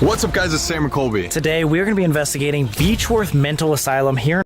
What's up, guys? It's Sam McColby. Today, we're going to be investigating Beechworth Mental Asylum here.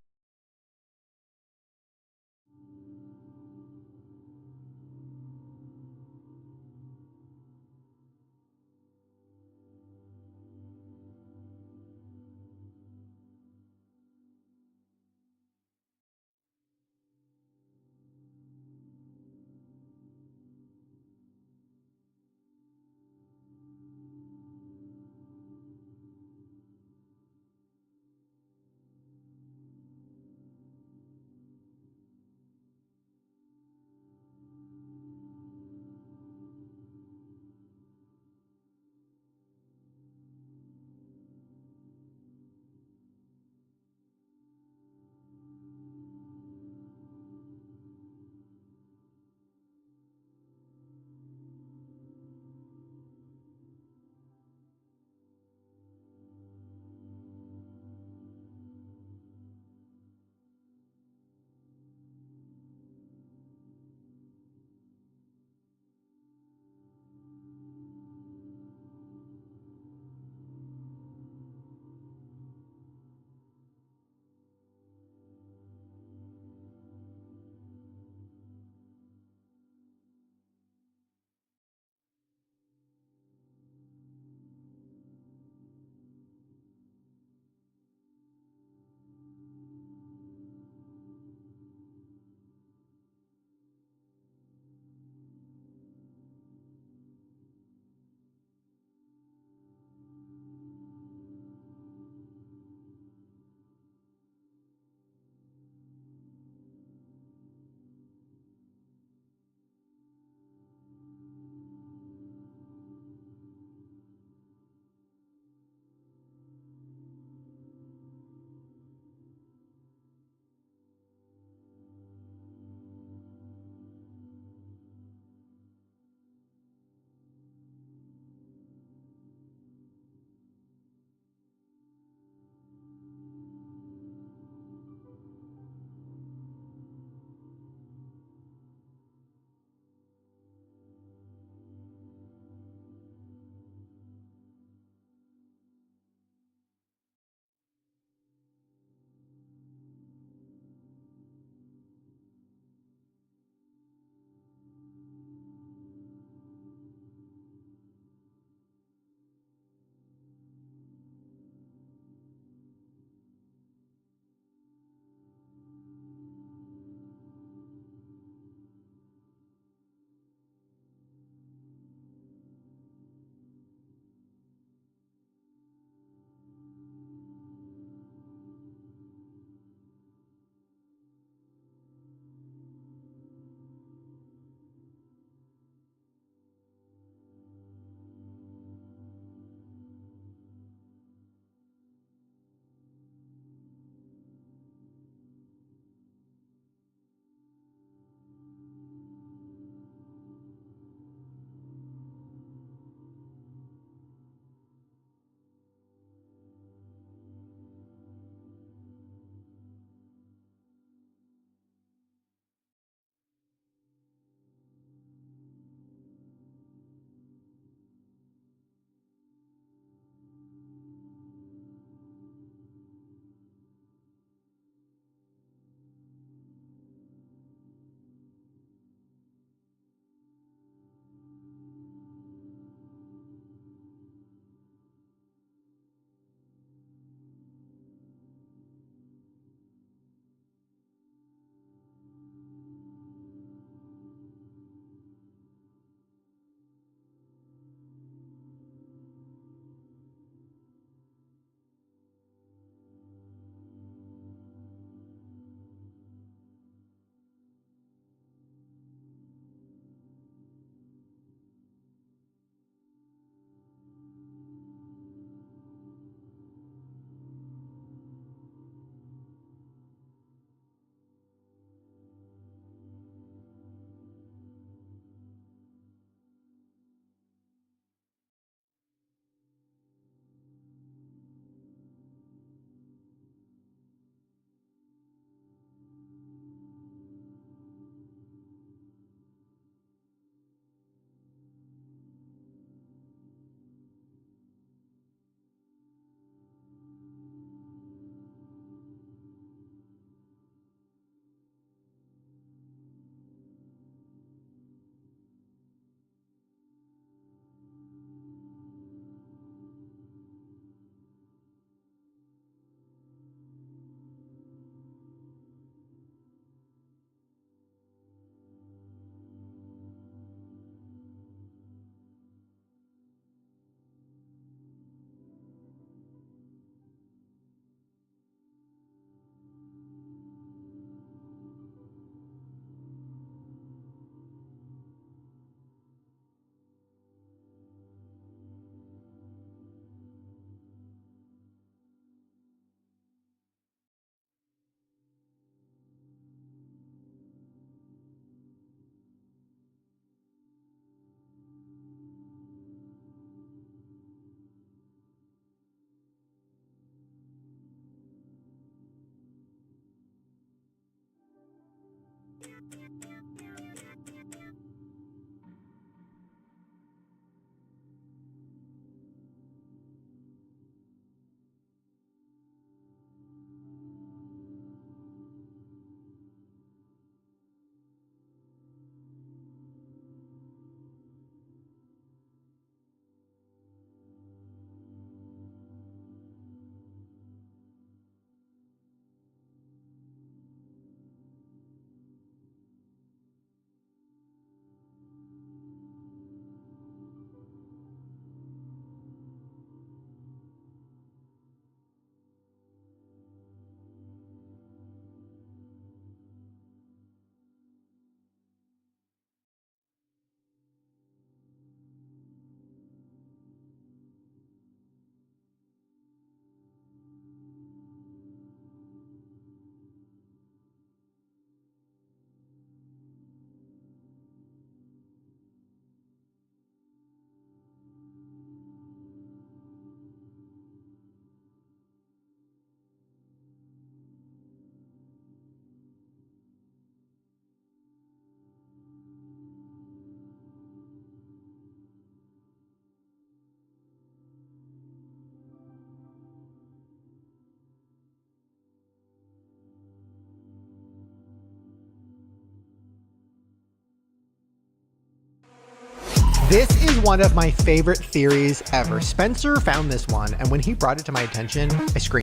This is one of my favorite theories ever. Spencer found this one, and when he brought it to my attention, I screamed.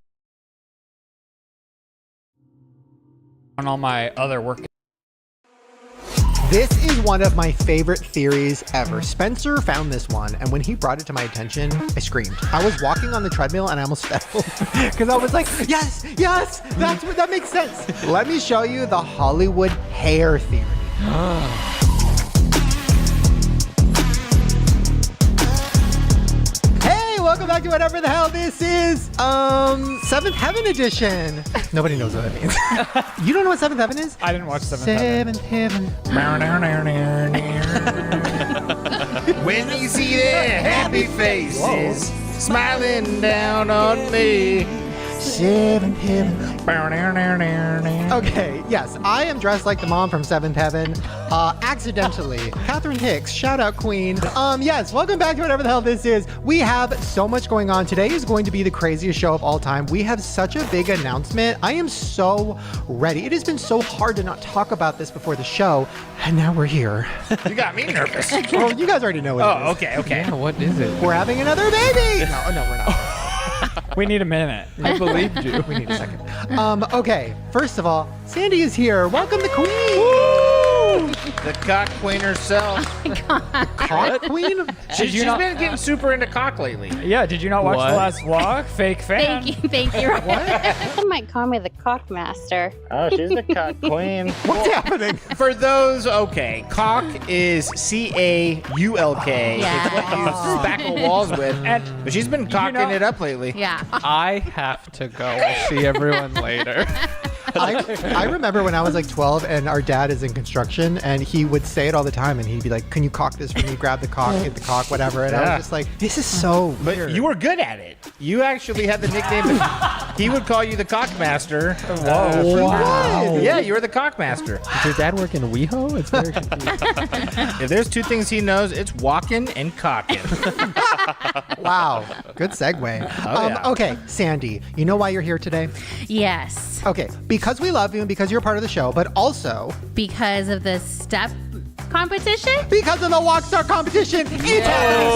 On all my other work. This is one of my favorite theories ever. Spencer found this one, and when he brought it to my attention, I screamed. I was walking on the treadmill and I almost fell because I was like, yes, that makes sense. Let me show you the Hollywood hair theory. Welcome back to whatever the hell this is. Seventh Heaven edition. Nobody knows what that means. You don't know what Seventh Heaven is? I didn't watch Seventh Heaven. When you see their happy faces smiling down on me. Seventh Heaven. Okay, yes, I am dressed like the mom from Seventh Heaven. Accidentally. Catherine Hicks, shout out queen. Yes, welcome back to whatever the hell this is. We have so much going on. Today is going to be the craziest show of all time. We have such a big announcement. I am so ready. It has been so hard to not talk about this before the show, and now we're here. You got me nervous. Well, you guys already know what it is. Okay. Yeah, what is it? We're having another baby. No, we're not. We need a minute. I believed you. We need a second. Okay, first of all, Sandy is here. Welcome the queen. The cock queen herself. Cock queen? She's been getting super into cock lately. Yeah, did you not watch The Last Walk? Fake fan. Thank you. They might call me the cock master. Oh, she's the cock queen. What's happening? For those, okay, cock is CAULK. Yeah. It's what you spackle walls with. And But she's been cocking it up lately. Yeah. I have to go. We'll see everyone later. I remember when I was like 12 and our dad is in construction and he would say it all the time and he'd be like, can you cock this for me? Grab the cock, hit the cock, whatever. And I was just like, this is so But weird. you were good at it. You actually had the nickname that he would call you the cock master. Wow. Yeah, you were the cock master. Does your dad work in WeHo? It's very confusing. If there's two things he knows, it's walking and cocking. Wow. Good segue. yeah. Okay, Sandy, you know why you're here today? Yes. Okay, because we love you and because you're a part of the show, but also Because of the step competition? because of the Walkstar competition. It's happening,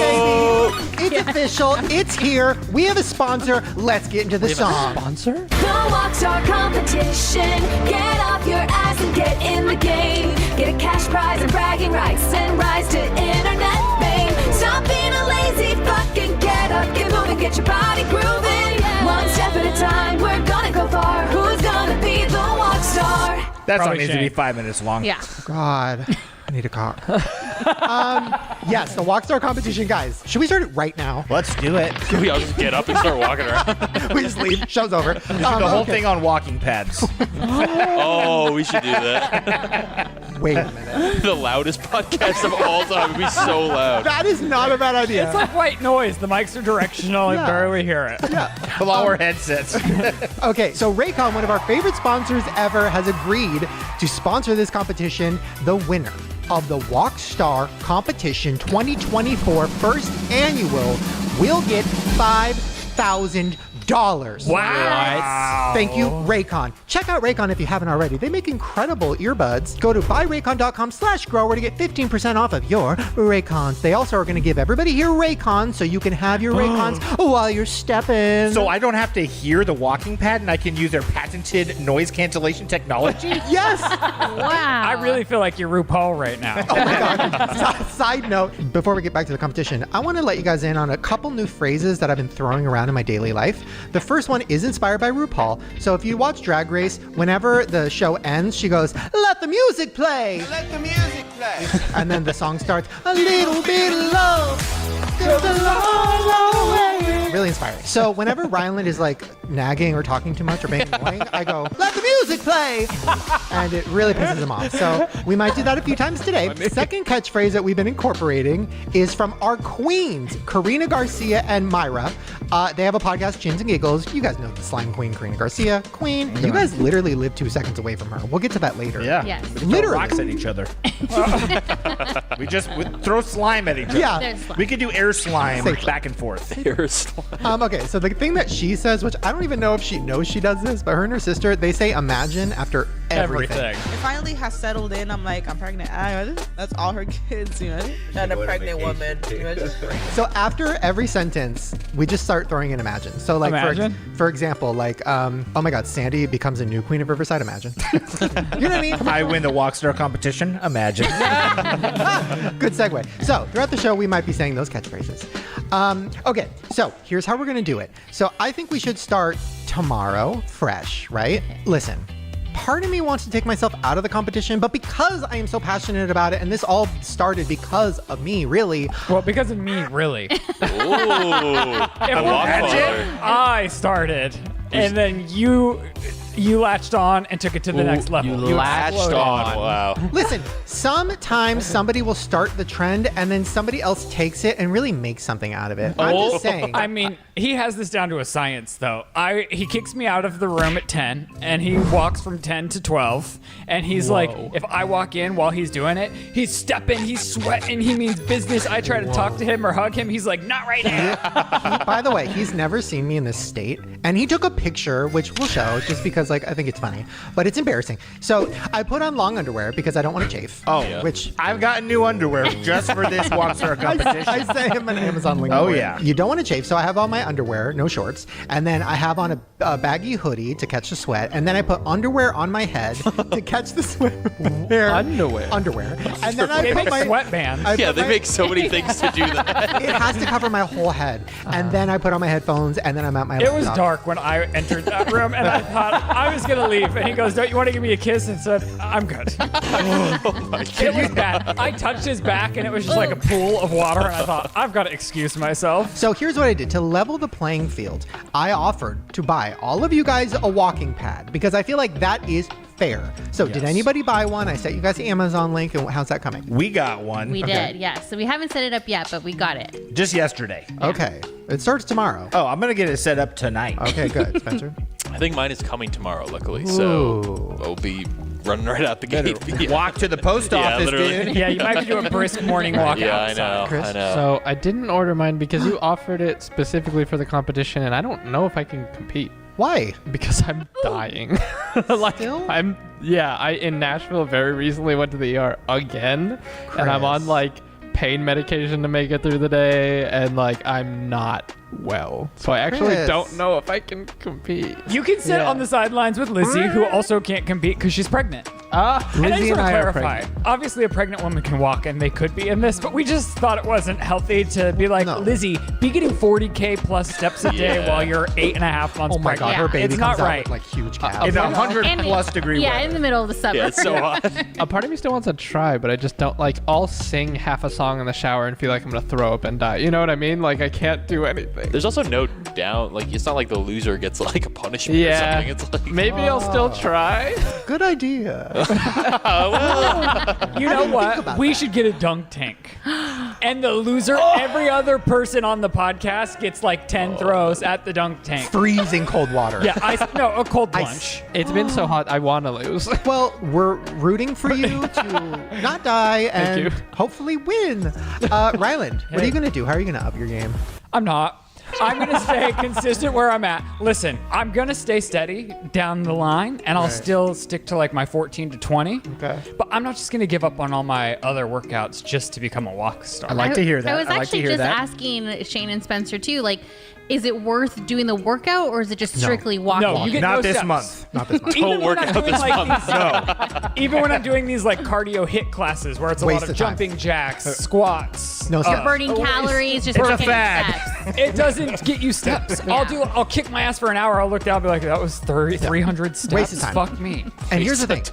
baby. It's official. It's here. We have a sponsor. Let's get into the song. Sponsor? The Walkstar competition. Get off your ass and get in the game. Get a cash prize and bragging rights and rise to internet fame. Stop being a lazy fucking get up, get moving, get your body grooving. One step at a time, we're gonna go far. Who's gonna be the Walkstar? That song Probably needs to be Shane. 5 minutes long. Yeah. God, I need a cock. Yes, the Walkstar competition, guys. Should we start it right now? Let's do it. We all just get up and start walking around. We just leave. Show's over. The whole Okay. thing on walking pads. Oh, we should do that. Wait a minute. The loudest podcast of all time. It'd be so loud. That is not a bad idea. It's like white noise. The mics are directional. Yeah. I barely hear it. Pull our headsets. Okay, so Raycon, one of our favorite sponsors ever, has agreed to sponsor this competition. The winner of the Walkstar Competition 2024 first annual will get $5,000. Wow. Thank you, Raycon. Check out Raycon if you haven't already. They make incredible earbuds. Go to buyraycon.com/grower to get 15% off of your Raycons. They also are going to give everybody here Raycons so you can have your Raycons while you're stepping. So I don't have to hear the walking pad and I can use their patented noise cancellation technology? yes. Wow. I really feel like you're RuPaul right now. Oh my God. Side note, before we get back to the competition, I want to let you guys in on a couple new phrases that I've been throwing around in my daily life. The first one is inspired by RuPaul. So if you watch Drag Race, whenever the show ends, she goes, "Let the music play." Let the music play. And then the song starts, "A little bit of love goes a long, long way." Really inspiring. So whenever Ryland is like nagging or talking too much or being annoying, I go, "Let the music play." And it really pisses him off. So we might do that a few times today. Second catchphrase that we've been incorporating is from our queens, Karina Garcia and Myra. They have a podcast, Chins and Giggles. You guys know the slime queen, Karina Garcia. Queen, you guys literally live 2 seconds away from her. We'll get to that later. Yeah. Yes. We throw Literally. rocks at each other. we throw slime at each other. Yeah. There's slime. We could do air slime Safely. back and forth. You're a slime. Okay, so the thing that she says, which I don't even know if she knows she does this, but her and her sister, they say imagine after everything. Everything. It finally has settled in. I'm like, I'm pregnant. That's all her kids, you know. And a pregnant woman. So after every sentence, we just start throwing in imagine. So like Imagine? for example, like oh my God, Sandy becomes a new queen of Riverside. Imagine. You know what I mean? I win the Walkstar competition. Imagine. Good segue. So throughout the show, we might be saying those catchphrases. Okay, so here's how we're gonna do it. So I think we should start tomorrow fresh, right? Listen. Part of me wants to take myself out of the competition, but because I am so passionate about it, and this all started because of me, really. Well, because of me, really. Ooh. It Walkstar. I started, and then you latched on and took it to the next level. you latched exploded. on. Wow. Listen, sometimes somebody will start the trend and then somebody else takes it and really makes something out of it. I'm just saying. I mean, he has this down to a science, though. He kicks me out of the room at 10, and he walks from 10 to 12, and he's like, if I walk in while he's doing it, he's stepping, he's sweating, he means business. I try to talk to him or hug him, he's like, not right now. By the way, he's never seen me in this state, and he took a picture, which we'll show just because, like, I think it's funny, but it's embarrassing. So I put on long underwear because I don't want to chafe. Oh, Yeah. Which I've gotten new underwear just for this Walkstar competition. I say him an Amazon link. Oh, for it. yeah. You don't want to chafe, so I have all my underwear, no shorts, and then I have on a baggy hoodie to catch the sweat, and then I put underwear on my head to catch the sweat. Underwear. And then I They put make my sweatbands. I Yeah, put they my- make so many things to do that. It has to cover my whole head, and then I put on my headphones, and then I'm at my. It was laptop. dark when I entered that room, and I thought I was gonna leave. And he goes, "Don't you want to give me a kiss?" And said, "I'm good." It was bad. I touched his back, and it was just like a pool of water. And I thought, I've got to excuse myself. So here's what I did to level the playing field. I offered to buy all of you guys a walking pad because I feel like that is fair. So did anybody buy one? I sent you guys the Amazon link, and how's that coming? We got one We did, yes. So we haven't set it up yet, but we got it. just yesterday. Okay, it starts tomorrow. Oh, I'm going to get it set up tonight. Okay, good, Spencer. I think mine is coming tomorrow, luckily. So I'll be running right out the gate. Yeah. Walk to the post Yeah, office, literally. dude. Yeah, you might do a brisk morning walk Yeah, I outside. know. Chris? I know. So I didn't order mine because you offered it specifically for the competition, and I don't know if I can compete Why? because I'm dying. Like Still? I in Nashville very recently went to the ER again, and I'm on Chris. like pain medication to make it through the day, and like I'm not well, so I actually Chris. don't know if I can compete. You can sit Yeah. on the sidelines with Lizzie, who also can't compete because she's pregnant. And I Lizzie just and want I to are clarify. pregnant. Obviously, a pregnant woman can walk, and they could be in this, but we just thought it wasn't healthy to be like, No. Lizzie, be getting 40K plus steps a day Yeah. while you're 8.5 months Oh my God, pregnant. her baby It's comes not out right. with like huge calves. In Yeah. 100 And- plus degree Yeah, weather. in the middle of the summer. Yeah, it's so hot. A part of me still wants to try, but I just don't like. I'll sing half a song in the shower and feel like I'm gonna throw up and die. You know what I mean? Like I can't do anything. There's also no down. Like it's not like the loser gets like a punishment or Yeah, something. It's like maybe I'll still try. Good idea. You know what? We should get a dunk tank. And the loser, every other person on the podcast gets like 10 throws at the dunk tank. Freezing cold water. Yeah, a cold Ice. plunge. It's been so hot, I want to lose. Well, we're rooting for you to not die and you. hopefully win. Ryland, what are you going to do? How are you going to up your game? I'm not. I'm going to stay consistent where I'm at. Listen, I'm going to stay steady down the line, and I'll still stick to like my 14 to 20. Okay. But I'm not just going to give up on all my other workouts just to become a walk star. I like to hear that. I was like to actually hear just that. asking Shane and Spencer too, like, is it worth doing the workout or is it just strictly walking? No, you get Not no this steps. month. Not this much. Even Don't when work I'm out doing, this like, month. these- even when I'm doing these like cardio hit classes where it's a Waste lot of of time. jumping jacks, squats. No steps. Burning Oh, calories, just It's a not getting fad. steps. It doesn't get you steps. I'll kick my ass for an hour. I'll look down and be like, that was 300 steps. Waste of time. Fuck me. And here's the thing.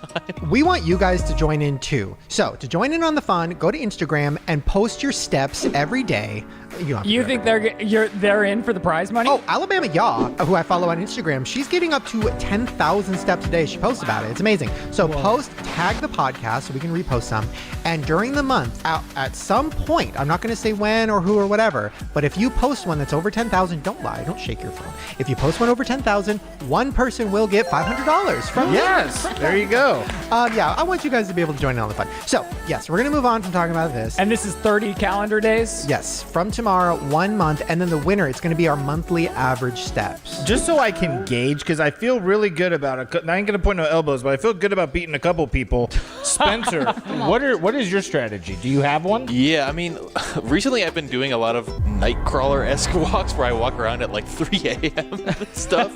We want you guys to join in too. So to join in on the fun, go to Instagram and post your steps every day. You don't have to You do think it. they're in for the prize money? Oh, Alabama Yaw, who I follow on Instagram, she's getting up to 10,000 steps a day. She posts about it. It's amazing. So post, tag the podcast so we can repost some. And during the month, at some point, I'm not going to say when or who or whatever, but if you post one that's over 10,000, don't lie. Don't shake your phone. If you post one over 10,000, one person will get $500 from Yes, there you go. Yeah, I want you guys to be able to join in on the fun. So, yes, we're going to move on from talking about this. And this is 30 calendar days? Yes, from tomorrow. tomorrow, 1 month, and then the winner, it's going to be our monthly average steps. Just so I can gauge, because I feel really good about it. I ain't gonna point no elbows, but I feel good about beating a couple people. Spencer, what is your strategy? Do you have one? Yeah, I mean, recently I've been doing a lot of Nightcrawler-esque walks where I walk around at like 3 a.m. and stuff.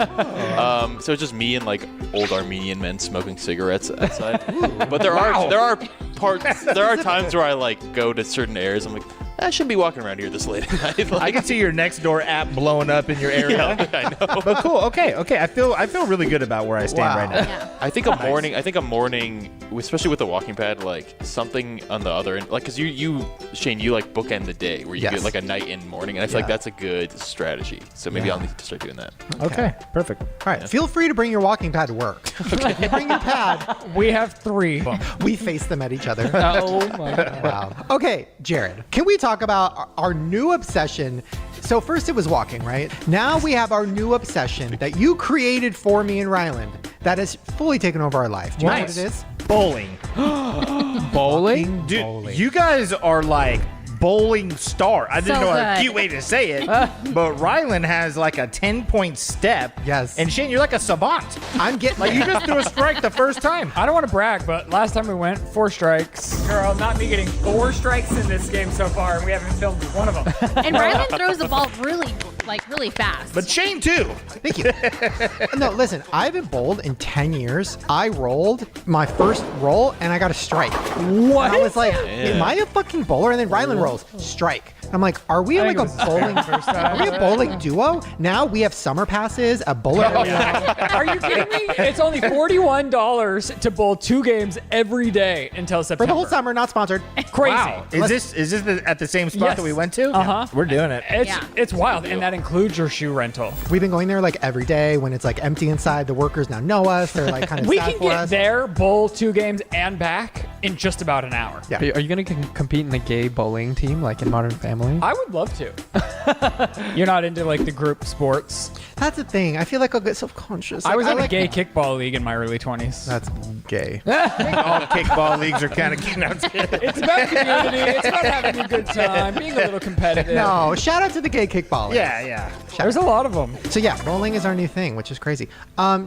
So it's just me and like old Armenian men smoking cigarettes outside. But there are times where I like go to certain areas. I'm like, I shouldn't be walking around here this late at night. I can see your next door app blowing up in your area. Yeah, I know. But cool. Okay. I feel really good about where I stand right now. Yeah. I think a morning, especially with the walking pad, like something on the other end, like because you Shane, you like bookend the day where you Yes. get like a night and morning, and I feel like that's a good strategy. So maybe I'll need to start doing that. Okay. Perfect. All right, feel free to bring your walking pad to work. Bring your pad. We have 3. We face them at each other. Oh my god. Wow. Okay, Jared, can we talk about our new obsession? So first it was walking, right? Now we have our new obsession that you created for me and Ryland that has fully taken over our life. Do you know what it is? Bowling. Bowling? Dude, you guys are like bowling star. I didn't So know a good. cute way to say it, but Ryland has like a 10-point step. Yes. And Shane, you're like a savant. I'm getting Like you just threw a strike the first time. I don't want to brag, but last time we went, 4 strikes. Girl, not me getting 4 strikes in this game so far, and we haven't filmed one of them. And Ryland throws the ball really fast. But Shane too. Thank you. No, listen, I haven't bowled in 10 years. I rolled my first roll and I got a strike. What? And I was like, am I a fucking bowler? And then Ryland rolls, strike. I'm like, are we like a bowling? Are we a bowling duo? Now we have summer passes, a bowler. Are you kidding me? It's only $41 to bowl 2 games every day until September. For the whole summer, not sponsored. Crazy. Wow. Is this at the same spot Yes. that we went to? Uh-huh. We're doing it. It's wild, and that includes your shoe rental. We've been going there like every day when it's like empty inside. The workers now know us. They're like kind of We sad can for get us. there, bowl 2 games, and back in just about an hour. Yeah. Are you gonna compete in the gay bowling team like in Modern Family? I would love to. You're not into like the group sports. That's the thing. I feel like I'll get self-conscious. I was in a like gay kickball league in my early 20s. That's gay. All kickball leagues are kind of getting out. It's about community. It's about having a good time, being a little competitive. No, shout out to the gay kickballers. Yeah. There's a lot of them. So yeah, bowling is our new thing, which is crazy.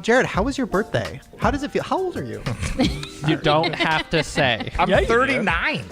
Jared, how was your birthday? How does it feel? How old are you? You don't have to say. I'm Yeah, you do. 39.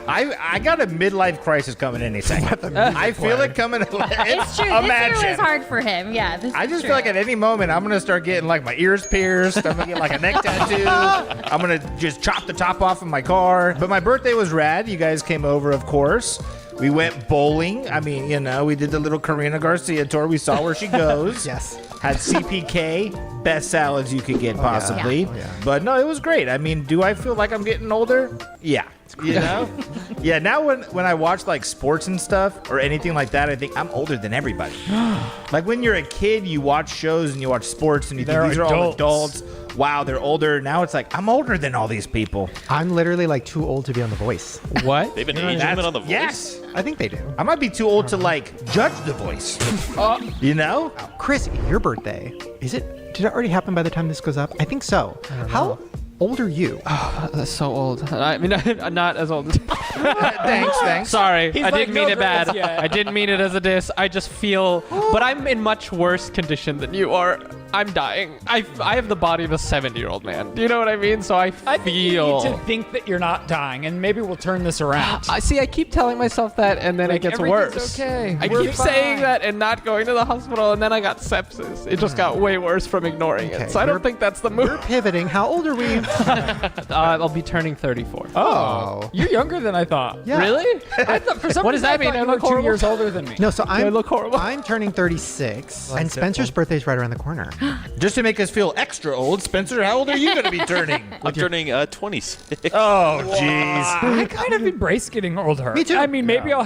I got a midlife crisis coming any second. I feel it coming. it's true. This year was hard for him. Yeah. This I is just true. feel like at any moment I'm gonna start getting like my ears pierced. I'm gonna get like a neck tattoo. I'm gonna just chop the top off of my car. But my birthday was rad. You guys came over, of course. We went bowling. I mean, we did the little Karina Garcia tour. We saw where she goes. Yes. Had CPK, best salads you could get possibly. Oh, yeah. But no, it was great. I mean, do I feel like I'm getting older? Yeah. You know? Yeah, now when I watch like sports and stuff or anything like that, I think I'm older than everybody. Like when you're a kid, you watch shows and you watch sports and you think They're these are all adults. adults. Wow, they're older. Now it's like, I'm older than all these people. I'm literally like too old to be on The Voice. What? They've been aging them on the voice. Yes. I think they do. I might be too old to like judge The Voice. You know? Chris, your birthday, did it already happen by the time this goes up? I think so. How old are you? That's so old. I mean, I'm not as old as. Thanks. Sorry, He's I like, didn't mean "No it bad. grades yet." I didn't mean it as a diss. I just feel, but I'm in much worse condition than you are. I'm dying. I have the body of a 70-year-old man. Do you know what I mean? So I I think you feel. need to think that you're not dying, and maybe we'll turn this around. I see. I keep telling myself that, and then Like, it gets everything's worse. okay. I We're keep saying fine. that and not going to the hospital, and then I got sepsis. It just got way worse from ignoring Okay, it. So I don't think that's the move. Pivoting. How old are we? I'll be turning 34. Oh. You're younger than I thought. Yeah. Really? I thought for some What does reason that mean? I I thought you were look 2 horrible? years older than me. No, so I look horrible? I'm turning 36, and Spencer's birthday's right around the corner. Just to make us feel extra old, Spencer, how old are you going to be turning? I'm turning 26. Oh, jeez. I kind of embrace getting older. Me too. I mean, maybe I'll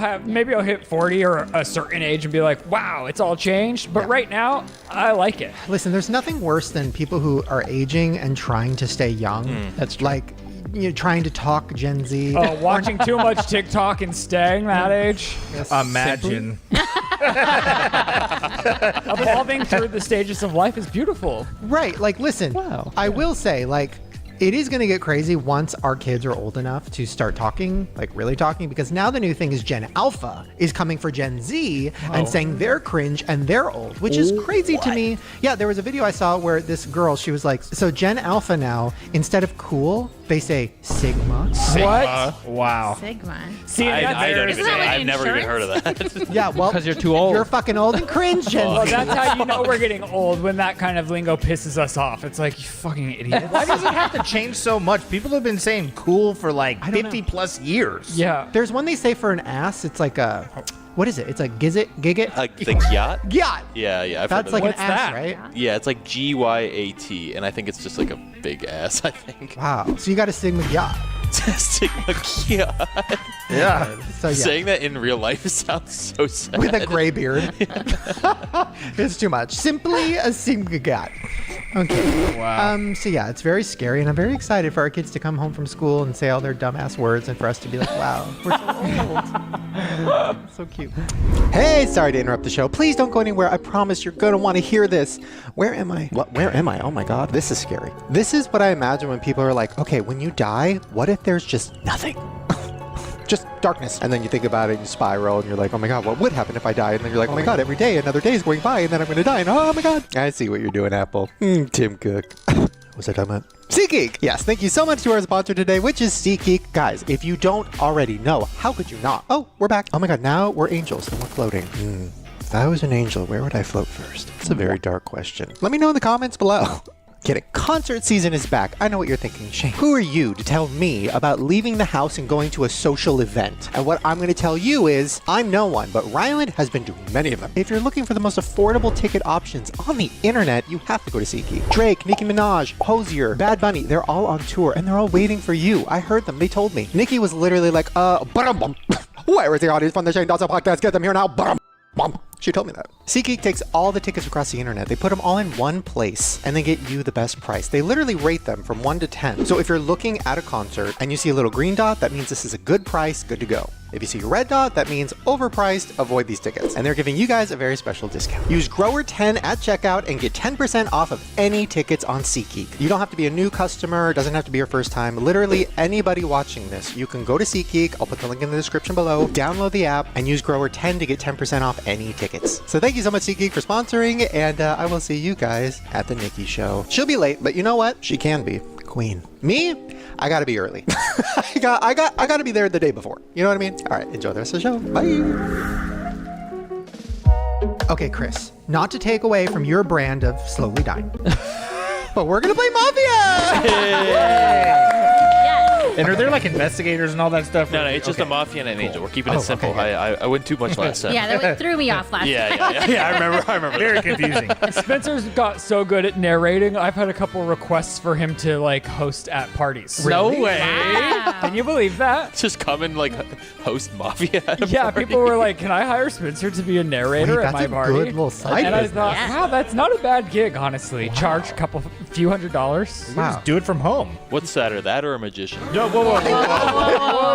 hit 40 or a certain age and be like, wow, it's all changed. But right now, I like it. Listen, there's nothing worse than people who are aging and trying to stay young. That's true. Like, trying to talk Gen Z. Oh, watching too much TikTok and staying that age, Imagine. evolving through the stages of life is beautiful. Right. Like, listen, Wow. I will say, like, It is going to get crazy once our kids are old enough to start talking, like really talking, because now the new thing is Gen Alpha is coming for Gen Z and saying they're cringe and they're old, which is crazy to me. Yeah, there was a video I saw where this girl, she was like, so Gen Alpha now, instead of cool, they say Sigma. What? Wow. Sigma. See, I don't even Isn't that like I've never even heard insurance? of that. Yeah, well, Because you're too old. You're fucking old and cringe, Gen Well, Z. that's how you know we're getting old, when that kind of lingo pisses us off. It's like, you fucking idiot. Why does it have to change so much? People have been saying cool for like 50 plus years. Yeah. There's one they say for an ass. It's like a, what is it? It's like gizzit, gigit. The yacht? Yacht. Yeah, I've That's heard like of an What's ass, that? right? that. Yeah, it's like GYAT, and I think it's just like a big ass, I think. Wow. So you got a Sigma yacht. Sigma yacht. Yeah. So yeah. Saying that in real life sounds so sad. With a gray beard. It's too much. Simply a Sigma yacht. Okay. Wow. So yeah, it's very scary, and I'm very excited for our kids to come home from school and say all their dumbass words, and for us to be like, wow, we're so old. So cute. Hey, sorry to interrupt the show. Please don't go anywhere. I promise you're gonna want to hear this. Where am I? What? Where am I? Oh my God, this is scary. This is what I imagine when people are like, okay, when you die, what if there's just nothing? Just darkness. And then you think about it and you spiral and you're like, oh my God, what would happen if I die? And then you're like, oh my God, every day another day is going by and then I'm going to die. And oh my God. I see what you're doing, Apple. Tim Cook. What was I talking about? SeatGeek. Yes, thank you so much to our sponsor today, which is SeatGeek. Guys, if you don't already know, how could you not? Oh, we're back. Oh my God, now we're angels and we're floating. If I was an angel, where would I float first? It's a very dark question. Let me know in the comments below. Kidding. Concert season is back. I know what you're thinking, Shane. Who are you to tell me about leaving the house and going to a social event? And what I'm going to tell you is, I'm no one, but Ryland has been doing many of them. If you're looking for the most affordable ticket options on the internet, you have to go to SeatGeek. Drake, Nicki Minaj, Hozier, Bad Bunny, they're all on tour and they're all waiting for you. I heard them. They told me. Nicki was literally like, where is the audience from the Shane Dawson podcast? Get them here now. She told me that. SeatGeek takes all the tickets across the internet. They put them all in one place and they get you the best price. They literally rate them from 1 to 10. So if you're looking at a concert and you see a little green dot, that means this is a good price, good to go. If you see a red dot, that means overpriced, avoid these tickets. And they're giving you guys a very special discount. Use Grower10 at checkout and get 10% off of any tickets on SeatGeek. You don't have to be a new customer, it doesn't have to be your first time. Literally anybody watching this, you can go to SeatGeek, I'll put the link in the description below, download the app, and use Grower10 to get 10% off any tickets. So thank you so much, SeatGeek, for sponsoring, and I will see you guys at the Nikki show. She'll be late, but you know what? She can be. Queen. Me? I gotta be early. I gotta be there the day before. You know what I mean? All right, enjoy the rest of the show. Bye. Okay, Chris, not to take away from your brand of slowly dying, but we're gonna play Mafia! And are there like investigators and all that stuff? No, it's just a mafia and an angel. We're keeping it simple. okay. I went too much last time. Yeah, that threw me off last time. Yeah, I remember Very that. confusing. Spencer's got so good at narrating. I've had a couple requests for him to like host at parties. No way. Wow. Can you believe that? Just come and like host mafia at a Yeah, party. people were like, "Can I hire Spencer to be a narrator Wait, at my that's a party?" good little side and I business. thought, Yeah. wow, that's not a bad gig, honestly. Charge a few $100s. Wow. Just do it from home. What's sadder, that or a magician? No, whoa.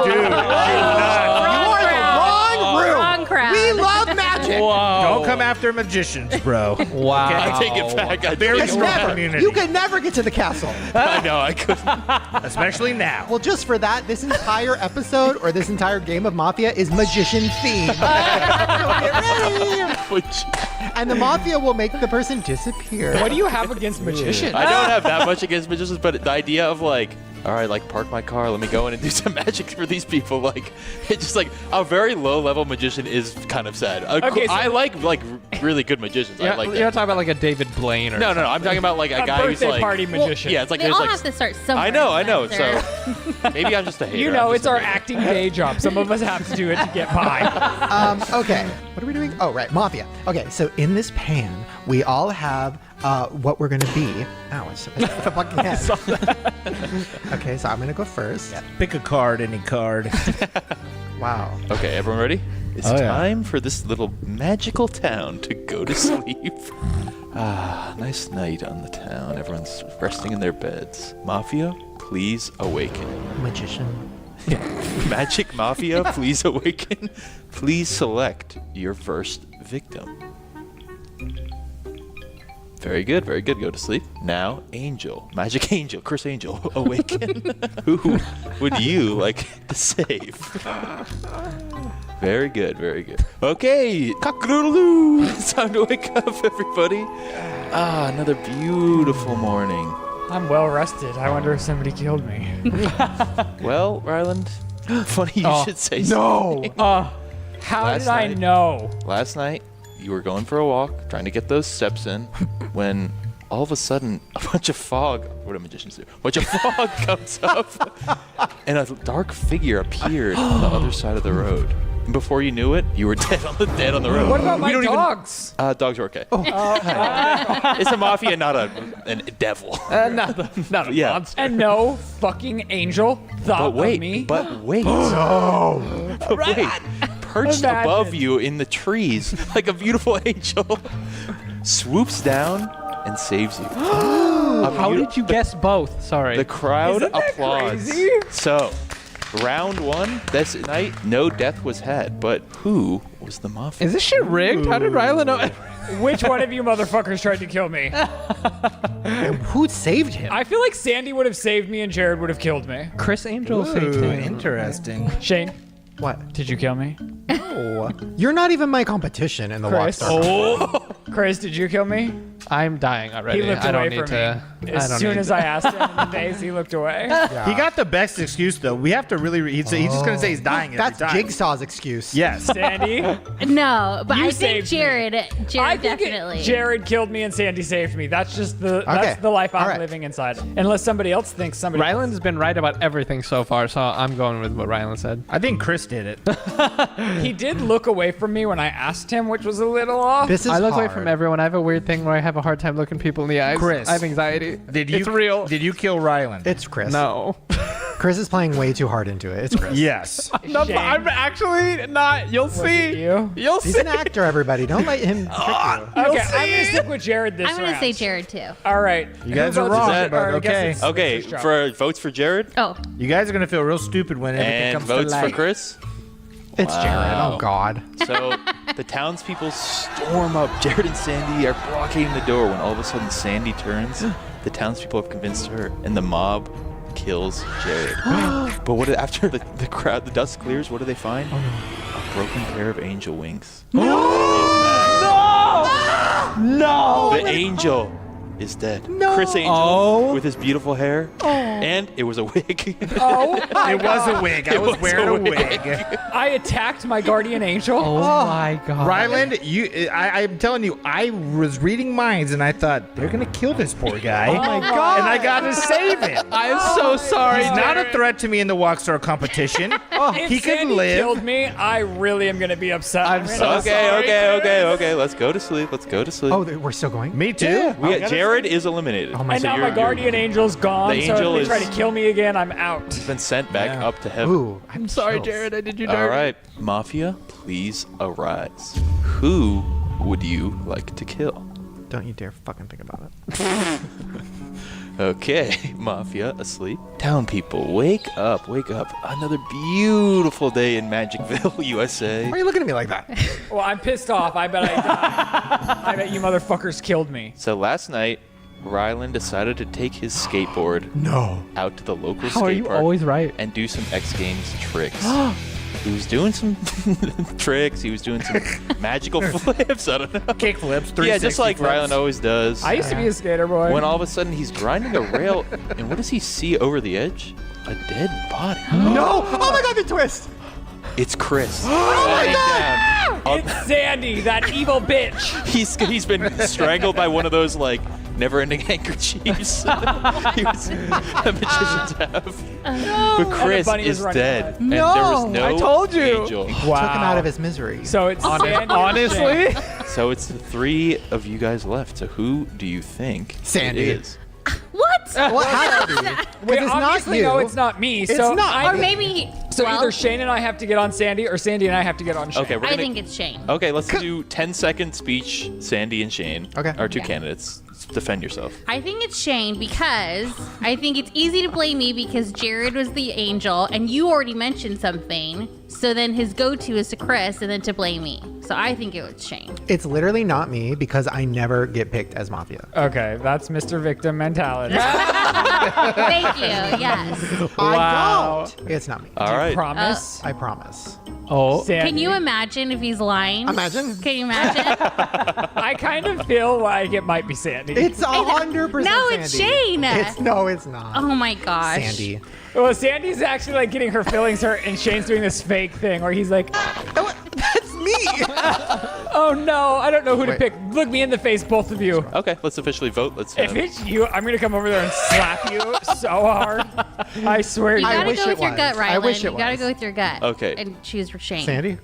Dude, do not. Wrong room. Wrong crowd. We love magic. Don't come after magicians, bro. Wow. I take it back. I Very take it strong back. community. You could never get to the castle. I know, I couldn't. Especially now. Well, just for that, this entire episode or this entire game of Mafia is magician themed. So get ready. And the Mafia will make the person disappear. What do you have against magicians? I don't have that much against magicians, but the idea of like, all right, like park my car, let me go in and do some magic for these people. Like, it's just like a very low level magician is kind of sad. Okay, so- I like really good magicians. I like You're that. not talking about like a David Blaine or No, I'm talking about like a guy who's birthday like party magician. Yeah, it's like They there's all like have to start somewhere. I know. Spencer. So maybe I'm just a hater. You I'm know, just it's a our hater. acting day job. Some of us have to do it to get by. Okay, what are we doing? Oh, right, Mafia. Okay, so in this pan, we all have what we're gonna be. Ow, it's the fucking head. Okay, so I'm gonna go first. Pick a card, any card. Wow. Okay, everyone ready? It's Oh, yeah. time for this little magical town to go to sleep. Nice night on the town. Everyone's resting in their beds. Mafia, please awaken. Magician. Magic Mafia, please awaken. Please select your first victim. Very good, very good. Go to sleep. Now, Angel. Magic Angel. Chris Angel. Awaken. Who would you like to save? Very good, very good. Okay, cock-a-doodle-doo. It's time to wake up, everybody. Another beautiful morning. I'm well rested. I wonder if somebody killed me. Well, Ryland, funny you should say something. How Last did I night- know? Last night, you were going for a walk, trying to get those steps in, when all of a sudden, a bunch of fog, what do magicians do? A bunch of fog comes up, and a dark figure appeared on the other side of the road. And before you knew it, you were dead on the road. What about my don't even- dogs? Dogs are okay. It's a mafia, not a devil. Not a Yeah. monster. And no fucking angel thought But wait, of me. but wait. But wait. Perched Imagine. above you in the trees, like a beautiful angel, swoops down and saves you. How did you guess both? Sorry. The crowd Isn't that applauds. crazy? So, round one, this night, no death was had, but who was the mafia? Is this shit rigged? How did Rylan know? Which one of you motherfuckers tried to kill me? Who saved him? I feel like Sandy would have saved me and Jared would have killed me. Chris Angel saved Ooh, him. interesting. Shane, What? did you kill me? You're not even my competition in the Chris. Walkstar. Chris, did you kill me? I'm dying already. He looked I don't away need from to. me. I As don't soon need as to. I asked him in the days, he looked away. He got the best excuse though. We have to really. He's just gonna say he's dying every That's time. Jigsaw's excuse. Yes. Sandy, No, but You I saved think me. Jared. I Jared think definitely. Jared killed me and Sandy saved me. That's just that's Okay. the life I'm All right. living inside. Unless somebody else thinks somebody. Ryland's been right about everything so far, so I'm going with what Ryland said. I think Chris did it. He did look away from me when I asked him, which was a little off. This is I look hard. away from everyone. I have a weird thing where I have a hard time looking people in the eyes. Chris. I have anxiety. Did you? It's real. Did you kill Ryland? It's Chris. No. Chris is playing way too hard into it. It's Chris. Yes. No, Shame. I'm actually not. You'll see. you? You'll He's see. an actor, everybody. Don't let him trick you. Okay, I'm gonna stick with Jared this I'm gonna round. say Jared too. All right. You guys Who are votes for wrong, Jared? but All right, I guess okay. it's Okay, Chris' job. for votes for Jared Oh, You guys are gonna feel real stupid when everything and comes votes to for light. Chris. It's Jared. Oh, God. So the townspeople storm up. Jared and Sandy are blocking the door when all of a sudden Sandy turns. The townspeople have convinced her, and the mob kills Jared. But what after the crowd, the dust clears? What do they find? A broken pair of angel wings. No. The angel is dead. Chris Angel with his beautiful hair, and it was a wig. It was a wig. I was was wearing a a wig. I attacked my guardian angel. Oh my god. Ryland, I'm telling you, I was reading minds and I thought they're gonna kill this poor guy. Oh my god! And I gotta save him. I am so sorry. He's not a Jared. threat to me in the Walkstar competition. If he can Sandy live. killed me, I really am gonna be upset. I'm gonna so be sorry, Chris. Okay. Let's go to sleep. Let's go to sleep. Oh, we're still going? Me too. Jared is eliminated. Oh my And So now you're- my guardian angel's gone, The so angel if they try is- to kill me again, I'm out. been sent back up to heaven. Ooh, I'm sorry, chills. Jared. I did you dirty. All right, Mafia, please arise. Who would you like to kill? Don't you dare fucking think about it. Okay, Mafia asleep. Town people, wake up, wake up. Another beautiful day in Magicville, USA. Why are you looking at me like that? Well, I'm pissed off. I bet I bet you motherfuckers killed me. So last night, Ryland decided to take his skateboard out to the local How are skate you park always right? and do some X Games tricks. He was doing some tricks. He was doing some magical flips. I don't know. Kick flips. Yeah, just 360 like flips. Ryland always does. I used to be a skater boy. When all of a sudden he's grinding a rail, and what does he see over the edge? A dead body. No! Oh my god, the twist! It's Chris. Oh my god! It's Sandy, that evil bitch. He's been strangled by one of those like never-ending handkerchiefs. The magicians have. But Chris bunny was is running dead, away. and there was No, no I told you. angel. Took him out of his misery. So it's Sandy. and Honestly, Shane. So it's the three of you guys left. So who do you think Sandy. it is? what? What has to be? We it's not obviously you. know it's not me. It's so not. I Or think- maybe. So well, either Shane and I have to get on Sandy, or Sandy and I have to get on Shane. Okay, we're I gonna. think it's Shane. Okay, let's do 10-second speech, Sandy and Shane. Okay. Our two Yeah. candidates. Defend yourself. I think it's Shane because I think it's easy to blame me because Jared was the angel and you already mentioned something. So then his go-to is to Chris and then to blame me. So I think it was Shane. It's literally not me because I never get picked as Mafia. Okay, that's Mr. Victim mentality. Thank you. Yes. I don't. It's not me. All right. Promise. I promise. Oh. Sandy. Can you imagine if he's lying? Imagine. Can you imagine? I kind of feel like it might be Sandy. It's 100% No, it's Sandy. Shane. It's not. Oh my gosh. Sandy. Well, Sandy's actually like getting her feelings hurt, and Shane's doing this fake thing where he's like, That's me. "Oh no, I don't know who to Wait. pick. Look me in the face, both of you. Okay, let's officially vote. Let's. If it's you, I'm gonna come over there and slap you so hard. I swear to You you." gotta wish go it with your was. gut, Rylan. I wish it You gotta was. go with your gut. Okay. And choose for Shane. Sandy?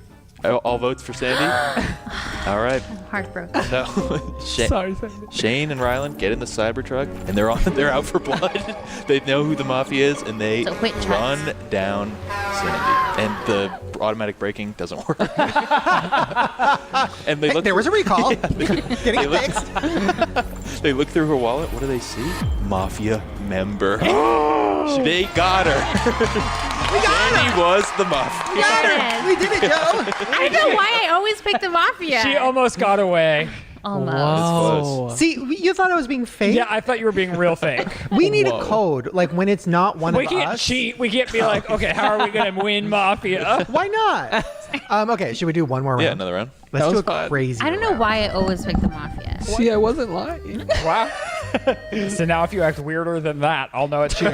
all votes for Sandy. All right. Heartbroken. So Sorry, Sandy. Shane and Rylan get in the Cybertruck, and they're out for blood. They know who the Mafia is, and they So which run down Sandy. And the automatic braking doesn't work. And they look. There was a recall. They Getting look, fixed. they look through her wallet. What do they see? Mafia member. They got her. Sandy was the Mafia. Yes. We did it, Joe. I don't know why I always pick the Mafia. She almost got away. Almost. Close. See, you thought I was being fake? Yeah, I thought you were being real fake. We need a code, like when it's not one We of can't us. cheat. We can't be like, okay, how are we gonna win Mafia? Why not? Okay, should we do one more round? Yeah, another round. Let's That do was a fun. crazy I don't know round. why I always pick the Mafia. See, I wasn't lying. Wow. So now if you act weirder than that, I'll know it's you.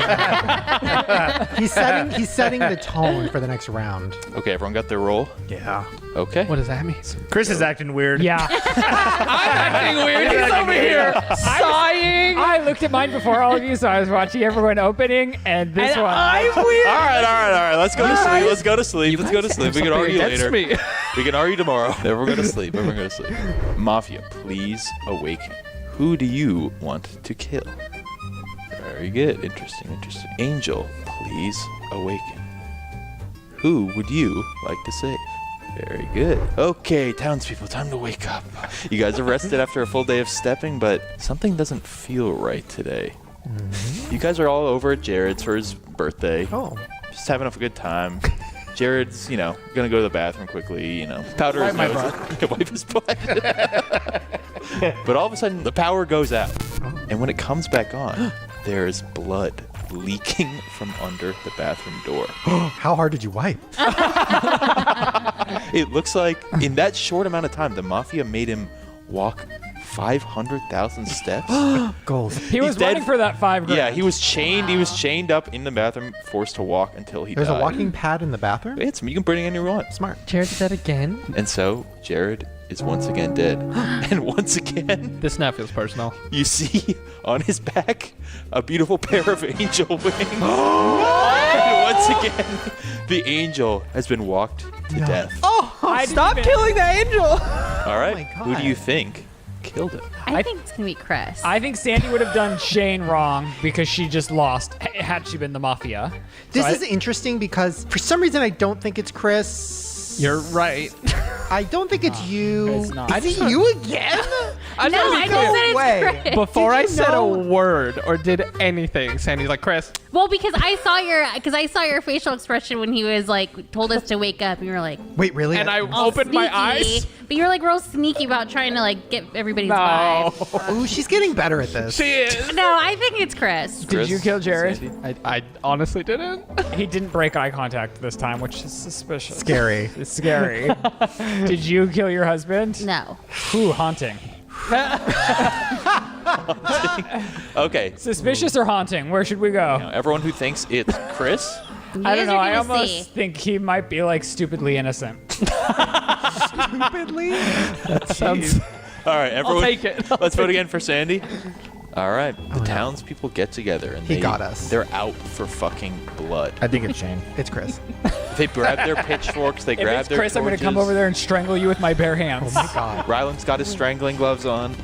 He's setting the tone for the next round. Okay, everyone got their roll. Yeah. Okay. What does that mean? Chris is acting weird. Yeah. I'm acting weird. He's over here sighing. I looked at mine before all of you, so I was watching everyone opening, and this And one. I'm weird. All right. Let's go to sleep. Let's go to sleep. Let's go to sleep. We can argue later. Me. We can argue tomorrow. Everyone go to sleep. Everyone go to sleep. Mafia, please awaken. Who do you want to kill? Very good. Interesting. Angel, please awaken. Who would you like to save? Very good. Okay, townspeople, time to wake up. You guys are rested after a full day of stepping, but something doesn't feel right today. You guys are all over at Jared's for his birthday. Oh. Just having a good time. Jared's, gonna go to the bathroom quickly, powder his nose. Wipe his butt. But all of a sudden, the power goes out. And when it comes back on, there's blood leaking from under the bathroom door. How hard did you wipe? It looks like in that short amount of time, the Mafia made him walk 500,000 steps. Goals. He was He's dead. running for that $5,000. Yeah, he was chained. He was chained up in the bathroom, forced to walk until he There's died. a walking pad in the bathroom? You can bring any you want. Smart. Jared did that again. And so Jared is once again dead. And once again, This now feels personal. you see on his back a beautiful pair of angel wings. And once again, the angel has been walked to death. I Stop didn't even- killing the angel. All right, my who do God. you think killed him? I think it's gonna be Chris. I think Sandy would have done Shane wrong because she just lost had she been the Mafia. This So is interesting because for some reason I don't think it's Chris. You're right. I don't think it's you. it's not. Is it you again? I no, I no just said it's way. Chris. Before Did I you said know? a word or did anything, Sandy's like, Chris. Well, because I saw your facial expression when he was like told us to wake up, and you were like Wait, really? And I all opened my sneaky, eyes. but you were like real sneaky about trying to like get everybody's No. vibe. Ooh, she's getting better at this. She is. No, I think it's Chris. Did you kill Jared? Sandy? I honestly didn't. He didn't break eye contact this time, which is suspicious. Scary. It's scary. Did you kill your husband? No. Ooh, haunting. Okay, Suspicious or haunting? Where should we go? now, everyone who thinks it's Chris, You I guys don't know. are I gonna almost see. think he might be like stupidly innocent. Stupidly? Sounds. all right, I'll everyone, take it. let's vote again for Sandy. All right, the townspeople get together and He got us. They're out for fucking blood. I think it's Shane. It's Chris. They grab their pitchforks. They If grab it's their Chris, I'm going to come torches. over there and strangle you with my bare hands. Oh my god. Rylan's got his strangling gloves on,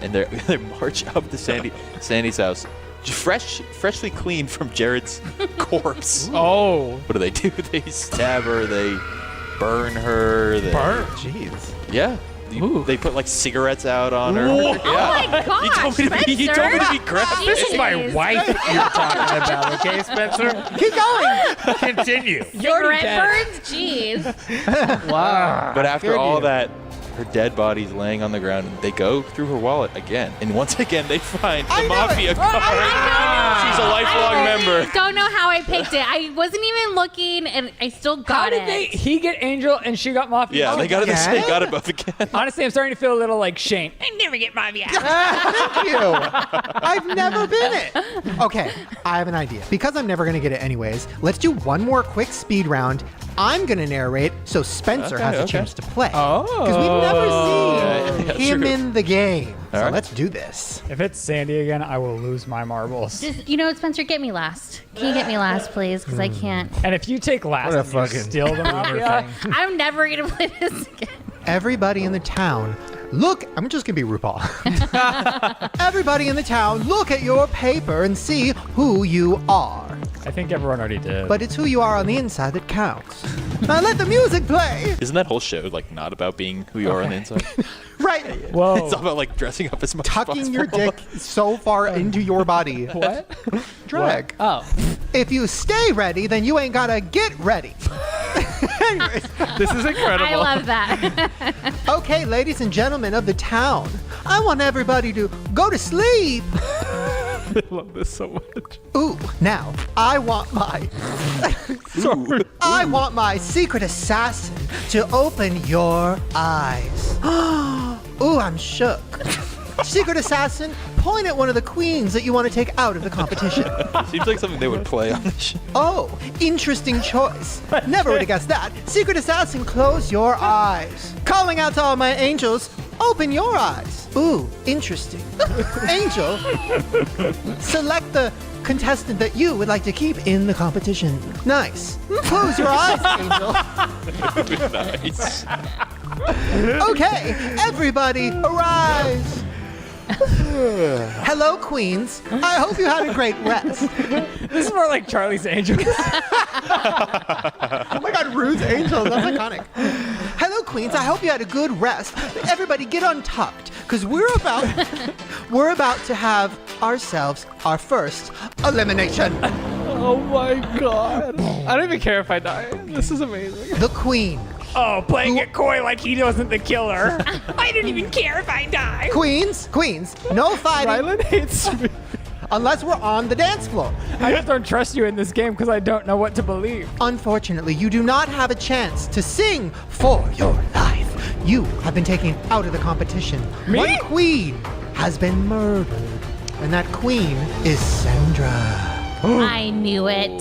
and they march up to Sandy's house, freshly cleaned from Jared's corpse. Oh. What do? They stab her. They burn her. They, Burn? Jeez. Yeah. They put like cigarettes out on her. Oh my gosh, You told me to be, you told me to be graphic. This is my Jeez. wife you're talking about, okay, Spencer? Keep going. Continue. You're already dead. Redbirds? Jeez. Wow. But after all that, her dead body's laying on the ground, and they go through her wallet again. And once again, they find the mafia card. She's a lifelong member. I don't know how I picked it. I wasn't even looking, and I still got How it. did he get Angel and she got Mafia? Yeah, they got it. yeah? They got it both again. Honestly, I'm starting to feel a little like Shane. I never get Mafia. Thank you. I've never been it. Okay, I have an idea. Because I'm never going to get it anyways, let's do one more quick speed round. I'm going to narrate so Spencer has a chance to play. Oh. Because we've never seen yeah, him true. in the game. So right. let's do this. If it's Sandy again, I will lose my marbles. Just, you know what, Spencer, get me last. Can you get me last, please? Because I can't. And if you take last, What a and you fucking steal the Mafia. I'm never going to play this again. Everybody in the town, look, I'm just going to be RuPaul. Everybody in the town, look at your paper and see who you are. I think everyone already did. But it's who you are on the inside that counts. Now let the music play. Isn't that whole show like not about being who you are on the inside? Right. Whoa. It's all about like dressing up as much as Tucking possible. your dick so far into your body. What? Drag. Oh. If you stay ready, then you ain't gotta get ready. Anyways, This is incredible. I love that. okay, ladies and gentlemen of the town, I want everybody to go to sleep. I love this so much. Ooh, now I want my I want my secret assassin to open your eyes. Ooh, I'm shook. Secret assassin, point at one of the queens that you want to take out of the competition. Seems like something they would play on the show. Oh, interesting choice. Never would have guessed that. Secret assassin, close your eyes. Calling out to all my angels, open your eyes. Ooh, interesting. Angel, select the contestant that you would like to keep in the competition. Nice. Close your eyes, Angel. Nice. Okay, everybody, arise. Hello, queens. I hope you had a great rest. This is more like Charlie's Angels. Oh my God, Ruth's Angels. That's iconic. Hello, queens. I hope you had a good rest. Everybody, get untucked, because we're about to have ourselves our first elimination. Oh my god. I don't even care if I die. This is amazing. The queen. Oh, playing it coy like he wasn't the killer. I don't even care if I die. Queens, no fighting Rylan hates me. unless we're on the dance floor. I just don't trust you in this game because I don't know what to believe. Unfortunately, you do not have a chance to sing for your life. You have been taken out of the competition. Me? One queen has been murdered, and that queen is Sandra. I knew it.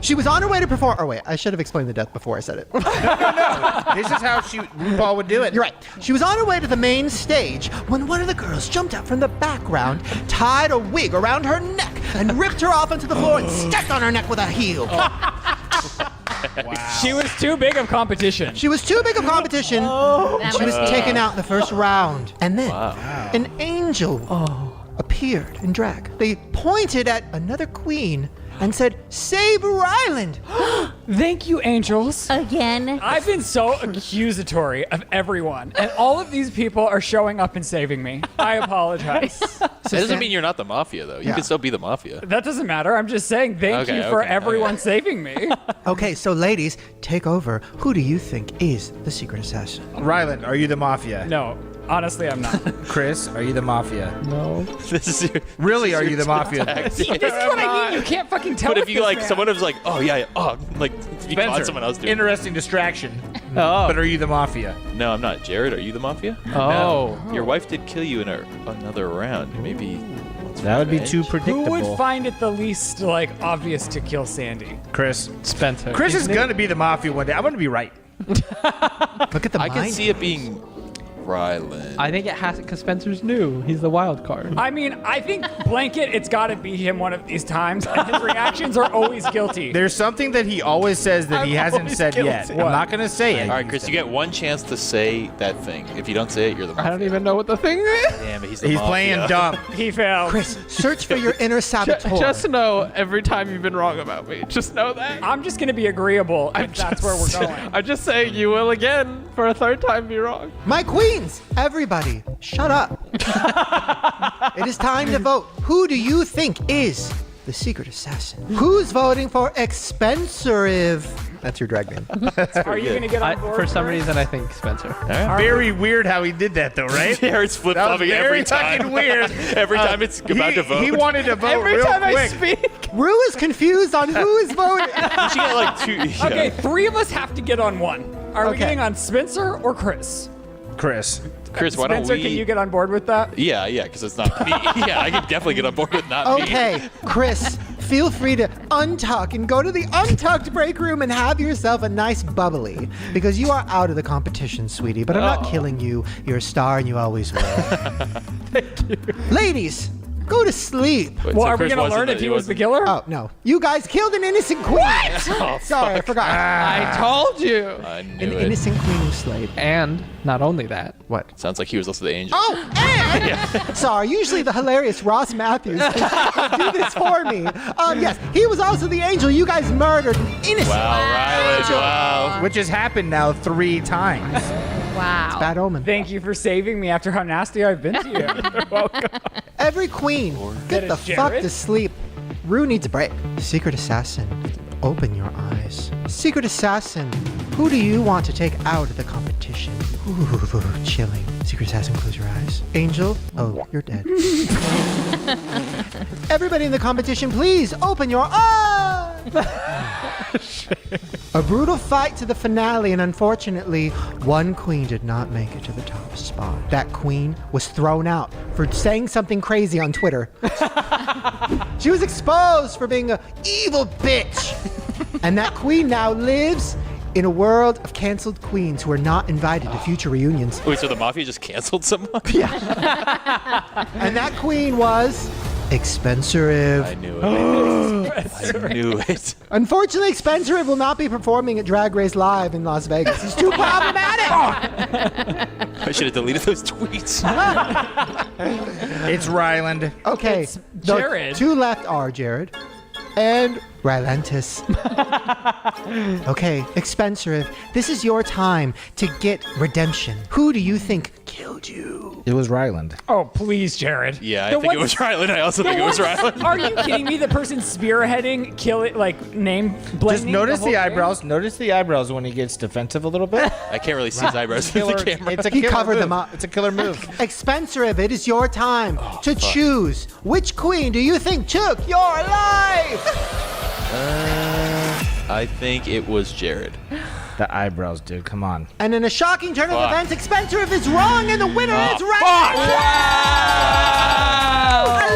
She was on her way to perform. Oh wait, I should have explained the death before I said it. This is how RuPaul would do it. You're right. She was on her way to the main stage when one of the girls jumped out from the background, tied a wig around her neck, and ripped her off onto the floor and stepped on her neck with a heel. She was too big of competition. She was too big a competition. That She was big. taken out in the first round. And then an angel appeared in drag. They pointed at another queen and said, "Save Ryland." Thank you, Angels. Again. I've been so accusatory of everyone, and all of these people are showing up and saving me. I apologize. That doesn't mean you're not the mafia, though. You Yeah. can still be the mafia. That doesn't matter. I'm just saying thank Okay, you for okay, everyone okay. saving me. Okay, so ladies, take over. Who do you think is the secret assassin? Ryland, are you the mafia? No, honestly, I'm not. Chris, are you the mafia? This is your, Really, are you the mafia? This is what I mean. You can't fucking tell. But if with you this like, man. someone was like, oh yeah, like you caught Spencer, someone else doing. interesting distraction. Oh. But are you the mafia? No, I'm not. Jared, are you the mafia? Oh. Your wife did kill you in another round. Maybe. That would be too Who predictable. would find it the least like obvious to kill Sandy? Chris. Spencer. Chris is Isn't it- going to be the mafia one day. I'm going to be right. Look at the I mind. can see it being Ryland. I think it has because Spencer's new. He's the wild card. I mean, I think blanket. It's got to be him one of these times, and his reactions are always guilty. There's something that he always says that he I'm hasn't always said guilty. yet. What? I'm not going to say it. All right, Chris, you get one chance to say that thing. If you don't say it, you're the I mafia. don't even know what the thing is. Damn it, he's the He's mafia. playing dumb. He failed. Chris, search for your inner saboteur. Just know every time you've been wrong about me. Just know that. I'm just gonna be agreeable if that's where we're going. I'm just saying you will again for a third time be wrong. My queen Queens, everybody, shut up. It is time to vote. Who do you think is the secret assassin? Who's voting for Expensorive? That's your drag name. Are you going to get on board? For some Chris? reason, I think Spencer. Very weird how he did that, though, right? Jared's flip flopping every time. Fucking weird. Every time it's about to vote. He wanted to vote Every real time quick. I speak. Rue is confused on who is voting. You should get like 2. Yeah. Okay, 3 of us have to get on one. Are we Okay. getting on Spencer or Chris? Chris. Chris, why don't Spencer, we? can you get on board with that? Yeah, because it's not me. Yeah, I can definitely get on board with not me. Okay, Chris, feel free to untuck and go to the untucked break room and have yourself a nice bubbly because you are out of the competition, sweetie. But I'm not killing you. You're a star and you always will. Thank you. Ladies, go to sleep. Wait, Well, so are we Chris going to wasn't learn the- if he was the killer? Oh, no. You guys killed an innocent queen. Oh, Sorry, I forgot. I told you. I An knew it. innocent queen who slayed. And not only that, What? Sounds like he was also the angel. Oh, and sorry, usually the hilarious Ross Matthews can do this for me. Yes, he was also the angel you guys murdered. An innocent. Wow, Rylan, wow. Which has happened now 3 times. Wow. Bad omen. Thank you for saving me after how nasty I've been to you. You're welcome. Every queen, get That the is fuck Jared? to sleep. Rue needs a break. Secret assassin, open your eyes. Secret assassin, who do you want to take out of the competition? Ooh, chilling. Secret assassin, close your eyes. Angel, oh, you're dead. Everybody in the competition, please open your eyes. A brutal fight to the finale, and unfortunately, one queen did not make it to the top spot. That queen was thrown out for saying something crazy on Twitter. She was exposed for being an evil bitch. And that queen now lives in a world of canceled queens who are not invited to future reunions. Wait, so the mafia just canceled someone? And that queen was Expensorive. I knew it. I knew it. Unfortunately, Expensorive will not be performing at Drag Race Live in Las Vegas. He's too problematic. I should have deleted those tweets. It's Ryland. Okay, It's the Jared. 2 left are Jared and Rylantis. Okay, Expensorive, this is your time to get redemption. Who do you think killed you? It was Ryland. Oh, please, Jared. Yeah, I The think it ones- was Rylan. I also think it was Rylan. Are you kidding me? The person spearheading, kill it, like name blending. Just notice whole the thing? eyebrows. Notice the eyebrows when he gets defensive a little bit. I can't really see his eyebrows in the camera. It's a He killer covered move. them up. It's a killer move. Expensorive, it is your time to choose. Which queen do you think took your life? I think it was Jared. The eyebrows, dude. Come on. And in a shocking turn of Fuck. events, Expensorive is wrong, and the winner is right.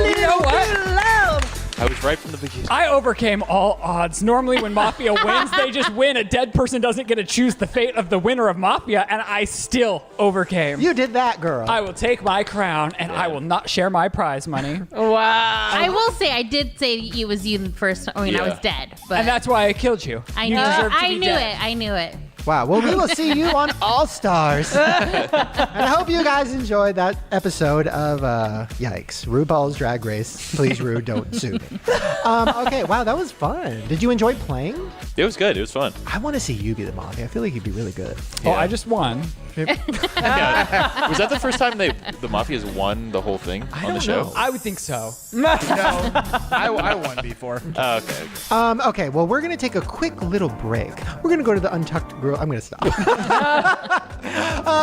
You know what? I was right from the beginning. I overcame all odds. Normally, when Mafia wins, they just win. A dead person doesn't get to choose the fate of the winner of Mafia, and I still overcame. You did that, girl. I will take my crown, and I will not share my prize money. wow. I will say I did say it was you the first when I Yeah. was dead, but And that's why I killed you. I You knew deserve to I be knew dead. it. I knew it. Wow. Well, we will see you on All Stars. And I hope you guys enjoyed that episode of Yikes, RuPaul's Drag Race. Please, Ru, don't sue me. Okay. Wow, that was fun. Did you enjoy playing? It was good. It was fun. I want to see you be the Mafia. I feel like you'd be really good. Oh, I just won. Yeah. Was that the first time the Mafias won the whole thing on the show? I would think so. I won before. Oh, okay. Okay. Well, we're gonna take a quick little break. We're gonna go to the Untucked Grill. I'm gonna stop.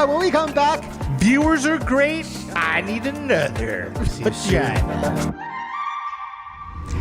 When we come back, Viewers are great. I need another vagina.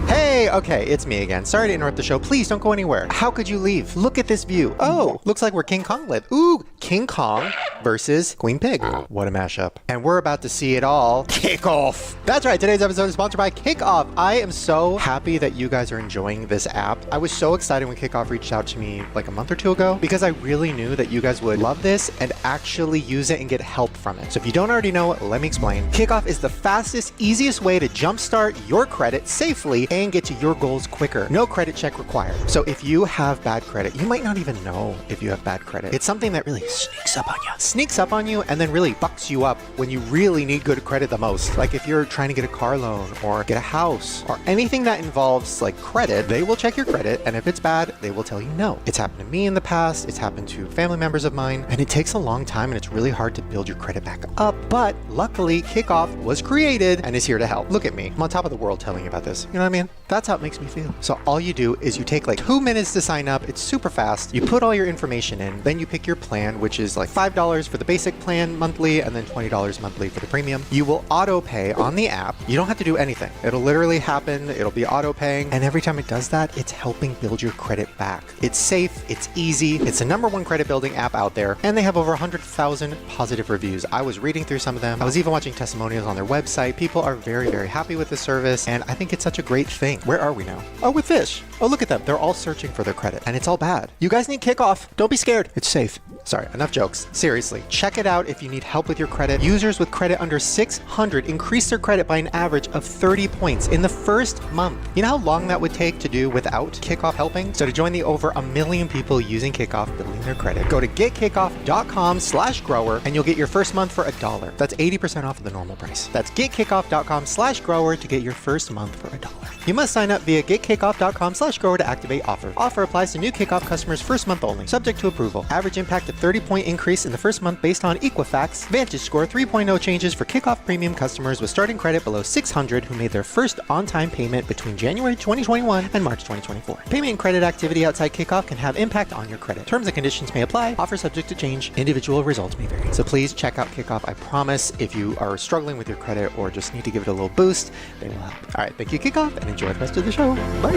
Hey, okay, it's me again. Sorry to interrupt the show. Please don't go anywhere. How could you leave? Look at this view. Oh, looks like where King Kong lived. Ooh, King Kong versus Queen Pig. What a mashup. And we're about to see it all kick off. That's right, today's episode is sponsored by Kickoff. I am so happy that you guys are enjoying this app. I was so excited when Kickoff reached out to me like a month or 2 ago because I really knew that you guys would love this and actually use it and get help from it. So if you don't already know, let me explain. Kickoff is the fastest, easiest way to jumpstart your credit safely and get to your goals quicker. No credit check required. So if you have bad credit, you might not even know if you have bad credit. It's something that really sneaks up on you and then really fucks you up when you really need good credit the most. Like if you're trying to get a car loan or get a house or anything that involves like credit, they will check your credit, and if it's bad, they will tell you no. It's happened to me in the past, it's happened to family members of mine, and it takes a long time and it's really hard to build your credit back up. But luckily, Kickoff was created and is here to help. Look at me. I'm on top of the world telling you about this. You know what I mean? That's how it makes me feel. So all you do is you take like 2 minutes to sign up. It's super fast. You put all your information in, then you pick your plan, which is like $5 for the basic plan monthly and then $20 monthly for the premium. You will auto pay on the app. You don't have to do anything. It'll literally happen. It'll be auto paying. And every time it does that, it's helping build your credit back. It's safe. It's easy. It's the #1 credit building app out there. And they have over 100,000 positive reviews. I was reading through some of them. I was even watching testimonials on their website. People are very, very happy with the service. And I think it's such a great thing. Where are we now? Oh, with Fish. Oh, look at them. They're all searching for their credit. And it's all bad. You guys need Kickoff. Don't be scared. It's safe. Sorry, enough jokes. Seriously, check it out if you need help with your credit. Users with credit under 600 increase their credit by an average of 30 points in the first month. You know how long that would take to do without Kickoff helping? So to join the over 1 million people using Kickoff building their credit, go to getkickoff.com/grower and you'll get your first month for $1. That's 80% off of the normal price. That's getkickoff.com/grower to get your first month for $1. You must sign up via getkickoff.com/grower to activate offer. Offer applies to new Kickoff customers first month only, subject to approval. Average impact of 30-point increase in the first month based on Equifax. Vantage score 3.0 changes for Kickoff premium customers with starting credit below 600 who made their first on-time payment between January 2021 and March 2024. Payment and credit activity outside Kickoff can have impact on your credit. Terms and conditions may apply. Offer subject to change. Individual results may vary. So please check out Kickoff. I promise if you are struggling with your credit or just need to give it a little boost, they will help. All right, thank you, Kickoff, and enjoy the rest of the show. Bye.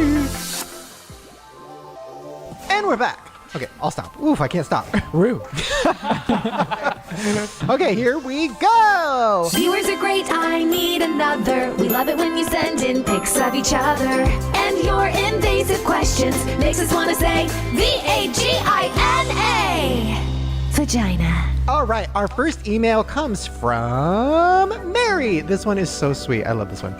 And we're back. Okay, I'll stop. Oof, I can't stop. Rude. Okay, here we go. Viewers are great, I need another. We love it when you send in pics of each other. And your invasive questions makes us want to say VAGINA. Vagina. All right, our first email comes from Mary. This one is so sweet. I love this one.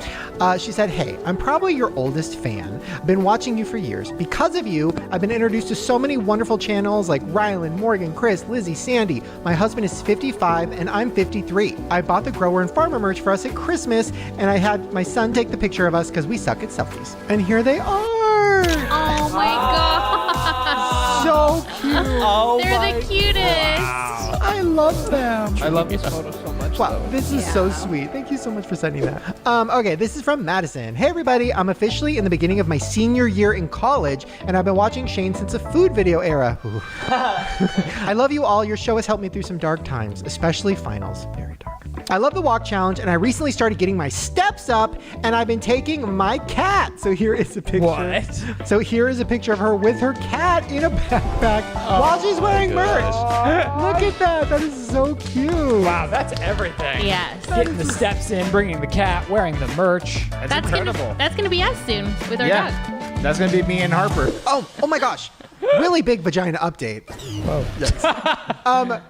She said, hey, I'm probably your oldest fan. I've been watching you for years. Because of you, I've been introduced to so many wonderful channels like Rylan, Morgan, Chris, Lizzie, Sandy. My husband is 55 and I'm 53. I bought the Grower and Farmer merch for us at Christmas and I had my son take the picture of us because we suck at selfies. And here they are. Oh my god. So cute. They're the cutest. I love them. I love these photos so much. Wow, this is so sweet. Thank you so much for sending that. Okay, this is from Madison. Hey everybody, I'm officially in the beginning of my senior year in college, and I've been watching Shane since the food video era. I love you all. Your show has helped me through some dark times, especially finals. Very dark. I love the walk challenge, and I recently started getting my steps up, and I've been taking my cat. So here is a picture. What? So here is a picture of her with her cat in a backpack while she's wearing merch. Look at that. That is so cute. Wow, that's everything. Yes. Getting the steps in, bringing the cat, wearing the merch. That's incredible. That's gonna be us soon with our dog. That's going to be me and Harper. Oh my gosh. Really big vagina update. Whoa. Yes.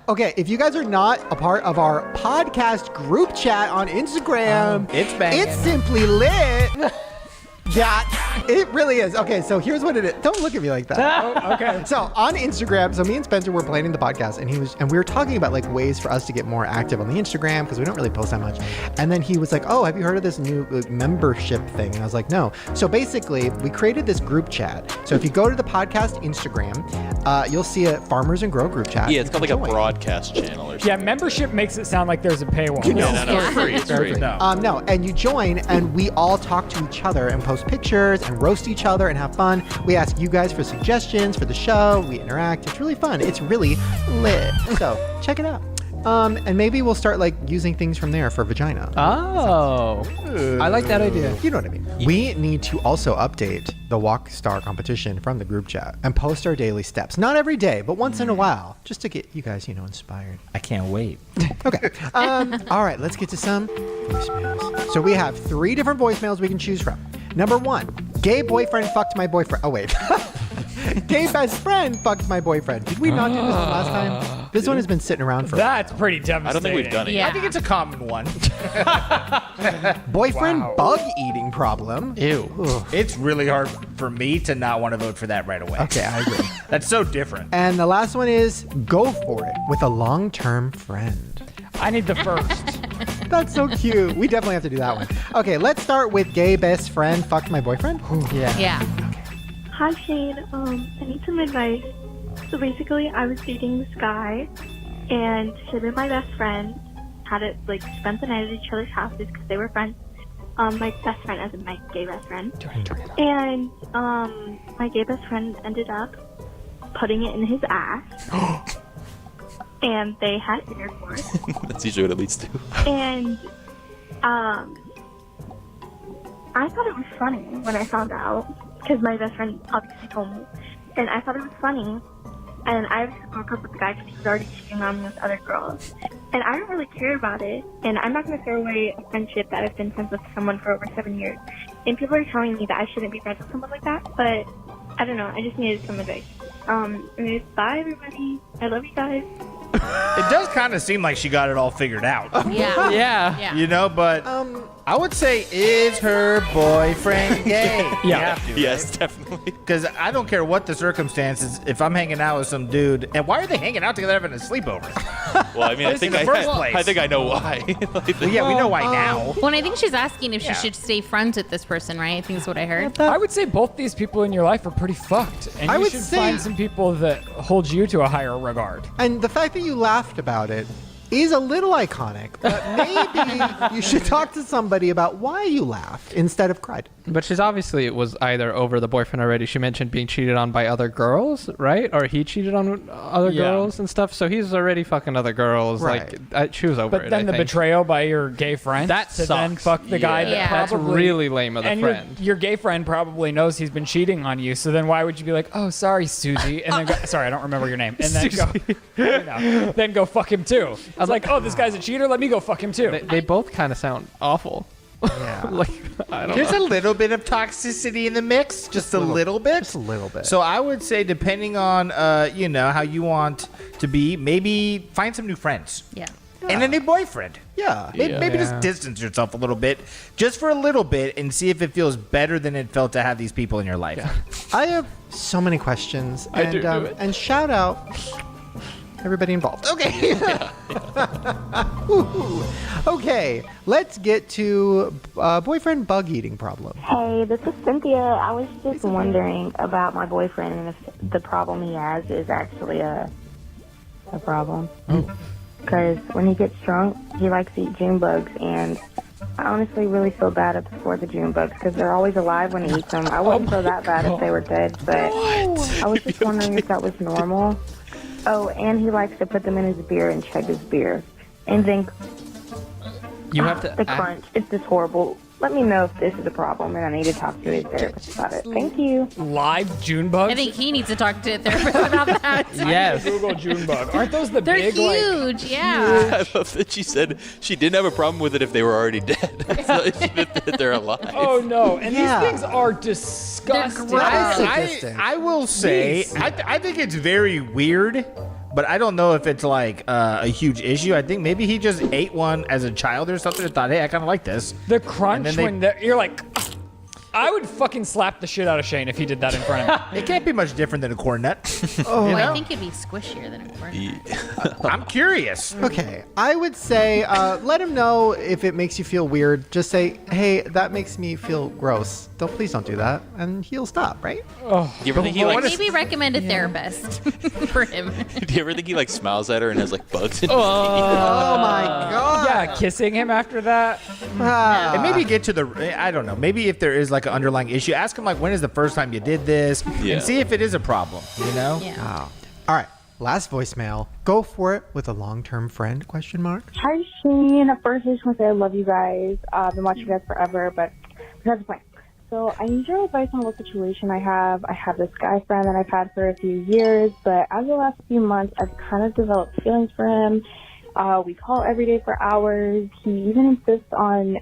Okay, if you guys are not a part of our podcast group chat on Instagram, It's banging. It's simply lit. That it really is. Okay, so here's what it is. Don't look at me like that. Oh, okay. So on Instagram, so me and Spencer were planning the podcast, and we were talking about like ways for us to get more active on the Instagram because we don't really post that much. And then he was like, "Oh, have you heard of this new membership thing?" And I was like, "No." So basically, we created this group chat. So if you go to the podcast Instagram, you'll see a Farmers and Grow group chat. Yeah, it's called like join. a broadcast channel or something. Yeah, membership makes it sound like there's a paywall. No, it's free. It's free. No, and you join, and we all talk to each other and post pictures and roast each other and have fun. We ask you guys for suggestions for the show. We interact. It's really fun. It's really lit. So check it out. And maybe we'll start like using things from there for vagina. Oh, I like that idea. You know what I mean? We need to also update the Walk Star competition from the group chat and post our daily steps. Not every day, but once in a while, just to get you guys, inspired. I can't wait. Okay. All right, let's get to some voicemails. So we have 3 different voicemails we can choose from. Number 1, gay boyfriend fucked my boyfriend. Oh, wait. Gay best friend fucked my boyfriend. Did we not do this one last time? This one has been sitting around for That's pretty devastating. I don't think we've done it. Yeah. I think it's a common one. boyfriend Wow. bug eating problem. Ew. It's really hard for me to not want to vote for that right away. Okay, I agree. That's so different. And the last one is go for it with a long-term friend. I need the first. That's so cute. We definitely have to do that one. Okay, let's start with gay best friend fucked my boyfriend. Yeah. Yeah. Hi Shane, I need some advice. So basically, I was dating this guy, and him and my best friend had it spent the night at each other's houses because they were friends. My best friend, as in my gay best friend, and my gay best friend ended up putting it in his ass, and they had intercourse. That's usually what it leads to. And I thought it was funny when I found out, because my best friend obviously told me, and I thought it was funny. And I broke up with the guy because he was already cheating on me with other girls. And I don't really care about it. And I'm not going to throw away a friendship that I've been friends with someone for over 7 years. And people are telling me that I shouldn't be friends with someone like that. But I don't know. I just needed some advice. Anyways, bye everybody. I love you guys. It does kind of seem like she got it all figured out. Yeah. Yeah. Yeah. You know, but I would say, is her boyfriend gay? Yeah. You have to, Yes, definitely. Because I don't care what the circumstances, if I'm hanging out with some dude, and why are they hanging out together having a sleepover? Well, I mean, I think in the first place. I think I know why. Well, yeah, we know why now. Well, and I think she's asking if Yeah. she should stay friends with this person, right? I think that's what I heard. I would say both these people in your life are pretty fucked, and I you would should say- find some people that hold you to a higher regard. And the fact that you laughed about it is a little iconic, but maybe you should talk to somebody about why you laughed instead of cried. But she's obviously it was either over the boyfriend already. She mentioned being cheated on by other girls, right? Or he cheated on other Yeah. girls and stuff. So he's already fucking other girls. Right. She was over But it. then I the think. betrayal by your gay friend That to then sucks. fuck the guy that Yeah. That's probably really lame of the and friend. Your gay friend probably knows he's been cheating on you. So then why would you be like, oh, sorry, Susie, and then go, sorry, I don't remember your name, and then go, then go fuck him too. I was like, oh, this guy's a cheater. Let me go fuck him too. They both kind of sound awful. Yeah. Like I don't There's know. a little bit of toxicity in the mix, just a little bit. Just a little bit. So I would say, depending on how you want to be, maybe find some new friends Yeah. and a new boyfriend. yeah. Maybe Yeah. just distance yourself a little bit, just for a little bit, and see if it feels better than it felt to have these people in your life. I have so many questions. I And, do it. and shout out everybody involved. Okay. Woo-hoo. Okay, let's get to boyfriend bug eating problem. Hey, this is Cynthia. I was just wondering about my boyfriend and if the problem he has is actually a problem. Because when he gets drunk, he likes to eat June bugs, and I honestly really feel bad for the June bugs because they're always alive when he eats them. I wouldn't feel that bad if they were dead, but I was just wondering if that was normal. Oh, and he likes to put them in his beer and chug his beer. And then You have to. the crunch. It's just horrible. Let me know if this is a problem, and I need to talk to his therapist about it. Thank you. Live June bugs. I think he needs to talk to a therapist about that. Yes. Google June bug. Aren't those the They're big like? huge, yeah. I love that she said she didn't have a problem with it if they were already dead. It's not that they're alive. Oh no! And Yeah. these things are disgusting. They're gross. I will say, I think it's very weird, but I don't know if it's like a huge issue. I think maybe he just ate one as a child or something and thought, hey, I kind of like this. The crunch And then when you're like, I would fucking slap the shit out of Shane if he did that in front of me. It can't be much different than a cornet. Oh, I think it'd be squishier than a corn. I'm curious. Okay, I would say let him know if it makes you feel weird. Just say, hey, that makes me feel gross. Please don't do that, and he'll stop, right? Do you ever think he like? Maybe recommend a therapist for him. Do you ever think he like smiles at her and has like bugs in his Oh my god. Yeah, kissing him after that. Ah. And maybe get to the, I don't know, maybe if there is like an underlying issue, ask him like, when is the first time you did this? Yeah. And see if it is a problem, you know? Yeah. All right, last voicemail. Go for it with a long-term friend? Question mark. Hi, Shane. First, I just want to say I love you guys. I've been watching you guys forever, but that's the point. So I need your advice on what situation I have. I have this guy friend that I've had for a few years, but as of the last few months, I've kind of developed feelings for him. We call every day for hours. He even insists on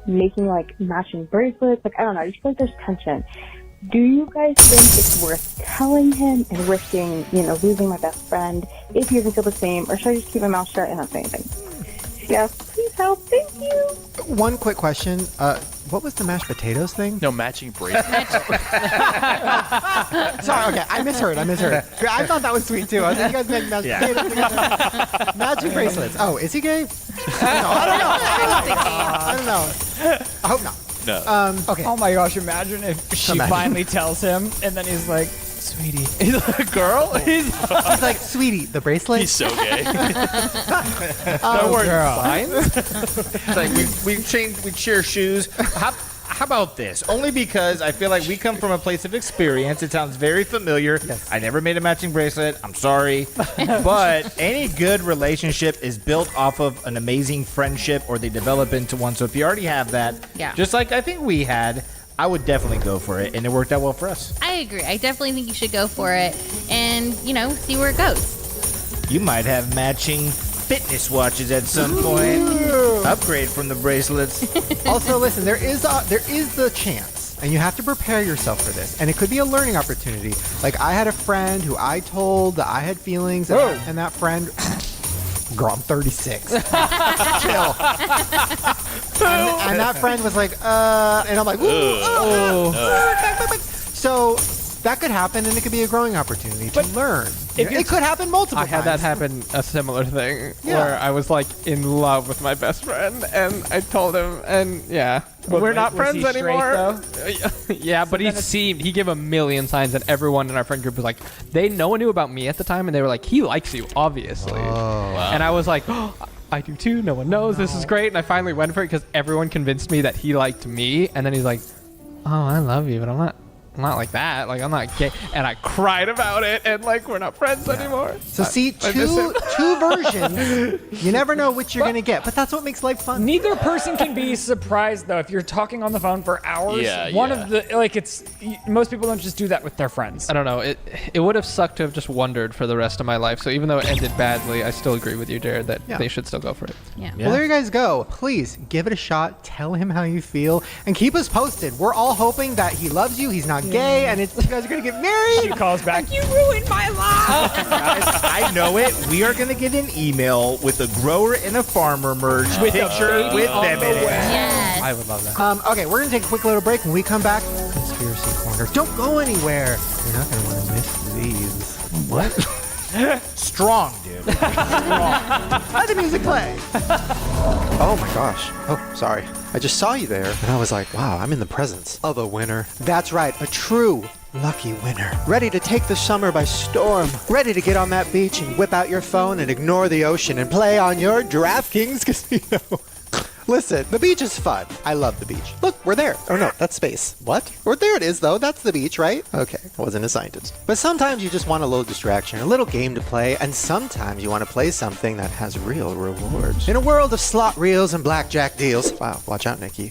making like matching bracelets. Like, I don't know. I just feel like there's tension. Do you guys think it's worth telling him and risking, losing my best friend if he doesn't feel the same, or should I just keep my mouth shut and not say anything? Yes, please help. Thank you. One quick question. What was the mashed potatoes thing? No, matching bracelet. Sorry, okay, I misheard. I thought that was sweet too. I was like, you guys make mashed potatoes together. Magic bracelets. Oh, is he gay? I don't know. I hope not. No. Okay. Oh my gosh, imagine if she finally tells him and then he's like, sweetie. He's like, girl? He's He's like, sweetie, the bracelet? He's so gay. no word fine. It's like we share shoes. How about this? Only because I feel like we come from a place of experience. It sounds very familiar. Yes. I never made a matching bracelet. I'm sorry. But any good relationship is built off of an amazing friendship, or they develop into one. So if you already have that, just like I think we had, I would definitely go for it. And it worked out well for us. I agree. I definitely think you should go for it and, see where it goes. You might have matching fitness watches at some point. Upgrade from the bracelets. Also, listen, there is the chance, and you have to prepare yourself for this, and it could be a learning opportunity. Like, I had a friend who I told that I had feelings, and that friend... Girl, I'm 36. Chill. And that friend was like, and I'm like, ooh. So that could happen, and it could be a growing opportunity to learn. It could happen multiple times. I had that happen, a similar thing, where I was like in love with my best friend, and I told him, and we're not friends anymore. Yeah, but he gave a million signs, and everyone in our friend group was like, no one knew about me at the time, and they were like, he likes you, obviously. Wow. And I was like, I do too, no one knows, this is great, and I finally went for it because everyone convinced me that he liked me, and then he's like, oh, I love you, but I'm not like that. Like, I'm not gay. And I cried about it, and like, we're not friends anymore. So see, two versions. You never know which you're gonna get, but that's what makes life fun. Neither person can be surprised though if you're talking on the phone for hours. Most people don't just do that with their friends. I don't know. It would have sucked to have just wondered for the rest of my life. So even though it ended badly, I still agree with you, Jared, that they should still go for it. Yeah. Well, there you guys go. Please give it a shot. Tell him how you feel, and keep us posted. We're all hoping that he loves you. He's not gay, and you guys are gonna get married. She calls back, you ruined my life. Guys, I know it. We are gonna get an email with a grower and a farmer merge picture with them in it. Yes. I would love that. Okay, we're gonna take a quick little break. When we come back, Conspiracy Corner. Don't go anywhere. You're not gonna want to miss these. What? Strong, dude. Let the music play. Oh my gosh. Oh, sorry. I just saw you there, and I was like, wow, I'm in the presence of a winner. That's right, a true lucky winner. Ready to take the summer by storm. Ready to get on that beach and whip out your phone and ignore the ocean and play on your DraftKings casino. Listen, the beach is fun. I love the beach. Look, we're there. Oh no, that's space. What? Or there it is, though. That's the beach, right? Okay, I wasn't a scientist. But sometimes you just want a little distraction, a little game to play, and sometimes you want to play something that has real rewards. In a world of slot reels and blackjack deals, wow, watch out, Nikki,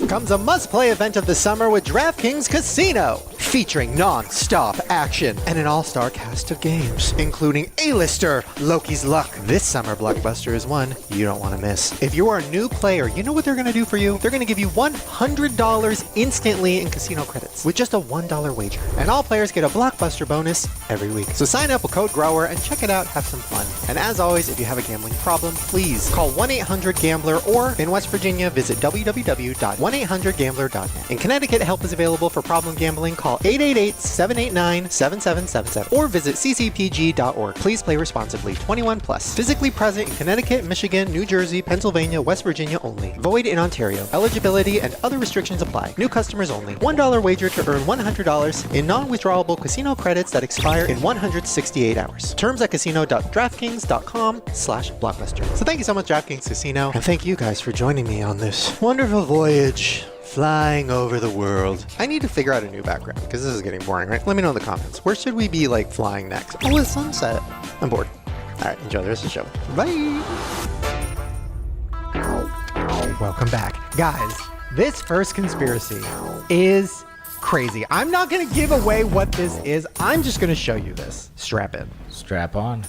comes a must-play event of the summer with DraftKings Casino, featuring non-stop action and an all-star cast of games, including A-lister Loki's Luck. This summer blockbuster is one you don't want to miss. If you are a new player, you know what they're going to do for you? They're going to give you $100 instantly in casino credits with just a $1 wager. And all players get a blockbuster bonus every week. So sign up with code GROWER and check it out, have some fun. And as always, if you have a gambling problem, please call 1-800-GAMBLER, or in West Virginia, visit www.1800gambler.net. In Connecticut, help is available for problem gambling. Call 888-789-7777 or visit ccpg.org. Please play responsibly. 21 plus. Physically present in Connecticut, Michigan, New Jersey, Pennsylvania, West Virginia only. Void in Ontario. Eligibility and other restrictions apply. New customers only. $1 wager to earn $100 in non-withdrawable casino credits that expire in 168 hours. Terms at casino.draftkings.com/blockbuster. So thank you so much, DraftKings Casino, and thank you guys for joining me on this wonderful voyage flying over the world. I need to figure out a new background because this is getting boring, right? Let me know in the comments. Where should we be like flying next? Oh, the sunset. I'm bored. All right, enjoy the rest of the show. Bye. Welcome back. Guys, this first conspiracy is crazy. I'm not going to give away what this is. I'm just going to show you this. Strap in. Strap on.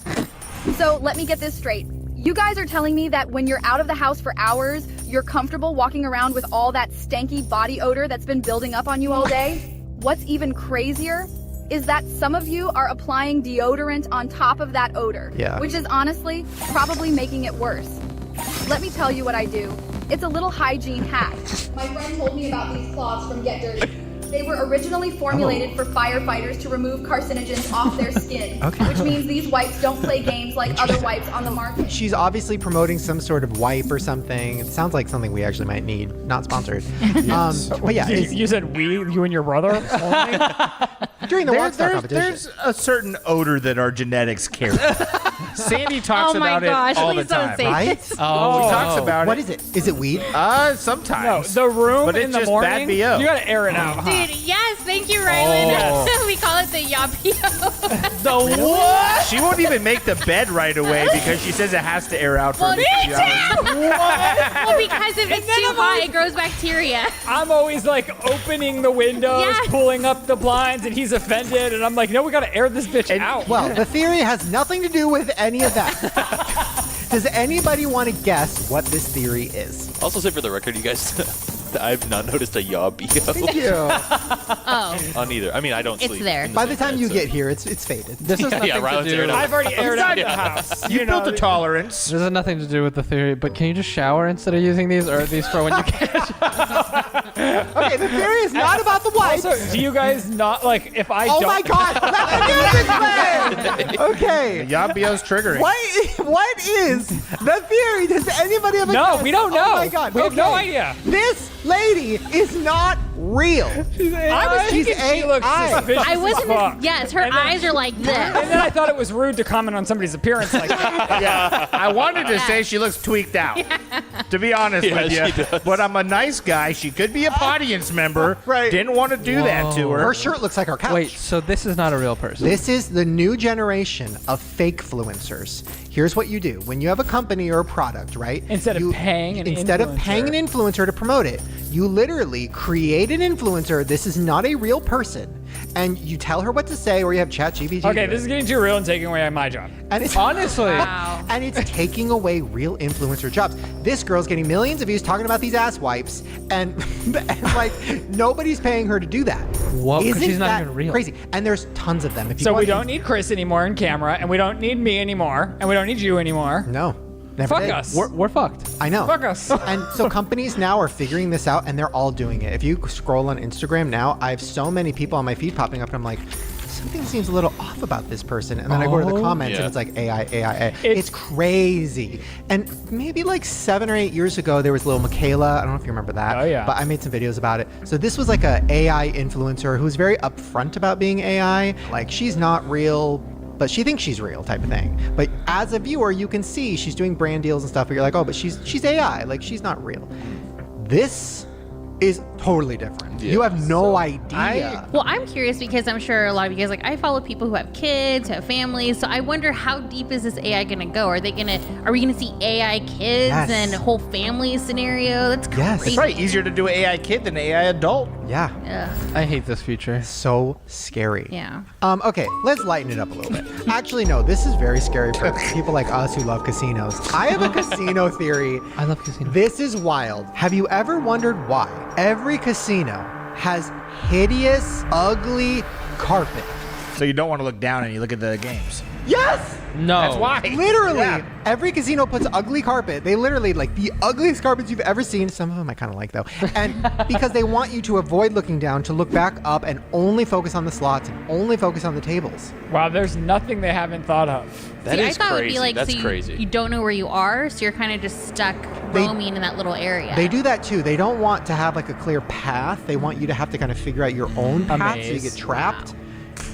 So let me get this straight. You guys are telling me that when you're out of the house for hours, you're comfortable walking around with all that stanky body odor that's been building up on you all day? what's even crazier is that some of you are applying deodorant on top of that odor, Yeah. which is honestly probably making it worse. Let me tell you what I do. It's a little hygiene hack. My friend told me about these cloths from Get Dirty. They were originally formulated for firefighters to remove carcinogens off their skin, Okay. which means these wipes don't play games like other wipes on the market. She's obviously promoting some sort of wipe or something. It sounds like something we actually might need. Not sponsored. But yeah, You said you and your brother only? during the Rockstar competition. There's a certain odor that our genetics carry. Sandy talks Oh my about gosh, it all please the don't time. say Right? this. She talks about What it. is it? Is it weed? Sometimes. No, the room But in it's the just morning. bad BO. You gotta air it out, huh? Dude, yes, thank you, Rylan. We call it the Yapio. The what? She won't even make the bed right away because she says it has to air out for Well, at least me 2 hours. too. Well, because if it's then too I'm hot, always- it grows bacteria. I'm always like opening the windows, Yes. pulling up the blinds, and he's offended, and I'm like, no, we gotta air this bitch out. Well, the theory has nothing to do with any of that. Does anybody want to guess what this theory is? Also, say for the record, you guys, I've not noticed a yaw BO Thank you. Oh, on either. I mean, I don't It's sleep. there. in By the same time bed, you so- get here, it's faded. This has nothing Yeah, Rylan's to do. aired out. I've already aired out the house. You built a tolerance. This has nothing to do with the theory, but can you just shower instead of using these, or are these for when you can't? Okay, the theory is not about the wipes. Also, do you guys not like if I Oh don't? my God! Let the music play. Okay. Yabio's triggering. What is the theory? Does anybody have a No, guess? we don't know. Oh my God. We have no Okay. idea. This lady is not real. I was She's thinking she looked AI. suspicious. I wasn't. as fuck. Yes, her And then- eyes are like And this. then I thought it was rude to comment on somebody's appearance like that. Yeah, I wanted to say she looks tweaked out. To be honest Yeah, with you, she does. but I'm a nice guy. She could be a audience member. Right. Didn't want to do that to her. Her shirt looks like her couch. Wait, so this is not a real person? This is the new generation of fake influencers. Here's what you do. When you have a company or a product, right? Instead of paying an influencer to promote it, you literally create an influencer. This is not a real person. And you tell her what to say, or you have ChatGPT. Okay, do this it. is getting too real and taking away my job. And it's Honestly. Wow. and it's taking away real influencer jobs. This girl's getting millions of views talking about these ass wipes, and like nobody's paying her to do that. What? 'Cause Isn't she's not that even real. Crazy. And there's tons of them. If you So go we on don't need Chris anymore in camera, and we don't need me anymore, and we don't need you anymore. No. Never Fuck did. us. We're fucked. I know. Fuck us. And so companies now are figuring this out, and they're all doing it. If you scroll on Instagram now, I have so many people on my feed popping up, and I'm like, something seems a little off about this person. And then I go to the comments, Yeah. and it's like AI. It's crazy. And maybe like 7 or 8 years ago, there was little Michaela. I don't know if you remember that. Oh, yeah. But I made some videos about it. So this was like a AI influencer who's very upfront about being AI. Like, she's not real, but she thinks she's real type of thing. But as a viewer, you can see she's doing brand deals and stuff, but you're like, oh, but she's AI. Like, she's not real. This is totally different. Yeah. You have no idea. Well, I'm curious because I'm sure a lot of you guys, like, I follow people who have kids, who have families. So I wonder, how deep is this AI going to go? Are we going to see AI kids Yes. and whole family scenario? That's crazy. Yes. It's probably easier to do an AI kid than an AI adult. Yeah. Ugh, I hate this future. So scary. yeah. Okay, let's lighten it up a little bit. Actually, no, this is very scary for people like us who love casinos. I have a casino theory. I love casinos. This is wild. Have you ever wondered why every casino has hideous, ugly carpet? So you don't want to look down and you look at the games. Yes! No. That's why. Literally, Yeah. every casino puts ugly carpet. They literally, like, the ugliest carpets you've ever seen. Some of them I kind of like, though. And because they want you to avoid looking down, to look back up and only focus on the slots and only focus on the tables. Wow, there's nothing they haven't thought of. That See, is I thought it would crazy. be like, That's so crazy. you don't know where you are, so you're kind of just stuck They- roaming in that little area. They do that too. They don't want to have like a clear path. They want you to have to kind of figure out your own path so you maze. get trapped.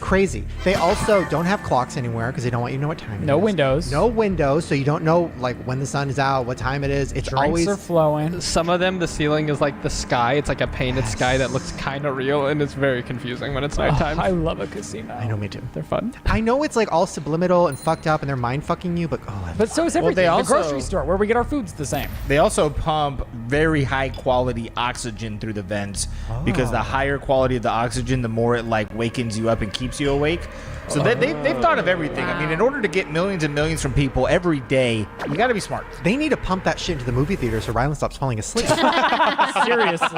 Crazy. They also don't have clocks anywhere because they don't want you to know what time it is. No windows. No windows, so you don't know like when the sun is out, what time it is. It's Drinks always are flowing. Some of them, the ceiling is like the sky. It's like a painted sky that looks kind of real, and it's very confusing when it's nighttime. I love a casino. I know, me too. They're fun. I know it's like all subliminal and fucked up and they're mind fucking you, but But so is everything. they the also- grocery store where we get our food's the same. They also pump very high quality oxygen through the vents because the higher quality of the oxygen, the more it like wakens you up and keeps you awake. So they've thought of everything. I mean, in order to get millions and millions from people every day, you got to be smart. they need to pump that shit into the movie theater so Rylan stops falling asleep. Seriously.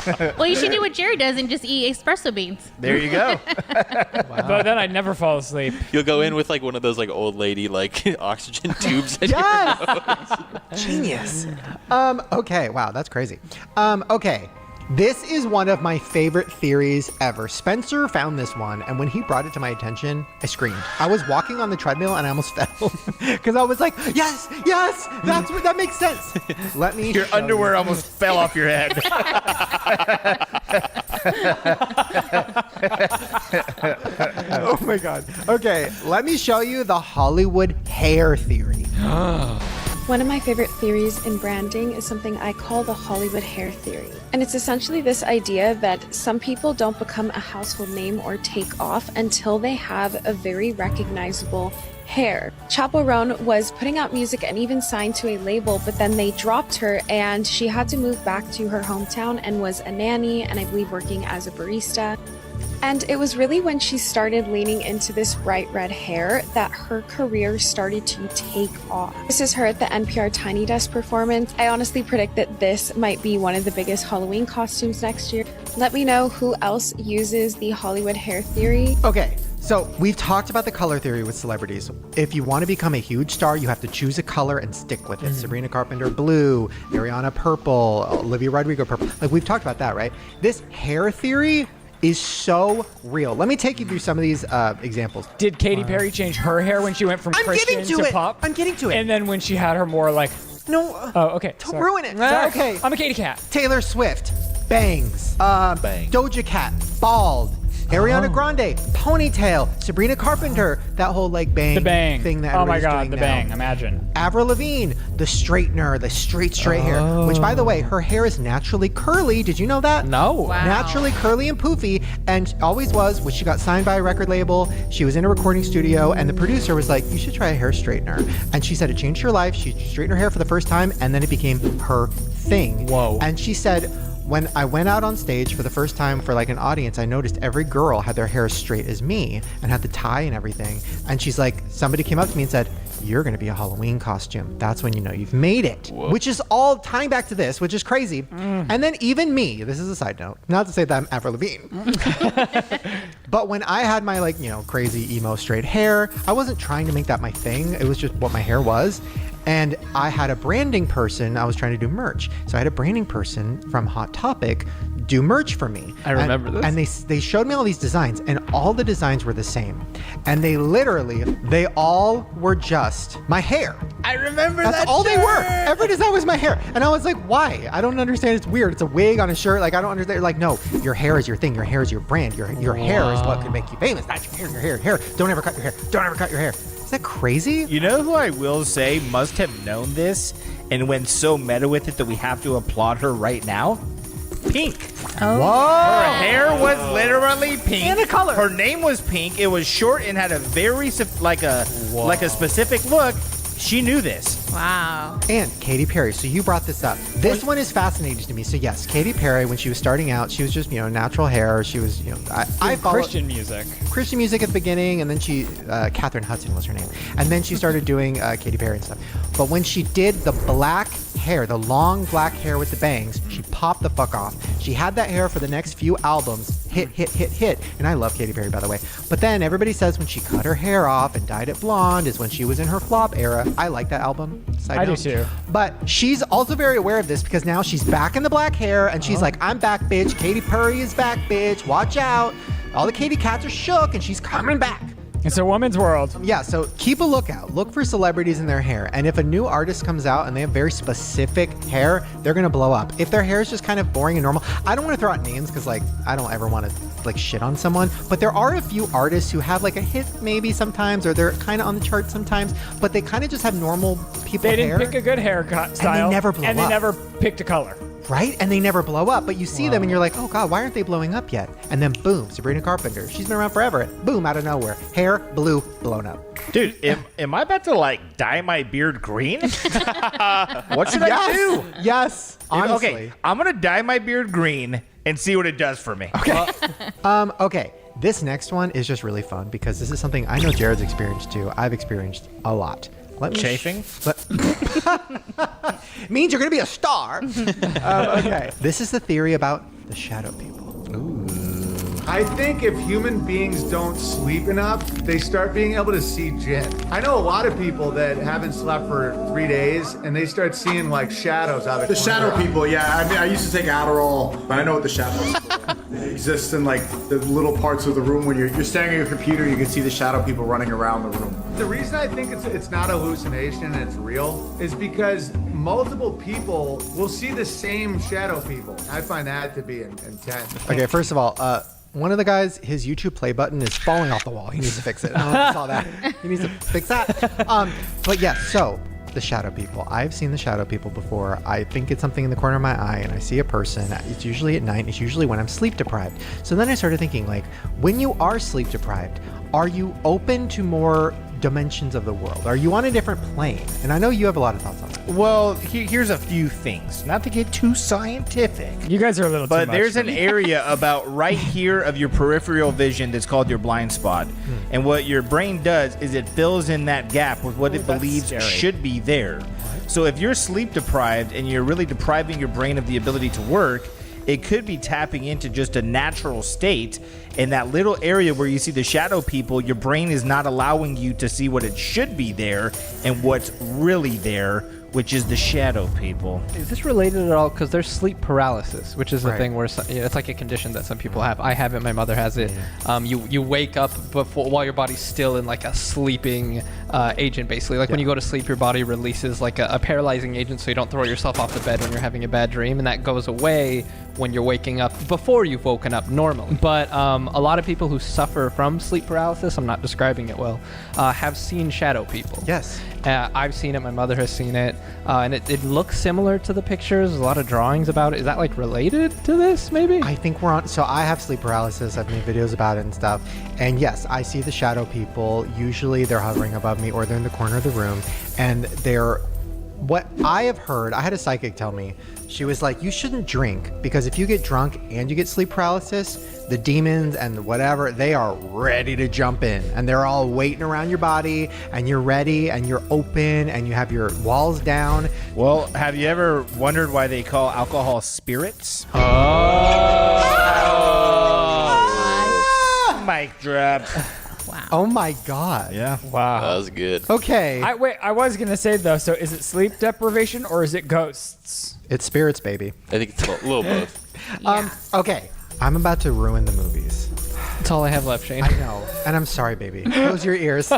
Well, you should do what Jared does and just eat espresso beans. There you go. But then I'd never fall asleep. You'll go in with like one of those like old lady like oxygen tubes. Yes! Genius. Okay, wow, that's crazy. Okay. This is one of my favorite theories ever. Spencer found this one, and when he brought it to my attention, I screamed. I was walking on the treadmill and I almost fell because I was like, yes, that makes sense. Let me. Your underwear almost fell off your head. Oh my God. Okay, let me show you the Hollywood hair theory. One of my favorite theories in branding is something I call the Hollywood hair theory. And it's essentially this idea that some people don't become a household name or take off until they have a very recognizable hair. Chappell Roan was putting out music and even signed to a label, but then they dropped her and she had to move back to her hometown and was a nanny and I believe working as a barista. And it was really when she started leaning into this bright red hair that her career started to take off. This is her at the NPR Tiny Desk performance. I honestly predict that this might be one of the biggest Halloween costumes next year. Let me know who else uses the Hollywood hair theory. Okay, so we've talked about the color theory with celebrities. If you want to become a huge star, you have to choose a color and stick with it. Sabrina Carpenter, blue. Ariana, purple. Olivia Rodrigo, purple. Like, we've talked about that, right? This hair theory is so real. Let me take you through some of these examples. Did Katy Perry change her hair when she went from Christian to pop? I'm getting to it. And then when she had her more like... No. Oh, okay. Don't ruin it. Okay. I'm a Katy Cat. Taylor Swift, bangs. Doja Cat, bald. Ariana Grande, ponytail. Sabrina Carpenter, that whole like bang, The bang. thing that oh my everybody's God, doing the now. bang. Imagine. Avril Lavigne, the straightener, the straight hair. Which, by the way, her hair is naturally curly. Did you know that? No. Wow. Naturally curly and poofy, and always was. When she got signed by a record label, she was in a recording studio, and the producer was like, "You should try a hair straightener." And she said it changed her life. She straightened her hair for the first time, and then it became her thing. Whoa. And she said, when I went out on stage for the first time for like an audience, I noticed every girl had their hair as straight as me and had the tie and everything. And she's like, somebody came up to me and said, "You're going to be a Halloween costume." That's when you know you've made it. Whoa. Which is all tying back to this, which is crazy. And then even me, this is a side note, not to say that I'm Avril Lavigne, but when I had my like, crazy emo straight hair, I wasn't trying to make that my thing. It was just what my hair was. And I had a branding person. I was trying to do merch. So I had a branding person from Hot Topic do merch for me. I remember this. And they showed me all these designs, and all the designs were the same. And they all were just my hair. I remember That's that all they were. shirt. Every design was my hair. And I was like, why? I don't understand. It's weird. It's a wig on a shirt. Like, I don't understand. Like, no, your hair is your thing. Your hair is your brand. Your hair is what could make you famous. Not your hair. Don't ever cut your hair. Don't ever cut your hair. Is that crazy? You know who I will say must have known this and went so meta with it that we have to applaud her right now? Pink. Oh. Whoa. Her hair was literally pink. And a color. Her name was pink. It was short and had a very like a specific look. She knew this. Wow. And Katy Perry. So you brought this up. This one is fascinating to me. So yes, Katy Perry, when she was starting out, she was just, natural hair. She was, I followed Christian music at the beginning, and then she, Catherine Hudson was her name. And then she started doing Katy Perry and stuff. But when she did the black hair, the long black hair with the bangs, she popped the fuck off. She had that hair for the next few albums. Hit. And I love Katy Perry, by the way. But then everybody says when she cut her hair off and dyed it blonde is when she was in her flop era. I like that album. I do too. But she's also very aware of this because now she's back in the black hair and she's like, I'm back, bitch. Katy Perry is back, bitch. Watch out. All the Katy cats are shook and she's coming back. It's a woman's world. Yeah, so keep a lookout. Look for celebrities in their hair. And if a new artist comes out and they have very specific hair, they're going to blow up. If their hair is just kind of boring and normal, I don't want to throw out names because, I don't ever want to, shit on someone. But there are a few artists who have, a hit maybe sometimes, or they're kind of on the chart sometimes, but they kind of just have normal people hair. They didn't pick a good haircut style. And they never blow up. And they never picked a color. Right? And they never blow up, but you see them and you're like, oh God, why aren't they blowing up yet? And then boom, Sabrina Carpenter. She's been around forever. Boom, out of nowhere. Hair, blue, blown up. Dude, am I about to dye my beard green? What should I do? Yes. Honestly. Okay, I'm going to dye my beard green and see what it does for me. Okay. Okay. This next one is just really fun because this is something I know Jared's experienced too. I've experienced a lot. Chafing? Means you're going to be a star. Okay. This is the theory about the shadow people. I think if human beings don't sleep enough, they start being able to see jinn. I know a lot of people that haven't slept for 3 days and they start seeing like shadows out of The shadow people, yeah. I mean, I used to take Adderall, but I know what the shadows they exist in like the little parts of the room when you're staring at your computer, you can see the shadow people running around the room. The reason I think it's not a hallucination and it's real is because multiple people will see the same shadow people. I find that to be intense. Okay, first of all, one of the guys, his YouTube play button is falling off the wall. He needs to fix it. I don't know if you saw that. He needs to fix that. But yeah, so the shadow people. I've seen the shadow people before. I think it's something in the corner of my eye and I see a person. It's usually at night. It's usually when I'm sleep deprived. So then I started thinking, like, when you are sleep deprived, are you open to more dimensions of the world? Are you on a different plane? And I know you have a lot of thoughts on that. Well, here's a few things. Not to get too scientific. You guys are a little too much. But there's an area about right here of your peripheral vision that's called your blind spot. And what your brain does is it fills in that gap with what it believes should be there. So if you're sleep deprived and you're really depriving your brain of the ability to work, it could be tapping into just a natural state. In that little area where you see the shadow people, your brain is not allowing you to see what it should be there and what's really there, which is the shadow people. Is this related at all? Because there's sleep paralysis, which is a Right. thing where it's like a condition that some people have. I have it. My mother has it. You wake up while your body's still in like a sleeping agent, basically. Like when you go to sleep, your body releases like a paralyzing agent, so you don't throw yourself off the bed when you're having a bad dream, and that goes away when you're waking up before you've woken up normally. But a lot of people who suffer from sleep paralysis, I'm not describing it well, have seen shadow people. Yes. I've seen it. My mother has seen it. And it looks similar to the pictures. There's a lot of drawings about it. Is that like related to this, maybe? I think we're on. So I have sleep paralysis. I've made videos about it and stuff. And yes, I see the shadow people. Usually they're hovering above me or they're in the corner of the room. And they're, what I have heard, I had a psychic tell me, she was like, you shouldn't drink because if you get drunk and you get sleep paralysis, the demons and whatever, they are ready to jump in and they're all waiting around your body and you're ready and you're open and you have your walls down. Well, have you ever wondered why they call alcohol spirits? Mic drop. Wow. Oh my God. Yeah. Wow. That was good. Okay. I was gonna say though. So is it sleep deprivation or is it ghosts? It's spirits, baby. I think it's a little both. Okay. I'm about to ruin the movies. That's all I have left, Shane. I know. And I'm sorry, baby. Close your ears.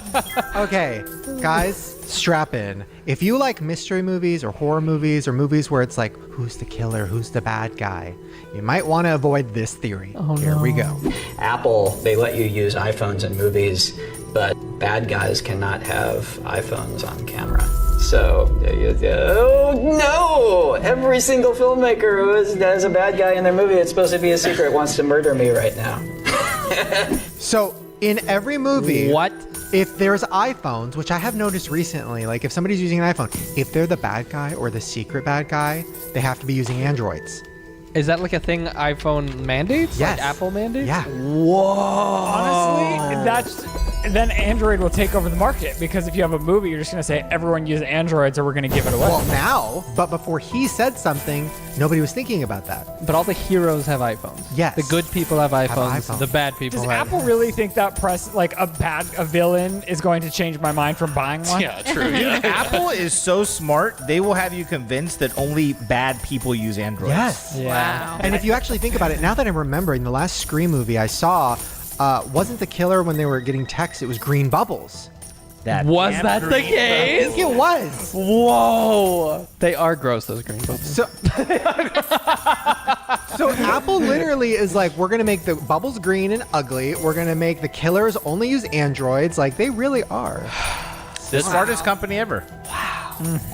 Okay, guys, strap in. If you like mystery movies or horror movies or movies where it's like, who's the killer? Who's the bad guy? You might want to avoid this theory. Here we go. Apple, they let you use iPhones in movies, but bad guys cannot have iPhones on camera. So, oh no! Every single filmmaker who has a bad guy in their movie, it's supposed to be a secret, wants to murder me right now. So, in every movie, what? If there's iPhones, which I have noticed recently, like if somebody's using an iPhone, if they're the bad guy or the secret bad guy, they have to be using Androids. Is that like a thing iPhone mandates? Yes. Like Apple mandates? Yeah. Whoa. Honestly, then Android will take over the market because if you have a movie, you're just gonna say everyone use Androids or we're gonna give it away. Well, now, but before he said something, nobody was thinking about that. But all the heroes have iPhones. Yes. The good people have iPhones. iPhones. The bad people Does have. Apple really think that a villain is going to change my mind from buying one? Yeah, true. Dude, Apple is so smart, they will have you convinced that only bad people use Androids. Yes. Yeah. Wow. And if you actually think about it, now that I'm remembering, the last Scream movie I saw wasn't the killer when they were getting text, it was green bubbles. Was that the I case? think it was. Whoa. They are gross, those green bubbles. So, so Apple literally is like, we're going to make the bubbles green and ugly. We're going to make the killers only use Androids. Like, they really are. The smartest company ever.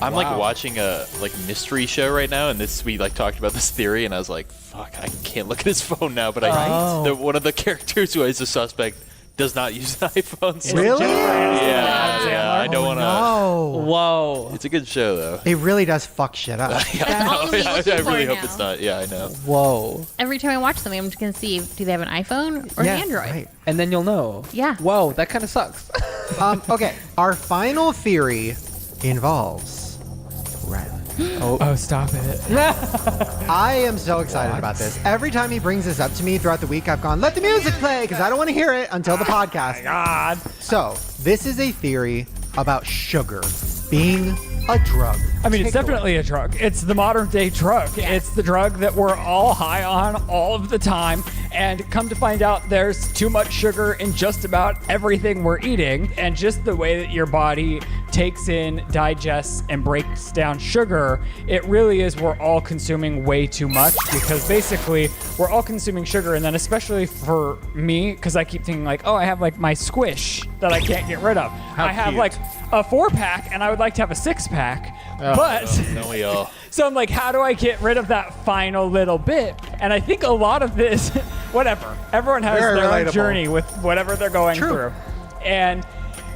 I'm like watching a mystery show right now, and we talked about this theory, and I was like, "Fuck, I can't look at his phone now." But one of the characters who is a suspect does not use iPhones. Really? Yeah, I don't want to. Oh. Whoa. It's a good show though. It really does fuck shit up. I What are we looking I really for hope now? it's not. Yeah, I know. Whoa. Every time I watch something, I'm just gonna see do they have an iPhone or Yeah, an Android. right. And then you'll know. Yeah. Whoa, that kind of sucks. Okay, our final theory involves friends. Oh, stop it. I am so excited about this. Every time he brings this up to me throughout the week, I've gone, let the music play, because I don't want to hear it until the podcast. God. So, this is a theory about sugar being a drug. I mean, it's definitely a drug. It's the modern day drug. It's the drug that we're all high on all of the time. And come to find out, there's too much sugar in just about everything we're eating. And just the way that your body takes in, digests, and breaks down sugar, it really is we're all consuming way too much, because basically we're all consuming sugar. And then especially for me, because I keep thinking like, oh, I have like my Squish that I can't get rid of. I have like a 4-pack and I would like to have a 6-pack. But Don't we all? so I'm like, how do I get rid of that final little bit? And I think a lot of this, whatever, everyone has Very their own relatable. journey with whatever they're going through. And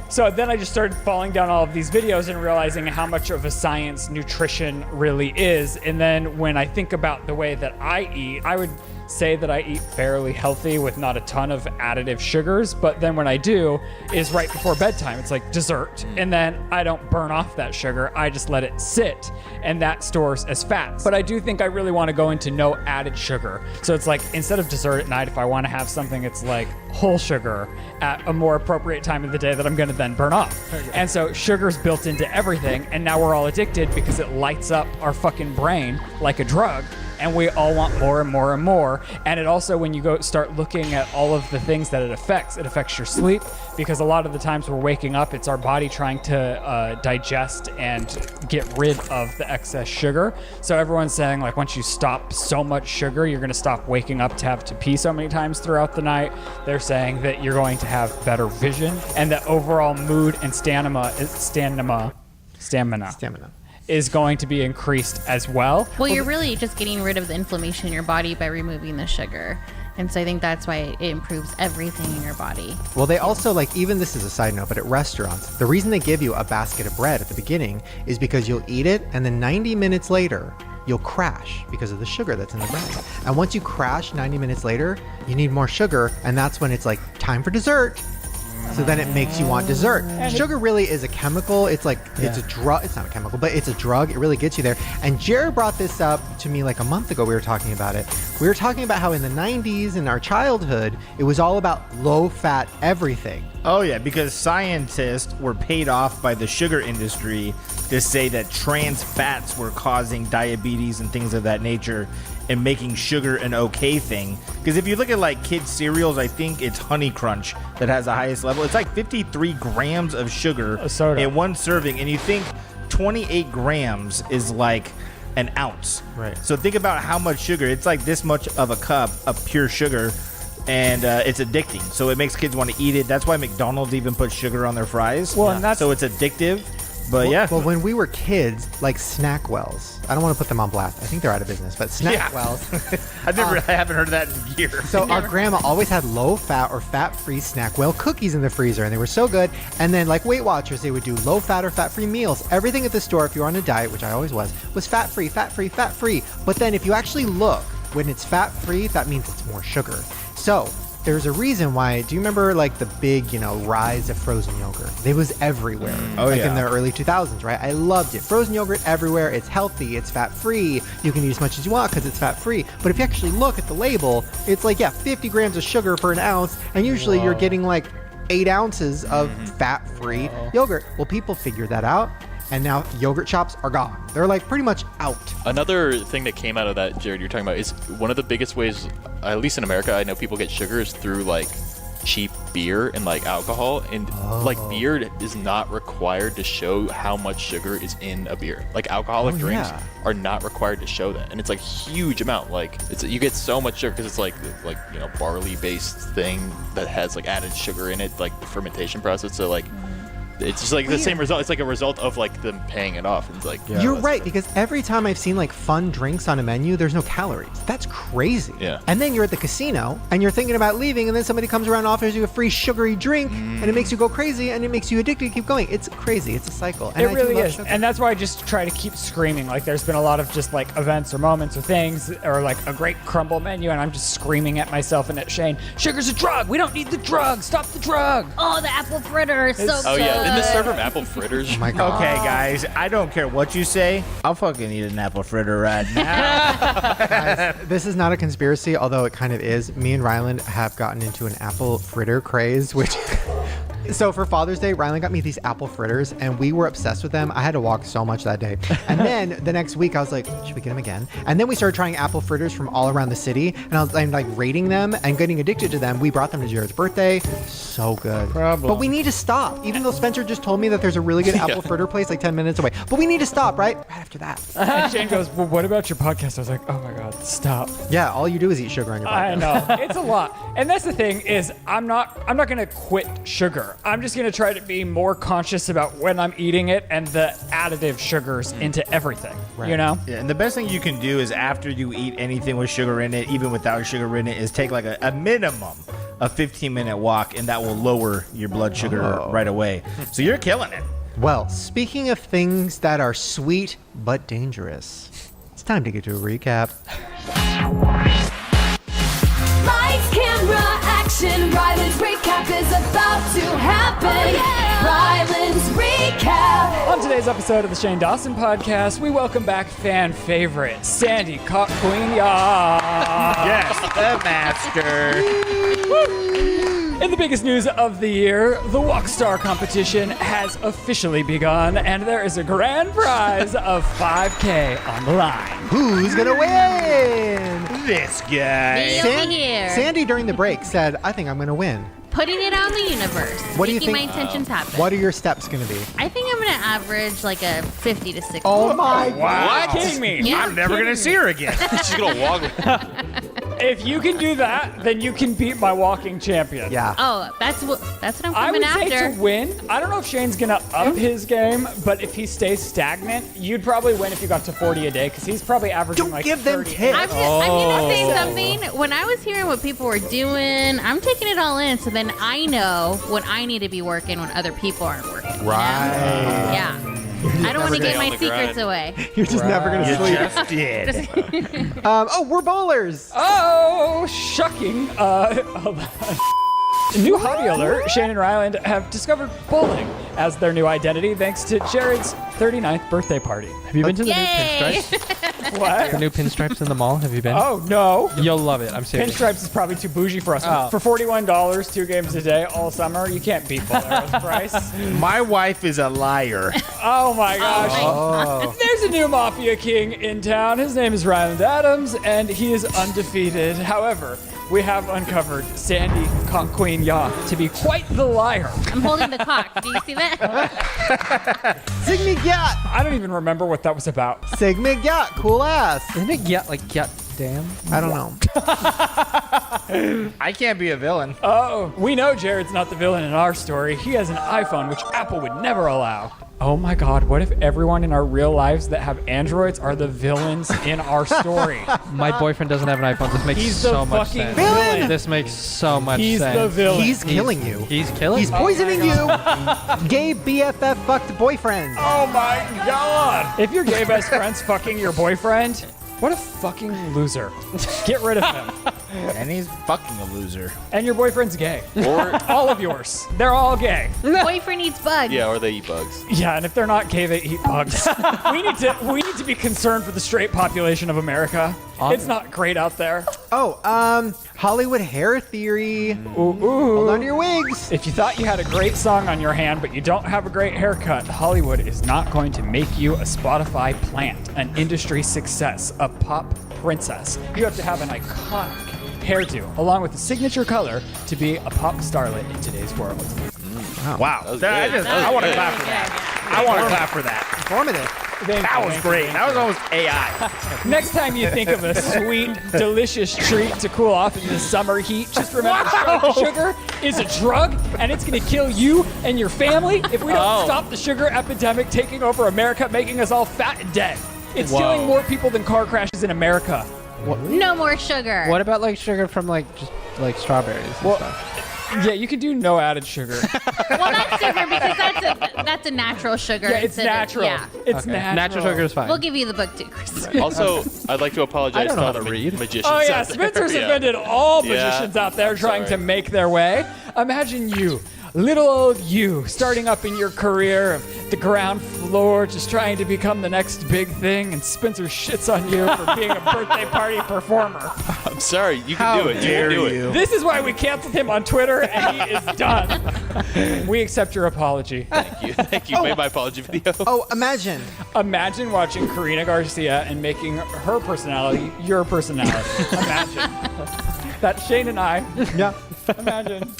so then I just started falling down all of these videos and realizing how much of a science nutrition really is. And then when I think about the way that I eat, I would say that I eat fairly healthy with not a ton of additive sugars, but then when I do is right before bedtime. It's like dessert, and then I don't burn off that sugar. I just let it sit, and that stores as fat. But I do think I really want to go into no added sugar. So it's like instead of dessert at night, if I want to have something, it's like whole sugar at a more appropriate time of the day that I'm going to then burn off. And so sugar's built into everything, and now we're all addicted because it lights up our fucking brain like a drug. And we all want more and more and more. And it also, when you go start looking at all of the things that it affects your sleep, because a lot of the times we're waking up, it's our body trying to digest and get rid of the excess sugar. So everyone's saying like, once you stop so much sugar, you're going to stop waking up to have to pee so many times throughout the night. They're saying that you're going to have better vision, and that overall mood and stamina is going to be increased as well. Well, you're really just getting rid of the inflammation in your body by removing the sugar. And so I think that's why it improves everything in your body. Well, they also, like, even this is a side note, but at restaurants, the reason they give you a basket of bread at the beginning is because you'll eat it, and then 90 minutes later, you'll crash because of the sugar that's in the bread. And once you crash 90 minutes later, you need more sugar, and that's when it's like time for dessert. So then it makes you want dessert. Sugar really is a chemical. It's like, it's a drug. It's not a chemical, but it's a drug. It really gets you there. And Jared brought this up to me like a month ago. We were talking about it. We were talking about how in the 90s, in our childhood, it was all about low-fat everything. Oh, yeah, because scientists were paid off by the sugar industry to say that trans fats were causing diabetes and things of that nature, and making sugar an okay thing. Because if you look at like kids cereals, I think it's Honey Crunch that has the highest level. It's like 53 grams of sugar in one serving, and you think 28 grams is like an ounce. Right. So think about how much sugar. It's like this much of a cup of pure sugar, and it's addicting. So it makes kids want to eat it. That's why McDonald's even puts sugar on their fries. Well, and that's so it's addictive. But Well, when we were kids, like Snackwells, I don't want to put them on blast. I think they're out of business, but Snackwells. I haven't heard of that in years. So our grandma always had low-fat or fat-free Snackwell cookies in the freezer, and they were so good. And then, like Weight Watchers, they would do low-fat or fat-free meals. Everything at the store, if you're on a diet, which I always was fat-free, fat-free, fat-free. But then if you actually look, when it's fat-free, that means it's more sugar. So there's a reason why. Do you remember like the big, rise of frozen yogurt? It was everywhere. In the early 2000s, right? I loved it. Frozen yogurt everywhere. It's healthy. It's fat-free. You can eat as much as you want because it's fat-free. But if you actually look at the label, it's like, 50 grams of sugar per an ounce. And usually you're getting like 8 ounces of fat-free yogurt. Well, people figured that out. And now yogurt shops are gone. They're like pretty much out. Another thing that came out of that, Jared, you're talking about, is one of the biggest ways, at least in America, I know people get sugar is through like cheap beer and like alcohol. And like beer is not required to show how much sugar is in a beer. Like alcoholic drinks are not required to show that. And it's like huge amount. Like you get so much sugar because it's like barley based thing that has like added sugar in it, like the fermentation process. So like it's just like the same result. It's like a result of like them paying it off. And it's like you're right, because every time I've seen like fun drinks on a menu, there's no calories. That's crazy. Yeah. And then you're at the casino and you're thinking about leaving, and then somebody comes around and offers you a free sugary drink, and it makes you go crazy, and it makes you addicted to keep going. It's crazy. It's a cycle. And it really is. And that's why I just try to keep screaming. Like there's been a lot of just like events or moments or things or like a great crumble menu, and I'm just screaming at myself and at Shane, sugar's a drug. We don't need the drug. Stop the drug. Oh, the apple fritter is so good. Yeah, Didn't this serve from apple fritters? Oh my god. Okay, guys, I don't care what you say. I'll fucking eat an apple fritter right now. Guys, this is not a conspiracy, although it kind of is. Me and Ryland have gotten into an apple fritter craze, which... So for Father's Day, Ryland got me these apple fritters, and we were obsessed with them. I had to walk so much that day. And then the next week, I was like, should we get them again? And then we started trying apple fritters from all around the city, and I was like rating them and getting addicted to them. We brought them to Jared's birthday. So good. Problem. But we need to stop. Even though Spencer just told me that there's a really good apple fritter place like 10 minutes away. But we need to stop, right? Right after that. And Shane goes, well, what about your podcast? I was like, oh my God, stop. Yeah, all you do is eat sugar on your podcast. I know. It's a lot. And that's the thing is I'm not going to quit sugar. I'm just going to try to be more conscious about when I'm eating it and the additive sugars into everything, you know? Yeah, and the best thing you can do is after you eat anything with sugar in it, even without sugar in it, is take like a minimum of 15-minute walk, and that will lower your blood sugar right away. So you're killing it. Well, speaking of things that are sweet but dangerous, it's time to get to a recap. Lights, camera, action. Ryland's recap is about to happen. Ryland's recap. On today's episode of the Shane Dawson podcast, we welcome back fan favorite Sandy Cock Queen Ya. Yes, the master. In the biggest news of the year, the Walk Star competition has officially begun, and there is a grand prize of $5K on the line. Who's gonna win? This guy. Me over here. Sandy during the break said, I think I'm gonna win. Putting it on the universe. What do you making think? my intentions happen. What are your steps gonna be? I think I'm gonna average like a 50 to 60. Oh my Wow. Kidding me. Yeah. I'm never going to see her again. She's gonna walk. If you can do that, then you can beat my walking champion. Yeah. Oh, that's what I'm I coming would after. say to win. I don't know if Shane's gonna up his game, but if he stays stagnant, you'd probably win if you got to 40 a day, because he's probably averaging Don't like give them 30. tips. I'm gonna say something. When I was hearing what people were doing, I'm taking it all in, so then I know when I need to be working when other people aren't working. you know? Right. Yeah. I don't want to stay get on my the secrets grind. away. You're just never gonna You sleep. just did. Oh, we're bowlers. Oh, shucking. Hold on. New hobby alert, Shane and Ryland have discovered bowling as their new identity thanks to Jared's 39th birthday party. Have you been to the new Yay! pinstripes? What? The new pinstripes in the mall? Have you been? Oh, no. You'll love it. I'm serious. Pinstripes is probably too bougie for us. Oh. For $41, 2 games a day all summer, you can't beat Bolero's price. My wife is a liar. Oh my gosh. Oh. There's a new Mafia King in town. His name is Ryland Adams, and he is undefeated. However, we have uncovered Sandy Cock Queen Ya to be quite the liar. I'm holding the cock. Do you see that? Sigma Gat. I don't even remember what that was about. Sigma Gat. Cool ass. Isn't it get damn? I don't know. I can't be a villain. Oh, we know Jared's not the villain in our story. He has an iPhone, which Apple would never allow. Oh my God, what if everyone in our real lives that have Androids are the villains in our story? My boyfriend doesn't have an iPhone. This makes He's the so much fucking sense. villain. This makes so much He's sense. the villain. He's killing you. He's killing He's me. poisoning you. Gay BFF fucked boyfriend. Oh my God! If your gay best friend's fucking your boyfriend, what a fucking loser. Get rid of him. And he's fucking a loser. And your boyfriend's gay. Or All of yours. They're all gay. Boyfriend eats bugs. yeah, or they eat bugs. Yeah, and if they're not gay, they eat bugs. we need to be concerned for the straight population of America. It's not great out there. Oh, Hollywood hair theory. Hold on to your wigs. If you thought you had a great song on your hand, but you don't have a great haircut, Hollywood is not going to make you a Spotify plant, an industry success, a pop princess. You have to have an iconic hairdo, along with a signature color, to be a pop starlet in today's world. Wow. That was good. I want to clap for that. I want to clap for that. Informative. That was great. That was almost AI. Next time you think of a sweet, delicious treat to cool off in the summer heat, just remember sugar is a drug, and it's going to kill you and your family if we don't stop the sugar epidemic taking over America, making us all fat and dead. It's killing more people than car crashes in America. No more sugar. What about like sugar from like just like strawberries and stuff? Yeah, you can do no added sugar. Well, not sugar because that's a natural sugar. Yeah, it's instead of- natural. Yeah. It's Okay. natural. Natural sugar is fine. We'll give you the book too, Chris. Also, I'd like to I apologize don't to know all how the to read. magicians. Oh yeah, out there. Spencer's Yeah. offended all Yeah, magicians out there I'm trying to sorry. make their way. Imagine you, little old you starting up in your career of the ground floor, just trying to become the next big thing, and Spencer shits on you for being a birthday party performer. I'm sorry. You can do it. You can do it. This is why we canceled him on Twitter, and he is done. We accept your apology. Thank you. Thank you. Made my apology video. Oh, imagine watching Karina Garcia and making her personality your personality. Imagine. That's Shane and I. Yeah. Imagine.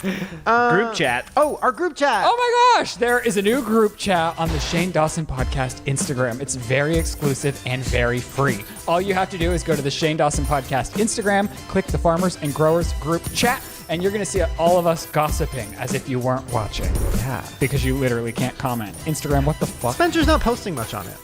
Group chat. Oh, our group chat. Oh my gosh, there is a new group chat on the Shane Dawson Podcast Instagram. It's very exclusive and very free. All you have to do is go to the Shane Dawson Podcast Instagram, click the Farmers and Growers group chat, and you're going to see all of us gossiping as if you weren't watching. Yeah. Because you literally can't comment. Instagram, what the fuck? Spencer's not posting much on it.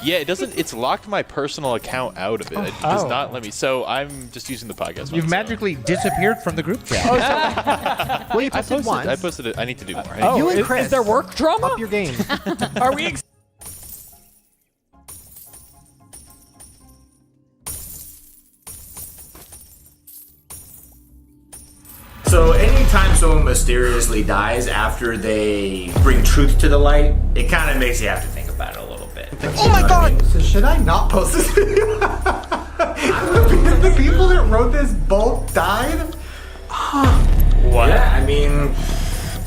Yeah, it doesn't. It's locked my personal account out of it. It does not let me. So I'm just using the podcast. You've magically disappeared from the group chat. Well, you posted once. I posted it. I need to do more. You and Chris. Is there work drama? Up your game. Are we? So anytime someone mysteriously dies after they bring truth to the light, it kind of makes you have to think about it a little bit. Oh my god! So should I not post this video? The people that wrote this both died? What? Yeah, I mean,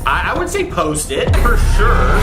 I would say post it for sure.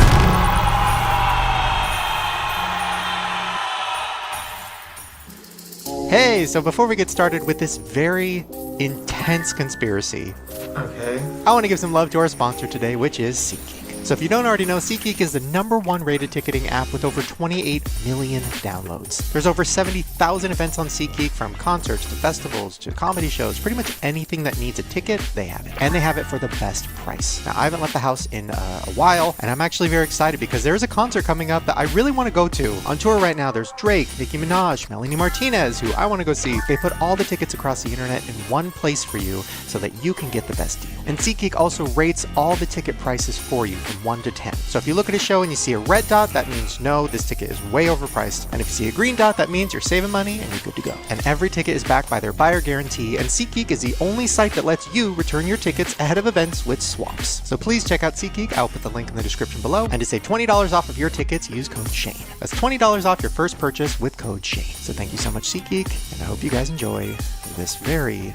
Hey, so before we get started with this very intense conspiracy, I want to give some love to our sponsor today, which is SeatGeek. So if you don't already know, SeatGeek is the #1 rated ticketing app with over 28 million downloads. There's over 70,000 events on SeatGeek, from concerts to festivals to comedy shows. Pretty much anything that needs a ticket, they have it. And they have it for the best price. Now, I haven't left the house in a while, and I'm actually very excited because there's a concert coming up that I really want to go to. On tour right now, there's Drake, Nicki Minaj, Melanie Martinez, who I want to go see. They put all the tickets across the internet in one place for you so that you can get the best deal. And SeatGeek also rates all the ticket prices for you from 1 to 10. So if you look at a show and you see a red dot, that means no, this ticket is way overpriced. And if you see a green dot, that means you're saving money and you're good to go. And every ticket is backed by their buyer guarantee, and SeatGeek is the only site that lets you return your tickets ahead of events with swaps. So please check out SeatGeek. I'll put the link in the description below. And to save $20 off of your tickets, use code Shane. That's $20 off your first purchase with code Shane. So thank you so much, SeatGeek, and I hope you guys enjoy this very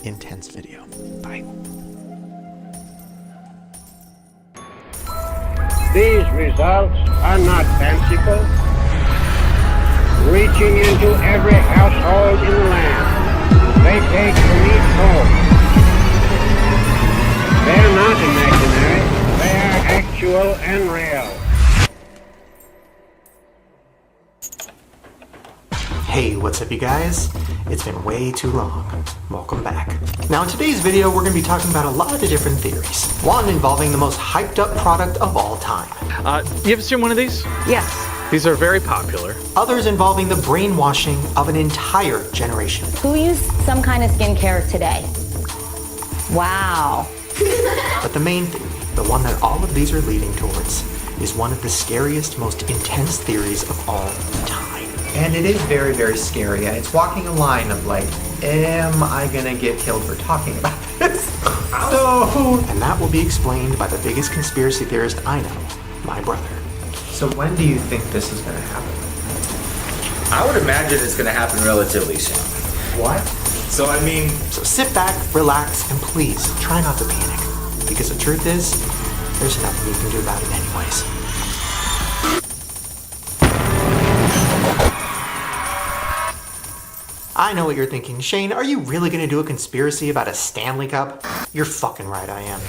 intense video. Bye. These results are not fanciful. Reaching into every household in the land, they take from each home. They are not imaginary, they are actual and real. Hey, what's up you guys? It's been way too long. Welcome back. Now in today's video, we're going to be talking about a lot of different theories. One involving the most hyped up product of all time. You ever seen one of these? Yes. These are very popular. Others involving the brainwashing of an entire generation. Who used some kind of skincare today? Wow. But the main theory, the one that all of these are leading towards, is one of the scariest, most intense theories of all time. And it is very, very scary, and it's walking a line of like, am I gonna get killed for talking about this? And that will be explained by the biggest conspiracy theorist I know, my brother. So when do you think this is gonna happen? I would imagine it's going to happen relatively soon. What? So I mean, So sit back, relax, and please try not to panic. Because the truth is, there's nothing you can do about it anyways. I know what you're thinking. Shane, are you really gonna do a conspiracy about a Stanley Cup? You're fucking right, I am.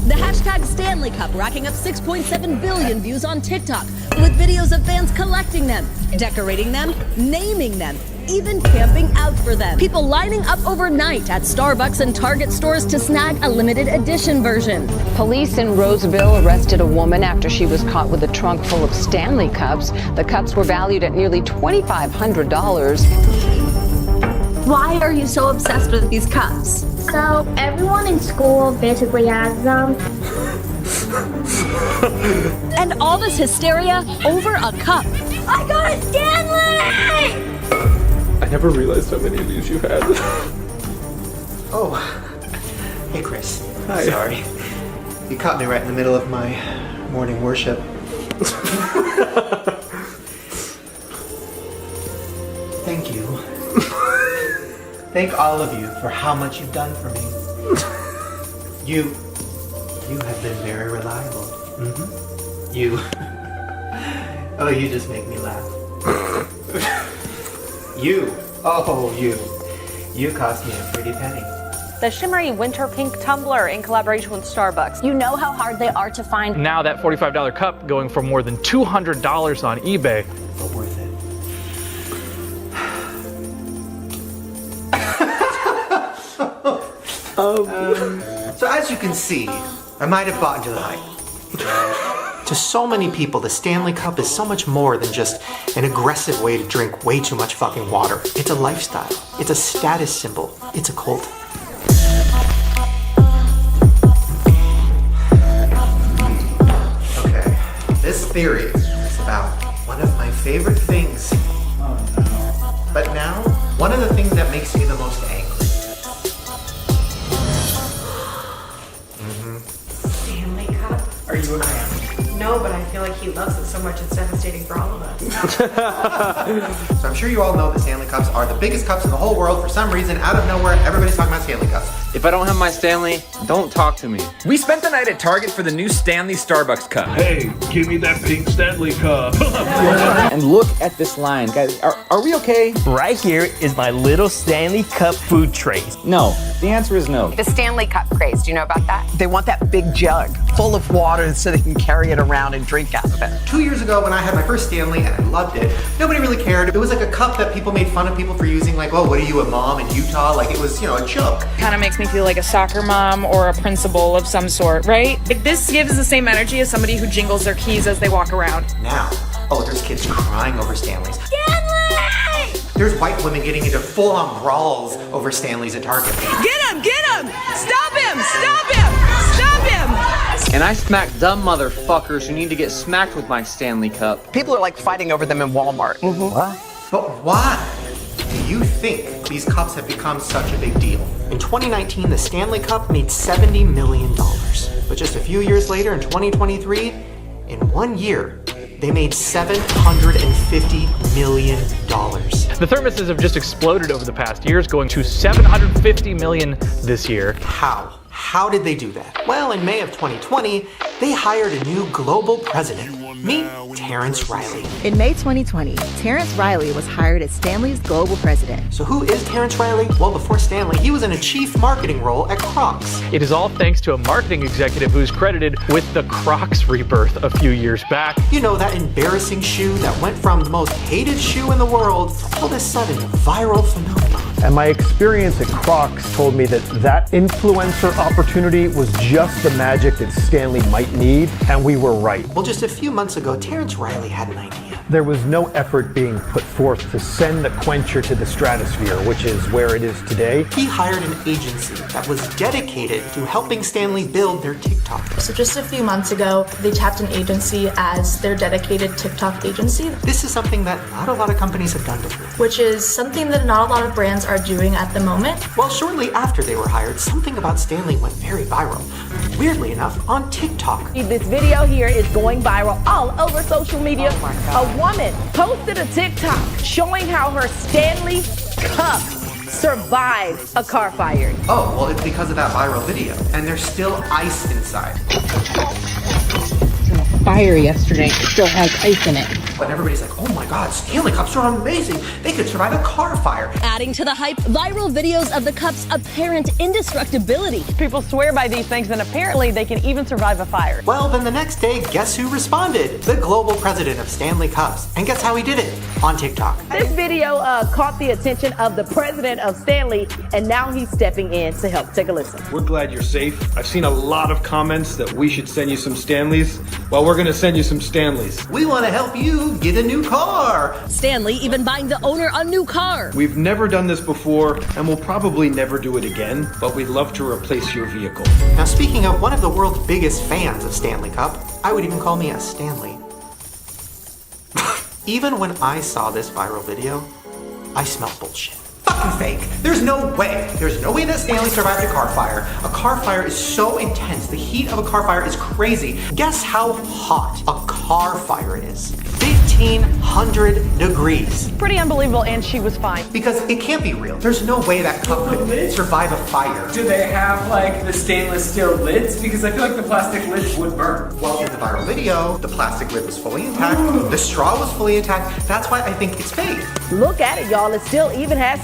The hashtag Stanley Cup racking up 6.7 billion views on TikTok, with videos of fans collecting them, decorating them, naming them, even camping out for them. People lining up overnight at Starbucks and Target stores to snag a limited edition version. Police in Roseville arrested a woman after she was caught with a trunk full of Stanley Cups. The cups were valued at nearly $2,500. Why are you so obsessed with these cups? So everyone in school basically has them. And all this hysteria over a cup. I got a Stanley! I never realized how many of these you had. Oh, hey Chris. Hi. Sorry. You caught me right in the middle of my morning worship. Thank you. Thank all of you for how much you've done for me. You have been very reliable. You just make me laugh. You cost me a pretty penny. The shimmery winter pink tumbler in collaboration with Starbucks. You know how hard they are to find. Now that $45 cup going for more than $200 on eBay. But worth it. So as you can see, I might have bought into the hype. To so many people, the Stanley Cup is so much more than just an aggressive way to drink way too much fucking water. It's a lifestyle. It's a status symbol. It's a cult. Okay, this theory is about one of my favorite things. But now, one of the things that makes me the most angry. Stanley Cup? Are you a fan? No, but I feel like he loves it so much it's devastating for all of us. So I'm sure you all know that Stanley Cups are the biggest cups in the whole world. For some reason, out of nowhere, everybody's talking about Stanley Cups. If I don't have my Stanley, don't talk to me. We spent the night at Target for the new Stanley Starbucks cup. Hey, give me that pink Stanley Cup. And look at this line. Guys, are we okay? Right here is my little Stanley Cup food trays. No. The answer is no. The Stanley Cup craze, do you know about that? They want that big jug full of water so they can carry it around and drink out of it. 2 years ago when I had my first Stanley and I loved it, nobody really cared. It was like a cup that people made fun of people for using, like, oh, what are you, a mom in Utah? Like it was, a joke. Kind of makes me feel like a soccer mom or a principal of some sort, right? Like this gives the same energy as somebody who jingles their keys as they walk around. Now, there's kids crying over Stanleys. Stanley! There's white women getting into full-on brawls over Stanleys at Target. Get him! Get him! Stop him! Stop him! Stop him! And I smack dumb motherfuckers who need to get smacked with my Stanley Cup. People are like fighting over them in Walmart. What? But why do you think these cups have become such a big deal? In 2019, the Stanley Cup made $70 million. But just a few years later, in 2023, in 1 year, they made $750 million. The thermoses have just exploded over the past years, going to $750 million this year. How? How did they do that? Well, in May of 2020, they hired a new global president. Meet Terrence Riley. In May 2020, Terrence Riley was hired as Stanley's global president. So who is Terrence Riley? Well, before Stanley, he was in a chief marketing role at Crocs. It is all thanks to a marketing executive who's credited with the Crocs rebirth a few years back. You know, that embarrassing shoe that went from the most hated shoe in the world to all of a sudden a viral phenomenon. And my experience at Crocs told me that influencer opportunity was just the magic that Stanley might need, and we were right. Well, just a few months ago, Terrence Riley had an idea. There was no effort being put forth to send the Quencher to the stratosphere, which is where it is today. He hired an agency that was dedicated to helping Stanley build their TikTok. So just a few months ago, they tapped an agency as their dedicated TikTok agency. This is something that not a lot of companies have done before. Which is something that not a lot of brands are doing at the moment. Well, shortly after they were hired, something about Stanley went very viral. Weirdly enough, on TikTok. This video here is going viral all over social media. A woman posted a TikTok showing how her Stanley Cup survived a car fire. Oh, well, it's because of that viral video. And there's still ice inside. Fire yesterday. It still has ice in it. But everybody's like, oh my God, Stanley Cups are amazing. They could survive a car fire. Adding to the hype, viral videos of the cup's apparent indestructibility. People swear by these things, and apparently they can even survive a fire. Well, then the next day, guess who responded? The global president of Stanley Cups. And guess how he did it? On TikTok. This video caught the attention of the president of Stanley, and now he's stepping in to help. Take a listen. We're glad you're safe. I've seen a lot of comments that we should send you some Stanleys. Well, we're going to send you some Stanleys. We want to help you get a new car. Stanley even buying the owner a new car. We've never done this before, and we'll probably never do it again, but we'd love to replace your vehicle. Now, speaking of one of the world's biggest fans of Stanley Cup, I would even call me a Stanley. Even when I saw this viral video, I smelled bullshit. Fucking fake. There's no way. There's no way that Stanley survived a car fire. A car fire is so intense The heat of a car fire is crazy. Guess how hot a car fire is? 1,500 degrees. Pretty unbelievable, and she was fine. Because it can't be real. There's no way that cup could survive a fire. Do they have like the stainless steel lids? Because I feel like the plastic lids would burn. Well, in the viral video, the plastic lid was fully intact. The straw was fully intact. That's why I think it's fake. Look at it, y'all. It still even has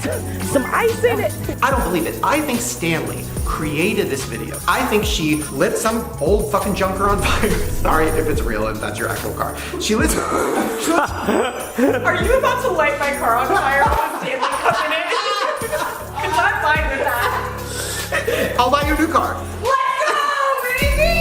some ice in it. I don't believe it. I think Stanley created this video. I think she lit some old fucking junker on fire. Sorry if it's real and that's your actual car. She lit. Are you about to light my car on fire with Stanley Cup in it? Because I'm fine with that. I'll buy you a new car. Let's go, baby!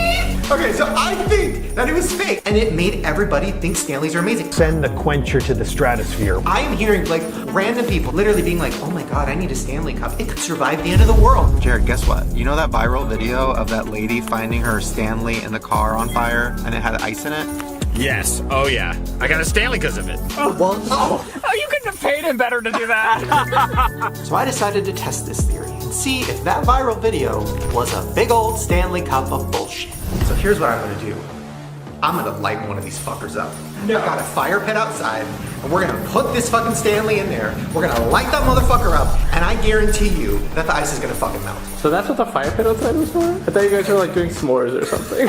Okay, so I think that it was fake, and it made everybody think Stanleys are amazing. Send the quencher to the stratosphere. I am hearing like random people literally being like, oh my god, I need a Stanley Cup. It could survive the end of the world. Jared, guess what? You know that viral video of that lady finding her Stanley in the car on fire and it had ice in it? Yes. Oh yeah. I got a Stanley because of it. Oh, well, Oh, you couldn't have paid him better to do that. So I decided to test this theory and see if that viral video was a big old Stanley Cup of bullshit. So here's what I'm gonna do. I'm gonna light one of these fuckers up. No. I got a fire pit outside, and we're gonna put this fucking Stanley in there. We're gonna light that motherfucker up, and I guarantee you that the ice is gonna fucking melt. So that's what the fire pit outside was for? I thought you guys were like doing s'mores or something.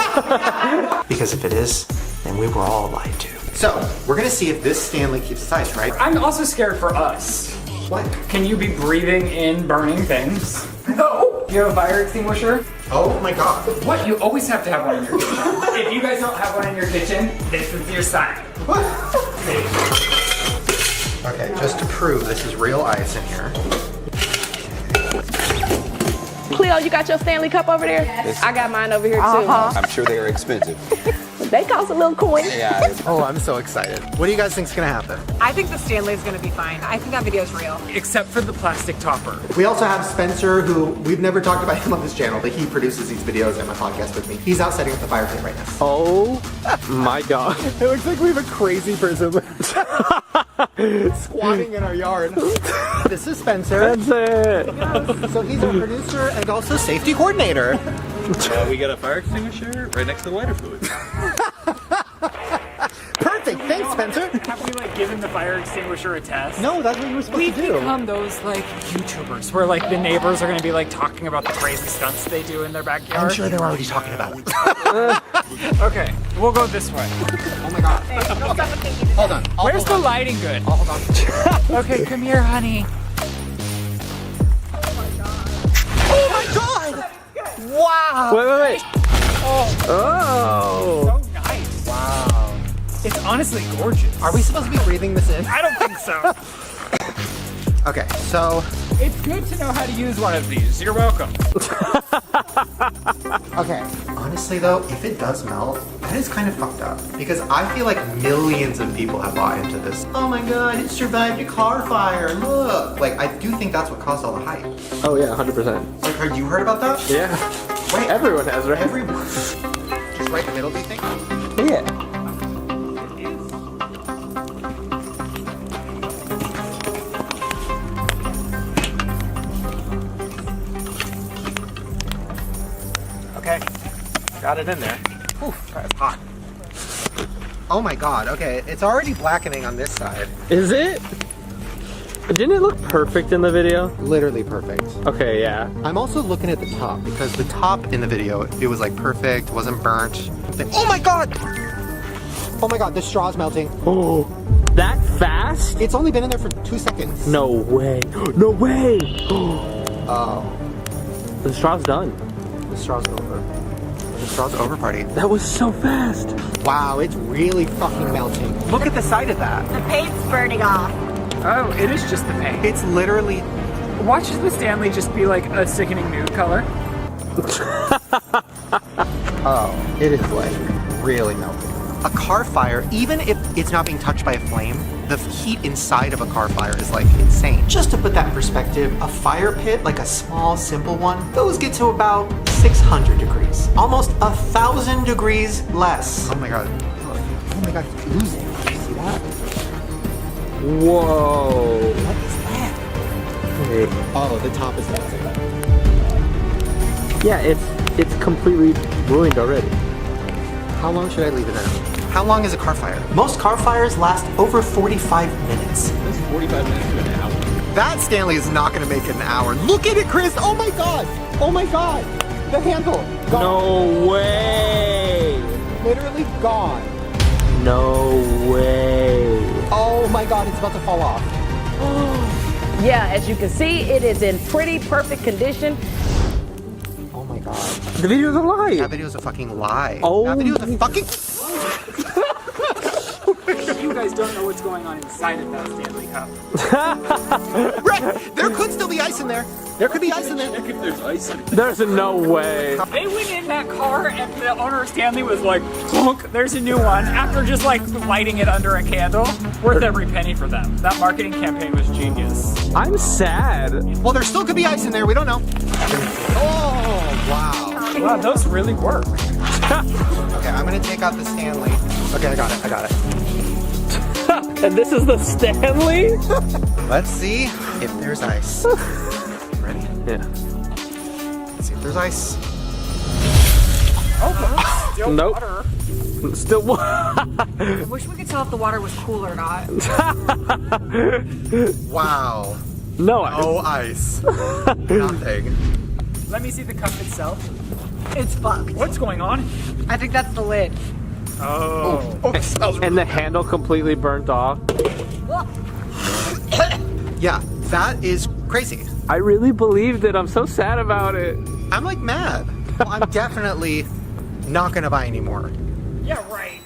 Because if it is, then we were all lied to. So, we're gonna see if this Stanley keeps its ice, right? I'm also scared for us. What? Can you be breathing in burning things? No! You have a fire extinguisher? Oh my god. What? You always have to have one in your kitchen. If you guys don't have one in your kitchen, this is your sign. Okay, just to prove this is real ice in here. Cleo, you got your Stanley Cup over there? Yes. I got mine over here too. I'm sure they are expensive. They cost a little coin. Yeah. Oh, I'm so excited. What do you guys think's gonna happen? I think the Stanley's gonna be fine. I think that video's real. Except for the plastic topper. We also have Spencer, who we've never talked about him on this channel, but he produces these videos and my podcast with me. He's out setting up the fire pit right now. Oh my god. It looks like we have a crazy person Squatting in our yard. This is Spencer. That's it. Yes. So he's our producer and also safety coordinator. We got a fire extinguisher right next to the lighter fluid. Perfect, thanks Spencer. Have we like given the fire extinguisher a test? No, that's what you were supposed We've to do. become those like YouTubers where like the neighbors are gonna be like talking about the crazy stunts they do in their backyard. I'm sure they're already talking about it. Okay, we'll go this way. Oh my god. Hold on. Where's the lighting good? Hold on. Okay, come here, honey. Oh my god! Wow! Wait. Oh. So nice. Wow. It's honestly gorgeous. Are we supposed to be breathing this in? I don't think so. Okay, so... It's good to know how to use one of these. You're welcome. Okay, honestly though, if it does melt, that is kind of fucked up. Because I feel like millions of people have bought into this. Oh my god, it survived a car fire, look! Like, I do think that's what caused all the hype. Oh yeah, 100%. Like, have you heard about that? Yeah. Wait, Everyone has, right? everyone. Just right in the middle, do you think? Yeah. Okay, got it in there. Ooh, that's hot. Oh my god, okay, it's already blackening on this side. Is it? Didn't it look perfect in the video? Literally perfect. Okay, yeah. I'm also looking at the top because the top in the video, it was like perfect, wasn't burnt. Oh my god! Oh my god, the straw's melting. Oh, that fast? It's only been in there for 2 seconds. No way. No way! Oh. The straw's done. The straw's over. The straw's over, party. That was so fast. Wow, it's really fucking melting. Look at the side of that. The paint's burning off. Oh, it is just the paint. It's literally... Watch the Stanley just be like a sickening nude color. Oh, it is like really melting. A car fire, even if it's not being touched by a flame, the heat inside of a car fire is like insane. Just to put that in perspective, a fire pit, like a small, simple one, those get to about 600 degrees. Almost 1,000 degrees less. Oh my god. Oh my god, it's oozing. You see that? Whoa. What is that? Wait. Oh, the top is melting. Yeah, it's completely ruined already. How long should I leave it out? How long is a car fire? Most car fires last over 45 minutes. That's 45 minutes to an hour. That Stanley is not going to make it an hour. Look at it, Chris. Oh my God. Oh my God. The handle. Gone. No way. Literally gone. No way. Oh my God. It's about to fall off. Yeah, as you can see, it is in pretty perfect condition. Oh my God. The video's a lie. That video's a fucking lie. Oh. That video's a fucking... You guys don't know what's going on inside of that Stanley Cup. Right. There could still be ice in there. There could be ice in there. Check if there's ice in it. There's no way. They went in that car and the owner of Stanley was like, "Honk, there's a new one," after just like lighting it under a candle. Worth every penny for them. That marketing campaign was genius. I'm sad. Well, there still could be ice in there. We don't know. Oh, wow. Wow, those really work. Okay, I'm going to take out the Stanley. Okay, I got it. And this is the Stanley? Let's see if there's ice. Ready? Yeah. Let's see if there's ice. Oh, still Nope. water. Still water. I wish we could tell if the water was cool or not. Wow. No ice. Nothing. Let me see the cup itself. It's fucked. What's going on? I think that's the lid. Oh. It smells really And the handle completely burnt off. Yeah, that is crazy. I really believed it. I'm so sad about it. I'm like mad. Well, I'm definitely not going to buy any more. Yeah, right.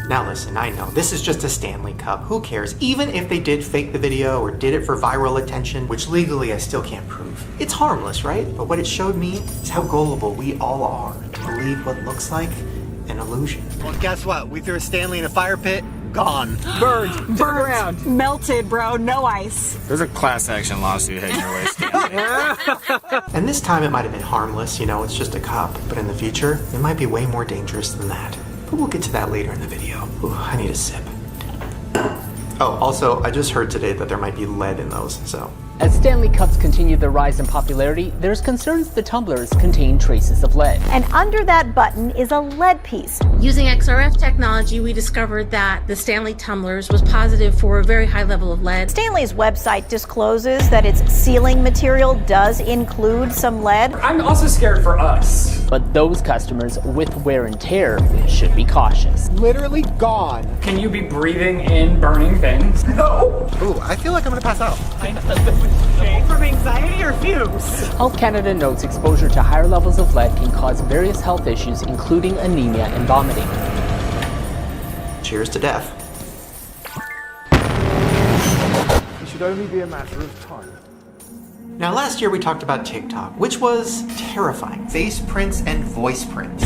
Now listen, I know, this is just a Stanley Cup. Who cares? Even if they did fake the video or did it for viral attention, which legally I still can't prove. It's harmless, right? But what it showed me is how gullible we all are to believe what looks like an illusion. Well, guess what? We threw a Stanley in a fire pit. Gone. Burned. Burnt. Melted, bro. No ice. There's a class action lawsuit heading your way, Stanley. And this time it might have been harmless, you know, it's just a cup. But in the future, it might be way more dangerous than that. But we'll get to that later in the video. Ooh, I need a sip. Oh, also, I just heard today that there might be lead in those, so. As Stanley Cups continue their rise in popularity, there's concerns the tumblers contain traces of lead. And under that button is a lead piece. Using XRF technology, we discovered that the Stanley tumblers was positive for a very high level of lead. Stanley's website discloses that its sealing material does include some lead. I'm also scared for us. But those customers with wear and tear should be cautious. Literally gone. Can you be breathing in burning things? No. Ooh, I feel like I'm gonna pass out. From anxiety or fumes? Health Canada notes exposure to higher levels of lead can cause various health issues, including anemia and vomiting. Cheers to death. It should only be a matter of time. Now, last year we talked about TikTok, which was terrifying. Face prints and voice prints.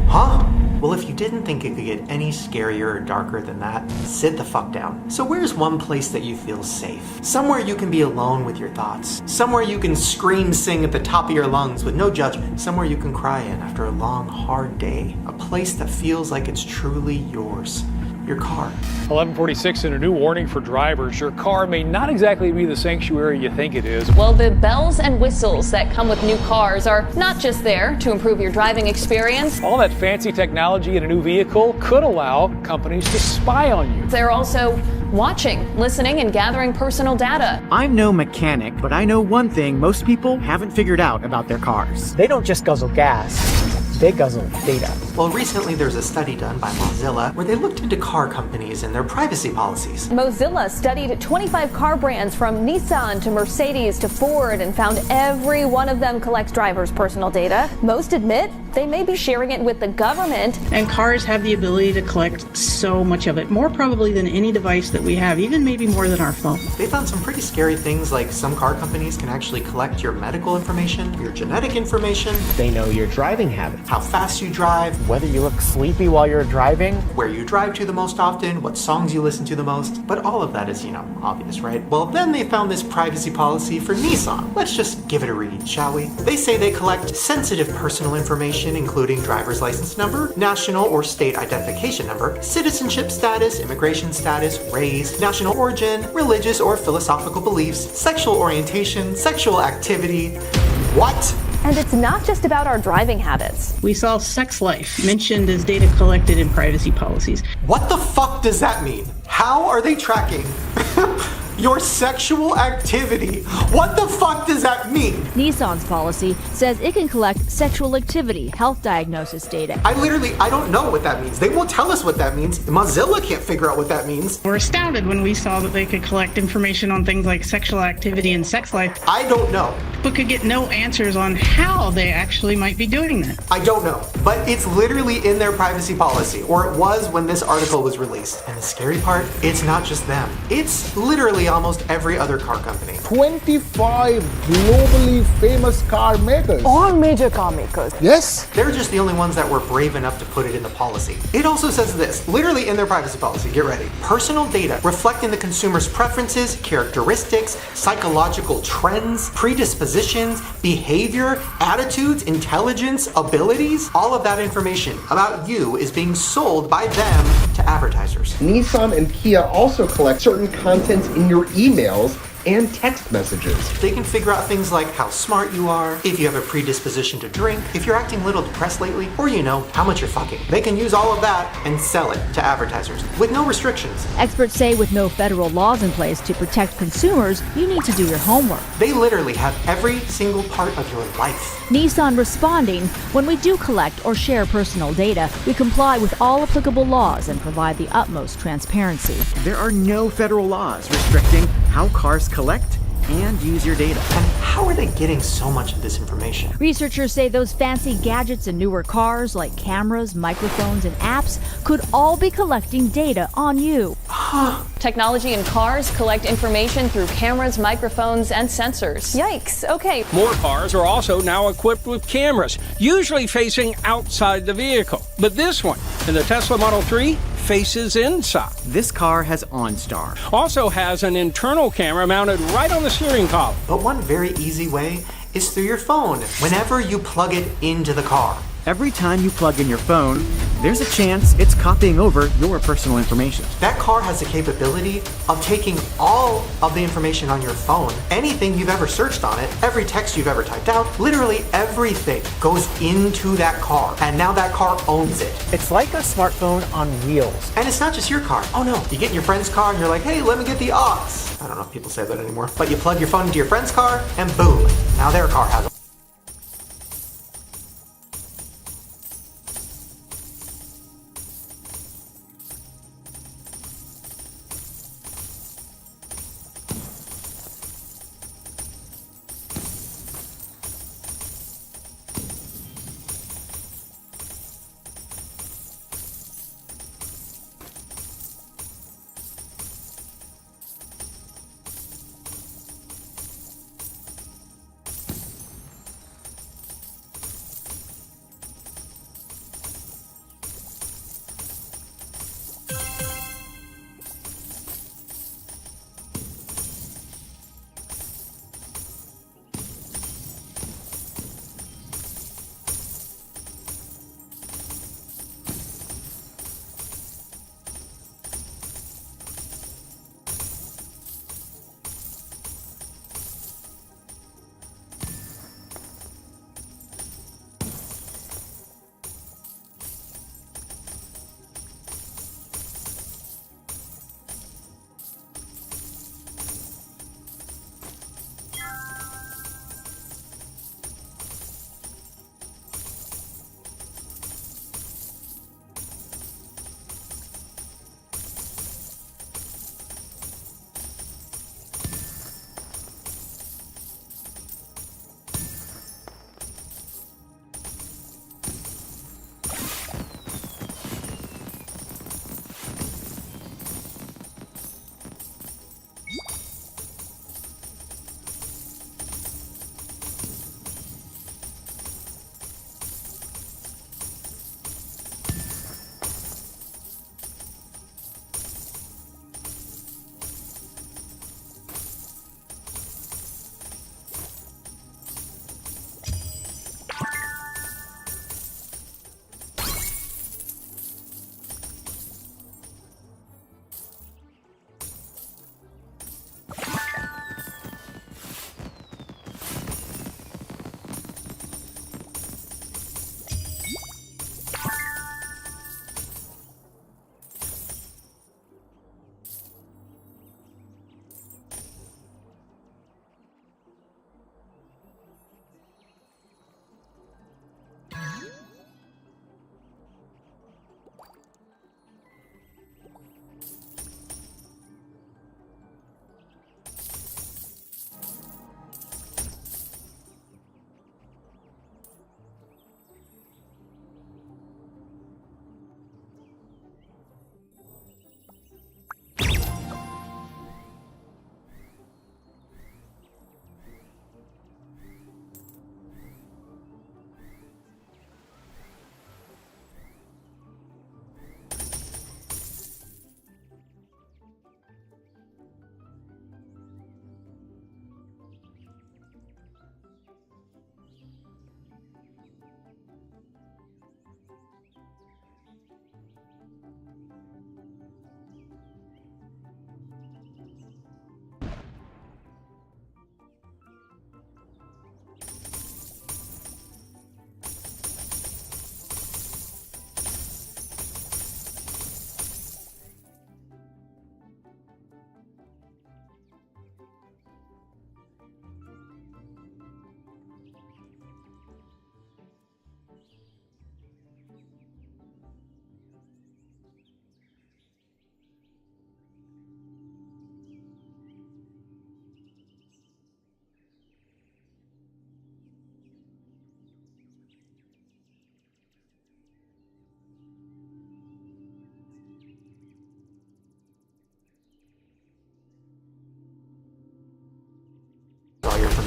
Huh? Well, if you didn't think it could get any scarier or darker than that, sit the fuck down. So where's one place that you feel safe? Somewhere you can be alone with your thoughts. Somewhere you can scream, sing at the top of your lungs with no judgment. Somewhere you can cry in after a long, hard day. A place that feels like it's truly yours. Your car. 1146 and a new warning for drivers. Your car may not exactly be the sanctuary you think it is. Well, the bells and whistles that come with new cars are not just there to improve your driving experience. All that fancy technology in a new vehicle could allow companies to spy on you. They're also watching, listening, and gathering personal data. I'm no mechanic, but I know one thing most people haven't figured out about their cars. They don't just guzzle gas. They guzzle data. Well, recently there's a study done by Mozilla where they looked into car companies and their privacy policies. Mozilla studied 25 car brands from Nissan to Mercedes to Ford and found every one of them collects drivers' personal data. Most admit they may be sharing it with the government. And cars have the ability to collect so much of it, more probably than any device that we have, even maybe more than our phone. They found some pretty scary things, like some car companies can actually collect your medical information, your genetic information. They know your driving habits. how fast you drive, Whether you look sleepy while you're driving, where you drive to the most often, what songs you listen to the most. But all of that is, obvious, right? Well, then they found this privacy policy for Nissan. Let's just give it a read, shall we? They say they collect sensitive personal information, including driver's license number, national or state identification number, citizenship status, immigration status, race, national origin, religious or philosophical beliefs, sexual orientation, sexual activity. What? And it's not just about our driving habits. We saw sex life mentioned as data collected in privacy policies. What the fuck does that mean? How are they tracking your sexual activity? What the fuck does that mean? Nissan's policy says it can collect sexual activity, health diagnosis data. I don't know what that means. They won't tell us what that means. Mozilla can't figure out what that means. We're astounded when we saw that they could collect information on things like sexual activity and sex life. I don't know. But could get no answers on how they actually might be doing that. I don't know. But it's literally in their privacy policy, or it was when this article was released. And the scary part, it's not just them. It's literally almost every other car company. 25 globally famous car makers. All major car makers. Yes? They're just the only ones that were brave enough to put it in the policy. It also says this, literally in their privacy policy, get ready. Personal data reflecting the consumer's preferences, characteristics, psychological trends, predispositions, behavior, attitudes, intelligence, abilities, all of that information about you is being sold by them to advertisers. Nissan and Kia also collect certain content in your emails and text messages. They can figure out things like how smart you are, if you have a predisposition to drink, if you're acting a little depressed lately, or how much you're fucking. They can use all of that and sell it to advertisers with no restrictions. Experts say with no federal laws in place to protect consumers, you need to do your homework. They literally have every single part of your life. Nissan responding, when we do collect or share personal data, we comply with all applicable laws and provide the utmost transparency. There are no federal laws restricting how cars collect and use your data. And how are they getting so much of this information? Researchers say those fancy gadgets in newer cars like cameras, microphones, and apps could all be collecting data on you. Technology in cars collect information through cameras, microphones, and sensors. Yikes, okay. More cars are also now equipped with cameras, usually facing outside the vehicle. But this one, in the Tesla Model 3, faces inside. This car has OnStar. Also has an internal camera mounted right on the steering column. But one very easy way is through your phone, whenever you plug it into the car. Every time you plug in your phone, there's a chance it's copying over your personal information. That car has the capability of taking all of the information on your phone, anything you've ever searched on it, every text you've ever typed out, literally everything goes into that car. And now that car owns it. It's like a smartphone on wheels. And it's not just your car. Oh no, you get in your friend's car and you're like, hey, let me get the aux. I don't know if people say that anymore. But you plug your phone into your friend's car and boom, now their car has it.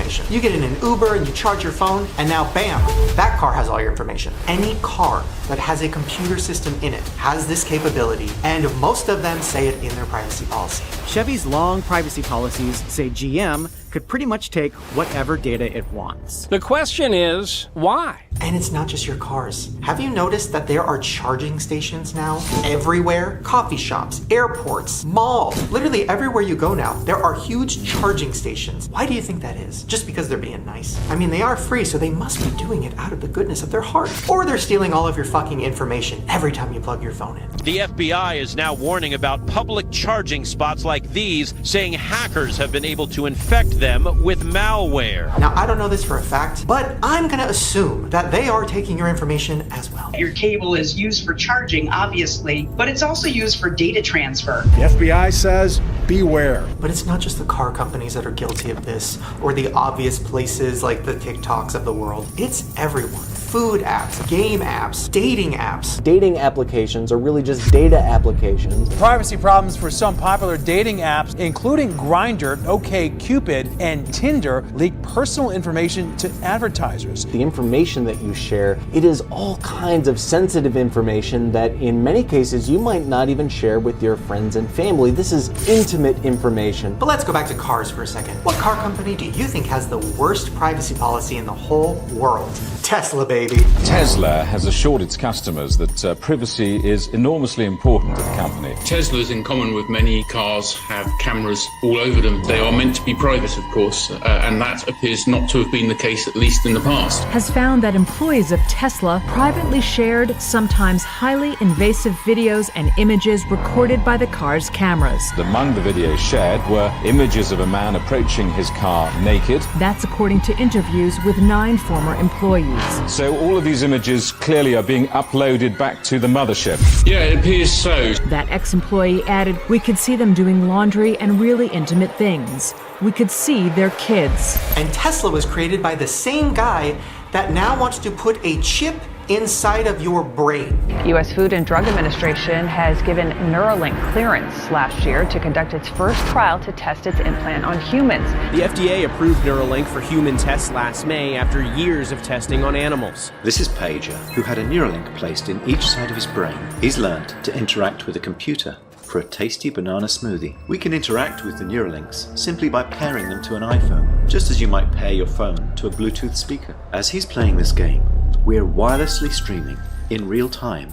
information. You get in an Uber and you charge your phone, and now bam, that car has all your information. Any car that has a computer system in it has this capability, and most of them say it in their privacy policy. Chevy's long privacy policies say GM could pretty much take whatever data it wants. The question is, why? And it's not just your cars. Have you noticed that there are charging stations now everywhere? Coffee shops, airports, malls, literally everywhere you go now, there are huge charging stations. Why do you think that is? Just because they're being nice? I mean, they are free, so they must be doing it out of the goodness of their heart. Or they're stealing all of your fucking information every time you plug your phone in. The FBI is now warning about public charging spots like these, saying hackers have been able to infect them with malware. Now, I don't know this for a fact, but I'm gonna assume that they are taking your information as well. Your cable is used for charging, obviously, but it's also used for data transfer. The FBI says, beware. But it's not just the car companies that are guilty of this, or the obvious places like the TikToks of the world. It's everyone. Food apps, game apps, dating apps. Dating applications are really just data applications. Privacy problems for some popular dating apps, including Grindr, OkCupid, and Tinder, leak personal information to advertisers. The information that you share, it is all kinds of sensitive information that in many cases you might not even share with your friends and family. This is intimate information. But let's go back to cars for a second. What car company do you think has the worst privacy policy in the whole world? Tesla, baby. Tesla has assured its customers that privacy is enormously important to the company. Teslas, in common with many cars, have cameras all over them. They are meant to be private, of course, and that appears not to have been the case, at least in the past. Has found that employees of Tesla privately shared sometimes highly invasive videos and images recorded by the car's cameras. Among the videos shared were images of a man approaching his car naked. That's according to interviews with 9 former employees. So all of these images clearly are being uploaded back to the mothership. Yeah, it appears so. That ex-employee added, we could see them doing laundry and really intimate things. We could see their kids. And Tesla was created by the same guy that now wants to put a chip inside of your brain. U.S. Food and Drug Administration has given Neuralink clearance last year to conduct its first trial to test its implant on humans. The FDA approved Neuralink for human tests last May after years of testing on animals. This is Pager, who had a Neuralink placed in each side of his brain. He's learned to interact with a computer for a tasty banana smoothie. We can interact with the Neuralinks simply by pairing them to an iPhone, just as you might pair your phone to a Bluetooth speaker. As he's playing this game, we are wirelessly streaming, in real time,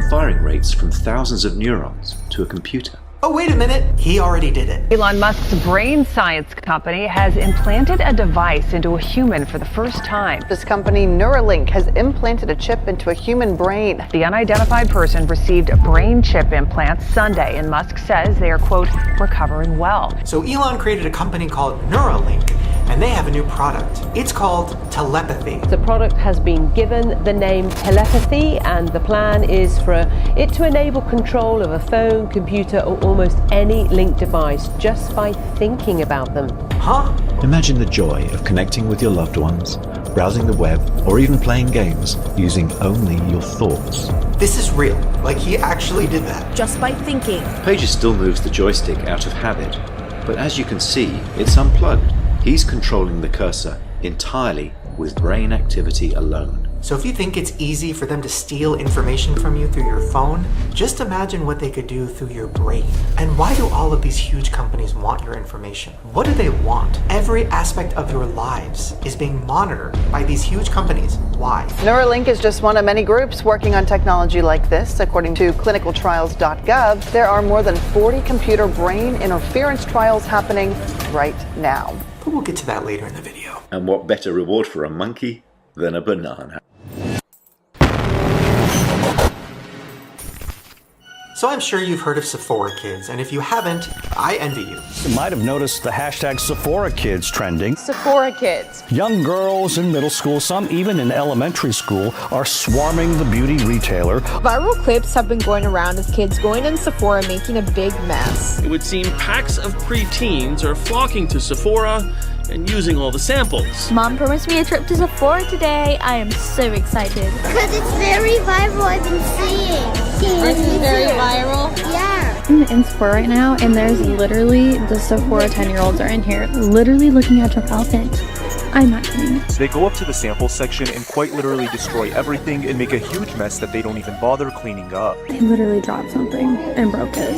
firing rates from thousands of neurons to a computer. Oh, wait a minute. He already did it. Elon Musk's brain science company has implanted a device into a human for the first time. This company, Neuralink, has implanted a chip into a human brain. The unidentified person received brain chip implants Sunday, and Musk says they are, quote, recovering well. So Elon created a company called Neuralink, and they have a new product. It's called telepathy. The product has been given the name telepathy, and the plan is for it to enable control of a phone, computer, or almost any linked device just by thinking about them. Huh? Imagine the joy of connecting with your loved ones, browsing the web, or even playing games using only your thoughts. This is real. Like, he actually did that. Just by thinking. Pager still moves the joystick out of habit, but as you can see, it's unplugged. He's controlling the cursor entirely with brain activity alone. So if you think it's easy for them to steal information from you through your phone, just imagine what they could do through your brain. And why do all of these huge companies want your information? What do they want? Every aspect of your lives is being monitored by these huge companies. Why? Neuralink is just one of many groups working on technology like this. According to clinicaltrials.gov, there are more than 40 computer brain interference trials happening right now. But we'll get to that later in the video. And what better reward for a monkey than a banana? So I'm sure you've heard of Sephora Kids, and if you haven't, I envy you. You might have noticed the hashtag Sephora Kids trending. Sephora Kids. Young girls in middle school, some even in elementary school, are swarming the beauty retailer. Viral clips have been going around of kids going in Sephora making a big mess. It would seem packs of preteens are flocking to Sephora and using all the samples. Mom promised me a trip to Sephora today. I am so excited. Because it's very viral, I've been seeing. It's very viral? Yeah. I'm in Sephora right now, and there's literally the Sephora 10-year-olds are in here, literally looking at your outfit. I'm not kidding. They go up to the sample section and quite literally destroy everything and make a huge mess that they don't even bother cleaning up. They literally dropped something and broke it.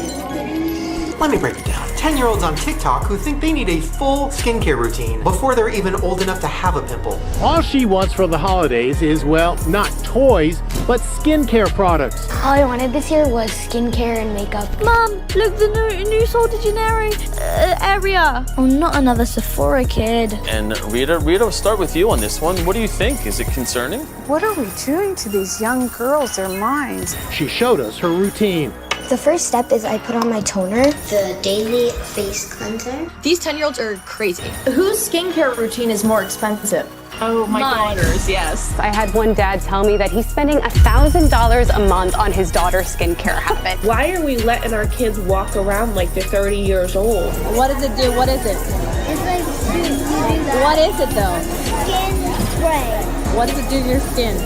Let me break it down. 10-year-olds on TikTok who think they need a full skincare routine before they're even old enough to have a pimple. All she wants for the holidays is, well, not toys, but skincare products. All I wanted this year was skincare and makeup. Mom, look, the new Sol de Janeiro area. Oh, not another Sephora kid. And Rita, start with you on this one. What do you think? Is it concerning? What are we doing to these young girls, their minds? She showed us her routine. The first step is I put on my toner, the daily face cleanser. These 10-year-olds are crazy. Whose skincare routine is more expensive? Oh, my daughter's, yes. I had one dad tell me that he's spending $1,000 a month on his daughter's skincare habit. Why are we letting our kids walk around like they're 30 years old? What does it do? What is it? It's like What is it though? skin spray. What does it do to your skin?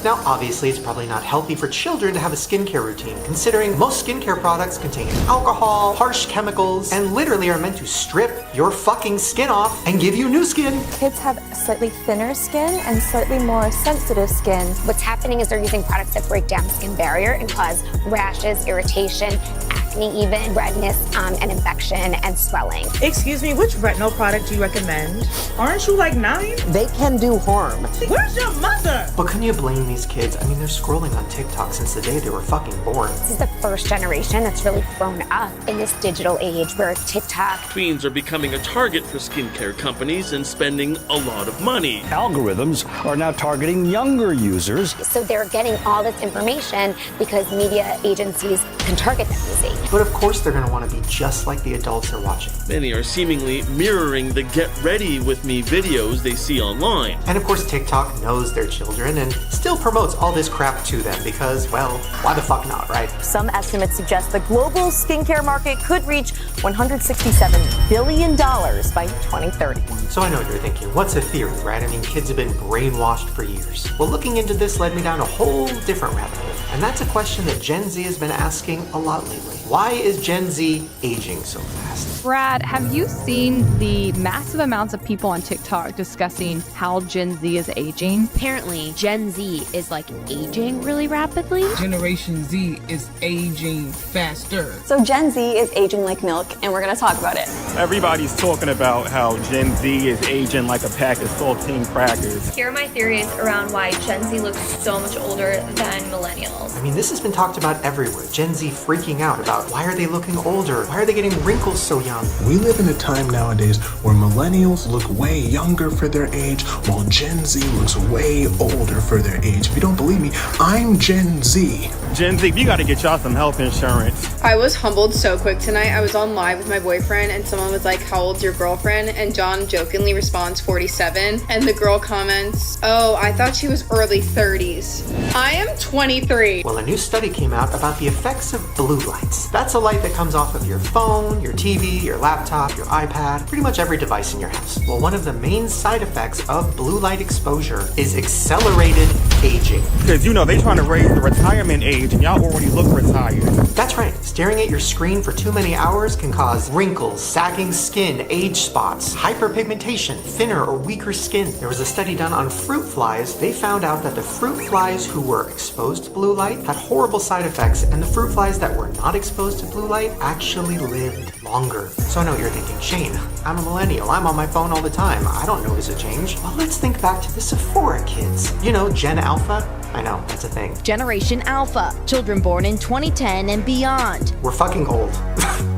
Now, obviously, it's probably not healthy for children to have a skincare routine, considering most skincare products contain alcohol, harsh chemicals, and literally are meant to strip your fucking skin off and give you new skin. Kids have slightly thinner skin and slightly more sensitive skin. What's happening is they're using products that break down the skin barrier and cause rashes, irritation, acne even, redness, and infection and swelling. Excuse me, which retinol product do you recommend? Aren't you like 9? They can do harm. Where's your mother? But couldn't you blame these kids? I mean, they're scrolling on TikTok since the day they were fucking born. This is the first generation that's really grown up in this digital age where TikTok. Tweens are becoming a target for skincare companies and spending a lot of money. Algorithms are now targeting younger users. So they're getting all this information because media agencies can target them easy. But of course they're gonna wanna be just like the adults they're watching. Many are seemingly mirroring the get ready with me videos they see online. And of course TikTok knows their children and still promotes all this crap to them because, well, why the fuck not, right? Some estimates suggest the global skincare market could reach $167 billion by 2030. So I know what you're thinking. What's a theory, right? I mean, kids have been brainwashed for years. Well, looking into this led me down a whole different rabbit hole. And that's a question that Gen Z has been asking a lot lately. Why is Gen Z aging so fast? Brad, have you seen the massive amounts of people on TikTok discussing how Gen Z is aging? Apparently, Gen Z is like aging really rapidly. Generation Z is aging faster. So Gen Z is aging like milk, and we're gonna talk about it. Everybody's talking about how Gen Z is aging like a pack of saltine crackers. Here are my theories around why Gen Z looks so much older than millennials. I mean, this has been talked about everywhere. Gen Z freaking out about why are they looking older? Why are they getting wrinkles so young? We live in a time nowadays where millennials look way younger for their age, while Gen Z looks way older for their age. If you don't believe me, I'm Gen Z. Gen Z, you gotta get y'all some health insurance. I was humbled so quick tonight. I was on live with my boyfriend and someone was like, how old's your girlfriend? And John jokingly responds 47. And the girl comments, oh, I thought she was early 30s. I am 23. Well, a new study came out about the effects of blue lights. That's a light that comes off of your phone, your TV, your laptop, your iPad, pretty much every device in your house. Well, one of the main side effects of blue light exposure is accelerated aging. Because, you know, they trying to raise the retirement age and y'all already look retired. That's right. Staring at your screen for too many hours can cause wrinkles, sagging skin, age spots, hyperpigmentation, thinner or weaker skin. There was a study done on fruit flies. They found out that the fruit flies who were exposed to blue light had horrible side effects, and the fruit flies that were not exposed to blue light actually lived longer. So I know what you're thinking, Shane, I'm a millennial. I'm on my phone all the time. I don't notice a change. Well, let's think back to the Sephora kids. You know, Gen Alpha? I know, that's a thing. Generation Alpha, children born in 2010 and beyond. We're fucking old.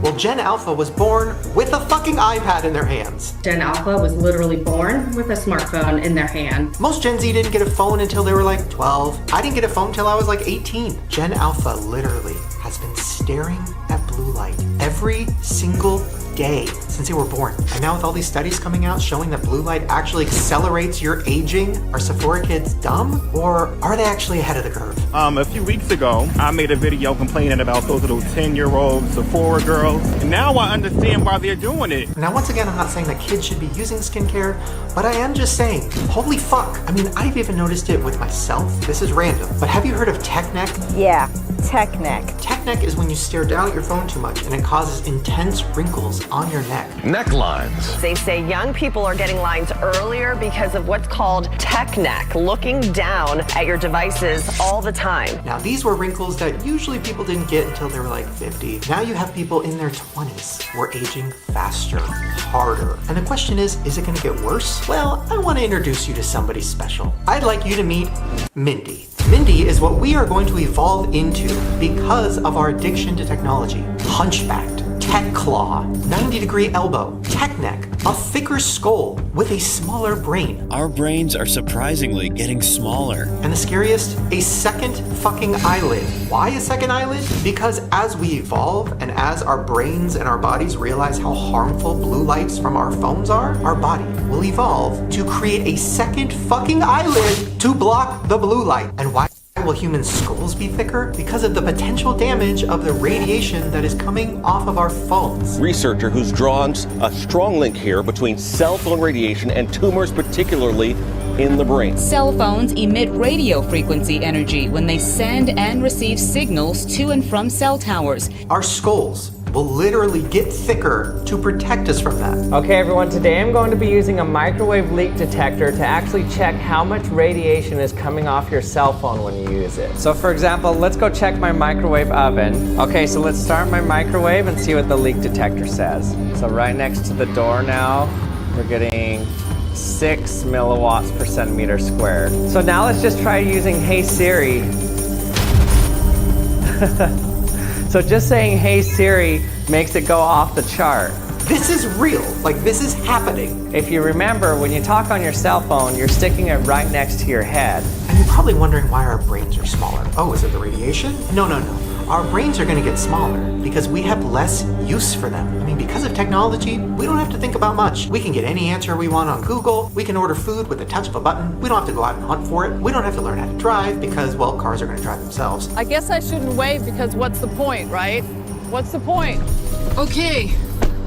Well, Gen Alpha was born with a fucking iPad in their hands. Gen Alpha was literally born with a smartphone in their hand. Most Gen Z didn't get a phone until they were like 12. I didn't get a phone till I was like 18. Gen Alpha literally has been staring at blue light every single day since they were born. And now with all these studies coming out showing that blue light actually accelerates your aging, are Sephora kids dumb? Or are they actually ahead of the curve? A few weeks ago, I made a video complaining about those little 10-year-old Sephora girls. And now I understand why they're doing it. Now, once again, I'm not saying that kids should be using skincare, but I am just saying, holy fuck. I mean, I've even noticed it with myself. This is random, but have you heard of tech neck? Yeah, tech neck. Tech neck is when you stare down at your phone too much and it causes intense wrinkles on your neck. Necklines. They say young people are getting lines earlier because of what's called tech neck, looking down at your devices all the time. Now, these were wrinkles that usually people didn't get until they were like 50. Now you have people in their 20s who are aging faster, harder. And the question is it gonna get worse? Well, I wanna introduce you to somebody special. I'd like you to meet Mindy. Mindy is what we are going to evolve into because of our addiction to technology. Hunchbacked, tech claw, 90-degree elbow, tech neck, a thicker skull with a smaller brain. Our brains are surprisingly getting smaller. And the scariest, a second fucking eyelid. Why a second eyelid? Because as we evolve and as our brains and our bodies realize how harmful blue lights from our phones are, our body will evolve to create a second fucking eyelid to block the blue light. And why will human skulls be thicker? Because of the potential damage of the radiation that is coming off of our phones. Researcher who's drawn a strong link here between cell phone radiation and tumors, particularly in the brain. Cell phones emit radio frequency energy when they send and receive signals to and from cell towers. Our skulls will literally get thicker to protect us from that. Okay everyone, today I'm going to be using a microwave leak detector to actually check how much radiation is coming off your cell phone when you use it. So for example, let's go check my microwave oven. Okay, so let's start my microwave and see what the leak detector says. So right next to the door now, we're getting 6 milliwatts per centimeter squared. So now let's just try using Hey Siri. So just saying Hey Siri makes it go off the chart. This is real, like this is happening. If you remember, when you talk on your cell phone, you're sticking it right next to your head. And you're probably wondering why our brains are smaller. Oh, is it the radiation? No. Our brains are gonna get smaller because we have less use for them. I mean, because of technology, we don't have to think about much. We can get any answer we want on Google. We can order food with the touch of a button. We don't have to go out and hunt for it. We don't have to learn how to drive because, well, cars are gonna drive themselves. I guess I shouldn't wave because what's the point, right? What's the point? Okay.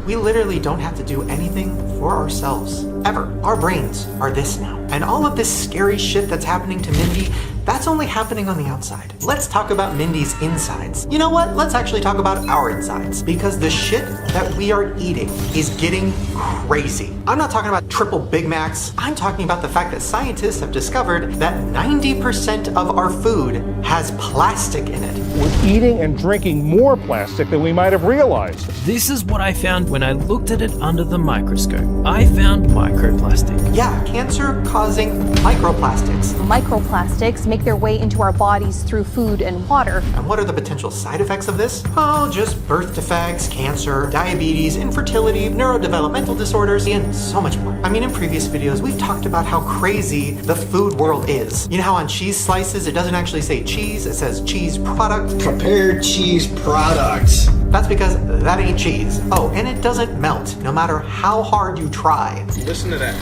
We literally don't have to do anything for ourselves, ever. Our brains are this now. And all of this scary shit that's happening to Mindy, that's only happening on the outside. Let's talk about Mindy's insides. You know what? Let's actually talk about our insides, because the shit that we are eating is getting crazy. I'm not talking about triple Big Macs. I'm talking about the fact that scientists have discovered that 90% of our food has plastic in it. We're eating and drinking more plastic than we might have realized. This is what I found when I looked at it under the microscope. I found microplastic. Yeah, cancer-causing microplastics. Microplastics make their way into our bodies through food and water. And what are the potential side effects of this? Oh, just birth defects, cancer, diabetes, infertility, neurodevelopmental disorders, and so much more. I mean, in previous videos, we've talked about how crazy the food world is. You know how on cheese slices, it doesn't actually say cheese, it says cheese product? Prepared cheese products. That's because that ain't cheese. Oh, and it doesn't melt, no matter how hard you try. Listen to that.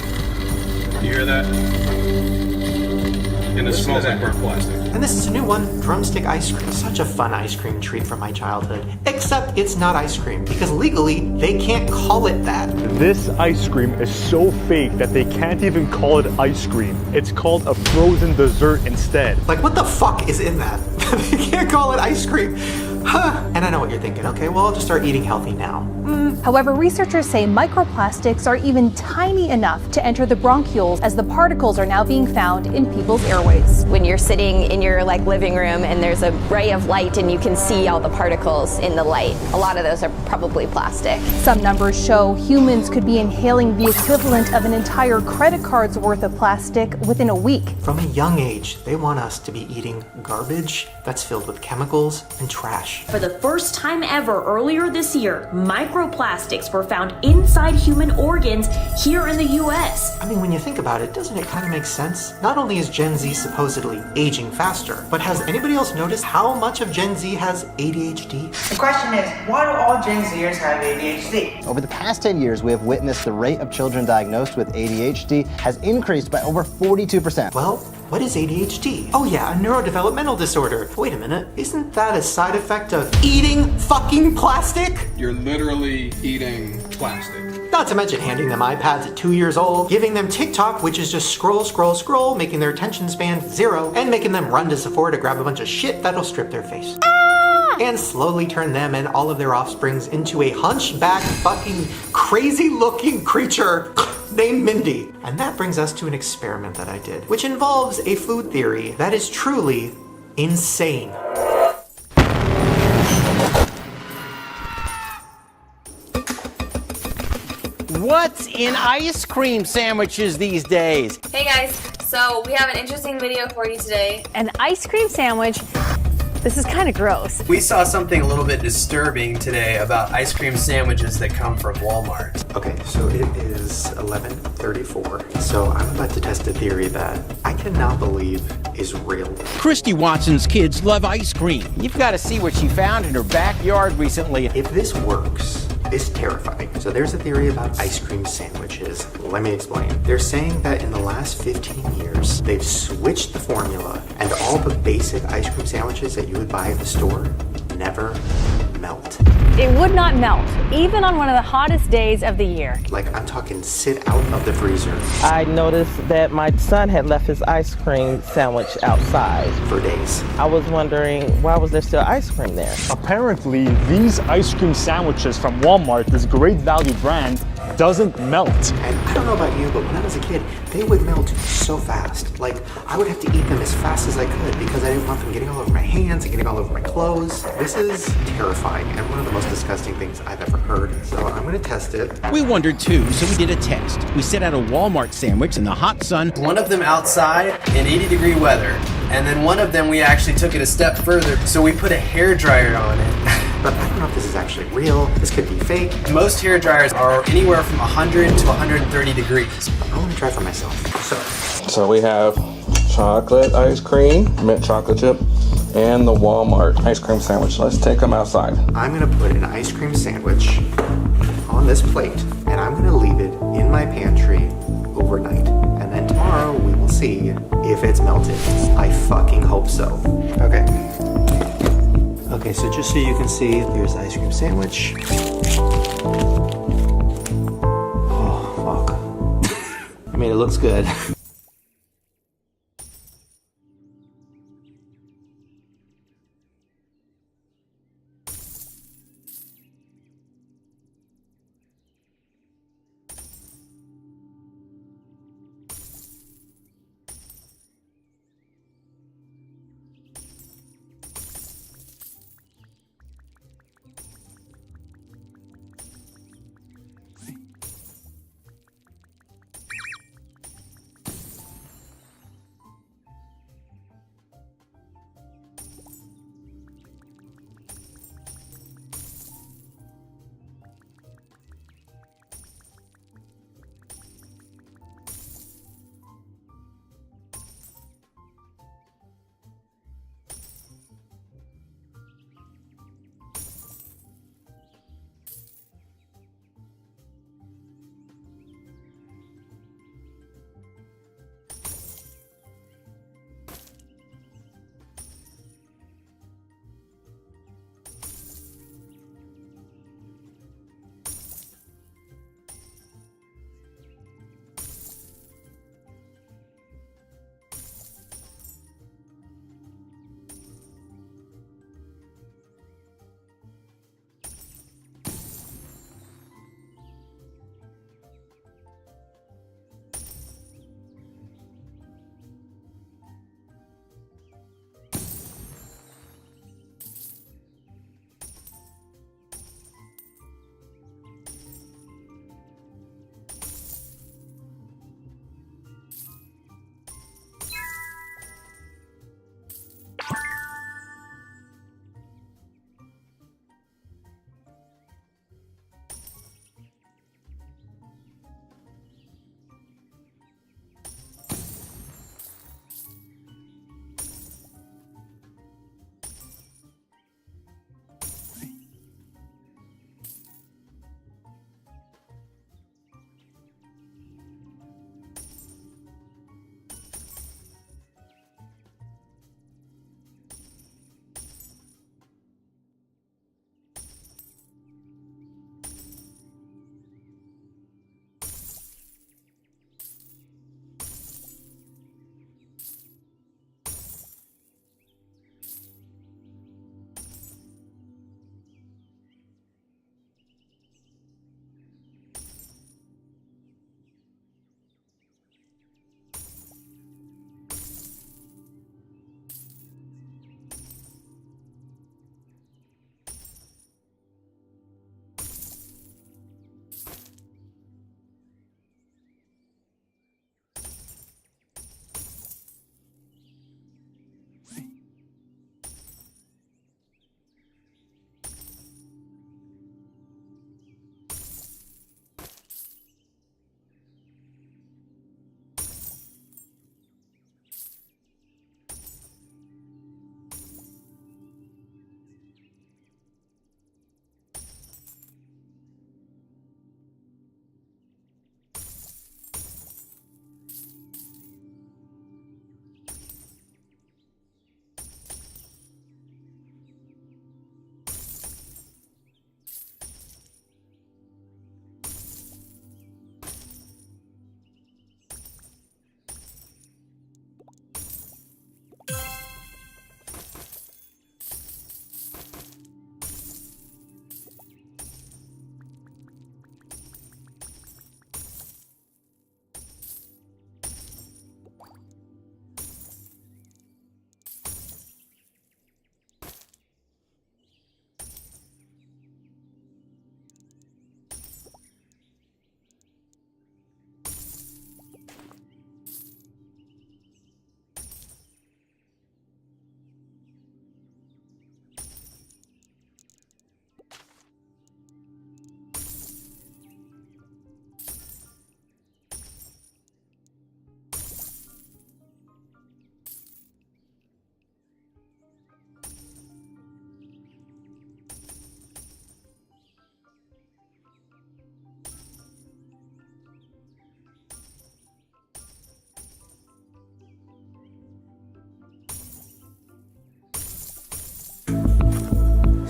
You hear that? And it smells like burnt plastic. And this is a new one, drumstick ice cream. Such a fun ice cream treat from my childhood. Except it's not ice cream, because legally, they can't call it that. This ice cream is so fake that they can't even call it ice cream. It's called a frozen dessert instead. Like, what the fuck is in that? They can't call it ice cream. Huh. And I know what you're thinking. Okay, well, I'll just start eating healthy now. However, researchers say microplastics are even tiny enough to enter the bronchioles, as the particles are now being found in people's airways. When you're sitting in your living room and there's a ray of light and you can see all the particles in the light, a lot of those are probably plastic. Some numbers show humans could be inhaling the equivalent of an entire credit card's worth of plastic within a week. From a young age, they want us to be eating garbage that's filled with chemicals and trash. For the first time ever earlier this year, microplastics microplastics were found inside human organs here in the US. I mean, when you think about it, doesn't it kind of make sense? Not only is Gen Z supposedly aging faster, but has anybody else noticed how much of Gen Z has ADHD? The question is, why do all Gen Zers have ADHD? Over the past 10 years, we have witnessed the rate of children diagnosed with ADHD has increased by over 42%. Well, what is ADHD? Oh yeah, a neurodevelopmental disorder. Wait a minute, isn't that a side effect of eating fucking plastic? You're literally eating plastic. Not to mention handing them iPads at 2 years old, giving them TikTok, which is just scroll, scroll, scroll, making their attention span 0, and making them run to Sephora to grab a bunch of shit that'll strip their face. And slowly turn them and all of their offsprings into a hunchback fucking crazy looking creature named Mindy. And that brings us to an experiment that I did, which involves a food theory that is truly insane. What's in ice cream sandwiches these days? Hey guys, so we have an interesting video for you today. An ice cream sandwich. This is kind of gross. We saw something a little bit disturbing today about ice cream sandwiches that come from Walmart. Okay, so it is 11:34. So I'm about to test a theory that I cannot believe is real. Christy Watson's kids love ice cream. You've got to see what she found in her backyard recently. If this works, it's terrifying. So there's a theory about ice cream sandwiches. Let me explain. They're saying that in the last 15 years, they've switched the formula and all the basic ice cream sandwiches that you would buy at the store never melt. It would not melt, even on one of the hottest days of the year. Like, I'm talking sit out of the freezer. I noticed that my son had left his ice cream sandwich outside. For days. I was wondering, why was there still ice cream there? Apparently, these ice cream sandwiches from Walmart, this great value brand, doesn't melt. And I don't know about you, but when I was a kid, they would melt so fast. Like, I would have to eat them as fast as I could because I didn't want them getting all over my hands and getting all over my clothes. This is terrifying and one of the most disgusting things I've ever heard. So I'm gonna test it. We wondered too, so we did a test. We set out a Walmart sandwich in the hot sun. One of them outside in 80-degree weather, and then one of them we actually took it a step further, so we put a hairdryer on it. But I don't know if this is actually real. This could be fake. Most hair dryers are anywhere from 100 to 130 degrees. I want to try for myself. So we have chocolate ice cream, mint chocolate chip, and the Walmart ice cream sandwich. Let's take them outside. I'm gonna put an ice cream sandwich on this plate, and I'm gonna leave it in my pantry overnight. And then tomorrow we will see if it's melted. I fucking hope so. Okay. Okay, so just so you can see, here's the ice cream sandwich. Oh, fuck. I mean, it looks good.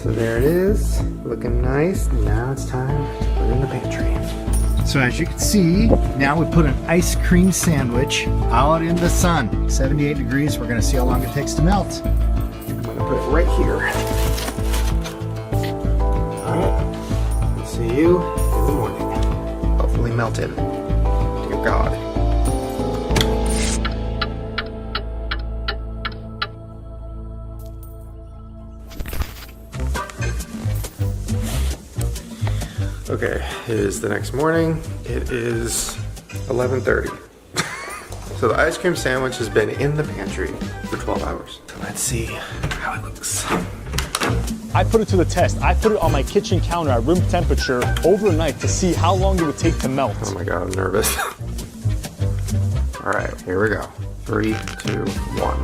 So there it is, looking nice. Now it's time to put it in the pantry. So as you can see, now we put an ice cream sandwich out in the sun. 78 degrees. We're gonna see how long it takes to melt. I'm gonna put it right here. All right, we'll see you in the morning. Hopefully melted. Dear God. Okay, it is the next morning. It is 11:30. So the ice cream sandwich has been in the pantry for 12 hours. So let's see how it looks. I put it to the test. I put it on my kitchen counter at room temperature overnight to see how long it would take to melt. Oh my God, I'm nervous. All right, here we go. 3, 2, 1.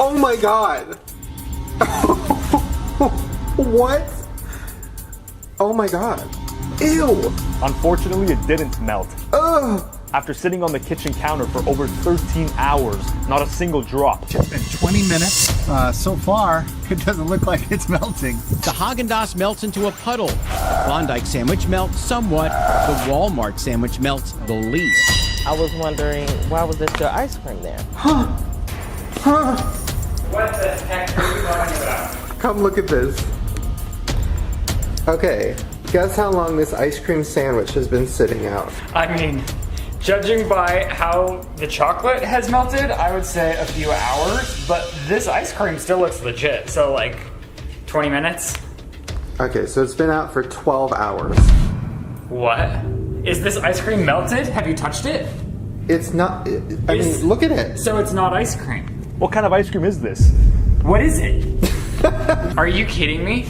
Oh my God. What? Oh my God. Ew. Unfortunately, it didn't melt. Ugh. After sitting on the kitchen counter for over 13 hours, not a single drop. It's been 20 minutes. So far, it doesn't look like it's melting. The Haagen-Dazs melts into a puddle. The Klondike sandwich melts somewhat. The Walmart sandwich melts the least. I was wondering, why was there still ice cream there? What the heck are you talking about? Come look at this. Okay, guess how long this ice cream sandwich has been sitting out? I mean, judging by how the chocolate has melted, I would say a few hours, but this ice cream still looks legit, so like 20 minutes? Okay, so it's been out for 12 hours. What? Is this ice cream melted? Have you touched it? It's not, I mean, look at it. So it's not ice cream. What kind of ice cream is this? What is it? Are you kidding me?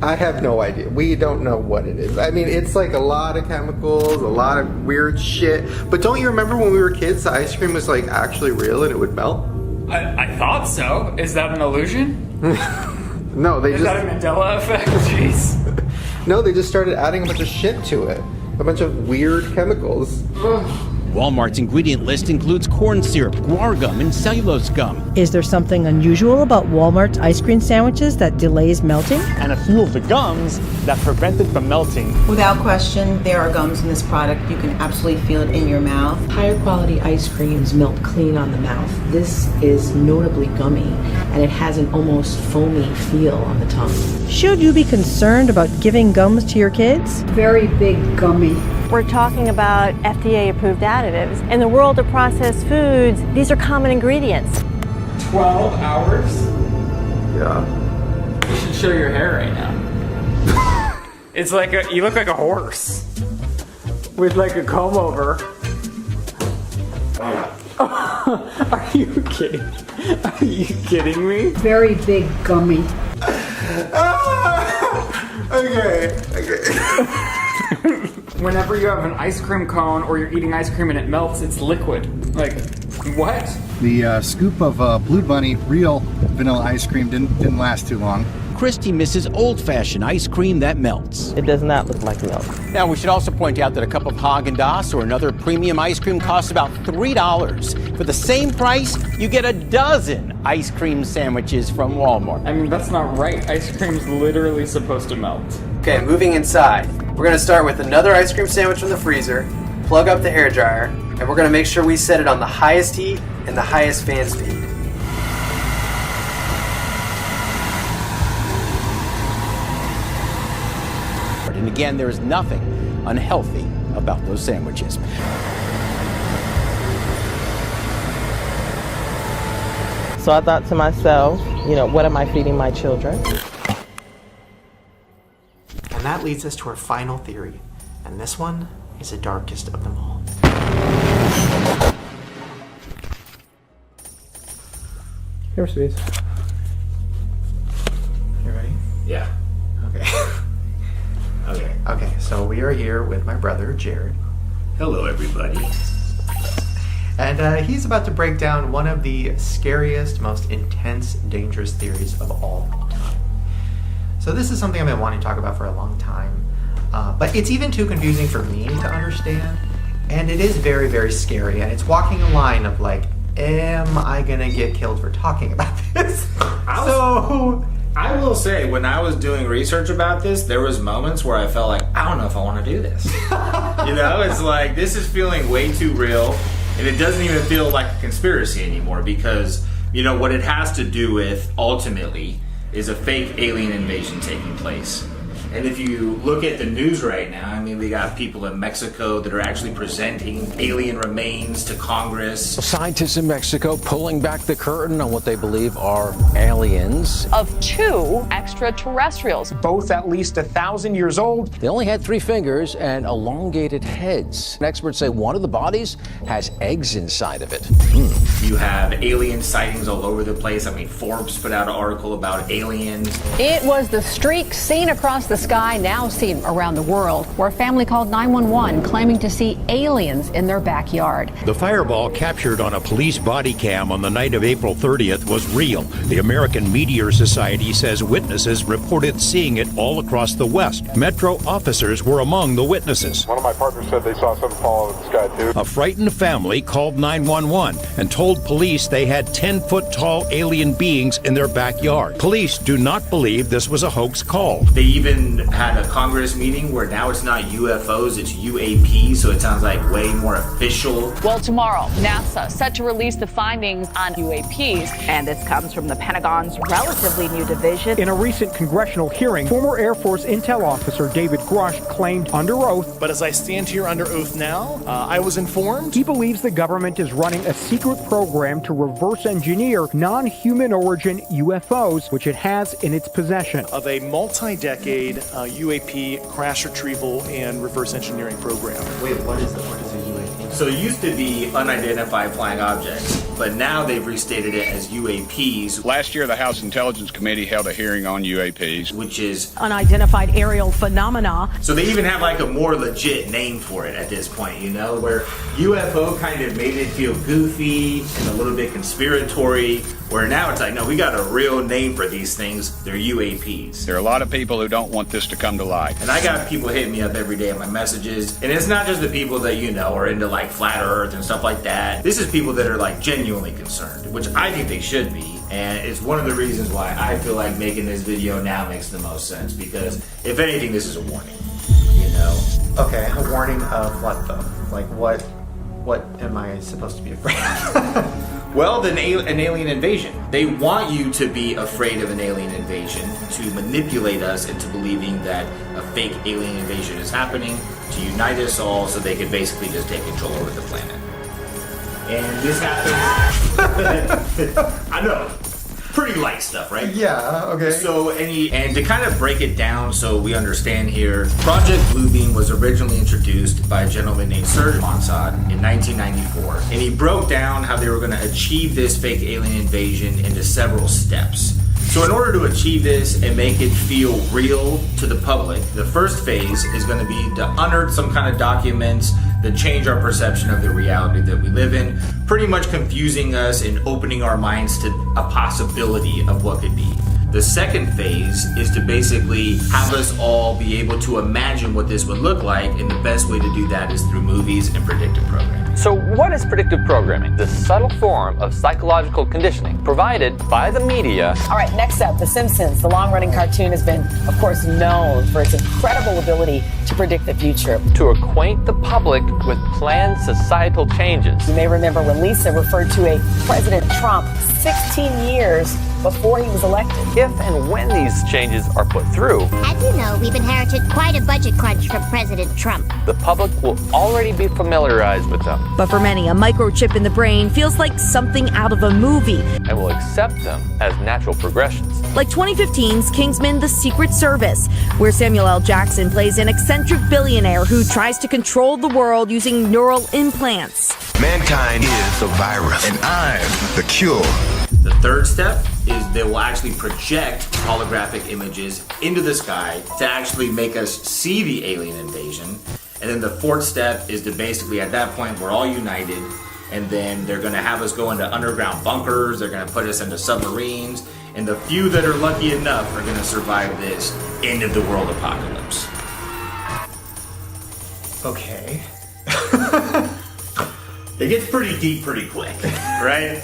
I have no idea. We don't know what it is. I mean, it's like a lot of chemicals, a lot of weird shit. But don't you remember when we were kids, the ice cream was like actually real and it would melt? I thought so. Is that an illusion? No, they Is that a Mandela effect? Jeez. No, they just started adding a bunch of shit to it. A bunch of weird chemicals. Walmart's ingredient list includes corn syrup, guar gum, and cellulose gum. Is there something unusual about Walmart's ice cream sandwiches that delays melting? And a few of the gums that prevent it from melting. Without question, there are gums in this product. You can absolutely feel it in your mouth. Higher quality ice creams melt clean on the mouth. This is notably gummy, and it has an almost foamy feel on the tongue. Should you be concerned about giving gums to your kids? Very big gummy. We're talking about FDA-approved additives. In the world of processed foods, these are common ingredients. 12 hours? Yeah. You should show your hair right now. It's like you look like a horse with like a comb over. Are you kidding? Are you kidding me? Very big gummy. Okay. Whenever you have an ice cream cone or you're eating ice cream and it melts, it's liquid. Like, what? The scoop of Blue Bunny real vanilla ice cream didn't last too long. Christy misses old-fashioned ice cream that melts. It does not look like milk. Now, we should also point out that a cup of Haagen-Dazs or another premium ice cream costs about $3. For the same price, you get a dozen ice cream sandwiches from Walmart. I mean, that's not right. Ice cream's literally supposed to melt. Okay, moving inside. We're gonna start with another ice cream sandwich from the freezer, plug up the hairdryer, and we're gonna make sure we set it on the highest heat and the highest fan speed. And again, there is nothing unhealthy about those sandwiches. So I thought to myself, what am I feeding my children? And that leads us to our final theory. And this one is the darkest of them all. Here, sweeties. You ready? Yeah. Okay. Okay, so we are here with my brother, Jared. Hello, everybody. And he's about to break down one of the scariest, most intense, dangerous theories of all time. So this is something I've been wanting to talk about for a long time, but it's even too confusing for me to understand, and it is very, very scary, and it's walking a line of like am I gonna get killed for talking about this? I will say, when I was doing research about this, there was moments where I felt like, I don't know if I want to do this. You know, it's like, this is feeling way too real, and it doesn't even feel like a conspiracy anymore, because, you know, what it has to do with, ultimately, is a fake alien invasion taking place. And if you look at the news right now, I mean, we got people in Mexico that are actually presenting alien remains to Congress. Scientists in Mexico pulling back the curtain on what they believe are aliens. Of 2 extraterrestrials. Both at least 1,000 years old. They only had 3 fingers and elongated heads. Experts say one of the bodies has eggs inside of it. You have alien sightings all over the place. I mean, Forbes put out an article about aliens. It was the streak seen across the sky, now seen around the world, where a family called 911 claiming to see aliens in their backyard. The fireball captured on a police body cam on the night of April 30th was real. The American Meteor Society says witnesses reported seeing it all across the West. Metro officers were among the witnesses. One of my partners said they saw something fall out of the sky too. A frightened family called 911 and told police they had 10-foot-tall alien beings in their backyard. Police do not believe this was a hoax call. They even had a Congress meeting where now it's not UFOs, it's UAPs, so it sounds like way more official. Well, tomorrow, NASA set to release the findings on UAPs. And this comes from the Pentagon's relatively new division. In a recent congressional hearing, former Air Force intel officer David Grush claimed under oath. But as I stand here under oath now, I was informed. He believes the government is running a secret program to reverse engineer non-human origin UFOs, which it has in its possession. Of a multi-decade UAP crash retrieval and reverse engineering program. Wait, what is a UAP? So it used to be unidentified flying objects, but now they've restated it as UAPs. Last year, the House Intelligence Committee held a hearing on UAPs, which is unidentified aerial phenomena. So they even have like a more legit name for it at this point, you know, where UFO kind of made it feel goofy and a little bit conspiratory, where now it's like, no, we got a real name for these things. They're UAPs. There are a lot of people who don't want this to come to light. And I got people hitting me up every day on my messages. And it's not just the people that, you know, are into like flat earth and stuff like that. This is people that are like genuinely concerned, which I think they should be. And it's one of the reasons why I feel like making this video now makes the most sense, because if anything, this is a warning, you know? Okay, a warning of what though? Like what am I supposed to be afraid of? Well, an alien invasion. They want you to be afraid of an alien invasion, to manipulate us into believing that a fake alien invasion is happening, to unite us all so they can basically just take control over the planet. And this happens. I know. Pretty light stuff, right? Yeah, okay. So, and to kind of break it down so we understand here, Project Bluebeam was originally introduced by a gentleman named Serge Monsad in 1994. And he broke down how they were going to achieve this fake alien invasion into several steps. So in order to achieve this and make it feel real to the public, the first phase is going to be to unearth some kind of documents that change our perception of the reality that we live in, pretty much confusing us and opening our minds to a possibility of what could be. The second phase is to basically have us all be able to imagine what this would look like, and the best way to do that is through movies and predictive programming. So what is predictive programming? The subtle form of psychological conditioning provided by the media. All right, next up, The Simpsons. The long-running cartoon has been, of course, known for its incredible ability to predict the future. To acquaint the public with planned societal changes. You may remember when Lisa referred to a President Trump 16 years before he was elected. If and when these changes are put through, as you know, we've inherited quite a budget crunch from President Trump. The public will already be familiarized with them. But for many, a microchip in the brain feels like something out of a movie. And will accept them as natural progressions. Like 2015's Kingsman: The Secret Service, where Samuel L. Jackson plays an eccentric billionaire who tries to control the world using neural implants. Mankind is the virus, and I'm the cure. The third step is they will actually project holographic images into the sky to actually make us see the alien invasion. And then the fourth step is to basically, at that point, we're all united, and then they're going to have us go into underground bunkers, they're going to put us into submarines, and the few that are lucky enough are going to survive this end of the world It gets pretty deep pretty quick, right?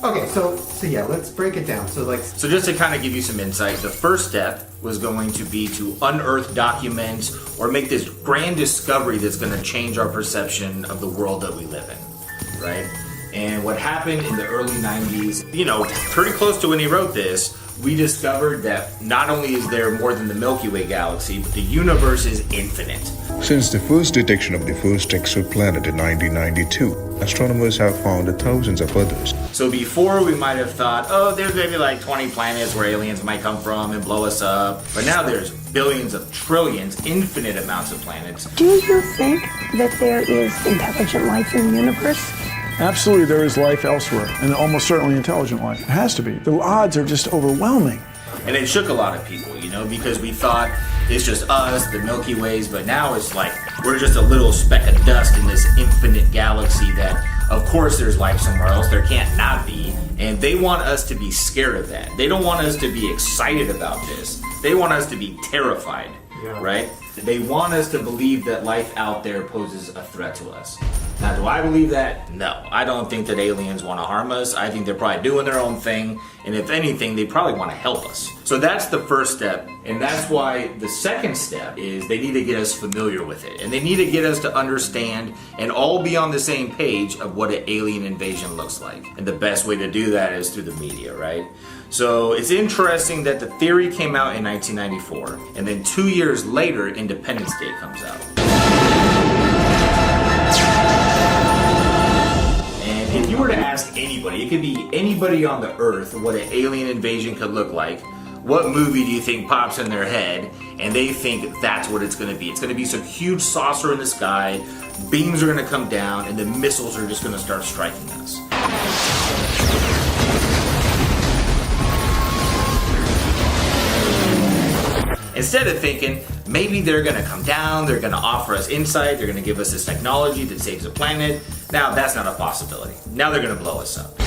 Okay, so yeah, let's break it down. So just to kind of give you some insight, the first step was going to be to unearth documents or make this grand discovery that's going to change our perception of the world that we live in, right? And what happened in the early 90s, you know, pretty close to when he wrote this, we discovered that not only is there more than the Milky Way galaxy, but the universe is infinite. Since the first detection of the first exoplanet in 1992, astronomers have found thousands of others. So before we might have thought, oh, there's maybe like 20 planets where aliens might come from and blow us up. But now there's billions of trillions, infinite amounts of planets. Do you think that there is intelligent life in the universe? Absolutely, there is life elsewhere, and almost certainly intelligent life. It has to be. The odds are just overwhelming. And it shook a lot of people, you know, because we thought it's just us, the Milky Ways, but now it's like we're just a little speck of dust in this infinite galaxy that, of course, there's life somewhere else. There can't not be. And they want us to be scared of that. They don't want us to be excited about this. They want us to be terrified, right? They want us to believe that life out there poses a threat to us. Now, do I believe that? No. I don't think that aliens want to harm us. I think they're probably doing their own thing. And if anything, they probably want to help us. So that's the first step. And that's why the second step is they need to get us familiar with it. And they need to get us to understand and all be on the same page of what an alien invasion looks like. And the best way to do that is through the media, right? So it's interesting that the theory came out in 1994. And then 2 years later, Independence Day comes out. If you were to ask anybody, it could be anybody on the earth, what an alien invasion could look like, what movie do you think pops in their head? And they think that's what it's going to be. It's going to be some huge saucer in the sky, beams are going to come down, and the missiles are just going to start striking us. Instead of thinking, maybe they're going to come down, they're going to offer us insight, they're going to give us this technology that saves the planet. Now, that's not a possibility. Now they're going to blow us up.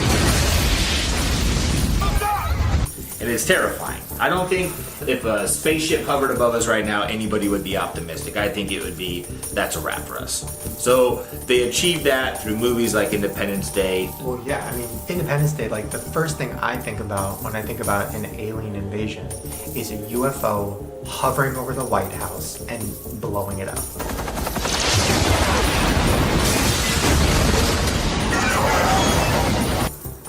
And it's terrifying. I don't think if a spaceship hovered above us right now, anybody would be optimistic. I think it would be, that's a wrap for us. So they achieved that through movies like Independence Day. Well, yeah, I mean, Independence Day, like the first thing I think about when I think about an alien invasion is a UFO hovering over the White House and blowing it up.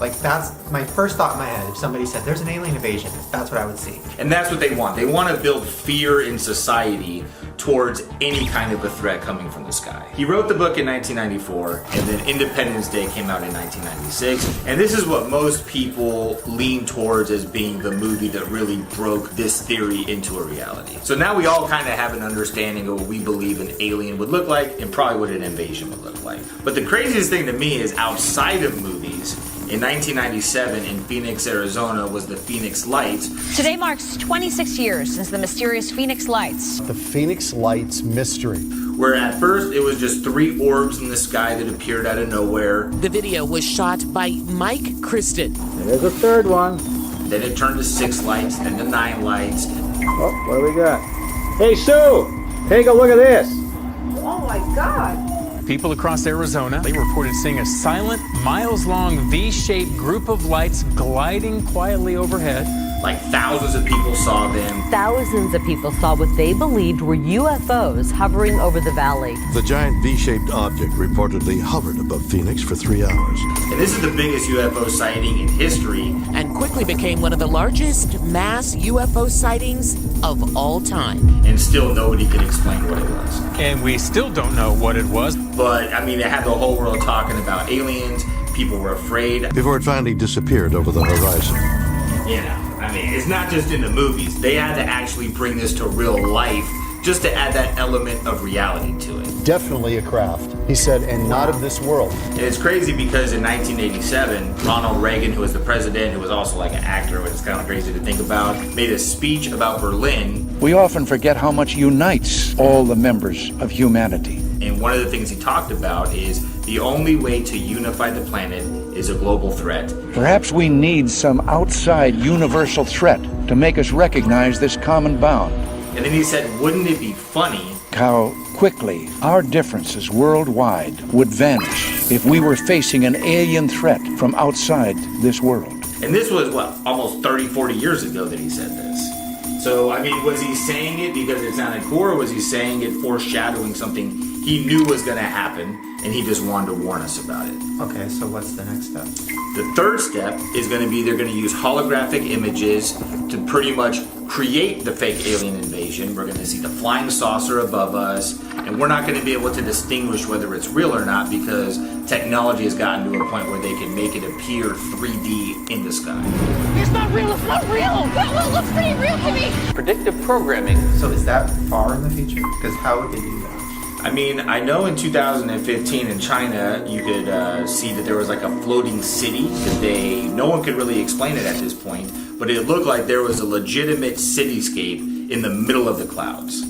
Like, that's my first thought in my head. If somebody said there's an alien invasion, that's what I would see. And that's what they want. They want to build fear in society towards any kind of a threat coming from the sky. He wrote the book in 1994, and then Independence Day came out in 1996. And this is what most people lean towards as being the movie that really broke this theory into a reality. So now we all kind of have an understanding of what we believe an alien would look like and probably what an invasion would look like. But the craziest thing to me is outside of movies, in 1997 in Phoenix, Arizona was the Phoenix Lights. Today marks 26 years since the mysterious Phoenix Lights. The Phoenix Lights mystery. Where at first it was just 3 orbs in the sky that appeared out of nowhere. The video was shot by Mike Kristen. There's a third one. Then it turned to 6 lights, then to 9 lights. Oh, what do we got? Hey, Sue, take a look at this. Oh my God. People across Arizona, they reported seeing a silent, miles-long V-shaped group of lights gliding quietly overhead. Like thousands of people saw them. Thousands of people saw what they believed were UFOs hovering over the valley. The giant V-shaped object reportedly hovered above Phoenix for 3 hours. And this is the biggest UFO sighting in history. And quickly became one of the largest mass UFO sightings of all time. And still nobody can explain what it was. And we still don't know what it was. But, I mean, it had the whole world talking about aliens. People were afraid. Before it finally disappeared over the horizon. You know, I mean, it's not just in the movies. They had to actually bring this to real life just to add that element of reality to it. Definitely a craft, he said, and not of this world. And it's crazy because in 1987, Ronald Reagan, who was the president, who was also like an actor, which is kind of crazy to think about, made a speech about Berlin. We often forget how much unites all the members of humanity. And one of the things he talked about is the only way to unify the planet is a global threat. Perhaps we need some outside universal threat to make us recognize this common bound. And then he said, wouldn't it be funny how quickly our differences worldwide would vanish if we were facing an alien threat from outside this world. And this was, what, almost 30, 40 years ago that he said this. So, I mean, was he saying it because it sounded cool, or was he saying it foreshadowing something he knew was going to happen, and he just wanted to warn us about it? Okay, so what's the next step? The third step is going to be they're going to use holographic images to pretty much create the fake alien invasion. We're going to see the flying saucer above us, and we're not going to be able to distinguish whether it's real or not because technology has gotten to a point where they can make it appear 3D in the sky. It's not real, it's not real! Well, it looks pretty real to me! Predictive programming. So is that far in the future? Because how would they do that? I mean, I know in 2015 in China, you could see that there was like a floating city that no one could really explain it at this point, but it looked like there was a legitimate cityscape in the middle of the clouds.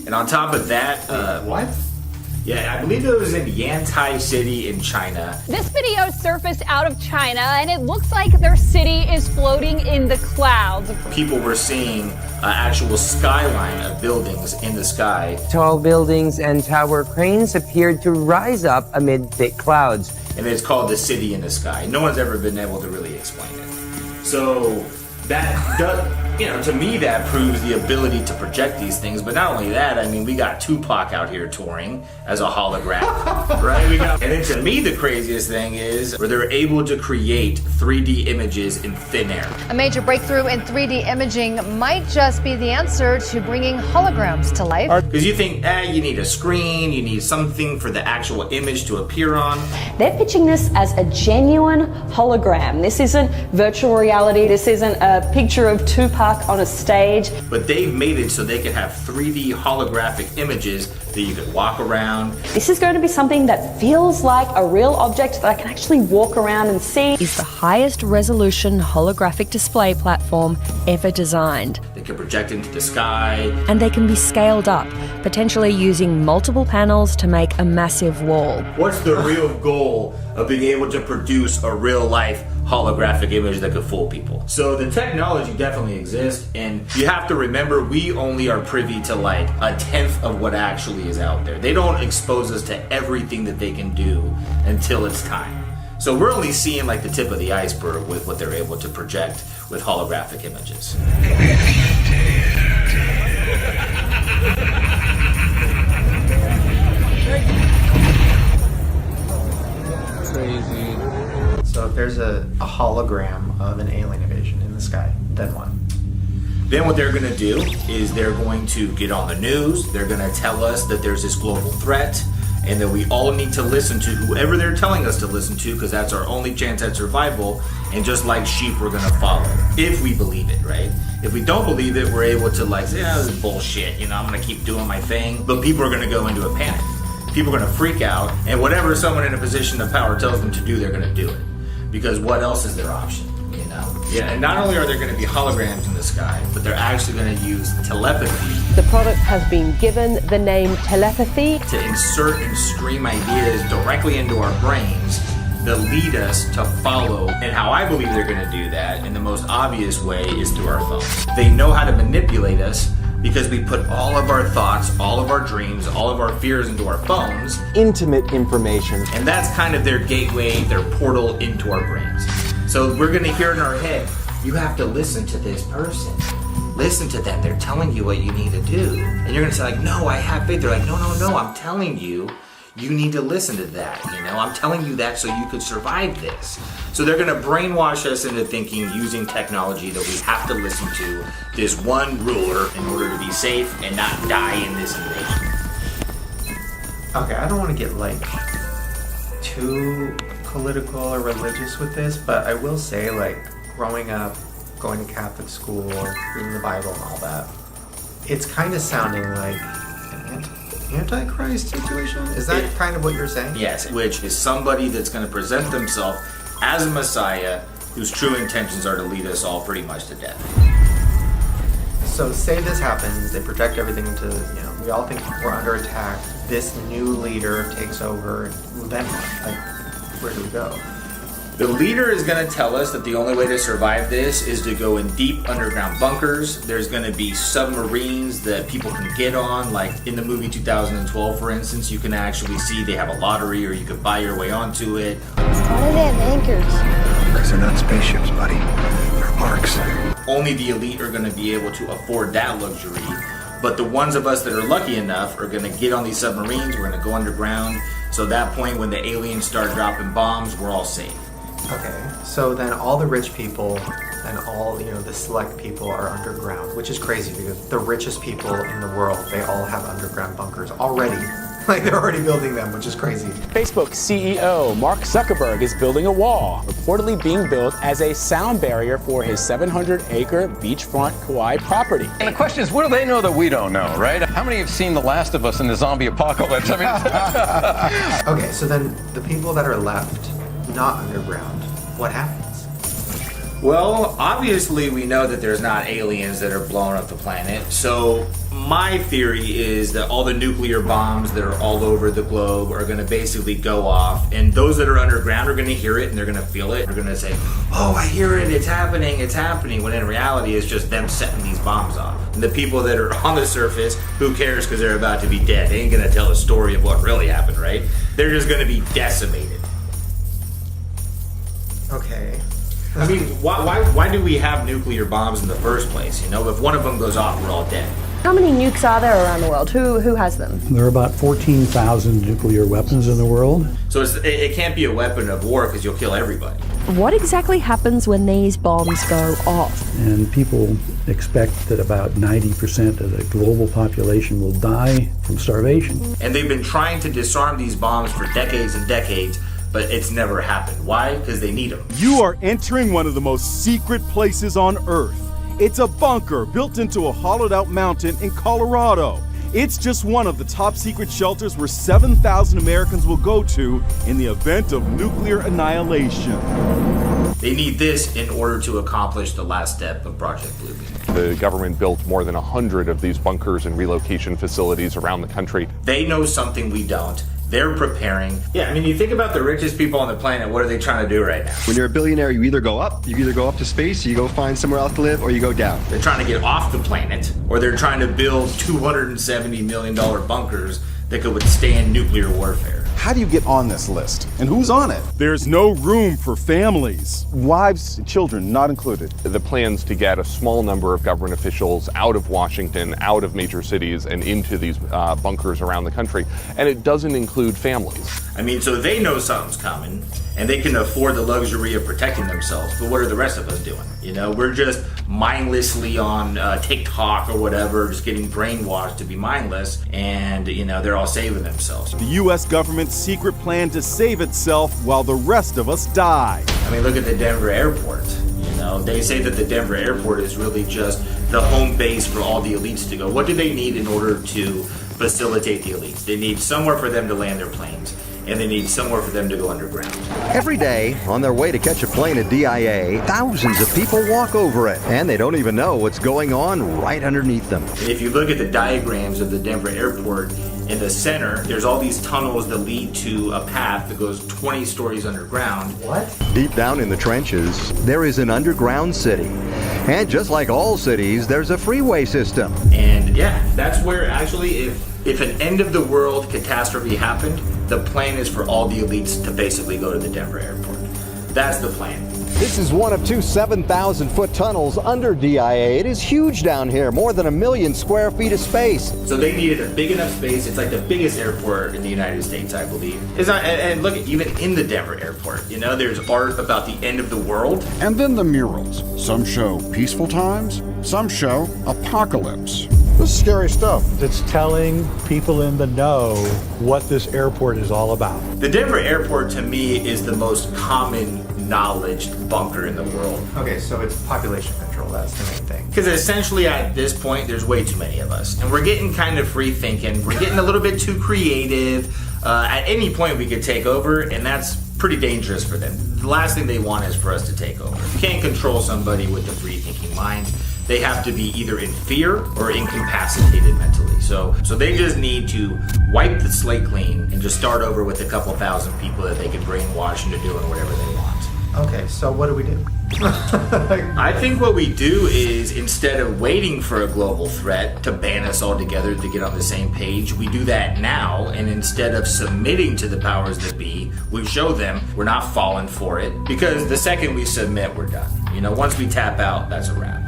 And on top of that, what? Yeah, I believe it was in Yantai City in China. This video surfaced out of China, and it looks like their city is floating in the clouds. People were seeing actual skyline of buildings in the sky. Tall buildings and tower cranes appeared to rise up amid thick clouds. And it's called the city in the sky. No one's ever been able to really explain it. So that does, to me that proves the ability to project these things. But not only that, I mean, we got Tupac out here touring as a hologram, right? And then to me the craziest thing is where they're able to create 3D images in thin air. A major breakthrough in 3D imaging might just be the answer to bringing holograms to life. Because you think, you need a screen, you need something for the actual image to appear on. They're pitching this as a genuine hologram. This isn't virtual reality. This isn't a picture of Tupac on a stage. But they've made it so they can have 3D holographic images that you could walk around. This is going to be something that feels like a real object that I can actually walk around and see. Is the highest resolution holographic display platform ever designed. They can project into the sky. And they can be scaled up, potentially using multiple panels to make a massive wall. What's the real goal of being able to produce a real life holographic image that could fool people? So the technology definitely exists, and you have to remember we only are privy to like 1/10 of what actually is out there. They don't expose us to everything that they can do until it's time. So we're only seeing like the tip of the iceberg with what they're able to project with holographic images. Crazy. So if there's a hologram of an alien invasion in the sky, then what? Then what they're going to do is they're going to get on the news. They're going to tell us that there's this global threat and that we all need to listen to whoever they're telling us to listen to because that's our only chance at survival. And just like sheep, we're going to follow if we believe it, right? If we don't believe it, we're able to like say, this is bullshit. I'm going to keep doing my thing. But people are going to go into a panic. People are going to freak out. And whatever someone in a position of power tells them to do, they're going to do it. Because what else is their option? Yeah, and not only are there going to be holograms in the sky, but they're actually going to use telepathy. The product has been given the name telepathy. To insert and stream ideas directly into our brains that lead us to follow. And how I believe they're going to do that in the most obvious way is through our phones. They know how to manipulate us because we put all of our thoughts, all of our dreams, all of our fears into our phones. Intimate information. And that's kind of their gateway, their portal into our brains. So we're going to hear in our head, you have to listen to this person. Listen to them. They're telling you what you need to do. And you're going to say like, no, I have faith. They're like, no, I'm telling you, you need to listen to that. I'm telling you that so you could survive this. So they're going to brainwash us into thinking using technology that we have to listen to this one ruler in order to be safe and not die in this invasion. Okay, I don't want to get like too political or religious with this, but I will say like growing up, going to Catholic school, reading the Bible and all that, it's kind of sounding like an Antichrist situation? Is that kind of what you're saying? Yes, which is somebody that's going to present themselves as a Messiah whose true intentions are to lead us all pretty much to death. So say this happens, they project everything into, we all think we're under attack, this new leader takes over, then what? Like, where do we go? The leader is going to tell us that the only way to survive this is to go in deep underground bunkers. There's going to be submarines that people can get on, like in the movie 2012, for instance. You can actually see they have a lottery, or you can buy your way onto it. Why do they have anchors? Because they're not spaceships, buddy. They're arcs. Only the elite are going to be able to afford that luxury. But the ones of us that are lucky enough are going to get on these submarines. We're going to go underground. So at that point, when the aliens start dropping bombs, we're all safe. Okay, so then all the rich people and all, the select people are underground, which is crazy because the richest people in the world, they all have underground bunkers already. Like, they're already building them, which is crazy. Facebook CEO Mark Zuckerberg is building a wall, reportedly being built as a sound barrier for his 700-acre beachfront Kauai property. And the question is, what do they know that we don't know, right? How many have seen The Last of Us in the zombie apocalypse? I mean, Okay, so then the people that are left, not underground, what happens? Well, obviously we know that there's not aliens that are blowing up the planet. So my theory is that all the nuclear bombs that are all over the globe are going to basically go off, and those that are underground are going to hear it and they're going to feel it. They're going to say, "Oh, I hear it, it's happening," when in reality it's just them setting these bombs off. And the people that are on the surface, who cares, because they're about to be dead. They ain't going to tell a story of what really happened, right? They're just going to be decimated. Okay. I mean, why do we have nuclear bombs in the first place? If one of them goes off, we're all dead. How many nukes are there around the world? Who has them? There are about 14,000 nuclear weapons in the world. So it can't be a weapon of war because you'll kill everybody. What exactly happens when these bombs go off? And people expect that about 90% of the global population will die from starvation. And they've been trying to disarm these bombs for decades and decades, but it's never happened. Why? Because they need them. You are entering one of the most secret places on Earth. It's a bunker built into a hollowed-out mountain in Colorado. It's just one of the top secret shelters where 7,000 Americans will go to in the event of nuclear annihilation. They need this in order to accomplish the last step of Project Bluebeam. The government built more than 100 of these bunkers and relocation facilities around the country. They know something we don't. They're preparing. Yeah, I mean, you think about the richest people on the planet, what are they trying to do right now? When you're a billionaire, you either go up to space, you go find somewhere else to live, or you go down. They're trying to get off the planet, or they're trying to build $270 million bunkers that could withstand nuclear warfare. How do you get on this list? And who's on it? There's no room for families. Wives and children not included. The plans to get a small number of government officials out of Washington, out of major cities, and into these bunkers around the country. And it doesn't include families. I mean, so they know something's coming, and they can afford the luxury of protecting themselves. But what are the rest of us doing? We're just mindlessly on TikTok or whatever, just getting brainwashed to be mindless, and, they're all saving themselves. The U.S. government's secret plan to save itself while the rest of us die. I mean, look at the Denver airport. They say that the Denver airport is really just the home base for all the elites to go. What do they need in order to facilitate the elites? They need somewhere for them to land their planes, and they need somewhere for them to go underground. Every day, on their way to catch a plane at DIA, thousands of people walk over it, and they don't even know what's going on right underneath them. If you look at the diagrams of the Denver airport, in the center, there's all these tunnels that lead to a path that goes 20 stories underground. What? Deep down in the trenches, there is an underground city. And just like all cities, there's a freeway system. And yeah, that's where actually if an end of the world catastrophe happened, the plan is for all the elites to basically go to the Denver airport. That's the plan. This is one of two 7,000-foot tunnels under DIA. It is huge down here, more than 1 million square feet of space. So they needed a big enough space. It's like the biggest airport in the United States, I believe. And look, even in the Denver airport, there's art about the end of the world. And then the murals. Some show peaceful times, some show apocalypse. This is scary stuff. It's telling people in the know what this airport is all about. The Denver airport, to me, is the most common knowledge bunker in the world. Okay, so it's population control, that's the main thing. Because essentially at this point, there's way too many of us. And we're getting kind of free thinking. We're getting a little bit too creative. At any point we could take over, and that's pretty dangerous for them. The last thing they want is for us to take over. You can't control somebody with a free thinking mind. They have to be either in fear or incapacitated mentally. So they just need to wipe the slate clean and just start over with a couple thousand people that they can brainwash into doing whatever they want. Okay, so what do we do? I think what we do is, instead of waiting for a global threat to ban us all together to get on the same page, we do that now, and instead of submitting to the powers that be, we show them we're not falling for it, because the second we submit, we're done. You know, once we tap out, that's a wrap.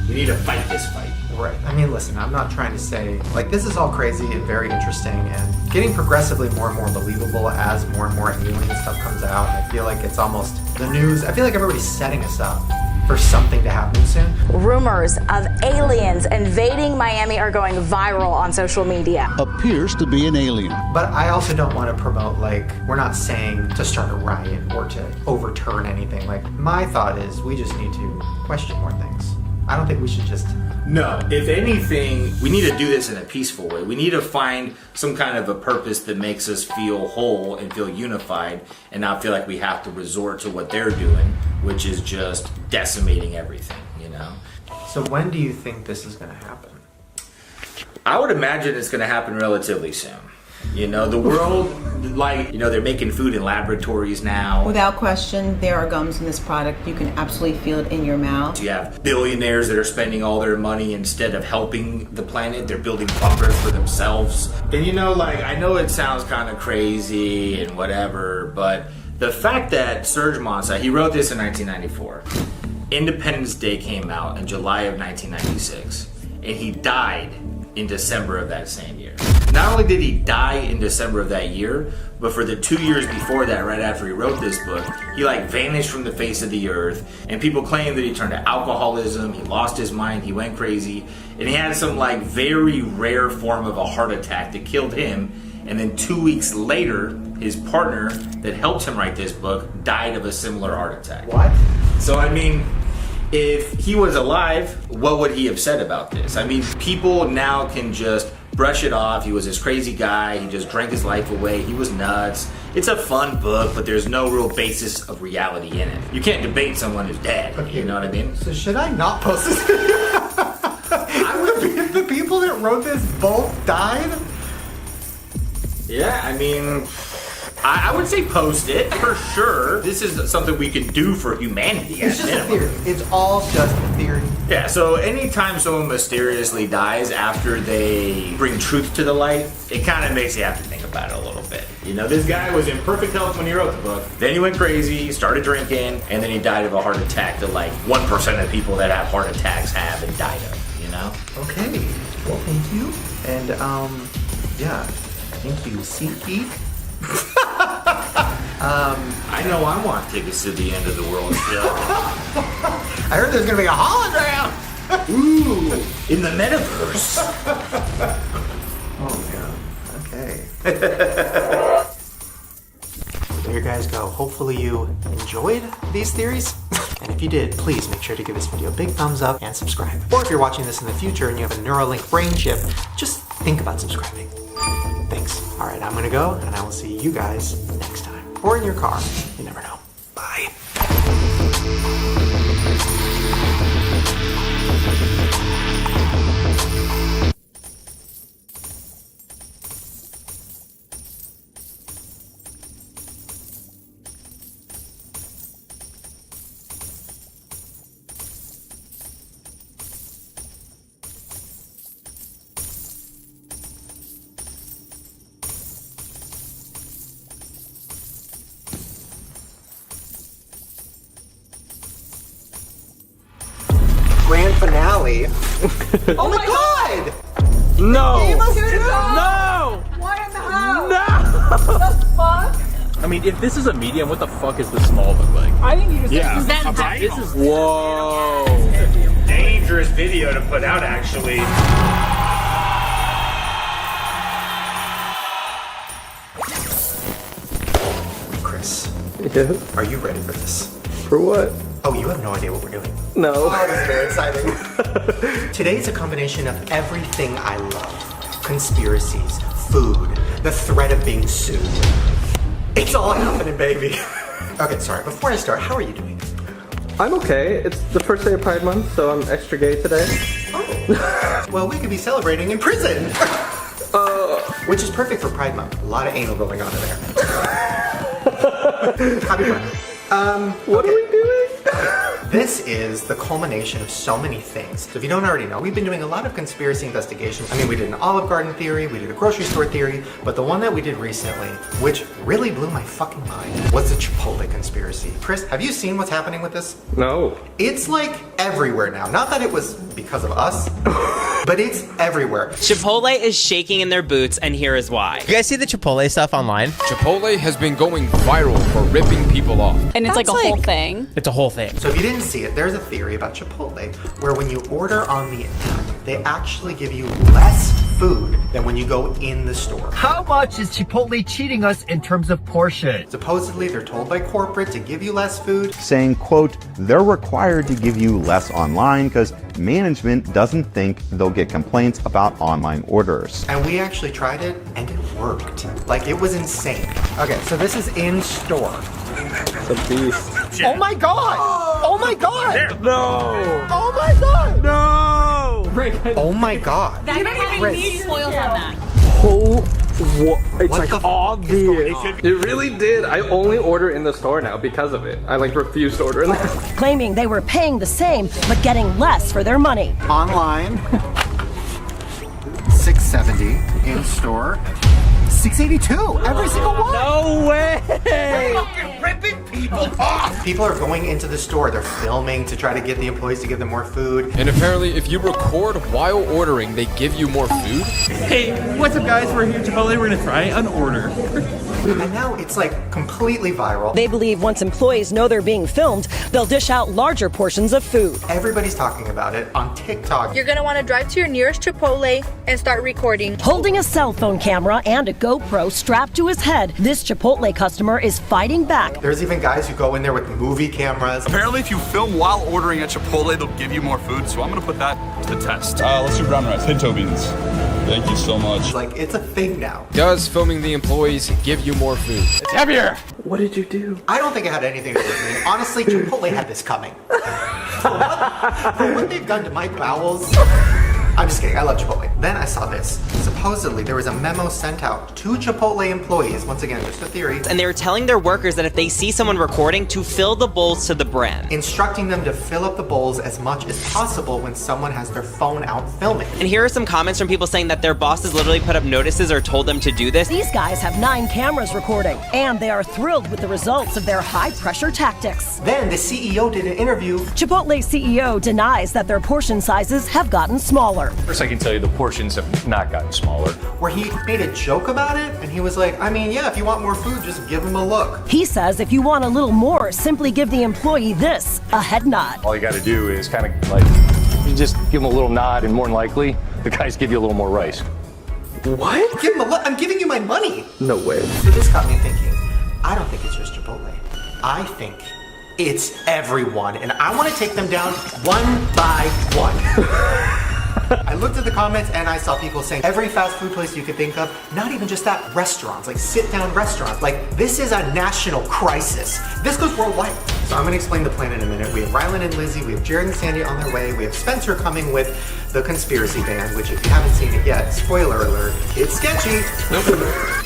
We need to fight this fight. Right. I mean, listen, I'm not trying to say, like, this is all crazy and very interesting and getting progressively more and more believable as more and more alien stuff comes out. I feel like it's almost the news. I feel like everybody's setting us up for something to happen soon. Rumors of aliens invading Miami are going viral on social media. Appears to be an alien. But I also don't want to promote, like, we're not saying to start a riot or to overturn anything. Like, my thought is we just need to question more things. I don't think we should just... No, if anything, we need to do this in a peaceful way. We need to find some kind of a purpose that makes us feel whole and feel unified and not feel like we have to resort to what they're doing, which is just decimating everything, you know? So when do you think this is going to happen? I would imagine it's going to happen relatively soon. You know, the world, like, you know, they're making food in laboratories now. Without question, there are gums in this product. You can absolutely feel it in your mouth. You have billionaires that are spending all their money instead of helping the planet. They're building bunkers for themselves. And, you know, like, I know it sounds kind of crazy and whatever, but the fact that Serge Monsat, he wrote this in 1994. Independence Day came out in July of 1996, and he died in December of that same year. Not only did he die in December of that year, but for the 2 years before that, right after he wrote this book, he like vanished from the face of the earth, and people claim that he turned to alcoholism, he lost his mind, he went crazy, and he had some like very rare form of a heart attack that killed him, and then 2 weeks later, his partner that helped him write this book died of a similar heart attack. What? So I mean, if he was alive, what would he have said about this? I mean, people now can just brush it off. He was this crazy guy. He just drank his life away. He was nuts. It's a fun book, but there's no real basis of reality in it. You can't debate someone who's dead. Okay. You know what I mean? So should I not post this? The people that wrote this both died? Yeah, I mean, I would say post it for sure. This is something we can do for humanity. It's just a theory. It's all just a theory. Yeah, so anytime someone mysteriously dies after they bring truth to the light, it kind of makes you have to think about it a little bit. You know, this guy was in perfect health when he wrote the book. Then he went crazy, started drinking, and then he died of a heart attack that like 1% of people that have heart attacks have and died of, you know? Okay. Well, thank you. And, yeah, thank you, SeatGeek. I know I want tickets to the end of the world still. I heard there's gonna be a hologram. Ooh, in the metaverse. Oh yeah. Okay. There you guys go. Hopefully you enjoyed these theories. And if you did, please make sure to give this video a big thumbs up and subscribe. Or if you're watching this in the future and you have a Neuralink brain chip, just think about subscribing. Thanks. All right, I'm gonna go, and I will see you guys next time. Or in your car. You never know. Bye. Grand finale. Oh my god! No! No! Why in the house? No! What the fuck? I mean, if this is a medium, what the fuck is the small look like? I think you just Yeah. this is whoa. Dangerous video to put out, actually. Chris, Yeah. are you ready for this? For what? Oh, you have no idea what we're doing. No. Oh, this is very exciting. Today's a combination of everything I love. Conspiracies, food, the threat of being sued. It's all happening, baby. Okay, sorry, before I start, how are you doing? I'm okay. It's the first day of Pride Month, so I'm extra gay today. Oh. Well, we could be celebrating in prison. Which is perfect for Pride Month. A lot of anal going on in there. Happy Pride. What are we doing? This is the culmination of so many things. So if you don't already know, we've been doing a lot of conspiracy investigations. I mean, we did an Olive Garden theory, we did a grocery store theory, but the one that we did recently, which really blew my fucking mind, was the Chipotle conspiracy. Chris, have you seen what's happening with this? No. It's like everywhere now. Not that it was because of us, but it's everywhere. Chipotle is shaking in their boots, and here is why. You guys see the Chipotle stuff online? Chipotle has been going viral for ripping people off. And it's like a whole thing. It's a whole thing. So if you didn't see it, there's a theory about Chipotle where when you order on the app, they actually give you less food than when you go in the store. How much is Chipotle cheating us in terms of portion? Supposedly, they're told by corporate to give you less food. Saying, quote, they're required to give you less online because management doesn't think they'll get complaints about online orders. And we actually tried it, and it worked. Like, it was insane. Okay, so this is in store. It's a beast. Oh my god! Oh my god! No! Oh my god! No! Oh my god. You don't even need foils on that. Oh, it's What like the obvious. It really did. I only order in the store now because of it. I like refuse to order in there. Claiming they were paying the same, but getting less for their money. Online, $6.70. In store, $6.82. Every single one. No way! They're fucking ripping people off. People are going into the store. They're filming to try to get the employees to give them more food. And apparently, if you record while ordering, they give you more food. Hey, what's up, guys? We're here at Chipotle. We're gonna try an order. And now it's like completely viral. They believe once employees know they're being filmed, they'll dish out larger portions of food. Everybody's talking about it on TikTok. You're gonna want to drive to your nearest Chipotle and start recording. Holding a cell phone camera and a GoPro strapped to his head, this Chipotle customer is fighting back. There's even guys who go in there with movie cameras. Apparently, if you film while ordering at Chipotle, they'll give you more food, so I'm gonna put that to the test. Let's do brown rice, pinto beans. Thank you so much. Like, it's a thing now. Does filming the employees give you more food? It's heavier. What did you do? I don't think it had anything to do with me. Honestly, Chipotle had this coming. For what they've done to my bowels. I'm just kidding, I love Chipotle. Then I saw this. Supposedly, there was a memo sent out to Chipotle employees, once again, just a theory, And they were telling their workers that if they see someone recording, to fill the bowls to the brim. instructing them to fill up the bowls as much as possible when someone has their phone out filming. And here are some comments from people saying that their bosses literally put up notices or told them to do this. These guys have 9 cameras recording, and they are thrilled with the results of their high-pressure tactics. Then the CEO did an interview. Chipotle CEO denies that their portion sizes have gotten smaller. First, I can tell you the portions have not gotten smaller. Where he made a joke about it, and he was like, I mean, yeah, if you want more food, just give him a look. He says if you want a little more, simply give the employee this, a head nod. All you got to do is kind of like, you just give them a little nod, and more than likely, the guys give you a little more rice. What? Give him a look. I'm giving you my money. No way. So this got me thinking, I don't think it's just Chipotle. I think it's everyone, and I want to take them down one by one. I looked at the comments and I saw people saying every fast food place you could think of, not even just that, restaurants, like sit-down restaurants. Like, this is a national crisis. This goes worldwide. So I'm gonna explain the plan in a minute. We have Rylan and Lizzie, we have Jared and Sandy on their way, we have Spencer coming with the conspiracy band, which if you haven't seen it yet, spoiler alert, it's sketchy.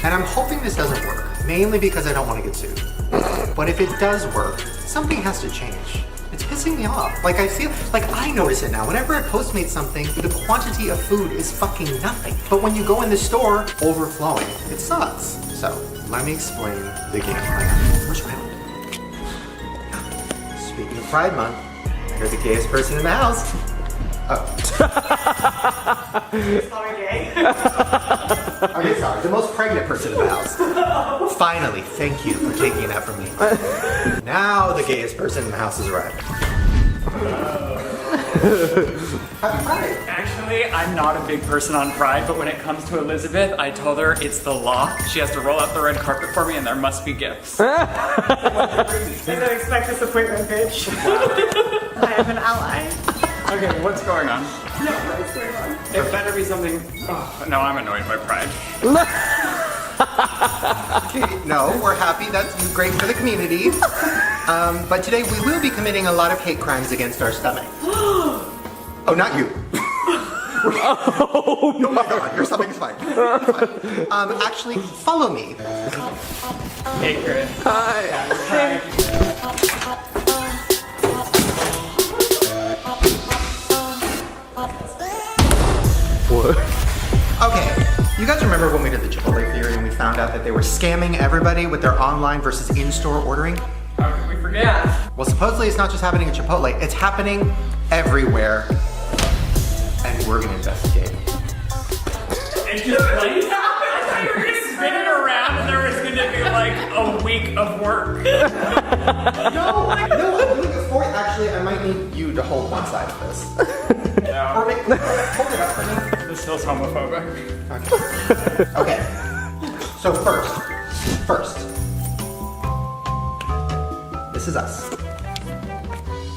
And I'm hoping this doesn't work, mainly because I don't want to get sued. But if it does work, something has to change. It's pissing me off. Like, I feel like I notice it now. Whenever I Postmate something, the quantity of food is fucking nothing. But when you go in the store, overflowing. It sucks. So, let me explain the game plan. Where's Ryland? Speaking of Pride Month, you're the gayest person in the house. Oh. Sorry, gay. Okay, sorry. The most pregnant person in the house. Finally, thank you for taking that from me. Now the gayest person in the house has arrived. Happy Pride. Actually, I'm not a big person on Pride, but when it comes to Elizabeth, I told her it's the law. She has to roll out the red carpet for me, and there must be gifts. I didn't expect this appointment, bitch. I am an ally. Okay, what's going on? No, what's going on? It better be something. Oh, no, I'm annoyed by Pride. Okay, no, we're happy. That's great for the community. But today we will be committing a lot of hate crimes against our stomach. Oh, not you. Oh my god, your stomach is fine. It's fine. Actually, follow me. Hey, Chris. What? Okay, you guys remember when we did the Chipotle theory and we found out that they were scamming everybody with their online versus in-store ordering? How could we forget? Well, supposedly it's not just happening at Chipotle, it's happening everywhere. And we're gonna investigate. It's just like, I thought you were gonna spin it around and there was gonna be like a week of work. No, I'm doing it for you. Actually, I might need you to hold one side of this. Yeah. Or hold it up for me. This feels homophobic. Okay. So first, this is us.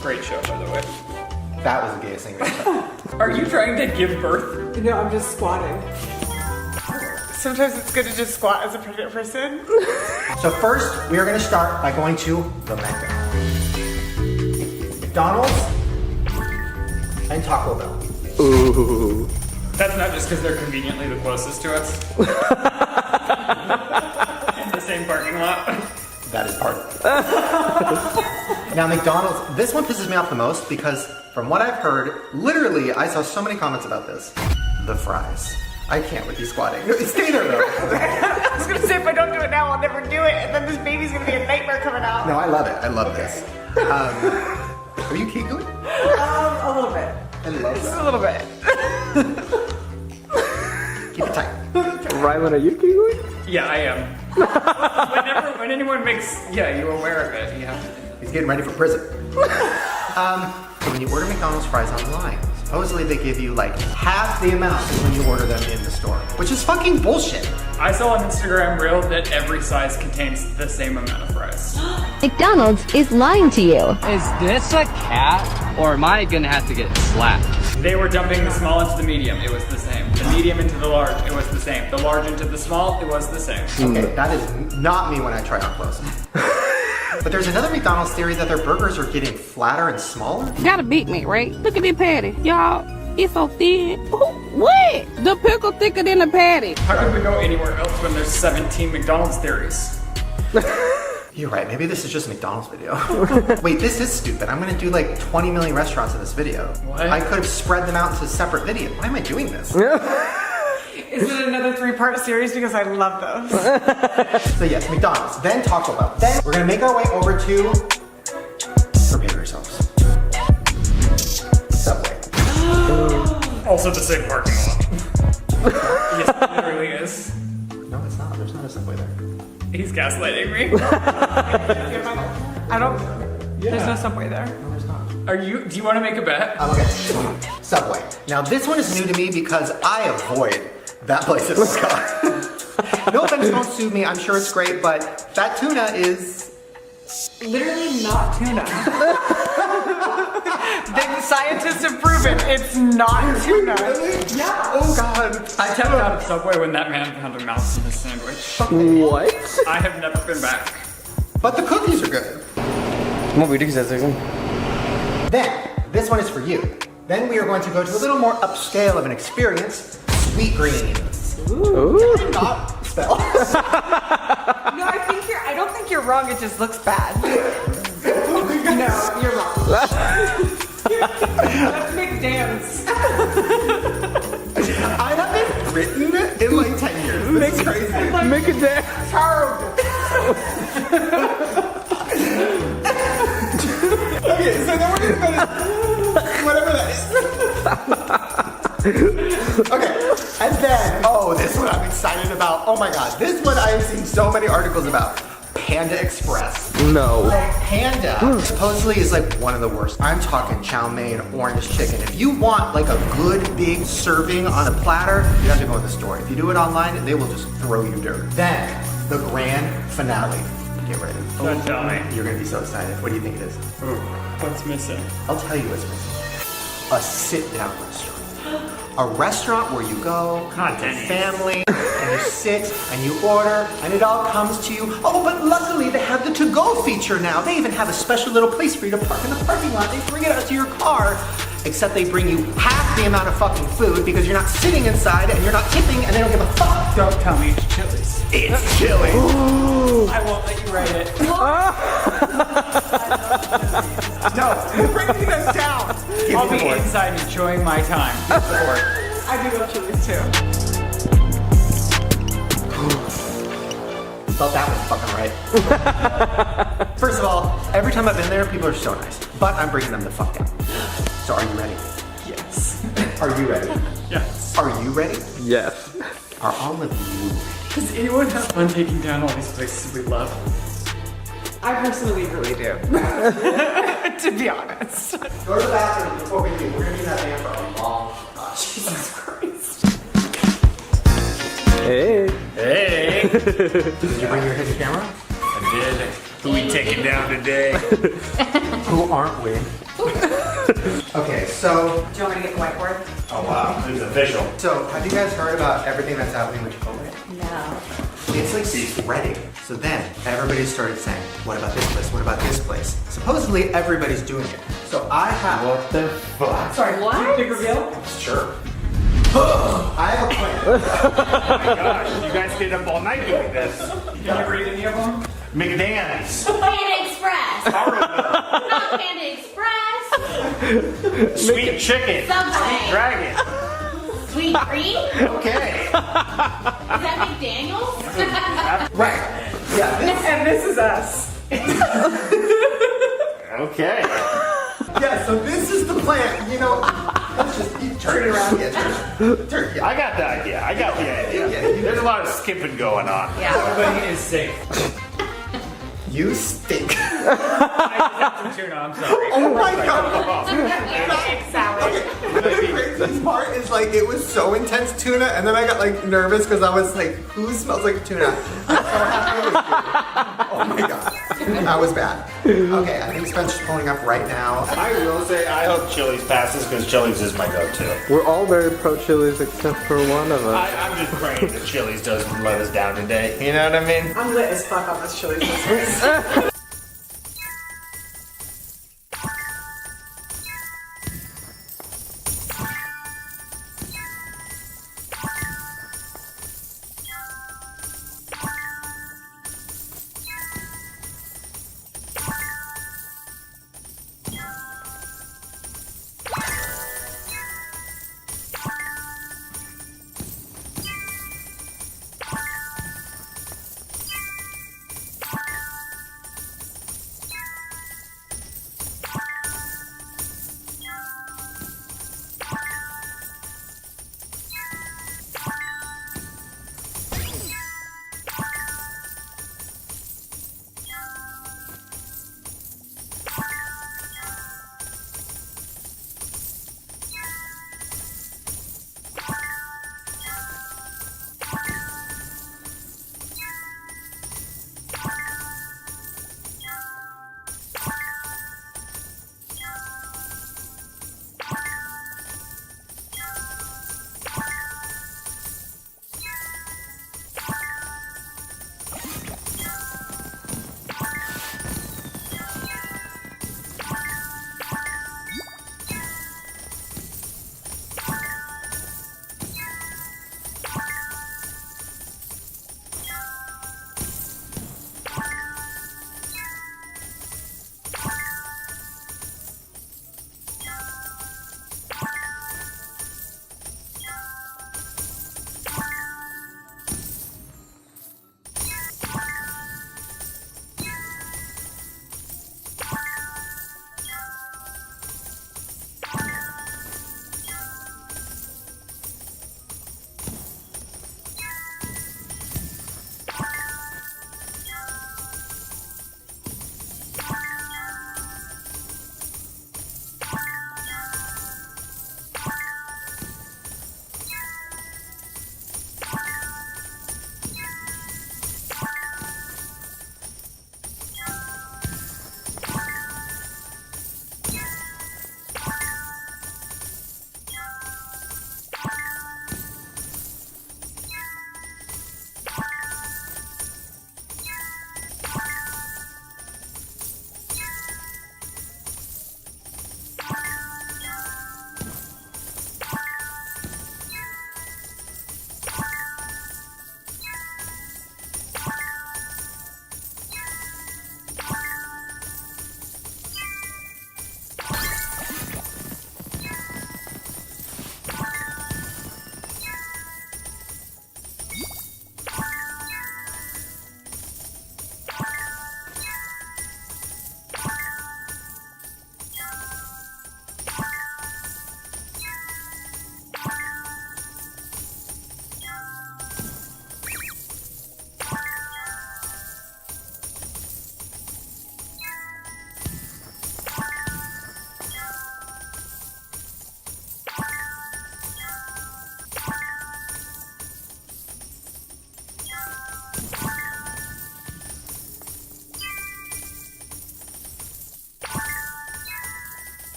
Great show, by the way. That was the gayest thing we've done. Are you trying to give birth? No, I'm just squatting. Sometimes it's good to just squat as a pregnant person. So first, we are gonna start by going to the Mecca. McDonald's and Taco Bell. Ooh. That's not just because they're conveniently the closest to us. In the same parking lot. That is part of it. Now McDonald's, this one pisses me off the most because from what I've heard, literally I saw so many comments about this. The fries. I can't with you squatting. No, stay there though. I was gonna say if I don't do it now, I'll never do it, and then this baby's gonna be a nightmare coming out. No, I love it. I love this. Are you giggling? A little bit. I love Just that. a little bit. Keep it tight. Rylan, are you giggling? Yeah, I am. When anyone makes, you aware of it, yeah. He's getting ready for prison. So when you order McDonald's fries online, supposedly they give you like half the amount as when you order them in the store, which is fucking bullshit. I saw on Instagram reel that every size contains the same amount of fries. McDonald's is lying to you. Is this a cat, or am I gonna have to get slapped? They were dumping the small into the medium, it was the same. The medium into the large, it was the same. The large into the small, it was the same. Okay, that is not me when I try on close. But there's another McDonald's theory that their burgers are getting flatter and smaller. Got a Big Mac, right? Look at this patty. Y'all, it's so thin. What? The pickle thicker than the patty. How could we go anywhere else when there's 17 McDonald's theories? You're right, maybe this is just a McDonald's video. Wait, this is stupid. I'm gonna do like 20 million restaurants in this video. What? I could have spread them out into separate videos. Why am I doing this? Is it another 3-part series? Because I love those. So yes, McDonald's, then Taco Bell. Then we're gonna make our way over to, prepare yourselves, Subway. Also the same parking lot. Yes, it literally is. No, it's not. There's not a Subway there. He's gaslighting me. I don't. There's no Subway there. No, there's not. Do you want to make a bet? Okay. Subway. Now this one is new to me because I avoid that place at Scott. No offense, don't sue me. I'm sure it's great, but that tuna is Literally not tuna. The scientists have proven it's not tuna. Yeah. Oh god. I tapped out of Subway when that man found a mouse in his sandwich. What? I have never been back. But the cookies are good. Then, this one is for you. Then we are going to go to a little more upscale of an experience, Sweet Greens. Ooh. Not spell. No, I don't think you're wrong, it just looks bad. No, you're wrong. Let's make dance. I haven't written it in like 10 years. This is crazy. Make a dance. Terrible. Okay, so then we're gonna go to whatever that is. Okay, and then, oh, this one I'm excited about. Oh my god, this one I have seen so many articles about. Panda Express. No. Like, Panda supposedly is like one of the worst. I'm talking chow mein, orange chicken. If you want like a good big serving on a platter, you have to go to the store. If you do it online, they will just throw you dirt. Then, the grand finale. Get ready. Don't tell me. You're gonna be so excited. What do you think it is? Ooh, what's missing? I'll tell you what's missing. A sit-down restaurant. A restaurant where you go with your family and you sit and you order and it all comes to you. Oh, but luckily they have the to-go feature now. They even have a special little place for you to park in the parking lot. They bring it out to your car except they bring you half the amount of fucking food because you're not sitting inside and you're not tipping and they don't give a fuck. Don't tell me it's Chili's. It's Chili's. I won't let you write it. No, you're bringing us down. I'll be inside enjoying my time. I do love Chili's too. Thought that was fucking right. First of all, every time I've been there, people are so nice. But I'm bringing them the fuck down. So are you ready? Yes. Are you ready? Yes. Are you ready? Yes. Are all of you ready? Does anyone have fun taking down all these places we love? I personally really do. To be honest. Go to the bathroom before we leave. We're gonna be in that van for a long time. Jesus Christ. Hey. Hey! Did you bring your hidden camera? I did. Who we taking down today? Who aren't we? Okay, so. Do you want me to get the whiteboard? Oh wow, this is official. So, have you guys heard about everything that's happening with Chipotle? No. It's like spreading. So then, everybody started saying, what about this place? What about this place? Supposedly, everybody's doing it. So I have. What the fuck? Sorry, what? Big reveal? Sure. I have a plan. Oh my gosh, you guys stayed up all night doing this. Can you read any of them? McDan's. Panda Express. Not Panda Express. Sweet chicken. Subway. Sweet dragon. Sweet Green? Is Okay. that McDaniels? Right. Yeah, And this is us. Okay. yeah, so this is the plan. You know, let's just turn it around. Yeah, turn it. I got the idea. I got the idea. There's a lot of skipping going on. Yeah. Everybody is safe. You stink. I just have some tuna, I'm sorry. Oh my god. Salad. The craziest part is like it was so intense tuna, and then I got like nervous because I was like, who smells like tuna? I'm so happy it was tuna. Oh my god. That was bad. Okay, I think Spencer's pulling up right now. I will say I hope Chili's passes because Chili's is my go-to. We're all very pro Chili's except for one of us. I'm just praying that Chili's doesn't let us down today. You know what I mean? I'm lit as fuck on this Chili's business.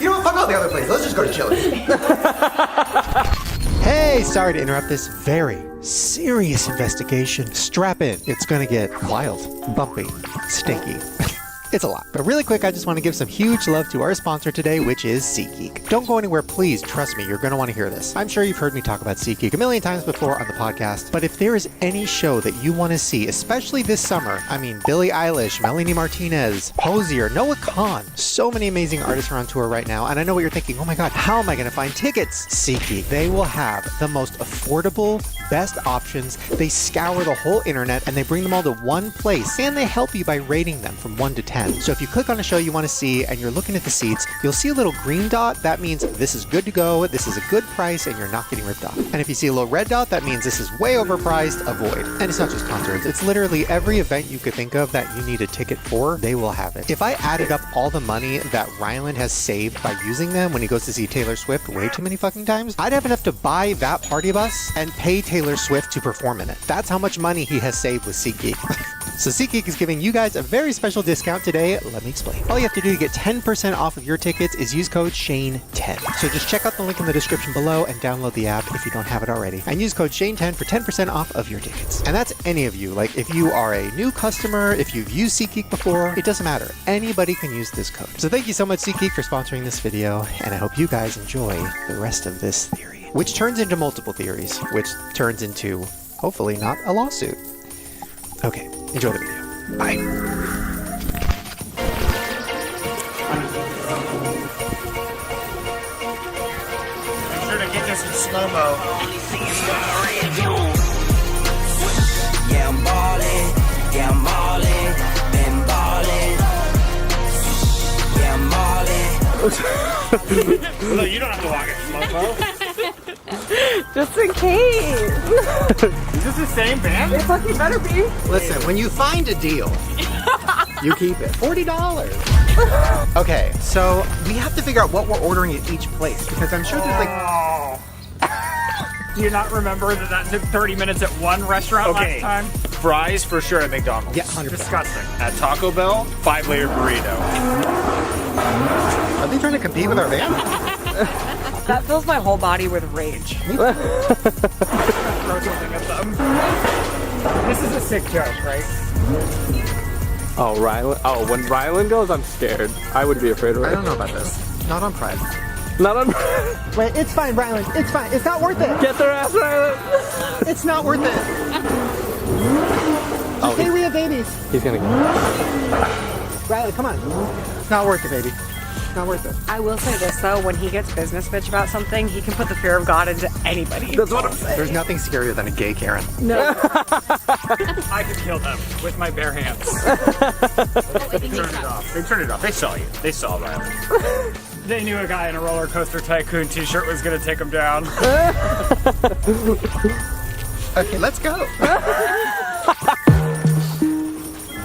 You know what? Fuck all the other places. Let's just go to Chili's. Hey, sorry to interrupt this very serious investigation. Strap in. It's gonna get wild, bumpy, stinky. It's a lot. But really quick, I just want to give some huge love to our sponsor today, which is SeatGeek. Don't go anywhere, please. Trust me, you're going to want to hear this. I'm sure you've heard me talk about SeatGeek a million times before on the podcast, but if there is any show that you want to see, especially this summer, I mean, Billie Eilish, Melanie Martinez, Hosier, Noah Kahan, so many amazing artists are on tour right now, and I know what you're thinking, oh my god, how am I going to find tickets? SeatGeek. They will have the most affordable, best options. They scour the whole internet, and they bring them all to one place, and they help you by rating them from 1 to 10. So if you click on a show you want to see and you're looking at the seats, you'll see a little green dot. That means this is good to go, this is a good price, and you're not getting ripped off. And if you see a little red dot, that means this is way overpriced, avoid. And it's not just concerts, it's literally every event you could think of that you need a ticket for, they will have it. If I added up all the money that Ryland has saved by using them when he goes to see Taylor Swift way too many fucking times, I'd have enough to buy that party bus and pay Taylor Swift to perform in it. That's how much money he has saved with SeatGeek. So SeatGeek is giving you guys a very special discount today. Let me explain. All you have to do to get 10% off of your tickets is use code SHANE10. So just check out the link in the description below and download the app if you don't have it already. And use code SHANE10 for 10% off of your tickets. And that's any of you. Like if you are a new customer, if you've used SeatGeek before, it doesn't matter. Anybody can use this code. So thank you so much SeatGeek for sponsoring this video. And I hope you guys enjoy the rest of this theory. Which turns into multiple theories. Which turns into, hopefully not a lawsuit. Okay, enjoy the video. Bye. Get this in slow-mo. Yeah, I'm ballin', yeah, I'm ballin', been ballin'. Yeah, I'm ballin'. Look, you don't have to walk it slow-mo. Just in case. Is this the same band? It fucking better be. Listen, when you find a deal, you keep it. $40. Okay, so we have to figure out what we're ordering at each place because I'm sure there's like... Do you not remember that took 30 minutes at one restaurant last time? Fries for sure at McDonald's. Yeah, 100%. Disgusting. At Taco Bell, 5-layer burrito. Are they trying to compete with our van? That fills my whole body with rage. Throw something at them. This is a sick joke, right? Oh, Ryland. Oh, when Ryland goes, I'm scared. I would be afraid of it. I don't know about this. Not on Pride. Not on. Wait, it's fine, Ryland. It's fine. It's not worth it. Get their ass, Ryland. It's not worth it. Oh, hey, we have babies. He's gonna go. Riley, come on. It's not worth it, baby. It's not worth it. I will say this though, when he gets business bitch about something, he can put the fear of God into anybody. That's what I'm saying. There's nothing scarier than a gay Karen. No. I could kill them with my bare hands. They turned it off. They turned it off. They saw you. They saw Riley. They knew a guy in a roller coaster tycoon t-shirt was gonna take him down. Okay, let's go.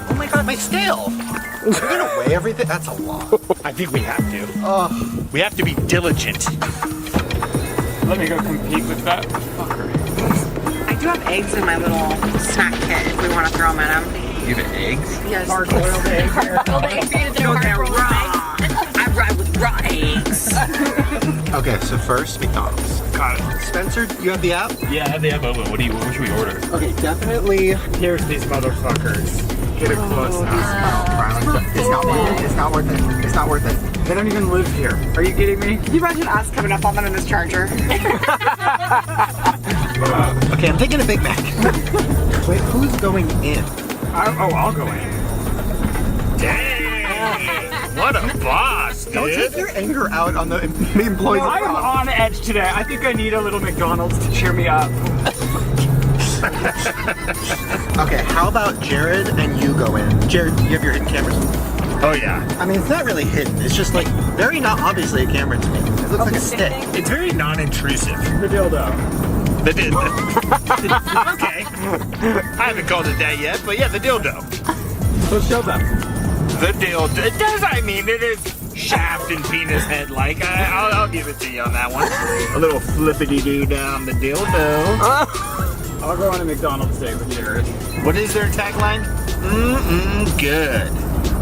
Oh my god, my scale! We're gonna weigh everything? That's a lot. I think we have to. We have to be diligent. Let me go compete with that fucker. I do have eggs in my little snack kit if we want to throw them at him. You have eggs? Yes. Hard-boiled eggs. Hard-boiled eggs. Go there raw. I ride with raw eggs. Okay, so first, McDonald's. Got it. Spencer, you have the app? Yeah, I have the app open. What should we order? Okay, definitely. Here's these motherfuckers. Get it close now. It's not worth it. It's not worth it. It's not worth it. They don't even live here. Are you kidding me? Can you imagine us coming up on them in this Charger? Okay, I'm taking a Big Mac. Wait, who's going in? I'll go in. Dang! What a boss, dude! Don't take your anger out on the employees. No, I am on edge today. I think I need a little McDonald's to cheer me up. Okay, how about Jared and you go in? Jared, you have your hidden cameras? Oh yeah. I mean, it's not really hidden. It's just like very not obviously a camera to me. It looks like a stick. It's very non-intrusive. The dildo. The dildo. Okay. I haven't called it that yet, but yeah, the dildo. So show them. The dildo. It does, I mean, it is shaft and penis head like. I'll give it to you on that one. A little flippity-doo down the dildo. I'll go on a McDonald's date with Jared. What is their tagline? Good.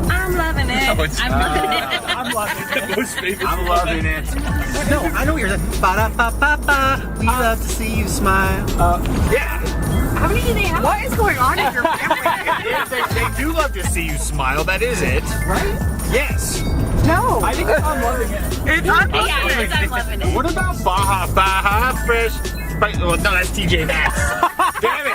I'm loving it. No, it's I'm not. loving it. I'm loving it. Most famous. I'm loving it. No, I know what you're saying. Ba-da-ba-ba-ba. We love to see you smile. Yeah. How many do they have? What is going on in your family? They do love to see you smile. That is it. Right? Yes. No. I think I'm loving it. It's Yeah, I'm loving it. What about Baja Fresh? Well, no, that's TJ Maxx. Damn it.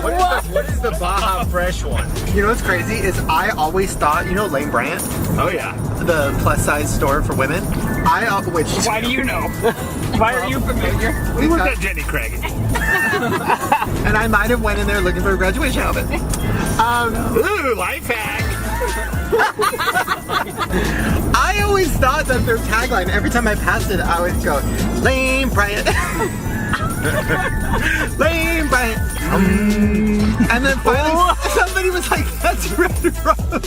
What is the Baja Fresh one? You know what's crazy is I always thought, you know Lane Bryant? Oh, yeah. The plus size store for women? Why do you know? Why are you familiar? We worked at Jenny Craig. And I might have went in there looking for a graduation outfit. Ooh, life hack. I always thought that their tagline, every time I passed it, I would go, Lane Bryant. Lane Bryant. And then finally somebody was like, that's Red Robin.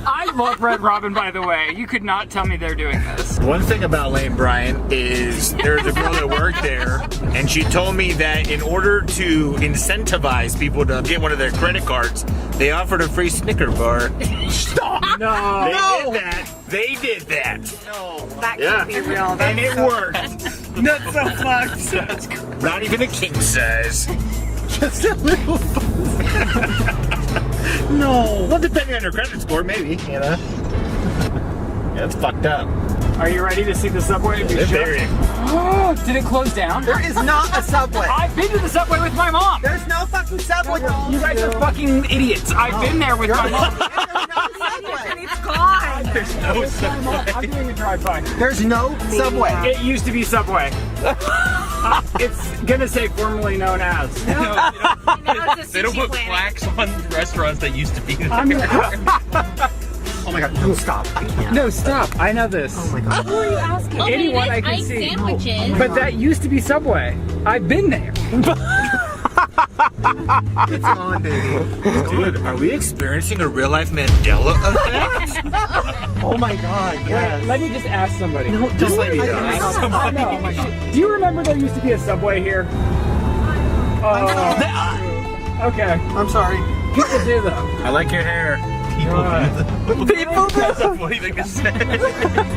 I love Red Robin, by the way. You could not tell me they're doing this. One thing about Lane Bryant is there's a girl that worked there, and she told me that in order to incentivize people to get one of their credit cards, they offered a free Snicker bar. Stop! No. They did that. No. That can't be real. And it worked. That's so fucked. Not even a king size. Just a little. No. Well, depending on your credit score, maybe, you know. Yeah, it's fucked up. Are you ready to see the subway? They're very. Oh, did it close down? There is not a subway. I've been to the subway with my mom. There's no fucking subway. You guys are fucking idiots. I've been there with my mom. And it's gone. There's no subway. I'm doing a drive-by. There's no subway. It used to be Subway. It's gonna say formerly known as. They don't put plaques on restaurants that used to be there. Oh my god, no, stop. No, stop. I know this. Oh my god. Who are you asking? Anyone I can see. But that used to be Subway. I've been there. It's on, baby. Dude, are we experiencing a real-life Mandela effect? Oh my god, yes. Let me just ask somebody. No, just let me I know. Oh my god. Do you remember there used to be a Subway here? Okay. I'm sorry. People do though. I like your hair. People do. That's a funny thing to say.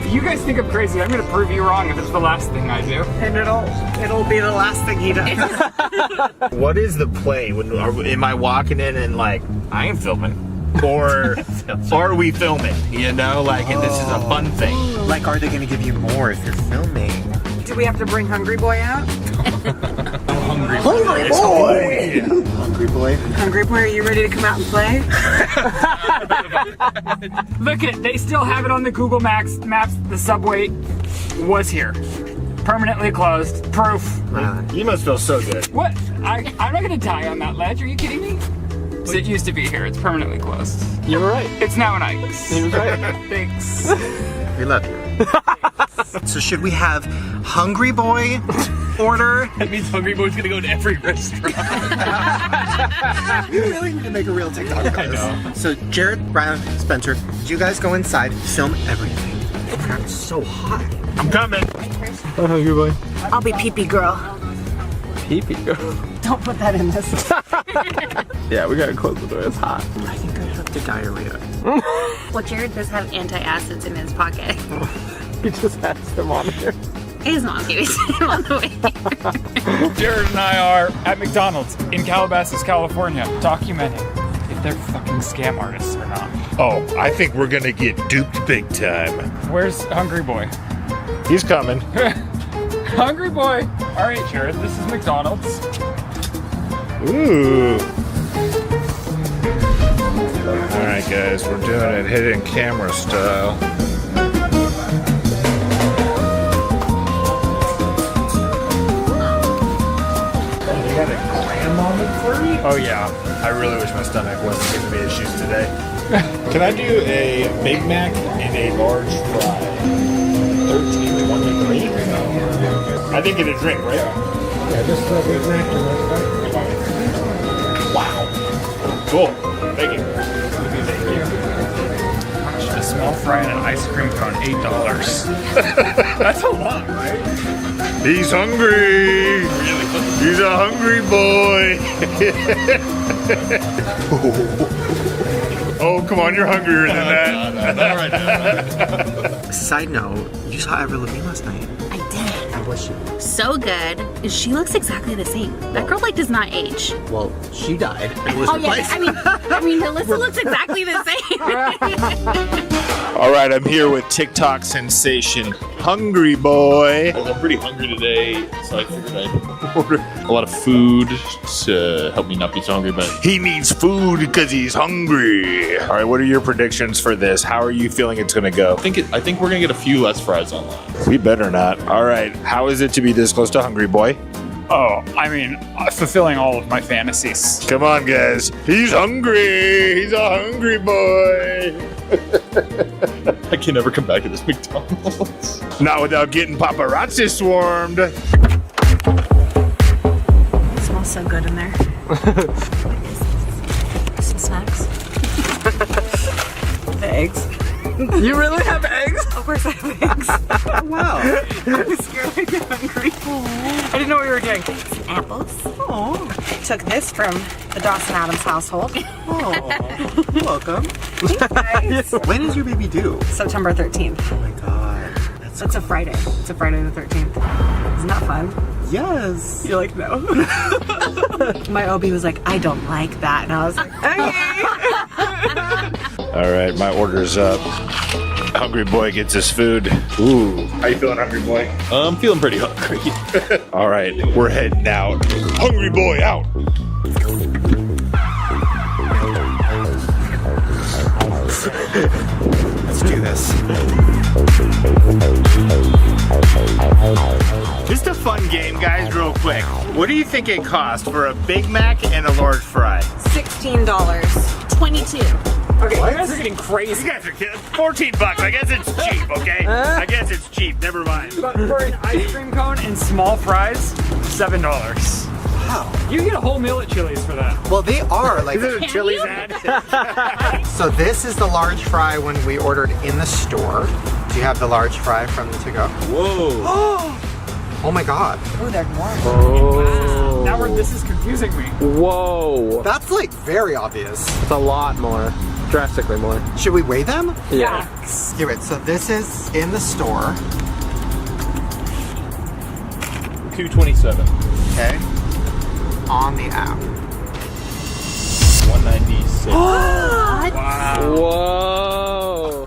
You guys think I'm crazy. I'm gonna prove you wrong if it's the last thing I do. And it'll be the last thing he does. What is the play? Am I walking in and like, I ain't filming? Or are we filming? You know, like, and this is a fun thing. Like, are they gonna give you more if you're filming? Do we have to bring Hungry Boy out? Hungry boy! Hungry boy. Hungry Boy, are you ready to come out and play? Look at it. They still have it on the Google Maps. The subway was here. Permanently closed. Proof. You must feel so good. What? I'm not gonna die on that ledge. Are you kidding me? It used to be here. It's permanently closed. You were right. It's now an Ike's. You were right. Thanks. We love you. So should we have Hungry Boy order? That means Hungry Boy's gonna go to every restaurant. You really need to make a real TikTok of this. I know. So Jared, Brian, Spencer, you guys go inside, film everything. It's so hot. I'm coming. Hungry Boy. I'll be Pee-Pee Girl. Pee-Pee Girl. Don't put that in this. Yeah, we gotta close the door. It's hot. I think I have the diarrhea. Well, Jared does have antacids in his pocket. He just has them on here. His mom gave it to him on the way here. Jared and I are at McDonald's in Calabasas, California, documenting if they're fucking scam artists or not. Oh, I think we're gonna get duped big time. Where's Hungry Boy? He's coming. Hungry Boy! Alright, Jared, this is McDonald's. Ooh. Alright guys, we're doing it hidden camera style. You got a gram on the flurry? Oh yeah. I really wish my stomach wasn't giving me issues today. Can I do a Big Mac and a large fry? 13.23? I think get a drink, right? Yeah, just a Big Mac and a fry. Wow. Cool. Thank you. A small fry and an ice cream cone, $8. That's a lot, right? He's hungry. He's a hungry boy. Oh, come on, you're hungrier than that. Side note, you saw Avril Lavigne last night. I did. How was she? So good. She looks exactly the same. That girl like does not age. Well, she died and was Oh yeah, replaced. I mean, Melissa looks exactly the same. All right, I'm here with TikTok sensation Hungry Boy. I'm pretty hungry today, so I figured I'd order a lot of food to help me not be so hungry, but He needs food because he's hungry. All right, what are your predictions for this? How are you feeling it's gonna go? I think we're gonna get a few less fries online. We better not. All right, how is it to be this close to Hungry Boy? Oh, I mean, fulfilling all of my fantasies. Come on, guys. He's hungry. He's a hungry boy. I can never come back to this McDonald's. Not without getting paparazzi swarmed. It smells so good in there. Some snacks. The eggs. You really have eggs? Of course I have eggs. Wow. I was scared I'd get hungry. I didn't know what we were doing. Apples. Oh. Took this from the Dawson Adams household. Oh, you're welcome. Nice. When is your baby due? September 13th. Oh my god. It's a Friday. It's a Friday the 13th. Isn't that fun? Yes. You're like, no. My OB was like, I don't like that. And I was like, okay. All right, my order's up. Hungry boy gets his food. Ooh. How you feeling, hungry boy? I'm feeling pretty hungry. All right, we're heading out. Hungry boy out. Let's do this. Just a fun game, guys, real quick. What do you think it cost for a Big Mac and a large fry? $16. 22. Okay, you guys are getting crazy. You guys are kidding. 14 bucks. I guess it's cheap, okay? I guess it's cheap. Never mind. But for an ice cream cone and small fries, $7. Wow. You get a whole meal at Chili's for that. Well, they are like. Is it a Chili's ad? So this is the large fry when we ordered in the store. Do you have the large fry from the to-go? Whoa. Oh my god. Oh, they're warm. Oh. Now this is confusing me. Whoa. That's like very obvious. It's a lot more. Drastically more. Should we weigh them? Yeah. Give it. So this is in the store. 227. Okay. On the app. 196. Wow. Whoa.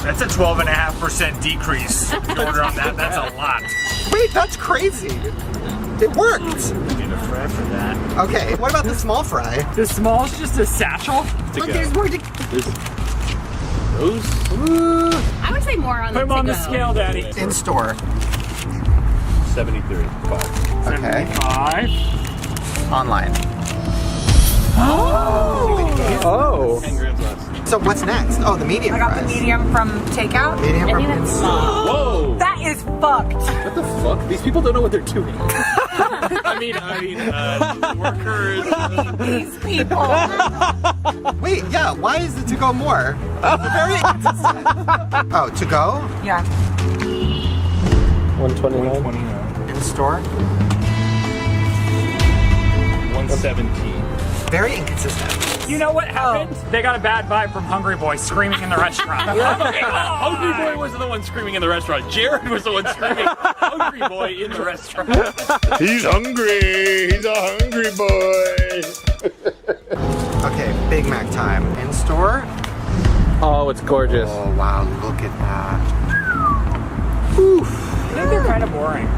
That's a 12.5% decrease. Order on that. That's a lot. Wait, that's crazy. It worked. Get a fry for that. Okay, what about the small fry? The small is just a satchel. Look, there's more to... Those? I would say more on Put the them on the to-go. scale, Daddy. In store. 73. 5. Okay. 5. Online. Oh. 10 grams less. So what's next? Oh, the medium I got fries. the medium from takeout. Medium from... Whoa. That is fucked. What the fuck? These people don't know what they're doing. I mean, workers. These people. Wait, yeah, why is it to go more? Very inconsistent. Oh, to go? Yeah. 129. In store? 117. Very inconsistent. You know what happened? They got a bad vibe from Hungry Boy screaming in the restaurant. Hungry Boy wasn't the one screaming in the restaurant. Jared was the one screaming Hungry Boy in the restaurant. He's hungry. He's a hungry boy. Okay, Big Mac time. In store? Oh, it's gorgeous. Oh, wow, look at that. I think they're kind of boring.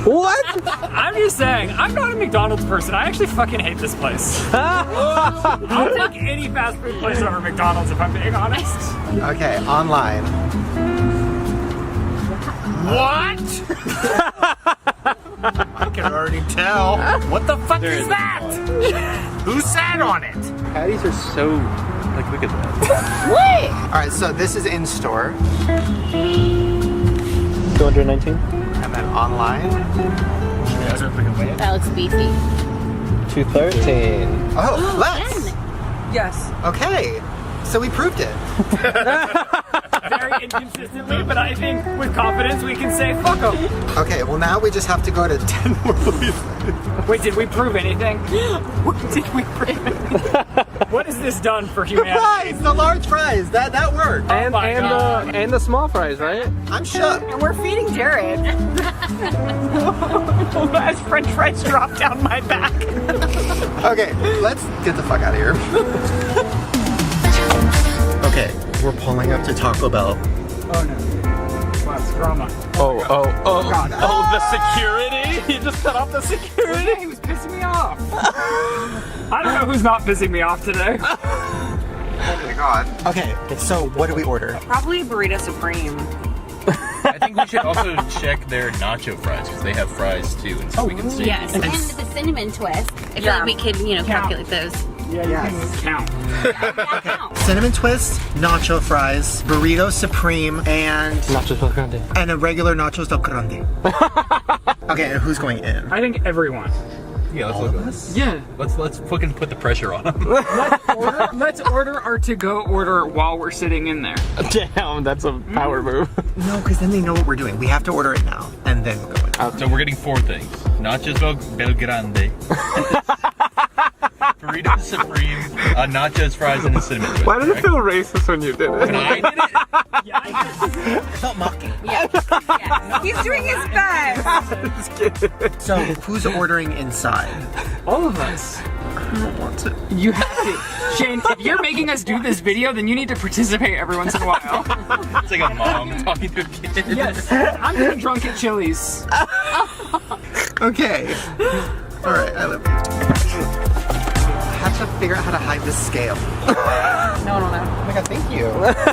What? I'm just saying, I'm not a McDonald's person. I actually fucking hate this place. I'll take any fast food place over McDonald's if I'm being honest. Okay, online. What? I can already tell. What the fuck is that? Who sat on it? Patties are so, like, look at that. What? All right, so this is in store. 219. And then online. That looks beefy. 213. Oh, less. Yes. Okay, so we proved it. Very inconsistently, but I think with confidence we can say fuck them. Okay, well now we just have to go to 10 more places. Wait, did we prove anything? Did we prove anything? What has this done for The humanity? fries, the large fries, that worked. And the small fries, right? I'm shook. And we're feeding Jared. As French fries drop down my back. Okay, let's get the fuck out of here. Okay, we're pulling up to Taco Bell. Oh no. Wow, drama. Oh, the security? You just cut off the security? He was pissing me off. I don't know who's not pissing me off today. Oh my god. Okay, so what do we order? Probably burrito supreme. I think we should also check their nacho fries because they have fries too, and so we can see. Yes, and the cinnamon twist. I feel like we could, calculate those. Yeah, you can count. Cinnamon twist, nacho fries, burrito supreme, and Nachos del Grande. And a regular nachos del grande. Okay, and who's going in? I think everyone. Yeah, let's look at this. Yeah. Let's fucking put the pressure on them. Let's order our to-go order while we're sitting in there. Damn, that's a power move. No, because then they know what we're doing. We have to order it now, and then we'll go in. So we're getting 4 things. Nachos Bel Grande. Burrito Supreme, nachos, fries, and a cinnamon twist. Why did it feel racist when you did it? When I did it? I felt mocking. Yeah. He's doing his best. Just kidding. So, who's ordering inside? All of us. I don't want to. You have to. Shane, if you're making us do this video, then you need to participate every once in a while. It's like a mom talking to a kid. Yes, I'm getting drunk at Chili's. Okay. Alright, I live. I have to figure out how to hide this scale. No. Oh my god, thank you.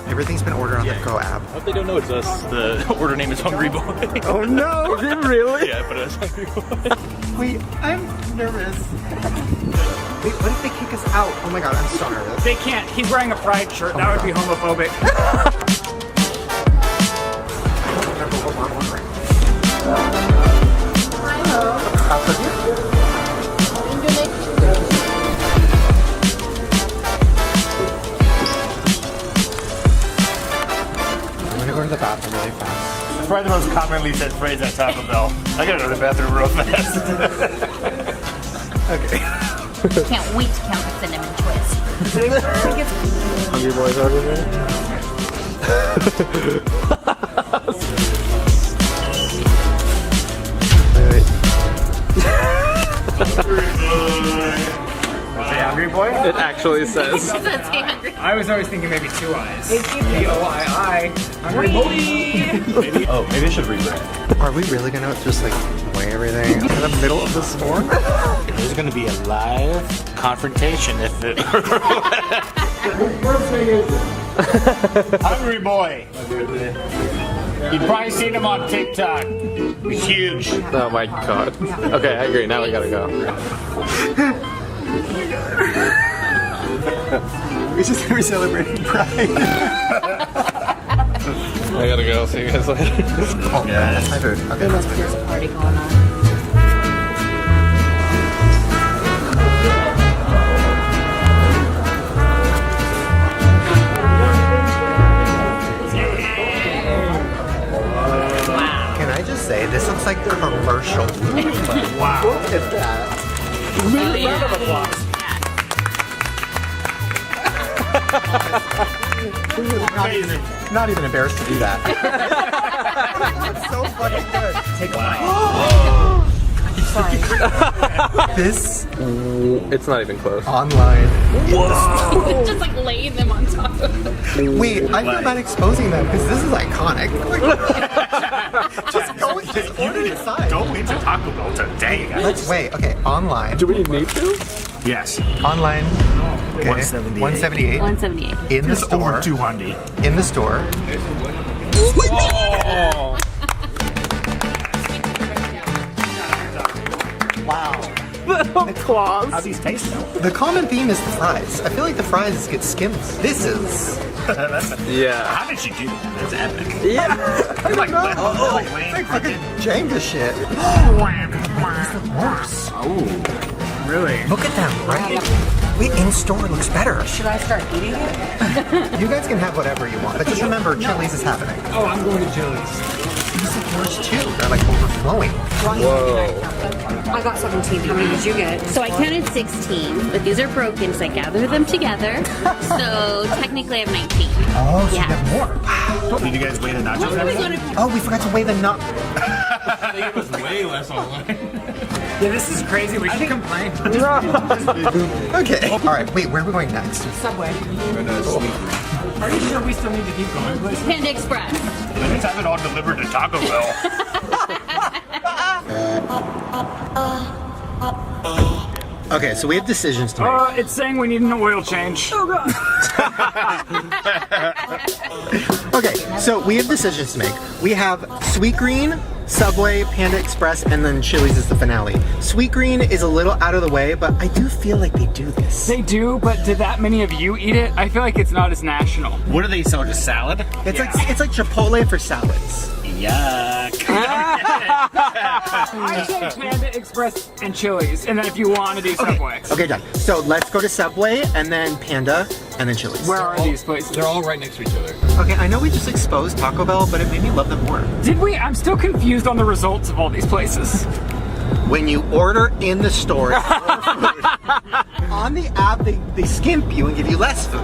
Everything's been ordered on the Go app. I hope they don't know it's us. The order name is Hungry Boy. Oh no! Is it really? Yeah, but it's Hungry Boy. Wait, I'm nervous. Wait, what if they kick us out? Oh my god, I'm so nervous. They can't. He's wearing a pride shirt. That would be homophobic. I'm gonna go to the bathroom really fast. That's probably the most commonly said phrase at Taco Bell. I gotta go to the bathroom real fast. Okay. Can't wait to count the cinnamon twist. Hungry Boys over there? Say Hungry Boy? It actually says. I was always thinking maybe 2 eyes. B-O-I-I. Hungry Boy. Maybe I should rebrand. Are we really gonna just like weigh everything in the middle of the store? There's gonna be a live confrontation if it. Hungry Boy. You've probably seen him on TikTok. He's huge. Oh my god. Okay, I agree. Now we gotta go. We're celebrating Pride. I gotta go. See you guys later. Oh, yeah, that's my food. Okay, that's my food. There's a party going on. Can I just say, this looks like commercial. Wow. Look at that. Round of applause. Not even embarrassed to do that. It's so fucking good. Take a bite. This It's not even close. online. Whoa! Just like laying them on top of them. Wait, I feel bad exposing them because this is iconic. Just go just order inside. Go into Taco Bell today, guys. Let's wait. Okay, online. Do we need to? Yes. Online. Okay. 178. 178. 178. In the Just store. over 200. In the store. Oh. Wow. The claws. How's these taste though? The common theme is the fries. I feel like the fries get skims. This is. Yeah. How did she do that? That's epic. Yeah. You're like, It's like fucking Jenga shit. Worse. Oh, really? Look at them, right? Wait, in store looks better. Should I start eating it? You guys can have whatever you want, but just remember, Chili's is happening. Oh, I'm going to Chili's. These are yours too. They're like overflowing. I got 17. How many did you get? So I counted 16, but these are broken, so I gathered them together. So technically I have 19. Oh, so Yeah. you have more. Wow. Did you guys weigh the nachos? Oh, we forgot to weigh the nut. It was way less online. Yeah, this is crazy. We should complain. Okay. All right. Wait, where are we going next? Subway. Are you sure we still need to keep going, please? Panda Express. Let's have it all delivered to Taco Bell. Okay, so we have decisions to make. It's saying we need an oil change. Oh god. Okay, so we have decisions to make. We have Sweet Green, Subway, Panda Express, and then Chili's is the finale. Sweet Green is a little out of the way, but I do feel like they do this. They do, but did that many of you eat it? I feel like it's not as national. What do they sell? Just salad? It's like Chipotle for salads. Yuck. I say Panda Express and Chili's, and then if you want to do Subway. Okay, done. So let's go to Subway, and then Panda, and then Chili's. Where are these places? They're all right next to each other. Okay, I know we just exposed Taco Bell, but it made me love them more. Did we? I'm still confused on the results of all these places. When you order in the store, on the app, they skimp you and give you less food.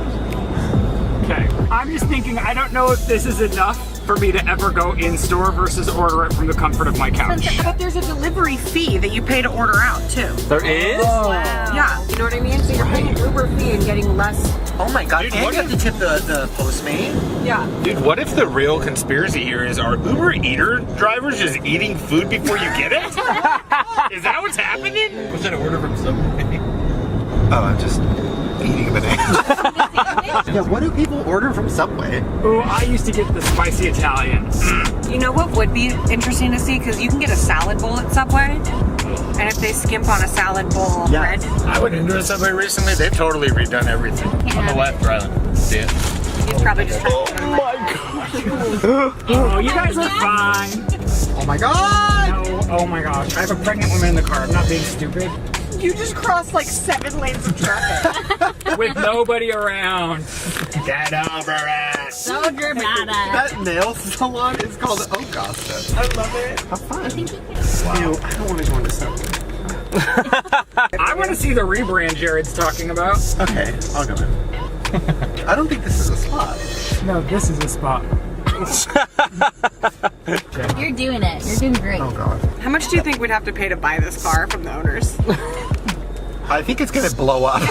Okay. I'm just thinking, I don't know if this is enough for me to ever go in store versus order it from the comfort of my couch. But there's a delivery fee that you pay to order out too. There is? Wow. Yeah, you know what I mean? So you're paying an Uber fee and getting less. Oh my god, Dude, and what you have to tip the Postmate? Yeah. Dude, what if the real conspiracy here is are Uber Eater drivers just eating food before you get it? Is that what's happening? Was that an order from Subway? Oh, I'm just eating a banana. Yeah, what do people order from Subway? Ooh, I used to get the spicy Italians. You know what would be interesting to see? Because you can get a salad bowl at Subway. And if they skimp on a salad bowl bread. I went into a Subway recently. They've totally redone everything. On the left, Rylan. See it? He's probably just Oh you guys are fine. Oh my god! No, oh my gosh. I have a pregnant woman in the car. I'm not being stupid. You just crossed like 7 lanes of traffic. With nobody around. Get over it. So dramatic. That nail salon is called Augusta. I love it. How fun. Ew, I don't want to go into Subway. I want to see the rebrand Jared's talking about. Okay, I'll go in. I don't think this is a spot. No, this is a spot. You're doing it. You're doing great. Oh god. How much do you think we'd have to pay to buy this car from the owners? I think it's gonna blow up.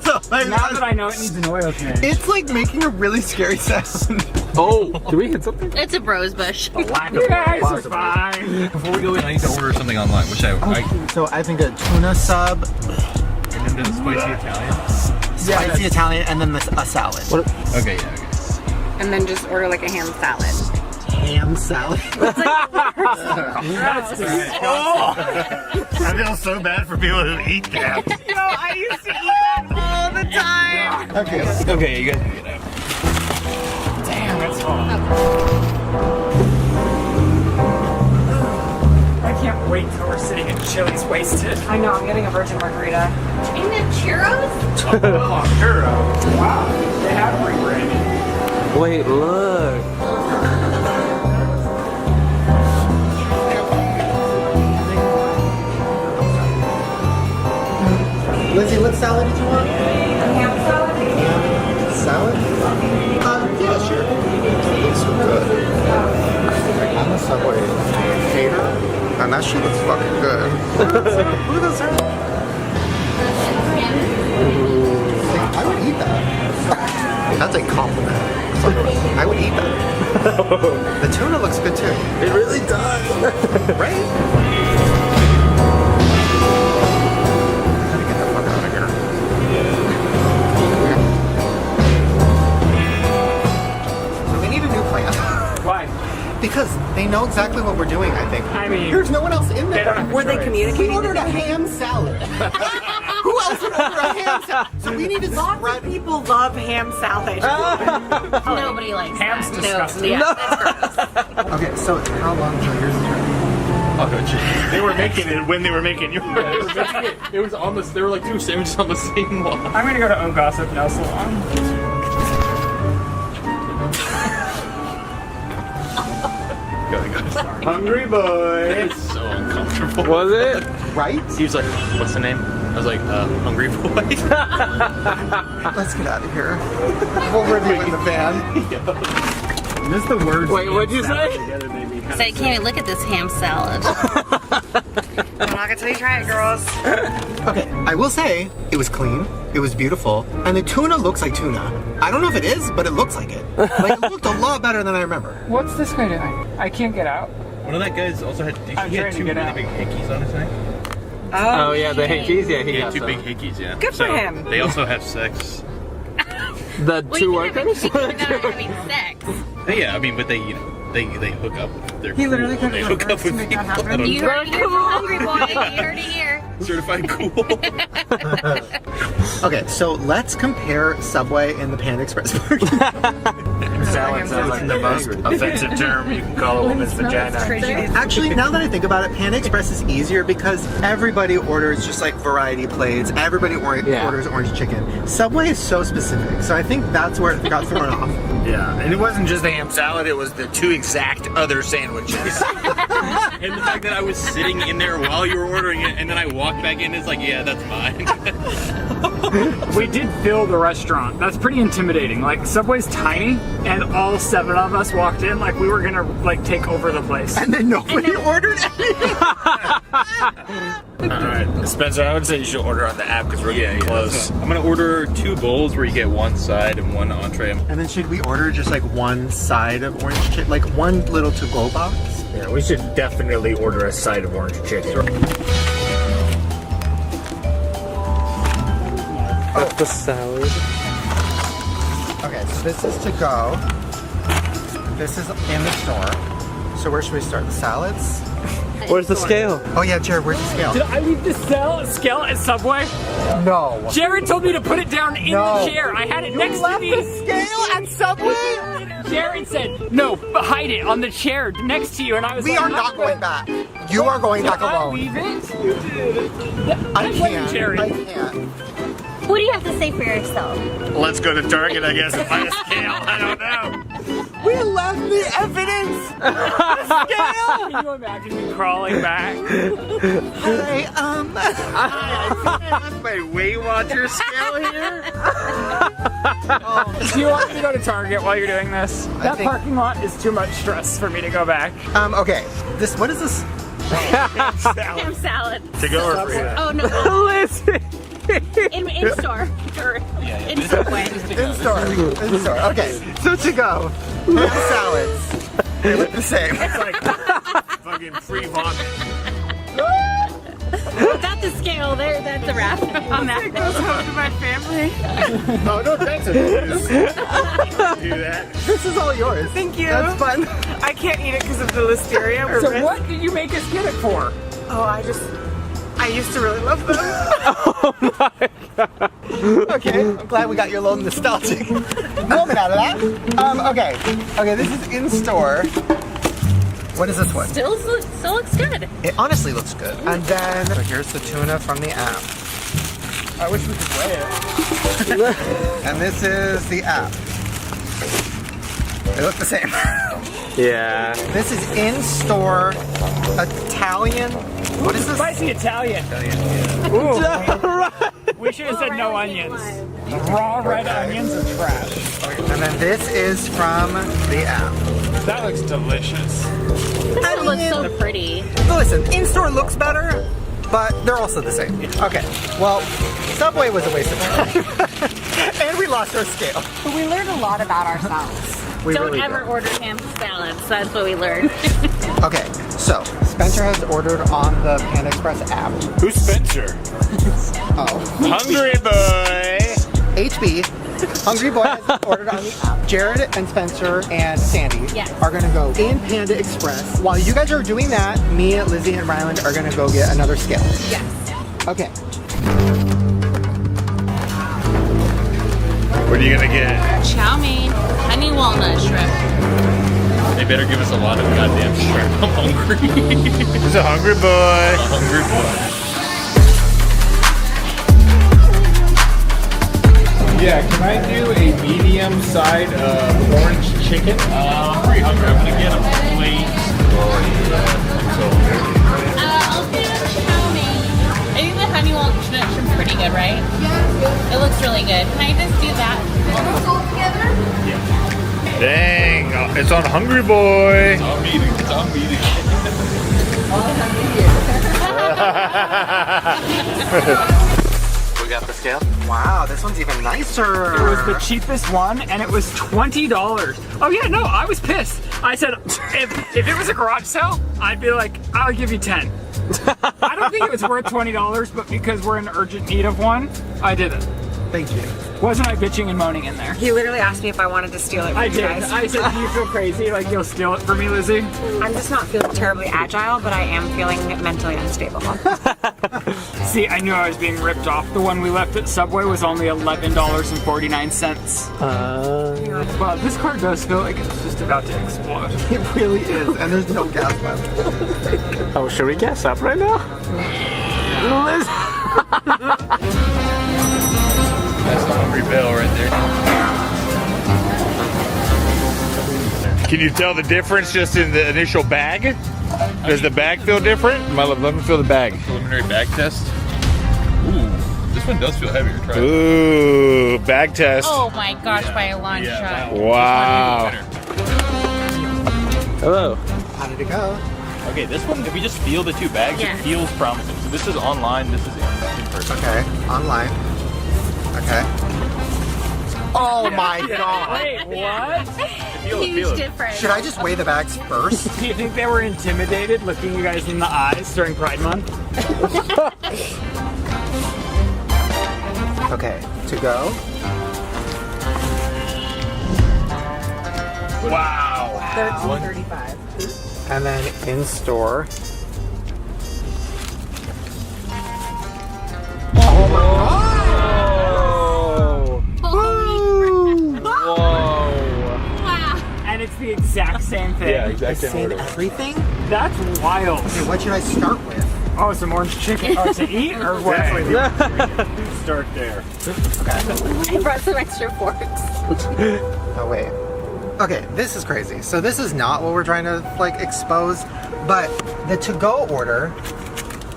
So, Now that I know it needs an oil change. it's like making a really scary sound. Oh, did we hit something? It's a rose bush. You guys are fine. Before we go in, I need to order something online. Which I So I think a tuna sub, and then the spicy Italian. spicy Italian, and then a salad. Okay, yeah, okay. And then just order like a ham salad. Ham salad. I feel so bad for people who eat that. No, I used to eat that all the time. Okay. Okay, you guys can get out. Damn, that's fun. I can't wait till we're sitting at Chili's wasted. I know, I'm getting a virgin margarita. In the churros? Oh, churros. Wow, they have rebranded. Wait, look. Lindsay, what salad did you want? Ham salad? Salad? Yeah, sure. It looks so good. I'm a Subway hater, and that shit looks fucking good. Look at this. I would eat that. That's a compliment. I would eat that. The tuna looks good too. It really does. Right? Get the fuck out of here. So we need a new plan. Why? Because they know exactly what we're doing, I think. I mean, there's no one else in there. Were they communicating? We ordered a ham salad. Who else would order a ham salad? So we need to spread. People love ham salad. Nobody likes Ham's that. disgusting. No, yeah, that's gross. Okay, so how long till yours is ready? I'll go check. They were making it when they were making yours. It was on this. There were like two sandwiches on the same line. I'm gonna go to Own Gossip Nail Salon. Go. Hungry boy. It's so uncomfortable. Was it? Right? He was like, what's the name? I was like, Hungry Boy. Let's get out of here. We'll review in the van. This is the words. Wait, what'd you say? Say, can't even look at this ham salad. I'm not gonna tell you try it, girls. Okay, I will say it was clean, it was beautiful, and the tuna looks like tuna. I don't know if it is, but it looks like it. Like, it looked a lot better than I remember. What's this guy doing? I can't get out. One of that guys also had, he had two really big hickeys on his neck. Oh yeah, the hickeys. Yeah, He had two big hickeys, yeah. Good for him. They also have sex. The two workers? Without having sex. Yeah, I mean, but they, you know, they hook up with their He literally cool. could They have hook up with people. I don't You know. heard it here from Hungry Boy. You heard it here. Certified cool. Okay, so let's compare Subway and the Panda Express parking. Salad sounds like the most offensive term you can call a woman's vagina. Actually, now that I think about it, Panda Express is easier because everybody orders just like variety plates. Everybody orders orange chicken. Subway is so specific, so I think that's where it got thrown off. Yeah, and it wasn't just the ham salad, it was the two exact other sandwiches. And the fact that I was sitting in there while you were ordering it, and then I walked back in, it's like, yeah, that's mine. We did fill the restaurant. That's pretty intimidating. Like, Subway's tiny, and all 7 of us walked in like we were gonna like take over the place. And then nobody ordered anything. Alright, Spencer, I would say you should order on the app because we're getting close. I'm gonna order 2 bowls where you get one side and one entree. And then should we order just like one side of orange chicken, like one little to-go box? Yeah, we should definitely order a side of orange chicken. That's the salad. Okay, so this is to go. This is in the store. So where should we start? The salads? Where's the scale? Oh yeah, Jared, where's the scale? Did I leave the scale at Subway? No. Jared told me to put it down in the chair. I had it next to me. The scale at Subway? Jared said, no, hide it on the chair next to you, and I was We like, are not going back. You are going back alone. Leave it? I can't. Jared. I can't. What do you have to say for yourself? Let's go to Target, I guess, and buy a scale. I don't know. We left the evidence. Can you imagine me crawling back? Hi, I left my Weight Watcher scale here. Do you want me to go to Target while you're doing this? That parking lot is too much stress for me to go back. Okay. What is this? Ham salad. To go or free? Oh no. Listen. In store. Or in Subway. In store. Okay. So to go. Ham salads. They look the same. It's like fucking free vomit. Without the scale, that's a wrap on that. It goes home to my family. Oh, no, thanks. Do that. This is all yours. Thank you. That's fun. I can't eat it because of the listeria. So what did you make us get it for? Oh, I used to really love them. Oh my god. Okay, I'm glad we got your little nostalgic moment out of that. Okay, this is in store. What is this one? Still looks good. It honestly looks good. And then, so here's the tuna from the app. I wish we could weigh it. And this is the app. They look the same. Yeah. This is in-store Italian. What is this? Spicy Italian. Ooh. We should have said no onions. Raw red onions are trash. And then this is from the app. That looks delicious. That looks so pretty. So listen, in-store looks better, but they're also the same. Okay, well, Subway was a waste of time. And we lost our scale. But we learned a lot about ourselves. Don't ever order ham salads. That's what we learned. Okay, so Spencer has ordered on the Panda Express app. Who's Spencer? Oh. Hungry boy. HB. Hungry Boy has ordered on the app. Jared and Spencer and Sandy are gonna go in Panda Express. While you guys are doing that, me, Lizzie, and Ryland are gonna go get another scale. Yes. Okay. What are you gonna get? Chow mein, honey walnut shrimp. They better give us a lot of goddamn shrimp. I'm hungry. He's a hungry boy. A hungry boy. Yeah, can I do a medium side of orange chicken? I'm pretty hungry. I'm gonna get a plate. it's on Hungry Boy. I'm eating. We got the scale. Wow, this one's even nicer. It was the cheapest one, and it was $20. Oh yeah, no, I was pissed. I said, if it was a garage sale, I'd be like, I'll give you 10. I don't think it was worth $20, but because we're in urgent need of one, I did it. Thank you. Wasn't I bitching and moaning in there? He literally asked me if I wanted to steal it from I you did. guys. I said, do you feel crazy? Like you'll steal it for me, Lizzie? I'm just not feeling terribly agile, but I am feeling mentally unstable. See, I knew I was being ripped off. The one we left at Subway was only $11.49. Well, this car does feel like it's just about to explode. It really is, and there's no gas left. Oh, should we gas up right now? That's the Hungry Bell right there. Can you tell the difference just in the initial bag? Does the bag feel different? Let me feel the bag. Preliminary bag test. Ooh, this one does feel heavier. Try it. Ooh, bag test. Oh my gosh, by a long shot. Wow. Hello. How did it go? Okay, this one, if we just feel the two bags, Yeah. it feels promising. So this is online, this is in person. Okay, online. Okay. Oh my god. Wait, what? Huge difference. Should I just weigh the bags first? Do you think they were intimidated looking you guys in the eyes during Pride Month? Okay, to go. Wow. 13.35. And then in store. Oh my god! And it's the exact same thing. Yeah, exact same order. Everything? That's wild. Okay, what should I start with? Oh, some orange chicken. Oh, to eat or what? Start there. I brought some extra forks. Oh wait. Okay, this is crazy. So this is not what we're trying to like expose, but the to-go order.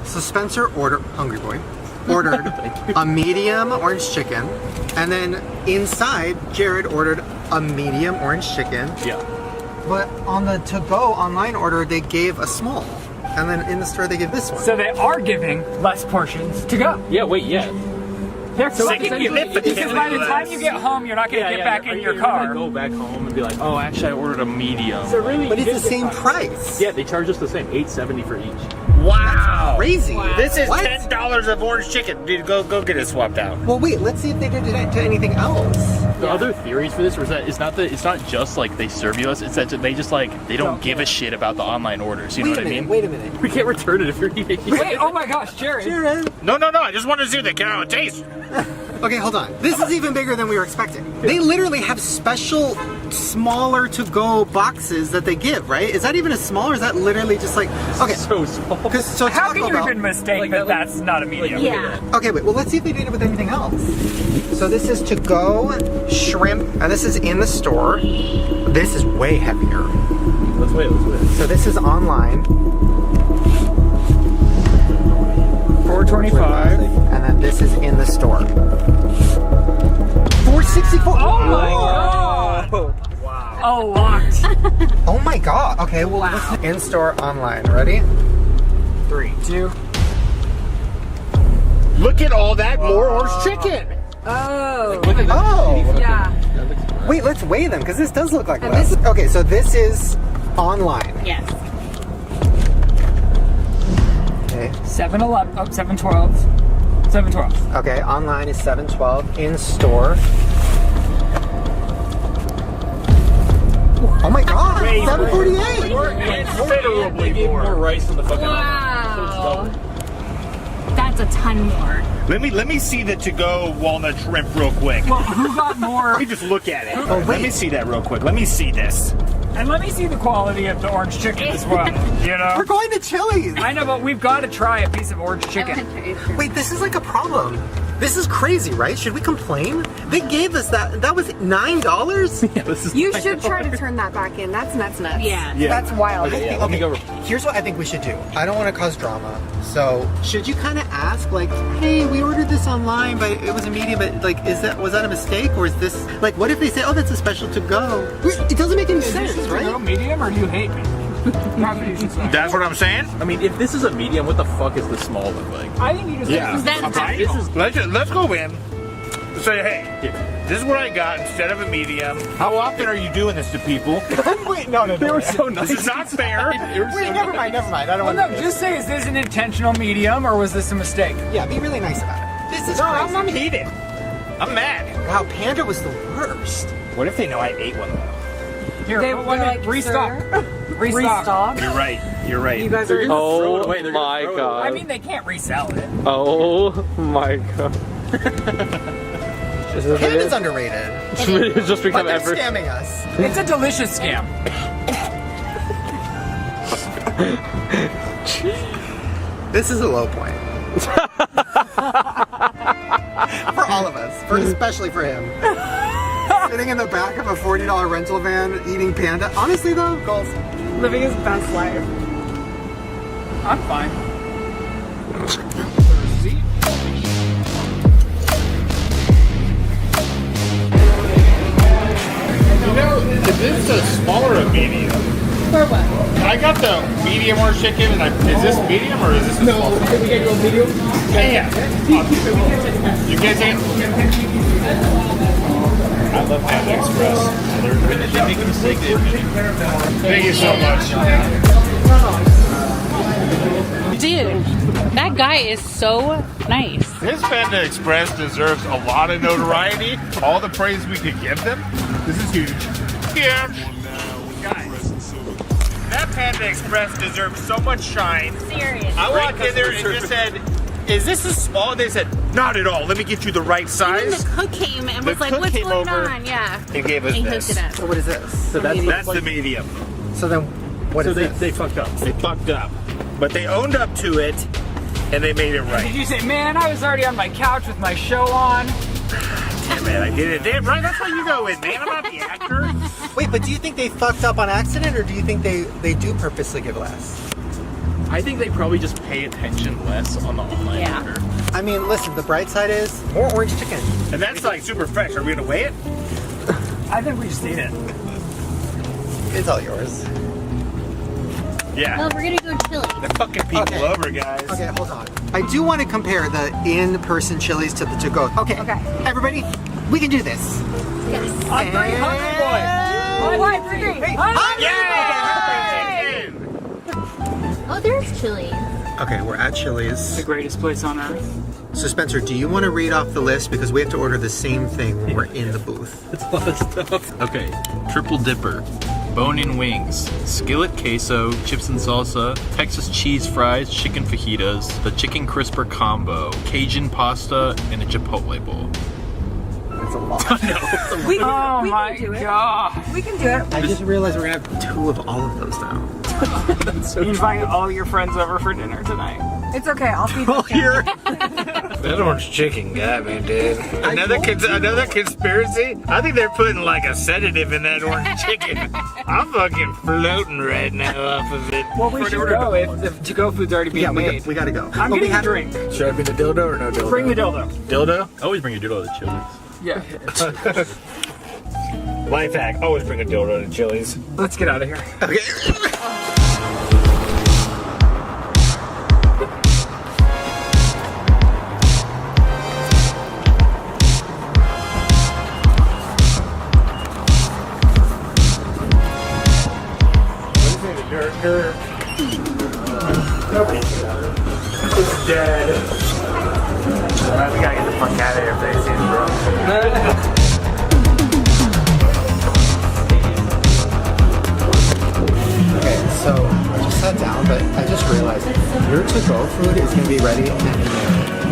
So Spencer Hungry Boy, ordered a medium orange chicken, and then inside Jared ordered a medium orange chicken. Yeah. But on the to-go online order, they gave a small, and then in the store they give this one. So they are giving less portions to go. Yeah, wait, yeah. They're So kicking you because by the time you get home, you're not going to get back in your car. Go back home and be like, oh, actually, I ordered a medium. So really, But it's the same price. Yeah, they charge us the same, $8.70 for each. Wow. Crazy. This is What? $10 of orange chicken. Dude, go get it swapped out. Well, wait. Let's see if they did it to anything else. The other theories for this was that it's not just like they serve you less, it's that they just like they don't give a shit about the online orders. You know what I mean? Wait a minute. We can't return it if you're eating. Wait, oh my gosh, Jared. No, I just wanted to see how it tastes. Okay, hold on. This is even bigger than we were expecting. They literally have special, smaller to-go boxes that they give, right? Is that even a small, or is that literally just like, okay. So small. So How Taco can you Bell- even mistake that that's not a medium? Yeah. Okay, wait, well, let's see if they did it with anything else. So this is to-go shrimp, and this is in the store. This is way heavier. Let's wait. So this is online. $4.25. And then this is in the store. $4.64. Oh my god! Wow. A lot. Oh my god. Okay, well, let's in store online. Ready? 3, 2. Look at all that more orange chicken. Oh. Oh. Yeah. Wait, let's weigh them because this does look like less. Okay, so this is online. Yes. Okay. 7-11. Oh, 7-12. 7-12. Okay, online is $7.12. In store. Oh my god, $7.48. Considerably more rice than the fucking. Wow. That's a ton more. Let me see the to-go walnut shrimp real quick. Well, who got more? Let me just look at it. Let me see that real quick. Let me see this. And let me see the quality of the orange chicken as well. You know? We're going to Chili's. I know, but we've got to try a piece of orange chicken. Wait, this is like a problem. This is crazy, right? Should we complain? They gave us that. That was $9? Yeah, this is You should try to turn that back in. That's nuts. Yeah. That's wild. Okay, yeah, let me go. Here's what I think we should do. I don't want to cause drama. So, should you kind of ask, like, hey, we ordered this online, but it was a medium, but like, was that a mistake? Or is this, like, what if they say, oh, that's a special to go? It doesn't make any sense, right? Is this medium or do you hate me? That's what I'm saying. I mean, if this is a medium, what the fuck is the small look like? I think you just Let's go in. Say, hey, this is what I got instead of a medium. How often are you doing this to people? Wait, no. They were so nice. This is not fair. Wait, never mind. I don't Well, want no, to. just say, is this an intentional medium or was this a mistake? Yeah, be really nice about it. This is No, crazy. I'm heated. I'm mad. Wow, Panda was the worst. What if they know I ate one though? Here, They wait, were like, restock. sir, Restock. You're right. You're right. You guys are just Oh my I god. mean, they can't resell it. Oh my god. Panda's underrated. This video has just But become they're ever. scamming us. It's a delicious scam. This is a low point. For all of us. Especially for him. Sitting in the back of a $40 rental van eating Panda. Honestly though, goals. living his best life. I'm fine. You know, is this a smaller or medium? For what? I got the medium orange chicken, and is this medium or is this a small? No, we can go medium. Yeah. You guys ain't. I love Panda Express. When they make a mistake, they admit it. Thank you so much. Dude, that guy is so nice. This Panda Express deserves a lot of notoriety. All the praise we could give them. This is huge. Huge. Guys, that Panda Express deserves so much shine. Serious. I walked in there and just said, is this a small? They said, not at all. Let me get you the right And size. then the cook came and The was like, cook what's came going over on? Yeah. and gave us And this. hooked it up. So what is this? So that's the medium. So then, what so is this? they fucked up. They fucked up. But they owned up to it, and they made it right. Did you say, man, I was already on my couch with my show on? Damn it, I did it. Damn right, that's what you go with, man. I'm not the actor. Wait, but do you think they fucked up on accident, or do you think they do purposely give less? I think they probably just pay attention less on the online order. I mean, listen, the bright side is more orange chicken. And that's like super fresh. Are we gonna weigh it? I think we just ate it. It's all yours. Yeah. Well, we're gonna go chili. They're fucking people over, guys. Okay, hold on. I do want to compare the in-person Chili's to the to-go. Okay, everybody, we can do this. Yes. I'm very hungry, boy. Oh, there's chili. Okay, we're at Chili's. The greatest place on earth. So Spencer, do you want to read off the list? Because we have to order the same thing when we're in the booth. That's a lot of stuff. Okay, triple dipper, bone-in wings, skillet queso, chips and salsa, Texas cheese fries, chicken fajitas, the chicken crisper combo, Cajun pasta, and a Chipotle bowl. That's a lot. We Oh we my can do it. god. We can do it. I just realized we're gonna have 2 of all of those now. So you invite all your friends over for dinner tonight. It's okay. I'll feed you. That orange chicken got me, dude. Another conspiracy? I think they're putting like a sedative in that orange chicken. I'm fucking floating right now off of it. Well, we should go if the to-go food's already being made. we gotta go. I'm getting a drink. Should I bring the dildo or no dildo? Bring the dildo. Dildo? Always bring your dildo to Chili's. Yeah. Life hack, always bring a dildo to Chili's. Let's get out of here. Okay. It's dead. Alright, we gotta get the fuck out of here if they see it, bro. Okay, so I just sat down, but I just realized your to-go food is gonna be ready in a minute.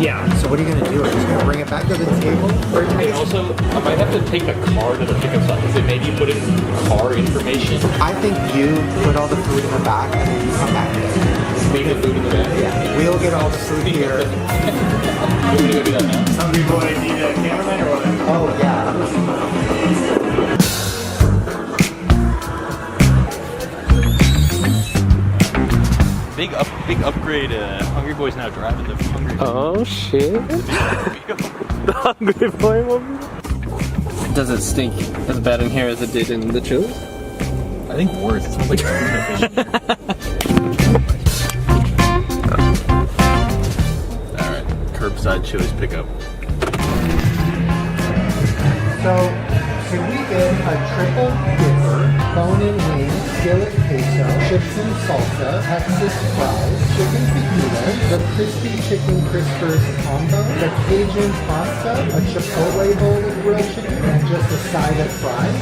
Yeah. So what are you gonna do? Are you just gonna bring it back to the table? Or Hey, also, I might have to take the car to the pickup spot. Is it maybe put in car information? I think you put all the food in the back and then you come back and get it. Leave the food in the bag. Yeah. We'll get all the food here. Some people need a cameraman or what? Oh, yeah. Big upgrade. Hungry Boy's now driving the Hungry Boy. Oh shit. The Hungry Boy movie? Does it stink as bad in here as it did in the Chili's? I think worse. It smells like Alright, curbside Chili's pickup. So, can we get a triple dipper, bone-in wings, skillet queso, chips and salsa, Texas fries, chicken fajitas, the crispy chicken crispers combo, the Cajun pasta, a Chipotle bowl of grilled chicken, and just a side of fries?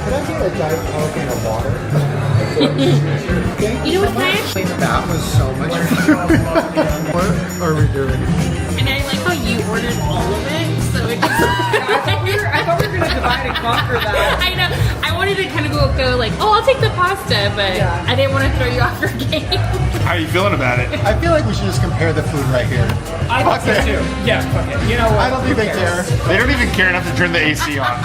Could I get a Diet Coke and a water? Thank You know what, Flash? That was so much fun. What are we doing? And I like how you ordered all of it, so it just... I thought we were gonna divide and conquer that. I know. I wanted to kind of go like, oh, I'll take the pasta, but I didn't want to throw you off your game. How are you feeling about it? I feel like we should just compare the food right here. I think so too. Yeah, fuck it. You know what? I don't think they care. They don't even care enough to turn the AC on.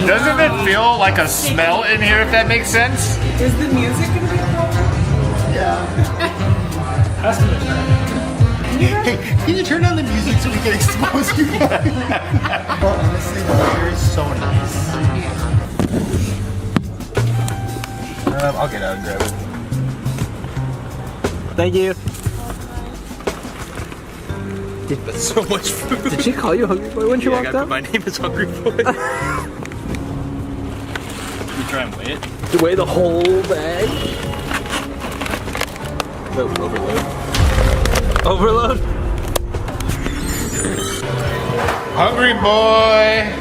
Doesn't it feel like a smell in here, if that makes sense? Is the music gonna be a problem? Yeah. Hey, can you turn down the music so we can expose you? Well, honestly, the beer is so nice. I'll get out and grab it. Thank you. That's so much food. Did she call you Hungry Boy when she walked up? My name is Hungry Boy. You try and weigh it? To weigh the whole bag? No, overload. Overload? Hungry Boy!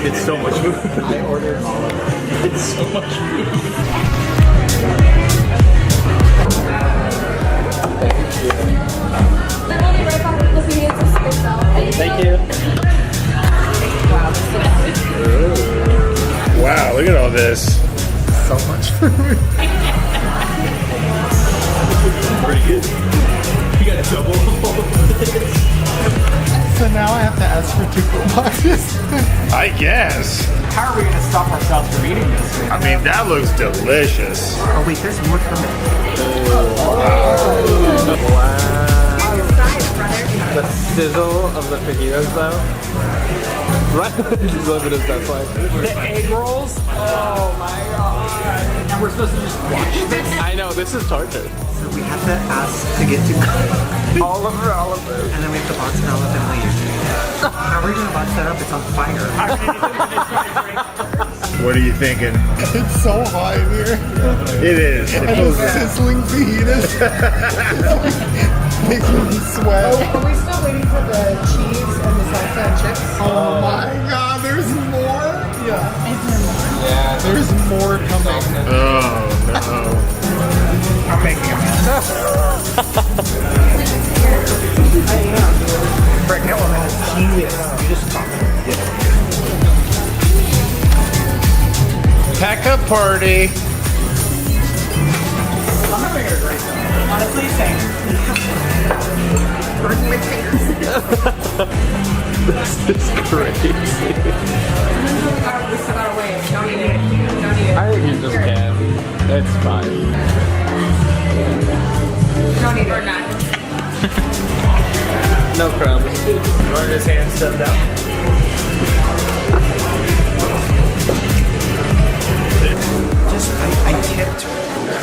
It's so much food. I ordered all of it. It's so much food. Thank you. Wow, look at all this. So much food. Pretty good. You got double all of this. So now I have to ask for 2 boxes. I guess. How are we gonna stop ourselves from eating this? I mean, that looks delicious. Oh wait, there's more coming. Wow. The sizzle of the fajitas though. Right? Just love it as that's like. The egg rolls? Oh my god. And we're supposed to just watch this? I know, this is torture. So we have to ask to get to all of it. And then we have to box it out with them leave. How are we gonna box that up? It's on fire. What are you thinking? It's so hot in here. It is. It And feels the sizzling fajitas. Making me sweat. Are we still waiting for the cheese and the salsa and chips? Oh my god, there's more? Yeah. Is there more? Yeah, there's more coming. Oh no. I'm making a mess. Frick, that one is genius. You just talk. Pack up party. I'm having a great time. Honestly, same. This is crazy. I think you just can. It's fine. Don't eat or not. No crumbs. Run his hand stuffed out. I tipped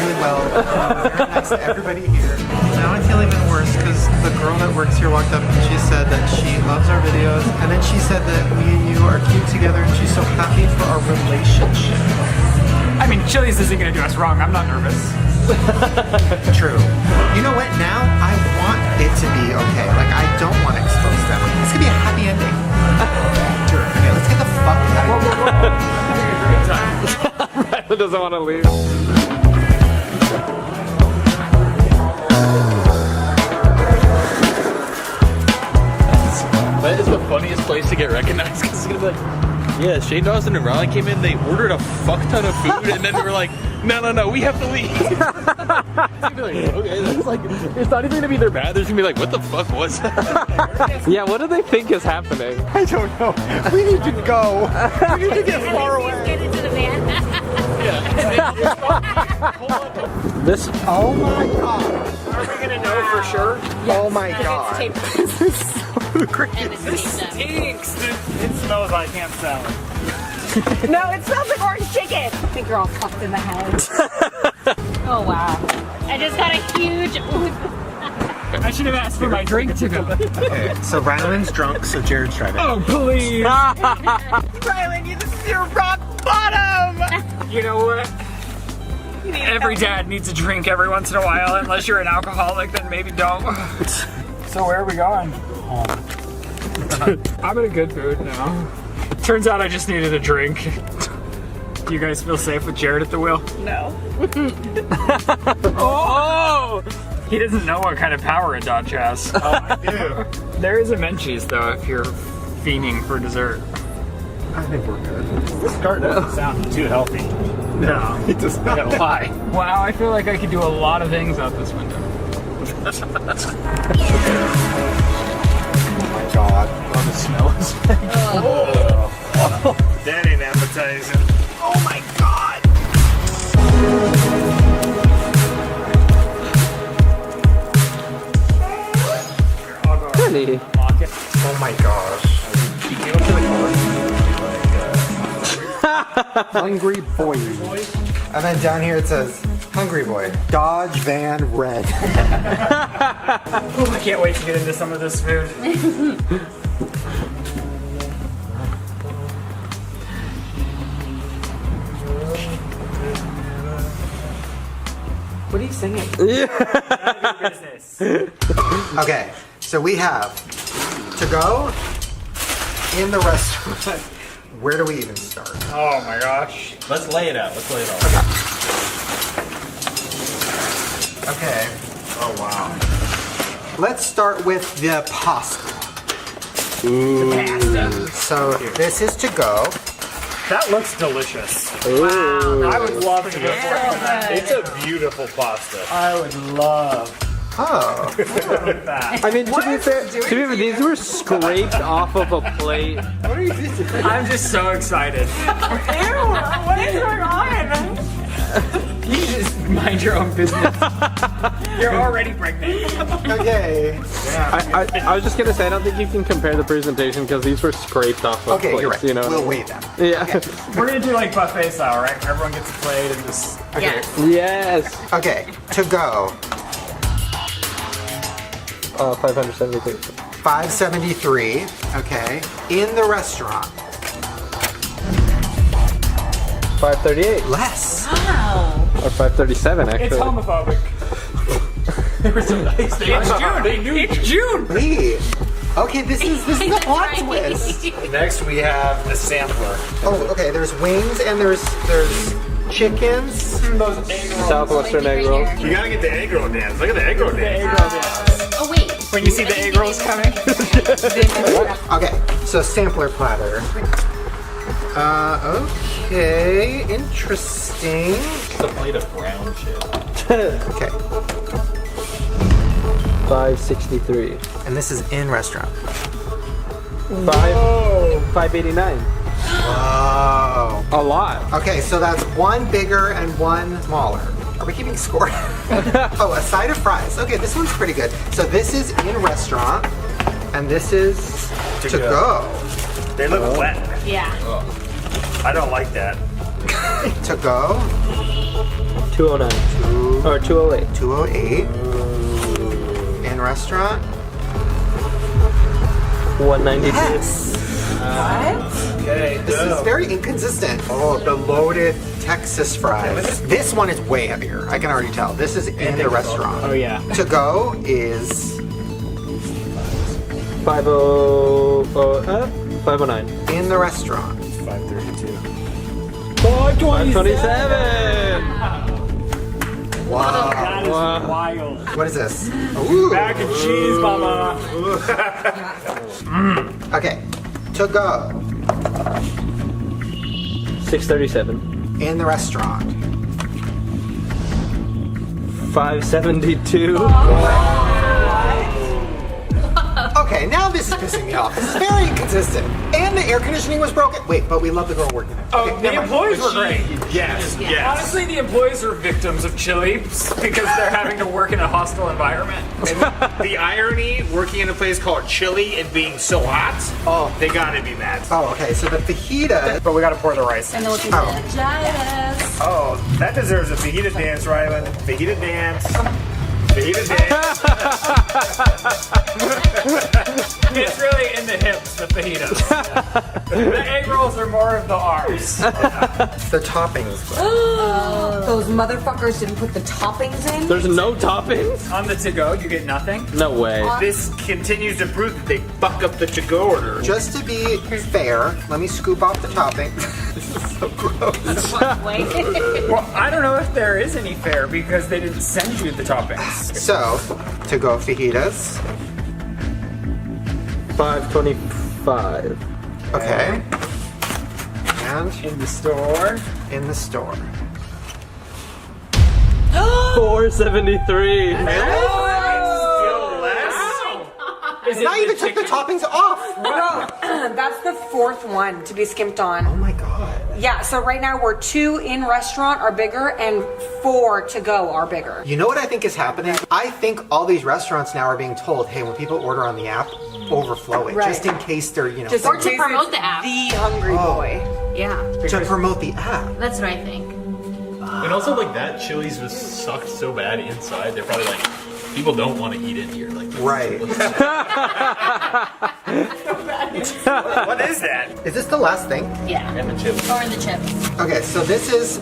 really well. Very nice to everybody here. Now I feel even worse because the girl that works here walked up and she said that she loves our videos, and then she said that me and you are cute together, and she's so happy for our relationship. I mean, Chili's isn't gonna do us wrong. I'm not nervous. True. You know what? Now I want it to be okay. Like, I don't want to expose them. It's gonna be a happy ending. Sure. Okay, let's get the fuck out of here. Rylan doesn't want to leave. like, yeah, Shane Dawson and Riley came in, they ordered a fuck ton of food, and then they were like, no, we have to leave. Okay, that's like, it's not even gonna be their bad, there's gonna be like, what the fuck was that? Yeah, what do they think is happening? I don't know. We need to go. We need to get far away. Get into the van. This. Oh my god. Are we gonna know for sure? Oh my god. This is so crazy. This stinks. It smells like ham salad. No, it smells like orange chicken. I think you're all fucked in the head. Oh wow. I just got a huge I should have asked for my drink to go. Okay, so Ryland's drunk, so Jared's driving. Oh, please. Ryland, this is your rock bottom. You know what? Every dad needs a drink every once in a while. Unless you're an alcoholic, then maybe don't. So where are we going? I'm in a good mood now. Turns out I just needed a drink. Do you guys feel safe with Jared at the wheel? No. Oh! He doesn't know what kind of power a Dodge has. Oh, I do. There is a Menchie's though if you're fiending for dessert. I think we're good. This car doesn't sound too healthy. No. It does not. Why? Wow, I feel like I could do a lot of things out this window. Oh my god. Oh, the smell is oh. That ain't appetizing. Oh my god. Honey. Oh my gosh. You go to the car. Hungry boy. And then down here it says, Hungry boy. Dodge Van Red. Oh, I can't wait to get into some of this food. What are you singing? Business. Okay, so we have to go in the restaurant. Where do we even start? Oh my gosh. Let's lay it out. Okay. Oh wow. Let's start with the pasta. So this is to go. That looks delicious. Wow. I would love to go for that. It's a beautiful pasta. I would love. Oh. I mean, to be fair, these were scraped off of a plate. What are you doing? I'm just so excited. Ew, what is going on? You just mind your own business. You're already pregnant. Okay. I was just gonna say, I don't think you can compare the presentation because these were scraped off of Okay, plates, you're right. you know? We'll weigh them. Yeah. Okay. We're gonna do like buffet style, right? Everyone gets a plate and just. Okay. Yes. Okay, to go. 573. 573. Okay. In the restaurant. 538. Less. Wow. Or 537, actually. It's homophobic. There was some nice things. It's June. It's June. Wait. Okay, this is a plot twist. Next we have the sampler. Oh, okay. There's wings and there's chickens. Those egg rolls. Southwestern egg roll. You gotta get the egg roll dance. Look at the egg roll dance. Oh wait. When you see the egg rolls coming. Okay, so sampler platter. Okay, interesting. It's a plate of brown shit. Okay, 563. and this is in restaurant. 589. Whoa. A lot. Okay, so that's one bigger and one smaller. Are we keeping score? Oh, a side of fries. Okay, this one's pretty good. So this is in restaurant, and this is to go. They look wet. Yeah. I don't like that. To go. 209. Or 208. 208. In restaurant. 192. Yes. Okay, This is very inconsistent. Oh, the loaded Texas fries. This one is way heavier. I can already tell. This is in the restaurant. Oh yeah. To go is 509. in the restaurant. 532. 527. Wow. That is wild. What is this? Ooh. Mac and cheese, mama. Okay. To go. $6.37. In the restaurant. $5.72. Okay, now this is pissing me off. This is very inconsistent. And the air conditioning was broken. Wait, but we love the girl working it. Oh, Okay, the never mind. employees were great. Yes, yes. Honestly, the employees are victims of Chili because they're having to work in a hostile environment. The irony, working in a place called Chili and being so hot, they gotta be mad. Oh, okay, so the fajita. But we gotta pour the rice. And then looking Oh, that deserves a fajita dance, Rylan. Fajita dance. Fajita dance. It's really in the hips, the fajitas. The egg rolls are more of the arms. The toppings. Those motherfuckers didn't put the toppings in. There's no toppings? On the to-go, you get nothing? No way. This continues to prove that they fuck up the to-go order. Just to be fair, let me scoop off the topping. This is so gross. Well, I don't know if there is any fair because they didn't send you the toppings. So, to-go fajitas. $5.25. Okay. And in the store. In the store. $4.73. Is it Not even took the toppings off. No, that's the fourth one to be skimped on. Oh my god. Yeah, so right now we're 2 in restaurant are bigger and 4 to go are bigger. You know what I think is happening? I think all these restaurants now are being told, hey, when people order on the app, overflow it. Right. Just in case they're, you know. Just Or to promote the app. The hungry boy. Yeah. To promote the app. That's what I think. And also, like, that Chili's was sucked so bad inside, they're probably like, people don't want to eat in here. Like, right. What is that? Is this the last thing? Yeah. And the chips. Or in the chips. Okay, so this is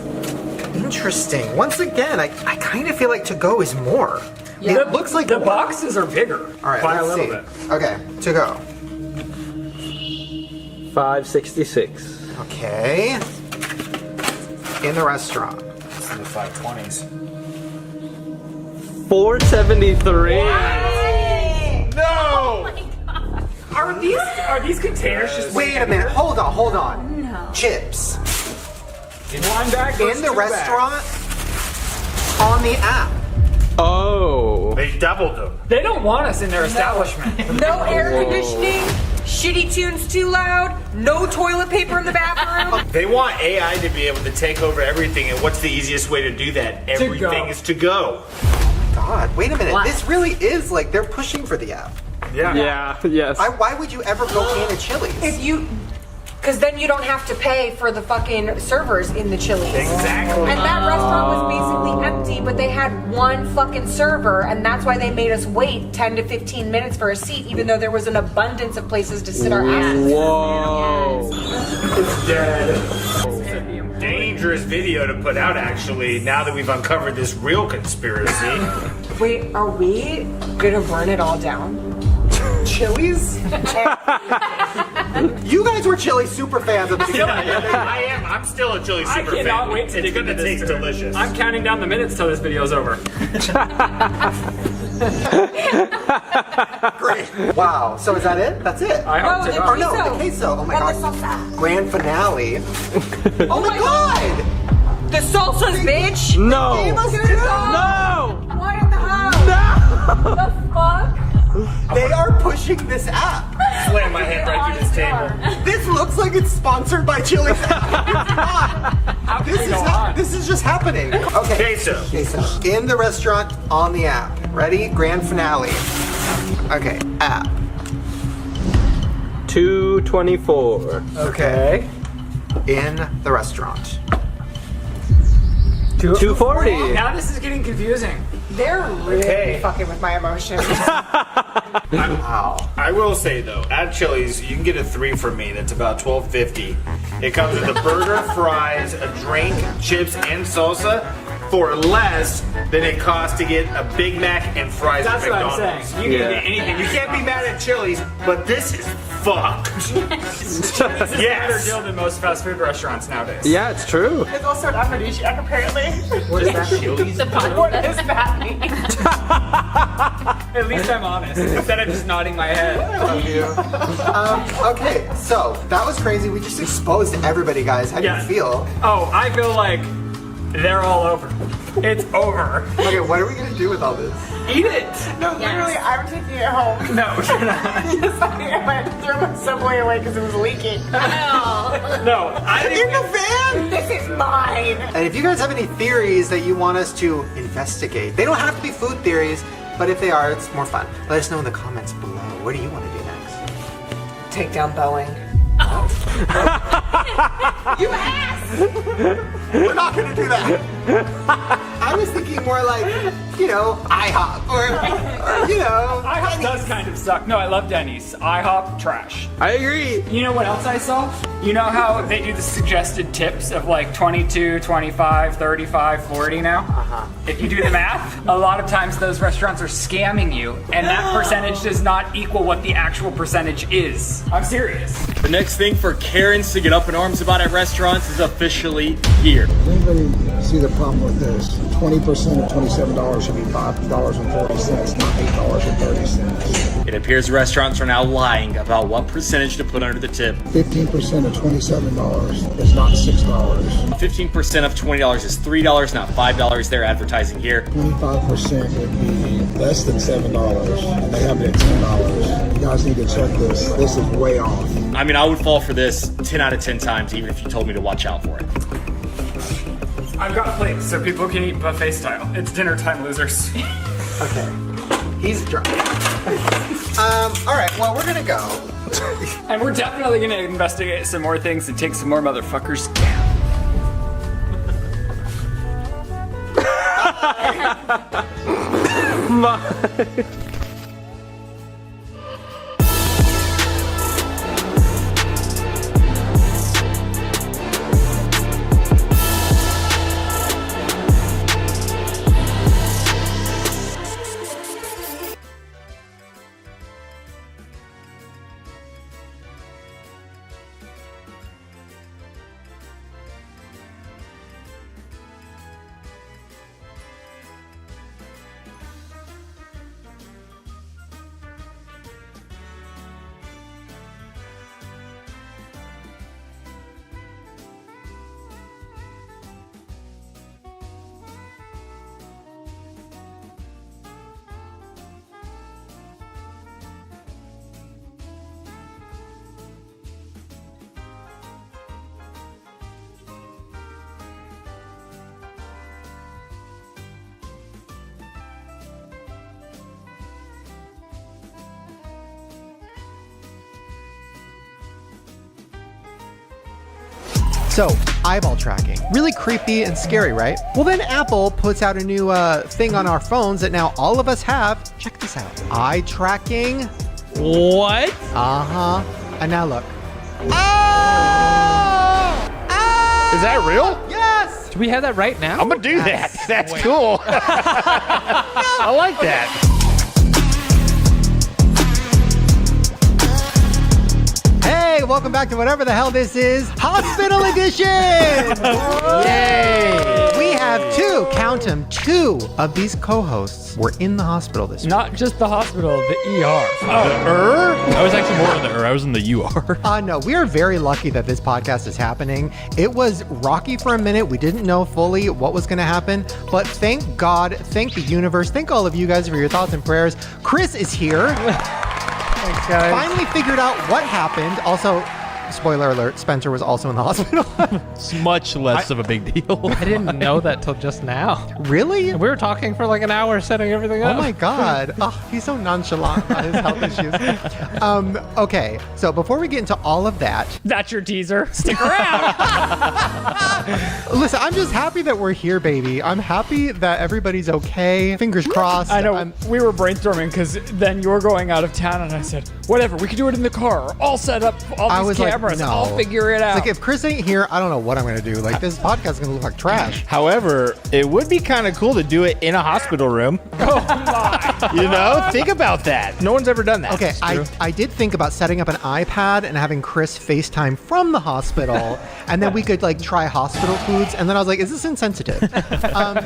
interesting. Once again, I kind of feel like to go is more. Yeah. It looks like the boxes are bigger. All right, by a let's little see. bit. Okay, to go. $5.66. Okay. In the restaurant. It's in the 520s. $4.73. No! Are these containers just Wait a minute. Hold on. No. Chips. one bag versus In the 2 bags? restaurant. On the app. Oh. They doubled them. They don't want us in their establishment. No air conditioning, shitty tunes too loud, no toilet paper in the bathroom. They want AI to be able to take over everything, and what's the easiest way to do that? Everything is to go. God, wait a minute. What? This really is like they're pushing for the app. Yeah. Yes. Why would you ever go in a Chili's? Because then you don't have to pay for the fucking servers in the Chili's. Exactly. And that restaurant was basically empty, but they had one fucking server, and that's why they made us wait 10 to 15 minutes for a seat, even though there was an abundance of places to sit our asses. Whoa. It's dead. Dangerous video to put out, actually, now that we've uncovered this real conspiracy. Wait, are we gonna burn it all down? Chili's? You guys were Chili super fans at the beginning. I am. I'm still a Chili I super fan. cannot wait to It's dig gonna into this. taste delicious. I'm counting down the minutes till this video's over. Great. Wow. So is that it? That's it? I hope to the Or God. no, the queso. Oh my god. Grand finale. Oh my god! The salsas, bitch! No. Gave us two? No. What in the hell? No. The fuck? They are pushing this app. Slam my head right through this table. This looks like it's sponsored by Chili's app. It's not. This is just happening. Okay. Queso. Queso. In the restaurant, on the app. Ready? Grand finale. Okay. App. $2.24. Okay. In the restaurant. $2.40. Now this is getting confusing. They're really Okay. fucking with my emotions. Wow. I will say though, at Chili's, you can get a 3 for me. That's about $12.50. It comes with a burger, fries, a drink, chips, and salsa for less than it costs to get a Big Mac and fries That's at what I'm McDonald's. saying. You can get anything. You can't be mad at Chili's, but this is fucked. This is a better Yes. deal than most fast food restaurants nowadays. Yeah, it's true. It's also an aphrodisiac, apparently. What is that? The What does that mean? At least I'm honest, instead of just nodding my head. I love you. Okay, so that was crazy. We just exposed everybody, guys. How do you feel? Oh, I feel like they're all over. It's over. Okay, what are we gonna do with all this? Eat it. No, literally, I'm taking it home. No, you're not. Yes, I am. I threw my Subway away because it was leaking. No, I think in the van. This is mine. And if you guys have any theories that you want us to investigate, they don't have to be food theories, but if they are, it's more fun. Let us know in the comments below. What do you want to do next? Take down Boeing. You ass! We're not gonna do that. I was thinking more like, you know, IHOP or you know. IHOP does kind of suck. No, I love Denny's. IHOP, trash. I agree. You know what else I saw? You know how they do the suggested tips of like 22, 25, 35, 40 now? If you do the math, a lot of times those restaurants are scamming you, and that percentage does not equal what the actual percentage is. I'm serious. The next thing for Karens to get up in arms about at restaurants is officially here. Does anybody see the problem with this? 20% of $27 should be $5.40, not $8.30. It appears restaurants are now lying about what percentage to put under the tip. 15% of $27 is not $6. 15% of $20 is $3, not $5 they're advertising here. 25% would be less than $7, and they have it at $10. You guys need to check this. This is way off. I mean, I would fall for this 10 out of 10 times, even if you told me to watch out for it. I've got a plate so people can eat buffet style. It's dinner time, losers. Okay. He's drunk. All right, well, we're gonna go. And we're definitely gonna investigate some more things and take some more motherfuckers down. So, eyeball tracking. Really creepy and scary, right? Well, then Apple puts out a new thing on our phones that now all of us have. Check this out. Eye tracking. What? Uh-huh. And now look. Oh! Is that real? Yes! Do we have that right now? I'm gonna do that. That's cool. I like that. Hey, welcome back to whatever the hell this is, Hospital Edition! Yay! We have count them, two of these co-hosts were in the hospital this week. Not just the hospital, the ER. I was actually more in the I was in the UR. No, we are very lucky that this podcast is happening. It was rocky for a minute. We didn't know fully what was going to happen, but thank God, thank the universe, thank all of you guys for your thoughts and prayers. Chris is here. Thanks, guys. Finally figured out what happened. Also, spoiler alert, Spencer was also in the hospital. It's much less of a big deal. I didn't know that till just now. Really? We were talking for like an hour, setting everything up. Oh my God. Oh, he's so nonchalant about his health issues. Okay, so before we get into all of that. That's your teaser. Stick around. Listen, I'm just happy that we're here, baby. I'm happy that everybody's okay. Fingers crossed. I know. We were brainstorming because then you were going out of town and I said, whatever, we could do it in the car. I'll set up all these cameras. No. I'll figure it out. It's like, if Chris ain't here, I don't know what I'm going to do. Like, this podcast is going to look like trash. However, it would be kind of cool to do it in a hospital room. Oh my. You know, think about that. No one's ever done that. Okay, I did think about setting up an iPad and having Chris FaceTime from the hospital, and then we could like try hospital foods. And then I was like, is this insensitive?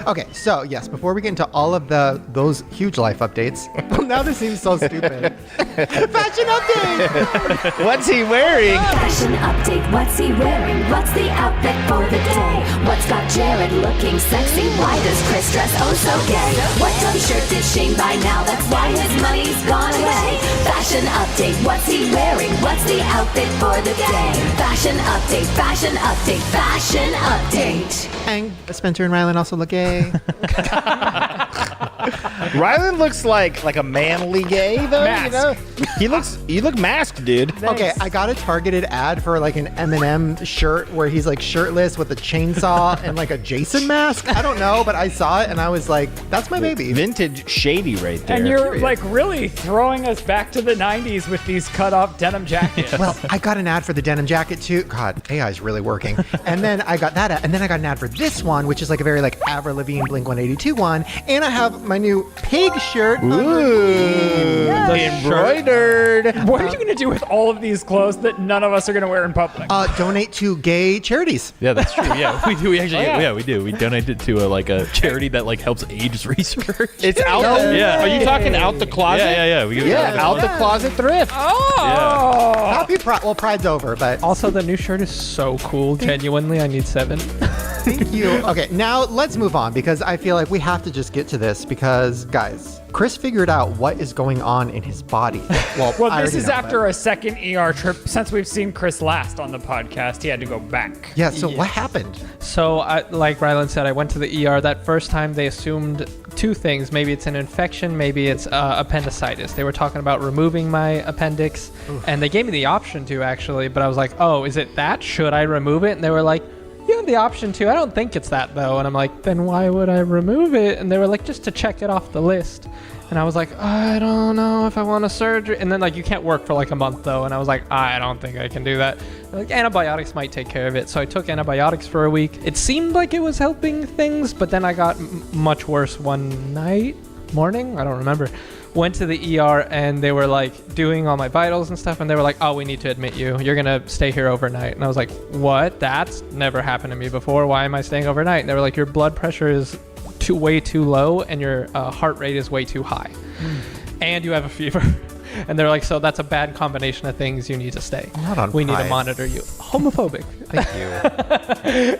Okay, so yes, before we get into all of those huge life updates, Now this seems so stupid. Fashion update. What's he wearing? Fashion update. What's he wearing? What's the outfit for the day? What's got Jared looking sexy? Why does Chris dress oh so gay? What dumb shirt did Shane buy now? That's why his money's gone away. Fashion update. What's he wearing? What's the outfit for the day? Fashion update. Fashion update. Fashion update. And Spencer and Rylan also look gay. Rylan looks like a manly gay though. Mask. You know, you look masked, dude. Okay, I got a targeted ad for like an Eminem shirt where he's like shirtless with a chainsaw and like a Jason mask. I don't know, but I saw it and I was like, that's my baby. Vintage shady right there. And you're like really throwing us back to the 90s with these cut off denim jackets. Well, I got an ad for the denim jacket too. God, AI is really working. And then I got that ad, and then I got an ad for this one, which is like a very like Avril Lavigne Blink-182 one. And I have my new pig shirt. Ooh, embroidered. What are you going to do with all of these clothes that none of us are going to wear in public? Donate to gay charities. Yeah, that's true. Yeah, we do. We actually, we do. We donate it to a charity that like helps AIDS research. It's out. Yeah. Are you talking out the closet? Yeah. We give it out the closet thrift. Oh. Happy Pride. Well, Pride's over, but Also, the new shirt is so cool. Genuinely, I need 7. thank you. Okay, now let's move on because I feel like we have to just get to this because, guys, Chris figured out what is going on in his body. Well, this is after a second ER trip. Since we've seen Chris last on the podcast, he had to go back. Yeah, so what happened? So, like Rylan said, I went to the ER. That first time, they assumed 2 things. Maybe it's an infection, maybe it's appendicitis. They were talking about removing my appendix, and they gave me the option to, actually, but I was like, oh, is it that? Should I remove it? And they were like, you have the option to. I don't think it's that, though. And I'm like, then why would I remove it? And they were like, just to check it off the list. And I was like, I don't know if I want a surgery. And then, like, you can't work for like a month, though. And I was like, I don't think I can do that. They're like, antibiotics might take care of it. So I took antibiotics for a week. It seemed like it was helping things, but then I got much worse one morning. I don't remember. Went to the ER and they were like doing all my vitals and stuff, and they were like, oh, we need to admit you. You're gonna stay here overnight. And I was like, what? That's never happened to me before. Why am I staying overnight? And they were like, your blood pressure is way too low and your heart rate is way too high. And you have a fever. And they're like, so that's a bad combination of things. You need to stay. Not on We need to Pride. monitor you. Homophobic. Thank you.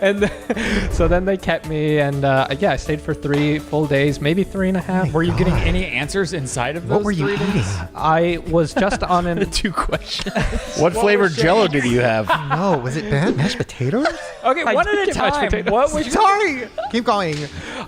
And so then they kept me, and I stayed for 3 full days, maybe 3.5. Were you getting any answers inside of those? What were you 3 eating? days? I was just on an 2 questions. What flavored Jello did you have? No, was it bad mashed potatoes? Okay, I one did at a get mashed time. potatoes. What was Sorry. Keep going.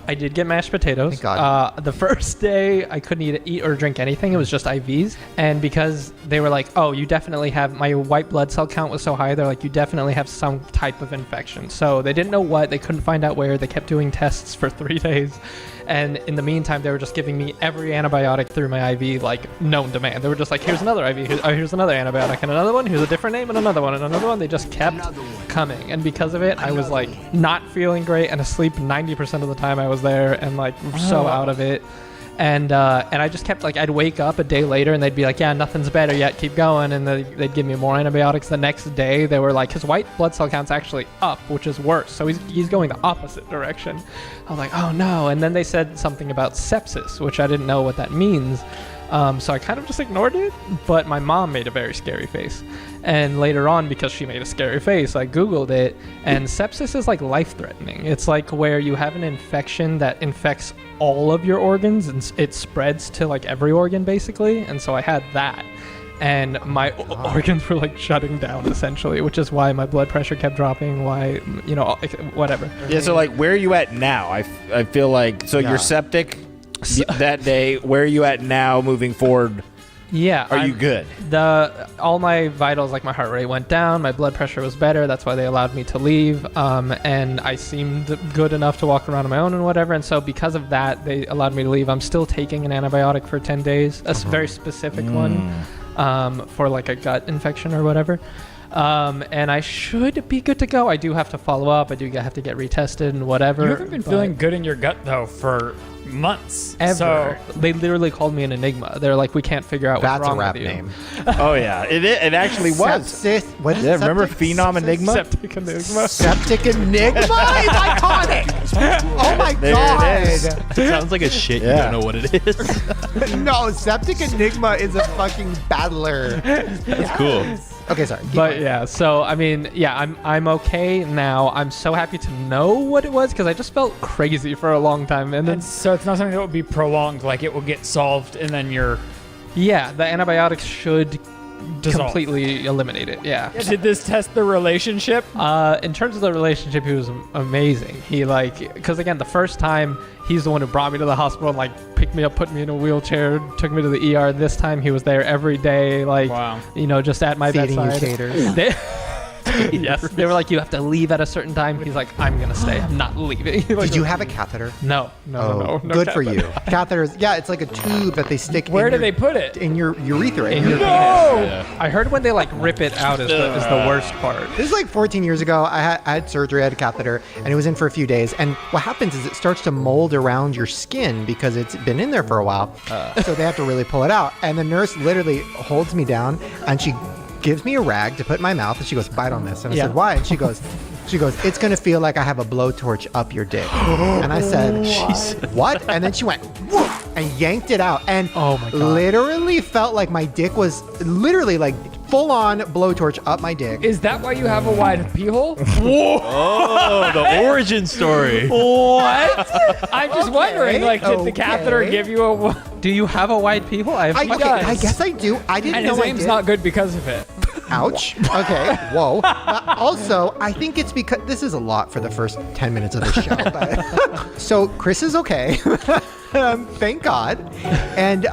I did get mashed potatoes. Thank God. The first day I couldn't eat or drink anything. It was just IVs. And because they were like, oh, you definitely have, my white blood cell count was so high, they're like, you definitely have some type of infection. So they didn't know what, they couldn't find out where. They kept doing tests for 3 days. And in the meantime, they were just giving me every antibiotic through my IV, like known to man. They were just like, here's another IV, here's another antibiotic, and another one, here's a different name, and another one, and another one. They just kept coming. And because of it, I was like not feeling great and asleep 90% of the time I was there, and like so out of it. And I just kept, like, I'd wake up a day later and they'd be like, yeah, nothing's better yet, keep going. And they'd give me more antibiotics. The next day, they were like, his white blood cell count's actually up, which is worse. So he's going the opposite direction. I was like, oh no. And then they said something about sepsis, which I didn't know what that means. So I kind of just ignored it, but my mom made a very scary face. And later on, because she made a scary face, I Googled it, and sepsis is like life-threatening. It's like where you have an infection that infects all of your organs, and it spreads to like every organ, basically. And so I had that. And my organs were like shutting down, essentially, which is why my blood pressure kept dropping, why, you know, whatever. Yeah, so like, where are you at now? I feel like, so you're septic that day. Where are you at now moving forward? Yeah. Are you good? All my vitals, like my heart rate went down, my blood pressure was better. That's why they allowed me to leave. And I seemed good enough to walk around on my own and whatever. And so because of that, they allowed me to leave. I'm still taking an antibiotic for 10 days, a very specific one, for like a gut infection or whatever. And I should be good to go. I do have to follow up. I do have to get retested and whatever. You haven't been feeling good in your gut, though, for months. Ever. They literally called me an enigma. They're like, we can't figure out what's That's a wrong rap with you. name. Oh yeah, it actually was. What is Yeah, it? remember Septic? Phenom Enigma? Septic enigma. Septic Enigma is iconic. Oh my There god. it is. It sounds like a shit. You Yeah. don't know what it is. No, Septic Enigma is a fucking battler. That's cool. Okay, sorry. Keep But going. yeah, so I mean, yeah, I'm okay now. I'm so happy to know what it was because I just felt crazy for a long time, and then And so it's not something that will be prolonged, like it will get solved and then you're yeah, the antibiotics should dissolved. completely eliminate it. Yeah. Did this test the relationship? In terms of the relationship, he was amazing. He because again, the first time he's the one who brought me to the hospital and picked me up, put me in a wheelchair, took me to the ER. This time he was there every day, Wow. Just at my Feeding you bedside. taters. Yes. They were like, you have to leave at a certain time. He's like, I'm gonna stay. I'm not leaving. Did you have a catheter? No. Oh, No good for catheter. you. Catheters, yeah, it's like a tube that they stick. Where do they put it? In your urethra. In in your your penis. I heard when they rip it out is the worst part. This is like 14 years ago. I had surgery, I had a catheter, and it was in for a few days. And what happens is it starts to mold around your skin because it's been in there for a while. So they have to really pull it out. And the nurse literally holds me down and she gives me a rag to put in my mouth. And she goes, bite on this. And I said, why? And she goes, it's going to feel like I have a blowtorch up your dick. And I said, what? And then she went, woof, and yanked it out. And oh my God. Literally felt like my dick was literally full on blowtorch up my dick. Is that why you have a wide pee hole? Oh, the origin story. What? I'm just wondering, did the catheter give you a... Do you have a wide pee hole? I guess I do. I didn't and know his I aim's did. not good because of it. Ouch. Okay. Whoa. But also, I think it's because this is a lot for the first 10 minutes of the show. But so Chris is okay. Thank God. And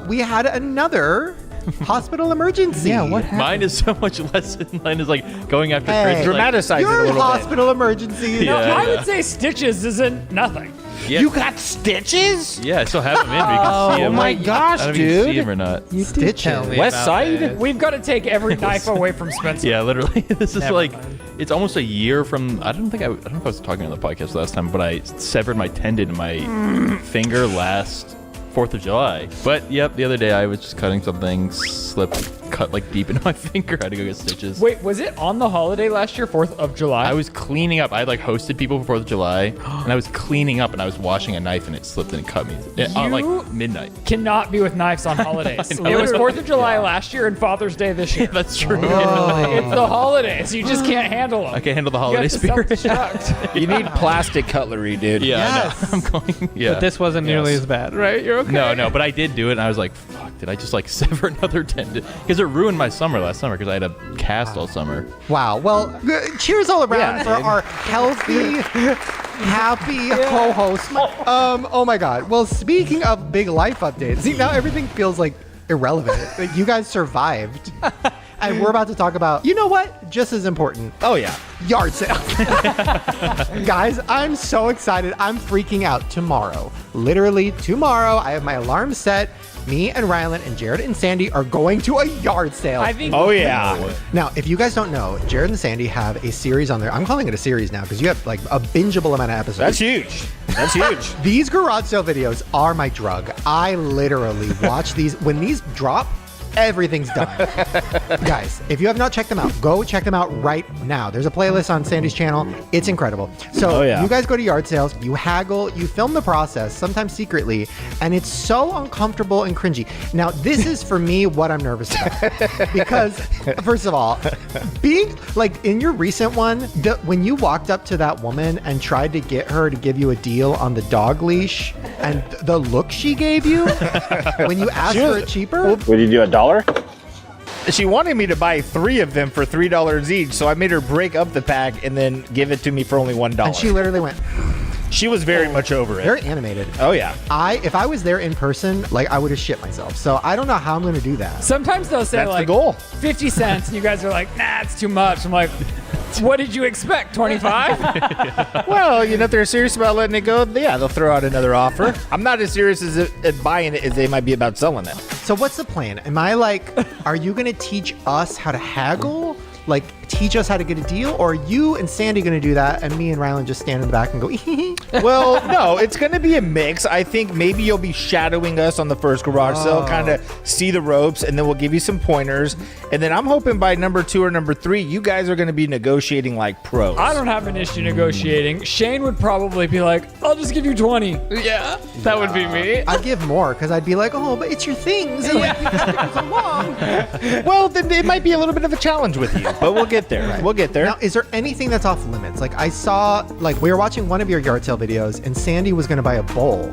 we had another hospital emergency. Yeah, what happened? Mine is so much less. Mine is going after Hey, Chris. Dramatize it a Your little bit. hospital emergency. No, Yeah. I would say stitches isn't nothing. Yeah. You got stitches? Yeah, I still have him in. We can see him. Oh my gosh, I don't know if you can see dude. him or not. You did tell me West about Side? this. We've got to take every knife away from Spencer. Yeah, literally. This is Never mind. it's almost a year from. I don't know if I was talking on the podcast last time, but I severed my tendon in my finger last 4th of July. But yep, the other day I was just cutting something, slipped, cut deep into my finger. I had to go get stitches. Wait, was it on the holiday last year, 4th of July? I was cleaning up. I had hosted people for 4th of July, and I was cleaning up, and I was washing a knife, and it slipped and it cut me on midnight. Cannot be with knives on holidays. I know. It was 4th of July last year and Father's Day this year. That's true. It's the holidays. You just can't handle them. I can't handle the You holiday have to spirit. self-destruct. You need plastic cutlery, dude. Yeah, Yes. I know. I'm going. Yeah, But this wasn't nearly as bad, right? You're okay. No, but I did do it, and I was like, fuck, did I just sever another tendon? Because it ruined my summer last summer because I had a cast all summer. Wow. Well, cheers all around Yeah, for dude. our healthy, happy co-host. Oh my God. Well, speaking of big life updates, see now everything feels irrelevant. You guys survived. And we're about to talk about, you know what? Just as important. Oh, yeah. Yard sale. Guys, I'm so excited. I'm freaking out tomorrow. Literally tomorrow. I have my alarm set. Me and Rylan and Jared and Sandy are going to a yard sale. I think. Oh, yeah. Now, if you guys don't know, Jared and Sandy have a series on there. I'm calling it a series now because you have a bingeable amount of episodes. That's huge. That's huge. These garage sale videos are my drug. I literally watch these. When these drop, everything's done. Guys, if you have not checked them out, go check them out right now. There's a playlist on Sandy's channel. It's incredible. So you guys go to yard sales, you haggle, you film the process, sometimes secretly, and it's so uncomfortable and cringy. Now, this is for me what I'm nervous about. Because, first of all, being in your recent one, when you walked up to that woman and tried to get her to give you a deal on the dog leash and the look she gave you when you asked for it cheaper. Would you do $1? She wanted me to buy 3 of them for $3 each, so I made her break up the pack and then give it to me for only $1. And she literally went. She was very much over it. Very animated. Oh yeah. If I was there in person, I would have shit myself. So I don't know how I'm going to do that. Sometimes they'll say That's the goal. 50 cents, and you guys are like, nah, it's too much. I'm like, what did you expect? 25? Well, if they're serious about letting it go, yeah, they'll throw out another offer. I'm not as serious at buying it as they might be about selling it. So what's the plan? Am I are you going to teach us how to haggle? like teach us how to get a deal, or are you and Sandy going to do that, and me and Rylan just stand in the back and go? Well, no, it's going to be a mix. I think maybe you'll be shadowing us on the first garage sale, kind of see the ropes, and then we'll give you some pointers. And then I'm hoping by number 2 or number 3, you guys are going to be negotiating like pros. I don't have an issue negotiating. Shane would probably be like, I'll just give you 20. Yeah, that would be me. I'd give more because I'd be like, oh, but it's your things. And like, we got so long. Well, then it might be a little bit of a challenge with you, but we'll get there. Right. We'll get there. Now, is there anything that's off limits? Like I saw, like we were watching one of your yard sale videos, and Sandy was going to buy a bowl,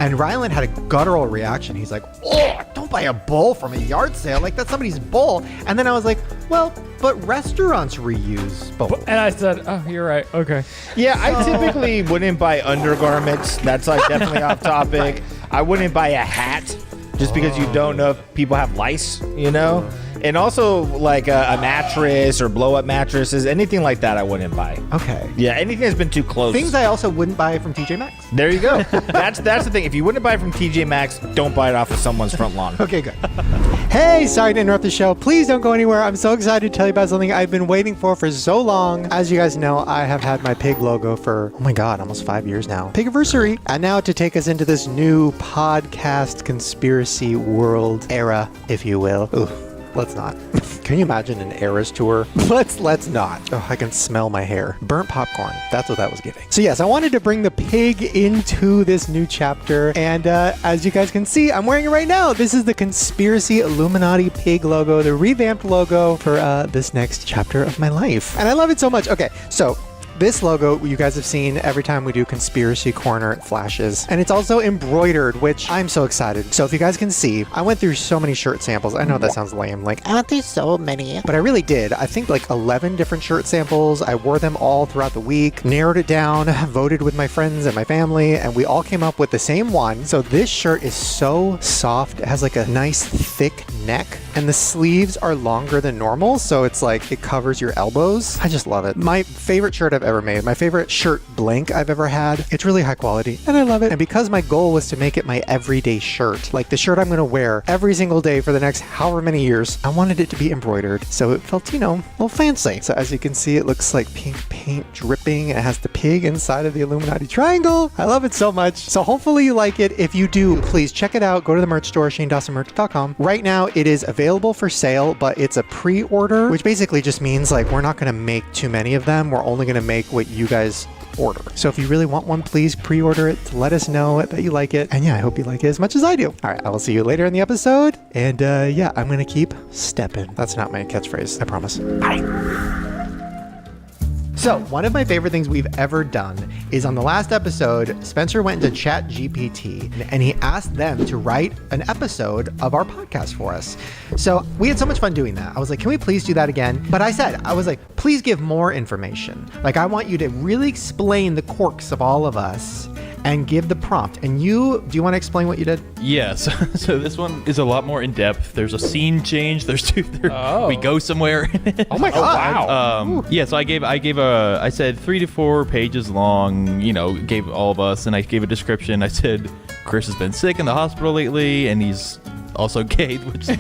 and Rylan had a guttural reaction. He's like, "Oh, don't buy a bowl from a yard sale. Like that's somebody's bowl." And then I was like, "Well, but restaurants reuse bowls." And I said, oh, you're right. Okay. Yeah, I typically wouldn't buy undergarments. That's like definitely off topic. Right. I wouldn't buy a hat just because you don't know if people have lice, you know? And also like a mattress or blow up mattresses, anything like that I wouldn't buy. Okay. Yeah, anything that's been too close. Things I also wouldn't buy from TJ Maxx. There you go. That's the thing. If you wouldn't buy from TJ Maxx, don't buy it off of someone's front lawn. Okay, good. Hey, sorry to interrupt the show. Please don't go anywhere. I'm so excited to tell you about something I've been waiting for so long. As you guys know, I have had my pig logo for, oh my God, almost 5 years now. Pigiversary. And now to take us into this new podcast conspiracy world era, if you will. Ooh. Let's not. Can you imagine an Eras tour? Let's not. Oh, I can smell my hair. Burnt popcorn. That's what that was giving. So yes, I wanted to bring the pig into this new chapter. And as you guys can see, I'm wearing it right now. This is the Conspiracy Illuminati pig logo, the revamped logo for this next chapter of my life. And I love it so much. Okay, so this logo you guys have seen every time we do Conspiracy Corner, it flashes. And it's also embroidered, which I'm so excited. So if you guys can see, I went through so many shirt samples. I know that sounds lame, like, aren't there so many? But I really did. I think like 11 different shirt samples. I wore them all throughout the week, narrowed it down, voted with my friends and my family, and we all came up with the same one. So this shirt is so soft. It has like a nice thick neck, and the sleeves are longer than normal. So it's like, it covers your elbows. I just love it. My favorite shirt I've ever made. My favorite shirt blank I've ever had. It's really high quality and I love it. And because my goal was to make it my everyday shirt, like the shirt I'm going to wear every single day for the next however many years, I wanted it to be embroidered. So it felt, you know, a little fancy. So as you can see, it looks like pink paint dripping. It has the pig inside of the Illuminati triangle. I love it so much. So hopefully you like it. If you do, please check it out. Go to the merch store, ShaneDawsonMerch.com. Right now it is available for sale, but it's a pre-order, which basically just means like we're not going to make too many of them. We're only going to make what you guys order. So if you really want one, please pre-order it to let us know that you like it. And yeah, I hope you like it as much as I do. All right, I will see you later in the episode. And yeah, I'm going to keep stepping. That's not my catchphrase, I promise. Bye. So one of my favorite things we've ever done is on the last episode, Spencer went into ChatGPT and he asked them to write an episode of our podcast for us. So we had so much fun doing that. I was like, can we please do that again? But I was like, please give more information. Like, I want you to really explain the quirks of all of us and give the prompt. And do you want to explain what you did? Yes. So this one is a lot more in depth. There's a scene change. We go somewhere. Oh my God. Wow. Yeah. So I said 3 to 4 pages long, you know, gave all of us, and I gave a description. I said, Chris has been sick in the hospital lately, and he's also gay, which is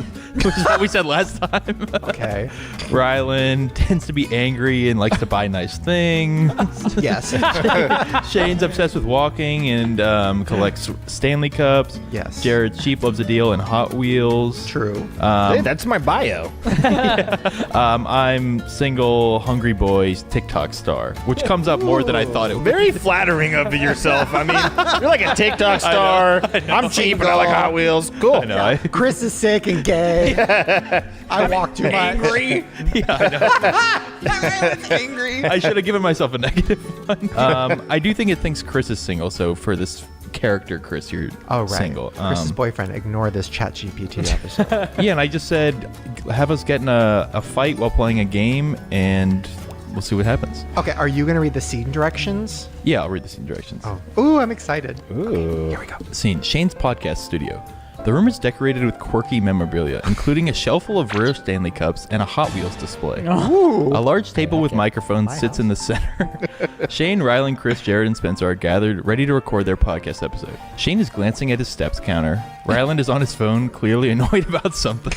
what we said last time. Okay. Rylan tends to be angry and likes to buy nice things. Yes. Shane's obsessed with walking and collects Stanley Cups. Yes. Jared's cheap, loves a deal, and Hot Wheels. True. Hey, that's my bio. I'm single, hungry boy, TikTok star, which comes up more than I thought it would. Very flattering of yourself. I mean, you're like a TikTok star. I know. I'm cheap and I like Hot Wheels. Cool. I know. Chris is sick and gay. I walk too much. Angry. Yeah, I know. Angry. I should have given myself a negative one. I do think it thinks Chris is single, so for this character, Chris, you're single. Chris's boyfriend. Ignore this ChatGPT episode. Yeah, and I just said, have us get in a fight while playing a game, and we'll see what happens. Okay, are you going to read the scene directions? Yeah, I'll read the scene directions. Oh. Ooh, I'm excited. Ooh. Okay, here we go. Scene, Shane's podcast studio. The room is decorated with quirky memorabilia, including a shelf full of rare Stanley Cups and a Hot Wheels display. Ooh. A large table with microphones sits in the center. Shane, Rylan, Chris, Jared, and Spencer are gathered, ready to record their podcast episode. Shane is glancing at his steps counter. Rylan is on his phone, clearly annoyed about something.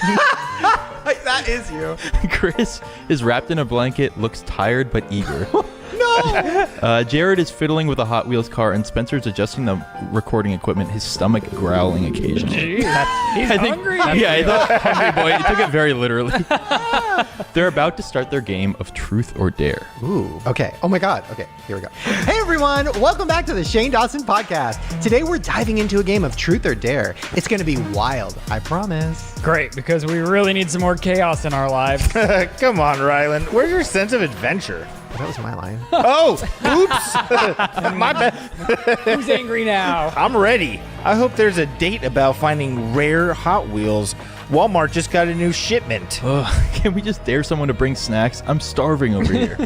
That is you. Chris is wrapped in a blanket, looks tired but eager. No! Jared is fiddling with a Hot Wheels car, and Spencer's adjusting the recording equipment, his stomach growling occasionally. He's hungry. Yeah, I thought hungry boy. He took it very literally. They're about to start their game of Truth or Dare. Ooh, okay. Oh my God. Okay, here we go. Hey everyone, welcome back to the Shane Dawson Podcast. Today we're diving into a game of Truth or Dare. It's going to be wild, I promise. Great, because we really need some more chaos in our lives. Come on, Rylan. Where's your sense of adventure? That was my line. Oh, oops. My bad. Who's angry now? I'm ready. I hope there's a date about finding rare Hot Wheels. Walmart just got a new shipment. Can we just dare someone to bring snacks? I'm starving over here.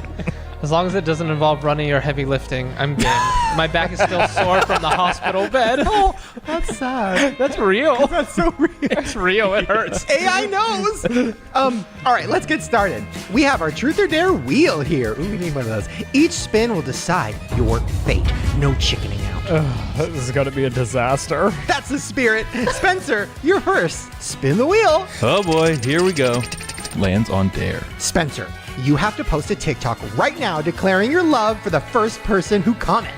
As long as it doesn't involve running or heavy lifting, I'm game. My back is still sore from the hospital bed. Oh, that's sad. That's real. That's so real. It's real. It hurts. AI knows. All right, let's get started. We have our Truth or Dare wheel here. Ooh, we need one of those. Each spin will decide your fate. No chickening out. This is going to be a disaster. That's the spirit. Spencer, you're first. Spin the wheel. Oh boy, here we go. Lands on Dare. Spencer, you have to post a TikTok right now declaring your love for the first person who comments.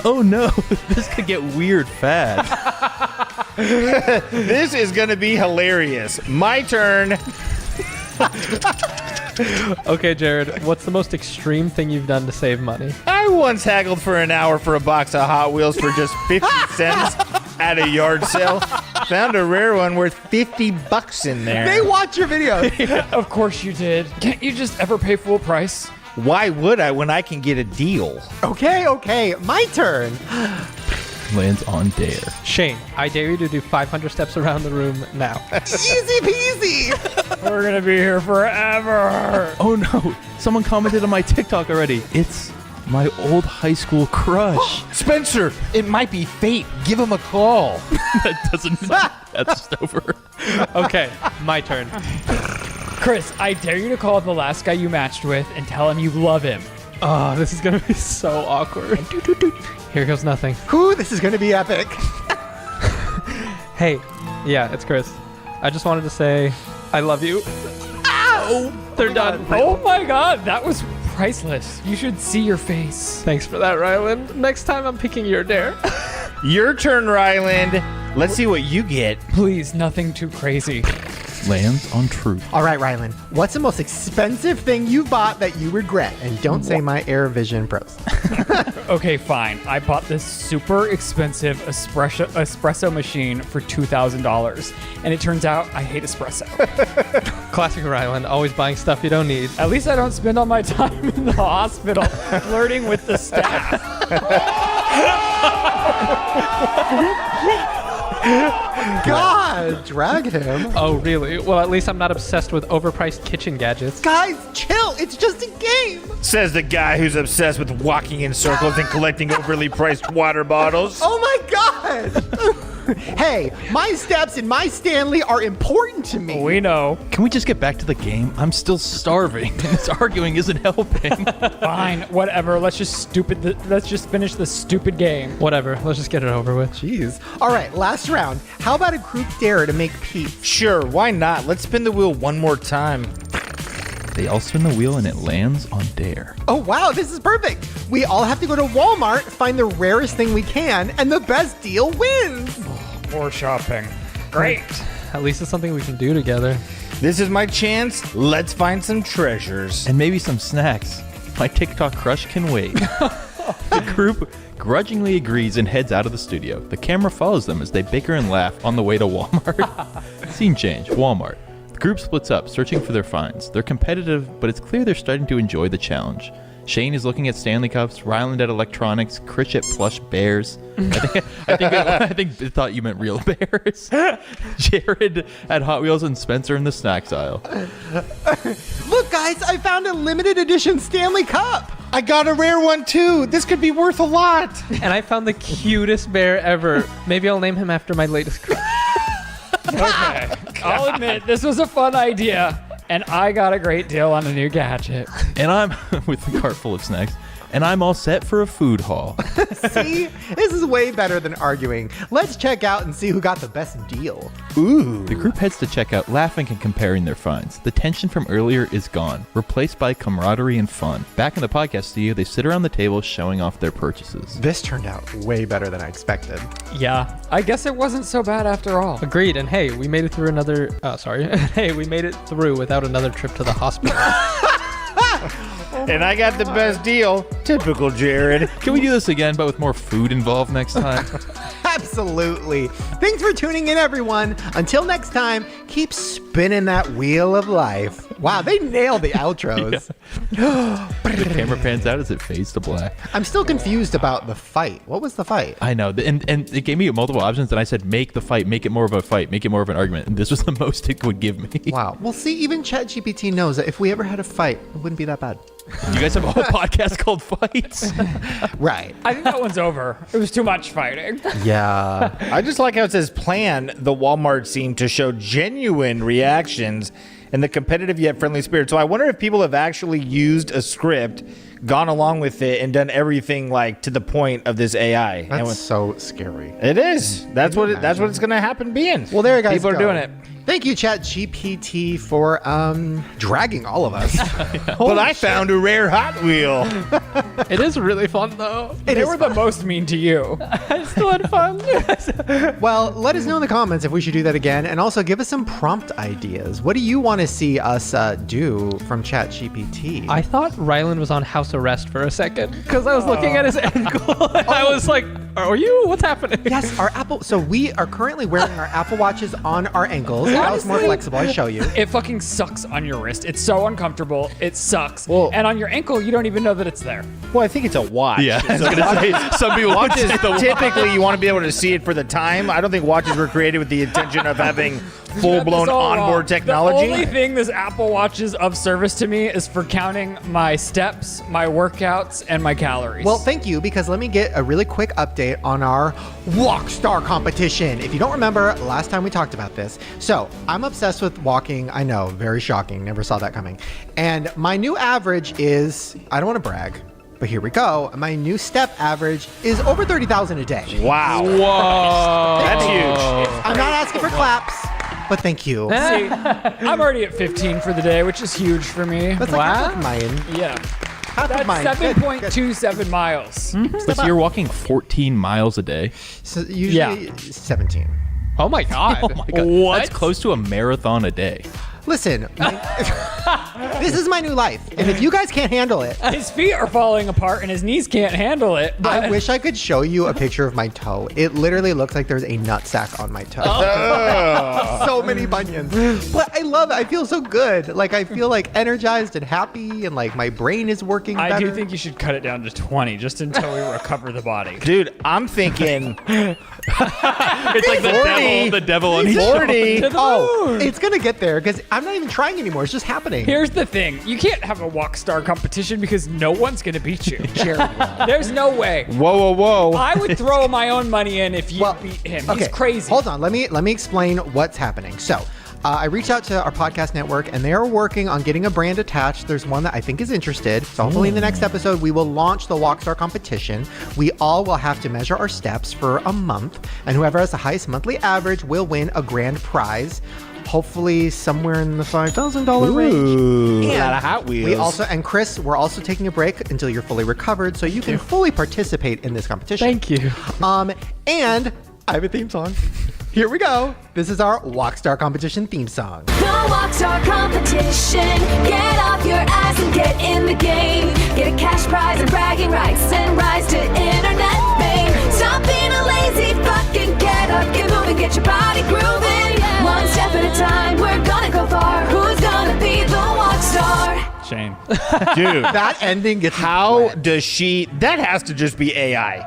Oh no, this could get weird fast. This is going to be hilarious. My turn. Okay, Jared, what's the most extreme thing you've done to save money? I once haggled for an hour for a box of Hot Wheels for just 50 cents at a yard sale. Found a rare one worth $50 in there. They watch your videos. Of course you did. Can't you just ever pay full price? Why would I when I can get a deal? Okay, my turn. Lands on Dare. Shane, I dare you to do 500 steps around the room now. Easy peasy. We're going to be here forever. Oh no, someone commented on my TikTok already. It's my old high school crush. Spencer, it might be fate. Give him a call. That doesn't mean that's just over. Okay, my turn. Chris, I dare you to call the last guy you matched with and tell him you love him. Oh, this is going to be so awkward. Here goes nothing. Whew, this is going to be epic. Hey, yeah, it's Chris. I just wanted to say I love you. Ow! They're done. Oh my God, that was priceless. You should see your face. Thanks for that, Ryland. Next time I'm picking your dare. Your turn, Ryland. Let's see what you get. Please, nothing too crazy. Lands on Truth. All right, Ryland, what's the most expensive thing you bought that you regret? And don't say my Air Vision Pros. Okay, fine. I bought this super expensive espresso machine for $2,000. And it turns out I hate espresso. Classic Ryland, always buying stuff you don't need. At least I don't spend all my time in the hospital flirting with the staff. God, drag him. Oh, really? Well, at least I'm not obsessed with overpriced kitchen gadgets. Guys, chill. It's just a game. Says the guy who's obsessed with walking in circles and collecting overly priced water bottles. Oh my God. Hey, my steps and my Stanley are important to me. We know. Can we just get back to the game? I'm still starving. This arguing isn't helping. Fine, whatever. Let's just finish the stupid game. Whatever. Let's just get it over with. Jeez. All right, last round. How about a group dare to make peace? Sure, why not? Let's spin the wheel one more time. They all spin the wheel and it lands on Dare. Oh, wow, this is perfect. We all have to go to Walmart, find the rarest thing we can, and the best deal wins. More shopping. Great. At least it's something we can do together. This is my chance. Let's find some treasures. And maybe some snacks. My TikTok crush can wait. The group grudgingly agrees and heads out of the studio. The camera follows them as they bicker and laugh on the way to Walmart. Scene change. Walmart. The group splits up, searching for their finds. They're competitive, but it's clear they're starting to enjoy the challenge. Shane is looking at Stanley Cups, Ryland at electronics, Chris at plush bears. I think they thought you meant real bears. Jared at Hot Wheels and Spencer in the snacks aisle. Look, guys, I found a limited edition Stanley Cup. I got a rare one too. This could be worth a lot. And I found the cutest bear ever. Maybe I'll name him after my latest crush. Okay, I'll admit this was a fun idea, and I got a great deal on a new gadget. And I'm with a cart full of snacks. and I'm all set for a food haul. See? This is way better than arguing. Let's check out and see who got the best deal. Ooh. The group heads to checkout, laughing and comparing their finds. The tension from earlier is gone, replaced by camaraderie and fun. Back in the podcast studio, they sit around the table showing off their purchases. This turned out way better than I expected. Yeah, I guess it wasn't so bad after all. Agreed. And hey, we made it through another. Hey, we made it through without another trip to the hospital. And I got the best deal. Typical Jared. Can we do this again, but with more food involved next time? Absolutely. Thanks for tuning in, everyone. Until next time, keep spinning that wheel of life. Wow, they nailed the outros. The camera pans out as it fades to black. I'm still confused about the fight. What was the fight? I know. And it gave me multiple options, and I said, make the fight, make it more of a fight, make it more of an argument. And this was the most it would give me. Wow. Well, see, even ChatGPT knows that if we ever had a fight, it wouldn't be that bad. You guys have a whole podcast called Fights? Right. I think that one's over. It was too much fighting. Yeah. I just like how it says plan the Walmart scene to show genuine reactions and the competitive yet friendly spirit. So I wonder if people have actually used a script, gone along with it, and done everything like to the point of this AI. That's so scary. It is. That's what it's going to happen being. Well, there you guys People go. are doing it. Thank you, ChatGPT, for dragging all of us. But I found a rare Hot Wheel. It is really fun, though. They were the most mean to you. I still had fun. Well, let us know in the comments if we should do that again. And also give us some prompt ideas. What do you want to see us do from ChatGPT? I thought Rylan was on house arrest for a second because I was looking at his ankle. I was like, are you? What's happening? Yes, our Apple. So we are currently wearing our Apple Watches on our ankles. That was more Honestly, flexible. I show you. It fucking sucks on your wrist. It's so uncomfortable. It sucks. And on your ankle, you don't even know that it's there. Well, I think it's a watch. Yeah, I was gonna say, some people would watches say the watch. typically you want to be able to see it for the time. I don't think watches were created with the intention of having full-blown This all onboard wrong. technology. The only thing this Apple Watch is of service to me is for counting my steps, my workouts, and my calories. Well, thank you, because let me get a really quick update on our Walkstar competition. If you don't remember, last time we talked about this. So I'm obsessed with walking. I know, very shocking. Never saw that coming. And my new average is, I don't want to brag, but here we go. My new step average is over 30,000 a day. Wow. Whoa. That's huge. I'm not asking for claps, but thank you. See, I'm already at 15 for the day, which is huge for me. That's like half of mine. Yeah. Half of mine. That's Good, 7.27 miles. But so you're walking 14 miles a day? So usually 17. Oh my God. Oh my God. What? That's close to a marathon a day. Listen, this is my new life. And if you guys can't handle it, His feet are falling apart and his knees can't handle it. But I wish I could show you a picture of my toe. It literally looks like there's a nutsack on my toe. So many bunions. But I love it. I feel so good. Like, I feel like energized and happy, and like my brain is working better. I do think you should cut it down to 20 just until we recover the body. Dude, I'm thinking It's like the devil on each 40. Oh, it's going to get there because I'm not even trying anymore. It's just happening. Here's the thing. You can't have a Walkstar competition because no one's going to beat you. Jared. There's no way. Whoa, whoa, whoa. I would throw my own money in if you beat him. Okay, He's crazy. Hold on. Let me explain what's happening. So, I reached out to our podcast network, and they're working on getting a brand attached. There's one that I think is interested. So hopefully in the next episode, we will launch the Walkstar competition. We all will have to measure our steps for a month, and whoever has the highest monthly average will win a grand prize. Hopefully somewhere in the $5,000 range. Ooh, And a lot of Hot Wheels. We also, and Chris, we're also taking a break until you're fully recovered, so you can fully participate in this competition. Thank you. And I have a theme song. Here we go. This is our Walkstar competition theme song. The Walkstar competition. Get off your ass and get in the game. Get a cash prize and bragging rights and rise to internet fame. Stop being a lazy fucking get up, get moving, get your body grooving. One step at a time, we're gonna go far. Who's gonna be the Walkstar? Shane. Dude, that ending gets how does she? That has to just be AI.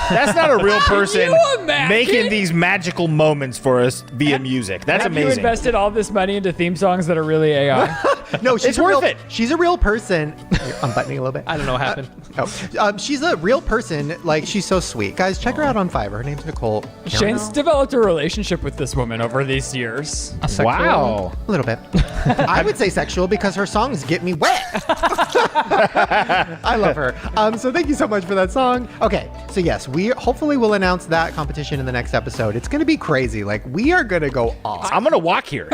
That's not a real person making these magical moments for us via music. That's Have amazing. you invested all this money into theme songs that are really AI? No, she's It's worth it. She's a real person. I'm buttoning a little bit. I don't know what happened. She's a real person. Like, she's so sweet. Guys, check her out on Fiverr. Her name's Nicole. Shane's developed a relationship with this woman over these years. Wow. A little bit. I would say sexual because her songs get me wet. I love her. So thank you so much for that song. Okay, so yes, we hopefully will announce that competition in the next episode. It's going to be crazy. Like, we are going to go off. I'm going to walk here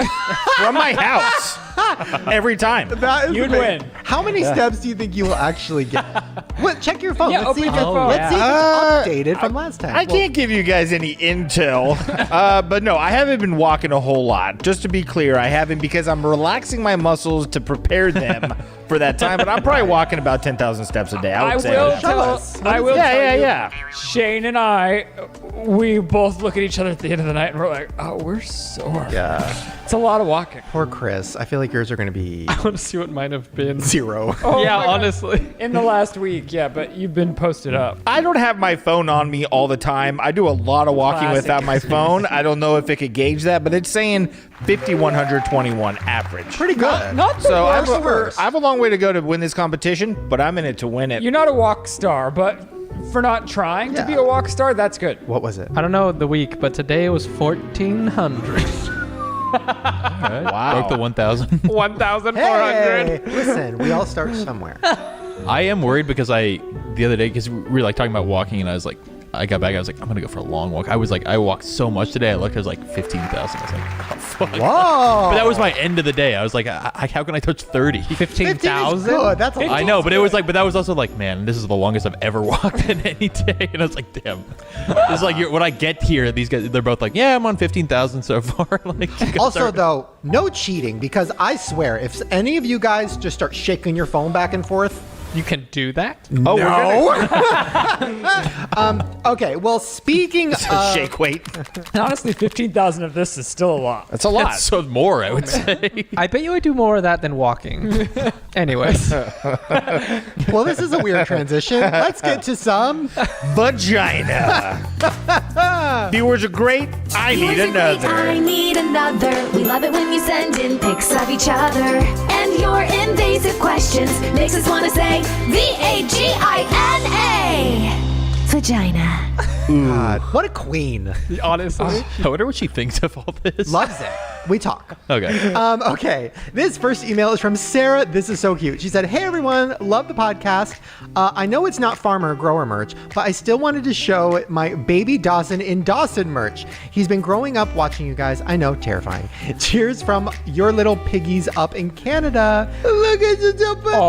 from my house every time. That is You'd amazing. win. How many steps do you think you will actually get? Well, check your phone. Yeah, Let's see if open your phone. let's see if it's updated from last time. I can't give you guys any intel, but no, I haven't been walking a whole lot. Just to be clear, I haven't because I'm relaxing my muscles to prepare them for that time. But I'm probably walking about 10,000 steps a day. I would say. I will tell you, yeah. Shane and I, we both look at each other at the end of the night and we're like, oh, we're sore. Yeah. It's a lot of walking. Poor Chris. I feel like yours are going to be I want to see what mine have been. 0. Oh yeah, my God. honestly. In the last week, yeah, but you've been posted up. I don't have my phone on me all the time. I do a lot of walking Classic. without my phone. I don't know if it could gauge that, but it's saying 5,121 average. Pretty good. Not the So I worst. have a long way to go to win this competition, but I'm in it to win it. You're not a walk star, but for not trying to be a walk star, that's good. What was it? I don't know the week, but today was 1,400. Wow. Broke the 1,000. 1,400. Hey, listen, we all start somewhere. I am worried because the other day, because we were like talking about walking, and I was like, I got back, I was like, I'm gonna go for a long walk. I was like, I walked so much today. I looked, it was like 15,000. I was like, oh fuck. Whoa! But that was my end of the day. I was like, how can I touch 30? 15,000? Good. That's a I know, but it was like, but that was also like, man, this is the longest I've ever walked in any day. And I was like, damn. It's like when I get here, these guys, they're both like, yeah, I'm on 15,000 so far. Like, you guys Also, are- though, no cheating, because I swear, if any of you guys just start shaking your phone back and forth, You can do that? no. Okay, well, speaking of... Shake weight. Honestly, 15,000 of this is still a lot. That's a lot. That's so more, I would say. I bet you I do more of that than walking. Anyways. Well, this is a weird transition. Let's get to some... Vagina. Viewers are great. I need Yours are great, another. I need another. We love it when you send in pics of each other. And your invasive questions makes us want to say V-A-G-I-N-A. Vagina. God, what a queen. Honestly. I wonder what she thinks of all this. Loves it. We talk. Okay. Okay, this first email is from Sarah. This is so cute. She said, hey everyone, love the podcast. I know it's not farmer grower merch, but I still wanted to show my baby Dawson in Dawson merch. He's been growing up watching you guys. I know, terrifying. Cheers from your little piggies up in Canada. Look at the it's a bear.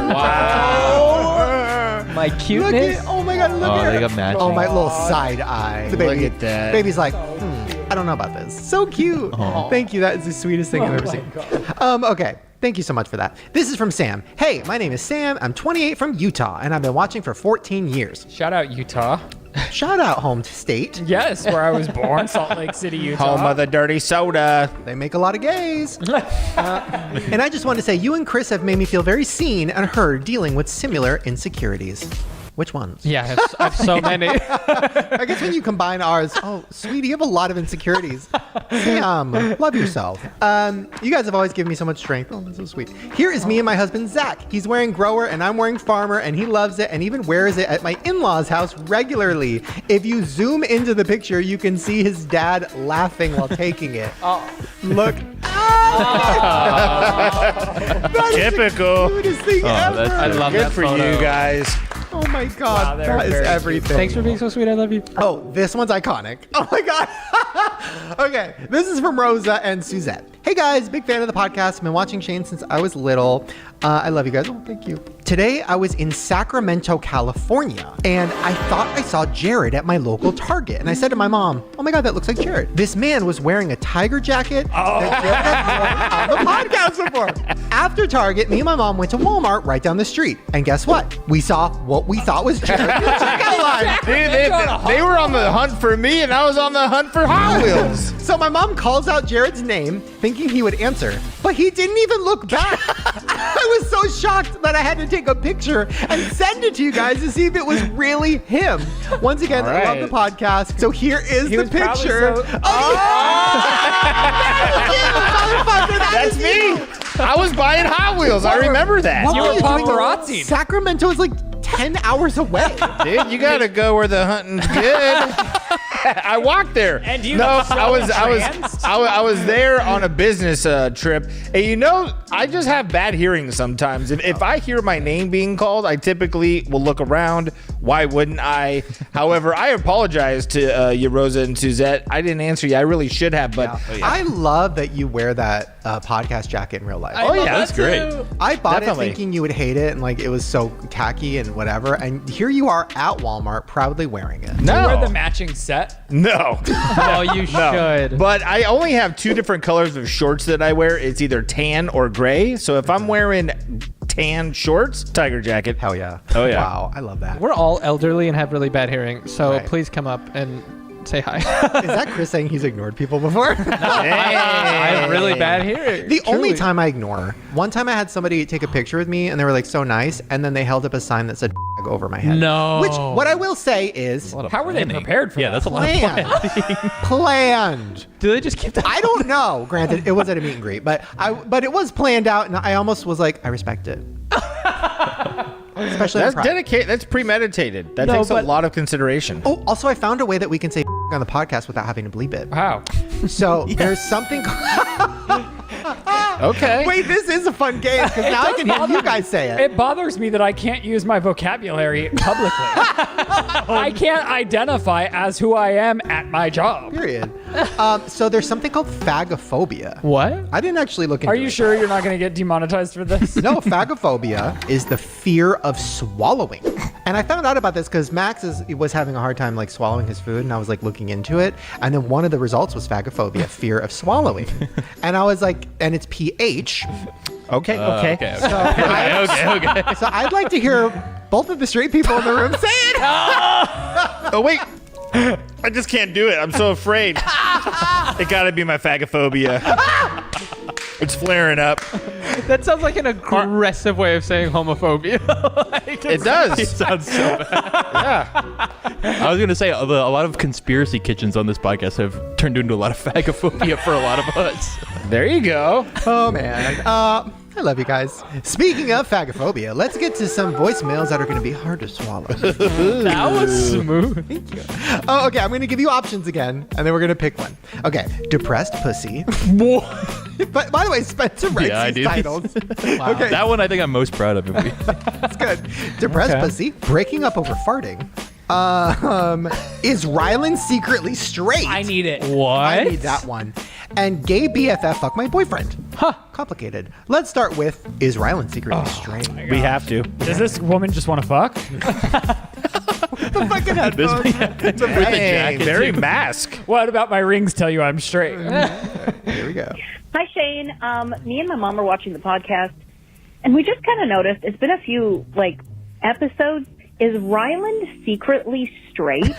Wow. My Look cuteness. at, oh my god, look Oh, at they her. got matching. Oh, my little side eye. The baby, Look at that. Baby's like, I don't know about this. So cute. Thank you. That is the sweetest thing I've ever seen. Okay. Thank you so much for that. This is from Sam. Hey, my name is Sam. I'm 28 from Utah, and I've been watching for 14 years. Shout out Utah. Shout out home state. Yes, where I was born, Salt Lake City, Utah. Home of the dirty soda. They make a lot of gays. And I just want to say, you and Chris have made me feel very seen and heard dealing with similar insecurities. Which ones? Yeah, I have so many. I guess when you combine ours, oh, sweetie, you have a lot of insecurities. Sam, love yourself. You guys have always given me so much strength. Oh, that's so sweet. Here is me and my husband, Zach. He's wearing grower and I'm wearing farmer, and he loves it and even wears it at my in-laws' house regularly. If you zoom into the picture, you can see his dad laughing while taking it. Look. Typical. Cutest thing ever. I love Good that for photo. you guys. Oh my God, Wow, they're that is very everything. Thanks for being so sweet. I love you. Oh, this one's iconic. Oh my God. Okay, this is from Rosa and Suzette. Hey guys, big fan of the podcast. I've been watching Shane since I was little. I love you guys. Oh, thank you. Today I was in Sacramento, California, and I thought I saw Jared at my local Target. And I said to my mom, oh my God, that looks like Jared. This man was wearing a tiger jacket that Jared had worn on the podcast before. After Target, me and my mom went to Walmart right down the street. And guess what? We saw what we thought was Jared in the checkout line. Dude, they were on the hunt for me, and I was on the hunt for Hot Wheels. So my mom calls out Jared's name, thinking he would answer, but he didn't even look back. I was so shocked that I had to take a picture and send it to you guys to see if it was really him. Once again, All I love right. the podcast. So here is He the was probably picture. so- That's me. I was buying Hot Wheels. I remember that. What You were were you doing? paparazzi. Sacramento is like 10 hours away. Dude, you gotta go where the hunting's good. I walked there. And you no, I trans? was there on a business trip. And you know, I just have bad hearing sometimes. If I hear my name being called, I typically will look around. Why wouldn't I? However, I apologize to you, Rosa and Suzette. I didn't answer you. I really should have, but I love that you wear that podcast jacket in real life. Oh yeah, that's great. I bought Definitely. it thinking you would hate it and like it was so tacky and whatever. And here you are at Walmart proudly wearing it. Do you wear the matching set? No. Oh, you should. But I only have 2 different colors of shorts that I wear. It's either tan or gray. So if I'm wearing tan shorts, tiger jacket. Hell yeah. Oh yeah. Wow, I love that. We're all elderly and have really bad hearing, so Right. please come up and say hi. Is that Chris saying he's ignored people before? I have really bad hearing. The only truly. time I ignore. One time I had somebody take a picture with me and they were like so nice, and then they held up a sign that said over my head. No. Which, what I will say is, How were they prepared for that? That's a lot of planned. Planned. Do they just keep that? I don't know. Granted, it was at a meet and greet, but it was planned out, and I almost was like, I respect it. Especially That's in pride. dedicated. That's premeditated. That No, takes a but- lot of consideration. Oh, also, I found a way that we can say on the podcast without having to bleep it. How? So there's something. Okay. Wait, this is a fun game because now I can hear you guys say it. It bothers me that I can't use my vocabulary publicly. I can't identify as who I am at my job. Period. So there's something called phagophobia. What? I didn't actually look into Are it. you sure you're not going to get demonetized for this? No, phagophobia is the fear of swallowing. And I found out about this because Max was having a hard time like swallowing his food, and I was like looking into it. And then one of the results was phagophobia, fear of swallowing. And I was like, and it's PH. Okay. Okay. So So I'd like to hear both of the straight people in the room say it. Oh wait. I just can't do it. I'm so afraid. It gotta be my phagophobia. It's flaring up. That sounds like an aggressive way of saying homophobia. It does. It sounds so bad. Yeah. I was gonna say a lot of conspiracy kitchens on this podcast have turned into a lot of phagophobia for a lot of us. There you go. Oh man. I love you guys. Speaking of phagophobia, let's get to some voicemails that are going to be hard to swallow. That was smooth. Thank you. Oh, okay. I'm going to give you options again, and then we're going to pick one. Okay. Depressed pussy. But by the way, Spencer writes I these do. titles. Wow. Okay. That one I think I'm most proud of. That's good. Depressed Okay. pussy. Breaking up over farting. Is Rylan secretly straight? I need it. What? I need that one. And gay BFF fuck my boyfriend. Huh. Complicated. Let's start with, is Rylan secretly straight? We have to. Does this woman just want to fuck? The fucking headphones. Dang, very mask. What about my rings tell you I'm straight? Here we go. Hi, Shane. Me and my mom are watching the podcast, and we just kind of noticed it's been a few, episodes. Is Ryland secretly straight?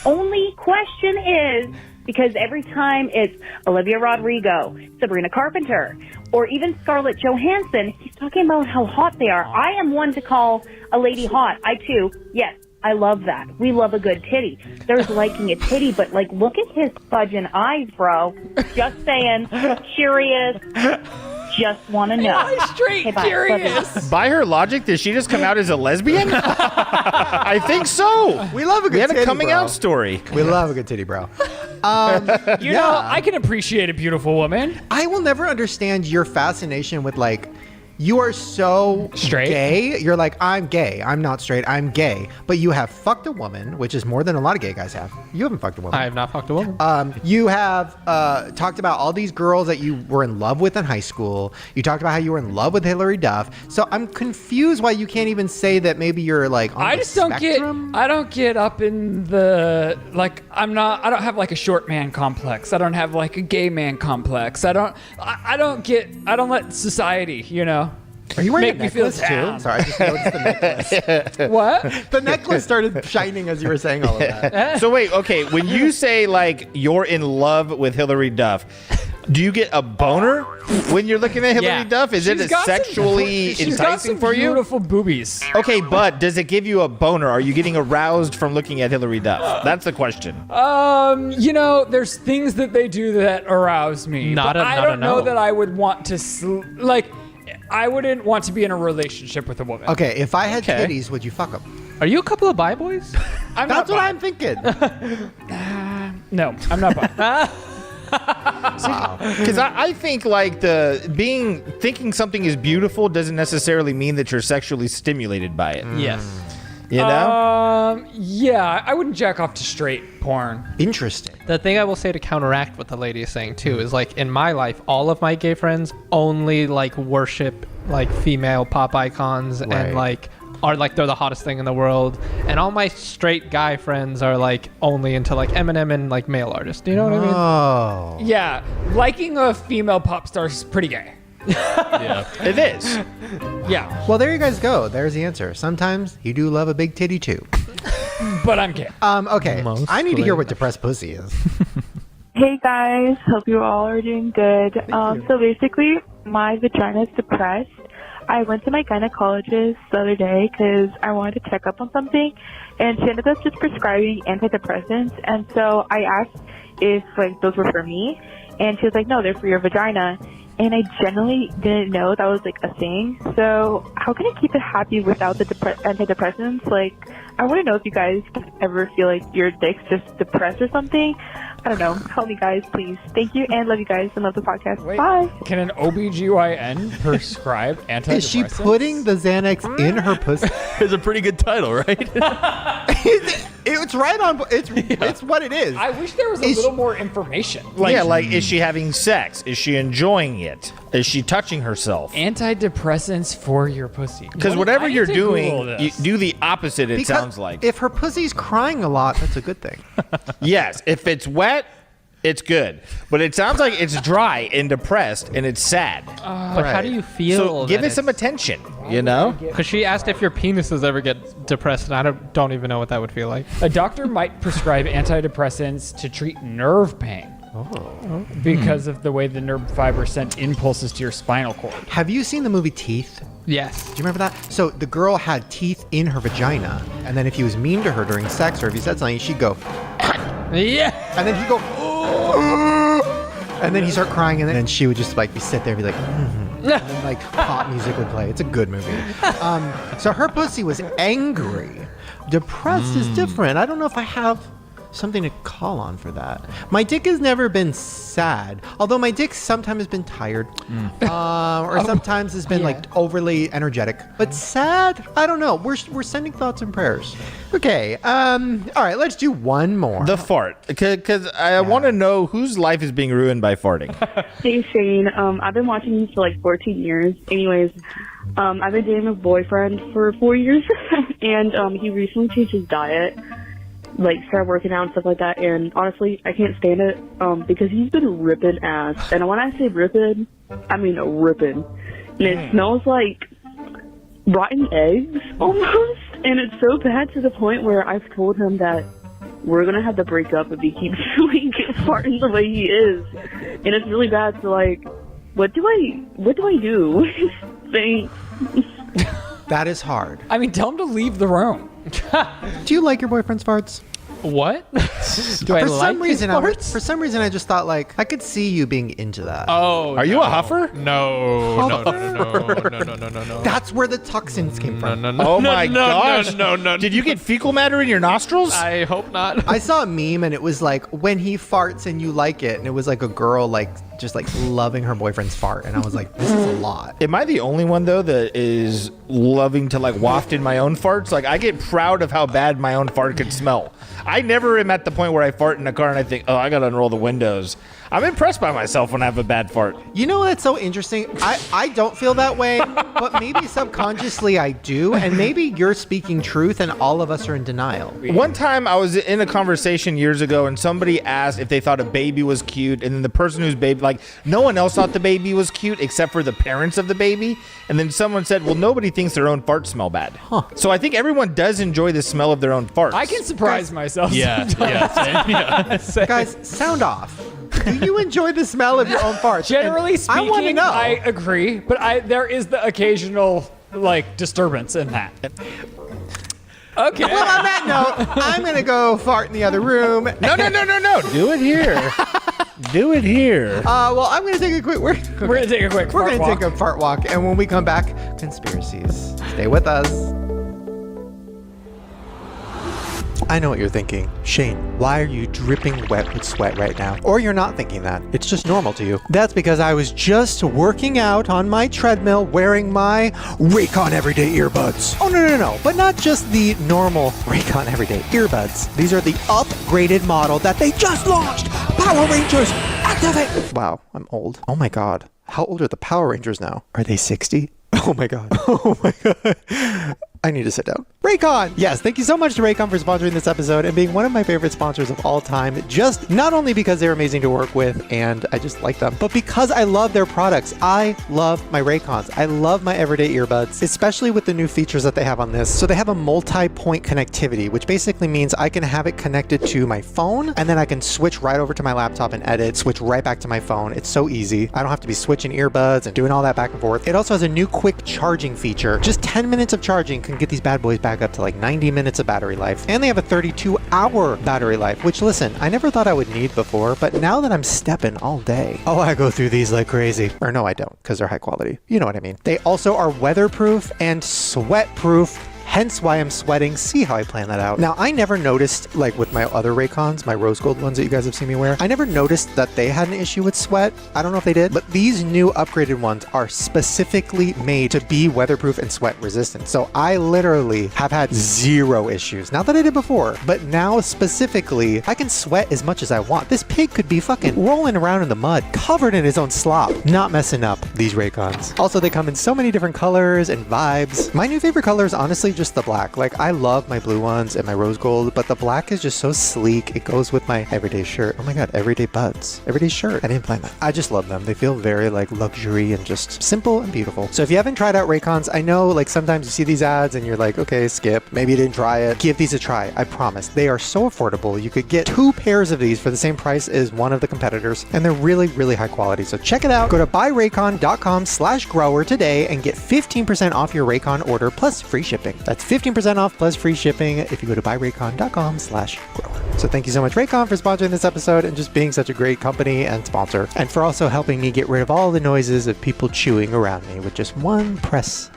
Only question is, because every time it's Olivia Rodrigo, Sabrina Carpenter, or even Scarlett Johansson, he's talking about how hot they are. I am one to call a lady hot. I, too. Yes, I love that. We love a good titty. There's liking a titty, but, look at his fudging eyes, bro. Just saying. Curious. Just want to know. I'm straight Okay, bye. curious. By her logic, did she just come out as a lesbian? I think so. We love a good We had titty, a coming bro. out story. We love a good titty, bro. You know, I can appreciate a beautiful woman. I will never understand your fascination with you are so Straight? gay. You're like, I'm gay. I'm not straight. I'm gay. But you have fucked a woman, which is more than a lot of gay guys have. You haven't fucked a woman. I have not fucked a woman. You have talked about all these girls that you were in love with in high school. You talked about how you were in love with Hillary Duff. So I'm confused why you can't even say that maybe you're on I the just don't spectrum. I don't get up in the I don't have a short man complex. I don't have a gay man complex. I don't let society, Are you wearing make a me feel necklace down. too? Sorry, I just noticed the necklace. What? The necklace started shining as you were saying all of that. So wait, okay. When you say you're in love with Hillary Duff, do you get a boner when you're looking at Hillary Duff? Is it sexually enticing for you? Beautiful boobies. Okay, but does it give you a boner? Are you getting aroused from looking at Hillary Duff? That's the question. There's things that they do that arouse me. Not but a- I not a don't know no. that I would want to I wouldn't want to be in a relationship with a woman. Okay, if I had Okay. titties, would you fuck them? Are you a couple of bi boys? That's what I'm thinking. No, I'm not bi. Because I think like thinking something is beautiful doesn't necessarily mean that you're sexually stimulated by it. Yes. You know? Yeah, I wouldn't jack off to straight porn. Interesting. The thing I will say to counteract what the lady is saying too is like in my life, all of my gay friends only like worship like female pop icons and like are like they're the hottest thing in the world, and all my straight guy friends are like only into like Eminem and like male artists. Do you know what I mean? Oh. Yeah, liking a female pop star is pretty gay. Yeah, it is. Yeah. Well, there you guys go. There's the answer. Sometimes you do love a big titty too. But I'm gay. Okay. I need to hear what depressed pussy is. Hey guys, hope you all are doing good. So basically, my vagina is depressed. I went to my gynecologist the other day because I wanted to check up on something, and she ended up just prescribing antidepressants. And so I asked if like those were for me, and she was like, "No, they're for your vagina." And I genuinely didn't know that was like a thing. So how can I keep it happy without the antidepressants? Like, I want to know if you guys ever feel like your dick's just depressed or something. I don't know. Help me, guys, please. Thank you, and love you guys, and love the podcast. Bye. Can an OBGYN prescribe antidepressants? Is she putting the Xanax in her pussy? It's a pretty good title, right? It's right on. It's what it is. I wish there was a little more information. Like, is she having sex? Is she enjoying it? Is she touching herself? Antidepressants for your pussy. Because whatever you're doing, you do the opposite, it sounds like. If her pussy's crying a lot, that's a good thing. Yes. If it's wet, it's good. But it sounds like it's dry and depressed and it's sad. But how do you feel? So give that it some attention, you know? Because she asked if your penises ever get depressed, and I don't even know what that would feel like. A doctor might prescribe antidepressants to treat nerve pain. Because of the way the nerve fibers send impulses to your spinal cord. Have you seen the movie Teeth? Yes. Do you remember that? So the girl had teeth in her vagina, and then if he was mean to her during sex, or if he said something, she'd go, yeah, and then he'd go, and then he'd start crying, and then she would just like sit there and be like, and then like pop music would play. It's a good movie. So her pussy was angry. Depressed is different. I don't know if I have something to call on for that. My dick has never been sad, although my dick sometimes has been tired, or sometimes has been like overly energetic. But sad, I don't know. We're sending thoughts and prayers. Okay. All right. Let's do one more. The fart, because I want to know whose life is being ruined by farting. Hey Shane, I've been watching you for like 14 years. Anyways, I've been dating a boyfriend for 4 years, and he recently changed his diet, like started working out and stuff like that, and honestly I can't stand it because he's been ripping ass, and when I say ripping, I mean ripping, and it smells like rotten eggs almost, and it's so bad to the point where I've told him that we're gonna have to break up if he keeps like farting the way he is, and it's really bad. So like, what do I do? Thanks. That is hard. I mean, tell him to leave the room. Do you like your boyfriend's farts? What? Do I For like some reason, his farts? for some reason, I just thought like I could see you being into that. Oh, Are you a huffer? No. That's where the toxins came from. Oh my gosh! No. Did you get fecal matter in your nostrils? I hope not. I saw a meme and it was like when he farts and you like it, and it was like a girl like just like loving her boyfriend's fart, and I was like, this is a lot. Am I the only one though that is loving to like waft in my own farts? Like I get proud of how bad my own fart can smell. I never am at the point where I fart in a car and I think, oh, I gotta unroll the windows. I'm impressed by myself when I have a bad fart. You know what's so interesting? I don't feel that way, but maybe subconsciously I do, and maybe you're speaking truth and all of us are in denial. One time I was in a conversation years ago and somebody asked if they thought a baby was cute, and then the person whose baby, like no one else thought the baby was cute except for the parents of the baby, and then someone said, well, nobody thinks their own farts smell bad. So I think everyone does enjoy the smell of their own farts. I can surprise myself. Yeah. Guys, sound off. Do you enjoy the smell of your own farts? Generally And speaking, I want to know. I agree, but there is the occasional like disturbance in that. Okay. Well, on that note, I'm gonna go fart in the other room. No. Do it here. Do it here. Well, I'm gonna take a quick. We're gonna take a quick. We're fart gonna walk. take a fart walk, and when we come back, conspiracies. Stay with us. I know what you're thinking. Shane, why are you dripping wet with sweat right now? Or you're not thinking that. It's just normal to you. That's because I was just working out on my treadmill wearing my Raycon Everyday earbuds. Oh, no. But not just the normal Raycon Everyday earbuds. These are the upgraded model that they just launched. Power Rangers, activate! Wow, I'm old. Oh my God. How old are the Power Rangers now? Are they 60? Oh my God. Oh my God. I need to sit down. Raycon! Yes, thank you so much to Raycon for sponsoring this episode and being one of my favorite sponsors of all time. Just not only because they're amazing to work with and I just like them, but because I love their products. I love my Raycons. I love my everyday earbuds, especially with the new features that they have on this. So they have a multi-point connectivity, which basically means I can have it connected to my phone and then I can switch right over to my laptop and edit, switch right back to my phone. It's so easy. I don't have to be switching earbuds and doing all that back and forth. It also has a new quick charging feature. Just 10 minutes of charging can get these bad boys back up to like 90 minutes of battery life. And they have a 32-hour battery life, which listen, I never thought I would need before, but now that I'm stepping all day, oh, I go through these like crazy. Or no, I don't, because they're high quality. You know what I mean. They also are weatherproof and sweat-proof. Hence why I'm sweating. See how I plan that out. Now, I never noticed, like with my other Raycons, my rose gold ones that you guys have seen me wear, I never noticed that they had an issue with sweat. I don't know if they did, but these new upgraded ones are specifically made to be weatherproof and sweat resistant. So I literally have had zero issues. Not that I did before, but now specifically, I can sweat as much as I want. This pig could be fucking rolling around in the mud, covered in his own slop, not messing up these Raycons. Also, they come in so many different colors and vibes. My new favorite color is honestly just the black. Like, I love my blue ones and my rose gold, but the black is just so sleek. It goes with my everyday shirt. Oh my God, everyday buds. Everyday shirt. I didn't plan that. I just love them. They feel very like luxury and just simple and beautiful. So if you haven't tried out Raycons, I know like sometimes you see these ads and you're like, okay, skip. Maybe you didn't try it. Give these a try. I promise. They are so affordable. You could get 2 pairs of these for the same price as one of the competitors, and they're really, really high quality. So check it out. Go to buyraycon.com/grower today and get 15% off your Raycon order plus free shipping. That's 15% off plus free shipping if you go to buyraycon.com/grower. So thank you so much, Raycon, for sponsoring this episode and just being such a great company and sponsor, and for also helping me get rid of all the noises of people chewing around me with just one press.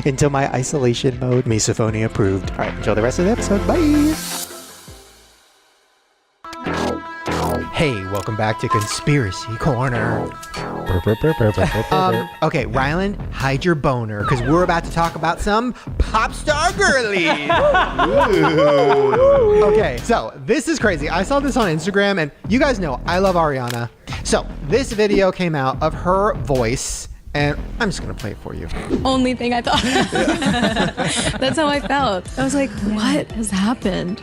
Until my isolation mode, misophonia approved. All right, enjoy the rest of the episode. Bye. Hey, welcome back to Conspiracy Corner. Okay, Ryland, hide your boner, because we're about to talk about some pop star girlies. Okay, so this is crazy. I saw this on Instagram, and you guys know I love Ariana. So this video came out of her voice, and I'm just gonna play it for you. Only thing I thought. That's how I felt. I was like, what has happened?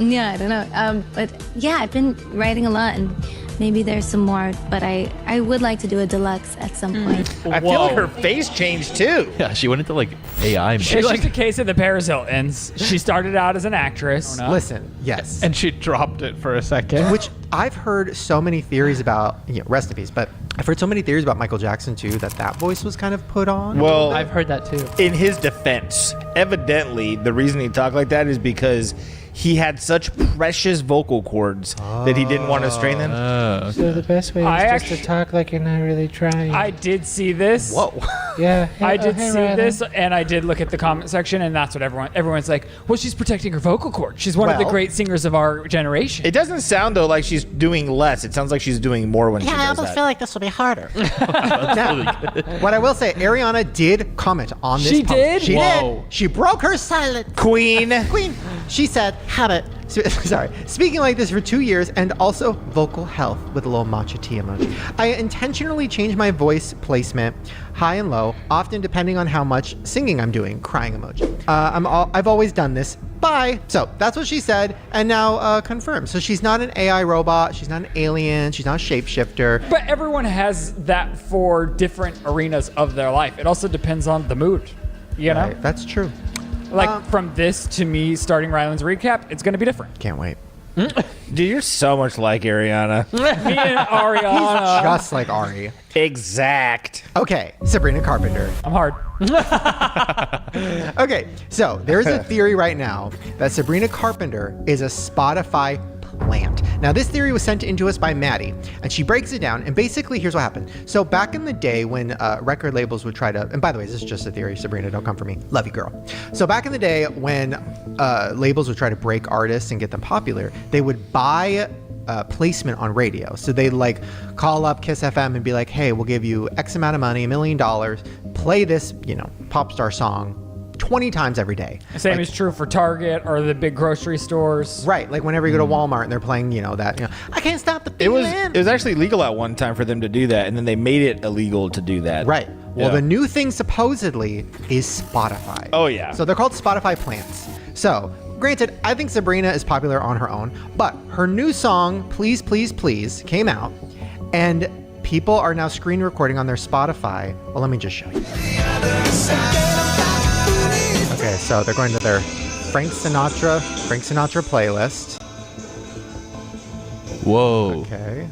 Yeah, I don't know. But yeah, I've been writing a lot, and maybe there's some more, but I would like to do a deluxe at some point. I feel like her face changed too. Yeah, she went into like AI mode. It's just a case of the Paris Hiltons. She started out as an actress. Listen, yes. And she dropped it for a second. Which I've heard so many theories about, rest in peace, but I've heard so many theories about Michael Jackson too, that voice was kind of put on. Well, I've heard that too. In his defense, evidently the reason he talked like that is because he had such precious vocal cords that he didn't want to strain them. So the best way is just to talk like you're not really trying. I did see this. Whoa. Yeah. I did hey, see Rylan. this, and I did look at the comment section, and that's what everyone's like, well, she's protecting her vocal cords. She's one of the great singers of our generation. It doesn't sound, though, like she's doing less. It sounds like she's doing more when she I does almost that. feel like this will be harder. Now, what I will say, Ariana did comment on this She post. did? She Whoa. did. She broke her silence. Queen. She said, habit. Sorry. Speaking like this for 2 years, and also vocal health with a little matcha tea emoji. I intentionally change my voice placement, high and low, often depending on how much singing I'm doing. Crying emoji. I've always done this. Bye. So that's what she said, and now confirmed. So she's not an AI robot. She's not an alien. She's not a shapeshifter. But everyone has that for different arenas of their life. It also depends on the mood, you know? Right, that's true. Like from this to me starting Ryland's recap, it's going to be different. Can't wait. Dude, you're so much like Ariana. Me and Ariana. He's just like Ari. Exact. Okay, Sabrina Carpenter. I'm hard. Okay, so there's a theory right now that Sabrina Carpenter is a Spotify plant. Now, this theory was sent into us by Maddie, and she breaks it down, and basically, here's what happened. So back in the day when record labels would try to, and by the way, this is just a theory, Sabrina, don't come for me. Love you, girl. So back in the day when labels would try to break artists and get them popular, they would buy placement on radio. So they'd like call up Kiss FM and be like, hey, we'll give you X amount of money, $1 million, play this, pop star song 20 times every day. Same is true for Target or the big grocery stores. Right. Like whenever you go to Walmart and they're playing, that, I can't stop the feeling. It was actually legal at one time for them to do that, and then they made it illegal to do that. Right. Well, the new thing supposedly is Spotify. Oh, yeah. So they're called Spotify plants. So, granted, I think Sabrina is popular on her own, but her new song, Please, Please, Please, came out, and people are now screen recording on their Spotify. Well, let me just show you. Okay, so they're going to their Frank Sinatra playlist. Whoa. Okay.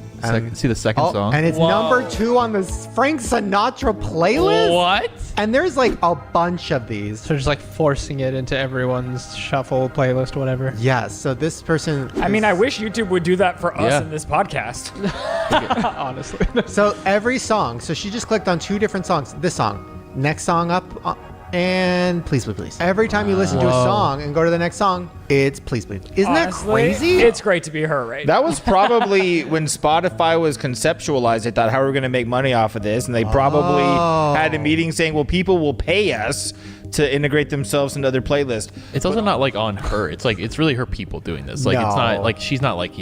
See the second song? And it's number 2 on the Frank Sinatra playlist? What? And there's like a bunch of these. So just like forcing it into everyone's shuffle playlist, whatever. Yes. So this person. I mean, I wish YouTube would do that for us Yeah. in this podcast. Honestly. So every song. So she just clicked on 2 different songs. This song. Next song up. And Please, Please, Please. Every time you listen to a song and go to the next song, it's Please, Please. Isn't that Honestly, crazy? It's great to be her, right? That was probably when Spotify was conceptualized. They thought, how are we going to make money off of this? And they probably had a meeting saying, well, people will pay us to integrate themselves into other playlists. It's also not like on her. It's like it's really her people doing this. Like it's not like she's not like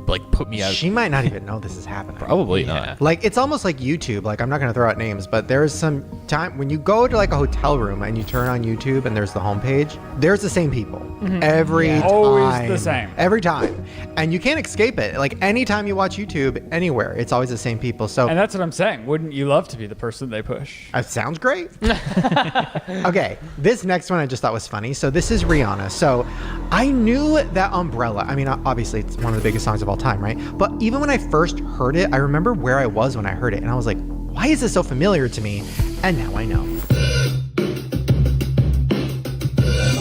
like put me out. She might not even know this is happening. Probably not. Like it's almost like YouTube. Like I'm not going to throw out names, but there's some time when you go to like a hotel room and you turn on YouTube and there's the homepage. There's the same people every time. Always the same. Every time, and you can't escape it. Like anytime you watch YouTube anywhere, it's always the same people. So And that's what I'm saying. Wouldn't you love to be the person they push? That sounds great. Okay, this next one I just thought was funny. So this is Rihanna. So I knew that Umbrella. I mean, obviously it's one of the biggest songs of all time, right? But even when I first heard it, I remember where I was when I heard it, and I was like, why is this so familiar to me? And now I know.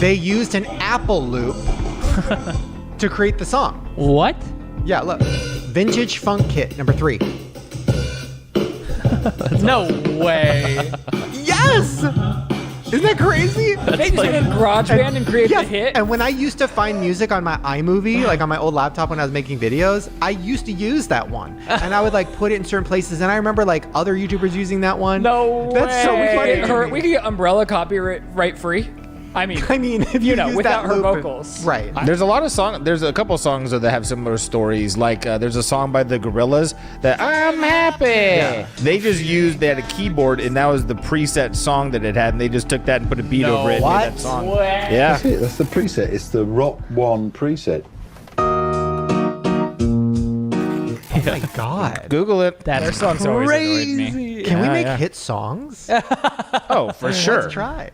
They used an Apple loop to create the song. What? Yeah, look. Vintage Funk Kit number 3. No way. Yes! Isn't that crazy? They just did GarageBand and created a hit. And when I used to find music on my iMovie, like on my old laptop when I was making videos, I used to use that one. And I would like put it in certain places. And I remember like other YouTubers using that one. No That's so funny. We could get Umbrella copyright free. I mean, if you use without that her loop vocals. Right. There's a lot of songs. There's a couple songs that have similar stories. Like there's a song by the Gorillaz that I'm happy. Yeah. They had a keyboard and that was the preset song that it had, and they just took that and put a beat over it. And made that song. Yeah. That's it. That's the preset. It's the Rock One preset. Oh my God. Google it. Their songs always annoyed me. Can we make hit songs? Oh, for sure. Let's try.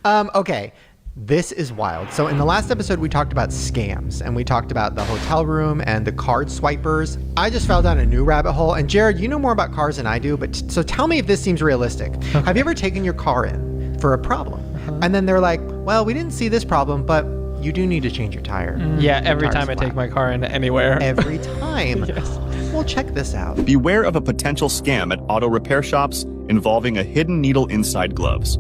Okay. This is wild. So in the last episode, we talked about scams and we talked about the hotel room and the card swipers. I just fell down a new rabbit hole. And Jared, you know more about cars than I do, but so tell me if this seems realistic. Okay. Have you ever taken your car in for a problem? And then they're like, well, we didn't see this problem, but you do need to change your tire. Yeah, every time I take my car into anywhere. Every time. Yes. Well, check this out. Beware of a potential scam at auto repair shops involving a hidden needle inside gloves.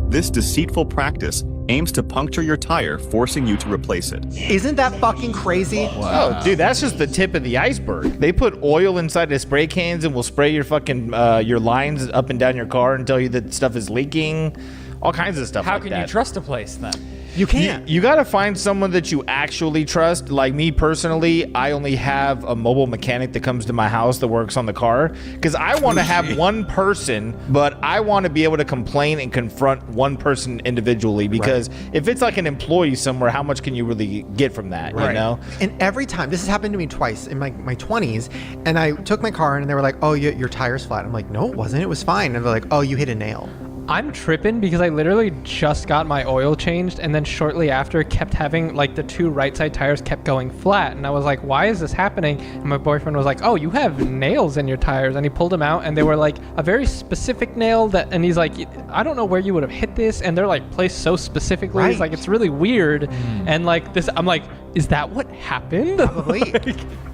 This deceitful practice aims to puncture your tire, forcing you to replace it. Isn't that fucking crazy? Wow. Oh, dude, that's just the tip of the iceberg. They put oil inside the spray cans and will spray your fucking your lines up and down your car and tell you that stuff is leaking. All kinds of stuff How like can that. you trust a place then? You can't. You got to find someone that you actually trust. Like me personally, I only have a mobile mechanic that comes to my house that works on the car because I want to have one person, but I want to be able to complain and confront one person individually because if it's like an employee somewhere, how much can you really get from that, you know? And every time, this has happened to me twice in my 20s, and I took my car and they were like, oh, your tire's flat. I'm like, no, it wasn't. It was fine. And they're like, oh, you hit a nail. I'm tripping because I literally just got my oil changed, and then shortly after kept having like the 2 right side tires kept going flat, and I was like, why is this happening? And my boyfriend was like, oh, you have nails in your tires, and he pulled them out, and they were like a very specific nail that, and he's like, I don't know where you would have hit this, and they're like placed so specifically. Right. He's like, it's really weird, and like this, I'm like, is that what happened? Probably.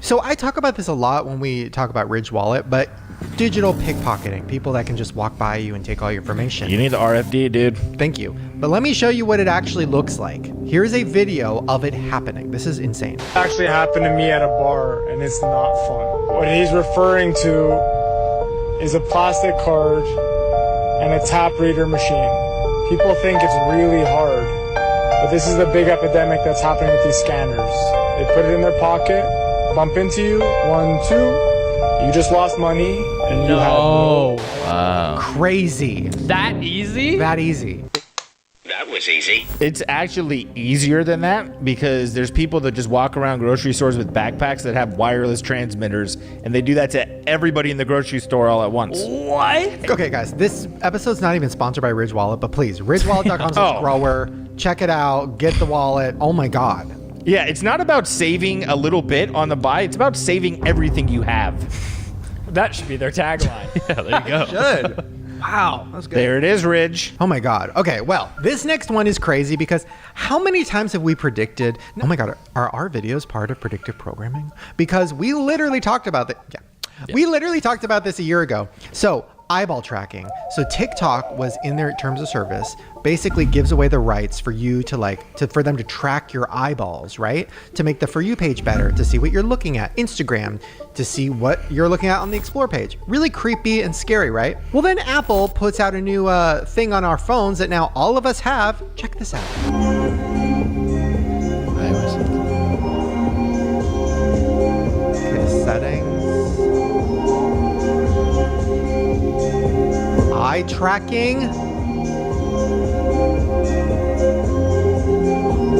So I talk about this a lot when we talk about Ridge Wallet, but digital pickpocketing, people that can just walk by you and take all your information. You need the RFD, dude. Thank you. But let me show you what it actually looks like. Here's a video of it happening. This is insane. It actually happened to me at a bar, and it's not fun. What he's referring to is a plastic card and a tap reader machine. People think it's really hard, but this is the big epidemic that's happening with these scanners. They put it in their pocket, bump into you, 1, 2, you just lost money, and you had no. Wow. Crazy. That easy? That easy. That was easy. It's actually easier than that because there's people that just walk around grocery stores with backpacks that have wireless transmitters, and they do that to everybody in the grocery store all at once. What? Okay, guys, this episode's not even sponsored by Ridge Wallet, but please, ridgewallet.com/grower. Check it out. Get the wallet. Oh my God. Yeah, it's not about saving a little bit on the buy. It's about saving everything you have. That should be their tagline. Yeah, there you go. Should. Wow, that's good. There it is, Ridge. Oh my God. Okay, well, this next one is crazy because how many times have we predicted? Oh my God, are our videos part of predictive programming? Because we literally talked about that. Yeah. We literally talked about this a year ago. So eyeball tracking. So TikTok was in their terms of service, basically gives away the rights for you to for them to track your eyeballs, right? To make the For You page better, to see what you're looking at. Instagram, to see what you're looking at on the Explore page. Really creepy and scary, right? Well, then Apple puts out a new thing on our phones that now all of us have. Check this out. Okay, settings. Eye tracking.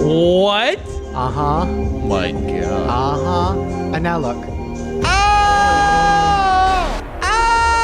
What? Uh-huh. My God. Uh-huh. And now look.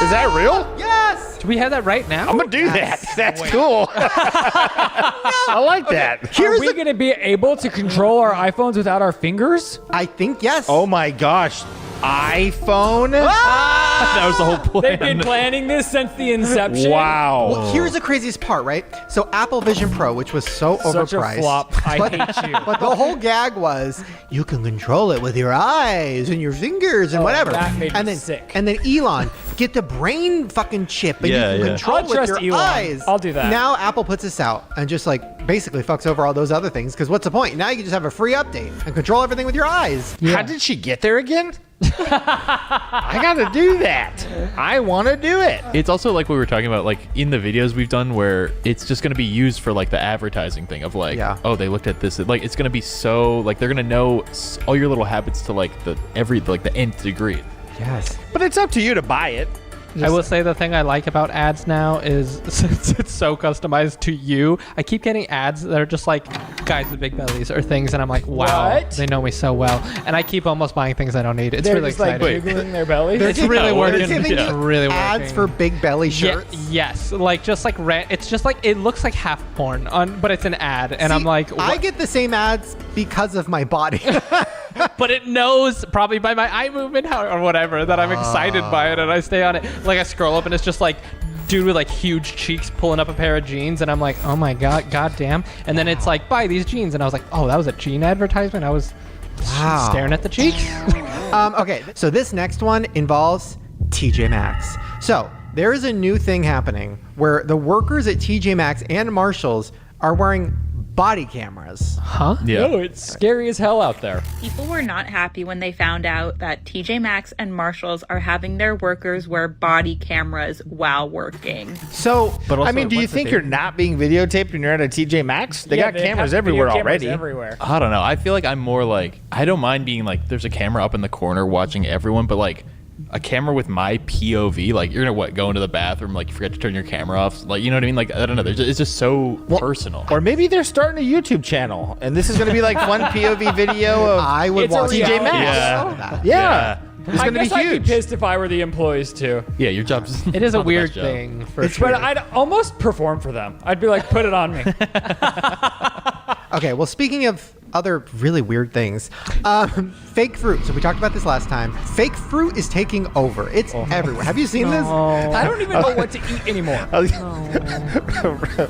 Is that real? Yes! Do we have that right now? I'm gonna do that. That's cool. I like that. Are we going to be able to control our iPhones without our fingers? I think yes. Oh my gosh. iPhone? That was the whole plan. They've been planning this since the inception. Wow. Well, here's the craziest part, right? So Apple Vision Pro, which was so Such overpriced. a flop. I hate you. But the whole gag was you can control it with your eyes and your fingers and whatever. That made me and then sick. And then Elon, get the brain fucking chip and you can control I'll it with trust your Elon. eyes. I'll do that. Now Apple puts this out and just basically fucks over all those other things because what's the point? Now you can just have a free update and control everything with your eyes. How did she get there again? I gotta do that. I want to do it. It's also like we were talking about, like in the videos we've done, where it's just going to be used for like the advertising thing of like, oh, they looked at this. Like it's going to be so like they're going to know all your little habits to like the nth degree. Yes, but it's up to you to buy it. I will say the thing I like about ads now is since it's so customized to you, I keep getting ads that are just like guys with big bellies or things, and I'm like, wow, What? they know me so well, and I keep almost buying things I don't need. It's They're really just like exciting. wiggling their belly. It's really working. They're giving It's you really ads working. for big belly shirts. Yes, like just like it's just like it looks like half porn but it's an ad, and I'm like, I get the same ads because of my body. but it knows probably by my eye movement or whatever that I'm excited by it, and I stay on it. Like I scroll up and it's just like dude with like huge cheeks pulling up a pair of jeans, and I'm like, oh my god damn. And then it's like, buy these jeans, and I was like, oh, that was a jean advertisement. I was staring at the cheeks. Okay, so this next one involves TJ Maxx. So there is a new thing happening where the workers at TJ Maxx and Marshalls are wearing body cameras. Huh? Yeah. No, it's scary as hell out there. People were not happy when they found out that TJ Maxx and Marshalls are having their workers wear body cameras while working. So, but I mean, do you think you're not being videotaped when you're at a TJ Maxx? They got cameras everywhere already. Everywhere. I don't know. I feel like I'm more like, I don't mind being like, there's a camera up in the corner watching everyone, but like a camera with my POV, like you're gonna go into the bathroom, like you forget to turn your camera off, like you know what I mean? Like I don't know, it's just so personal. Or maybe they're starting a YouTube channel, and this is gonna be like one POV video of I would it's watch TJ Maxx. Yeah. Yeah. It's I going to be guess I'd huge. be pissed if I were the employees too. Yeah, your job's. It is a not the weird best job. thing for But sure. I'd almost perform for them. I'd be like, put it on me. Okay, well, speaking of other really weird things, fake fruit. So we talked about this last time. Fake fruit is taking over. It's everywhere. Have you seen this? I don't even know what to eat anymore.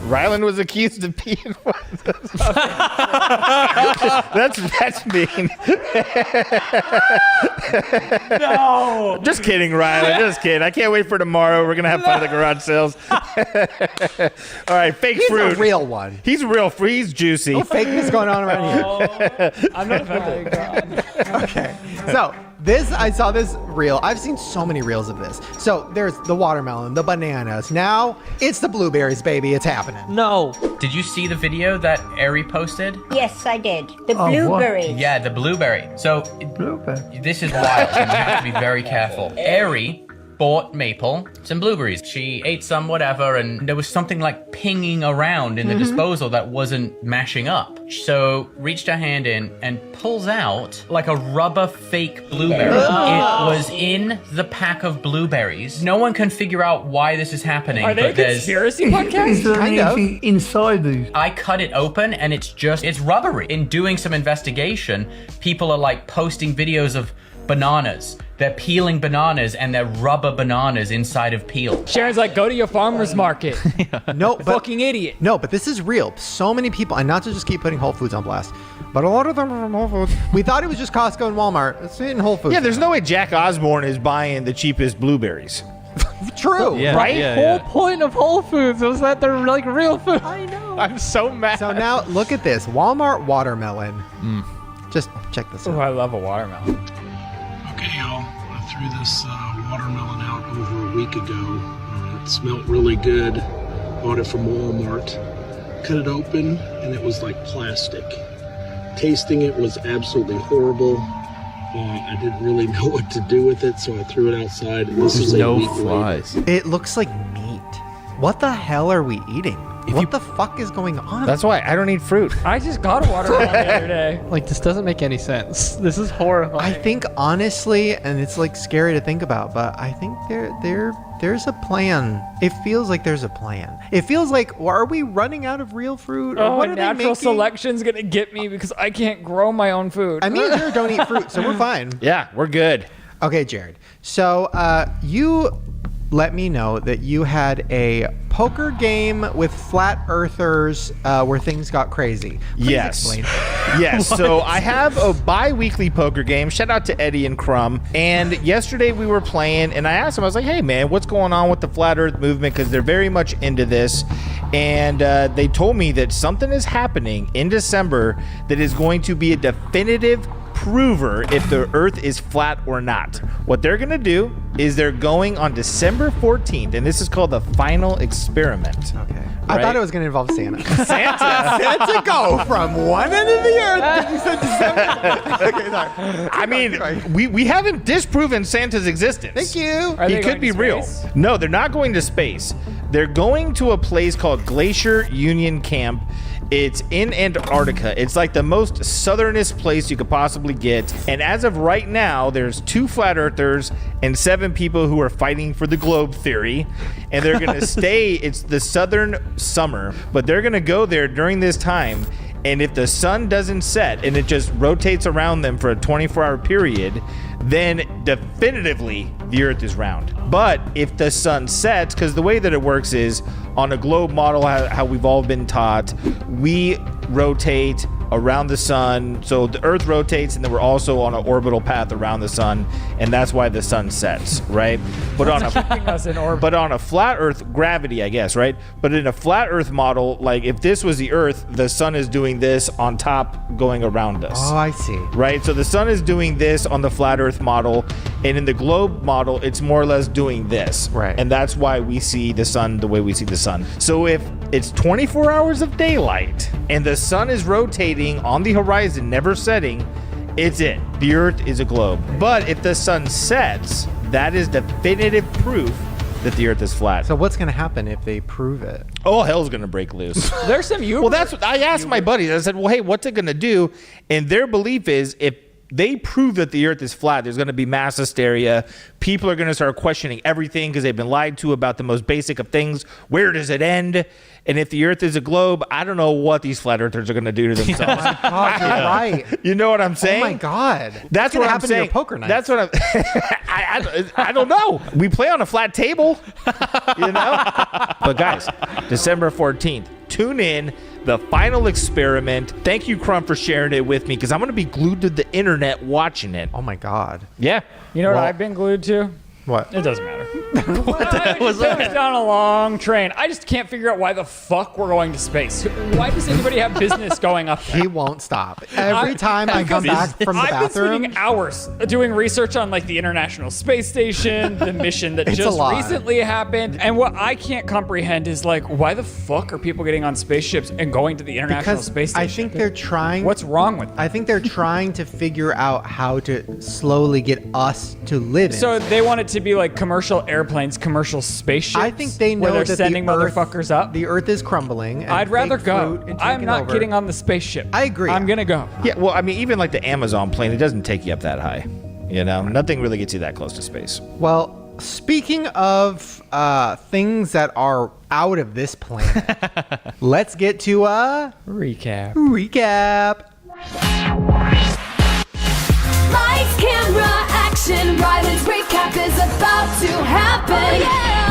Rylan was accused of peeing. That's mean. No. Just kidding, Rylan. Just kidding. I can't wait for tomorrow. We're gonna have fun at the garage sales. All right, fake He's fruit. a real one. He's a real fruit. He's juicy. No fakeness going on around here. I'm not offended. Okay, so I saw this reel. I've seen so many reels of this. So there's the watermelon, the bananas. Now it's the blueberries, baby. It's happening. No. Did you see the video that Ari posted? Yes, I did. The blueberries. Yeah, the blueberry. So this is wild. You have to be very careful. Ari bought Maple some blueberries. She ate some, whatever, and there was something like pinging around in the disposal that wasn't mashing up. So reached her hand in and pulls out like a rubber fake blueberry. It was in the pack of blueberries. No one can figure out why this is happening. Are they a but there's conspiracy podcast? Kind of. inside these? I cut it open and it's rubbery. In doing some investigation, people are like posting videos of bananas. They're peeling bananas and they're rubber bananas inside of peel. Sharon's like, go to your farmer's market. No, but Fucking idiot. no, but this is real. So many people, and not to just keep putting Whole Foods on blast, but a lot of them are from Whole Foods. We thought it was just Costco and Walmart. It's in Whole Foods. Yeah, there's no way Jack Osborne is buying the cheapest blueberries. True, Yeah, right? yeah, Whole yeah. point of Whole Foods was that they're like real food. I know. I'm so mad. So now look at this Walmart watermelon. Just check this Oh, out. I love a watermelon. Okay, y'all. I threw this watermelon out over a week ago. It smelled really good. Bought it from Walmart. Cut it open, and it was like plastic. Tasting it was absolutely horrible. I didn't really know what to do with it, so I threw it outside. And this There's is a no week later. flies. It looks like meat. What the hell are we eating? What the fuck is going on? That's why I don't eat fruit. I just got a watermelon the other day. Like, this doesn't make any sense. This is horrifying. I think honestly, and it's like scary to think about, but I think there's a plan. It feels like there's a plan. It feels like, are we running out of real fruit? Or Oh, what are they natural making? selection's gonna get me because I can't grow my own food. I mean, Jared don't eat fruit, so we're fine. Yeah, we're good. Okay, Jared. So you let me know that you had a poker game with flat earthers where things got crazy. Please explain. Yes. So I have a bi-weekly poker game. Shout out to Eddie and Crumb. And yesterday we were playing, and I asked him, I was like, hey, man, what's going on with the flat earth movement? Because they're very much into this. And they told me that something is happening in December that is going to be a definitive prover if the earth is flat or not. What they're going to do is they're going on December 14th, and this is called the final experiment. Okay. I thought it was going to involve Santa. Santa. Santa go from one end of the earth. You said December. Okay, sorry. I mean, we haven't disproven Santa's existence. Thank you. Are He they could going be to real. space? No, they're not going to space. They're going to a place called Glacier Union Camp. It's in Antarctica. It's like the most southernest place you could possibly get. And as of right now, there's 2 flat earthers and 7 people who are fighting for the globe theory. And they're going to stay. It's the southern summer, but they're going to go there during this time. And if the sun doesn't set and it just rotates around them for a 24-hour period, then definitively the earth is round. But if the sun sets, because the way that it works is on a globe model, how we've all been taught, we rotate around the sun. So the earth rotates, and then we're also on an orbital path around the sun, and that's why the sun sets, right? But on Keeping us in orbit. but on a flat earth, gravity, I guess, right? But in a flat earth model, like if this was the earth, the sun is doing this on top going around us. Oh, I see. Right? So the sun is doing this on the flat earth model, and in the globe model, it's more or less doing this. Right. And that's why we see the sun the way we see the sun. So if it's 24 hours of daylight and the sun is rotating on the horizon, never setting, it's it. The earth is a globe. But if the sun sets, that is definitive proof that the earth is flat. So what's going to happen if they prove it? Oh, hell's going to break loose. There's some Well, that's what I asked my buddies. I said, well, hey, what's it going to do? And their belief is if they prove that the Earth is flat, there's going to be mass hysteria. People are going to start questioning everything because they've been lied to about the most basic of things. Where does it end? And if the Earth is a globe, I don't know what these flat earthers are going to do to themselves. Oh my God, you're right. You know what I'm saying? Oh my God. That's what I'm saying. To your poker night. That's what I don't know. We play on a flat table, you know? But guys, December 14th, tune in. The final experiment. Thank you, Crumb, for sharing it with me because I'm going to be glued to the internet watching it. Oh my God. Yeah. You know what I've been glued to? What? It doesn't matter. What the hell was that? It was down a long train. I just can't figure out why the fuck we're going to space. Why does anybody have business going up there? He won't stop. Every time I come back from the I've been bathroom. spending hours doing research on like the International Space Station, the mission that just recently happened. And what I can't comprehend is like, why the fuck are people getting on spaceships and going to the International Space Station? I think they're trying. What's wrong with them? I think they're trying to figure out how to slowly get us to live in. So they want it to be like commercial airplanes, commercial spaceships. I think they know where they're that sending the Earth, motherfuckers up. The Earth is crumbling. And I'd rather fake go. fruit and I'm taking not over. getting on the spaceship. I agree. I'm gonna go. Yeah, well, I mean, even like the Amazon plane, it doesn't take you up that high. You know, nothing really gets you that close to space. Well, speaking of things that are out of this planet, let's get to a recap. Lights, camera, action. Ryland's recap is about to happen.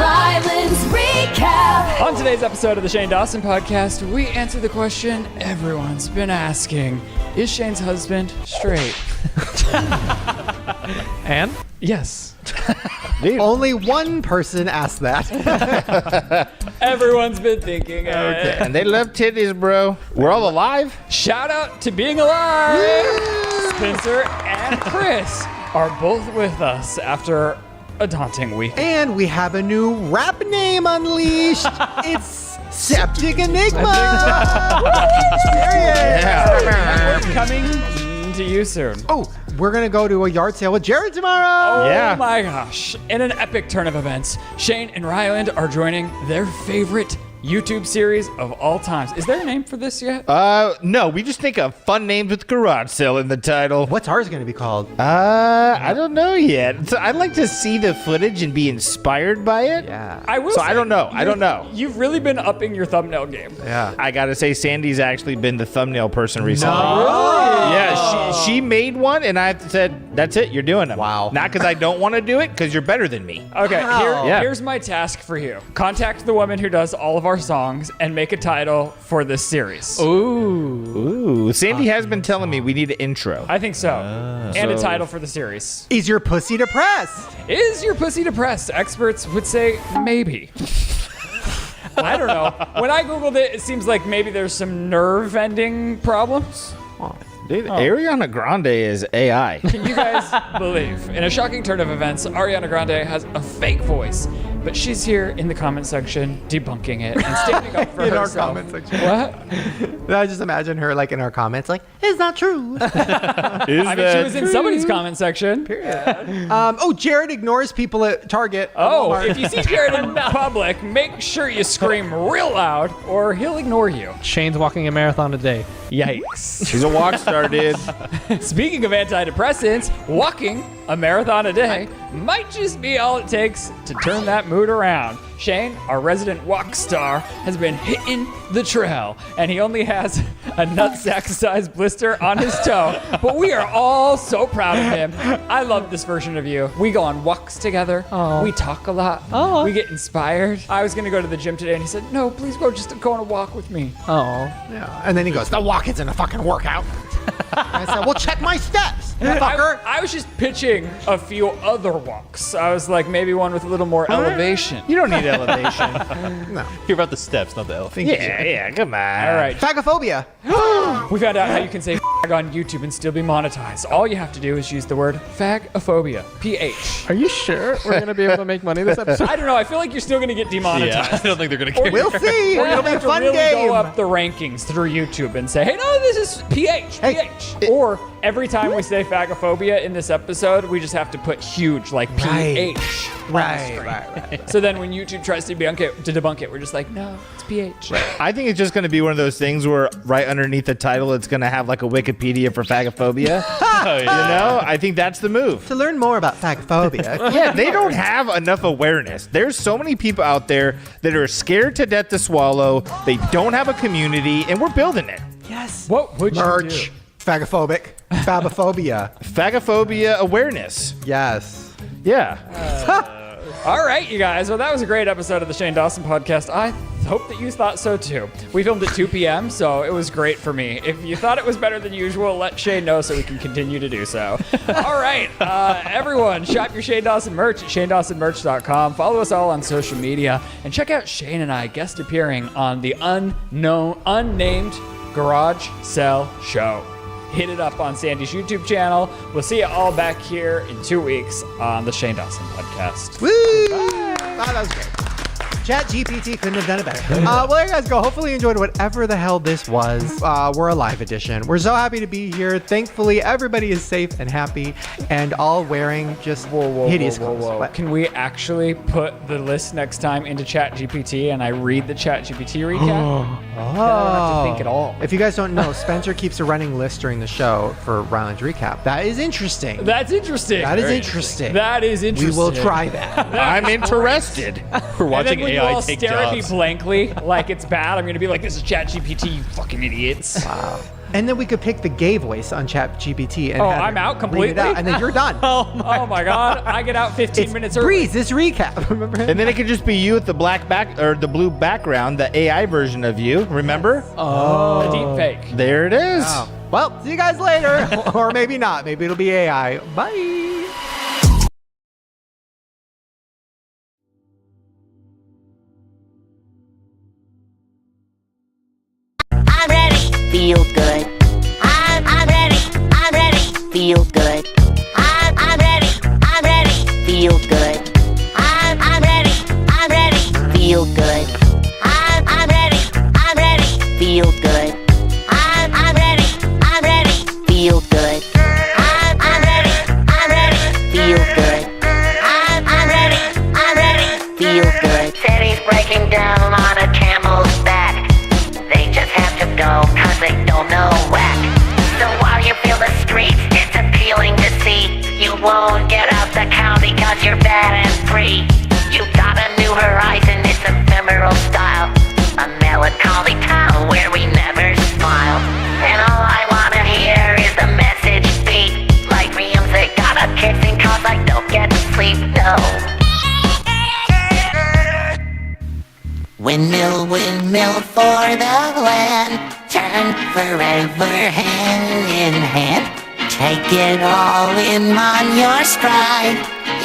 Ryland's recap. On today's episode of the Shane Dawson Podcast, we answer the question everyone's been asking: is Shane's husband straight? And? Yes. Only one person asked that. Everyone's been thinking it. Okay. And they love titties, bro. We're all alive. Shout out to being alive. Spencer and Chris are both with us after a daunting week. And we have a new rap name unleashed. It's Septic Enigma. Yeah. We're coming to you soon. Oh, we're going to go to a yard sale with Jared tomorrow. Oh my gosh. In an epic turn of events, Shane and Ryland are joining their favorite YouTube series of all times. Is there a name for this yet? No, we just think of fun names with garage sale in the title. What's ours going to be called? I don't know yet. So I'd like to see the footage and be inspired by it. Yeah. I will. So I don't know. I don't know. You've really been upping your thumbnail game. Yeah. I gotta say, Sandy's actually been the thumbnail person recently. No. Yeah, she made one, and I said, "That's it. You're doing them." Wow. Not because I don't want to do it, because you're better than me. Okay, Wow. here's my task for you. Contact the woman who does all of our songs and make a title for this series. Ooh. Sandy has been telling me we need an intro. I think so. And a title for the series. Is your pussy depressed? Is your pussy depressed? Experts would say maybe. I don't know. When I Googled it, it seems like maybe there's some nerve ending problems. Dude, Ariana Grande is AI. Can you guys believe? In a shocking turn of events, Ariana Grande has a fake voice, but she's here in the comment section debunking it and standing up for In our herself. comment section. What? I just imagine her like in our comments, like, it's not true. I mean, she was in somebody's comment section. Jared ignores people at Target. Oh, Walmart. if you see Jared in public, make sure you scream real loud or he'll ignore you. Shane's walking a marathon a day. Yikes. She's a walk star, dude. Speaking of antidepressants, walking a marathon a day might just be all it takes to turn that mood around. Shane, our resident walk star, has been hitting the trail, and he only has a nutsack-sized blister on his toe, but we are all so proud of him. I love this version of you. We go on walks together. Aw. We talk a lot. Aw. We get inspired. I was going to go to the gym today, and he said, no, please go on a walk with me. Oh. Yeah. And then he goes, the walk isn't a fucking workout. I said, well, check my steps, fucker. I was just pitching a few other walks. I was like, maybe one with a little more elevation. You don't need elevation. No. Hear about the steps, not the elephant. Yeah, come on. All right. Phagophobia. We found out how you can say fag on YouTube and still be monetized. All you have to do is use the word fagophobia. PH. Are you sure we're going to be able to make money this episode? I don't know. I feel like you're still going to get demonetized. Yeah, I don't think they're gonna care. We'll see. Or It'll you'll be a have to fun really game. go up the rankings through YouTube and say, hey, no, this is PH, PH. Or every time we say phagophobia in this episode, we just have to put huge, like PH. Right. So then when YouTube tries to debunk it, we're just like, no, it's PH. I think it's just going to be one of those things where right underneath the title, it's going to have like a Wikipedia for phagophobia. You know, I think that's the move. To learn more about phagophobia. Yeah, they don't have enough awareness. There's so many people out there that are scared to death to swallow. They don't have a community, and we're building it. Yes. What would Merch. you do? Phagophobic. Phagophobia. Phagophobia awareness. Yes. Yeah. All right, you guys. Well, that was a great episode of the Shane Dawson Podcast. I hope that you thought so too. We filmed at 2 p.m., so it was great for me. If you thought it was better than usual, let Shane know so we can continue to do so. All right, everyone, shop your Shane Dawson merch at ShaneDawsonMerch.com. Follow us all on social media, and check out Shane and I guest appearing on the unnamed Garage Sale Show. Hit it up on Sandy's YouTube channel. We'll see you all back here in 2 weeks on the Shane Dawson Podcast. Woo! Oh, that was great. ChatGPT couldn't have done it better. Well, there you guys go. Hopefully you enjoyed whatever the hell this was. We're a live edition. We're so happy to be here. Thankfully, everybody is safe and happy and all wearing just hideous clothes. What? Can we actually put the list next time into ChatGPT and I read the ChatGPT recap? Then I don't have to think at all. If you guys don't know, Spencer keeps a running list during the show for Ryland's recap. That is interesting. That's interesting. That is Very interesting. That is interesting. We will try that. I'm interested. We're watching and then when you AI all take stare at me jobs. blankly like it's bad, I'm going to be like, this is ChatGPT, you fucking idiots. Wow. And then we could pick the gay voice on ChatGPT. And I'm out completely? and then you're done. Oh my God. I get out 15 minutes early. Breeze, this recap. Remember? And then it could just be you with the black back or the blue background, the AI version of you. Remember? Oh. A deep fake. There it is. Oh. Well, see you guys later. Or maybe not. Maybe it'll be AI. Bye. I'm ready. Feel good. I'm ready. I'm ready. Feel good. I'm ready. I'm ready. Feel good. I'm ready. I'm ready. Feel good. I'm ready. I'm ready. Feel good. I'm ready. I'm ready. Feel good. I'm ready. I'm ready. Feel good. I'm ready. I'm ready. Feel good. City's breaking down on a camel's back. They just have to go cause they don't know whack. So while you feel the streets, it's appealing to see. You won't get out the county cause you're bad and free. You got a new horizon, it's ephemeral style. A melancholy town where we never smile. And all I wanna hear is the message beat. Like Riams, they got a kissing cause I don't get to sleep, no. Windmill, windmill for the land. Turn forever hand in hand. Take it all in on your stride.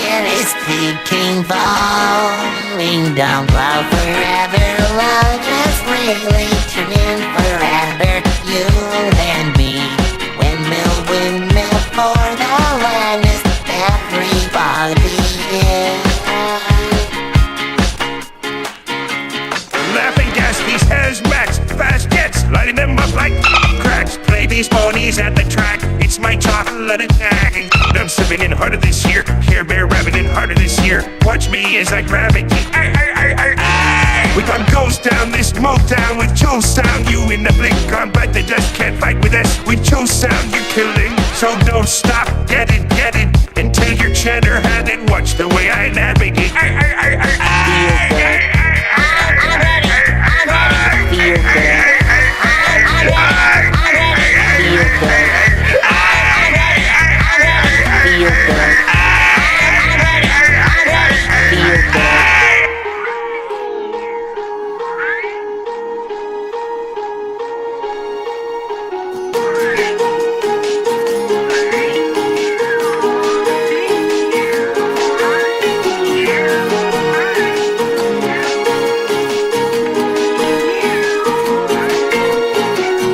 It is peaking, falling down. Love forever, love just really turning forever. You and me. Windmill, windmill for the land. Is everybody here? Laughing gas, these hazmats, fast jets, lighting them up like cracks. Play these ponies at the track, it's my chocolate attack. I'm sipping in harder this year, Care Bear rabbiting harder this year. Watch me as I grab it. We got ghost down this Motown with Joe sound. You in the blink on, but they just can't fight with us. With Joe sound, you're killing, so don't stop. Get it, until your cheddar had it. Watch the way I navigate. I'm ready. Feel good. I'm ready. Feel good. I'm ready. Feel good. I'm ready. Feel good.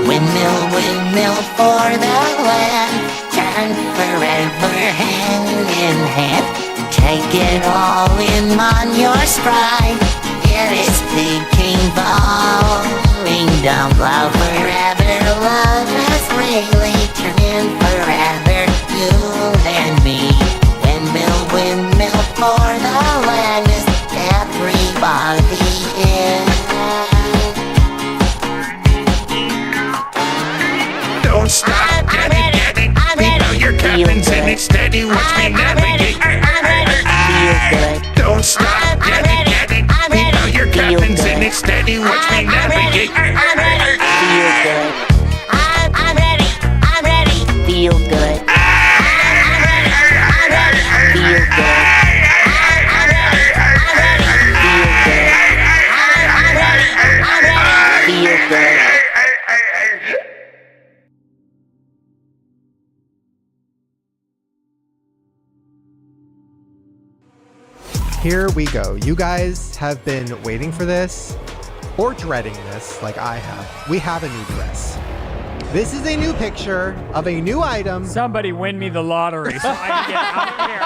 Windmill for the land. Turn forever hand in hand. Take it all in on your stride. It is peaking, falling down. Love forever, love is really turning forever. Don't stop, get it. Beat out your captains and it's steady. Watch me navigate. Don't stop, get it. Beat out your captains and it's steady. Watch me navigate. Feel good. I'm ready. Feel good. Feel good. Feel good. Here we go. You guys have been waiting for this or dreading this like I have. We have a new dress. This is a new picture of a new item. Somebody win me the lottery so I can get out of here.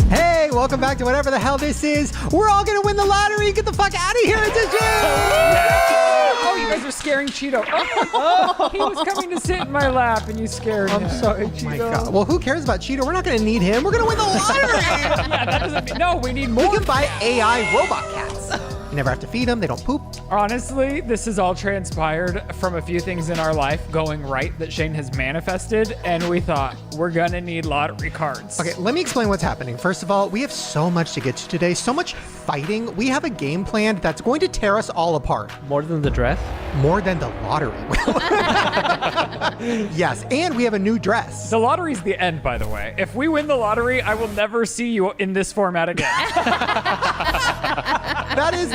Hey, welcome back to whatever the hell this is. We're all gonna win the lottery. Get the fuck out of here. It's a joke. Oh, you guys are scaring Cheeto. Oh, he was coming to sit in my lap and you scared him. I'm sorry, Cheeto. Oh my God. Well, who cares about Cheeto? We're not gonna need him. We're gonna win the lottery. Yeah, that doesn't mean, no, we need more. We can buy AI robot cats. You never have to feed them. They don't poop. Honestly, this has all transpired from a few things in our life going right that Shane has manifested, and we thought we're gonna need lottery cards. Okay, let me explain what's happening. First of all, we have so much to get to today, so much fighting. We have a game planned that's going to tear us all apart. More than the dress? More than the lottery. Yes, and we have a new dress. The lottery's the end, by the way. If we win the lottery, I will never see you in this format again.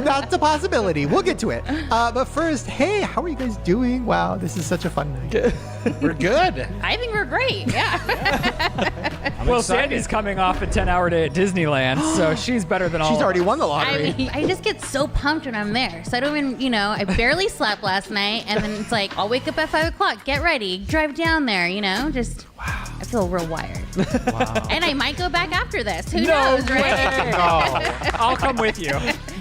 That's a possibility. We'll get to it. But first, hey, how are you guys doing? Wow, this is such a fun night. We're good. I think we're great. Yeah. Well, Sandy's coming off a 10-hour day at Disneyland, so she's better than all. She's already won the I lottery. mean, I just get so pumped when I'm there. So I don't even, I barely slept last night, and then it's like, I'll wake up at 5 o'clock, get ready, drive down there, just. Wow. I feel real wired. Wow. And I might go back after this. Who knows, right? I'll come with you.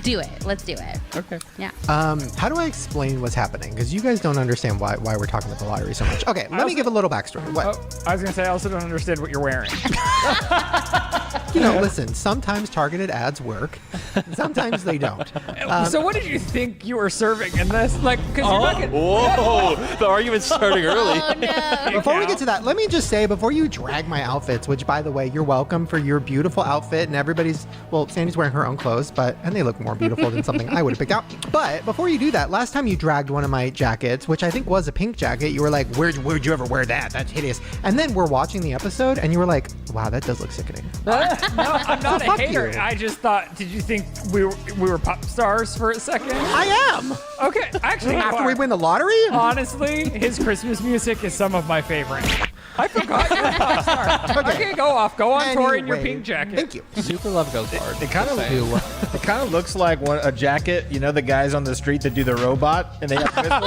Do it. Let's do it. Okay. Yeah. How do I explain what's happening? Because you guys don't understand why we're talking about the lottery so much. Okay, let me give a little backstory. What? I was going to say, I also don't understand what you're wearing. Listen, sometimes targeted ads work. Sometimes they don't. So what did you think you were serving in this? Like, because you're not Whoa, the argument's starting early. Oh, no. Before we get to that, let me just say, before you drag my outfits, which, by the way, you're welcome for your beautiful outfit, and Sandy's wearing her own clothes, and they look more beautiful than something I would have picked out. But before you do that, last time you dragged one of my jackets, which I think was a pink jacket, you were like, where'd you ever wear that? That's hideous. And then we're watching the episode, and you were like, wow, that does look sickening. No, I'm not So a hater. you. I just thought, did you think we were pop stars for a second? I am. Okay, actually, After we win the lottery? Honestly, his Christmas music is some of my favorite. I forgot you're a pop star. Okay, go on tour in your pink jacket. Thank you. Super Love goes hard. It kind of looks like a jacket. The guys on the street that do the robot, and they have pistols.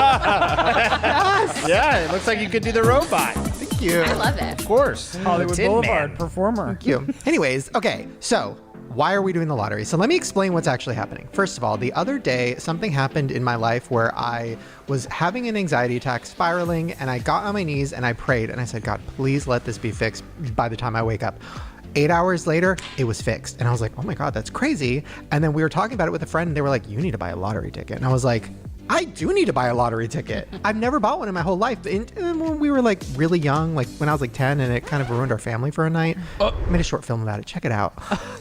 Yeah, it looks like you could do the robot. Thank you. I love it. Of course. Hollywood Tin Boulevard Man. performer. Thank you. Anyways, okay, so why are we doing the lottery? So let me explain what's actually happening. First of all, the other day, something happened in my life where I was having an anxiety attack, spiraling, and I got on my knees and I prayed and I said, God, please let this be fixed by the time I wake up. 8 hours later, it was fixed. And I was like, oh my God, that's crazy. And then we were talking about it with a friend and they were like, you need to buy a lottery ticket. And I was like, I do need to buy a lottery ticket. I've never bought one in my whole life. And when we were like really young, like when I was like 10, and it kind of ruined our family for a night. I made a short film about it. Check it out.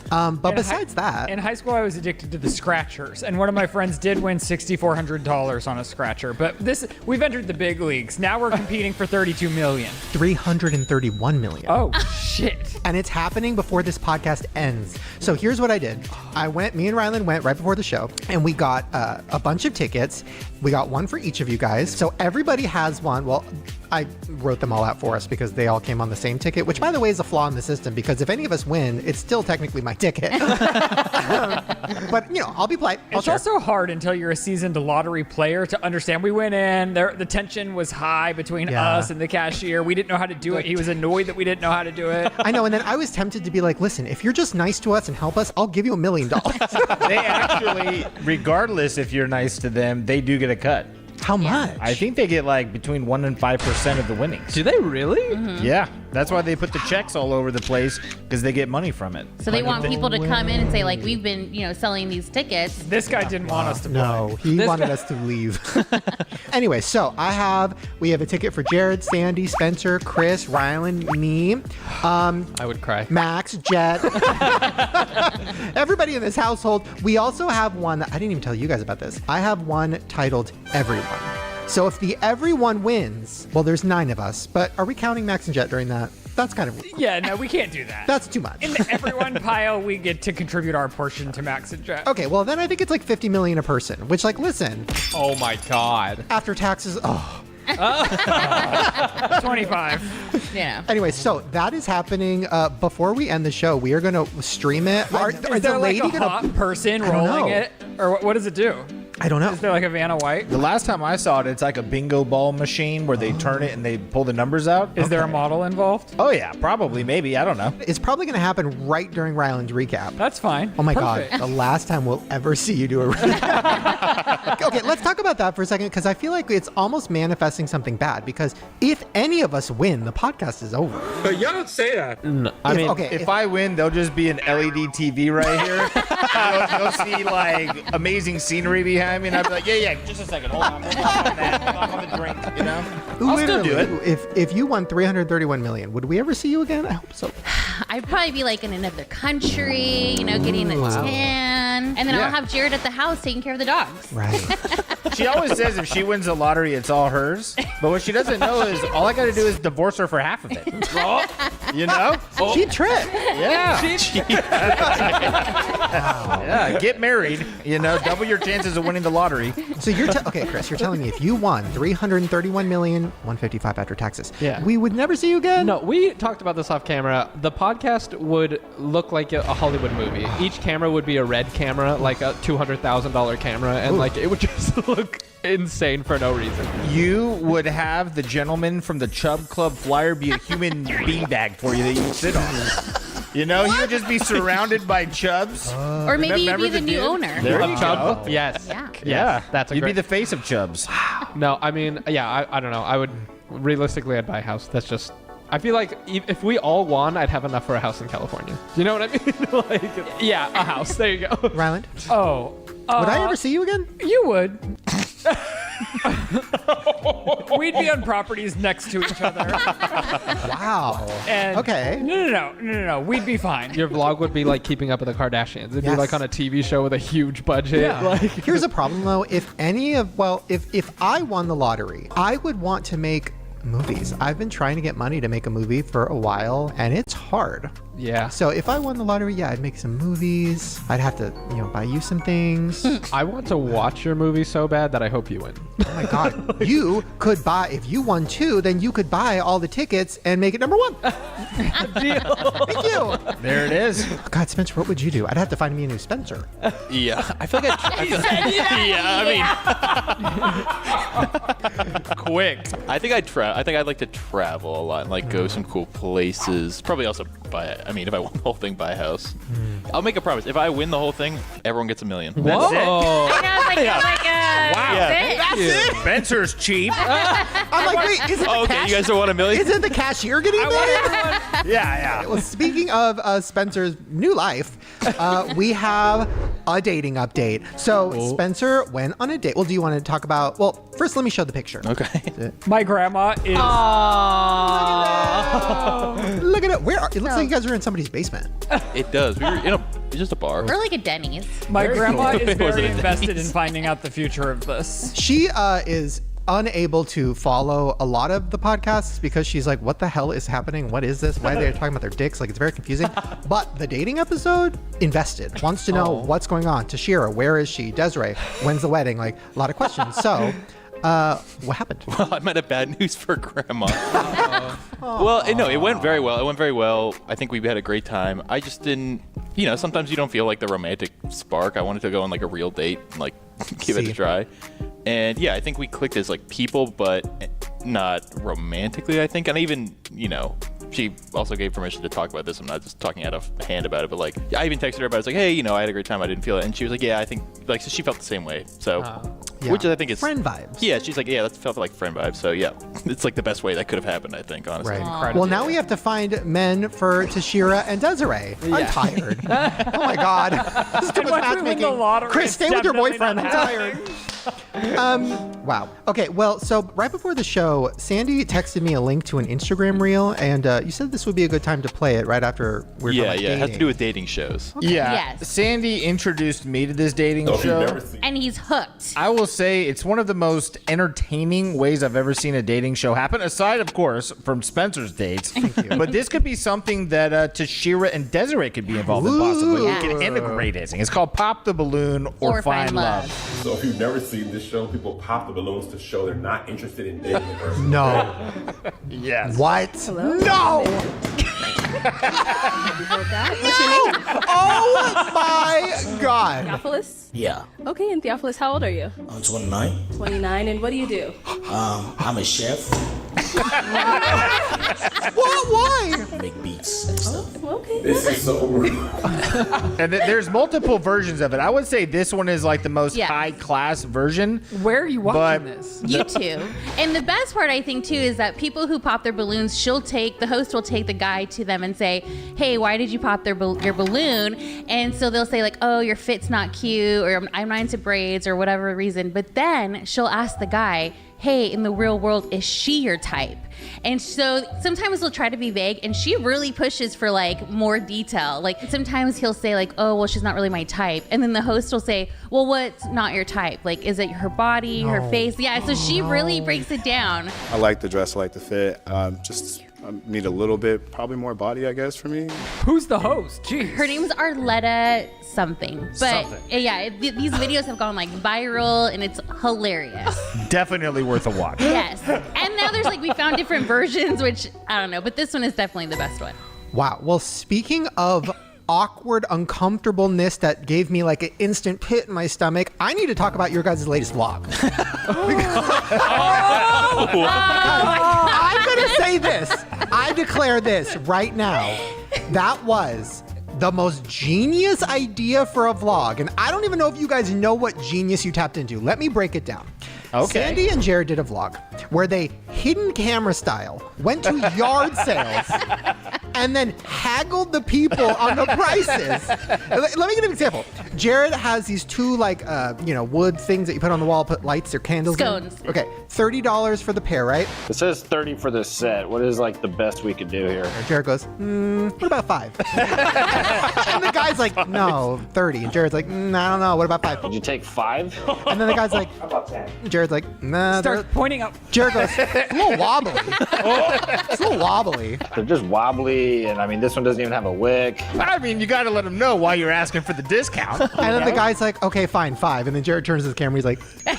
But besides that, in high school, I was addicted to the scratchers, and one of my friends did win $6,400 on a scratcher. But we've entered the big leagues. Now we're competing for $32 million. $331 million. Oh shit! And it's happening before this podcast ends. So here's what I did. Me and Rylan went right before the show, and we got a bunch of tickets. We got one for each of you guys. So everybody has one. Well, I wrote them all out for us because they all came on the same ticket, which, by the way, is a flaw in the system because if any of us win, it's still technically my ticket. But, I'll be polite. It's also hard until you're a seasoned lottery player to understand. We went in, the tension was high between us and the cashier. We didn't know how to do it. He was annoyed that we didn't know how to do it. I know, and then I was tempted to be like, listen, if you're just nice to us and help us, I'll give you $1 million. They actually, regardless if you're nice to them, they do get a cut. How much? I think they get like between 1% and 5% of the winnings. Do they really? Mm-hmm. Yeah. That's why they put the checks all over the place, because they get money from it. So they want people to come in and say, like, we've been, selling these tickets. This guy didn't want us to play. No, he wanted us to leave. Anyway, so we have a ticket for Jared, Sandy, Spencer, Chris, Rylan, me. I would cry. Max, Jet, everybody in this household. We also have one that I didn't even tell you guys about this. I have one titled Everyone. So if the everyone wins, well, there's 9 of us, but are we counting Max and Jet during that? That's kind of... Yeah, no, we can't do that. That's too much. In the everyone pile, we get to contribute our portion to Max and Jet. Okay, well, then I think it's like 50 million a person, which, like, listen. Oh my God. After taxes, 25. Yeah. Anyway, so that is happening. Before we end the show, we are going to stream it. Is there like a hot person rolling it? Or what does it do? I don't know. Is there like a Vanna White? The last time I saw it, it's like a bingo ball machine where they turn it and they pull the numbers out. Is there a model involved? Oh, yeah, probably, maybe. I don't know. It's probably going to happen right during Ryland's recap. That's fine. Oh my Perfect. God. The last time we'll ever see you do a recap. Okay, let's talk about that for a second, because I feel like it's almost manifesting something bad, because if any of us win, the podcast is over. But y'all don't say that. No, if I win, there'll just be an LED TV right here. You'll see, like, amazing scenery behind me, and I'll be like, yeah, just a second. Hold on. I'm the drink, I'll still do it. If you won 331 million, would we ever see you again? I hope so. I'd probably be like in another country, getting a tan. And then I'll have Jared at the house taking care of the dogs. Right. She always says if she wins the lottery, it's all hers. But what she doesn't know is all I got to do is divorce her for half of it. Cheap trick. Yeah. Yeah, get married. Double your chances of winning the lottery. So okay, Chris, you're telling me if you won 331,155,000 after taxes, Yeah. we would never see you again? No, we talked about this off camera. The podcast would look like a Hollywood movie. Each camera would be a red camera, like a $200,000 camera, and like it would just look insane for no reason. You would have the gentleman from the Chubb Club flyer be a human beanbag for you that you sit on. He would just be surrounded by Chubbs. Or maybe you'd be the new owner. There you Chubb? go. Yes. Yeah. Yeah, that's you'd be the face of Chubbs. No, I mean, I don't know. I would realistically, I'd buy a house. That's just. I feel like if we all won, I'd have enough for a house in California. You know what I mean? Yeah, a house. There you go. Ryland? Oh. Would I ever see you again? You would. We'd be on properties next to each other. Wow. And okay. No. We'd be fine. Your vlog would be like Keeping Up with the Kardashians. It'd be Yes. like on a TV show with a huge budget. Yeah. Like, Here's a problem though. If I won the lottery, I would want to make movies. I've been trying to get money to make a movie for a while, and it's hard. yeah. So if I won the lottery, yeah, I'd make some movies. I'd have to, buy you some things. I want to watch your movie so bad that I hope you win. Oh my God. You could buy, if you won 2, then you could buy all the tickets and make it number 1. Deal. Thank you. There it is. God, Spencer, what would you do? I'd have to find me a new Spencer. Yeah, I feel like quick. I think I'd like to travel a lot and like go some cool places. Probably also if I won the whole thing, buy a house. I'll make a promise. If I win the whole thing, everyone gets $1 million. That's it. I know, Wow. that's it. Spencer's cheap. I'm like, wait, is it the Okay, you guys don't want $1 million? Isn't the cashier getting that? Yeah. Well, speaking of Spencer's new life, we have a dating update. So Spencer went on a date. Well, do you want to talk about? Well, first let me show the picture. Okay. My grandma is. Look at it. It looks like you guys are in somebody's basement. It does. We were in just a bar. Or like a Denny's. My grandma cool. is It wasn't very a invested Denny's. in finding out the future of this. She is unable to follow a lot of the podcasts because she's like, what the hell is happening? What is this? Why are they talking about their dicks? Like, it's very confusing. But the dating episode, invested. Wants to know what's going on. Tashira, where is she? Desiree, when's the wedding? Like, a lot of questions. So, what happened? Well, I might have bad news for Grandma. Well, no, it went very well. I think we had a great time. I just didn't, sometimes you don't feel like the romantic spark. I wanted to go on like a real date and like give it a try. And yeah, I think we clicked as like people, but not romantically, I think. And even, she also gave permission to talk about this. I'm not just talking out of hand about it, but like, I even texted her about it. I was like, hey, I had a great time. I didn't feel it. And she was like, yeah, I think, like, so she felt the same way. So Yeah. Which I think is friend vibes. Yeah, she's like, yeah, that felt like friend vibes. So yeah, it's like the best way that could have happened, I think, honestly. Right. Well, now we have to find men for Tashira and Desiree. I'm tired. Oh my God. This is too much matchmaking. Chris, stay with your boyfriend. I'm tired. Wow. Okay, well, so right before the show, Sandy texted me a link to an Instagram reel, and you said this would be a good time to play it right after we're done with it has to dating. do with dating shows. Yeah. Yes. Sandy introduced me to this dating show. And he's hooked. I will say it's one of the most entertaining ways I've ever seen a dating show happen, aside, of course, from Spencer's dates. But this could be something that Tashira and Desiree could be involved in, possibly. Yeah. We can integrate it. It's called Pop the Balloon or Find Love. So if you've never seen this show, people pop the balloons to show they're not interested in dating a person. No. Yes. What? Hello? No! What's your name? Oh my God. Theophilus? Yeah, Okay, and Theophilus, how old are you? I'm 29. 29, and what do you do? I'm a chef. Why? Make beats and stuff. Okay. This is so rude. And there's multiple versions of it. I would say this one is like the most Yeah. high-class version. Where are you watching But this? YouTube. And the best part, I think, too, is that people who pop their balloons, the host will take the guy to them and say, hey, why did you pop your balloon? And so they'll say, like, oh, your fit's not cute, or I'm not into braids, or whatever reason. But then she'll ask the guy, hey, in the real world, is she your type? And so sometimes they'll try to be vague, and she really pushes for like more detail. Like sometimes he'll say like, oh, well, she's not really my type. And then the host will say, well, what's not your type? Like, is it her body, her face? Yeah, so she really breaks it down. I like the dress, I like the fit. Just I need a little bit, probably more body, I guess, for me. Who's the host? Jeez. Her name's Arletta something. But yeah, these videos have gone like viral, and it's hilarious. Definitely worth a watch. Yes. And now there's like, we found different versions, which I don't know, but this one is definitely the best one. Wow. Well, speaking of awkward uncomfortableness that gave me like an instant pit in my stomach, I need to talk about your guys' latest vlog. I'm gonna say this. I declare this right now. That was the most genius idea for a vlog, and I don't even know if you guys know what genius you tapped into. Let me break it down. Okay. Sandy and Jared did a vlog where they, hidden camera style, went to yard sales and then haggled the people on the prices. Let me give you an example. Jared has these two wood things that you put on the wall, put lights or candles Scones. in. Okay, $30 for the pair, right? It says 30 for this set. What is like the best we could do here? Jared goes, what about 5? And the guy's like, no, 30. And Jared's like, I don't know, what about 5? Did you take 5? And then the guy's like, How about 10? Jared's like, nah. Starts pointing up. Jared goes, it's a little wobbly. It's a little wobbly. They're just wobbly, and I mean, this one doesn't even have a wick. I mean, you got to let them know why you're asking for the discount. And then the guy's like, okay, fine, 5. And then Jared turns to his camera, he's like, and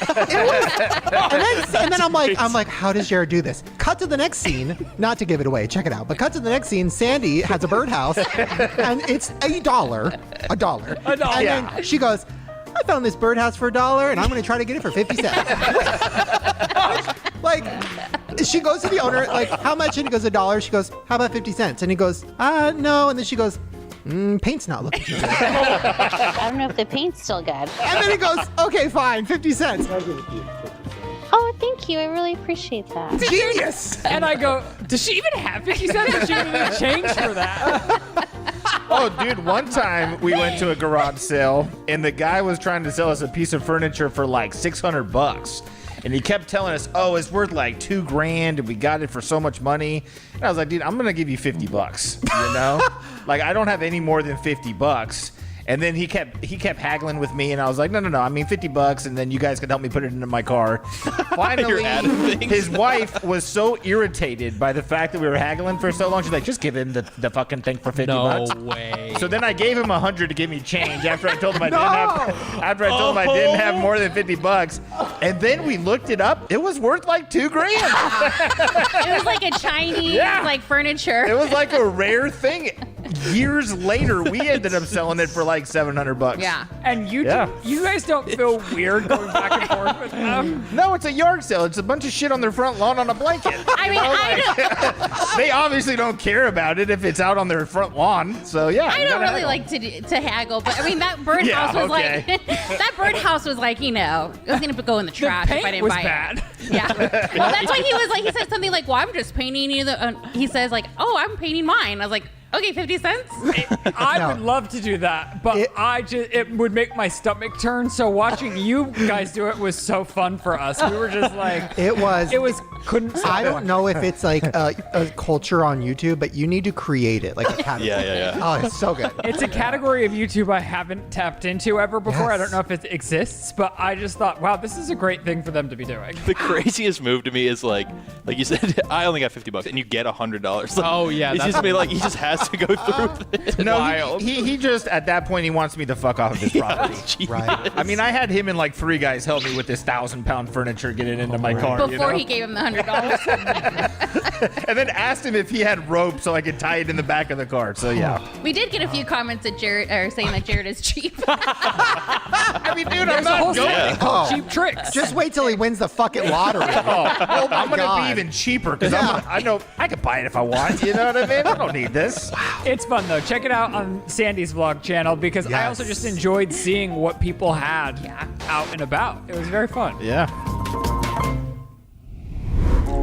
then I'm like, how does Jared do this? Cut to the next scene, not to give it away, check it out. But cut to the next scene, Sandy has a birdhouse, and it's $1. And then she goes, I found this birdhouse for $1, and I'm going to try to get it for 50 cents. Like, she goes to the owner, like, how much? And he goes, $1. She goes, how about 50 cents? And he goes, no. And then she goes, paint's not looking too good. I don't know if the paint's still good. And then he goes, okay, fine, 50 cents. Oh, thank you. I really appreciate that. Genius! And I go, does she even have 50 cents? Or she even need change for that? Oh, dude, one time we went to a garage sale and the guy was trying to sell us a piece of furniture for like $600. And he kept telling us, oh, it's worth like $2,000 and we got it for so much money. And I was like, dude, I'm going to give you $50, you know? Like, I don't have any more than $50. And then he kept haggling with me, and I was like, no, I mean $50, and then you guys could help me put it into my car. Finally, his wife was so irritated by the fact that we were haggling for so long. She's like, just give him the fucking thing for $50. No way. So then I gave him $100 to give me change after I told him I didn't have more than $50. And then we looked it up. It was worth like $2,000. It was like a Chinese like furniture. It was like a rare thing. years later, we ended up selling it for like $700. Yeah. And you Yeah. you guys don't feel weird going back and forth with them? No, it's a yard sale. It's a bunch of shit on their front lawn on a blanket. I mean, They obviously don't care about it if it's out on their front lawn. So yeah, I you don't gotta really haggle. like to haggle, but I mean that birdhouse Yeah, was okay. like that birdhouse was like, you know, it was gonna go in the trash if I paint didn't was buy bad. it. Yeah. Well, that's why he was like, he said something like, "Well, I'm just painting you." He says like, "Oh, I'm painting mine." I was like, "Okay, 50 cents." I would love to do that, but it would make my stomach turn. So watching you guys do it was so fun for us. We were just like, It was couldn't. Stop I don't watching. know if it's like a culture on YouTube, but you need to create it like a category. Yeah. Oh, it's so good. It's a category of YouTube I haven't tapped into ever before. I Yes. don't know if it exists, but I just thought, wow, this is a great thing for them to be doing. The craziest move to me is like you said, I only got $50 and you get $100. Like, Oh, yeah, it's that's- just me like he just has to go through with it. No, he just at that point he wants me to fuck off of his property. Right. I mean, I had him and like 3 guys help me with this 1,000-pound furniture getting into my car. Before he gave him the $100. And then asked him if he had rope so I could tie it in the back of the car. So yeah. We did get a few comments at Jared, or saying that Jared is cheap. I mean, dude, I'm There's a whole not going. segment called Cheap Tricks. Just wait till he wins the fucking lottery. Oh my I'm gonna God. be even cheaper because I know I can buy it if I want. You know what I mean? I don't need this. It's fun though. Check it out on Sandy's vlog channel because I also just enjoyed seeing what people had out and about. It was very fun. Yeah.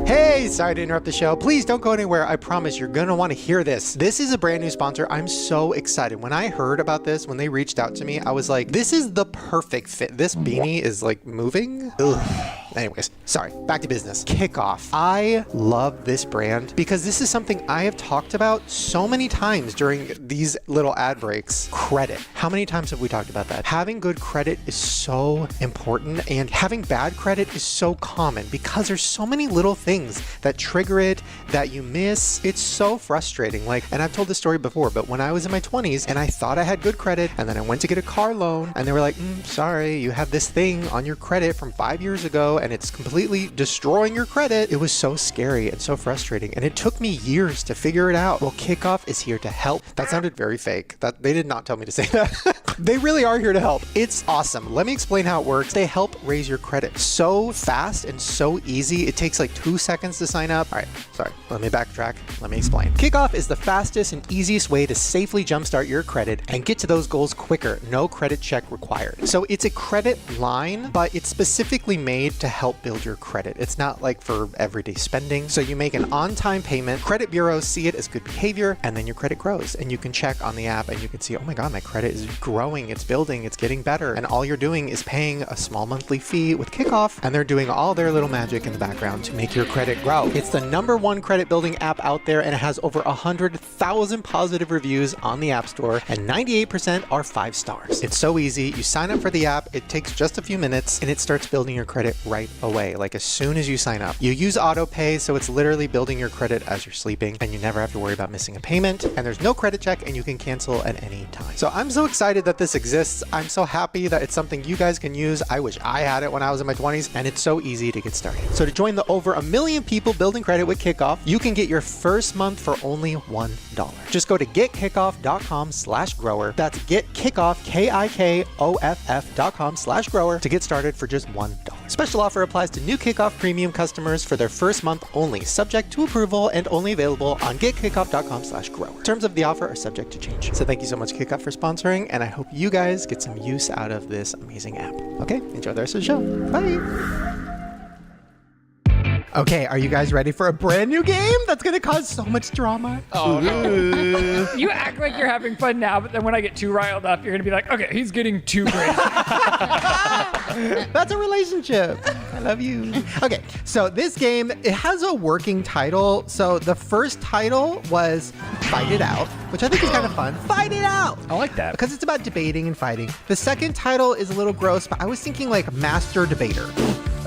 Hey, sorry to interrupt the show. Please don't go anywhere. I promise you're going to want to hear this. This is a brand new sponsor. I'm so excited. When I heard about this, when they reached out to me, I was like, this is the perfect fit. This beanie is like moving. Ugh. Anyways, sorry, back to business. Kickoff. I love this brand because this is something I have talked about so many times during these little ad breaks. Credit. How many times have we talked about that? Having good credit is so important, and having bad credit is so common because there's so many little things that trigger it that you miss. It's so frustrating. Like, and I've told this story before, but when I was in my 20s and I thought I had good credit, and then I went to get a car loan and they were like, sorry, you have this thing on your credit from 5 years ago and it's completely destroying your credit. It was so scary and so frustrating, and it took me years to figure it out. Well, Kickoff is here to help. That sounded very fake. That they did not tell me to say that. They really are here to help. It's awesome. Let me explain how it works. They help raise your credit so fast and so easy. It takes like 2 seconds to sign up. All right, sorry. Let me backtrack. Let me explain. Kickoff is the fastest and easiest way to safely jumpstart your credit and get to those goals quicker. No credit check required. So it's a credit line, but it's specifically made to help build your credit. It's not like for everyday spending. So you make an on-time payment. Credit bureaus see it as good behavior, and then your credit grows. And you can check on the app and you can see, oh my God, my credit is growing. It's building. It's getting better. And all you're doing is paying a small monthly fee with Kickoff, and they're doing all their little magic in the background to make your credit grow. It's the #1 credit building app out there, and it has over 100,000 positive reviews on the App Store, and 98% are 5 stars. It's so easy. You sign up for the app. It takes just a few minutes, and it starts building your credit right away. Like as soon as you sign up, you use auto pay, so it's literally building your credit as you're sleeping, and you never have to worry about missing a payment, and there's no credit check, and you can cancel at any time. So I'm so excited that this exists. I'm so happy that it's something you guys can use. I wish I had it when I was in my 20s, and it's so easy to get started. So to join the over 1 million people building credit with Kickoff, you can get your first month for only $1. Just go to getkickoff.com/grower. That's getkickoff, KIKOFF.com/grower to get started for just $1. Special offer applies to new Kickoff Premium customers for their first month only, subject to approval and only available on getkickoff.com/grower. Terms of the offer are subject to change. So thank you so much, Kickoff, for sponsoring, and I hope you guys get some use out of this amazing app. Okay, enjoy the rest of the show. Bye. Okay, are you guys ready for a brand new game that's gonna cause so much drama? Oh no. You act like you're having fun now, but then when I get too riled up, you're gonna be like, okay, he's getting too crazy. That's a relationship. I love you. Okay, so this game, it has a working title. So the first title was Fight It Out, which I think is kind of fun. Fight It Out! I like that. Because it's about debating and fighting. The second title is a little gross, but I was thinking like Master Debater.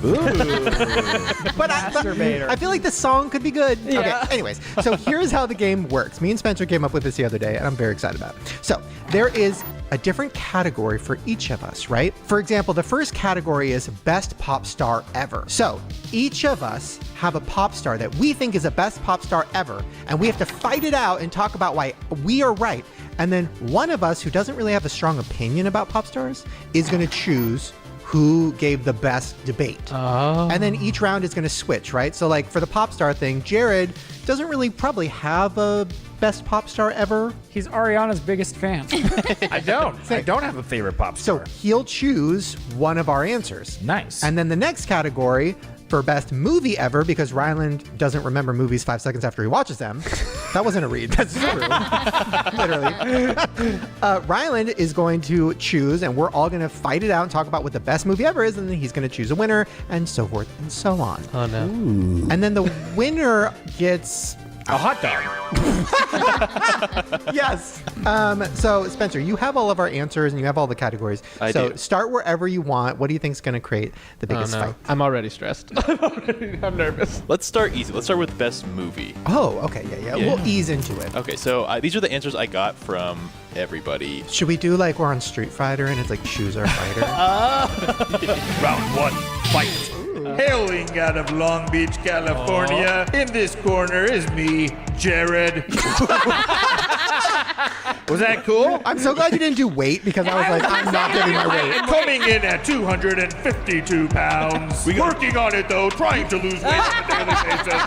But I feel like the song could be good. Yeah. Okay, anyways, so here's how the game works. Me and Spencer came up with this the other day, and I'm very excited about it. So there is a different category for each of us, right? For example, the first category is best pop star ever. So each of us have a pop star that we think is the best pop star ever, and we have to fight it out and talk about why we are right. And then one of us who doesn't really have a strong opinion about pop stars is going to choose who gave the best debate. Oh. And then each round is going to switch, right? So like for the pop star thing, Jared doesn't really probably have a best pop star ever. He's Ariana's biggest fan. I don't have a favorite pop star. So he'll choose one of our answers. Nice. And then the next category for best movie ever, because Ryland doesn't remember movies 5 seconds after he watches them. That wasn't a read. That's true. Literally. Ryland is going to choose, and we're all going to fight it out and talk about what the best movie ever is, and then he's going to choose a winner, and so forth and so on. Oh, no. Ooh. And then the winner gets a hot dog. Yes. So Spencer, you have all of our answers and you have all the categories. I so do. start wherever you want. What do you think is going to create the biggest fight? I'm already stressed. I'm nervous. Let's start easy. Let's start with best movie. Oh, okay. Yeah. We'll ease into it. Okay, so these are the answers I got from everybody. Should we do like we're on Street Fighter and it's like choose our fighter? Round one, fight. Hailing out of Long Beach, California. In this corner is me, Jared. Was that cool? I'm so glad you didn't do weight because I was like, I'm not getting my weight. Coming in at 252 pounds. Working on it though, trying to lose weight on a daily basis.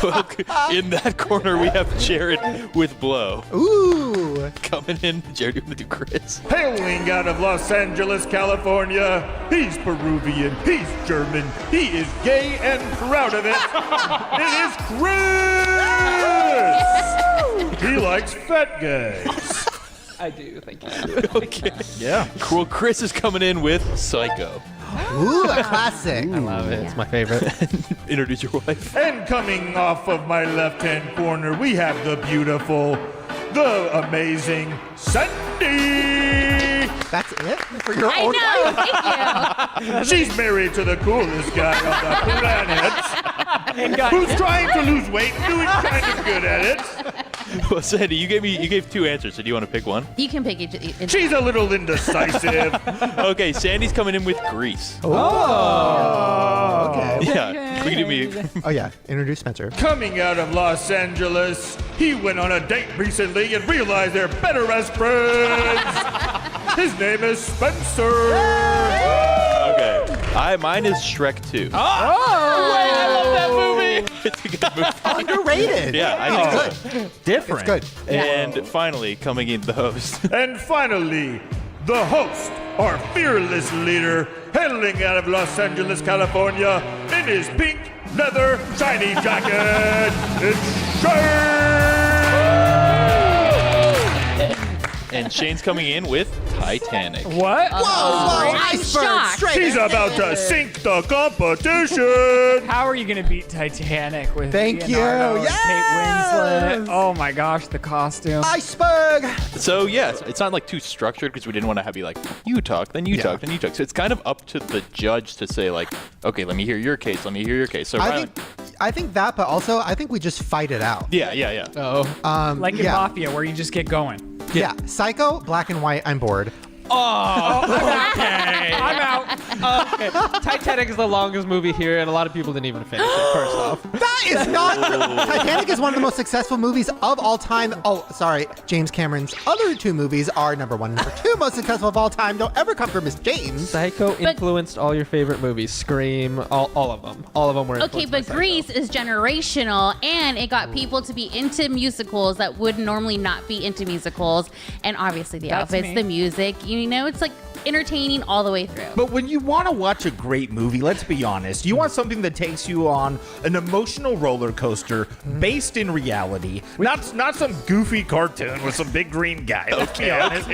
Well, in that corner, we have Jared with Blow. Ooh. Coming in, Jared, you want to do Chris? Hailing out of Los Angeles, California. He's Peruvian, he's German, he is gay and proud of it. It is Chris! He likes fat guys. I do, thank you. Okay. Yeah. Well, Chris is coming in with Psycho. Ooh, a classic. I love it. It's my favorite. Introduce your wife. And coming off of my left-hand corner, we have the beautiful, the amazing Sandy. That's it for your I own know, wife? thank you. She's married to the coolest guy on the planet, who's trying to lose weight, doing kind of good at it. Well, Sandy, you gave two answers. So do you want to pick one? You can pick each. She's a little indecisive. Okay, Sandy's coming in with Grease. Oh. Okay. Yeah, we can do me. Oh yeah, introduce Spencer. Coming out of Los Angeles, he went on a date recently and realized they're better as friends. His name is Spencer. Okay, mine is Shrek 2. Oh, wait, I love that movie. It's a good movie. Underrated. Yeah, I think so. Different. It's good. And finally, coming in the host. And finally, the host, our fearless leader, hailing out of Los Angeles, California, in his pink leather shiny jacket. It's Shane! And Shane's coming in with Titanic. What? Whoa, I'm iceberg shocked. straight. She's about to sink the competition. How are you going to beat Titanic with Thank you. Leonardo and Yes. Kate Winslet? Oh my gosh, the costume. Iceberg. So yes, it's not like too structured because we didn't want to have you like you talk, then you talk, then you talk. So it's kind of up to the judge to say like, okay, let me hear your case, let me hear your case. So I think that, but also I think we just fight it out. yeah. Oh. Like in Mafia, where you just get going. Yeah. Psycho, black and white. I'm bored. Oh, Okay. I'm out. okay. Titanic is the longest movie here, and a lot of people didn't even finish it, first off. That is not true. Titanic is one of the most successful movies of all time. Oh, sorry. James Cameron's other two movies are number 1 and number 2 most successful of all time. Don't ever come for Miss James. Psycho influenced all your favorite movies. Scream, all of them. All of them were Okay, influenced but by Grease is generational, and it got people to be into musicals that would normally not be into musicals. And obviously the That's outfits, me. the music, you know, it's like entertaining all the way through. But when you want to watch a great movie, let's be honest, you want something that takes you on an emotional roller coaster based in reality, not some goofy cartoon with some big green guy. Let's be honest.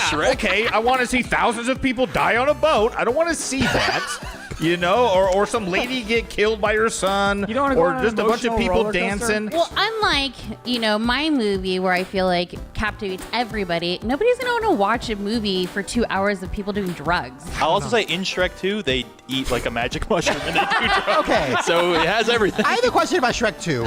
Shrek? Okay, I want to see thousands of people die on a boat. I don't want to see that. You know, or some lady get killed by her son, You don't wanna go or on an just a bunch of emotional people roller coaster? dancing. Well, unlike, my movie where I feel like captivates everybody, nobody's going to want to watch a movie for 2 hours of people doing drugs. I'll also say in Shrek 2, they eat like a magic mushroom and they do drugs. Okay. So it has everything. I have a question about Shrek 2.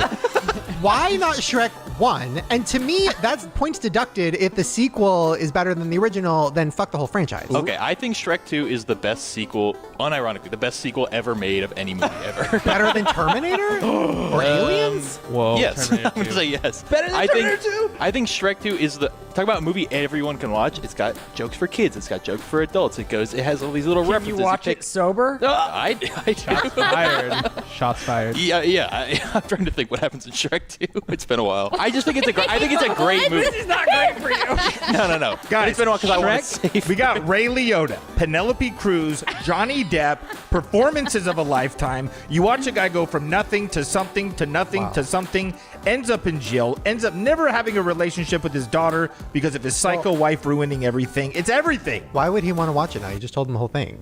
Why not Shrek 1? And to me, that's points deducted. If the sequel is better than the original, then fuck the whole franchise. Okay, I think Shrek 2 is the best sequel, unironically, the best sequel ever made of any movie ever. Better than Terminator? Or Aliens? Whoa. Yes. I'm going to say yes. Better than Terminator 2? I think Shrek 2 is the... Talk about a movie everyone can watch. It's got jokes for kids. It's got jokes for adults. It has all these little Can references. you watch it sober? I do. Shots fired. Shots fired. Yeah. I'm trying to think what happens in Shrek 2. It's been a while. I just think it's a great movie. This is not great for you. No. Guys, It's been a while because I want to Shrek, save. we got Ray Liotta, Penelope Cruz, Johnny Depp, performances of a lifetime. You watch a guy go from nothing to something to nothing to something, ends up in jail, ends up never having a relationship with his daughter because of his psycho wife ruining everything. It's everything. Why would he want to watch it now? You just told him the whole thing.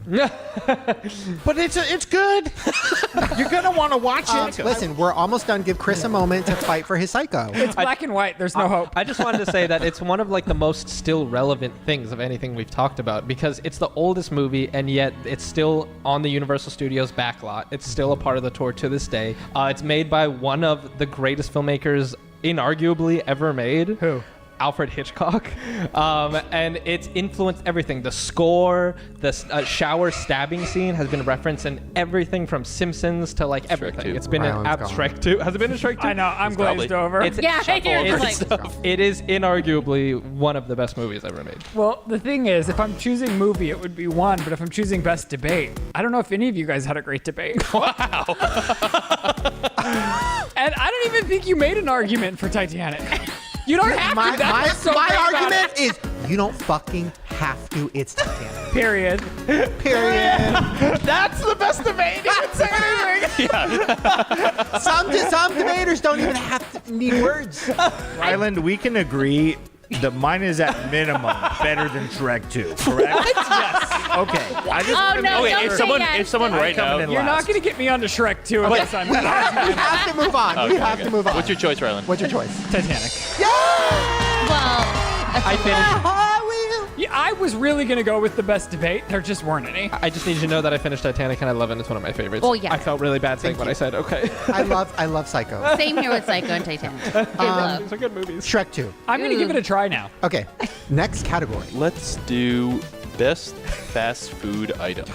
But it's good. You're gonna want to watch it. Listen, we're almost done. Give Chris a moment to fight for his psycho. It's black and white. There's no hope. I just wanted to say that it's one of like the most still relevant things of anything we've talked about because it's the oldest movie and yet it's still on the Universal Studios backlot. It's still a part of the tour to this day. It's made by one of the greatest filmmakers inarguably ever made. Who? Alfred Hitchcock, and it's influenced everything. The score, the shower stabbing scene has been referenced in everything from Simpsons to like everything. 2. It's been in Ryland's Shrek 2. Has it been in Shrek 2? I know. I'm It's glazed probably- over. Yeah, I hear it's like, It is inarguably one of the best movies ever made. Well, the thing is, if I'm choosing movie, it would be one. But if I'm choosing best debate, I don't know if any of you guys had a great debate. Wow. And I don't even think you made an argument for Titanic. You don't have My to. That's what's so my great about argument it. is you don't fucking have to. It's Titanic. Period. Period. That's the best debate. You can say anything. Some debaters don't even have to need words. Ryland, we can agree that mine is at minimum better than Shrek 2, correct? Yes. Okay. I just Oh, wanna no, make don't sure. say yes. if someone I'm right coming now... in You're not last. going to get me onto Shrek 2 unless I'm We have to move on. We have to move on. What's your choice, Ryland? What's your choice? Titanic. well, I finished. Yeah, I was really going to go with the best debate. There just weren't any. I just need you to know that I finished Titanic and I love it. It's one of my favorites. Well, yeah. I felt really bad saying what I said. Okay. I love Psycho. same here with Psycho and Titanic. Good love. These are good movies. Shrek 2. I'm going to give it a try now. Okay. Next category. Let's do best fast food item.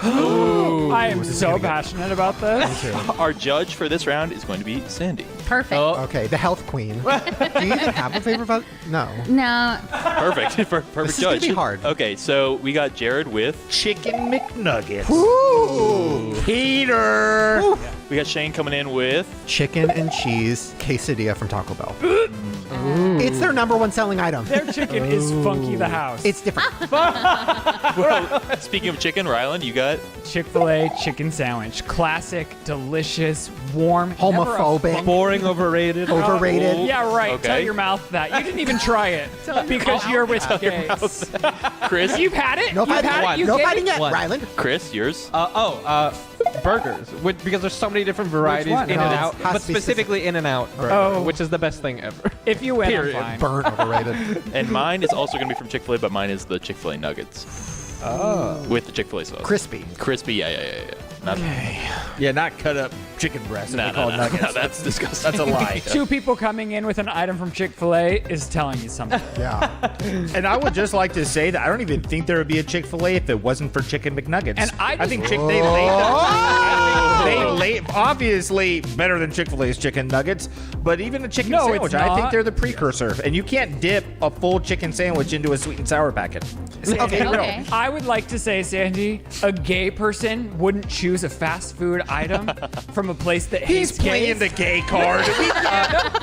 I am so passionate about this. Our judge for this round is going to be Sandy. Perfect. Okay, the health queen. Do you even have a favorite? No. No. Perfect. Perfect This is judge. gonna be hard. Okay, so we got Jared with Chicken McNuggets. Ooh. Peter. We got Shane coming in with Chicken and cheese quesadilla from Taco Bell. It's their number one selling item. Their chicken is Funky the House. It's different. well, speaking of chicken, Ryland, you got Chick-fil-A chicken sandwich. Classic, delicious, warm, Homophobic. Boring, overrated. Overrated. Yeah, right. Okay. Tell your mouth that. You didn't even try it because you're with gays. Chris. You've had it? No You've fighting had yet. it? You No get fighting it? yet, What? Ryland. Chris, yours. Burgers. Because there's so many different varieties one? in No, and it out, has but to be specifically in and out burger, Oh. which is the best thing ever. If you win, Period. I'm fine. Burnt overrated. And mine is also going to be from Chick-fil-A, but mine is the Chick-fil-A nuggets. Oh. With the Chick-fil-A sauce. Crispy. Crispy, yeah. Not, Yeah, not cut up chicken breast. no, they call it nuggets. no, that's disgusting. That's a lie. Two people coming in with an item from Chick-fil-A is telling you something. Yeah. And I would just like to say that I don't even think there would be a Chick-fil-A if it wasn't for Chicken McNuggets. And I think just- they lay obviously better than Chick-fil-A's chicken nuggets, but even the chicken No, sandwich, it's I think not. they're the precursor. And you can't dip a full chicken sandwich into a sweet and sour packet. Okay, Okay. I would like to say, Sandy, a gay person wouldn't choose a fast food item from a place that hates He's playing the gays. gay card.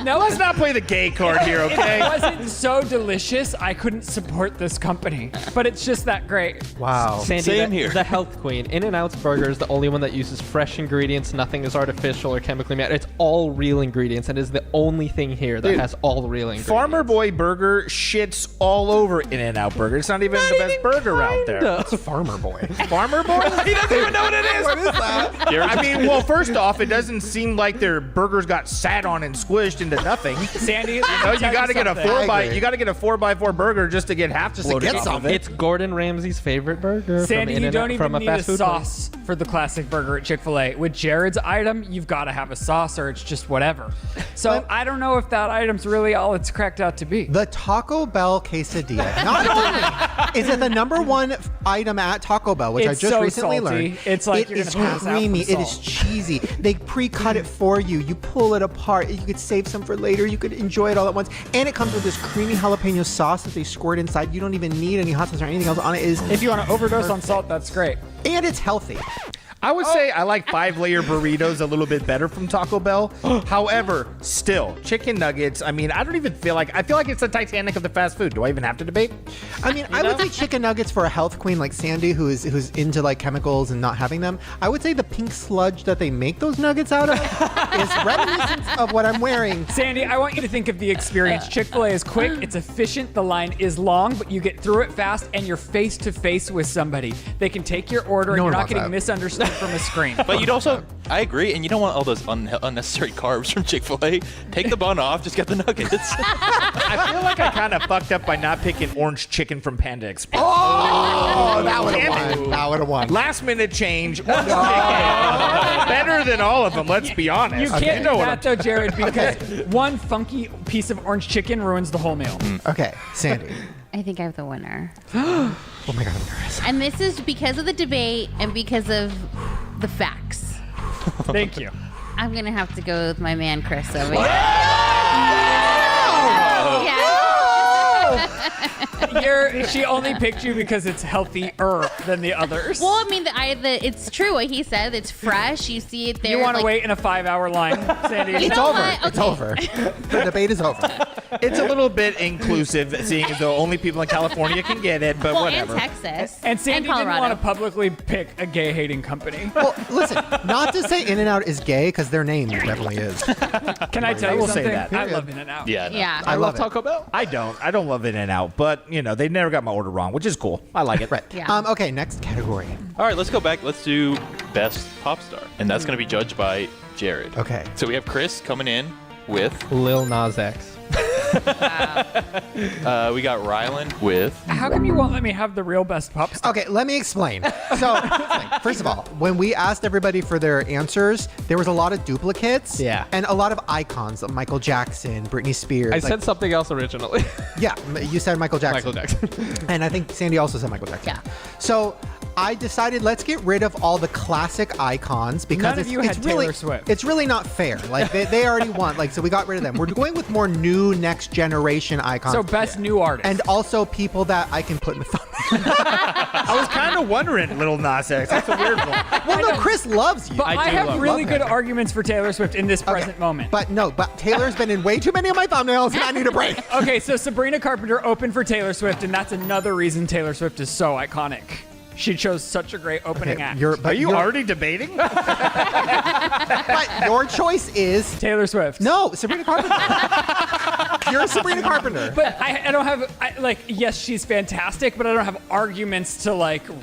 No, Let's not play the gay card here, If okay? it wasn't so delicious, I couldn't support this company. But it's just that great. Wow. Sandy, Same the, here. the health queen. In-N-Out's burger is the only one that uses fresh ingredients ingredients. Nothing is artificial or chemically made. It's all real ingredients, and is the only thing here that Dude, has all real ingredients. Farmer Boy Burger shits all over In-N-Out Burger. It's not even the best burger out there. That's Farmer Boy. Farmer Boy? He doesn't even know what it is. What is that? I mean, well, first off, it doesn't seem like their burgers got sat on and squished into nothing. Sandy, you gotta get a 4x4 burger just to get half Just to bloated get off some. of it. It's Gordon Ramsay's favorite burger. Sandy, from you don't In-N-Out- even from a need a fast food place. sauce for the classic burger at Chick-fil-A. With Jared's item, you've got to have a sauce or it's just whatever. So I don't know if that item's really all it's cracked out to be. The Taco Bell quesadilla. Not only is it the #1 item at Taco Bell, which It's I just so recently salty. learned. It's like it you're is gonna pass out from creamy. It is salt. cheesy. They pre-cut it for you. You pull it apart. You could save some for later. You could enjoy it all at once. And it comes with this creamy jalapeno sauce that they squirt inside. You don't even need any hot sauce or anything else on it. If you want to overdose on salt, that's great. And it's healthy. I would say I like 5-layer burritos a little bit better from Taco Bell. However, still, chicken nuggets, I mean, I feel like it's the Titanic of the fast food. Do I even have to debate? I mean, I would say chicken nuggets for a health queen like Sandy, who's into like chemicals and not having them. I would say the pink sludge that they make those nuggets out of is reminiscent of what I'm wearing. Sandy, I want you to think of the experience. Chick-fil-A is quick, it's efficient, the line is long, but you get through it fast and you're face to face with somebody. They can take your order and No you're one not wants getting that. misunderstood from a screen. But you'd also, I agree, and you don't want all those unnecessary carbs from Chick-fil-A. Take the bun off, just get the nuggets. I feel like I kind of fucked up by not picking orange chicken from Panda Express. Oh, that would Damn have it. won. That would have won. Last minute change. Orange chicken. Better than all of them, let's be honest. You can't know do what that though, Jared, because one funky piece of orange chicken ruins the whole meal. Okay, Sandy. I think I have the winner. Oh my God, I'm nervous. And this is because of the debate and because of the facts. Thank you. I'm going to have to go with my man, Chris, over here. She only picked you because it's healthier than the others. Well, I mean, it's true what he said. It's fresh. You see it there. You want to like- wait in a 5-hour line, Sandy? You It's know over. what? It's Okay. over. The debate is over. It's a little bit inclusive, seeing as though only people in California can get it, but Well, whatever. and Texas. And Sandy didn't Colorado. want to publicly pick a gay-hating company. Well, listen, not to say In-N-Out is gay, because their name definitely is. Can I tell I you will something? say that. I love In-N-Out. Yeah, no. Yeah. I love it. Taco Bell. I don't love In-N-Out, but, they never got my order wrong, which is cool. I like it. Right. Yeah. Okay, next category. All right, let's go back. Let's do best pop star, and that's going to be judged by Jared. Okay. So we have Chris coming in with. Lil Nas X. We got Rylan with. How come you won't let me have the real best pop star? Okay, let me explain. So, first of all, when we asked everybody for their answers, there was a lot of duplicates. Yeah. And a lot of icons of Michael Jackson, Britney Spears. I said something else originally. Yeah, you said Michael Jackson. Michael Jackson. And I think Sandy also said Michael Jackson. Yeah. So I decided let's get rid of all the classic icons because None of it's, you it's had really, Taylor Swift. It's really not fair. Like they already won. Like so we got rid of them. We're going with more new next generation icons. So best new artist. and also people that I can put in the thumbnail. I was kind of wondering, Little Nas X. That's a weird one. Well, no, Chris loves you. But I, do have love really him. good arguments for Taylor Swift in this present moment. But Taylor's been in way too many of my thumbnails, and I need a break. Okay, so Sabrina Carpenter opened for Taylor Swift, and that's another reason Taylor Swift is so iconic. She chose such a great opening act. Are you already debating? But your choice is Taylor Swift. no Sabrina Carpenter. You're Sabrina Carpenter. But I don't have, yes, she's fantastic, but I don't have arguments to,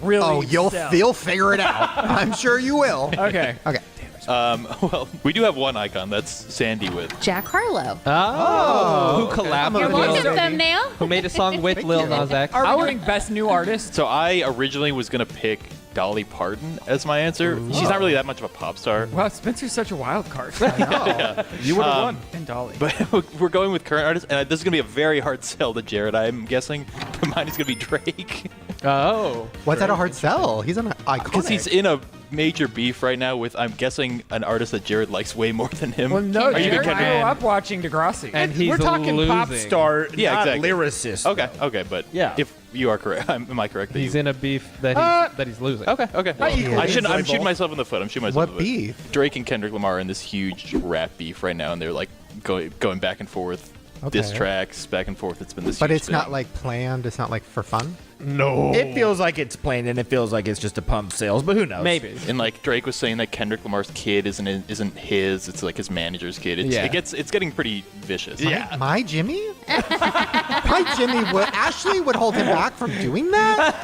really Oh, you'll sell. figure it out. I'm sure you will. Okay. Okay. Well, we do have one icon. That's Sandy with. Jack Harlow. Who collabed You're with welcome, Lil thumbnail. Who made a song with Lil Nas X. Are we doing best new artist? So I originally was going to pick Dolly Parton as my answer. She's not really that much of a pop star. Wow, Spencer's such a wild card. You would have won. And Dolly. But we're going with current artists, and this is going to be a very hard sell to Jared, I'm guessing. But mine is going to be Drake. Oh. What's that a hard sell? He's an iconic. Because he's in a major beef right now with, I'm guessing, an artist that Jared likes way more than him. Well, no, Are you Jared gonna grew Kendrick? up watching Degrassi. And he's We're talking losing. pop star, Yeah, not exactly. lyricist. Okay, but Yeah. if you are correct, am I correct? That He's you, in a beef that he's losing. Okay. equal. I'm shooting myself in the foot. I'm shooting myself What in the foot. beef? Drake and Kendrick Lamar are in this huge rap beef right now, and they're like going back and forth. diss tracks back and forth. It's been this. But huge it's not thing. like planned. It's not like for fun. No. It feels like it's plain, and it feels like it's just to pump sales, but who knows? And like Drake was saying that Kendrick Lamar's kid isn't his. It's like his manager's kid. It's getting pretty vicious. My Jimmy? My Jimmy would Ashley would hold him back from doing that?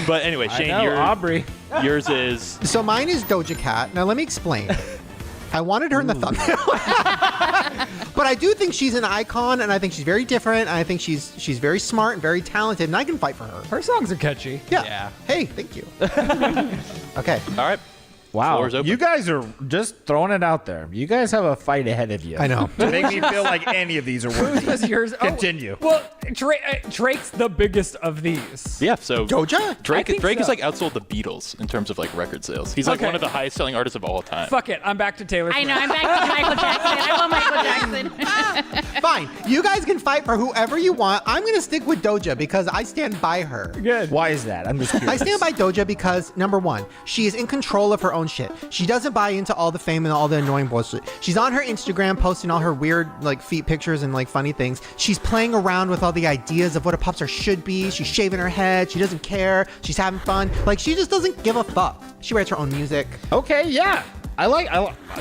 But anyway, I Shane, know, Aubrey. Yours is. So mine is Doja Cat. Now let me explain. I wanted her in the thumbnail. But I do think she's an icon, and I think she's very different, and I think she's very smart and very talented, and I can fight for her. Her songs are catchy. Yeah. Hey, thank you. Okay. All right. Wow, Floor's open. you guys are just throwing it out there. You guys have a fight ahead of you. I know. To make me feel like any of these are worth Who's it. yours? Continue. Well, Drake's the biggest of these. Yeah, so Doja? Drake think has so. like outsold the Beatles in terms of like record sales. He's like Okay. one of the highest selling artists of all time. Fuck it, I'm back to Taylor I Swift. know. I'm back to Michael Jackson. I want Michael Jackson. Fine. You guys can fight for whoever you want. I'm going to stick with Doja because I stand by her. Good. Why is that? I'm just curious. I stand by Doja because, number one, she is in control of her own shit. She doesn't buy into all the fame and all the annoying bullshit. She's on her Instagram posting all her weird like feet pictures and like funny things. She's playing around with all the ideas of what a pop star should be. She's shaving her head. She doesn't care. She's having fun. Like, she just doesn't give a fuck. She writes her own music. Okay, yeah. I like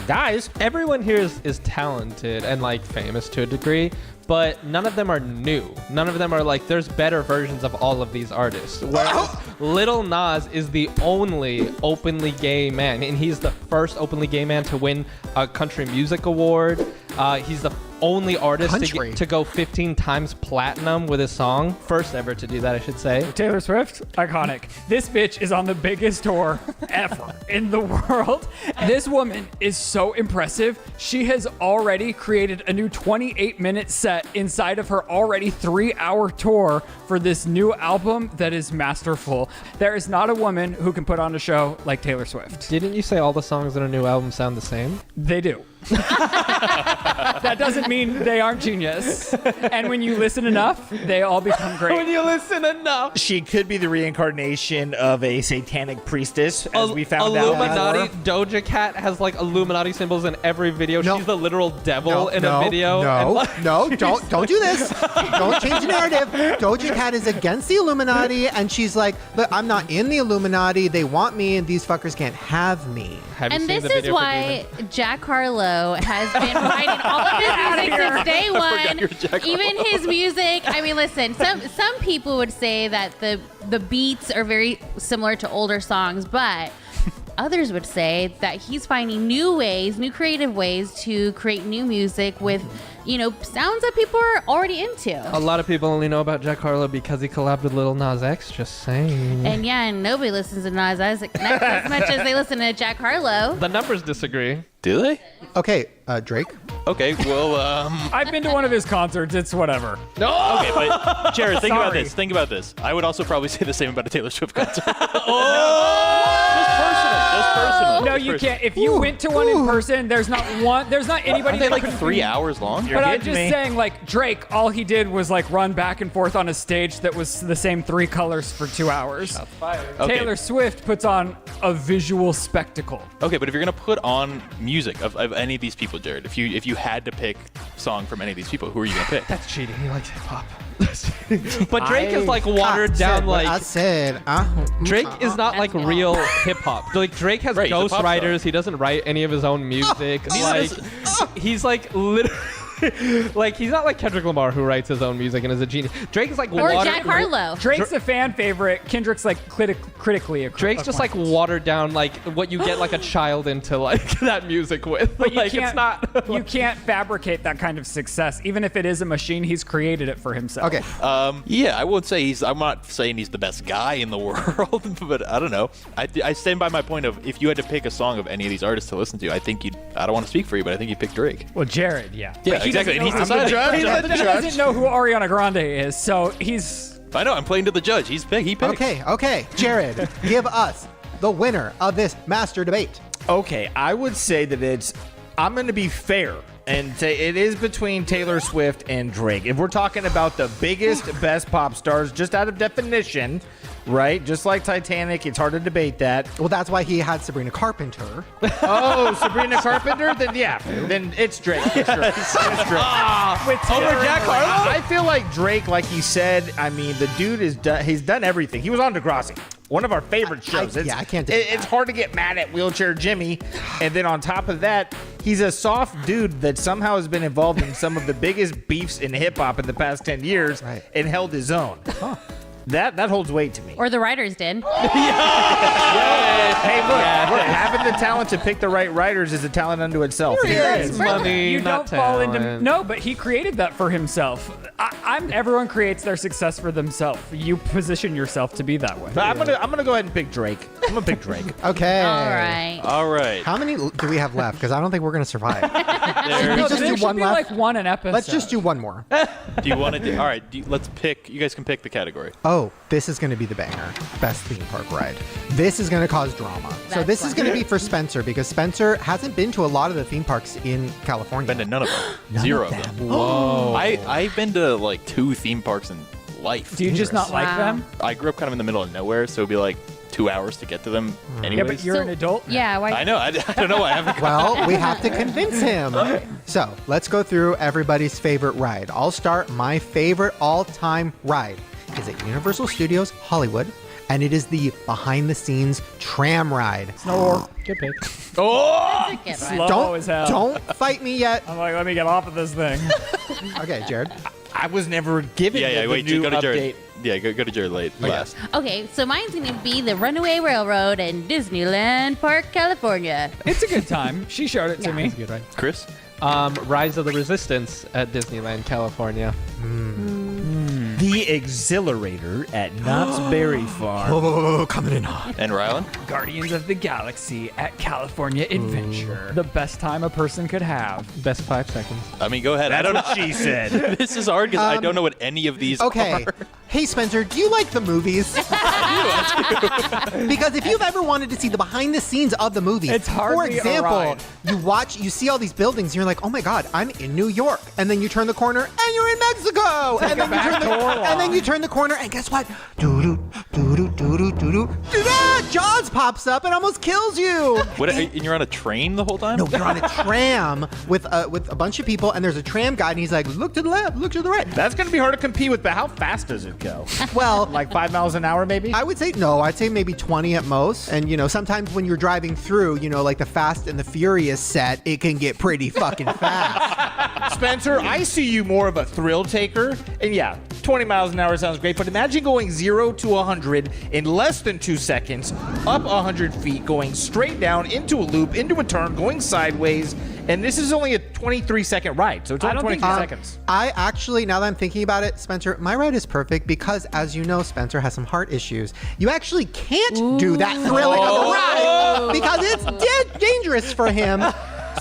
guys. Everyone here is talented and like famous to a degree, but none of them are new. None of them are like, there's better versions of all of these artists. Whereas Lil Nas is the only openly gay man, and he's the first openly gay man to win a country music award. He's the only artist to go 15 times platinum with his song. First ever to do that, I should say. Taylor Swift, iconic. This bitch is on the biggest tour ever in the world. This woman is so impressive. She has already created a new 28-minute set inside of her already 3-hour tour for this new album that is masterful. There is not a woman who can put on a show like Taylor Swift. Didn't you say all the songs in her new album sound the same? They do. That doesn't mean they aren't genius. And when you listen enough, they all become great. When you listen enough. She could be the reincarnation of a satanic priestess, as we found Illuminati. out. Doja Cat has like Illuminati symbols in every video. She's the literal devil in a video. Don't do this. Don't change the narrative. Doja Cat is against the Illuminati, and she's like, look, I'm not in the Illuminati. They want me, and these fuckers can't have me. And this is why Jack Harlow has been writing all of his music since day one. Even his music. I mean, listen. Some people would say that the beats are very similar to older songs, but others would say that he's finding new creative ways to create new music with, sounds that people are already into. A lot of people only know about Jack Harlow because he collabed with Lil Nas X. Just saying. And nobody listens to Nas X as much as they listen to Jack Harlow. The numbers disagree. Do they? Okay, Drake. Okay, well, I've been to one of his concerts. It's whatever. No. Okay, but Jared, think about Sorry. this. Think about this. I would also probably say the same about a Taylor Swift concert. Just personal. No, you can't. If you went to one in person, there's not anybody. Aren't they that like couldn't 3 be- hours long? But I'm just saying, like, Drake, all he did was like run back and forth on a stage that was the same 3 colors for 2 hours. Okay. Taylor Swift puts on a visual spectacle. Okay, but if you're gonna put on music of any of these people, Jared, if you had to pick song from any of these people, who are you gonna pick? That's cheating. He likes hip hop. But Drake is like watered down. Like I said, Drake is not like real hip hop. Like Drake has Right, he's a pop star. ghostwriters. He doesn't write any of his own music. Like he's like literally. Like he's not like Kendrick Lamar who writes his own music and is a genius. Drake is like Or Jack Harlow. Drake's a fan favorite. Kendrick's like critically acclaimed. Drake's just like watered down, like what you get like a child into like that music with. But you like can't, it's not. you can't fabricate that kind of success. Even if it is a machine, he's created it for himself. Okay. Yeah, I would say I'm not saying he's the best guy in the world, but I don't know. I stand by my point of if you had to pick a song of any of these artists to listen to, I think you'd. I don't want to speak for you, but I think you'd pick Drake. Well, Jared, yeah. Yeah, But he exactly. doesn't And he's know- decided. He doesn't know who Ariana Grande is, so he's. I know. I'm playing to the judge. He picks. Okay. Jared, give us the winner of this master debate. Okay, I would say that I'm going to be fair and say it is between Taylor Swift and Drake. If we're talking about the biggest, best pop stars, just out of definition, right? Just like Titanic, it's hard to debate that. Well, that's why he had Sabrina Carpenter. Oh, Sabrina Carpenter? Then yeah, then it's Drake. It's Drake. It's Drake. Over Jack Harlow? I feel like Drake, like he said, I mean, the dude he's done everything. He was on Degrassi. One of our favorite shows. I can't do It's hard to get mad at Wheelchair Jimmy. And then on top of that, he's a soft dude that somehow has been involved in some of the biggest beefs in hip-hop in the past 10 years and held his own. That holds weight to me. Or the writers did. Hey, look, having the talent to pick the right writers is a talent unto itself. You don't fall into no, but he created that for himself. Everyone creates their success for themselves. You position yourself to be that way. But I'm gonna go ahead and pick Drake. I'm gonna pick Drake. Okay. All right. How many do we have left? Because I don't think we're gonna survive. Should we just do one left? Like one an episode. Let's just do one more. Do you want to do? All right. Let's pick. You guys can pick the category. Oh, this is going to be the banger. Best theme park ride. This is going to cause drama. So this is going to be for Spencer because Spencer hasn't been to a lot of the theme parks in California. Been to none of them. None Zero of of them. them. Whoa. I've been to like 2 theme parks in life. Do you just not like them? I grew up kind of in the middle of nowhere, so it'd be like 2 hours to get to them. Anyways. Yeah, but you're an adult. Yeah, why? I know. I don't know why I haven't. Well, we have to convince him. So let's go through everybody's favorite ride. I'll start. My favorite all-time ride is at Universal Studios Hollywood, and it is the behind-the-scenes tram ride. Snow. Good pick. Oh! Slow as hell. Don't fight me yet. I'm like, let me get off of this thing. Okay, Jared. I was never given the wait, new go to update. Jared. Yeah, go to Jared last. Okay, so mine's gonna be the Runaway Railroad in Disneyland Park, California. It's a good time. She showed it to me. Good, right? Chris? Rise of the Resistance at Disneyland, California. The Exhilarator at Knott's Berry Farm. Whoa, coming in hot. And Rylan? Guardians of the Galaxy at California Adventure. The best time a person could have. Best 5 seconds. I mean, go ahead. That's I don't what know. she said. This is hard because I don't know what any of these Okay. are. Hey, Spencer, do you like the movies? Because if you've ever wanted to see the behind the scenes of the movie, It's for hardly a example, ride. you see all these buildings, and you're like, oh my God, I'm in New York. And then you turn the corner, and you're in Mexico. And then you turn the corner, and guess what? Jaws pops up and almost kills you. What? And you're on a train the whole time? No, you're on a tram with a bunch of people, and there's a tram guide, and he's like, look to the left, look to the right. That's going to be hard to compete with, but how fast does it go? Well, Like 5 miles an hour, maybe? I would say I'd say maybe 20 at most. And, sometimes when you're driving through, like the Fast and the Furious set, it can get pretty fucking fast. Spencer, I see you more of a thrill taker. And yeah, 20 miles an hour sounds great, but imagine going 0 to 100 in less than 2 seconds, up 100 feet, going straight down into a loop, into a turn, going sideways. And this is only a 23-second ride, so it's only 23 seconds. I actually, now that I'm thinking about it, Spencer, my ride is perfect because, as you know, Spencer has some heart issues. You actually can't do that thrilling of a ride because it's dead dangerous for him.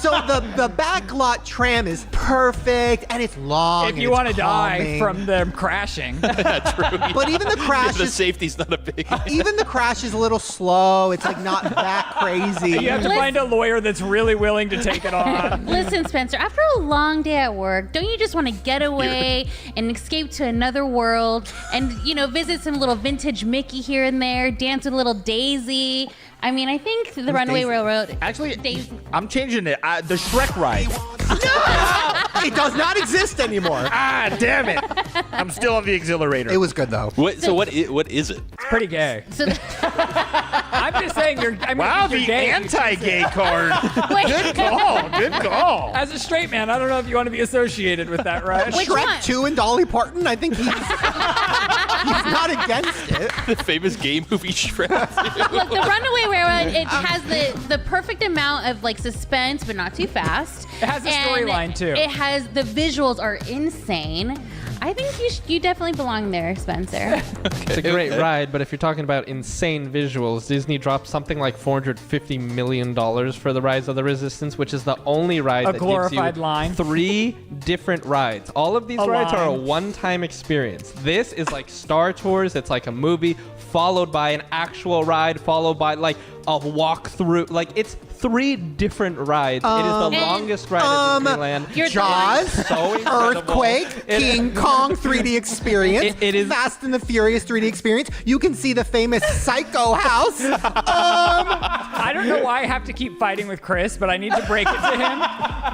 So the backlot tram is perfect, and it's long. If you want to die from them crashing. True. But even the crash the is safety's not a big. even the crash is a little slow. It's like not that crazy. You have to find a lawyer that's really willing to take it on. Listen, Spencer, after a long day at work, don't you just want to get away and escape to another world and, visit some little vintage Mickey here and there, dance with a little Daisy? I mean, I think the Runaway Daisy? Railroad. Actually, Daisy. I'm changing it. The Shrek ride. No! It does not exist anymore. Damn it. I'm still on the Exhilarator. It was good, though. What is it? It's pretty gay. So I'm just saying wow, the gay. anti-gay card. Wait. Good call. Good call. As a straight man, I don't know if you want to be associated with that, right? Which Shrek one? 2 and Dolly Parton, I think he's not against it. The famous gay movie Shrek. Look, the Runaway Railroad, it has the perfect amount of suspense, but not too fast. It has a storyline too. It has the visuals are insane. I think you definitely belong there, Spencer. It's a great ride, but if you're talking about insane visuals, Disney dropped something like $450 million for the Rise of the Resistance, which is the only ride that glorified gives you line. 3 different rides. All of these rides are a one-time experience. This is like Star Tours. It's like a movie followed by an actual ride, followed by a walk through. Like, it's 3 different rides. It is the longest ride at Disneyland. Jaws, so incredible. Earthquake, King Kong 3D experience, it is Fast and the Furious 3D experience. You can see the famous Psycho House. I don't know why I have to keep fighting with Chris, but I need to break it to him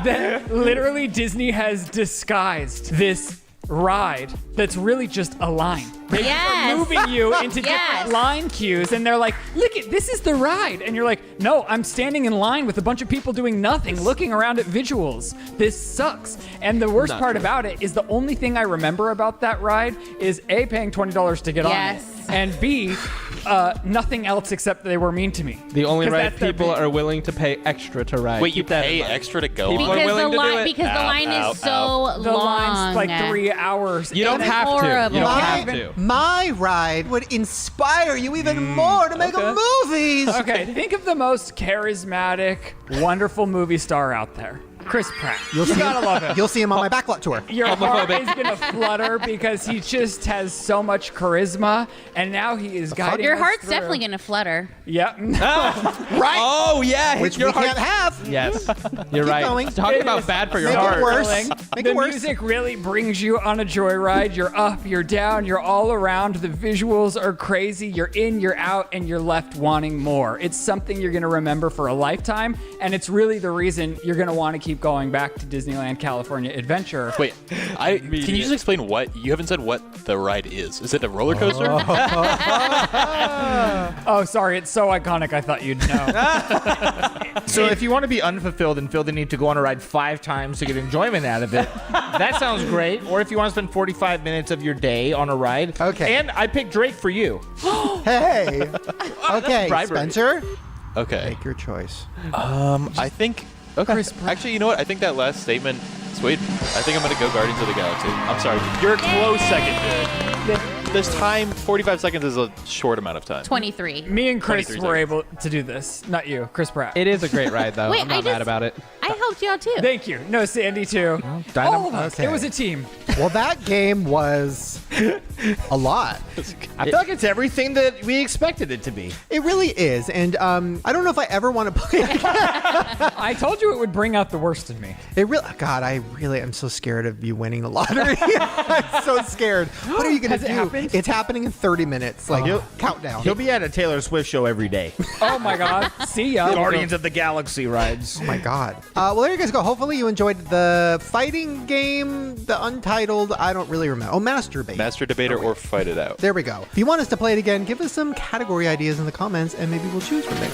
that literally Disney has disguised this ride that's really just a line. They are moving you into different line queues, and they're like, look, this is the ride. And you're like, no, I'm standing in line with a bunch of people doing nothing, looking around at visuals. This sucks. And the worst part about it is the only thing I remember about that ride is A, paying $20 to get on it, and B, nothing else except they were mean to me. The only 'Cause ride that's their people beat. are willing to pay extra to ride. Wait, you Keep that in pay mind. extra to go People on? are willing to do it. Because the line is so The long. line's like 3 hours. You don't And have to. horrible. You don't My- have to. My ride would inspire you even more to make a movies. Okay, think of the most charismatic, wonderful movie star out there. Chris Pratt. You gotta love him. You'll see him on my backlot tour. Your heart is gonna flutter because he just has so much charisma, and now he is guiding Your us heart's through. definitely gonna flutter. Yep. Right? Oh, yeah. Which your we heart- can't have. Yes. You're Keep right. going. Talking It about is bad for your Make it heart. worse. thrilling. Make The it worse. music really brings you on a joyride. You're up, you're down, you're all around. The visuals are crazy. You're in, you're out, and you're left wanting more. It's something you're gonna remember for a lifetime, and it's really the reason you're gonna want to keep going back to Disneyland California Adventure. Wait, can you just explain what you haven't said? What the ride is? Is it a roller coaster? Oh, sorry, it's so iconic. I thought you'd know. So if you want to be unfulfilled and feel the need to go on a ride 5 times to get enjoyment out of it, that sounds great. Or if you want to spend 45 minutes of your day on a ride. Okay. And I picked Drake for you. Hey. Okay, bribery. Spencer. Okay. Make your choice. I think. Okay. Actually, you know what? I think that last statement swayed me. I think I'm gonna go Guardians of the Galaxy. I'm sorry. You're a close second, dude. This time, 45 seconds is a short amount of time. 23. Me and Chris 23 were able to do this. Not you, Chris Pratt. It is a great ride, though. Wait, I'm not mad about it. I helped you out too. Thank you. No, Sandy too. All of us. Okay. It was a team. Well, that game was a lot. I feel like it's everything that we expected it to be. It really is, and I don't know if I ever want to play it again. I told you it would bring out the worst in me. It really, God, I really am so scared of you winning the lottery. I'm so scared. What are you gonna Has it do? happened? It's happening in 30 minutes. Like countdown. He'll be at a Taylor Swift show every day. Oh my God. See ya. Guardians of the Galaxy rides. Oh my God. Well, there you guys go. Hopefully you enjoyed the fighting game, the Untitled. I don't really remember. Oh, Masturbate. Master Debater or Fight It Out. There we go. If you want us to play it again, give us some category ideas in the comments, and maybe we'll choose from there.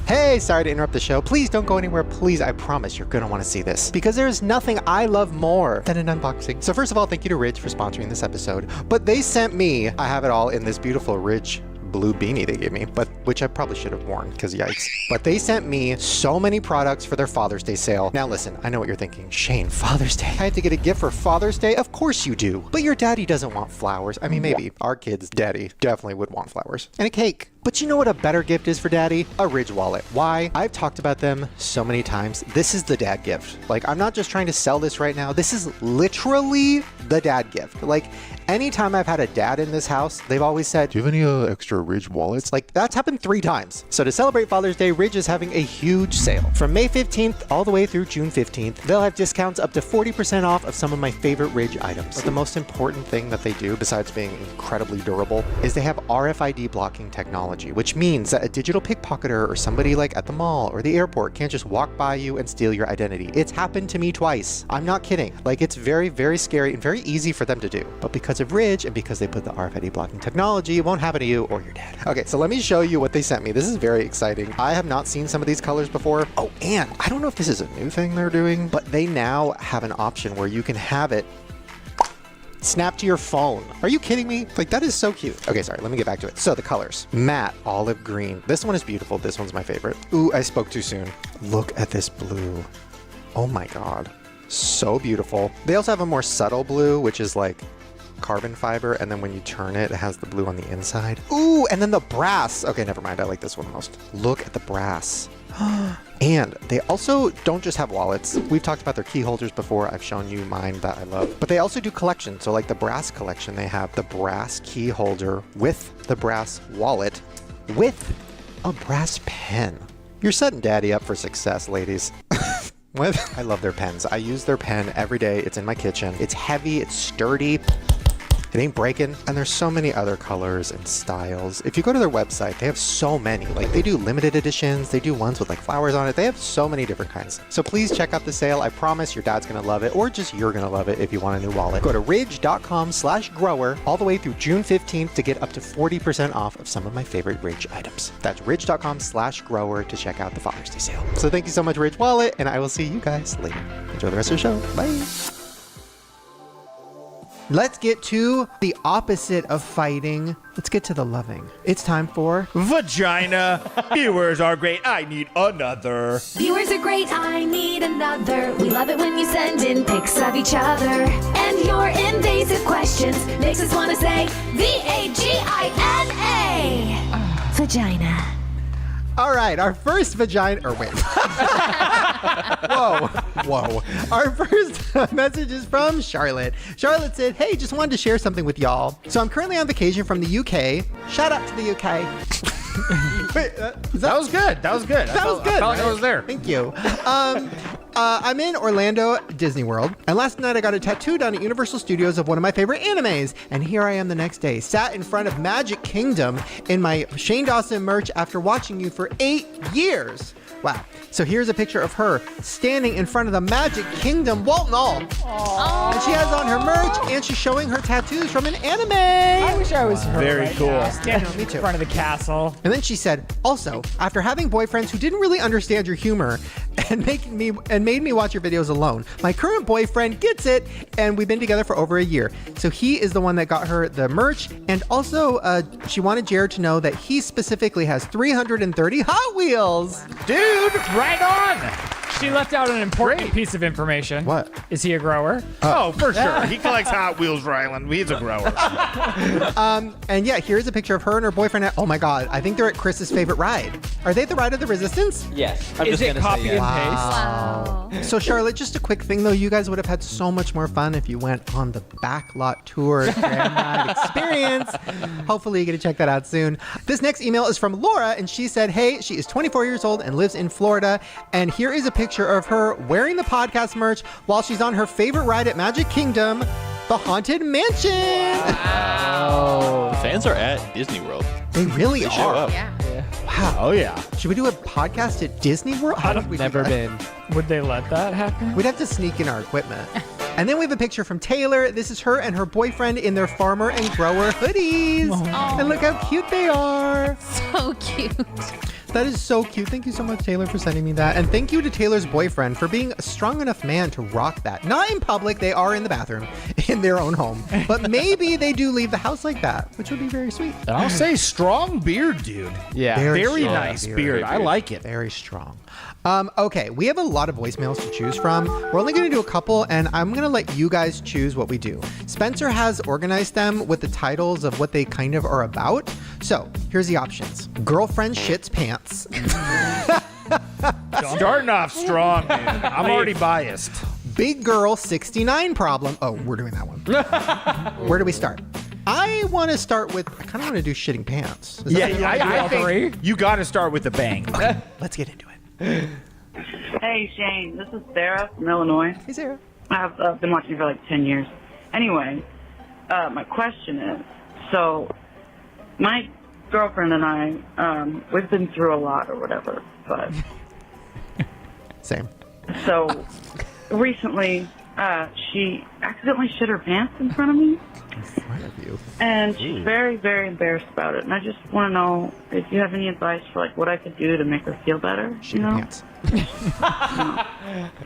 Hey, sorry to interrupt the show. Please don't go anywhere. Please, I promise you're going to want to see this because there's nothing I love more than an unboxing. So first of all, thank you to Ridge for sponsoring this episode. But they sent me, I have it all in this beautiful Ridge blue beanie they gave me, but which I probably should have worn because yikes. But they sent me so many products for their Father's Day sale. Now listen, I know what you're thinking. Shane, Father's Day? I have to get a gift for Father's Day? Of course you do. But your daddy doesn't want flowers. I mean, maybe our kid's daddy definitely would want flowers. And a cake. But you know what a better gift is for daddy? A Ridge wallet. Why? I've talked about them so many times. This is the dad gift. Like, I'm not just trying to sell this right now. This is literally the dad gift. Like, anytime I've had a dad in this house, they've always said, do you have any extra Ridge wallets? Like, that's happened 3 times. So to celebrate Father's Day, Ridge is having a huge sale. From May 15th all the way through June 15th, they'll have discounts up to 40% off of some of my favorite Ridge items. But the most important thing that they do, besides being incredibly durable, is they have RFID blocking technology, which means that a digital pickpocketer or somebody like at the mall or the airport can't just walk by you and steal your identity. It's happened to me twice. I'm not kidding. Like, it's very, very scary and very easy for them to do. But because of Ridge and because they put the RFID blocking technology, it won't happen to you or your dad. Okay, so let me show you what they sent me. This is very exciting. I have not seen some of these colors before. Oh, and I don't know if this is a new thing they're doing, but they now have an option where you can have it snap to your phone. Are you kidding me? Like, that is so cute. Okay, sorry, let me get back to it. So the colors: matte, olive green. This one is beautiful. This one's my favorite. Ooh, I spoke too soon. Look at this blue. Oh my God. So beautiful. They also have a more subtle blue, which is like carbon fiber, and then when you turn it, it has the blue on the inside. Ooh, and then the brass. Okay, never mind. I like this one the most. Look at the brass. And they also don't just have wallets. We've talked about their key holders before. I've shown you mine that I love. But they also do collections. So like the brass collection, they have the brass key holder with the brass wallet with a brass pen. You're setting daddy up for success, ladies. What? I love their pens. I use their pen every day. It's in my kitchen. It's heavy, it's sturdy. It ain't breaking. And there's so many other colors and styles. If you go to their website, they have so many. Like, they do limited editions. They do ones with like flowers on it. They have so many different kinds. So please check out the sale. I promise your dad's gonna love it, or just you're gonna love it if you want a new wallet. Go to ridge.com/grower all the way through June 15th to get up to 40% off of some of my favorite Ridge items. That's ridge.com/grower to check out the Father's Day sale. So thank you so much, Ridge Wallet, and I will see you guys later. Enjoy the rest of the show. Bye. Let's get to the opposite of fighting. Let's get to the loving. It's time for Vagina. Viewers are great. I need another. Viewers are great, I need another. We love it when you send in pics of each other. And your invasive questions makes us want to say V-A-G-I-N-A. Vagina. All right, our first vagina, or wait. Whoa. Our first message is from Charlotte. Charlotte said, hey, just wanted to share something with y'all. So I'm currently on vacation from the UK. Shout out to the UK. Wait, that was good. That was good. That was good. I felt like I was there. Thank you. I'm in Orlando Disney World, and last night I got a tattoo done at Universal Studios of one of my favorite animes, and here I am the next day, sat in front of Magic Kingdom in my Shane Dawson merch after watching you for 8 years. Wow. So here's a picture of her standing in front of the Magic Kingdom Walt and all. Aww. And she has on her merch, and she's showing her tattoos from an anime. I wish I was her. Very right cool. now, standing Me too. in front of the castle. And then she said, also, after having boyfriends who didn't really understand your humor and made me watch your videos alone, my current boyfriend gets it, and we've been together for over a year. So he is the one that got her the merch, and also she wanted Jared to know that he specifically has 330 Hot Wheels. Dude, right on. She left out an important piece of information. What? Is he a grower? Oh, for sure. He collects Hot Wheels, Ryland. He's a grower. And yeah, here's a picture of her and her boyfriend at, oh my God, I think they're at Chris's favorite ride. Are they the Ride of the Resistance? Yes. Is it copy and paste? Wow. So Charlotte, just a quick thing though, you guys would have had so much more fun if you went on the Backlot Tour Grand Night Experience. Hopefully you get to check that out soon. This next email is from Laura, and she said, hey, she is 24 years old and lives in Florida, and here is a picture of her wearing the podcast merch while she's on her favorite ride at Magic Kingdom, the Haunted Mansion. Wow. The fans are at Disney World. They really They show are. up. Yeah. Wow. Oh, yeah. Should we do a podcast at Disney World? How would we do Never that? been. Would they let that happen? We'd have to sneak in our equipment. And then we have a picture from Taylor. This is her and her boyfriend in their farmer and grower hoodies. And look how cute they are. So cute. That is so cute. Thank you so much, Taylor, for sending me that. And thank you to Taylor's boyfriend for being a strong enough man to rock that. Not in public. They are in the bathroom in their own home. But maybe they do leave the house like that, which would be very sweet. And I'll say strong beard, dude. Yeah. Very strong nice beard. I like it. Very strong. Okay, we have a lot of voicemails to choose from. We're only going to do a couple, and I'm going to let you guys choose what we do. Spencer has organized them with the titles of what they kind of are about. So here's the options. Girlfriend shits pants. Starting off strong, dude. I'm already biased. Big girl 69 problem. Oh, we're doing that one. Where do we start? I want to start with, I kind of want to do shitting pants. Is that okay? I think you got to start with a bang. Okay, let's get into it. Hey, Shane. This is Sarah from Illinois. Hey, Sarah. I've been watching you for like 10 years. Anyway, my question is, so my girlfriend and I, we've been through a lot or whatever, but... Same. So, recently, she accidentally shit her pants in front of me. In front of you? And she's very, very embarrassed about it. And I just want to know if you have any advice for like what I could do to make her feel better. Shit your pants.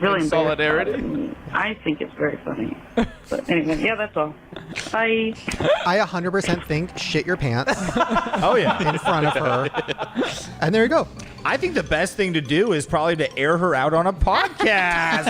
Really embarrassed. Solidarity. I think it's very funny. But anyway, yeah, that's all. Bye. I 100% think shit your pants. Oh, yeah. In front of her. And there you go. I think the best thing to do is probably to air her out on a podcast.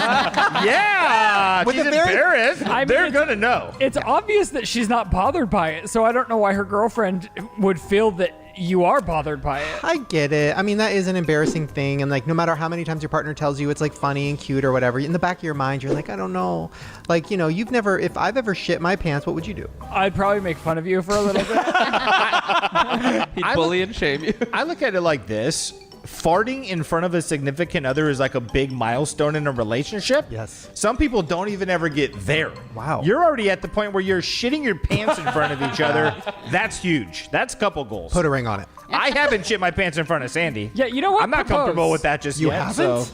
Yeah. With She's a very- embarrassed. They're going to know. It's obvious that she's not bothered by it, so I don't know why her girlfriend would feel that you are bothered by it. I get it. I mean, that is an embarrassing thing. And like, no matter how many times your partner tells you it's like funny and cute or whatever, in the back of your mind, you're like, I don't know. Like, you know, if I've ever shit my pants, what would you do? I'd probably make fun of you for a little bit. He'd bully and shame you. I look at it like this. Farting in front of a significant other is like a big milestone in a relationship. Yes. Some people don't even ever get there. Wow. You're already at the point where you're shitting your pants in front of each other. That's huge. That's couple goals. Put a ring on it. I haven't shit my pants in front of Sandy. Yeah, you know what? I'm not comfortable with that just You yet. haven't? So.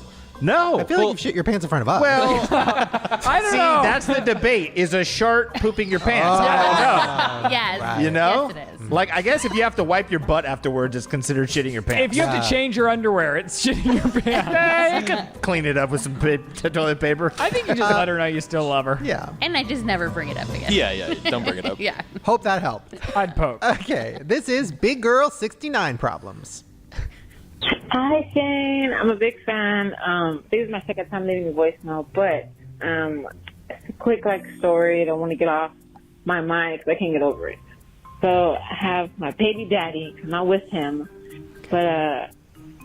No. I feel like you've shit your pants in front of us. Well, I don't see, know. that's the debate. Is a shark pooping your pants? I don't know. Yes. You know? Yes, it is. Like, I guess if you have to wipe your butt afterwards, it's considered shitting your pants. If you have to change your underwear, it's shitting your pants. Yeah, you could clean it up with some toilet paper. I think you just let her know you still love her. Yeah. And I just never bring it up again. Yeah. Don't bring it up. Yeah. Hope that helped. I'd poke. Okay, this is Big Girl 69 Problems. Hi, Shane. I'm a big fan. This is my second time leaving a voicemail, but it's a quick story. I don't want to get off my mind because I can't get over it. So I have my baby daddy. I'm not with him, but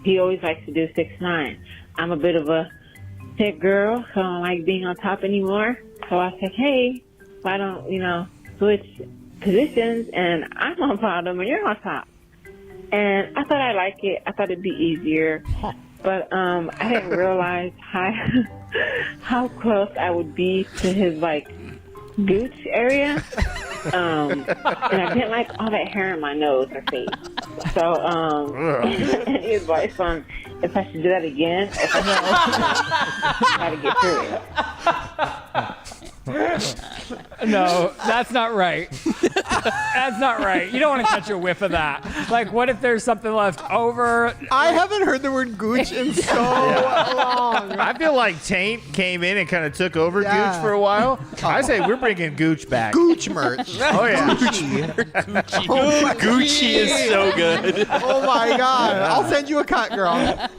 he always likes to do 6'9". I'm a bit of a thick girl, so I don't like being on top anymore. So I said, hey, why don't switch positions and I'm on bottom and you're on top. And I thought I'd like it. I thought it'd be easier. But I didn't realize how close I would be to his gooch area. And I didn't like all that hair in my nose or face. So any advice on if I should do that again? If I how to get through it. No, that's not right. That's not right. You don't want to catch a whiff of that. Like, what if there's something left over? I haven't heard the word gooch in so long. I feel like Taint came in and kind of took over Yeah. Gooch for a while. I say we're bringing Gooch back. Gooch merch. Oh, yeah. Gucci. Oh my Gucci is so good. Oh my God. I'll send you a cut, girl.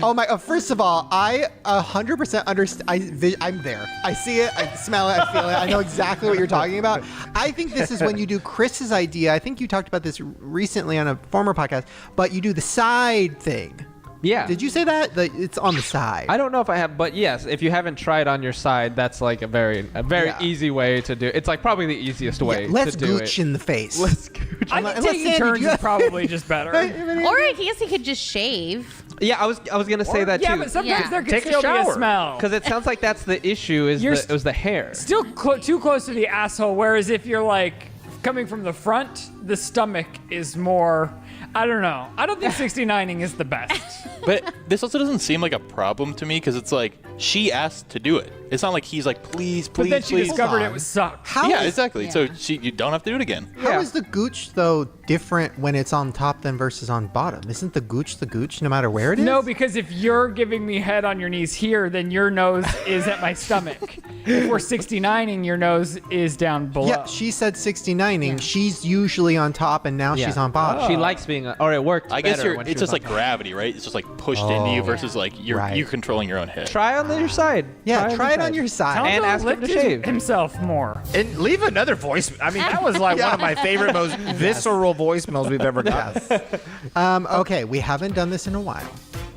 Oh my. First of all, I 100% understand. I'm there. I see it. I smell it. I feel it. I know exactly what you're talking about. I think this is when you do Chris's idea. I think you talked about this recently on a former podcast, but you do the side thing. Yeah. Did you say that? It's on the side. I don't know if I have, but yes, if you haven't tried on your side, that's like a very Yeah. easy way to do it. It's like probably the easiest way Let's to do it. gooch in the face. Let's gooch. I think taking turns is probably just better. Or I guess he could just shave. Yeah, I was gonna say that yeah, too. but sometimes there could Take a still be a shower. smell. Because it sounds like that's the issue. It was the hair. Still too close to the asshole. Whereas if you're coming from the front, the stomach is more. I don't know. I don't think 69ing is the best. But this also doesn't seem like a problem to me because it's like she asked to do it. It's not like he's like, please, But please, then she please. discovered it was sucked. Yeah, exactly. So you don't have to do it again. How is the gooch though different when it's on top than versus on bottom? Isn't the gooch no matter where it is? No, because if you're giving me head on your knees here, then your nose is at my stomach. If we're 69ing, your nose is down below. Yeah, she said 69ing. She's usually on top and now she's on bottom. She likes being, or it worked. I guess better when she it's was just on like top. gravity, right? It's just like pushed into you versus like you're Right. you controlling your own head. Try on your side. Yeah, try it on your side. Tell him And to ask him lift to shave. himself more. And leave another voice. I mean, that was like one of my favorite, most visceral voicemails we've ever gotten. Okay, we haven't done this in a while,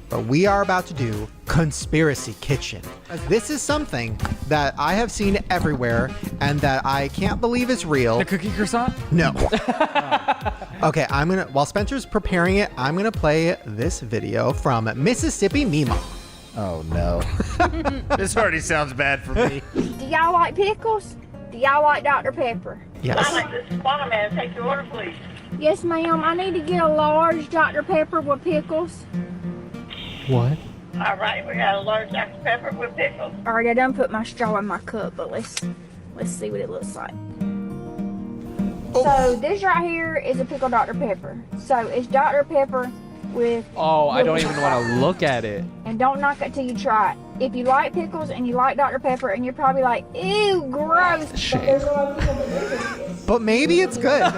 but we are about to do Conspiracy Kitchen. This is something that I have seen everywhere and that I can't believe is real. The cookie croissant? No. Okay, while Spencer's preparing it, I'm gonna play this video from Mississippi Mima. Oh no. This already sounds bad for me. Do y'all like pickles? Do y'all like Dr. Pepper? Yes. I'd like this man take your order, please. Yes, ma'am. I need to get a large Dr. Pepper with pickles. What? All right, we got a large Dr. Pepper with pickles. All right, I done put my straw in my cup, but let's see what it looks like. So this right here is a pickle Dr. Pepper. So it's Dr. Pepper with. Oh, I don't with- even want to look at it. And don't knock it till you try it. If you like pickles and you like Dr. Pepper, and you're probably like, ew, gross. But there's a lot of people that do this. But maybe it's good.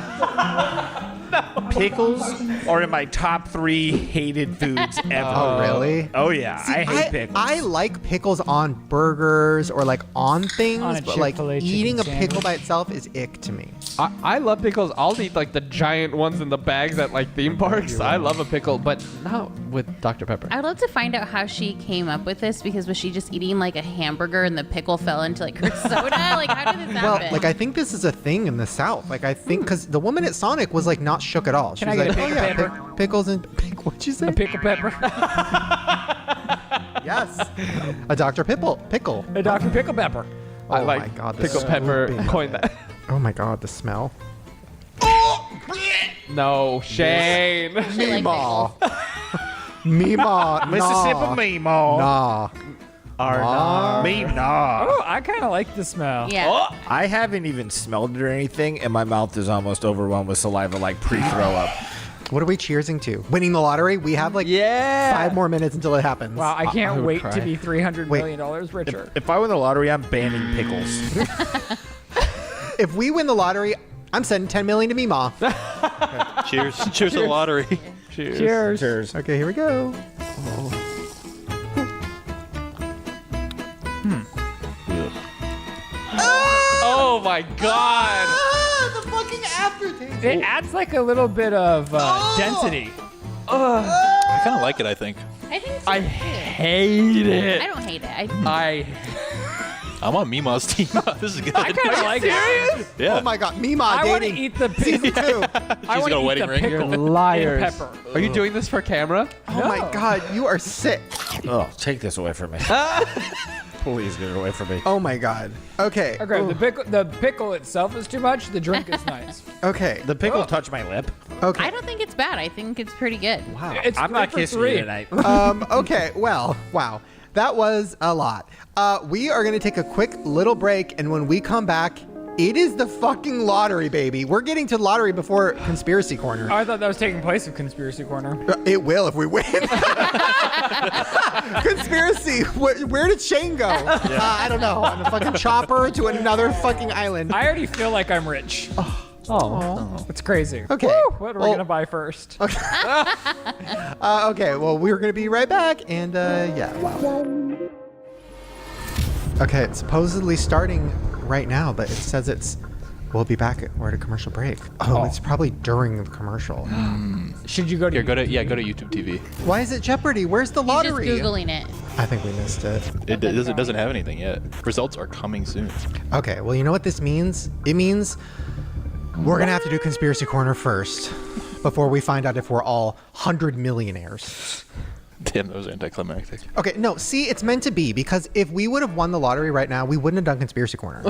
Pickles are in my top 3 hated foods ever. Oh, really? Oh, yeah. See, I hate pickles. I like pickles on burgers or like on things, On a but like Chick-fil-A chicken eating a sandwich. pickle by itself is ick to me. I love pickles. I'll eat like the giant ones in the bags at like theme parks. I love a pickle, but not with Dr. Pepper. I would love to find out how she came up with this, because was she just eating like a hamburger and the pickle fell into like her soda? Like, how did this Well, happen? like I think this is a thing in the South. Like I think because the woman at Sonic was like not shook at all. She Can was I get like, a oh pickle yeah, pepper? pickles and what'd you say? A pickle pepper. Yes, a Dr. Pickle. A Dr. Pickle Pepper. Oh I like my God, the pickle pepper. swooping. Coined that. Oh my God, the smell. No, Shane. Meemaw. Meemaw. Mississippi Meemaw. Nah. Meemaw. Oh, I kind of like the smell. Yeah. I haven't even smelled it or anything, and my mouth is almost overwhelmed with saliva, like pre-throw up. What are we cheersing to? Winning the lottery? We have like 5 more minutes until it happens. Wow, I can't would wait cry. to be $300 Wait. million richer. If I win the lottery, I'm banning pickles. If we win the lottery, I'm sending 10 million to Meemaw. Cheers. Cheers to the lottery. Cheers. Cheers. Okay, here we go. Oh my God. The fucking aftertaste. It adds like a little bit of density. I kind of like it, I think. I think so. I hate it. I don't hate it. I'm on Mima's team. This is good. I kind of like it. Yeah. Oh my God, Meemaw I want to dating. eat the Season 2. I She's want got a to eat wedding the ring. pickle You're liars. and pepper. Are you doing this for camera? Oh my God, you are sick. Oh, take this away from me. Please get it away from me. Oh my God. Okay. Okay, Ooh. the pickle itself is too much. The drink is nice. Okay. The pickle touched my lip. Okay. I don't think it's bad. I think it's pretty good. Wow. It's I'm not 3 for kissing 3. you tonight. Okay, well, wow. That was a lot. We are going to take a quick little break, and when we come back, it is the fucking lottery, baby. We're getting to lottery before Conspiracy Corner. Oh, I thought that was taking place of Conspiracy Corner. It will if we win. Conspiracy. Where did Shane go? I don't know. On a fucking chopper to another fucking island. I already feel like I'm rich. Oh. It's crazy. Okay. Woo, what are we Well- going to buy first? Okay, well, we're going to be right back, and yeah, wow. Okay, it's supposedly starting right now, but it says we'll be back. We're at a commercial break. Oh, it's probably during the commercial. Should you go to Here, go to YouTube TV. Lottery? Is it Jeopardy? Where's the He's lottery? just Googling it. I think we missed it. It doesn't have anything yet. Results are coming soon. Okay, well, you know what this means? It means we're going to have to do Conspiracy Corner first before we find out if we're all 100 millionaires. Damn, that was anticlimactic. Okay, no, see, it's meant to be, because if we would have won the lottery right now, we wouldn't have done Conspiracy Corner.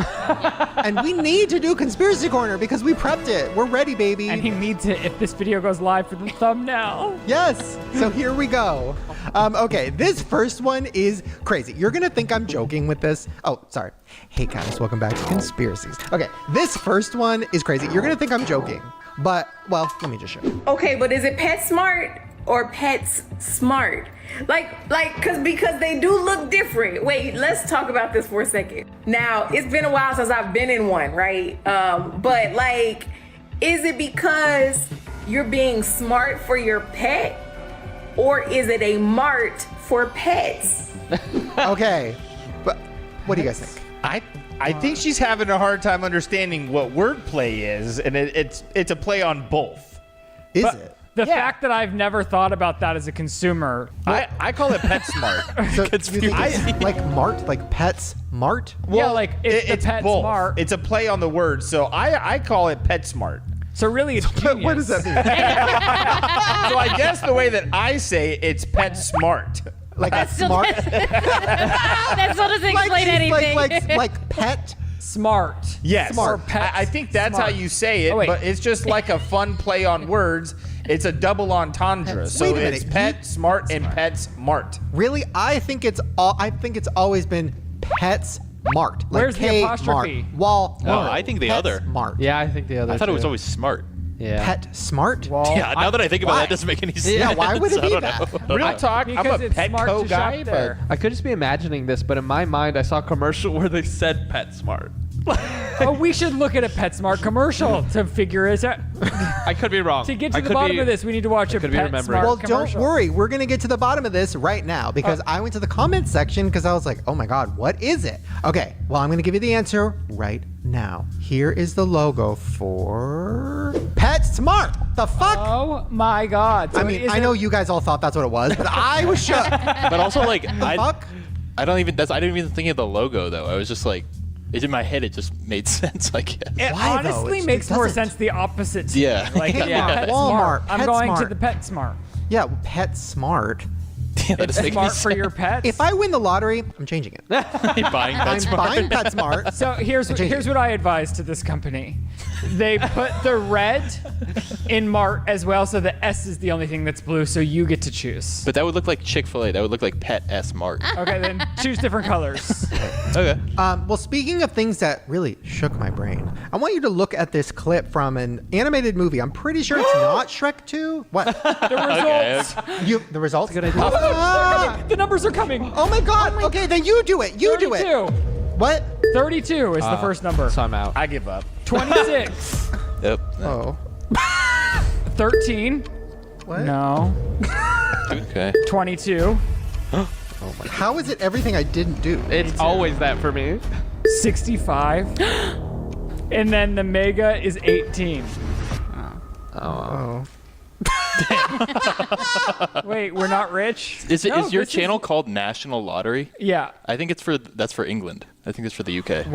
And we need to do Conspiracy Corner because we prepped it. We're ready, baby. And he needs it if this video goes live for the thumbnail. Yes. So here we go. Okay, this first one is crazy. You're going to think I'm joking with this. Oh, sorry. Hey, guys, welcome back to Conspiracies. Okay, this first one is crazy. You're going to think I'm joking. But, well, let me just show you. Okay, but is it PetSmart or Pets Smart? Because they do look different. Wait, let's talk about this for a second. Now, it's been a while since I've been in one, right? But like, is it because you're being smart for your pet, or is it a mart for pets? Okay, but what do you guys think? I think she's having a hard time understanding what wordplay is, and it's a play on both. Is But it? The fact that I've never thought about that as a consumer. I call it PetSmart. So you think it's like Mart, like Pets Mart? Yeah, like it's the both. PetSmart. It's a play on the word, so I call it PetSmart. So really, it's genius. What does that mean? So I guess the way that I say it's PetSmart. Like a smart? That still doesn't explain anything. Like pet Smart. Yes. Smart. I think that's Smart. how you say it, Oh, wait. but it's just like a fun play on words. It's a double entendre. So Wait a minute, it's Pet Smart and PetSmart. Really? I think it's always been Pets Mart. Like Where's the K apostrophe? Mart. Wall. No, Mart. I think the Pets other. Mart. Yeah, I think the other. I thought it was too. always smart. Yeah. Pet Smart. Yeah, now that I think about it, that doesn't make any sense. Yeah, why would it I be don't that? know. Real talk, I'm Because a it's smart Petco to shop guy, there. but I could just be imagining this, but in my mind, I saw a commercial where they said PetSmart. Oh, we should look at a PetSmart commercial to figure it out. I could be wrong. To get to the bottom of this, we need to watch a PetSmart Well, commercial. don't worry. We're going to get to the bottom of this right now because I went to the comments section because I was like, oh my God, what is it? Okay, well, I'm going to give you the answer right now. Here is the logo for PetSmart. The fuck? Oh my God. So I mean, I know you guys all thought that's what it was, but I was shook. But also, like, fuck? I didn't even think of the logo though. I was just like, in my head, it just made sense. I guess. It Why, though? honestly It makes more doesn't. sense the opposite. To Yeah. me. Like, Yeah. PetSmart. Walmart, I'm going to PetSmart. the PetSmart. Yeah, PetSmart. That It's just makes me smart for your pets. If I win the lottery, I'm changing it. You're buying I'm PetSmart. buying PetSmart. So here's what I advise to this company. They put the red in Mart as well, so the S is the only thing that's blue, so you get to choose. But that would look like Chick-fil-A. That would look like Pet S Mart. Okay, then choose different colors. Okay. Well, speaking of things that really shook my brain, I want you to look at this clip from an animated movie. I'm pretty sure it's not Shrek 2. What? The results. The results? Good idea. The numbers are coming. Oh my God. Okay, then you do it. You do it. 32. What? 32 is the first number. So I'm out. I give up. 26. Yep. Oh. 13. What? No. Okay. 22. How is it everything I didn't do? It's always that for me. 65. And then the mega is 18. Oh. Wait, we're not rich? Is No, your this channel called National Lottery? Yeah. I think that's for England. I think it's for the UK.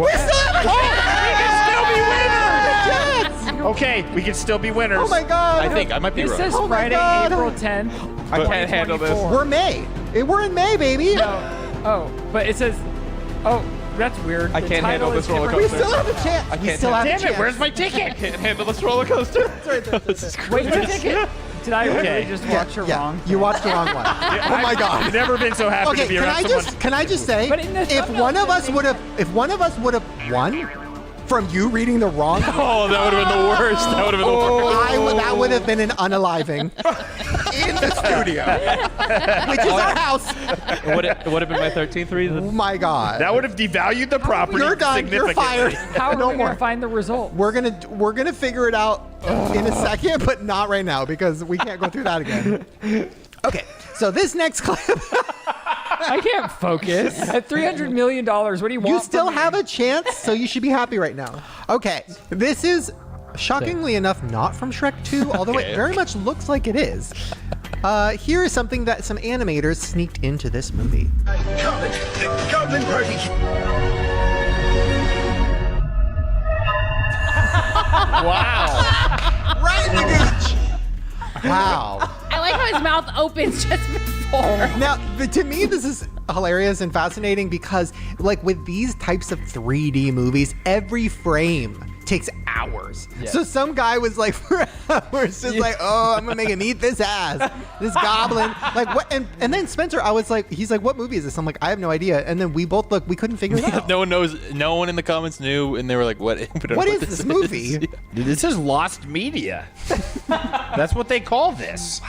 Okay, we can still be winners. Oh my God. I think I might be This wrong. says Oh my Friday, God. April 10th. I can't handle this. 2024. We're May. We're in May, baby. Oh, but it says. Oh, that's weird. I The can't handle title this is roller different. We still have a chance. I We can't still have a Damn chance. it, where's my ticket? I can't handle this roller coaster. Wait, your ticket. Did I really just watch her wrong? You watched the wrong one. Oh my God. I've never been so happy Okay, to be can around I someone. just say, But in the if thumbnail one of it us says would have won from you reading the wrong, Oh, that would have been the worst. That would have been the worst. that would have been an unaliving in the studio, which is our house. It would have been my 13th Oh reason. my God. That would have devalued the property You're done. You're significantly. fired. How are No we more. gonna find the result? We're gonna figure it out in a second, but not right now because we can't go through that again. Okay, so this next clip, I can't focus. At $300 million, what do you want? you still from me? have a chance, so you should be happy right now. Okay, this is shockingly enough not from Shrek 2, although it Okay. very much looks like it is. Here is something that some animators sneaked into this movie. Golden party. Wow. Right in the gooch. Wow. I like how his mouth opens just before. Now, to me, this is hilarious and fascinating because, like, with these types of 3D movies, every frame takes hours. Yeah. So some guy was like, for hours, just like, oh, I'm gonna make him eat this ass, this goblin. Like, what? And then Spencer, I was like, he's like, what movie is this? I'm like, I have no idea. And then we both looked, we couldn't figure it out. No one knows. No one in the comments knew, and they were like, "What? What is this movie? Dude, this is lost media. That's what they call this.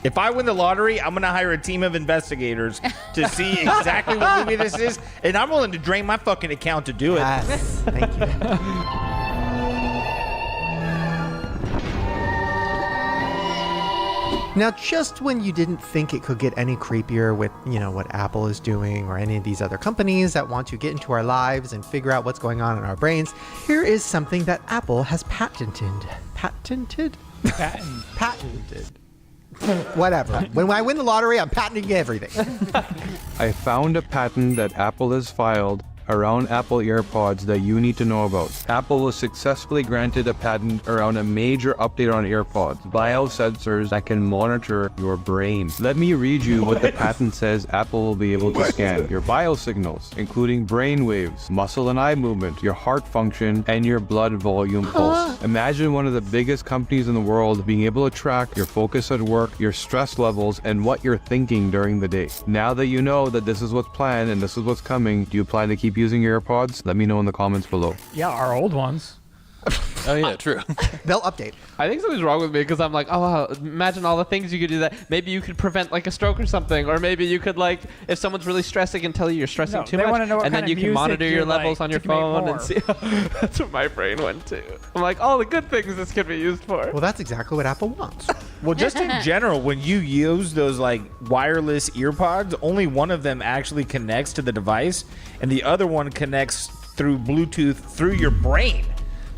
If I win the lottery, I'm going to hire a team of investigators to see exactly what movie this is, and I'm willing to drain my fucking account to do it. Yes, thank you. Now, just when you didn't think it could get any creepier with, you know, what Apple is doing or any of these other companies that want to get into our lives and figure out what's going on in our brains, here is something that Apple has patented. Patented? Patented. Whatever. When I win the lottery, I'm patenting everything. I found a patent that Apple has filed around Apple AirPods that you need to know about. Apple was successfully granted a patent around a major update on AirPods, biosensors that can monitor your brain. Let me read you what the patent says Apple will be able to scan. Your biosignals, including brain waves, muscle and eye movement, your heart function, and your blood volume pulse. Imagine one of the biggest companies in the world being able to track your focus at work, your stress levels, and what you're thinking during the day. Now that you know that this is what's planned and this is what's coming, do you plan to keep using your AirPods? Let me know in the comments below. Yeah, our old ones. Oh yeah, true. They'll update. I think something's wrong with me because I'm like, oh, wow, imagine all the things you could do that. Maybe you could prevent like a stroke or something, or maybe you could like, if someone's really stressing, and tell you you're stressing too they much, wanna know what and then kind you of can music monitor you your levels like on your to make phone more. and see. That's what my brain went to. I'm like, all the good things this could be used for. Well, that's exactly what Apple wants. Well, just in general, when you use those like wireless ear pods, only one of them actually connects to the device, and the other one connects through Bluetooth through your brain.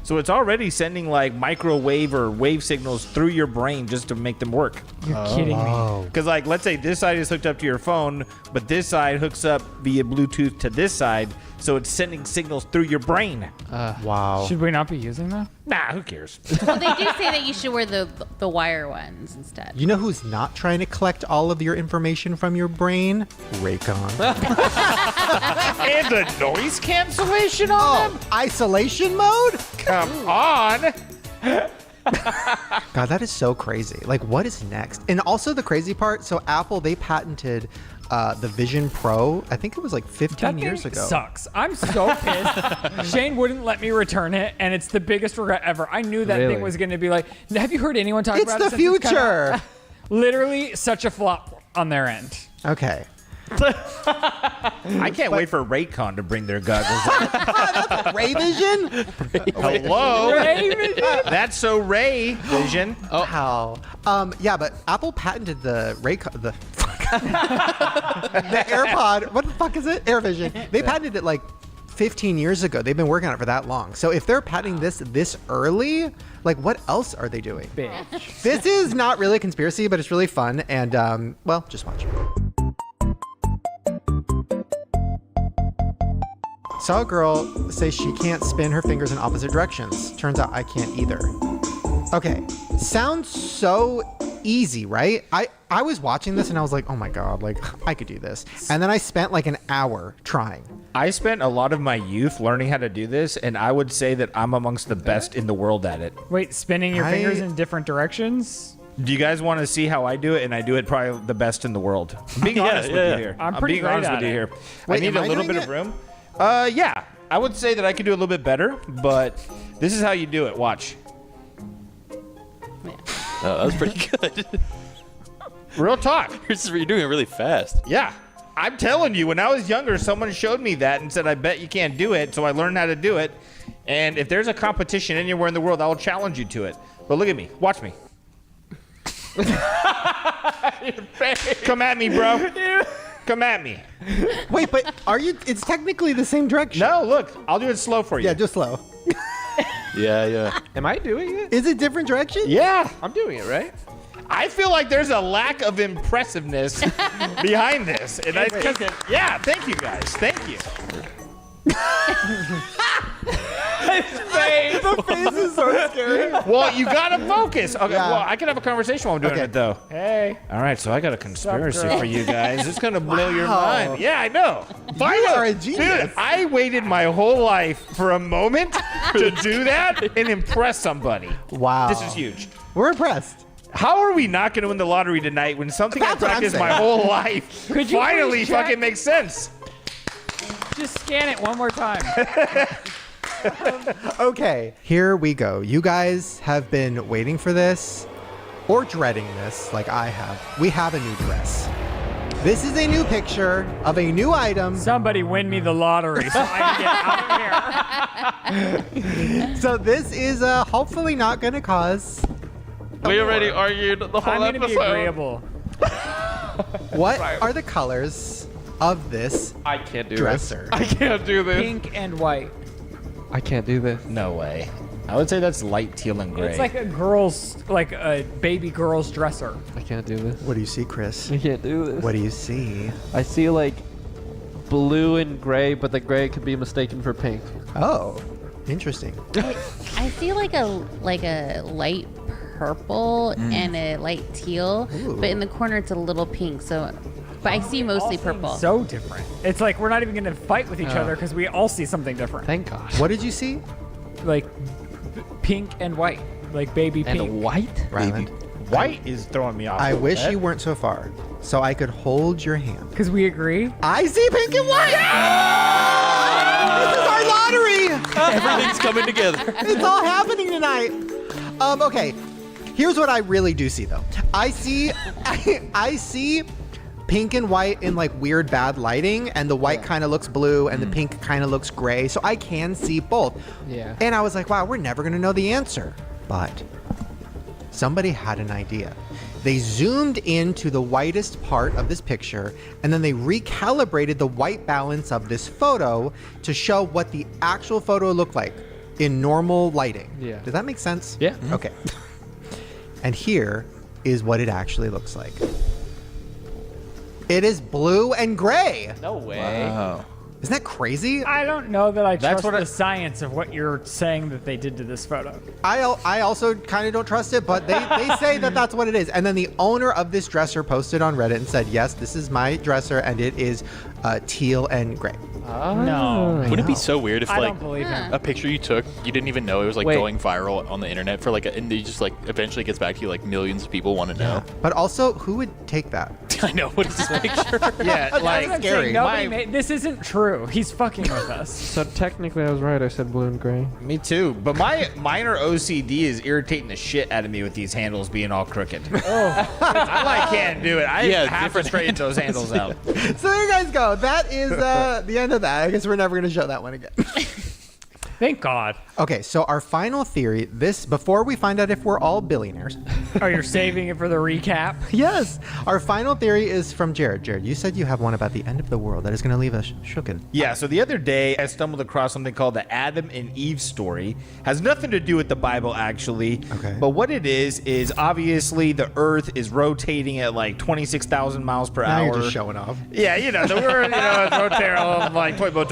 So it's already sending like microwave or wave signals through your brain just to make them work. You're kidding me. Because like, let's say this side is hooked up to your phone, but this side hooks up via Bluetooth to this side, so it's sending signals through your brain. Wow. Should we not be using that? Nah, who cares? Well, they do say that you should wear the wire ones instead. You know who's not trying to collect all of your information from your brain? Raycon. And the noise cancellation on them? Isolation mode? Come on. God, that is so crazy. Like, what is next? And also the crazy part, so Apple, they patented the Vision Pro. I think it was like 15 That years thing ago. sucks. I'm so pissed. Shane wouldn't let me return it, and it's the biggest regret ever. I knew that Really? thing was going to be like. Have you heard anyone talk It's about the it? since it's come future. out? Literally, such a flop on their end. Okay. I can't wait for Raycon to bring their goggles out. Ray Vision? Hello? Ray Vision? That's so Ray Vision. Oh. Wow. Yeah, but Apple patented the Raycon, the AirPod. What the fuck is it? AirVision. They patented it like 15 years ago. They've been working on it for that long. So if they're patenting this early, like what else are they doing? Bitch. This is not really a conspiracy, but it's really fun. And well, just watch. Saw a girl say she can't spin her fingers in opposite directions. Turns out I can't either. Okay, sounds so easy, right? I was watching this and I was like, oh my God, like I could do this. And then I spent like an hour trying. I spent a lot of my youth learning how to do this, and I would say that I'm amongst the best in the world at it. Wait, spinning your fingers in different directions? Do you guys want to see how I do it? And I do it probably the best in the world. I'm being honest with you here. I'm pretty being great honest at with you it. here. Wait, I need am a I little doing bit of it? room. Yeah, I would say that I could do a little bit better, but this is how you do it. Watch. Oh, that was pretty good. Real talk. You're doing it really fast. Yeah. I'm telling you, when I was younger, someone showed me that and said, I bet you can't do it. So I learned how to do it. And if there's a competition anywhere in the world, I will challenge you to it. But look at me. Watch me. Come at me, bro. Come at me. Wait, but are you? It's technically the same direction. No, look. I'll do it slow for you. Yeah, just slow. Yeah. Am I doing it? Is it different direction? Yeah. I'm doing it, right? I feel like there's a lack of impressiveness behind this. And I think that, yeah, thank you guys. Thank you. The face is so scary. Well, you gotta focus. Okay, Yeah. well, I can have a conversation while I'm doing Okay. it, though. Hey. All right, so I got a conspiracy girl? for you guys. It's gonna blow your Wow. mind. Yeah, I know. You are a genius. Dude, I waited my whole life for a moment to do that and impress somebody. Wow. This is huge. We're impressed. How are we not going to win the lottery tonight when something That's I what I'm practiced my saying. whole life Could you finally please check? fucking makes sense? Just scan it one more time. Okay, here we go. You guys have been waiting for this or dreading this like I have. We have a new dress. This is a new picture of a new item. Somebody win me the lottery so I can get out of here. So this is hopefully not going to cause... We already argued the whole I'm going to be episode. agreeable. What are the colors of this I can't do dresser? this. I can't do this. Pink and white. I can't do this. No way. I would say that's light teal and gray. It's like a baby girl's dresser. I can't do this. What do you see, Chris? I can't do this. What do you see? I see like blue and gray, but the gray could be mistaken for pink. Oh, interesting. I see like a light purple and a light teal, but in the corner it's a little pink. So, but I see mostly purple. So different. It's like we're not even going to fight with each other because we all see something different. Thank God. What did you see? Like pink and white, like baby pink. And white? Ryland? White is throwing me off. I a little wish bit. you weren't so far, so I could hold your hand. Because we agree. I see pink and white! This is our lottery! Everything's coming together. It's all happening tonight. Okay. Here's what I really do see though. I see pink and white in like weird bad lighting, and the white kind of looks blue and the pink kind of looks gray. So I can see both. Yeah. And I was like, wow, we're never gonna know the answer. But somebody had an idea. They zoomed into the whitest part of this picture, and then they recalibrated the white balance of this photo to show what the actual photo looked like in normal lighting. Yeah. Does that make sense? Yeah. Okay. And here is what it actually looks like. It is blue and gray. No way. Wow. Isn't that crazy? I don't know that I That's trust what the science of what you're saying that they did to this photo. I also kind of don't trust it, but they say that that's what it is. And then the owner of this dresser posted on Reddit and said, yes, this is my dresser, and it is teal and gray. No. Wouldn't it be so weird if I like don't believe him. a picture you took, you didn't even know it was like Wait. going viral on the internet for like, and you just like eventually gets back to you, like millions of people want to know. But also, who would take that? I know. What is this picture? Yeah, That's what like I'm scary. saying. Nobody this isn't true. He's fucking with us. So technically, I was right. I said blue and gray. me too. But my minor OCD is irritating the shit out of me with these handles being all crooked. I like can't do it. I have to different straighten those handles out. So there you guys go. That is the end of that. I guess we're never going to show that one again. Thank God. Okay, so our final theory, before we find out if we're all billionaires. Oh, you're saving it for the recap? Yes. Our final theory is from Jared. Jared, you said you have one about the end of the world that is going to leave us shooken. Yeah, so the other day I stumbled across something called the Adam and Eve story. Has nothing to do with the Bible, actually. Okay. But what it is obviously the Earth is rotating at like 26,000 miles per Now hour. you're just showing off. Yeah, the Earth, is rotating like toy boat,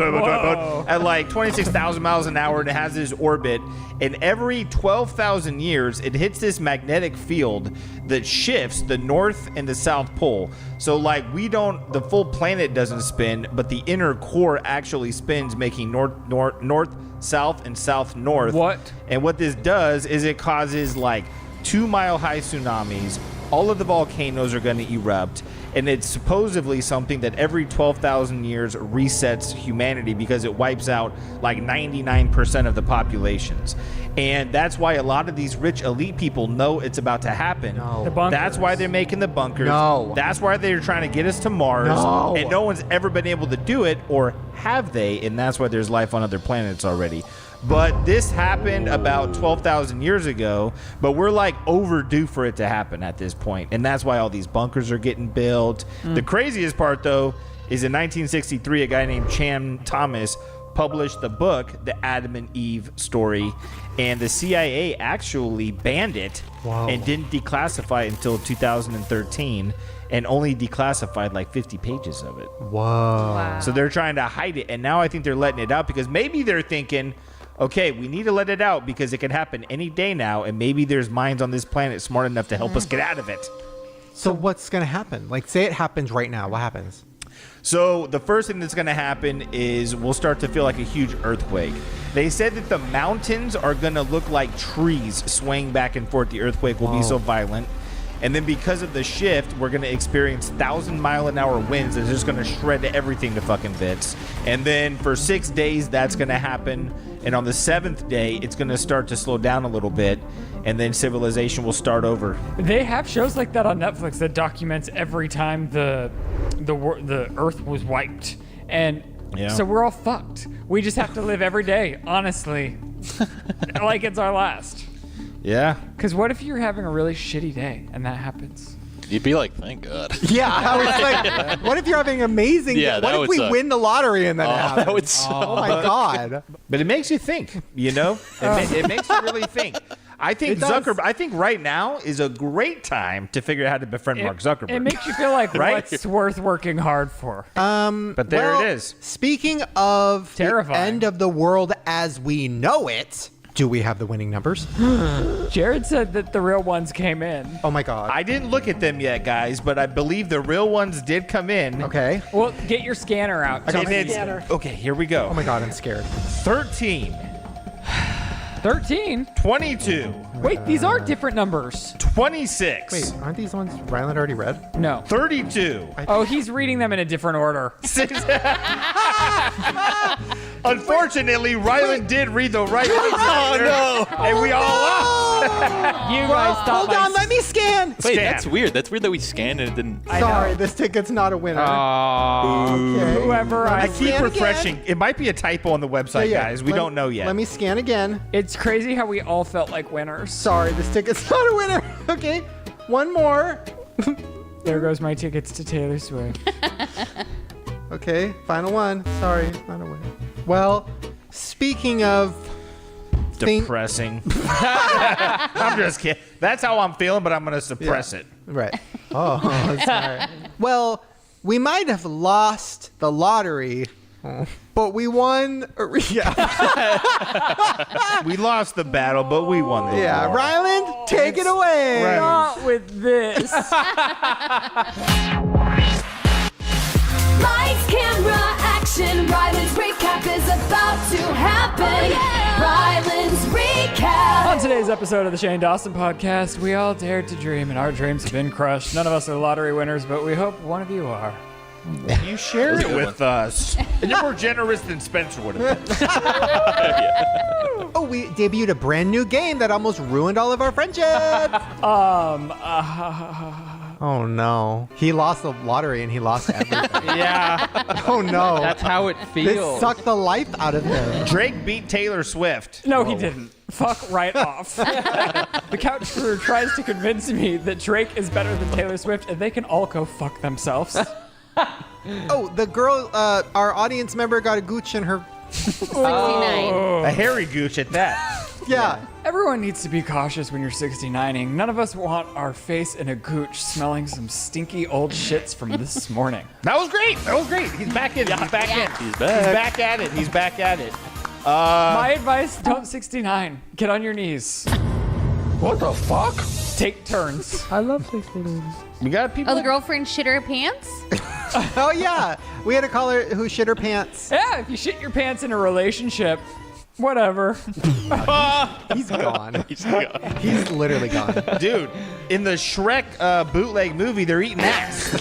at like 26,000 miles an hour, and it has this orbit. And every 12,000 years, it hits this magnetic field that shifts the north and the south pole. So like the full planet doesn't spin, but the inner core actually spins, making north, south, and south, north. What? And what this does is it causes like 2-mile-high tsunamis. All of the volcanoes are going to erupt. And it's supposedly something that every 12,000 years resets humanity because it wipes out like 99% of the populations. And that's why a lot of these rich elite people know it's about to happen. No. The bunkers. That's why they're making the bunkers. No. That's why they're trying to get us to Mars. No. And no one's ever been able to do it, or have they? And that's why there's life on other planets already. But this happened about 12,000 years ago, but we're like overdue for it to happen at this point. And that's why all these bunkers are getting built. The craziest part, though, is in 1963, a guy named Chan Thomas published the book, The Adam and Eve Story, and the CIA actually banned it and didn't declassify it until 2013, and only declassified like 50 pages of it. Whoa. Wow. So they're trying to hide it, and now I think they're letting it out because maybe they're thinking, okay, we need to let it out because it could happen any day now, and maybe there's minds on this planet smart enough to help us get out of it. So what's going to happen? Like, say it happens right now. What happens? So the first thing that's going to happen is we'll start to feel like a huge earthquake. They said that the mountains are going to look like trees swaying back and forth. The earthquake will be so violent. And then because of the shift, we're going to experience 1,000-mile-an-hour winds that's just going to shred everything to fucking bits. And then for 6 days, that's going to happen. And on the 7th day, it's going to start to slow down a little bit. And then civilization will start over. They have shows like that on Netflix that documents every time the Earth was wiped, and so we're all fucked. We just have to live every day, honestly, like it's our last. Yeah. Because what if you're having a really shitty day and that happens? You'd be like, thank God. Yeah, I was like, what if you're having an amazing Yeah, day? that What if would we suck. win the lottery and then it happens? That would suck. Oh my God. But it makes you think, it makes you really think. I think I think right now is a great time to figure out how to befriend Mark Zuckerberg. It makes you feel like Right? what's worth working hard for. But there Well, it is. Speaking of Terrifying. the end of the world as we know it, do we have the winning numbers? Jared said that the real ones came in. Oh my God. I didn't look at them yet, guys, but I believe the real ones did come in. Okay. Well, get your scanner out. Tell And me it's- okay, here we go. Oh my God, I'm scared. 13. 13. 22. Wait, these are different numbers. 26. Wait, aren't these ones Ryland already read? No. 32. Oh, he's reading them in a different order. Unfortunately, Ryland did read the right ones. Oh, no. And we all lost. You guys thought Hold on, let me scan. Wait, that's weird. That's weird that we scanned and it didn't. Sorry, this ticket's not a winner. Okay. Whoever I I keep Scan refreshing. again. It might be a typo on the website, Yeah, guys. We let- don't know yet. Let me scan again. It's crazy how we all felt like winners. Sorry, this ticket's not a winner. Okay, one more. There goes my tickets to Taylor Swift. Okay, final one. Sorry, not a winner. Well, speaking of Depressing. I'm just kidding. That's how I'm feeling, but I'm going to suppress it. Right. Oh, sorry. Well, we might have lost the lottery, but we won. Yeah. We lost the battle, but we won the Yeah, war. Ryland, take it away. Right. Not with this. Lights, camera, action. Ryland's recap is about to happen. Ryland's recap. On today's episode of the Shane Dawson Podcast, we all dared to dream, and our dreams have been crushed. None of us are lottery winners, but we hope one of you are. You shared it with us. And you're more generous than Spencer would have been. Oh, we debuted a brand new game that almost ruined all of our friendships. Oh no. He lost the lottery and he lost everything. Yeah. Oh no. That's how it This feels. sucked the life out of him. Drake beat Taylor Swift. No, he didn't. Fuck right off. The couch crew tries to convince me that Drake is better than Taylor Swift, and they can all go fuck themselves. Oh, the girl, our audience member got a gooch in her. 69. A hairy gooch at that. Yeah. Everyone needs to be cautious when you're 69ing. None of us want our face in a gooch smelling some stinky old shits from this morning. That was great. That was great. He's back in. He's back in. He's back. He's back at it. He's back at it. My advice, don't 69. Get on your knees. What the fuck? Take turns. I love 69. We got people. Oh, the girlfriend shit her pants? Oh yeah. We had a caller who shit her pants. Yeah, if you shit your pants in a relationship, whatever. He's gone. He's gone. He's literally gone. Dude, in the Shrek bootleg movie, they're eating ass.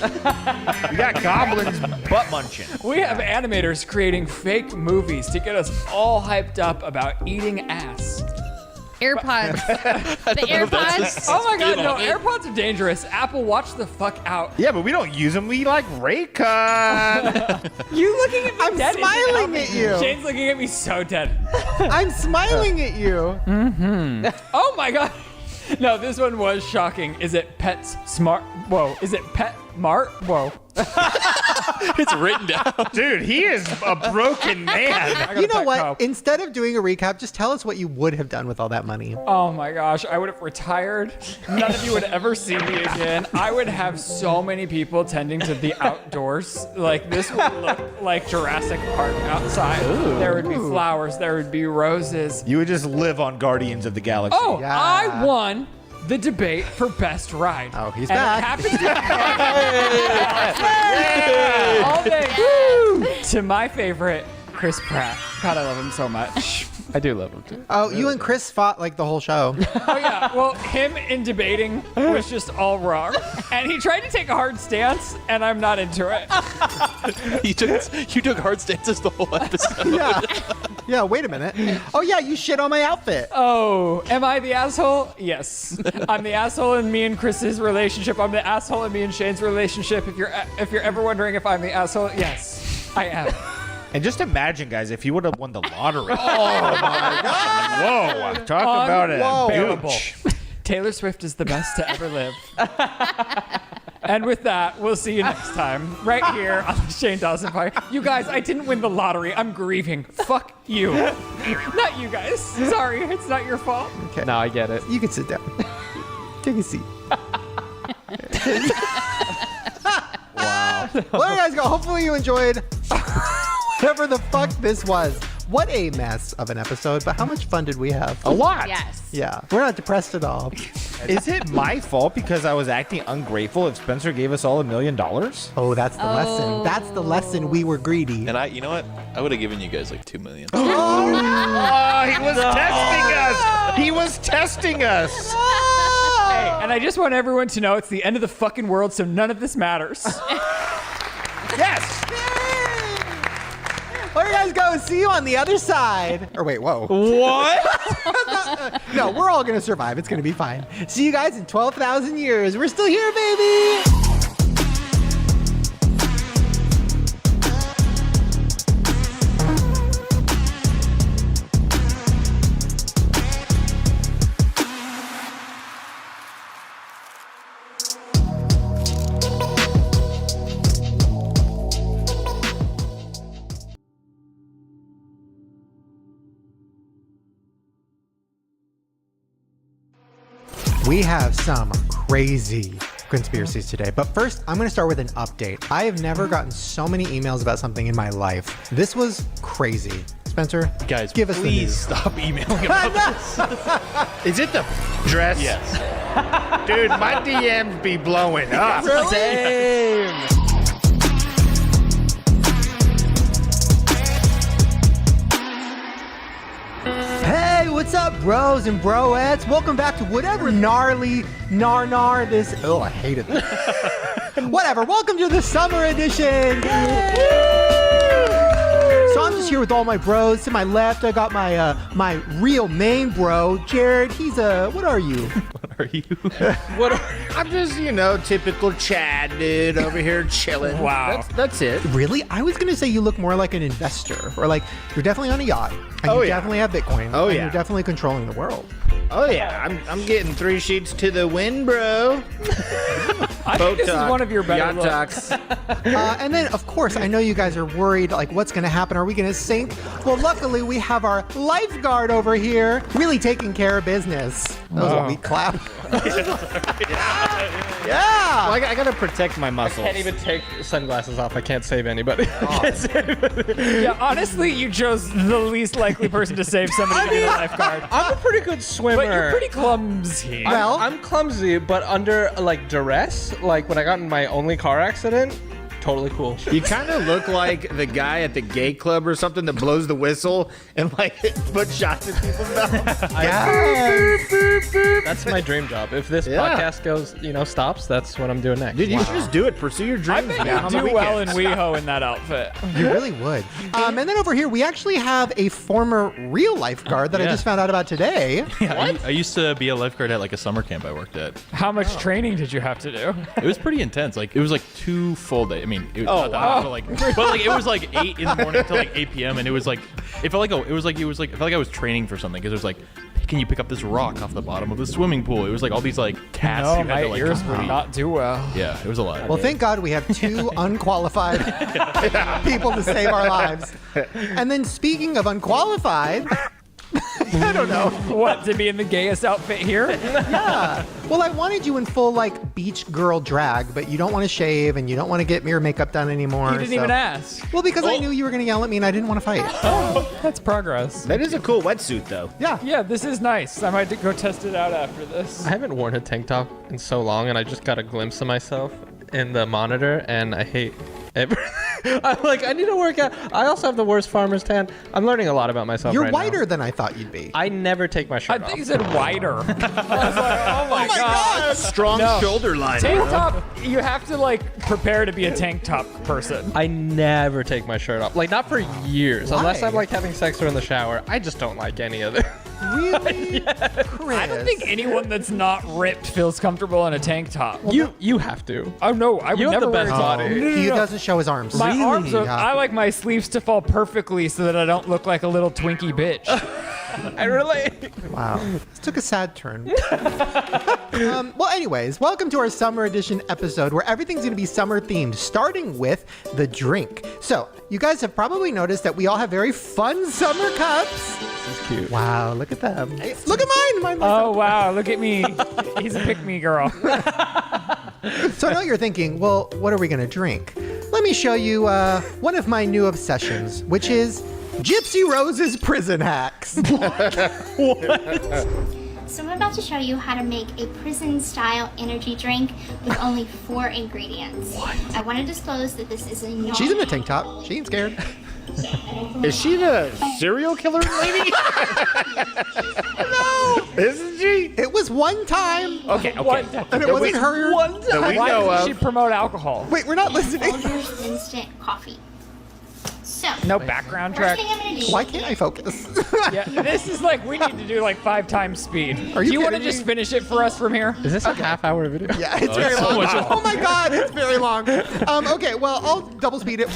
We got goblins butt munching. We have animators creating fake movies to get us all hyped up about eating ass. AirPods. The AirPods. Oh my god, no, AirPods are dangerous. Apple, watch the fuck out. Yeah, but we don't use them. We like Raycon. You looking at me I'm dead? smiling at you. Shane's looking at me so dead. I'm smiling at you. Oh my god. No, this one was shocking. Is it Pets Smart? Whoa. Is it Pet Mart? Whoa. It's written down. Dude, he is a broken man. You know what? Instead of doing a recap, just tell us what you would have done with all that money. Oh my gosh, I would have retired. None of you would ever see me again. I would have so many people tending to the outdoors. Like, this would look like Jurassic Park outside. There would be flowers, there would be roses. You would just live on Guardians of the Galaxy. Oh, Yeah. I won the debate for best ride. Oh, he's and back. It happens all day to my favorite, Chris Pratt. God, I love him so much. I do love him too. Oh, you and Chris fought like the whole show. Oh yeah, well, him in debating was just all wrong, and he tried to take a hard stance, and I'm not into it. You took hard stances the whole episode. Yeah. Yeah, wait a minute. Oh yeah, you shit on my outfit. Oh, am I the asshole? Yes, I'm the asshole in me and Chris's relationship. I'm the asshole in me and Shane's relationship. If you're ever wondering if I'm the asshole, yes, I am. And just imagine, guys, if you would have won the lottery. Oh, my God. Whoa. Talk about it. Unbearable. Taylor Swift is the best to ever live. And with that, we'll see you next time, right here on the Shane Dawson Podcast. You guys, I didn't win the lottery. I'm grieving. Fuck you. Not you guys. Sorry, it's not your fault. Okay. No, I get it. You can sit down. Take a seat. Wow. Well, there you guys go. Hopefully you enjoyed whatever the fuck this was. What a mess of an episode, but how much fun did we have? A lot. Yes. Yeah, we're not depressed at all. Is it my fault because I was acting ungrateful if Spencer gave us all $1 million? Oh, that's the lesson. That's the lesson. We were greedy. And you know what? I would have given you guys like $2 million. Oh, he was testing us. He was testing us. Hey, and I just want everyone to know it's the end of the fucking world, so none of this matters. Yes. Where you guys go? See you on the other side. Or wait, whoa. What? No, we're all going to survive. It's going to be fine. See you guys in 12,000 years. We're still here, baby. We have some crazy conspiracies today, but first I'm going to start with an update. I have never gotten so many emails about something in my life. This was crazy. Spencer, guys, give us please the news. stop emailing about this. Is it the dress? Yes. Dude, my DMs be blowing up. Really? Same. Hey, what's up, bros and broettes? Welcome back to whatever gnarly nar this. Oh, I hated that. Whatever. Welcome to the summer edition. So I'm just here with all my bros. To my left, I got my real main bro, Jared. He's what are you? What are you? I'm just, typical Chad dude over here chilling. Wow. That's it. Really? I was gonna say you look more like an investor, or like you're definitely on a yacht, and you definitely have Bitcoin. Oh, and yeah. You're definitely controlling the world. Oh yeah, I'm getting 3 sheets to the wind, bro. I think this is one of your better yacht looks. talks. And then, of course, I know you guys are worried, like, what's going to happen? Are we going to sink? Well, luckily, we have our lifeguard over here really taking care of business. That was a weak clap. Yeah. Well, I got to protect my muscles. I can't even take sunglasses off. I can't save anybody. Yeah, honestly, you chose the least likely person to save somebody to be a lifeguard. I'm a pretty good swimmer. But you're pretty clumsy. Well- I'm clumsy, but under like duress, like when I got in my only car accident, totally cool. You kind of look like the guy at the gay club or something that blows the whistle and like put shots in people's mouths. That's my dream job. If this podcast goes, stops, that's what I'm doing next. Dude, you should just do it. Pursue your I dreams. bet man, you on the do well in weekends. WeHo in that outfit. You really would. And then over here, we actually have a former real lifeguard that I just found out about today. Yeah, I used to be a lifeguard at like a summer camp I worked at. How much training did you have to do? It was pretty intense. Like it was like 2 full days. I mean, it was Oh, not that wow. much, but like it was like 8 in the morning to like 8 p.m. and it was like it felt like I was training for something because it was like, can you pick up this rock off the bottom of the swimming pool? It was like all these like tasks. No, you had my to, like, ears would complete. not do well. Yeah, it was a lot. Well, thank God we have 2 unqualified people to save our lives. And then speaking of unqualified, I don't know. What, to be in the gayest outfit here? Yeah. Well, I wanted you in full like beach girl drag, but you don't want to shave and you don't want to get mirror makeup done anymore. You didn't even ask. Well, because I knew you were going to yell at me and I didn't want to fight. That's progress. That is a cool wetsuit, though. Yeah. Yeah, this is nice. I might go test it out after this. I haven't worn a tank top in so long, and I just got a glimpse of myself in the monitor, and I hate everything. I'm like, I need to work out. I also have the worst farmer's tan. I'm learning a lot about myself. You're right whiter now. than I thought you'd be. I never take my shirt I off. think you said wider. I was like, oh my god. Strong No. shoulder line. Tank top, you have to like prepare to be a tank top person. I never take my shirt off. Like, not for years. Why? Unless I'm like having sex or in the shower. I just don't like any of it. Really? Chris. I don't think anyone that's not ripped feels comfortable in a tank top. You have to. Oh no, I would You have never the best wear a body. tank top. No, He no, no. doesn't show his arms. My arms are, Yeah. I like my sleeves to fall perfectly so that I don't look like a little Twinkie bitch. I relate. Wow. This took a sad turn. Well, anyways, welcome to our summer edition episode where everything's going to be summer themed, starting with the drink. So, you guys have probably noticed that we all have very fun summer cups. This is cute. Wow, look at them. Look at mine. Oh wow, look at me. He's a pick-me girl. So I know you're thinking, well, what are we going to drink? Let me show you one of my new obsessions, which is Gypsy Rose's prison hacks. So I'm about to show you how to make a prison-style energy drink with only 4 ingredients. What? I want to disclose that this is a She's in the tank top. She ain't scared. Is she the serial killer lady? No. Isn't she? It was one time. Okay. And it wasn't her. One time. Why doesn't she promote alcohol? Wait, we're not listening. Folgers instant coffee. So No background first track. thing I'm gonna do. Why can't I focus? Yeah, this is like we need to do like 5 times speed. Are you do you want to kidding just me? finish it for us from here? Is this a half-hour video? Yeah, it's very long. Oh my god, it's very long. Okay, well, I'll double speed it.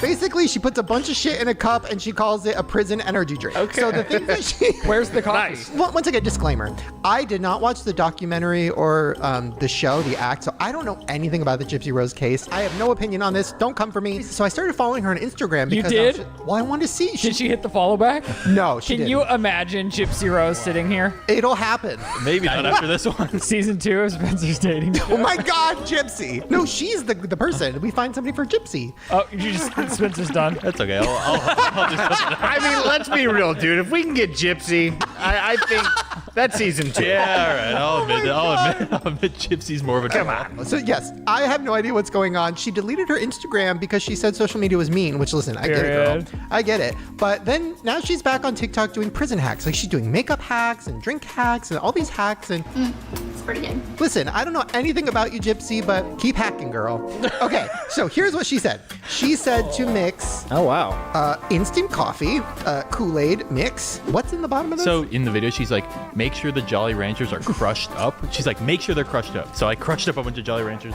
Basically, she puts a bunch of shit in a cup and she calls it a prison energy drink. Okay. So the thing that she... Where's the coffee? Well, once again, disclaimer. I did not watch the documentary or the show, the act, so I don't know anything about the Gypsy Rose case. I have no opinion on this. Don't come for me. So I started following her on Instagram You because did? I wanted to see. Did she hit the follow back? No, she Can didn't. you imagine Gypsy Rose sitting here? It'll happen. Maybe not after this one. Season 2 of Spencer's dating. Oh my god, Gypsy. No, she's the person. We find somebody for Gypsy. Oh, you just Spencer's done. That's okay. I'll do something. I mean, let's be real, dude. If we can get Gypsy, I think that's season 2. Yeah, all right. I'll admit Gypsy's more of a Come on. So yes, I have no idea what's going on. She deleted her Instagram because she said social media was mean, which listen, I get it, girl. I get it. But then now she's back on TikTok doing prison hacks. Like she's doing makeup hacks and drink hacks and all these hacks. And It's pretty good. listen, I don't know anything about you, Gypsy, but keep hacking, girl. Okay, so here's what she said. She said to mix Oh, wow. instant coffee, Kool-Aid mix. What's in the bottom of this? So in the video, she's like, make sure the Jolly Ranchers are crushed up. She's like, make sure they're crushed up. So I crushed up a bunch of Jolly Ranchers.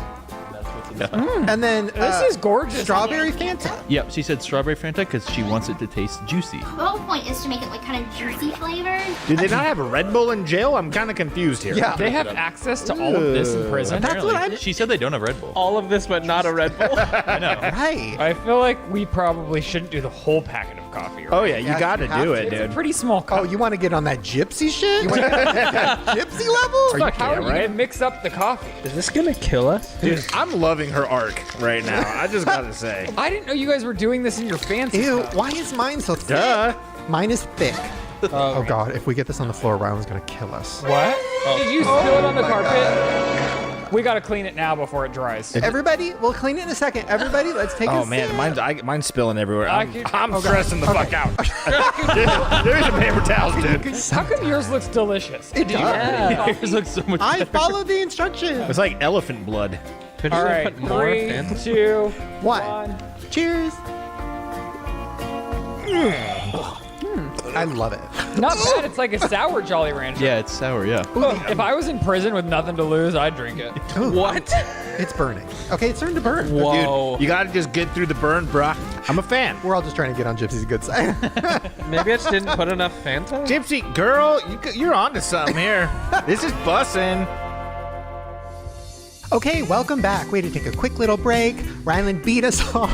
That's what's in the and then This is gorgeous. strawberry Fanta. Yep, she said strawberry Fanta because she wants it to taste juicy. The whole point is to make it like kind of juicy flavored. Do they not have a Red Bull in jail? I'm kind of confused here. Yeah. They have access to all of this in prison. That's what I'm... She said they don't have Red Bull. All of this, but not a Red Bull. I know. Right. I feel like we probably shouldn't do the whole packet of coffee. Right? Oh, yeah, you Yeah, got to you have do to. it, It's a dude. pretty small cup. Oh, you want to get on that Gypsy shit? You want to get on that Gypsy level? Fuck, how yeah, are you right? gonna mix up the coffee? Is this gonna kill us? Dude, I'm loving her arc right now. I just got to say. I didn't know you guys were doing this in your fancy Ew, cup. why is mine so thick? Duh. Mine is thick. Oh god, if we get this on the floor, Ryan's gonna kill us. What? Did you spill it on the carpet? We gotta clean it now before it dries. Everybody, we'll clean it in a second. Everybody, let's take a Oh, man, sip. mine's spilling everywhere. I I'm, could- I'm okay. stressing the fuck out. There's your paper towels, dude. How come yours looks delicious? It does. Yeah. Yours looks so much I better. followed the instructions. It's like elephant blood. Could All you right, put more 3, Fanta? 2, One. 1. Cheers. I love it. Not bad. It's like a sour Jolly Rancher. Yeah, it's sour, yeah. If I was in prison with nothing to lose, I'd drink it. What? It's burning. Okay, it's starting to burn. Whoa. Dude, you got to just get through the burn, bruh. I'm a fan. We're all just trying to get on Gypsy's good side. Maybe I just didn't put enough Fanta? Gypsy, girl, you're on to something here. This is bussin'. Okay, welcome back. We had to take a quick little break. Ryland beat us off.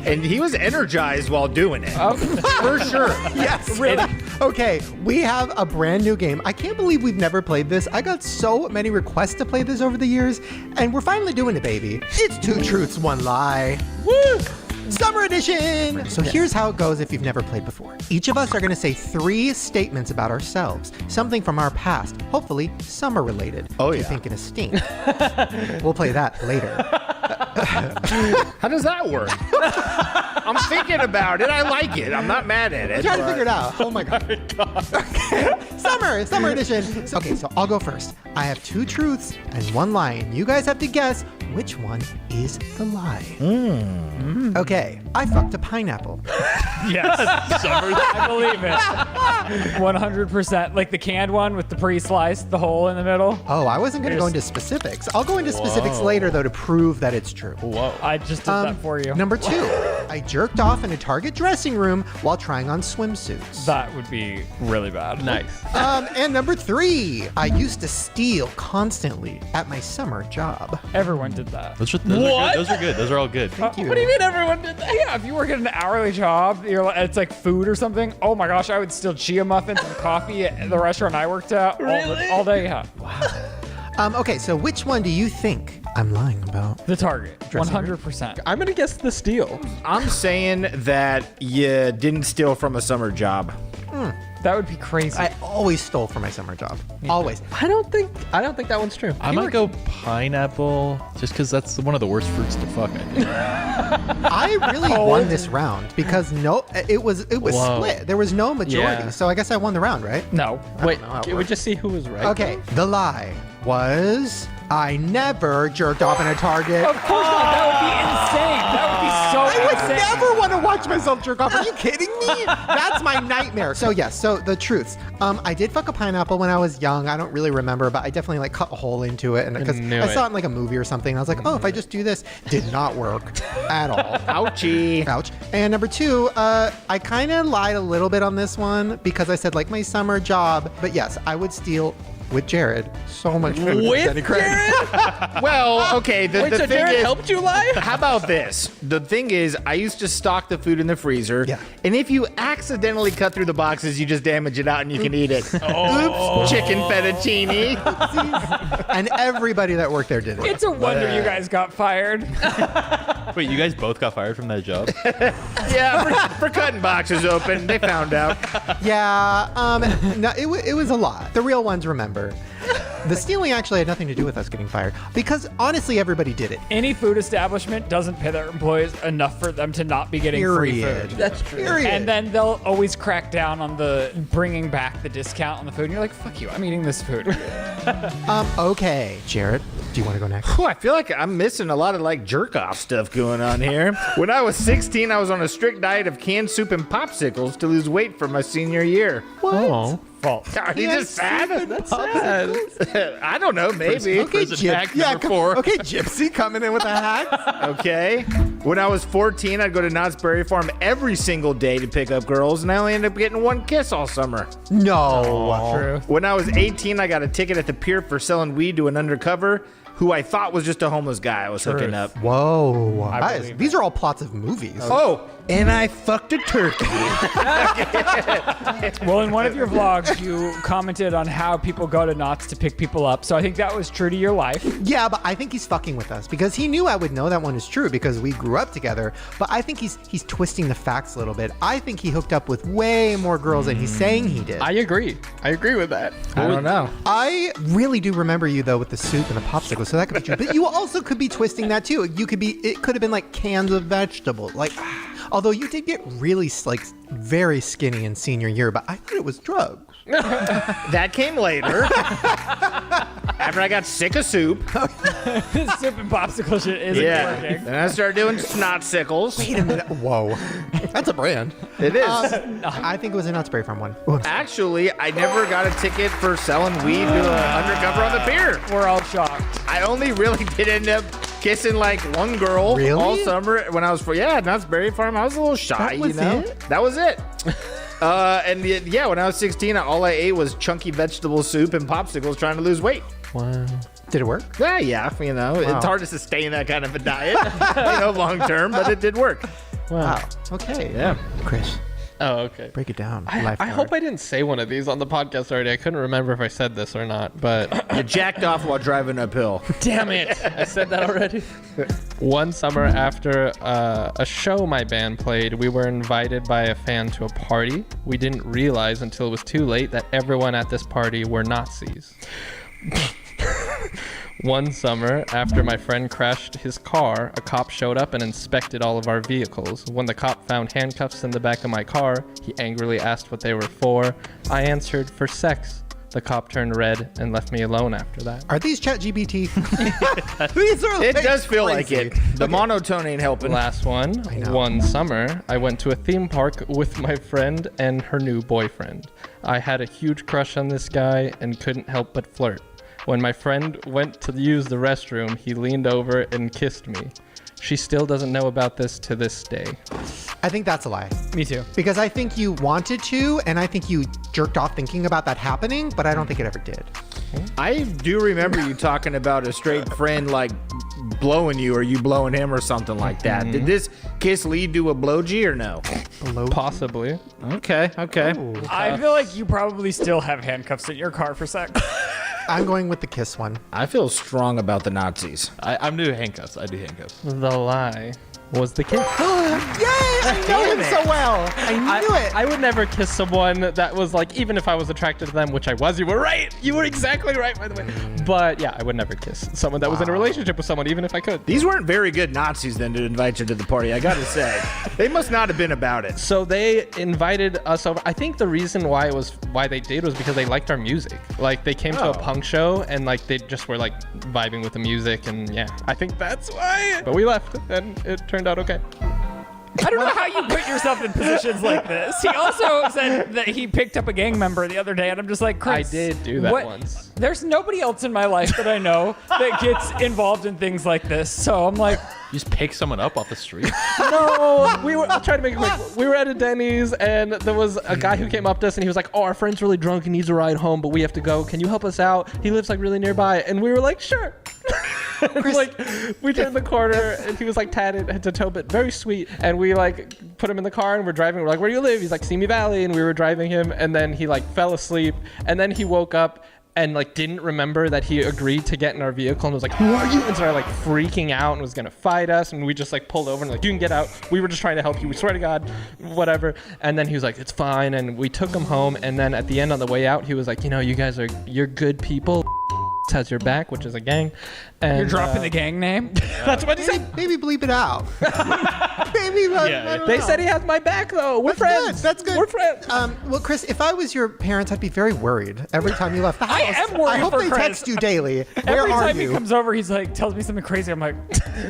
And he was energized while doing it. For sure. Yes. Really. Okay, we have a brand new game. I can't believe we've never played this. I got so many requests to play this over the years, and we're finally doing it, baby. It's 2 Truths, 1 Lie. Woo! Summer edition! So here's how it goes if you've never played before. Each of us are going to say 3 statements about ourselves, something from our past, hopefully summer related. Oh, You're yeah. thinking of stink. We'll play that later. How does that work? I'm thinking about it. I like it. I'm not mad at it. I'm trying to but- figure it out. Oh my god. Okay. Summer edition. Okay, so I'll go first. I have 2 truths and 1 lie, and you guys have to guess which one is the lie. Okay, I fucked a pineapple. Yes. I believe it. 100%. Like the canned one with the pre-sliced, the hole in the middle. Oh, I wasn't going to go into specifics. I'll go into specifics later, though, to prove that it's true. Whoa. I just did that for you. Number 2, I jerked off in a Target dressing room while trying on swimsuits. That would be really bad. Nice. And number 3, I used to steal constantly at my summer job. Everyone did that. Those are good. Those are good. Those are all good. Thank you. What do you mean everyone did that? Yeah, if you work at an hourly job, it's like food or something. Oh my gosh, I would steal chia muffins and coffee at the restaurant I worked at all day. Yeah. Okay, so which one do you think I'm lying about? The Target. Dressing room? 100%. I'm gonna guess the steal. I'm saying that you didn't steal from a summer job. That would be crazy. I always stole from my summer job. Always. I don't think that one's true. I might go pineapple just because that's one of the worst fruits to fuck. I think. I really won this round because it was Whoa. split. There was no majority, Yeah. so I guess I won the round, right? No. Wait, know how it can we works. just see who was right? Okay, the lie was I never jerked off in a Target. Of course not. That would be insane. That would be so I would insane. never want to watch myself jerk off. Are you kidding me? That's my nightmare. So yes, so the truths. I did fuck a pineapple when I was young. I don't really remember, but I definitely like cut a hole into it, and because Knew I saw it it. in like a movie or something. I was like, oh, if I just do this, did not work at all. Ouchie. Ouch. And number two, I kind of lied a little bit on this one because I said like my summer job, but yes, I would steal with Jared so much food. With Jenny Craig. Well, okay. The Wait, so thing Jared is, helped you lie? How about this? The thing is, I used to stock the food in the freezer. Yeah. And if you accidentally cut through the boxes, you just damage it out and you can eat it. Oops, chicken fettuccine. And everybody that worked there did it. It's a wonder you guys got fired. Wait, you guys both got fired from that job? Yeah, for cutting boxes open. They found out. Yeah, no, it was a lot. The real ones remember. The stealing actually had nothing to do with us getting fired because honestly, everybody did it. Any food establishment doesn't pay their employees enough for them to not be getting free Period. food. That's true. Period. And then they'll always crack down on the bringing back the discount on the food. And you're like, fuck you, I'm eating this food. Okay, Jared, do you want to go next? Whew, I feel like I'm missing a lot of like jerk off stuff going on here. When I was 16, I was on a strict diet of canned soup and popsicles to lose weight for my senior year. Oh. Fault. Are you just sad? That's sad. I don't know, maybe. Prison hack number 4. Okay, Gypsy coming in with a hack. Okay. When I was 14, I'd go to Knott's Berry Farm every single day to pick up girls, and I only ended up getting one kiss all summer. No. True. When I was 18, I got a ticket at the pier for selling weed to an undercover who I thought was just a homeless guy I was hooking up. Whoa. believe These are all plots of movies. Oh, and I fucked a turkey. Well, in one of your vlogs, you commented on how people go to Knott's to pick people up. So I think that was true to your life. Yeah, but I think he's fucking with us because he knew I would know that one is true because we grew up together. But I think he's twisting the facts a little bit. I think he hooked up with way more girls than he's saying he did. I agree with that. I don't know. I really do remember you though with the soup and the popsicle, so that could be true. But you also could be twisting that too. It could have been like cans of vegetables. Like, although you did get really like very skinny in senior year, but I thought it was drugs. That came later. After I got sick of soup. This soup and popsicle shit isn't working. Then I started doing snotsickles. Wait a minute. Whoa. That's a brand. It is. I think it was a Knott's Berry Farm one. Actually, I never got a ticket for selling weed to an undercover on the pier. We're all shocked. I only really did end up kissing like one girl Really? all summer when I was Knott's Berry Farm. I was a little shy, That was it? That was it. When I was 16, all I ate was chunky vegetable soup and popsicles trying to lose weight. Wow. Did it work? Yeah, Wow. it's hard to sustain that kind of a diet, long term, but it did work. Wow. Okay. Yeah. Chris, Oh, okay. break it down. I hope I didn't say one of these on the podcast already. I couldn't remember if I said this or not, but You jacked off while driving uphill. damn it. I said that already. One summer after a show my band played, we were invited by a fan to a party. We didn't realize until it was too late that everyone at this party were Nazis. One summer, after my friend crashed his car, a cop showed up and inspected all of our vehicles. When the cop found handcuffs in the back of my car, he angrily asked what they were for. I answered, for sex. The cop turned red and left me alone after that. Are these ChatGPT? These are It like does feel like crazy. it. The monotone ain't helping. Last one. know. One summer, I went to a theme park with my friend and her new boyfriend. I had a huge crush on this guy and couldn't help but flirt. When my friend went to use the restroom, he leaned over and kissed me. She still doesn't know about this to this day. I think that's a lie. Me too. Because I think you wanted to, and I think you jerked off thinking about that happening, but I don't think it ever did. I do remember you talking about a straight friend like blowing you or you blowing him or something like that. Did this kiss lead to a blowgy or no? Possibly. Okay. I feel like you probably still have handcuffs in your car for sex. I'm going with the kiss one. I feel strong about the Nazis. I'm new handcuffs. I do handcuffs. The lie was the kiss. Yay! I know him so well. I knew it. I would never kiss someone that was like, even if I was attracted to them, which I was. You were right. You were exactly right, by the way. But yeah, I would never kiss someone that was in a relationship with someone, even if I could. These weren't very good Nazis then to invite you to the party, I gotta say. They must not have been about it. So they invited us over. I think the reason why they did was because they liked our music. Like they came to a punk show and like they just were like vibing with the music, and yeah, I think that's why. But we left and it turned out okay. I don't know how you put yourself in positions like this. He also said that he picked up a gang member the other day, and I'm just like, Chris, I did do that once. There's nobody else in my life that I know that gets involved in things like this. So I'm like, You just pick someone up off the street. No, we were. I'll try to make it quick. We were at a Denny's, and there was a guy who came up to us, and he was like, "Oh, our friend's really drunk and needs a ride home, but we have to go. Can you help us out? He lives like really nearby." And we were like, "Sure." Like, we turned the corner, and he was like tatted head to toe, but very sweet. And we like put him in the car, and we're driving. We're like, "Where do you live?" He's like, "Simi Valley," and we were driving him, and then he like fell asleep, and then he woke up and like didn't remember that he agreed to get in our vehicle and was like, "Who are you?" and started like freaking out and was gonna fight us, and we just like pulled over and like, "You can get out. We were just trying to help you. We swear to God," whatever. And then he was like, "It's fine," and we took him home. And then at the end on the way out, he was like, "You know, you're good people. Has your back," which is a gang. And you're dropping the gang name? That's what he said. Maybe bleep it out. Maybe. They said he has my back though. We're friends. That's good. We're friends. Well, Chris, if I was your parents, I'd be very worried every time you left the house. I am worried I hope for they Chris. text you daily. Where Every are time you? he comes over, he's like, tells me something crazy. I'm like,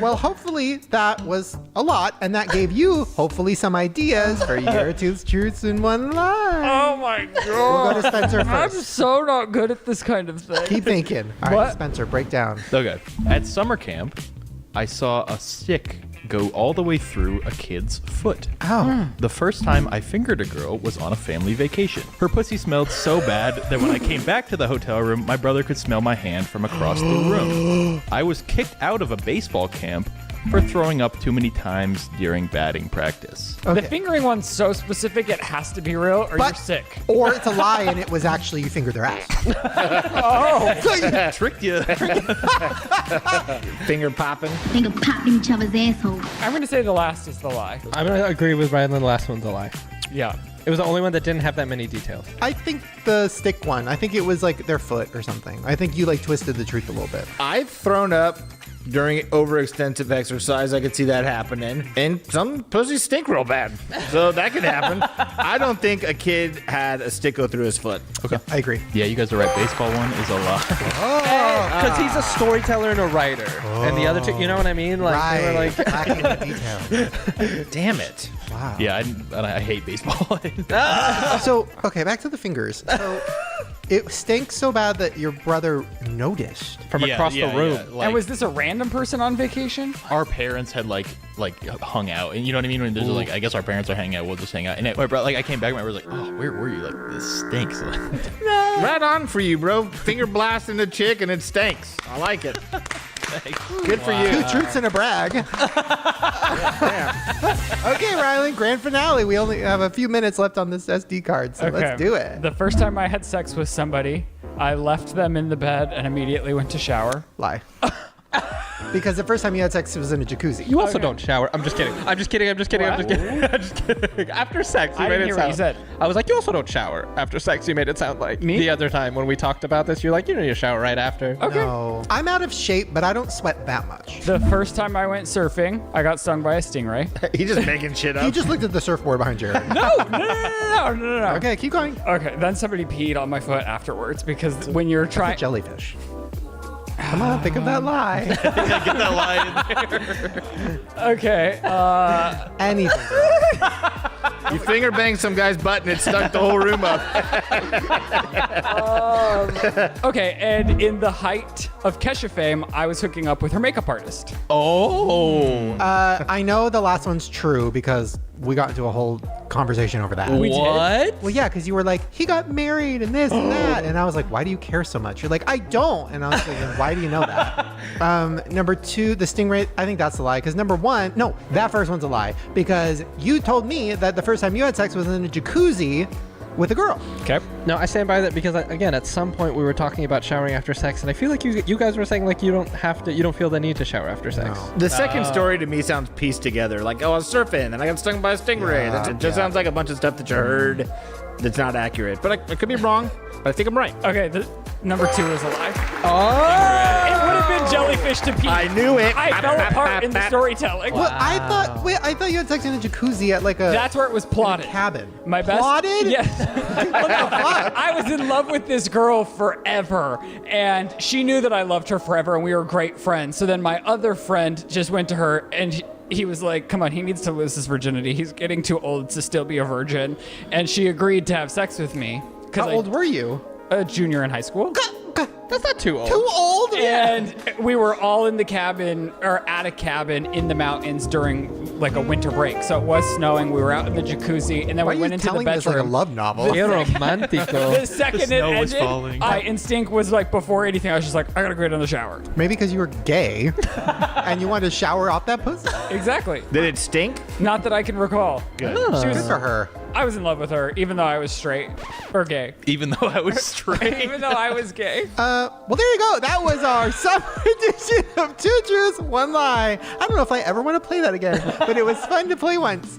well, hopefully that was a lot, and that gave you hopefully some ideas for your two truths in one lie. oh my god. We'll go to Spencer I'm first. so not good at this kind of thing. Keep thinking. All right, What? Spencer, break down. Okay. At summer camp, I saw a stick go all the way through a kid's foot. Oh. The first time I fingered a girl was on a family vacation. Her pussy smelled so bad that when I came back to the hotel room, my brother could smell my hand from across the room. I was kicked out of a baseball camp for throwing up too many times during batting practice. The fingering one's so specific, it has to be real, or you're sick. Or it's a lie, and it was actually you fingered their ass. Oh. Tricked you. Finger popping. Finger popping each other's asshole. I'm going to say the last is the lie. I'm gonna agree with Ryan. The last one's a lie. Yeah. It was the only one that didn't have that many details. I think the stick one. I think it was like their foot or something. I think you like twisted the truth a little bit. I've thrown up during overextensive exercise. I could see that happening. And some pussies stink real bad. So that could happen. I don't think a kid had a stick go through his foot. Okay. I agree. Yeah, you guys are right. Baseball one is a lie. Because he's a storyteller and a writer. And the other two, you know what I mean? Like, they were like, lacking in detail. Damn it. Wow. Yeah, I hate baseball. So, okay, back to the fingers. So, it stinks so bad that your brother noticed from across the room. And was this a random person on vacation? Our parents had like hung out, and you know what I mean. When there's like, I guess our parents are hanging out, we'll just hang out. And I came back, and my brother was like, "Oh, where were you? Like, this stinks." Right on for you, bro. Finger blasting the chick, and it stinks. I like it. Good for you. 2 truths and a brag. Okay, Rylan, grand finale. We only have a few minutes left on this SD card, so let's do it. The first time I had sex with somebody, I left them in the bed and immediately went to shower. Lie. Because the first time you had sex was in a jacuzzi. You also don't shower. I'm just kidding. I'm just kidding. I'm just kidding. I'm just kidding. I'm just kidding. After sex, you I made didn't it hear sound. what you said. I was like, you also don't shower after sex. You made it sound like Me? the other time when we talked about this. You're like, you don't need to shower right after. Okay. No. I'm out of shape, but I don't sweat that much. The first time I went surfing, I got stung by a stingray. He's just making shit up. He just looked at the surfboard behind Jared. No. Okay, keep going. Okay, then somebody peed on my foot afterwards because when you're Try trying. jellyfish. Come on, think of that lie. Get that lie in there. Okay. Anything. You finger banged some guy's butt, and it stuck the whole room up. Okay, and in the height of Kesha fame, I was hooking up with her makeup artist. Oh. I know the last one's true because we got into a whole conversation over that. We did? What? Well, yeah, because you were like, he got married and this and that. And I was like, why do you care so much? You're like, I don't. And I was like, why do you know that? Number 2, the stingray, I think that's a lie. Because number 1, no, that first one's a lie. Because you told me that the first time you had sex was in a jacuzzi with a girl. Okay. No, I stand by that because, again, at some point we were talking about showering after sex, and I feel like you guys were saying like you don't feel the need to shower after sex. The second story to me sounds pieced together. Like, oh, I was surfing and I got stung by a stingray. It just sounds like a bunch of stuff that you heard that's not accurate. But I could be wrong, but I think I'm right. Okay, number 2 is a lie. Oh! It would have been jellyfish to Pete. I knew it. I fell apart in the storytelling. Well, I thought you had sex in a jacuzzi at like a. That's where it was plotted. Cabin. My best. Plotted? Yes. I was in love with this girl forever, and she knew that I loved her forever, and we were great friends. So then my other friend just went to her, and he was like, come on, he needs to lose his virginity. He's getting too old to still be a virgin. And she agreed to have sex with me. How old were you? A junior in high school. That's not too old. Too old? And we were all in the cabin, or at a cabin in the mountains during like a winter break. So it was snowing. We were out in the jacuzzi, and then we went into the bedroom. This like a love novel. Romantico. The second it ended, my instinct was like, before anything, I was just like, I gotta go down the shower. Maybe because you were gay and you wanted to shower off that pussy. Exactly. Did it stink? Not that I can recall. Good. She was Good for her. I was in love with her, even though I was straight or gay. Even though I was straight. Even though I was gay. Well, there you go. That was our summer edition of 2 Truths, 1 Lie. I don't know if I ever want to play that again, but it was fun to play once.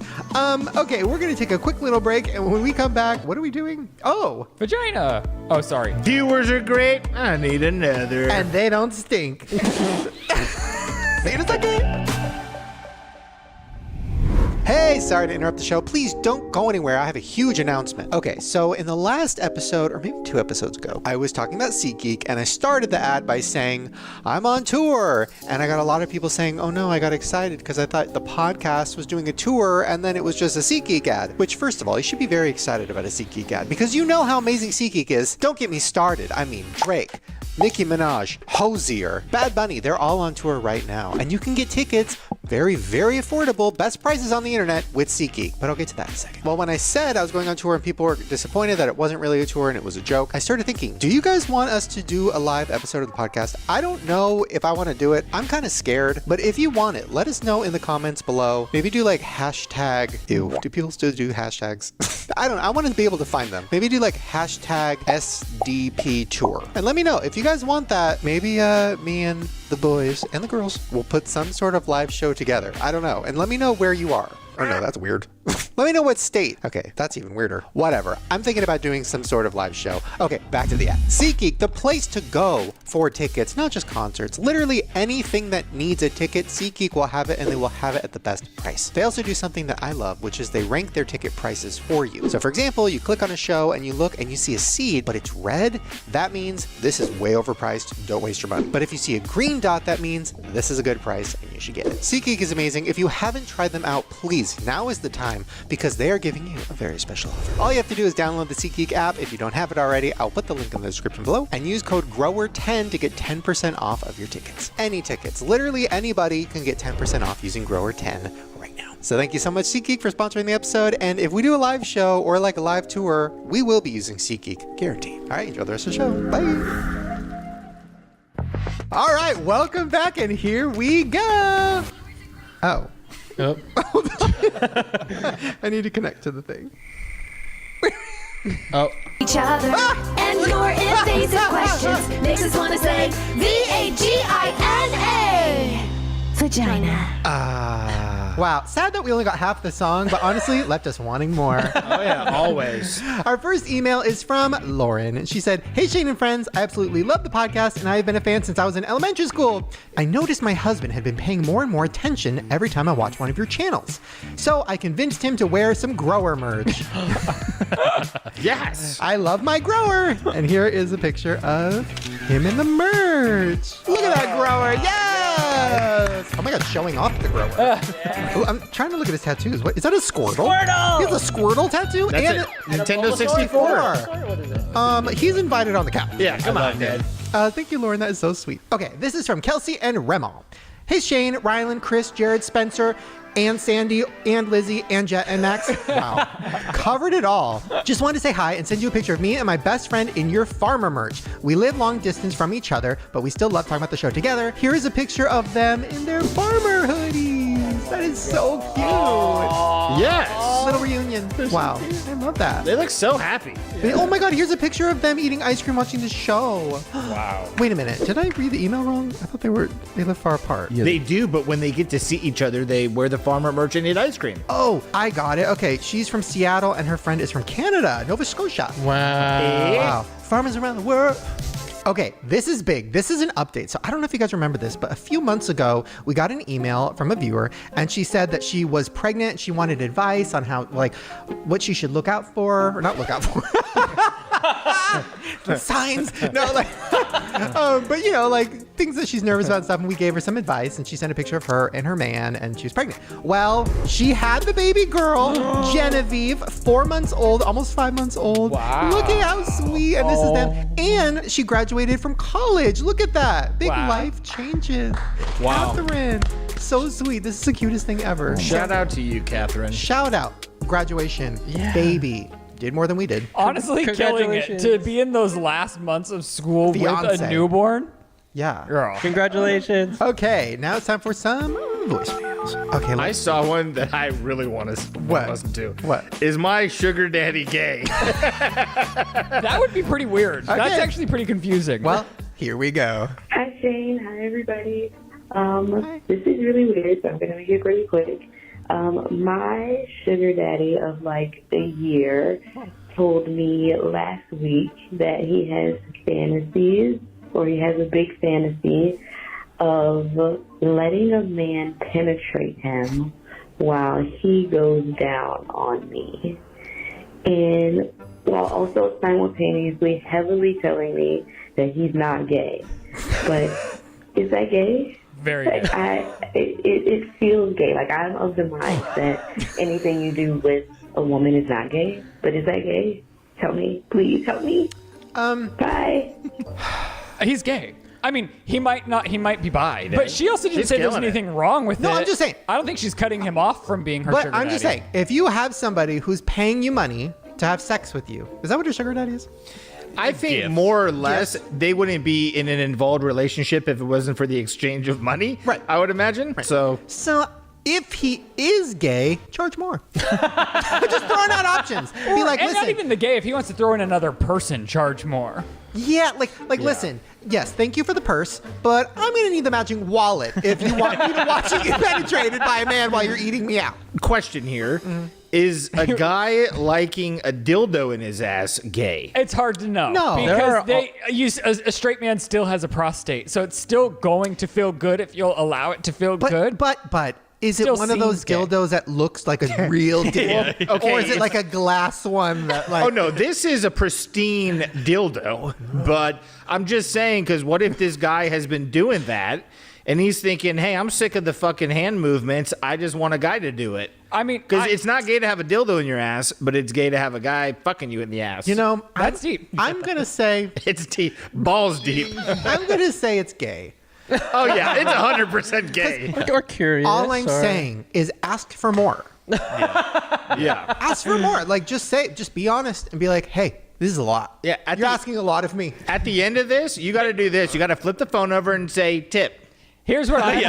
Okay, we're going to take a quick little break, and when we come back, what are we doing? Oh. Vagina. Oh, sorry. Viewers are great. I need another. And they don't stink. See you in a second. Hey, sorry to interrupt the show. Please don't go anywhere. I have a huge announcement. Okay, so in the last episode, or maybe 2 episodes ago, I was talking about SeatGeek, and I started the ad by saying, I'm on tour. And I got a lot of people saying, oh no, I got excited because I thought the podcast was doing a tour, and then it was just a SeatGeek ad. Which, first of all, you should be very excited about a SeatGeek ad because you know how amazing SeatGeek is. Don't get me started. I mean, Drake, Nicki Minaj, Hozier, Bad Bunny, they're all on tour right now. And you can get tickets very, very affordable, best prices on the internet with SeatGeek. But I'll get to that in a second. Well, when I said I was going on tour and people were disappointed that it wasn't really a tour and it was a joke, I started thinking, do you guys want us to do a live episode of the podcast? I don't know if I want to do it. I'm kind of scared, but if you want it, let us know in the comments below. Maybe do like hashtag, ew, do people still do hashtags? I don't know. I want to be able to find them. Maybe do like hashtag SDP tour. And let me know if you guys want that. Maybe me and the boys and the girls will put some sort of live show together. I don't know. And let me know where you are. Oh no, that's weird. Let me know what state. Okay, that's even weirder. Whatever. I'm thinking about doing some sort of live show. Okay, back to the ad. SeatGeek, the place to go for tickets, not just concerts. Literally anything that needs a ticket, SeatGeek will have it, and they will have it at the best price. They also do something that I love, which is they rank their ticket prices for you. So for example, you click on a show and you look and you see a seed, but it's red. That means this is way overpriced. Don't waste your money. But if you see a green dot, that means this is a good price and you should get it. SeatGeek is amazing. If you haven't tried them out, please, now is the time because they are giving you a very special offer. All you have to do is download the SeatGeek app. If you don't have it already, I'll put the link in the description below and use code GROWER10 to get 10% off of your tickets. Any tickets, literally anybody can get 10% off using GROWER10 right now. So thank you so much SeatGeek for sponsoring the episode. And if we do a live show or like a live tour, we will be using SeatGeek, guaranteed. All right, enjoy the rest of the show. Bye. All right, welcome back, and here we go. Oh. Yep. I need to connect to the thing. Oh. Each other and your invasive questions makes us want to say VAGINA. Vagina. Wow, sad that we only got half the song, but honestly, left us wanting more. Oh yeah, always. Our first email is from Lauren. She said, hey Shane and friends, I absolutely love the podcast and I have been a fan since I was in elementary school. I noticed my husband had been paying more and more attention every time I watched one of your channels. So I convinced him to wear some grower merch. Yes. I love my grower. And here is a picture of him in the merch. Look at that grower. Yes. Oh my God, showing off the grower. Ooh, I'm trying to look at his tattoos. What is that? A Squirtle? Squirtle! He has a Squirtle tattoo? That's and it. Nintendo 64. He's invited on the couch. Yeah, come on, Dad. Thank you, Lauren. That is so sweet. Okay, this is from Kelsey and Remo. Hey, Shane, Rylan, Chris, Jared, Spencer, and Sandy, and Lizzie, and Jet, and Max. Wow. Covered it all. Just wanted to say hi and send you a picture of me and my best friend in your farmer merch. We live long distance from each other, but we still love talking about the show together. Here is a picture of them in their farmer hoodies. That is so cute. Yes. Little reunion. Wow. I love that. They look so happy. Oh my god, here's a picture of them eating ice cream watching the show. Wow. Wait a minute. Did I read the email wrong? I thought they live far apart. They do, but when they get to see each other, they wear the farmer merchant and eat ice cream. Oh, I got it. Okay, she's from Seattle and her friend is from Canada, Nova Scotia. Wow. Wow. Farmers around the world. Okay, this is big. This is an update. So I don't know if you guys remember this, but a few months ago, we got an email from a viewer and she said that she was pregnant. She wanted advice on how, like, what she should look out for, or not look out for. Signs. No, like, but you know, like things that she's nervous about and stuff. And we gave her some advice and she sent a picture of her and her man and she was pregnant. Well, she had the baby girl, Genevieve, 4 months old, almost 5 months old. Wow. Look at how sweet. And this is them. And she graduated from college. Look at that. Big life changes. Wow. Catherine. So sweet. This is the cutest thing ever. Shout out to you, Catherine. Shout out. Graduation. Yeah. Baby. Did more than we did. Honestly, killing it. To be in those last months of school with Fiance. a newborn. Yeah. Girl. Congratulations. Okay, now it's time for some voicemails. Okay, I saw one that I really want to listen to. What? Is my sugar daddy gay? That would be pretty weird. Okay. That's actually pretty confusing. Well, here we go. Hi, Shane. Hi, everybody. This is really weird, so I'm going to make it pretty quick. My sugar daddy of like a year told me last week that he has fantasies, or he has a big fantasy of letting a man penetrate him while he goes down on me. And while also simultaneously heavily telling me that he's not gay. But is that gay? Very good. It feels gay. Like, I'm of the mind that anything you do with a woman is not gay. But is that gay? Tell me. Please help me. Bye. He's gay. I mean, he might be bi. But she also didn't say there's anything wrong with it. No, I'm just saying. I don't think she's cutting him off from being her But sugar I'm just daddy. saying, if you have somebody who's paying you money to have sex with you, is that what your sugar daddy is? I think more or less they wouldn't be in an involved relationship if it wasn't for the exchange of money. Right. I would imagine. Right. So if he is gay, charge more. Just throwing out options. Be like, and listen. not even the gay. If he wants to throw in another person, charge more. Yeah, listen. Yes, thank you for the purse, but I'm gonna need the matching wallet if you want me to watch you get penetrated by a man while you're eating me out. Question here. Is a guy liking a dildo in his ass gay? It's hard to know. No. Because a straight man still has a prostate, so it's still going to feel good if you'll allow it to feel good. But is it Still one of those seems gay. dildos that looks like a real dildo? Yeah. Okay, Or is it like a glass one that like... Oh, no, this is a pristine dildo, but I'm just saying, because what if this guy has been doing that, and he's thinking, hey, I'm sick of the fucking hand movements, I just want a guy to do it. I mean... Because it's not gay to have a dildo in your ass, but it's gay to have a guy fucking you in the ass. You know, That's deep. I'm going to say... It's deep. Balls deep. I'm going to say it's gay. Oh, yeah, it's 100% gay. Or curious. All I'm saying is ask for more. Yeah. Ask for more. Like, just be honest and be like, hey, this is a lot. Yeah, You're asking a lot of me. At the end of this, you got to do this. You got to flip the phone over and say, tip. Here's what I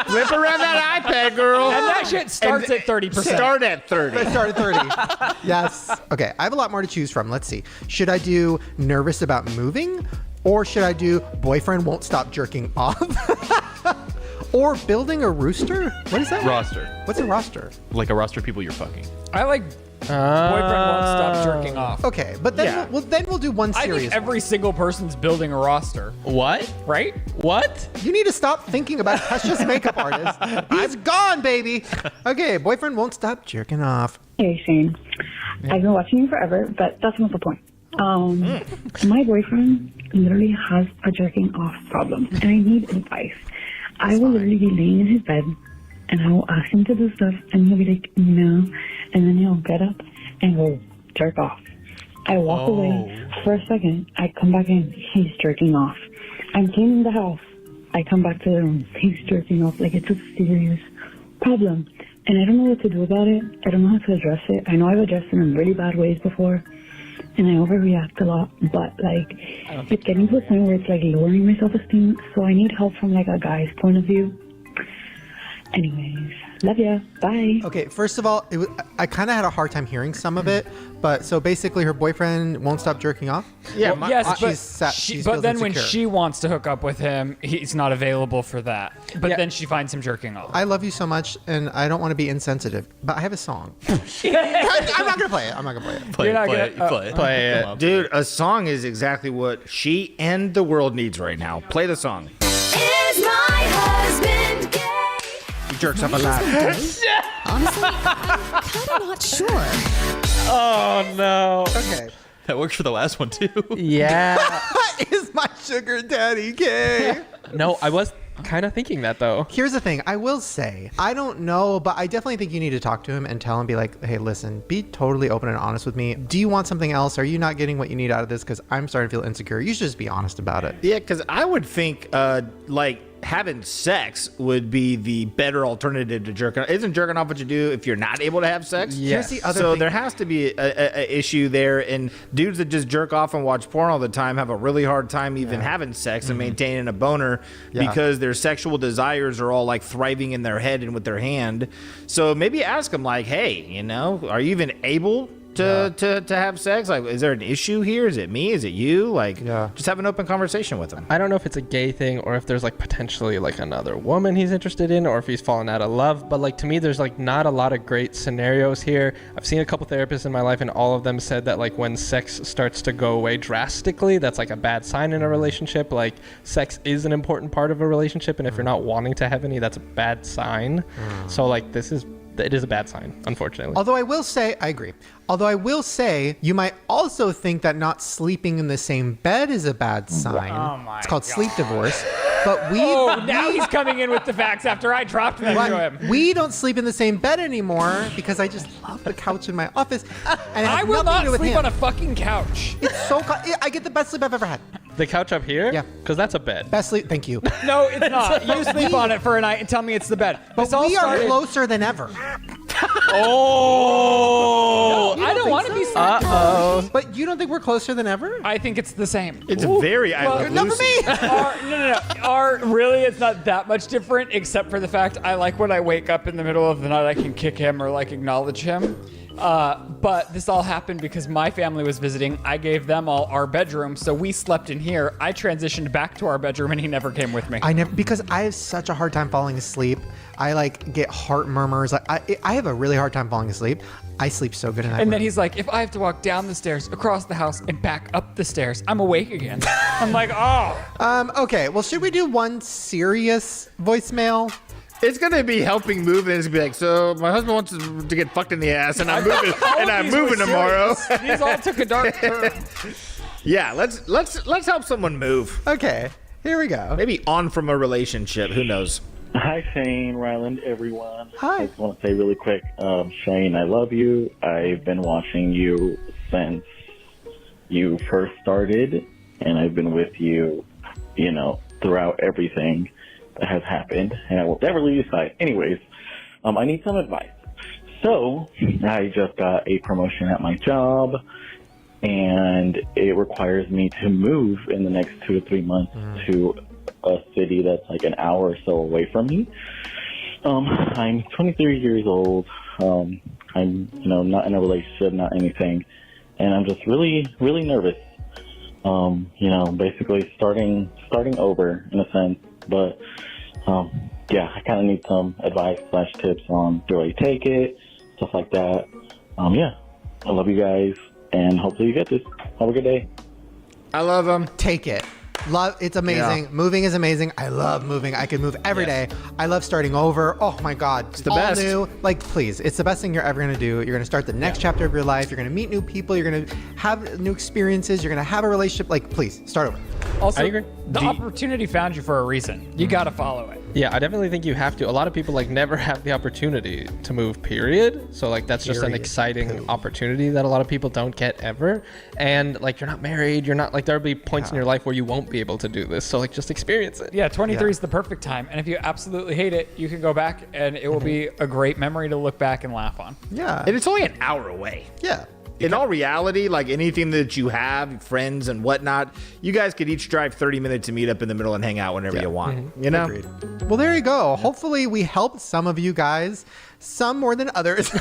Flip around that iPad, girl. And that shit starts at 30%. Start at 30. Start at 30. Yes. Okay, I have a lot more to choose from. Let's see. Should I do nervous about moving? Or should I do boyfriend won't stop jerking off? Or building a rooster? What is that? Roster. What's a roster? Like a roster of people you're fucking. I like boyfriend won't stop jerking off. Okay, but then we'll do one I serious think every single person's building a roster. What? Right? What? You need to stop thinking about Hush's makeup artist. He's gone, baby. Okay, boyfriend won't stop jerking off. Hey, Shane. I've been watching you forever, but that's not the point. My boyfriend literally has a jerking off problem, and I need advice. I will literally be laying in his bed, and I will ask him to do stuff, and he'll be like, no, and then he'll get up and go jerk off. I walk away for a second. I come back in. He's jerking off. I'm cleaning the house. I come back to the room. He's jerking off. Like, it's a serious problem. And I don't know what to do about it. I don't know how to address it. I know I've addressed it in really bad ways before, and I overreact a lot. But, like, it's getting to a point where it's, like, lowering my self-esteem. So I need help from, like, a guy's point of view. Anyways, love ya. Bye. Okay, first of all, I kind of had a hard time hearing some of it, but so basically her boyfriend won't stop jerking off? Yeah, yes, she but feels then when insecure. she wants to hook up with him, he's not available for that. But then she finds him jerking off. I love you so much, and I don't want to be insensitive, but I have a song. I'm not gonna play it. I'm not gonna play it. Play it. Dude, a song is exactly what she and the world needs right now. Play the song. Is my husband gay? He jerks up a lot. Honestly, I'm kind of not sure. Oh no. Okay. That works for the last one too. Yeah. Is my sugar daddy gay? No, I was kind of thinking that though. Here's the thing. I will say, I don't know, but I definitely think you need to talk to him and tell him, be like, hey, listen, be totally open and honest with me. Do you want something else? Are you not getting what you need out of this? Because I'm starting to feel insecure. You should just be honest about it. Yeah, because I would think, like, having sex would be the better alternative to jerking off. Isn't jerking off what you do if you're not able to have sex? Yes. Here's the other so thing. there has to be a issue there, and dudes that just jerk off and watch porn all the time have a really hard time even having sex and maintaining a boner because their sexual desires are all like thriving in their head and with their hand. So maybe ask them like, hey, you know, are you even able to have sex? Like, is there an issue here? Is it me? Is it you? Like, just have an open conversation with them. I don't know if it's a gay thing or if there's like potentially like another woman he's interested in or if he's fallen out of love. But like to me, there's like not a lot of great scenarios here. I've seen a couple therapists in my life and all of them said that like when sex starts to go away drastically, that's like a bad sign in a relationship. Like sex is an important part of a relationship. And if you're not wanting to have any, that's a bad sign. So like it is a bad sign, unfortunately. Although I will say, I agree. Although I will say, you might also think that not sleeping in the same bed is a bad sign. Oh my it's called God. sleep divorce. But now he's coming in with the facts after I dropped them to him. We don't sleep in the same bed anymore because I just love the couch in my office. And it has I will nothing to not do with sleep him. on a fucking couch. It's so I get the best sleep I've ever had. The couch up here? Yeah. Because that's a bed. Best sleep. Thank you. No, it's not. You sleep on it for a night and tell me it's the bed. But we are closer than ever. Oh, I don't want to be. But you don't think we're closer than ever? I think it's the same. It's very I Love not for Lucy. No. Really, it's not that much different, except for the fact I like when I wake up in the middle of the night, I can kick him or like acknowledge him. But this all happened because my family was visiting. I gave them all our bedroom, so we slept in here. I transitioned back to our bedroom, and he never came with me. Because I have such a hard time falling asleep. I like get heart murmurs. Like I have a really hard time falling asleep. I sleep so good in that And then room. he's like, if I have to walk down the stairs, across the house, and back up the stairs, I'm awake again. I'm like, oh. Okay, well, should we do one serious voicemail? It's gonna be helping move, and it's gonna be like, so my husband wants to get fucked in the ass, and I'm moving, and I'm moving tomorrow. These all took a dark turn. Yeah, let's help someone move. Okay, here we go. Maybe on from a relationship. Who knows? Hi, Shane, Ryland, everyone. Hi. I just want to say really quick, Shane, I love you. I've been watching you since you first started, and I've been with you, you know, throughout everything that has happened, and I will never leave your side. Anyways, I need some advice. So, I just got a promotion at my job, and it requires me to move in the next 2 to 3 months to a city that's like an hour or so away from me. I'm 23 years old. I'm, you know, not in a relationship, not anything, and I'm just really, really nervous. You know, basically starting over in a sense, but yeah, I kind of need some advice / tips on do I take it, stuff like that. Yeah, I love you guys, and hopefully you get this. Have a good day. I love them. Take it. Love, it's amazing. Yeah. Moving is amazing. I love moving. I could move every day. I love starting over. Oh my God. It's the best. New. Like, please, it's the best thing you're ever going to do. You're going to start the next chapter of your life. You're going to meet new people. You're going to have new experiences. You're going to have a relationship. Like, please, start over. Also, I agree. the opportunity found you for a reason. You got to follow it. Yeah, I definitely think you have to. A lot of people like never have the opportunity to move, period. So like that's just an exciting opportunity that a lot of people don't get ever. And like you're not married, you're not like there'll be points in your life where you won't be able to do this. So like just experience it. Yeah, 23 is the perfect time. And if you absolutely hate it, you can go back and it will be a great memory to look back and laugh on. Yeah. And it's only an hour away. Yeah. in all reality, like anything that you have, friends and whatnot, you guys could each drive 30 minutes to meet up in the middle and hang out whenever you want. You know? Agreed. Well, there you go. Hopefully we helped some of you guys, some more than others.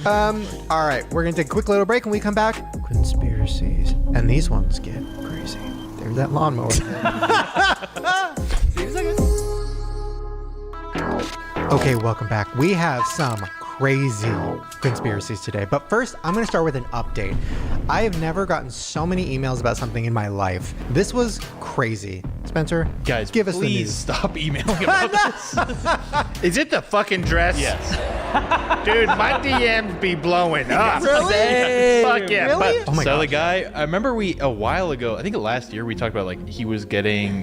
All right, we're going to take a quick little break. When we come back, conspiracies. And these ones get crazy. There's that lawnmower. See you in a second. Okay, welcome back. We have some crazy conspiracies today. But first, I'm going to start with an update. I have never gotten so many emails about something in my life. This was crazy. Spencer, guys, give us the please news. stop emailing about this. Is it the fucking dress? Yes. Dude, my DMs be blowing up. Really? Fuck yeah. Really? But, Oh my So God. the guy, I remember a while ago, I think last year, we talked about like he was getting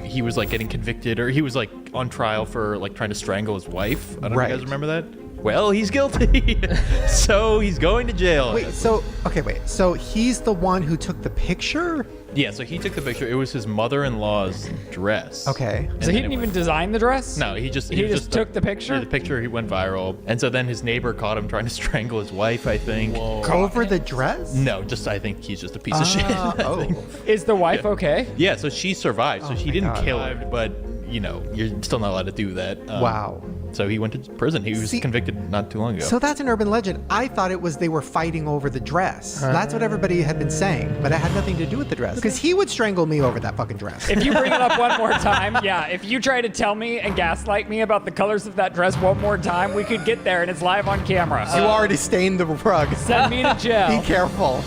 convicted, or he was like on trial for like trying to strangle his wife. I don't know if you guys remember that. Well, he's guilty. So he's going to jail. Wait, so he's the one who took the picture? Yeah, so he took the picture. It was his mother-in-law's dress. Okay. And So he then didn't it even went- design the dress? No, he just took the picture? The picture, he went viral. And so then his neighbor caught him trying to strangle his wife, I think. Over the dress? No, I think he's just a piece of shit. I think. Is the wife okay? Yeah, so she survived. So Oh she my didn't God. kill him, but you're still not allowed to do that. Wow. So he went to prison. He was convicted not too long ago. So that's an urban legend. I thought it was they were fighting over the dress. That's what everybody had been saying, but it had nothing to do with the dress. Because he would strangle me over that fucking dress. If you bring it up one more time, yeah. If you try to tell me and gaslight me about the colors of that dress one more time, we could get there and it's live on camera. You already stained the rug. Send me to jail. Be careful.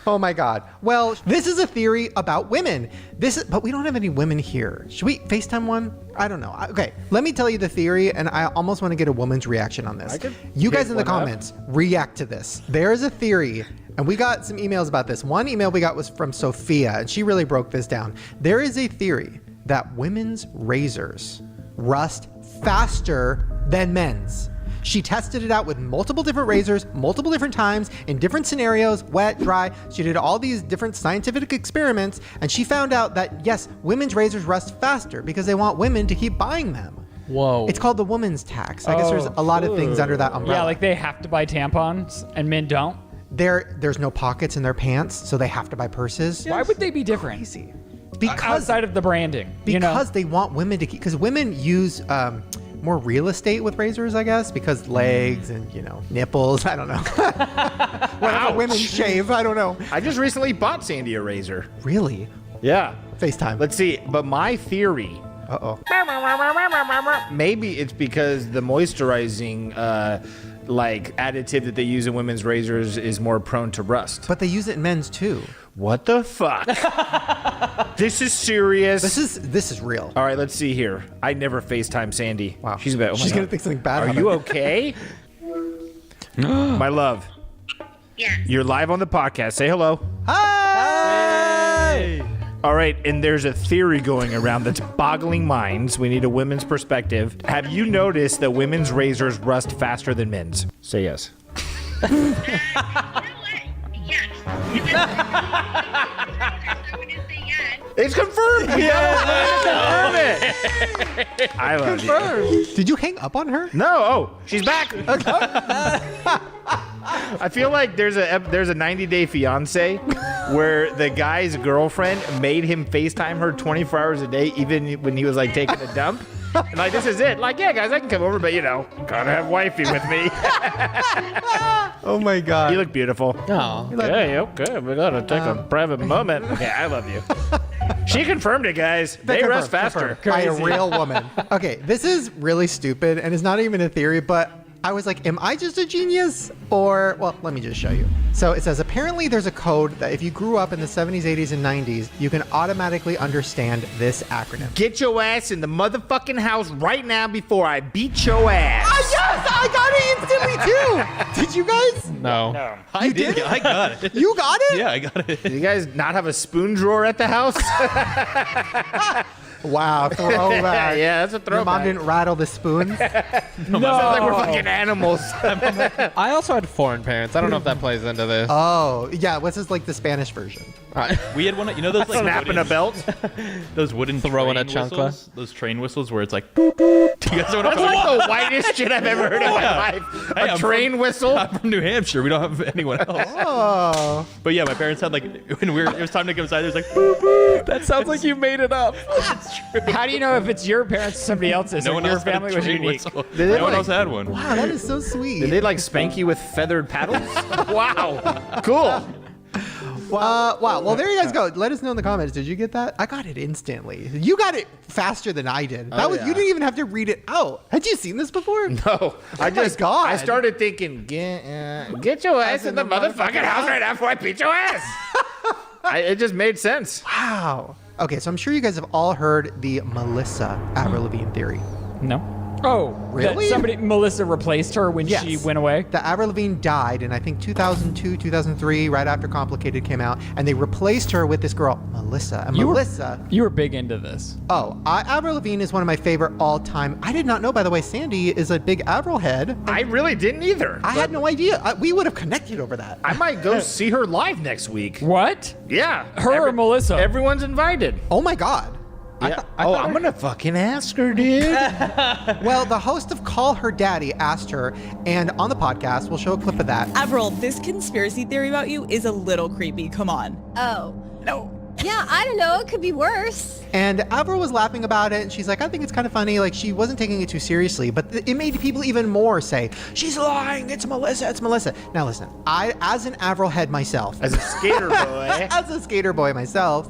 Oh my God. Well, this is a theory about women. But we don't have any women here. Should we FaceTime one? I don't know. Okay, let me tell you the theory, and I almost want to get a woman's reaction on this. You guys in the comments, react to this. There is a theory, and we got some emails about this. One email we got was from Sophia, and she really broke this down. There is a theory that women's razors rust faster than men's. She tested it out with multiple different razors, multiple different times, in different scenarios, wet, dry. She did all these different scientific experiments, and she found out that, yes, women's razors rust faster because they want women to keep buying them. Whoa. It's called the woman's tax. I guess there's a lot of things under that umbrella. Yeah, like they have to buy tampons and men don't. There's no pockets in their pants, so they have to buy purses. Why would they be different? Crazy. Outside of the branding. Because they want women to keep, because women use more real estate with razors, I guess, because legs and, nipples, I don't know. Whatever women shave, I don't know. I just recently bought Sandy a razor. Really? Yeah. FaceTime. Let's see. But my theory. Maybe it's because the moisturizing additive that they use in women's razors is more prone to rust. But they use it in men's too. What the fuck? This is serious. This is real. All right, let's see here. I never FaceTime Sandy. Wow. She's about. She's gonna think something bad. Are you okay? My love. Yeah. You're live on the podcast. Say hello. Hi! All right, and there's a theory going around that's boggling minds. We need a women's perspective. Have you noticed that women's razors rust faster than men's? Say yes. It's confirmed. We confirm it. I love you. Did you hang up on her? No. Oh, she's back. I feel like there's a 90-day fiance where the guy's girlfriend made him FaceTime her 24 hours a day, even when he was like taking a dump. And like, this is it. Like, yeah, guys, I can come over, but gotta have wifey with me. Oh my God. You look beautiful. Oh. Hey, okay, we gotta take a private moment. Okay, I love you. She confirmed it, guys. They rust faster. By a real woman. Okay, this is really stupid, and it's not even a theory, but I was like, am I just a genius? Or, well, let me just show you. So it says, apparently there's a code that if you grew up in the 70s, 80s, and 90s, you can automatically understand this acronym. Get your ass in the motherfucking house right now before I beat your ass. Yes, I got it instantly too. Did you guys? No. I did. I got it. You got it? Yeah, I got it. Do you guys not have a spoon drawer at the house? Wow, throwback. Yeah, that's a Your mom throwback. didn't rattle the spoons? No. Sounds like we're fucking animals. I also had foreign parents. I don't know if that plays into this. Oh, yeah. What's this, like the Spanish version? We had one. Those like snapping a belt. Those wooden Throwing train a chancla. whistles, those train whistles where it's like. Boop, boop. You guys don't know That's what I'm talking like the whitest shit I've ever heard in my life. Hey, A train whistle. I'm from New Hampshire. We don't have anyone else. Oh. But yeah, my parents had like when it was time to come inside. There's like boop, boop. That sounds like you made it up. How do you know if it's your parents or somebody else's? No or one your else had a family was train unique. whistle. Did they No one like- else had one. Wow, that is so sweet. Did they like spank you with feathered paddles? Wow. Cool. Wow. Well, there you guys go. Let us know in the comments. Did you get that? I got it instantly. You got it faster than I did. That was yeah. you didn't even have to read it out. Had you seen this before? No. God. I started thinking, get your ass in the motherfucking house right after I beat your ass. It just made sense. Wow. Okay, so I'm sure you guys have all heard the Melissa Avril Lavigne theory. No. Oh, Really? Melissa replaced her when she went away? The Avril Lavigne died in, I think, 2002, 2003, right after Complicated came out, and they replaced her with this girl, Melissa. And Melissa... You were big into this. Avril Lavigne is one of my favorite all-time... I did not know, by the way, Sandy is a big Avril head. I really didn't either. I had no idea. We would have connected over that. I might go see her live next week. What? Yeah. Her or Melissa? Everyone's invited. Oh my God. Yeah. I'm gonna fucking ask her, dude. Well, the host of Call Her Daddy asked her, and on the podcast, we'll show a clip of that. Avril, this conspiracy theory about you is a little creepy. Come on. Oh. No. Yeah, I don't know. It could be worse. And Avril was laughing about it, and she's like, I think it's kind of funny. Like, she wasn't taking it too seriously, but it made people even more say, she's lying. It's Melissa. It's Melissa. Now, listen, I, as an Avril head myself, as a skater boy, as a skater boy myself,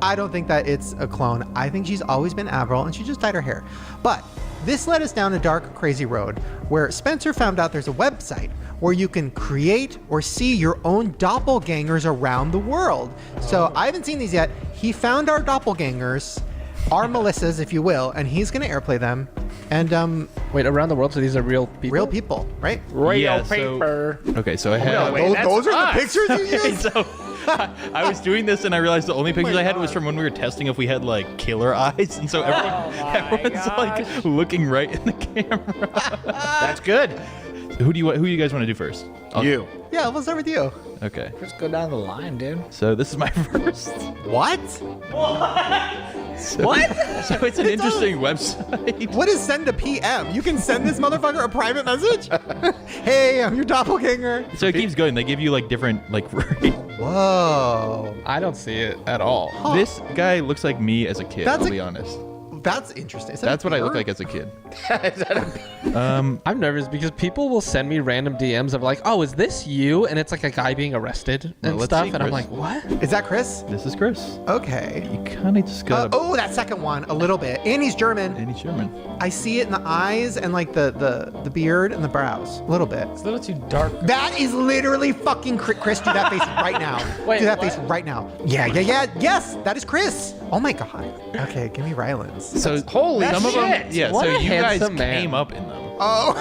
I don't think that it's a clone. I think she's always been Avril, and she just dyed her hair. But this led us down a dark, crazy road where Spencer found out there's a website where you can create or see your own doppelgangers around the world. So I haven't seen these yet. He found our doppelgangers, our Melissas, if you will, and he's gonna airplay them. And wait, around the world, so these are real people? Real people, right? Real paper. Okay, so I had... those are the pictures you used? So I was doing this and I realized the only pictures I had was from when we were testing if we had like killer eyes, and so everyone's like looking right in the camera. That's good. Who you guys want to do first? You. Yeah, we'll start with you. Okay. Just go down the line, dude. So this is my first. What? So, What? So it's an interesting website. What is send a PM? You can send this motherfucker a private message? Hey, I'm your doppelganger. So it keeps going. They give you like different like. Whoa. I don't see it at all. Huh. This guy looks like me as a kid. That's I'll a- be honest. That's interesting. Is that That's a what I look beard? like as a kid. I'm nervous because people will send me random DMs of like, oh, is this you? And it's like a guy being arrested and let's stuff. see, And I'm Chris. like, what? Is that Chris? This is Chris. Okay. You kind of just got. Oh, that second one, a little bit. And he's German. And he's German. I see it in the eyes and like the beard and the brows. A little bit. It's a little too dark. That is literally fucking Chris. Do that face right now. Wait, do that what? face right now. Yeah. Yes, that is Chris. Oh my God. Okay, give me Rylands. So holy some of them, shit. yeah. What so a you guys handsome man. came up in them. Oh.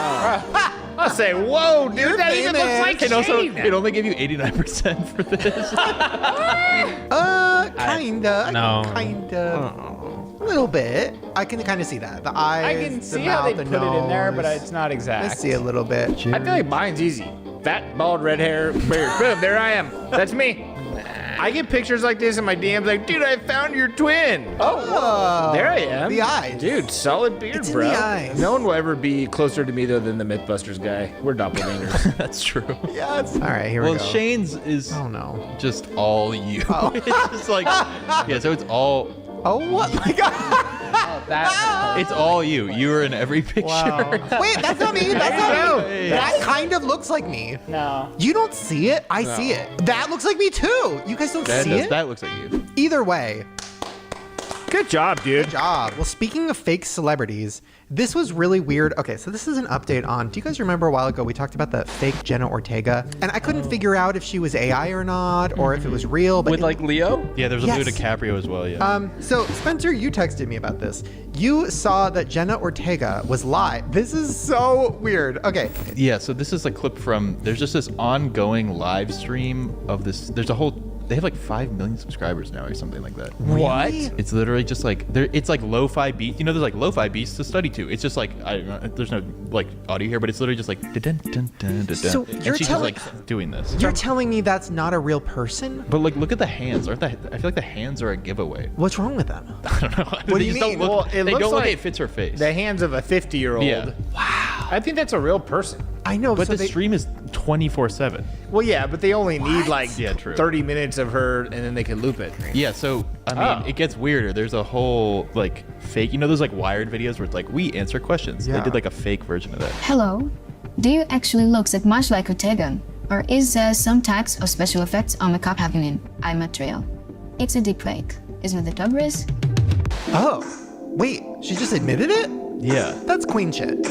I'll say, whoa, dude, You're that even looks famous. like And also, Shane. it only gave you 89% for this. Kinda. No. Kinda. A little bit. I can kind of see that. The eyes. I can the see how they mouth, put the it in there, but nose. it's not exact. I see a little bit. I feel like mine's easy. Fat, bald, red hair, beard. Boom, there I am. That's me. I get pictures like this in my DMs like, dude, I found your twin. Oh. There I am. The eyes. Dude, solid beard, It's in bro. the eyes. No one will ever be closer to me, though, than the Mythbusters guy. We're doppelgangers. That's true. Yes. All right, here Well, we go. Shane's is Oh no. just all you. Oh. It's just like, yeah. So it's all. Oh what? My God. It's all you. You are in every picture. Wait, that's not me. That's not me. Hey. That kind of looks like me. No. You don't see it. I see it. That looks like me too. You guys don't see it. That looks like you. Either way. Good job, dude. Good job. Well, speaking of fake celebrities, this was really weird. Okay, so this is an update on, do you guys remember a while ago we talked about the fake Jenna Ortega? And I couldn't figure out if she was AI or not, or if it was real. But With like Leo? Yeah, there was a Yes. Leo DiCaprio as well. Yeah. So Spencer, you texted me about this. You saw that Jenna Ortega was live. This is so weird. Okay. Yeah, so this is a clip from, there's just this ongoing live stream of this, there's a whole They have like 5 million subscribers now or something like that. What? It's literally just like it's like lo-fi beats. You know, there's like lo-fi beats to study to. It's just like I don't know. There's no like audio here, but it's literally just like dun dun dun dun. So And you're she's telling- just like doing this. You're telling me that's not a real person? But like, look at the hands. Aren't I feel like the hands are a giveaway. What's wrong with them? I don't know. What They do you just don't mean? look- Well, they it don't looks look like like it fits her face. The hands of a 50-year-old. Yeah. Wow. I think that's a real person. I know. But so the they- stream is 24/7. Well, yeah, but they only need like true. 30 minutes of her, and then they can loop it. Yeah, so I mean, it gets weirder. There's a whole like fake, you know, those like Wired videos where it's like we answer questions. Yeah. They did like a fake version of that. Hello. Do you actually look that much like Ortegon? Or is there some types of special effects on makeup happening? I'm a trail. It's a deep fake. Isn't it obvious? Oh, wait, she just admitted it? Yeah. That's queen shit.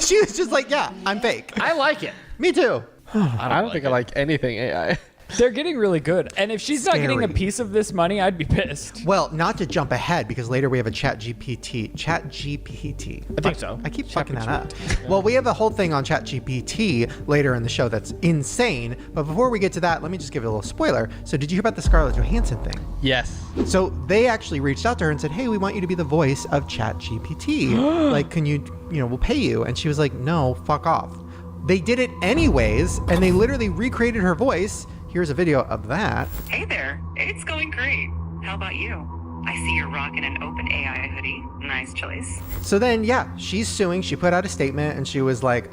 She was just like, yeah, I'm fake. I like it. Me too. I don't think I like anything AI. They're getting really good. And if she's not getting a Scary. piece of this money, I'd be pissed. Well, not to jump ahead because later we have a ChatGPT. I think so. I keep fucking that up. Well, we have a whole thing on ChatGPT later in the show that's insane. But before we get to that, let me just give you a little spoiler. So, did you hear about the Scarlett Johansson thing? Yes. So they actually reached out to her and said, "Hey, we want you to be the voice of ChatGPT. Like, can you know, we'll pay you." And she was like, "No, fuck off." They did it anyways, and they literally recreated her voice. Here's a video of that. Hey there, it's going great. How about you? I see you're rocking an OpenAI hoodie. Nice choice. So then, yeah, she's suing. She put out a statement and she was like,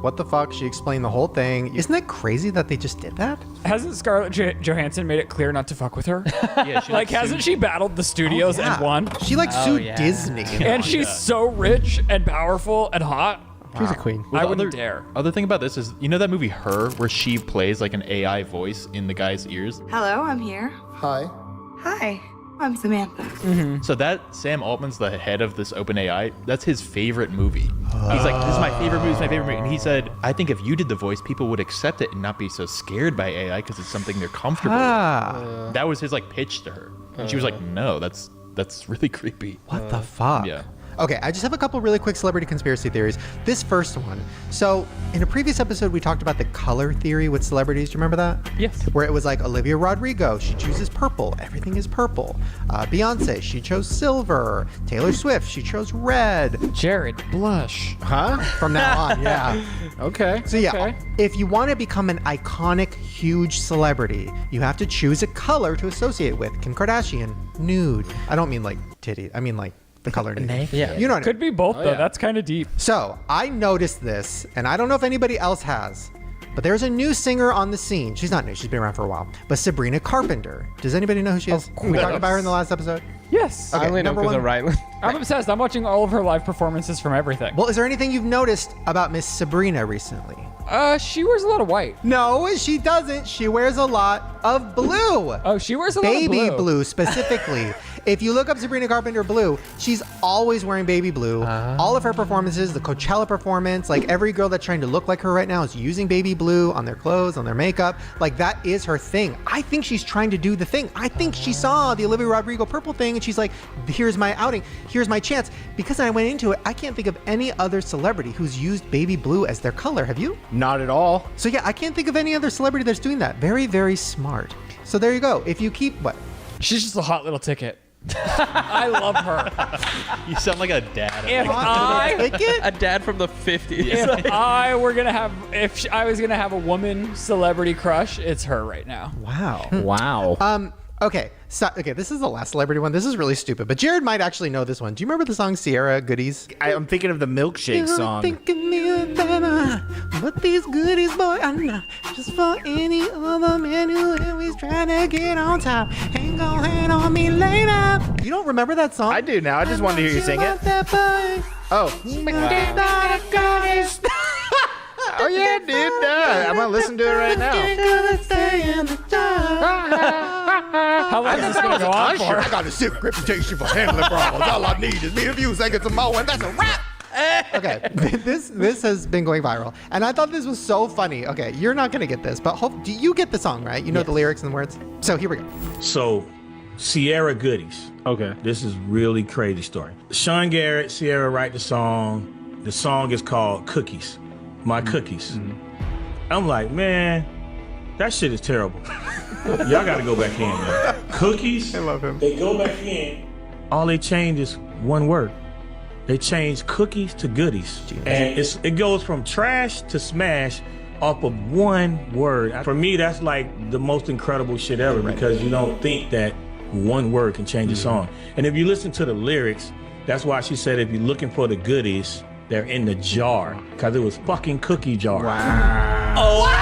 what the fuck? She explained the whole thing. Isn't that crazy that they just did that? Hasn't Scarlett Johansson made it clear not to fuck with her? Yeah, she Like, hasn't she battled the studios Oh, yeah. and won? She like sued Disney. And she's so rich and powerful and hot. She's a queen. I wouldn't dare. Other thing about this is, you know that movie Her, where she plays like an AI voice in the guy's ears? Hello, I'm here. Hi. Hi, I'm Samantha. So that Sam Altman's the head of this OpenAI. That's his favorite movie. He's like, this is my favorite movie. It's my favorite movie. And he said, I think if you did the voice, people would accept it and not be so scared by AI because it's something they're comfortable with. That was his like pitch to her, and she was like, no, that's really creepy. What the fuck? Yeah. Okay, I just have a couple really quick celebrity conspiracy theories. This first one. So, in a previous episode, we talked about the color theory with celebrities. Do you remember that? Yes. Where it was like Olivia Rodrigo, she chooses purple. Everything is purple. Beyonce, she chose silver. Taylor Swift, she chose red. Jared, blush. Huh? From now on, yeah. Okay. So yeah, Okay. if you want to become an iconic, huge celebrity, you have to choose a color to associate with. Kim Kardashian, nude. I don't mean like titty. I mean like the color nude. Yeah. You know what I Could be both, though. yeah. That's kind of deep. So I noticed this, and I don't know if anybody else has, but there's a new singer on the scene. She's not new, she's been around for a while. But Sabrina Carpenter. Does anybody know who she is? We talked about her in the last episode. Yes. Okay, I only know number because one. of Rylan. I'm obsessed. I'm watching all of her live performances from everything. Well, is there anything you've noticed about Miss Sabrina recently? She wears a lot of white. No, she doesn't. She wears a lot of blue. Oh, she wears a lot of Baby blue. blue specifically. If you look up Sabrina Carpenter blue, she's always wearing baby blue. All of her performances, the Coachella performance, like every girl that's trying to look like her right now is using baby blue on their clothes, on their makeup. Like that is her thing. I think she's trying to do the thing. I think she saw the Olivia Rodrigo purple thing and she's like, here's my outing, here's my chance. Because I went into it, I can't think of any other celebrity who's used baby blue as their color. Have you? Not at all. So yeah, I can't think of any other celebrity that's doing that. Very, very smart. So there you go. If you keep what? She's just a hot little ticket. I love her. You sound like a dad. A dad from the 50s. If I were gonna have, I was gonna have a woman celebrity crush, it's her right now. Wow. Wow. Okay. So, okay, this is the last celebrity one. This is really stupid, but Jared might actually know this one. Do you remember the song Sierra Goodies? I'm thinking of the Milkshake song. Thinking me better, but these goodies, boy, I'm not just for any other man who always trying to get on top. Ain't gonna hang on me later. You don't remember that song? I do now. I just wanted to hear you sing it. Oh. Oh yeah, dude. I'm gonna listen to it right now. How long is this gonna go on for? I got a sick reputation for handling problems. All I need is me and you singing some more, and that's a wrap. Okay, this has been going viral, and I thought this was so funny. Okay, you're not gonna get this, but do you get the song, right? You know the lyrics and the words. So here we go. So, Sierra Goodies. Okay. This is really crazy story. Sean Garrett, Sierra write the song. The song is called Cookies. My Cookies. I'm like, man, That shit is terrible. Y'all gotta go back in, man. Cookies, I love him. They go back in. All they change is one word. They change cookies to goodies. And it goes from trash to smash off of one word. For me, that's like the most incredible shit ever because you don't think that one word can change a song. And if you listen to the lyrics, that's why she said if you're looking for the goodies, they're in the jar. Because it was fucking cookie jar. Wow. Oh!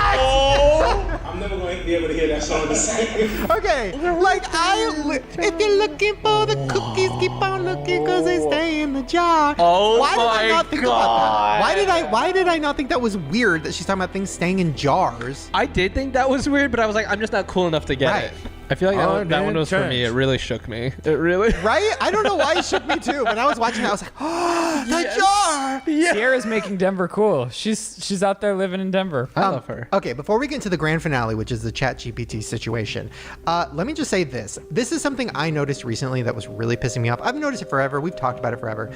I'm never going to be able to hear that song the same. Okay, like if you're looking for the cookies, keep on looking because they stay in the jar. Oh Why did I my not think about God. that? Why did I not think that was weird that she's talking about things staying in jars? I did think that was weird, but I was like, I'm just not cool enough to get it. I feel like that one was for me. It really shook me. It really. Right? I don't know why it shook me too. When I was watching that, I was like, oh, the jar. Sierra's making Denver cool. She's out there living in Denver. I love her. Okay, before we get into the grand finale, which is the ChatGPT situation, let me just say this. This is something I noticed recently that was really pissing me off. I've noticed it forever. We've talked about it forever.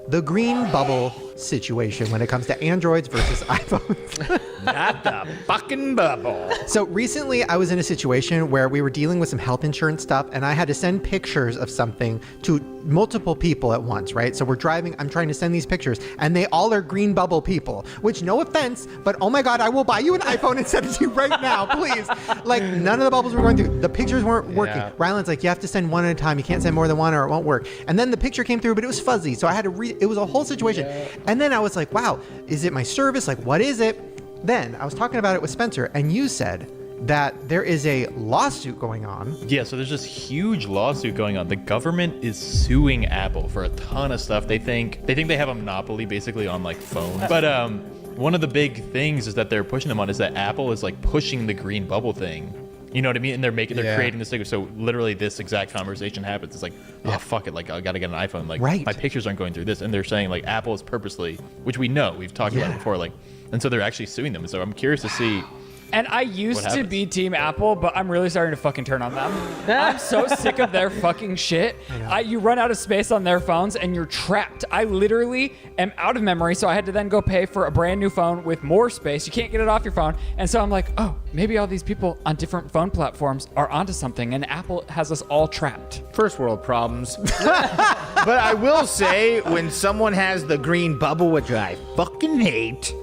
The green bubble situation when it comes to Androids versus iPhones. Not the fucking bubble. So recently I was in a situation where we were dealing with some health insurance stuff and I had to send pictures of something to multiple people at once, right? So we're driving, I'm trying to send these pictures and they all are green bubble people, which no offense, but oh my God, I will buy you an iPhone and send it to you right now, please. Like none of the bubbles were going through. The pictures weren't working. Yeah. Ryland's like, you have to send one at a time. You can't send more than one or it won't work. And then the picture came through, but it was fuzzy. So I had to it was a whole situation. And then I was like, wow, is it my service? Like, what is it? Then I was talking about it with Spencer and you said that there is a lawsuit going on. Yeah, so there's this huge lawsuit going on. The government is suing Apple for a ton of stuff. They think they have a monopoly basically on like phones. But one of the big things is that they're pushing them on is that Apple is like pushing the green bubble thing. You know what I mean? And they're creating this thing. So literally this exact conversation happens. It's like, oh, fuck it. Like, I got to get an iPhone. Like, my pictures aren't going through this. And they're saying, like, Apple is purposely, which we know, we've talked about it before. Like, and so they're actually suing them. So I'm curious to see. And I used to be Team Apple, but I'm really starting to fucking turn on them. I'm so sick of their fucking shit. You run out of space on their phones and you're trapped. I literally am out of memory, so I had to then go pay for a brand new phone with more space. You can't get it off your phone. And so I'm like, oh, maybe all these people on different phone platforms are onto something, and Apple has us all trapped. First world problems. But I will say, when someone has the green bubble, which I fucking hate,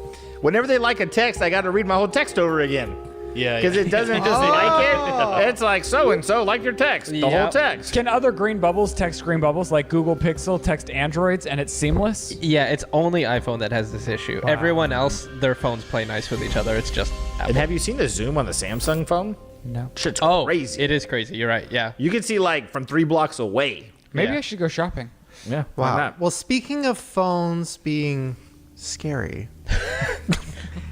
whenever they like a text, I got to read my whole text over again. Yeah. Because it doesn't just like it. It's like so-and-so like your text. The whole text. Can other green bubbles text green bubbles like Google Pixel text Androids and it's seamless? Yeah, it's only iPhone that has this issue. Wow. Everyone else, their phones play nice with each other. It's just Apple. And have you seen the zoom on the Samsung phone? No. Shit's crazy. It is crazy. You're right. Yeah. You can see like from 3 blocks away. Maybe I should go shopping. Yeah. Wow. Why not? Well, speaking of phones being scary,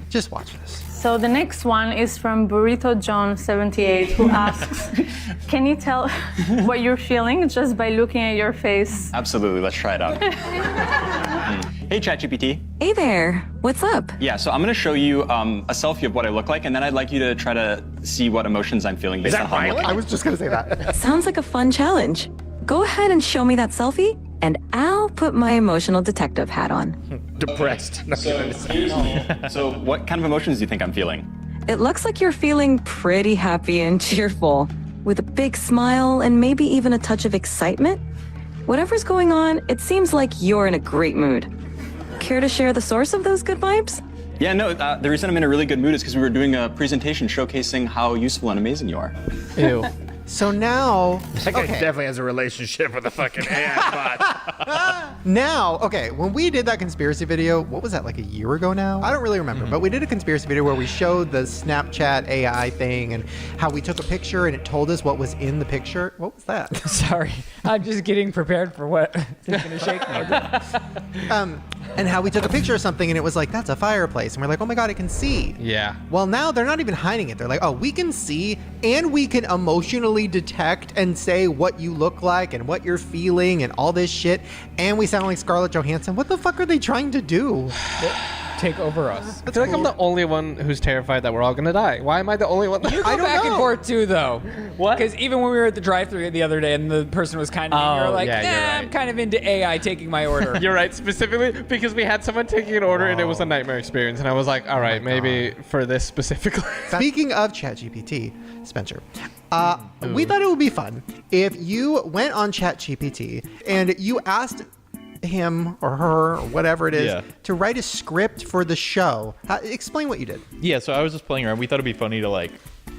just watch this. So the next one is from Burrito John 78, who asks, can you tell what you're feeling just by looking at your face? Absolutely, let's try it out. Hey ChatGPT. Hey there, what's up? Yeah, so I'm gonna show you a selfie of what I look like, and then I'd like you to try to see what emotions I'm feeling based on how I'm looking. I was just gonna say that. Sounds like a fun challenge. Go ahead and show me that selfie, and I'll put my emotional detective hat on. Depressed. So what kind of emotions do you think I'm feeling? It looks like you're feeling pretty happy and cheerful, with a big smile and maybe even a touch of excitement. Whatever's going on, it seems like you're in a great mood. Care to share the source of those good vibes? Yeah, no, the reason I'm in a really good mood is because we were doing a presentation showcasing how useful and amazing you are. Ew. So now, That guy definitely has a relationship with a fucking AI bot. Now, okay, when we did that conspiracy video, what was that, like a year ago now? I don't really remember, but we did a conspiracy video where we showed the Snapchat AI thing and how we took a picture and it told us what was in the picture. What was that? Sorry, I'm just getting prepared for what is going to shake me. And how we took a picture of something and it was like, that's a fireplace. And we're like, oh my God, it can see. Yeah. Well, now they're not even hiding it. They're like, oh, we can see and we can emotionally detect and say what you look like and what you're feeling and all this shit. And we sound like Scarlett Johansson. What the fuck are they trying to do? take over us. I feel like I'm the only one who's terrified that we're all gonna die. Why am I the only one? You go back and forth too, though. What? Because even when we were at the drive-thru the other day, and the person was kind of, you're like, yeah, you're right. I'm kind of into AI taking my order. You're right, specifically because we had someone taking an order and it was a nightmare experience, and I was like, all right, maybe for this specifically. Speaking of ChatGPT, Spencer, we thought it would be fun if you went on ChatGPT and you asked him or her or whatever it is to write a script for the show. Explain what you did. Yeah, so I was just playing around. We thought it'd be funny to like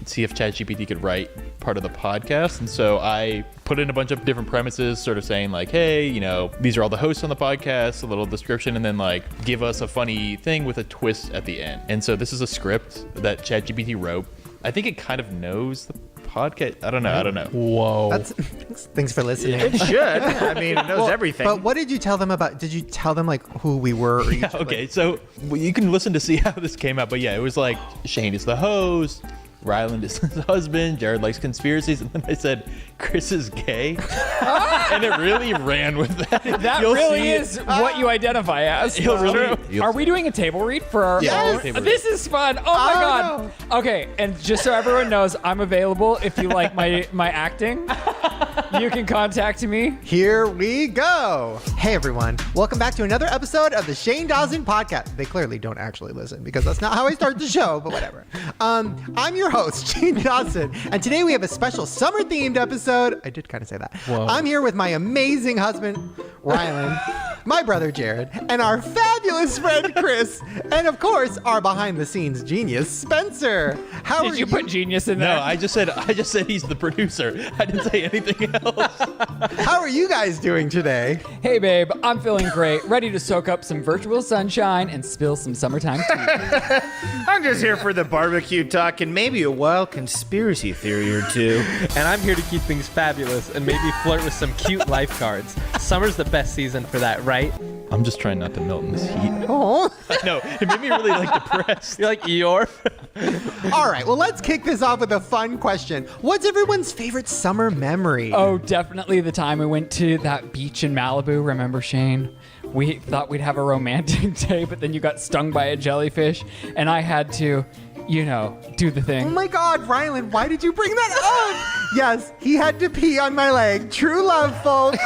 see if ChatGPT could write part of the podcast. And so I put in a bunch of different premises, sort of saying like, hey, you know, these are all the hosts on the podcast, a little description, and then like give us a funny thing with a twist at the end. And so this is a script that ChatGPT wrote. I think it kind of knows the podcast. I don't know. Whoa. Thanks for listening. It should. I mean, it knows everything. But what did you tell them about? Did you tell them like who we were? Or Yeah, okay, so you can listen to see how this came out. But yeah, it was like Shane is the host, Ryland is his husband, Jared likes conspiracies, and then I said Chris is gay, and it really ran with that. That You'll really see is what you identify as. You'll really- Are we doing a table read for our? Yes. This is fun. Oh my god. Okay, and just so everyone knows, I'm available if you like my acting. You can contact me. Here we go. Hey everyone, welcome back to another episode of the Shane Dawson Podcast. They clearly don't actually listen because that's not how I start the show, but whatever. I'm your host, Shane Dawson, and today we have a special summer-themed episode. I did kind of say that. Whoa. I'm here with my amazing husband, Ryland, my brother, Jared, and our fabulous friend, Chris, and of course, our behind-the-scenes genius, Spencer. How Did are you put genius in there? No, I just said he's the producer. I didn't say anything else. How are you guys doing today? Hey babe, I'm feeling great, ready to soak up some virtual sunshine and spill some summertime tea. I'm just here for the barbecue talk and maybe a wild conspiracy theory or two. And I'm here to keep things fabulous and maybe flirt with some cute lifeguards. Summer's the best season for that, right? I'm just trying not to melt in this heat. Oh. I know, it made me really like depressed. You're like Eeyore. All right, well, let's kick this off with a fun question. What's everyone's favorite summer memory? Oh, definitely the time we went to that beach in Malibu. Remember, Shane? We thought we'd have a romantic day, but then you got stung by a jellyfish, and I had to, you know, do the Oh thing. my God, Ryland, why did you bring that up? Yes, he had to pee on my leg. True love, folks.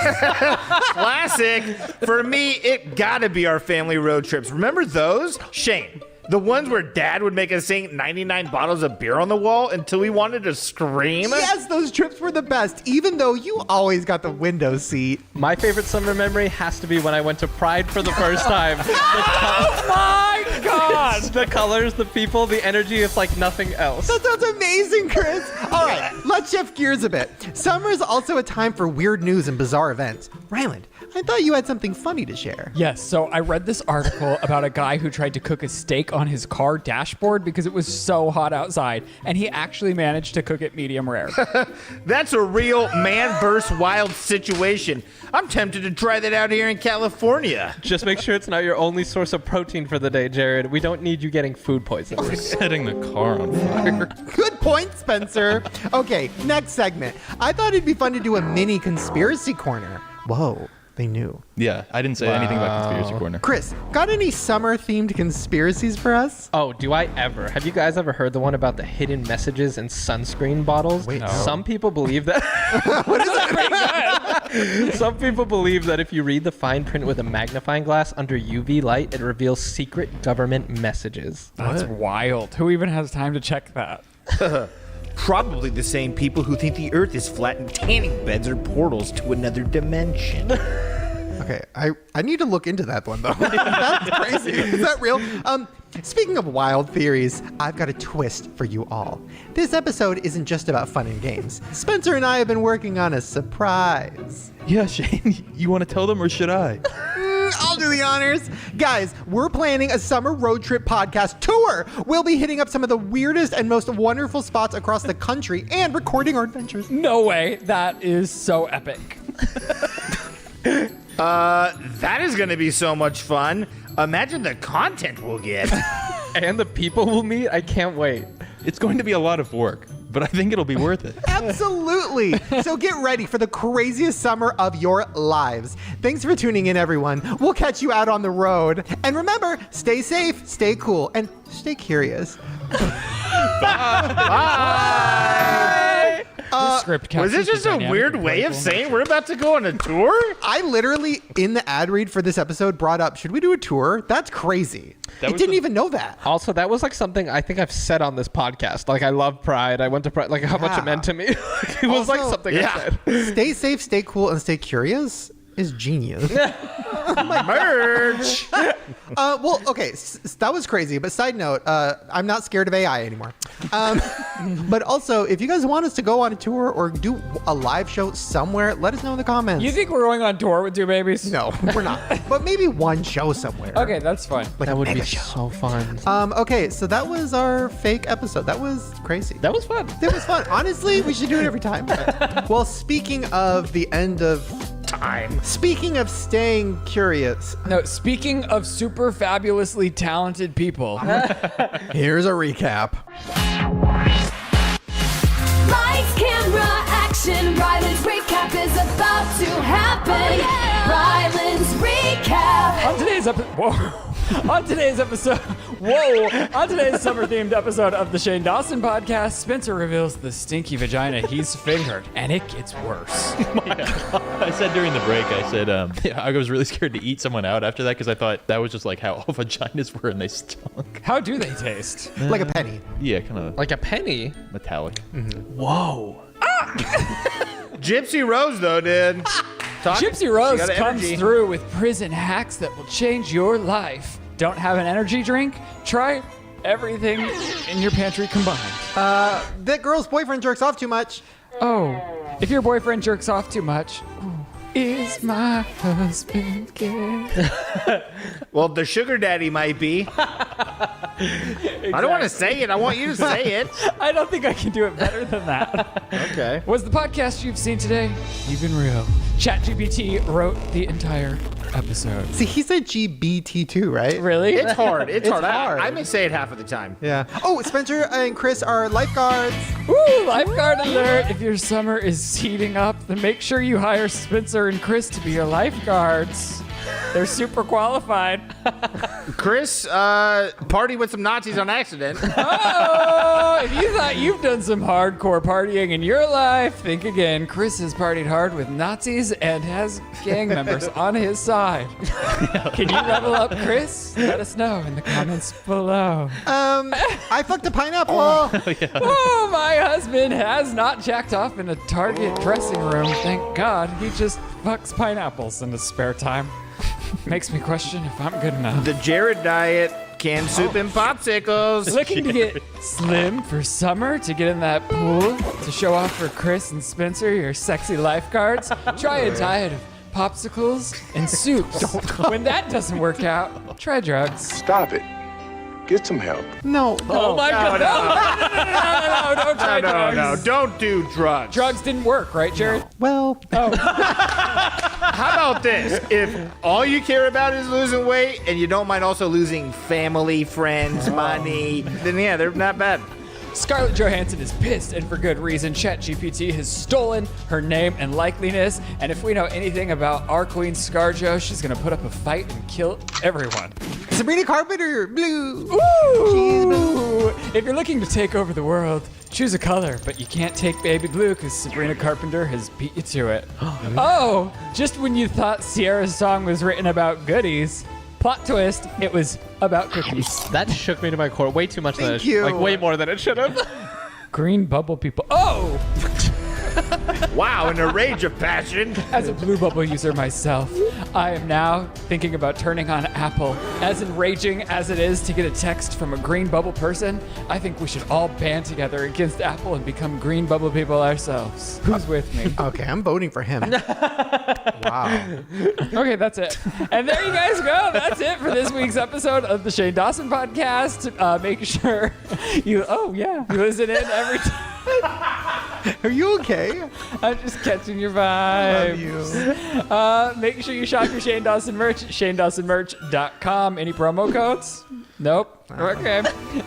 Classic. For me, it gotta be our family road trips. Remember those? Shane, the ones where Dad would make us sing 99 bottles of beer on the wall until we wanted to scream? Yes, those trips were the best, even though you always got the window seat. My favorite summer memory has to be when I went to Pride for the first time. Oh my God! The colors, the people, the energy, it's like nothing else. That sounds amazing, Chris. All right, let's shift gears a bit. Summer is also a time for weird news and bizarre events. Ryland, I thought you had something funny to share. Yes, so I read this article about a guy who tried to cook a steak on his car dashboard because it was so hot outside, and he actually managed to cook it medium rare. That's a real man versus wild situation. I'm tempted to try that out here in California. Just make sure it's not your only source of protein for the day, Jared. We don't need you getting food poisoning. Setting the car on fire. Good point, Spencer. Okay, next segment. I thought it'd be fun to do a mini conspiracy corner. Whoa, they knew. Yeah, I didn't say anything about Conspiracy Corner. Chris, got any summer-themed conspiracies for us? Oh, do I ever? Have you guys ever heard the one about the hidden messages in sunscreen bottles? Wait, no. Some people believe that. What is that? Some people believe that if you read the fine print with a magnifying glass under UV light, it reveals secret government messages. That's wild. Who even has time to check that? Probably the same people who think the Earth is flat and tanning beds are portals to another dimension. Okay, I need to look into that one, though. That's crazy. Is that real? Speaking of wild theories, I've got a twist for you all. This episode isn't just about fun and games. Spencer and I have been working on a surprise. Yeah, Shane, you want to tell them or should I? I'll do the honors. Guys, we're planning a summer road trip podcast tour. We'll be hitting up some of the weirdest and most wonderful spots across the country and recording our adventures. No way. That is so epic. That is gonna be so much fun. Imagine the content we'll get. And the people we'll meet. I can't wait. It's going to be a lot of work. but I think it'll be worth it. Absolutely. So get ready for the craziest summer of your lives. Thanks for tuning in, everyone. We'll catch you out on the road. And remember, stay safe, stay cool, and stay curious. Bye. Script Was this captures just the a dynamic weird and way of playfulness. saying we're about to go on a tour? I literally, in the ad read for this episode, brought up, should we do a tour? That's crazy. I didn't even know that. Also, that was like something I think I've said on this podcast. Like, I love Pride. I went to Pride. Like, how much it meant to me. It was like Also, something I said. Stay safe, stay cool, and stay curious is genius. Merch. Well, okay, that was crazy. But side note, I'm not scared of AI anymore. But also, if you guys want us to go on a tour or do a live show somewhere, let us know in the comments. You think we're going on tour with Two Babies? No, we're not. But maybe one show somewhere. Okay, that's fun. Like That a would be mega show. so fun. Okay, so that was our fake episode. That was crazy. That was fun. It was fun. Honestly, we should do it every time. Well, speaking of the end of time, speaking of staying curious, No, speaking of super fabulously talented people. here's a recap. Lights, camera, action. Ryland's recap is about to happen. Ryland's recap. On today's summer-themed episode of the Shane Dawson podcast, Spencer reveals the stinky vagina he's fingered, and it gets worse. I said during the break, I said I was really scared to eat someone out after that because I thought that was just like how all vaginas were and they stunk. How do they taste? Like a penny. Yeah, kind of Like a penny. metallic. Whoa. Gypsy Rose, though, dude. Gypsy Rose got comes energy. through with prison hacks that will change your life. Don't have an energy drink? Try everything in your pantry combined. That girl's boyfriend jerks off too much. Oh, if your boyfriend jerks off too much, is my husband gay? Well, the sugar daddy might be. I don't want to say it. I want you to say it. I don't think I can do it better than that. Okay. Was the podcast you've seen today even real? ChatGPT wrote the entire episode. See, he said GBT2, right? Really? It's hard. It's hard. hard. I may say it half of the time. Yeah. Oh, Spencer and Chris are lifeguards. Woo! Lifeguard alert! If your summer is heating up, then make sure you hire Spencer and Chris to be your lifeguards. They're super qualified. Chris partied with some Nazis on accident. Oh, if you thought you've done some hardcore partying in your life, think again. Chris has partied hard with Nazis and has gang members on his side. Can you level up, Chris? Let us know in the comments below. I fucked a pineapple. Oh, my husband has not jacked off in a Target dressing room. Thank God. He just fucks pineapples in his spare time. Makes me question if I'm good enough. The Jared diet, canned soup and popsicles. Looking to get slim for summer, to get in that pool, to show off for Chris and Spencer, your sexy lifeguards? Try a diet of popsicles and soups. When that doesn't work out, try drugs. Stop it. Get some help. No. Oh my God! No, don't try drugs. No, don't do drugs. Drugs didn't work, right, Jared? Well, How about this? If all you care about is losing weight and you don't mind also losing family, friends, money, then yeah, they're not bad. Scarlett Johansson is pissed, and for good reason. ChatGPT has stolen her name and likeliness, and if we know anything about our queen ScarJo, she's gonna put up a fight and kill everyone. Sabrina Carpenter, blue. Ooh! If you're looking to take over the world, choose a color, but you can't take baby blue because Sabrina Carpenter has beat you to it. Oh, just when you thought Sierra's song was written about goodies, plot twist, it was about cookies. That shook me to my core way too much. Thank you. Like way more than it should have. Green bubble people. Oh! Wow, in a rage of passion. As a Blue Bubble user myself, I am now thinking about turning on Apple. As enraging as it is to get a text from a Green Bubble person, I think we should all band together against Apple and become Green Bubble people ourselves. Who's with me? Okay, I'm voting for him. Wow. Okay, that's it. And there you guys go. That's it for this week's episode of the Shane Dawson podcast. Make sure you listen in every time. Are you okay? I'm just catching your vibes. Love you. Make sure you shop your Shane Dawson merch at ShaneDawsonMerch.com. Any promo codes? Nope. Okay.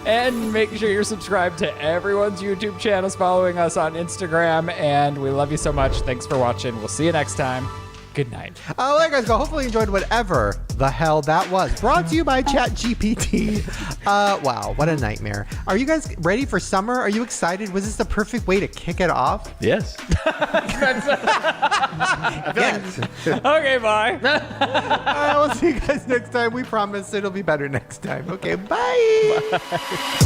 And make sure you're subscribed to everyone's YouTube channels, following us on Instagram, and we love you so much. Thanks for watching. We'll see you next time. Good night. Oh, there you guys go. Hopefully you enjoyed whatever the hell that was. Brought to you by ChatGPT. Wow, what a nightmare. Are you guys ready for summer? Are you excited? Was this the perfect way to kick it off? Yes. Yes. Okay, bye. All right, we'll see you guys next time. We promise it'll be better next time. Okay, bye.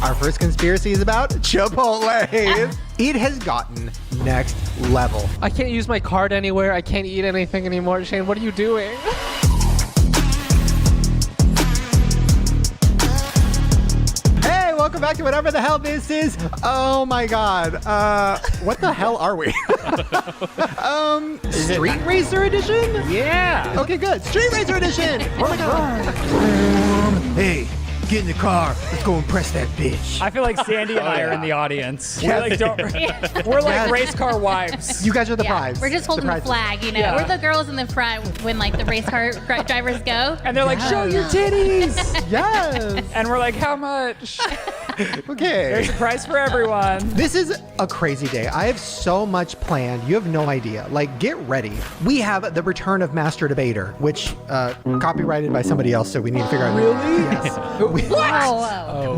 Our first conspiracy is about Chipotle. It has gotten next level. I can't use my card anywhere. I can't eat anything anymore. Shane, what are you doing? Hey, welcome back to whatever the hell this is. Oh my god. What the hell are we? Street Racer Edition? Yeah. Okay, good. Street Racer Edition. Oh my god. Hey, get in the car. Let's go impress that bitch. I feel like Sandy and I are in the audience. Yeah. We're like race car wives. You guys are the Yeah, prize. we're just holding the flag, you know. Yeah. We're the girls in the front when like the race car drivers go. And they're like, show your titties. Yes. And we're like, how much? Okay. There's a prize for everyone. This is a crazy day. I have so much planned. You have no idea. Like, get ready. We have the return of Master Debater, which copyrighted by somebody else, so we need to figure out. Really? Yes.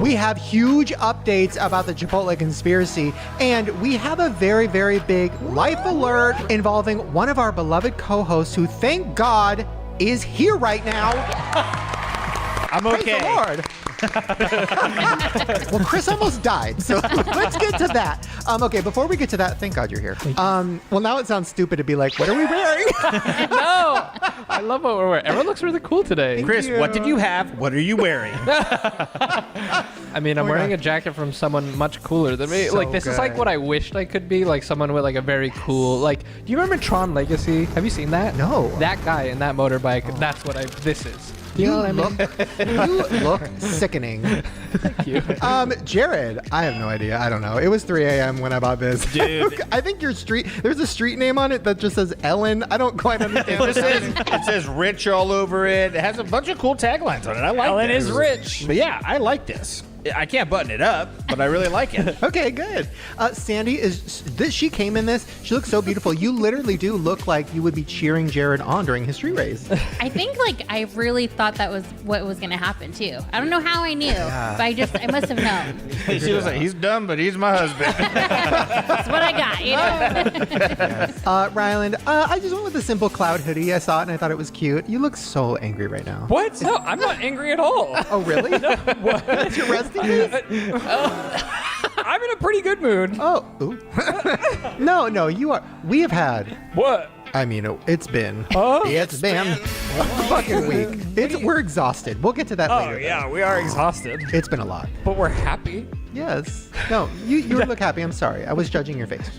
We have huge updates about the Chipotle conspiracy, and we have a very, very big life alert involving one of our beloved co-hosts who, thank God, is here right now. I'm Praise okay. the Lord. Well, Chris almost died, so let's get to that. Okay, before we get to that, thank God you're here. Well, now it sounds stupid to be like, what are we wearing? No, I love what we're wearing. Everyone looks really cool today. Chris, what did you have? What are you wearing? I mean, I'm wearing a jacket from someone much cooler than me. So Like, this is like good. what I wished I could be. Like, someone with like a very cool, like, do you remember Tron Legacy? Have you seen that? No. That guy in that motorbike, that's what this is. Do you know what I mean? You look sickening. Thank you. Jared, I have no idea. I don't know. It was 3 a.m. when I bought this. Dude. I think your there's a street name on it that just says Ellen. I don't quite understand. It says rich all over it. It has a bunch of cool taglines on it. I like Ellen this. is rich. But yeah, I like this. I can't button it up, but I really like it. Okay, good. Sandy she came in this. She looks so beautiful. You literally do look like you would be cheering Jared on during his street race. I think like I really thought that was what was going to happen too. I don't know how I knew, but I must have known. She was like, he's dumb, but he's my husband. That's what I got, you know. Ryland, I just went with a simple cloud hoodie. I saw it and I thought it was cute. You look so angry right now. What? No, I'm not angry at all. Oh, really? What? That's your resting face? I'm in a pretty good mood. Oh, ooh. No, you are. We have had. What? I mean, it's been. Huh? It's been a fucking week. We're exhausted. We'll get to that later. Oh, yeah, we are exhausted. It's been a lot. But we're happy. Yes. No, you look happy. I'm sorry. I was judging your face.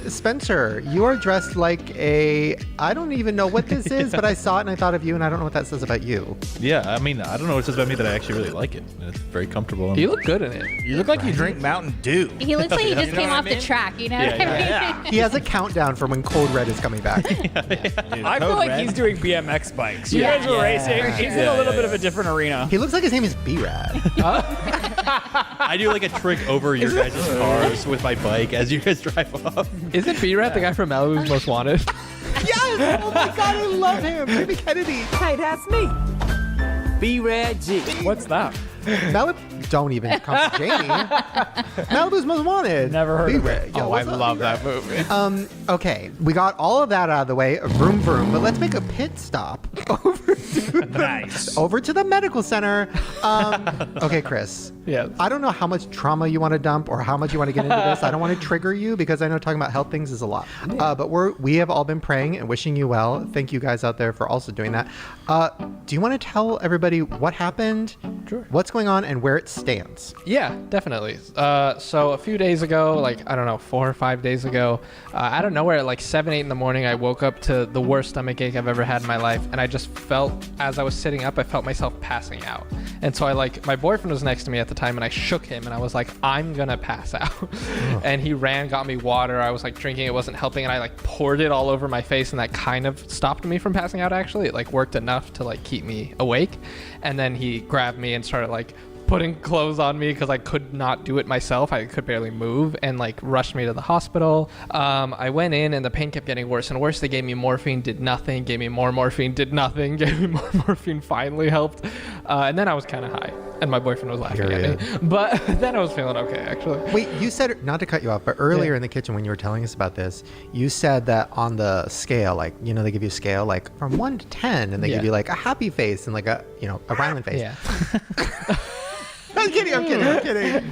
Spencer, you are dressed like I don't even know what this is, but I saw it and I thought of you, and I don't know what that says about you. Yeah, I mean, I don't know what it says about me that I actually really like it. It's very comfortable. You look good in it. You look like you drink Mountain Dew. He looks like he just You know came what off I mean? the track, you know what I mean? He has a countdown for when Cold Red is coming back. I feel like he's doing BMX bikes. You Yeah. guys were racing. He's in a little bit of a different arena. He looks like his name is B-Rad. I do like a trick over your guys' cars with my bike as you guys drive off. Isn't B-Rat the guy from Malibu's Most Wanted? Yes! Oh my God, I love him. Jimmy Kennedy. Hey, that's me. B-Rad G. What's that? Don't even come to Jamie. Malibu's Most Wanted. Never heard of B-Rad. it. Yo, I what's up, love B-Rad? that movie. Okay, we got all of that out of the way. Vroom, vroom. But let's make a pit stop over to the medical center. Okay, Chris. Yeah. I don't know how much trauma you want to dump or how much you want to get into this. I don't want to trigger you because I know talking about health things is a lot. But we have all been praying and wishing you well. Thank you guys out there for also doing that. Do you want to tell everybody what happened, Sure. what's going on, and where it's stance. Yeah, definitely. So a few days ago, like, I don't know, 4 or 5 days ago, out of nowhere at like 7, 8 in the morning, I woke up to the worst stomach ache I've ever had in my life. And I just felt, as I was sitting up, I felt myself passing out. And so my boyfriend was next to me at the time, and I shook him, and I was like, I'm gonna pass out. And he ran, got me water. I was like drinking, it wasn't helping, and I like poured it all over my face, and that kind of stopped me from passing out. Actually, it like worked enough to like keep me awake. And then he grabbed me and started like putting clothes on me because I could not do it myself. I could barely move, and like rushed me to the hospital. I went in, and the pain kept getting worse and worse. They gave me morphine, did nothing. Gave me more morphine, did nothing. Gave me more morphine, finally helped. And then I was kind of high, and my boyfriend was laughing at me. But then I was feeling okay, actually. Wait, you said, not to cut you off, but earlier in the kitchen when you were telling us about this, you said that on the scale, like, you know, they give you a scale like from 1 to 10, and they give you like a happy face and like a, you know, a Ryland face. Yeah. I'm kidding.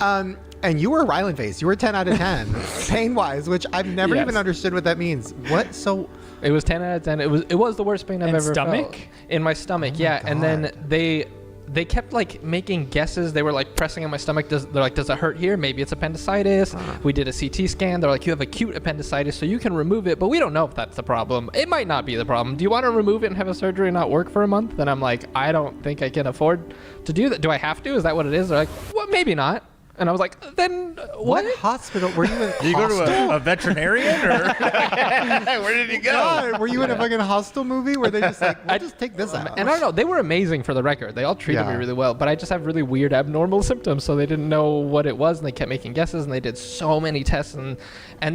And you were Ryland face. You were 10 out of 10, pain-wise, which I've never even understood what that means. What? So it was 10 out of 10. It was the worst pain I've ever stomach? felt. In my stomach, yeah. And then they kept like making guesses. They were like pressing on my stomach. They're like, does it hurt here? Maybe it's appendicitis. We did a CT scan. They're like, you have acute appendicitis, so you can remove it, but we don't know if that's the problem. It might not be the problem. Do you want to remove it and have a surgery and not work for a month? And I'm like, I don't think I can afford to do that. Do I have to? Is that what it is? They're like, well, maybe not. And I was like, then what? What hospital? Were you in Did you go to a veterinarian, or where did you go? God, were you in a fucking Hostel movie where they just like, we'll just take this out? And I don't know, they were amazing for the record. They all treated me really well, but I just have really weird abnormal symptoms, so they didn't know what it was, and they kept making guesses, and they did so many tests, and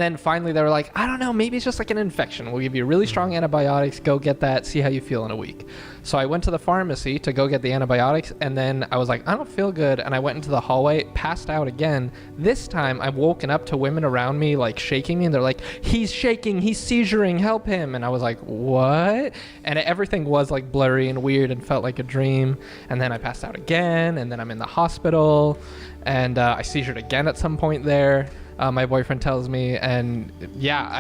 then finally they were like, I don't know, maybe it's just like an infection. We'll give you really strong antibiotics, go get that, see how you feel in a week. So I went to the pharmacy to go get the antibiotics, and then I was like, I don't feel good, and I went into the hallway, passed out again. This time I'm woken up to women around me like shaking me, and they're like, he's shaking, he's seizuring, help him. And I was like, what? And everything was like blurry and weird and felt like a dream. And then I passed out again, and then I'm in the hospital, and I seizured again at some point there. My boyfriend tells me, and yeah, I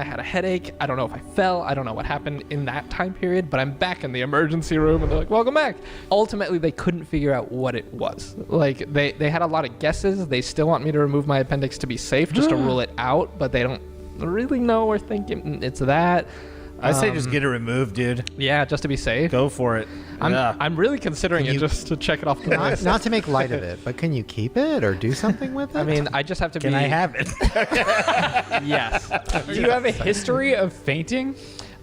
had a headache. I don't know if I fell. I don't know what happened in that time period, but I'm back in the emergency room, and they're like, welcome back. Ultimately, they couldn't figure out what it was. Like, they had a lot of guesses. They still want me to remove my appendix to be safe, just to rule it out, but they don't really know or think it's that. I say just get it removed, dude. Yeah, just to be safe. Go for it. I'm really considering it just to check it off the list. Not to make light of it, but can you keep it or do something with it? I mean, I just have to Can I have it? Yes. Do you have a history of fainting?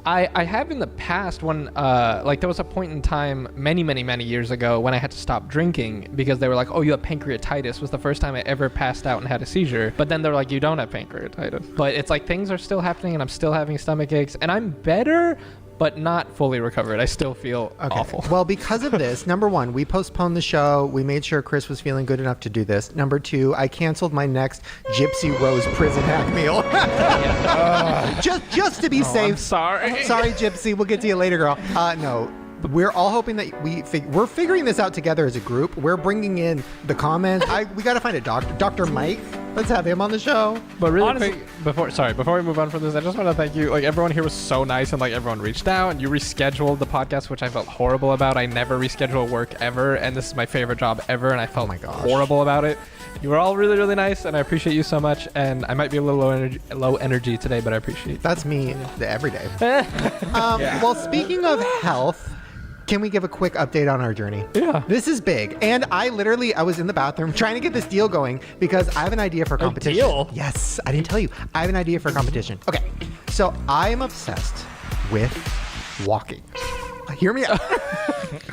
I have in the past when, like, there was a point in time many, many, many years ago when I had to stop drinking because they were like, oh, you have pancreatitis. Was the first time I ever passed out and had a seizure. But then they're like, you don't have pancreatitis. But it's like things are still happening, and I'm still having stomach aches, and I'm better, but not fully recovered. I still feel awful. Well, because of this, number one, we postponed the show. We made sure Chris was feeling good enough to do this. Number two, I canceled my next Gypsy Rose prison hack meal. Just to be safe. I'm sorry. Sorry, Gypsy. We'll get to you later, girl. No. We're all hoping that we're figuring this out together as a group. We're bringing in the comments. We got to find a doctor. Dr. Mike. Let's have him on the show. But really quick, before we move on from this, I just want to thank you. Like, everyone here was so nice, and like everyone reached out, and you rescheduled the podcast, which I felt horrible about. I never reschedule work ever, and this is my favorite job ever, and I felt horrible about it. You were all really, really nice, and I appreciate you so much. And I might be a little low energy today, but I appreciate it. That's me every day. Well, speaking of health, can we give a quick update on our journey? Yeah. This is big. And I was in the bathroom trying to get this deal going because I have an idea for competition. A deal? Yes, I didn't tell you. I have an idea for competition. Okay, so I am obsessed with walking. Hear me out.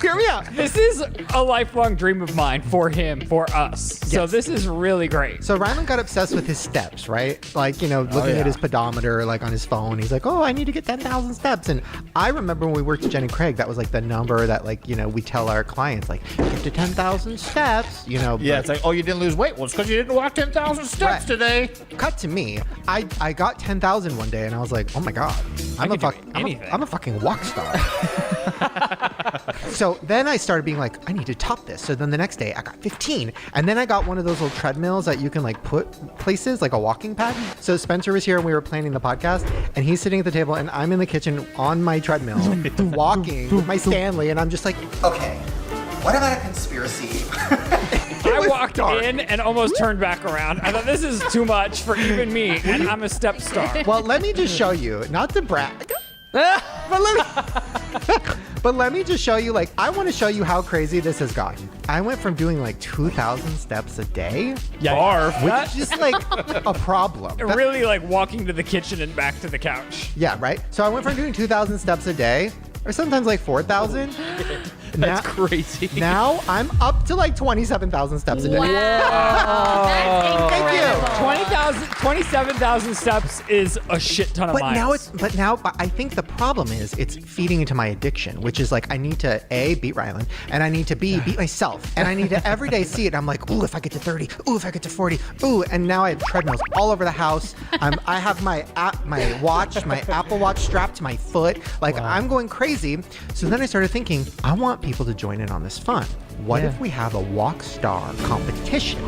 Hear me out. This is a lifelong dream of mine for him, for us. Yes. So this is really great. So Ryland got obsessed with his steps, right? Like, looking at his pedometer, like on his phone. He's like, oh, I need to get 10,000 steps. And I remember when we worked at Jen and Craig, that was like the number that, like, we tell our clients, like, get to 10,000 steps, Yeah, it's like, oh, you didn't lose weight. Well, it's because you didn't walk 10,000 steps today. Cut to me. I got 10,000 one day, and I was like, oh my God, I'm a fucking walk star. So then I started being like, I need to top this. So then the next day I got 15. And then I got one of those little treadmills that you can like put places, like a walking pad. So Spencer was here and we were planning the podcast, and he's sitting at the table and I'm in the kitchen on my treadmill walking with my Stanley, and I'm just like, okay, What about a conspiracy? I walked in and almost turned back around. I thought, this is too much for even me, and I'm a step star. Well, let me just show you, not to brag, but let me just show you, like, I want to show you how crazy this has gotten. I went from doing like 2,000 steps a day, which is like a problem. Really like walking to the kitchen and back to the couch. Yeah, right? So I went from doing 2,000 steps a day, or sometimes like 4,000. That's crazy. Now I'm up to like 27,000 steps a day. Wow. Thank you. 27,000 steps is a shit ton of miles. But now I think the problem is it's feeding into my addiction, which is like I need to A, beat Rylan, and I need to B, beat myself. And I need to every day see it. I'm like, ooh, if I get to 30, ooh, if I get to 40, ooh, and now I have treadmills all over the house. I have my watch, my Apple Watch strapped to my foot. Like I'm going crazy. So then I started thinking, I want people to join in on this fun. What if we have a Walk Star competition?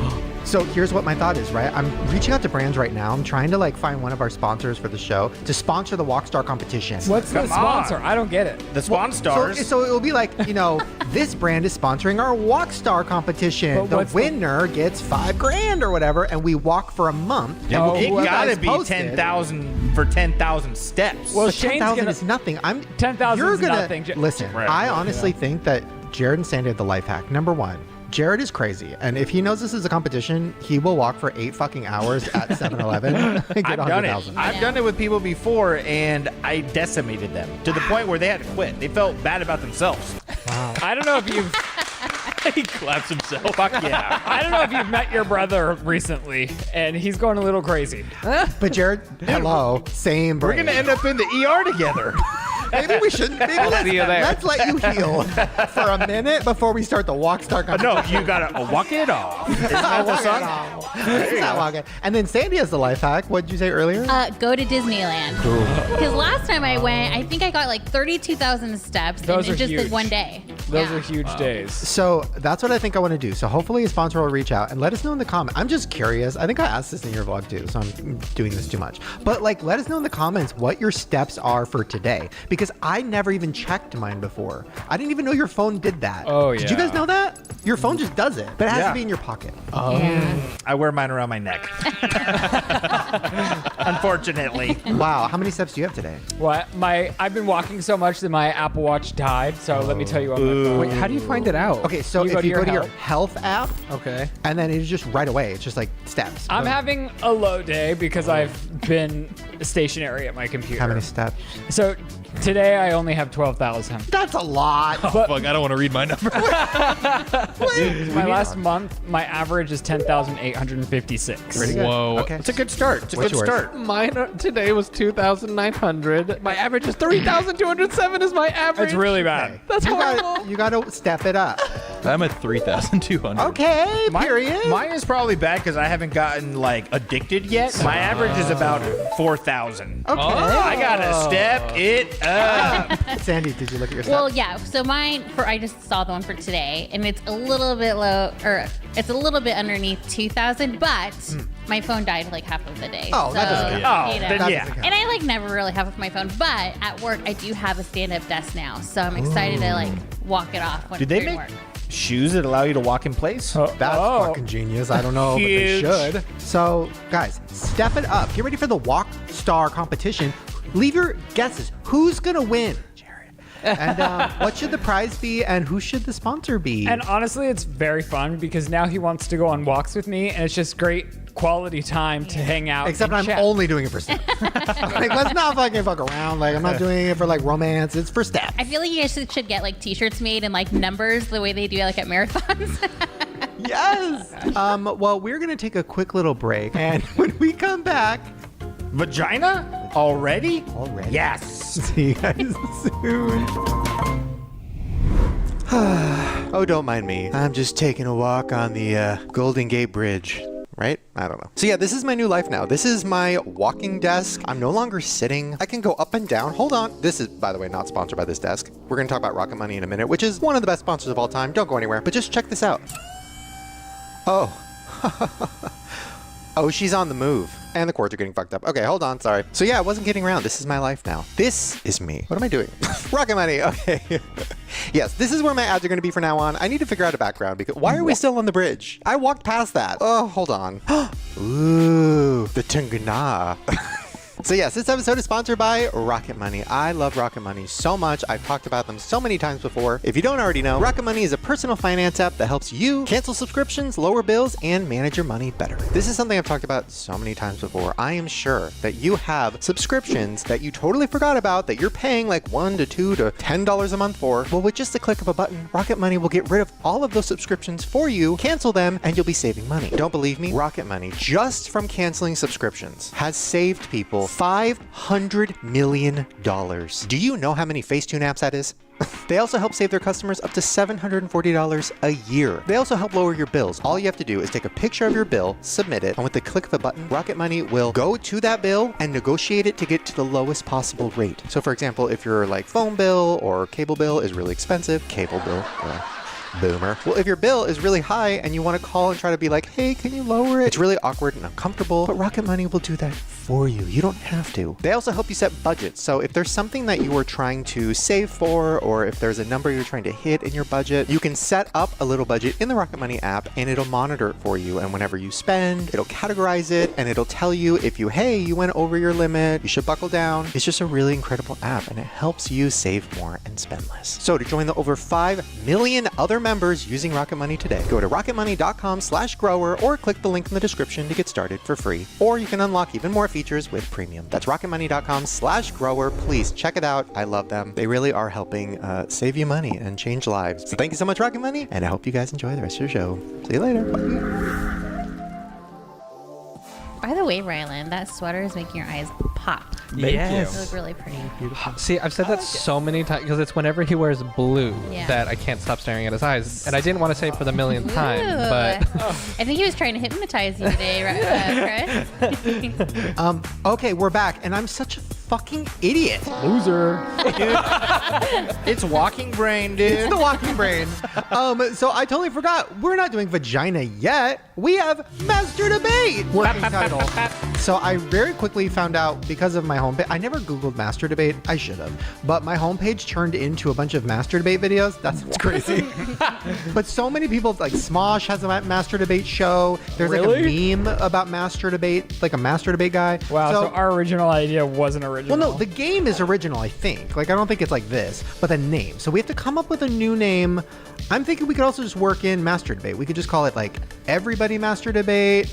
So here's what my thought is, right? I'm reaching out to brands right now. I'm trying to like find one of our sponsors for the show to sponsor the Walk Star competition. What's the sponsor? I don't get it. The Sponsors. So it'll be like, this brand is sponsoring our Walk Star competition. The winner gets $5,000 or whatever, and we walk for a month. Yeah, it Whoever gotta has be posted- 10,000 for 10,000 steps. Well, 10,000 is nothing. 10,000 is nothing. Listen, Right. I honestly think that Jared and Sandy have the life hack. Number one, Jared is crazy, and if he knows this is a competition, he will walk for 8 fucking hours at 7-Eleven and get I've done it. 100,000. I've done it with people before, and I decimated them to the point where they had to quit. They felt bad about themselves. Wow. I don't know if you've... He claps himself. Fuck yeah. I don't know if you've met your brother recently, and he's going a little crazy. But Jared, hello, same brain. We're going to end up in the ER together. Maybe we shouldn't. Maybe let's let you heal for a minute before we start the Walk Star competition. No, you got to walk it off. Isn't that the song? It's not walking. And then Sandy has the life hack. What did you say earlier? Go to Disneyland. Because last time I went, I think I got like 32,000 steps Those in are just huge. in one day. Those are huge days. So that's what I think I want to do. So hopefully a sponsor will reach out and let us know in the comment. I'm just curious. I think I asked this in your vlog too, so I'm doing this too much. But like, let us know in the comments what your steps are for today, because I never even checked mine before. I didn't even know your phone did that. Oh, Did you yeah. guys know that? Your phone just does it, but it has Yeah. to be in your pocket. I wear mine around my neck. Unfortunately. Wow. How many steps do you have today? What? I've been walking so much that my Apple Watch died, so let me tell you on my phone. Wait, how do you find it out? Okay, so if you go to your health app, Okay. and then it's just right away. It's just like steps. I'm having a low day because I've been stationary at my computer. How many steps? So today I only have 12,000. That's a lot. But Fuck, I don't want to read my number. my last month, my average is 10,856. Pretty good. Whoa. Okay. It's a good start. It's a What's good yours? start. Mine today was 2,900. My average is 3,207 is my average. It's really bad. That's horrible. You got to step it up. I'm at 3,200. Okay, period. Mine is probably bad because I haven't gotten like addicted yet. My average is about 4,000. Okay. I gotta step it up. Sandy, did you look at your steps? Well, yeah. So mine, I just saw the one for today, and it's a little bit low, or it's a little bit underneath 2,000, but my phone died like half of the day. Oh, that doesn't count. Oh, you know. then That yeah. doesn't count. And I like never really have with my phone, but at work I do have a stand-up desk now, so I'm excited to like walk it off when Do they during make work. shoes that allow you to walk in place? That's fucking genius. I don't know, but they Huge. should. So, guys, step it up. Get ready for the Walk Star competition. Leave your guesses. Who's gonna win? And what should the prize be, and who should the sponsor be? And honestly, it's very fun because now he wants to go on walks with me, and it's just great quality time to hang out. Except and I'm chat. only doing it for steps. Like, let's not fuck around. Like, I'm not doing it for like romance. It's for steps. I feel like you guys should get like t-shirts made in like numbers the way they do like at marathons. Yes. Well, we're gonna take a quick little break, and when we come back, Vagina? Already? already. Yes. See you guys soon. Oh, don't mind me. I'm just taking a walk on the Golden Gate Bridge. Right? I don't know. So yeah, this is my new life now. This is my walking desk. I'm no longer sitting. I can go up and down. Hold on. This is, by the way, not sponsored by this desk. We're going to talk about Rocket Money in a minute, which is one of the best sponsors of all time. Don't go anywhere. But just check this out. Oh. Oh, she's on the move. And the chords are getting fucked up. Okay, hold on. Sorry. So yeah, I wasn't kidding around. This is my life now. This is me. What am I doing? Rocket Money. Okay. Yes, this is where my ads are going to be from now on. I need to figure out a background because why are we still on the bridge? I walked past that. Oh, hold on. Ooh, the Tungana. So yes, this episode is sponsored by Rocket Money. I love Rocket Money so much. I've talked about them so many times before. If you don't already know, Rocket Money is a personal finance app that helps you cancel subscriptions, lower bills, and manage your money better. This is something I've talked about so many times before. I am sure that you have subscriptions that you totally forgot about that you're paying like $1 to $2 to $10 a month for. Well, with just a click of a button, Rocket Money will get rid of all of those subscriptions for you, cancel them, and you'll be saving money. Don't believe me? Rocket Money, just from canceling subscriptions, has saved people $500 million. Do you know how many Facetune apps that is? They also help save their customers up to $740 a year. They also help lower your bills. All you have to do is take a picture of your bill, submit it, and with the click of a button, Rocket Money will go to that bill and negotiate it to get to the lowest possible rate. So for example, if your like phone bill or cable bill is really expensive, cable bill, boomer. Well, if your bill is really high and you want to call and try to be like, hey, can you lower it? It's really awkward and uncomfortable, but Rocket Money will do that for you. You don't have to. They also help you set budgets. So if there's something that you are trying to save for, or if there's a number you're trying to hit in your budget, you can set up a little budget in the Rocket Money app and it'll monitor it for you. And whenever you spend, it'll categorize it and it'll tell you if you went over your limit, you should buckle down. It's just a really incredible app and it helps you save more and spend less. So to join the over 5 million other members using Rocket Money today, go to rocketmoney.com/grower or click the link in the description to get started for free. Or you can unlock even more features with premium. That's rocketmoney.com/grower. Please check it out. I love them. They really are helping save you money and change lives. So thank you so much, Rocket Money, and I hope you guys enjoy the rest of your show. See you later. Bye. By the way, Rylan, that sweater is making your eyes pop. Yes. You look really pretty. See, I've said that so many times because it's whenever he wears blue that I can't stop staring at his eyes. And I didn't want to say it for the millionth time, but I think he was trying to hypnotize you today, Chris. Okay, we're back, and I'm such a fucking idiot. Loser. It's walking brain, dude. It's the walking brain. So I totally forgot. We're not doing vagina yet. We have Master Debate. Working title. So I very quickly found out because of my homepage. I never Googled Master Debate. I should have. But my homepage turned into a bunch of Master Debate videos. That's crazy. But so many people, like Smosh has a Master Debate show. There's like a meme about Master Debate, like a Master Debate guy. Wow, so our original idea wasn't original. Well, no, the game is original, I think. Like, I don't think it's like this, but the name. So we have to come up with a new name. I'm thinking we could also just work in Master Debate. We could just call it like Everybody Master Debate.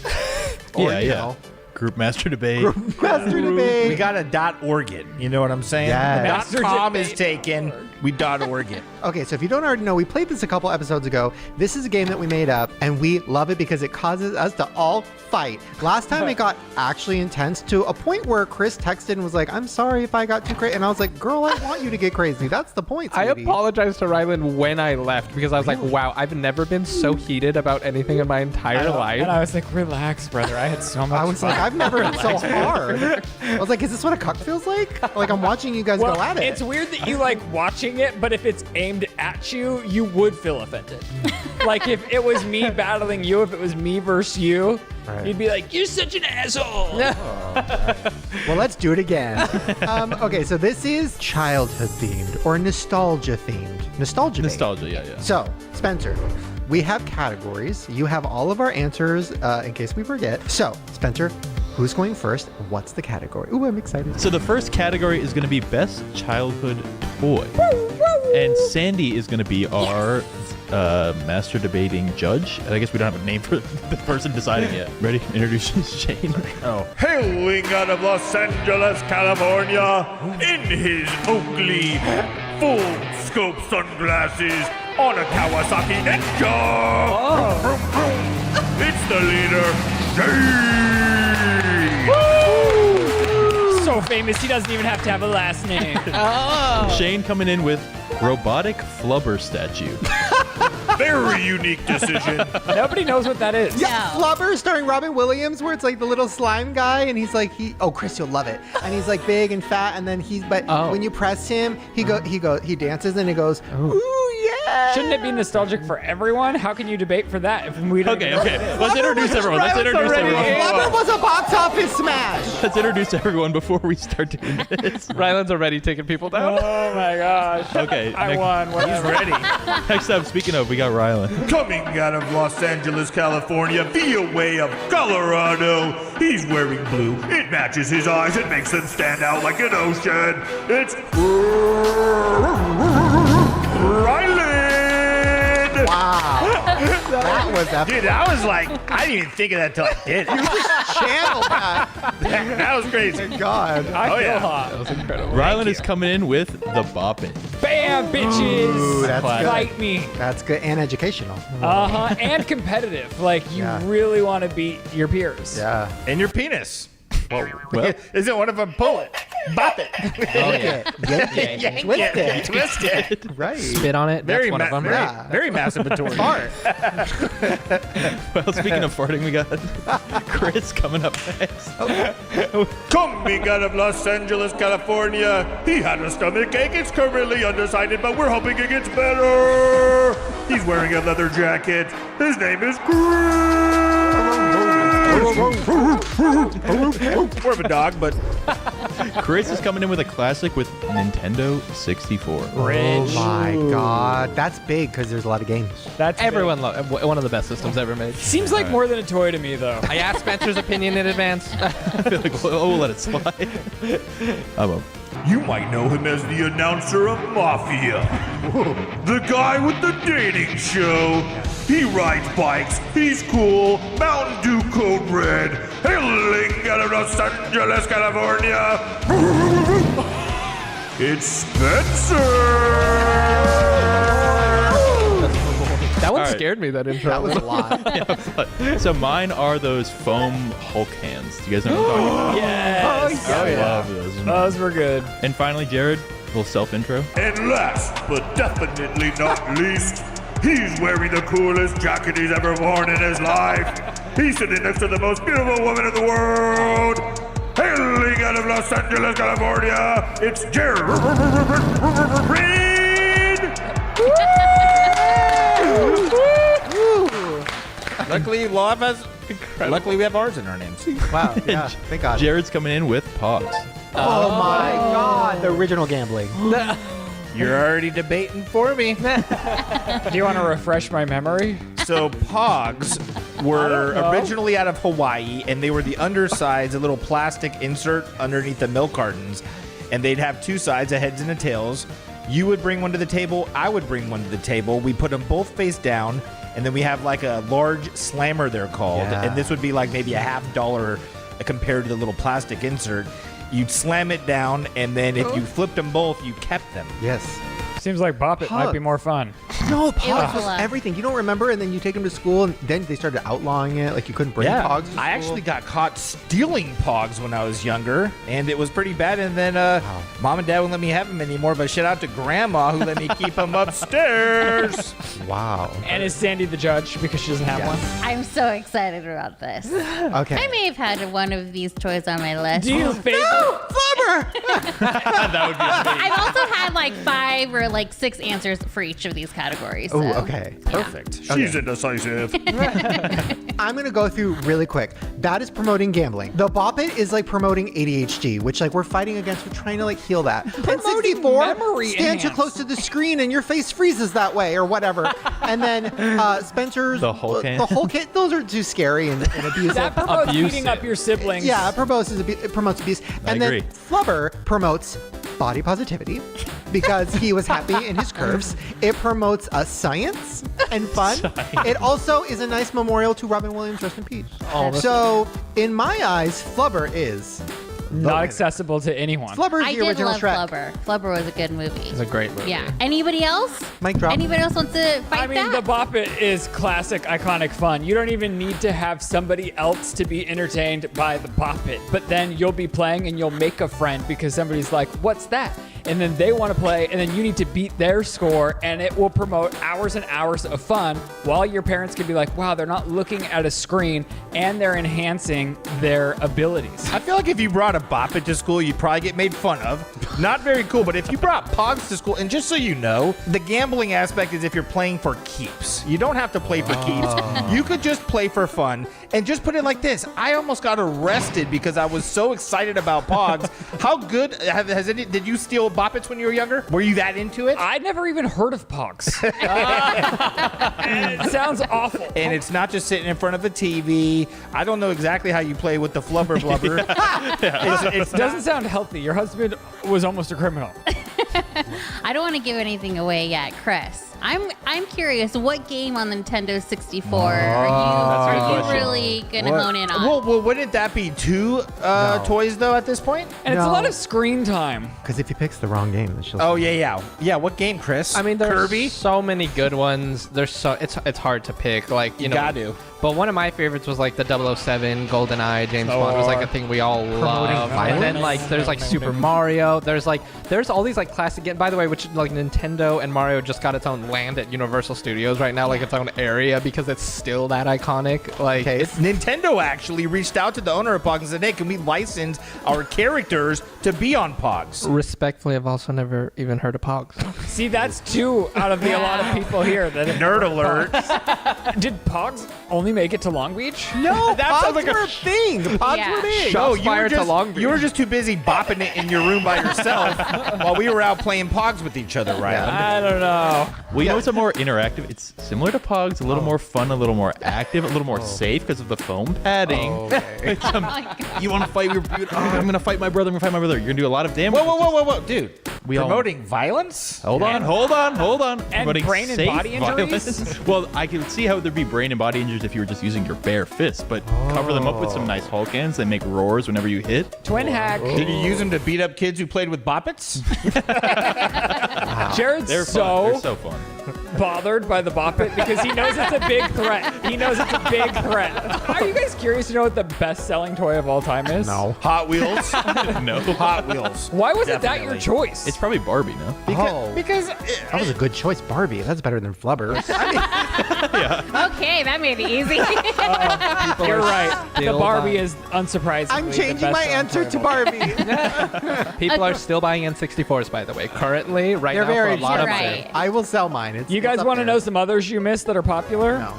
Or, you know, Group Master Debate. Group Master Debate. We got a .org it. You know what I'm saying? Yeah. .com is taken. We .org it. Okay, so if you don't already know, we played this a couple episodes ago. This is a game that we made up, and we love it because it causes us to all fight. Last time it got actually intense to a point where Chris texted and was like, I'm sorry if I got too crazy. And I was like, girl, I want you to get crazy. That's the point, sweetie. I apologized to Rylan when I left because I was like, wow, I've never been so heated about anything in my entire life. And I was like, relax, brother. I had so much I was fun. like, I've never been so hard. I was like, is this what a cuck feels like? Like, I'm watching you guys go at it. It's weird that you like watching it, but if it's aimed at you, you would feel offended. Like if it was me battling you, if it was me versus you, you'd be like, you're such an asshole. Well, let's do it again. Okay, so this is childhood themed or nostalgia themed. Nostalgia, yeah. So, Spencer, we have categories. You have all of our answers in case we forget. So, Spencer, who's going first? What's the category? Ooh, I'm excited. So the first category is going to be Best Childhood Toy. And Sandy is going to be our master debating judge. And I guess we don't have a name for the person deciding yet. Ready? Introduce Shane. Oh. Hailing out of Los Angeles, California, in his Oakley full-scope sunglasses on a Kawasaki Ninja. Vroom, vroom, vroom. It's the leader, Shane. Woo! So famous, he doesn't even have to have a last name. Shane coming in with robotic flubber statue. Very unique decision. Nobody knows what that is. Yeah, Flubber starring Robin Williams, where it's like the little slime guy, and he's like, Chris, you'll love it. And he's like big and fat, and then when you press him, he dances and it goes, ooh, yeah. Shouldn't it be nostalgic for everyone? How can you debate for that if we don't? Okay. Let's introduce everyone. Flubber was a box office smash. Let's introduce everyone before we start doing this. Ryland's already taking people down. Oh my gosh. Okay. I won. Whatever. He's ready. Next up, speaking of, we got Ryland. Coming out of Los Angeles, California, via way of Colorado. He's wearing blue. It matches his eyes. It makes them stand out like an ocean. It's Ryland. Wow. That was epic. Dude, I was like, I didn't even think of that until I did it. You just channeled that. That was crazy. Thank God. I feel hot. That was incredible. Ryland is coming in with the Bop It. Bam, bitches. Ooh, that's good. Fight me. That's good and educational. And competitive. Like, you Yeah. really want to beat your peers. Yeah. And your penis. Well, Isn't one of them pull it? Bop it. Twist it. Twist it. Right. Spit on it. Very, That's one of them. Yeah. very masturbatory. well, speaking of farting, we got Chris coming up next. Coming out of Los Angeles, California. He had a stomach ache. It's currently undecided, but we're hoping it gets better. He's wearing a leather jacket. His name is more of a dog, but Chris is coming in with a classic with Nintendo 64. Oh my God. That's big because there's a lot of games. That's Everyone one of the best systems ever made. Seems like more than a toy to me, though. I asked Spencer's opinion in advance. I feel like we'll let it slide. you might know him as the announcer of Mafia. The guy with the dating show. He rides bikes. He's cool. Mountain Dew Code Red. Hailing out of Los Angeles, California. It's Spencer. That one All right. scared me, that intro. That was a lot. So mine are those foam Hulk hands. Do you guys know what I'm talking about? Yes. I love those. Those were good. And finally, Jared, a little self-intro. And last but definitely not least, he's wearing the coolest jacket he's ever worn in his life. He's sitting next to the most beautiful woman in the world. Hailing out of Los Angeles, California, it's Jared. Luckily, we have ours in our names. Wow. Yeah. Thank God. Jared's coming in with Pogs. Oh my God. The original gambling. You're already debating for me. Do you want to refresh my memory? So Pogs were originally out of Hawaii, and they were the undersides, a little plastic insert underneath the milk cartons, and they'd have two sides, a heads and a tails. You would bring one to the table, I would bring one to the table. We put them both face down, and then we have like a large slammer, they're called, Yeah. and this would be like maybe $50 compared to the little plastic insert. You'd slam it down, and then if you flipped them both, you kept them. Yes. Seems like Bop It might be more fun. No, It Pogs was was fun. everything. You don't remember? And then you take them to school, and then they started outlawing it. Like you couldn't bring Pogs to school. I actually got caught stealing Pogs when I was younger, and it was pretty bad. And then Mom and Dad wouldn't let me have them anymore, but shout out to Grandma who let me keep them upstairs. Wow. And is Sandy the judge because she doesn't have one? I'm so excited about this. Okay. I may have had one of these toys on my list. Do you favor? That would be amazing. I've also had like 5 or like 6 answers for each of these categories. Oh, so, okay. yeah. Perfect. She's indecisive. I'm gonna go through really quick. That is promoting gambling. The Bop It is like promoting ADHD, which like we're fighting against. We're trying to like heal that. And 64, memory stand too enhance. close to the screen and your face freezes that way or whatever. And then Spencer's The Hulk hand. The Hulk hand. Those are too scary and abusive. That promotes Abusive. beating up your siblings. Yeah, it promotes abuse. And agree. then Flubber promotes body positivity because he was happy in his curves. It promotes science and fun. It also is a nice memorial to Robin Williams, rest in peace. So, in my eyes, Flubber is Not accessible to anyone. Flubber is I the did original love Shrek. Flubber. Flubber was a good movie. It's a great movie. Yeah. Anybody else? Mic drop. Anybody else wants to fight I mean, that? the Bop It is classic, iconic fun. You don't even need to have somebody else to be entertained by the Bop It. But then you'll be playing and you'll make a friend because somebody's like, what's that? and then they want to play, and then you need to beat their score, and it will promote hours and hours of fun while your parents can be like, wow, they're not looking at a screen and they're enhancing their abilities. I feel like if you brought a Bop It to school, you'd probably get made fun of. Not very cool, but if you brought Pogs to school, and just so you know, the gambling aspect is if you're playing for keeps. You don't have to play for keeps. You could just play for fun. And just put it like this. I almost got arrested because I was so excited about Pogs. How good, did you steal Bop Its when you were younger? Were you that into it? I'd never even heard of Pogs. It sounds awful. And it's not just sitting in front of a TV. I don't know exactly how you play with the flubber blubber. It doesn't sound healthy. Your husband was almost a criminal. I don't want to give anything away yet, Chris. I'm curious, what game on the Nintendo 64 are you really going to hone in on? Well, wouldn't that be two toys, though, at this point? And it's a lot of screen time. Because if he picks the wrong game, then she'll. Oh, yeah. Yeah, what game, Chris? I mean, there's Kirby? so many good ones. It's hard to pick. Like, you know. Got to. But one of my favorites was like the 007, GoldenEye, James Bond was like a thing we all love. And then like there's like Super Mario. There's all these like classic games. By the way, which like Nintendo and Mario just got its own land at Universal Studios right now, like its own area because it's still that iconic. Like Nintendo actually reached out to the owner of Pogs and said, "Hey, can we license our characters to be on Pogs?" Respectfully, I've also never even heard of Pogs. See, that's two out of the a lot of people here that have Nerd alert. Did Pogs only make it to Long Beach? No, that sounds like a thing. Pogs were big. No, you were just too busy bopping it in your room by yourself while we were out playing Pogs with each other, Ryland. I don't know. Well, you know, it's a more interactive. It's similar to Pogs, a little more fun, a little more active, a little more safe because of the foam padding. You want to fight your? I'm gonna fight my brother. I'm gonna fight my brother. You're gonna do a lot of damage. Whoa, dude! We promoting violence? Hold on. And Promoting brain and safe body injuries? violence. Well, I can see how there'd be brain and body injuries if you were just using your bare fists, but cover them up with some nice Hulk hands. They make roars whenever you hit. Twin hack. Did you use them to beat up kids who played with Boppets? Jared's They're so fun. bothered by the Bop It because he knows it's a big threat. He knows it's a big threat. Are you guys curious to know what the best-selling toy of all time is? No. Hot Wheels? No. Hot Wheels. Why wasn't that your choice? It's probably Barbie, no? Because that was a good choice, Barbie. That's better than Flubber. Okay, that made it easy. You're right. The Barbie is unsurprisingly I'm the changing my best-selling answer toy to of all time. Barbie. People are still buying N64s, by the way. Currently, right They're now, very for a lot of right. I will sell mine. You guys want to know some others you missed that are popular? No.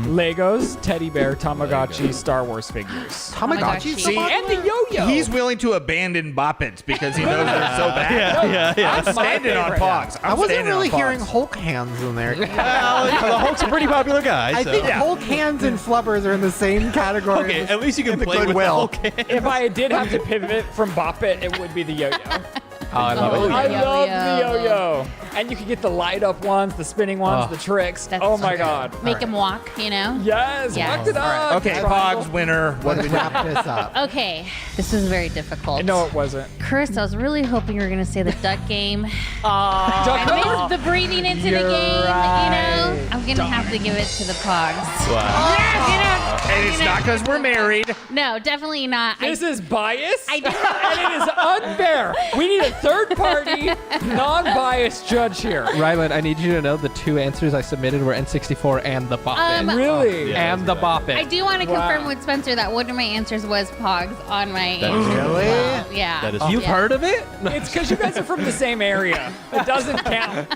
Legos, teddy bear, Tamagotchi, Star Wars figures. Tamagotchi? See, and the yo-yo. He's willing to abandon Boppets because he knows they're so bad. That's I'm my standing on favorite. Pogs. I wasn't standing really on Pogs. hearing Hulk hands in there. The Hulk's a pretty popular guy. I so. think Hulk hands and Flubbers are in the same category. Okay, as at least you can the play with the Goodwill. Hulk hands. If I did have to pivot from Bop It, it would be the yo-yo. Oh, I love it. I Yo-yo. love the yo-yo. And you can get the light-up ones, the spinning ones, the tricks. That's My God. Make him walk, you know? Yes, Yes. walk it up. Okay, Triangle. Pogs winner. What do we Wrap this up. Okay, this is very difficult. No, it wasn't. Chris, I was really hoping you were going to say the duck game. Duck I missed the breathing into You're the game, right. you know? I'm going to have to give it to the Pogs. Wow. And it's not because we're married. No, definitely not. This is bias, I did and it is unfair. We need a third-party, non-biased judge here. Ryland, I need you to know the two answers I submitted were N64 and the Bop It. Really? Yeah, And the Bop It. I do want to confirm with Spencer that one of my answers was Pogs on my. Really? Yeah. That is You've Yeah. heard of it? It's because you guys are from the same area. It doesn't count.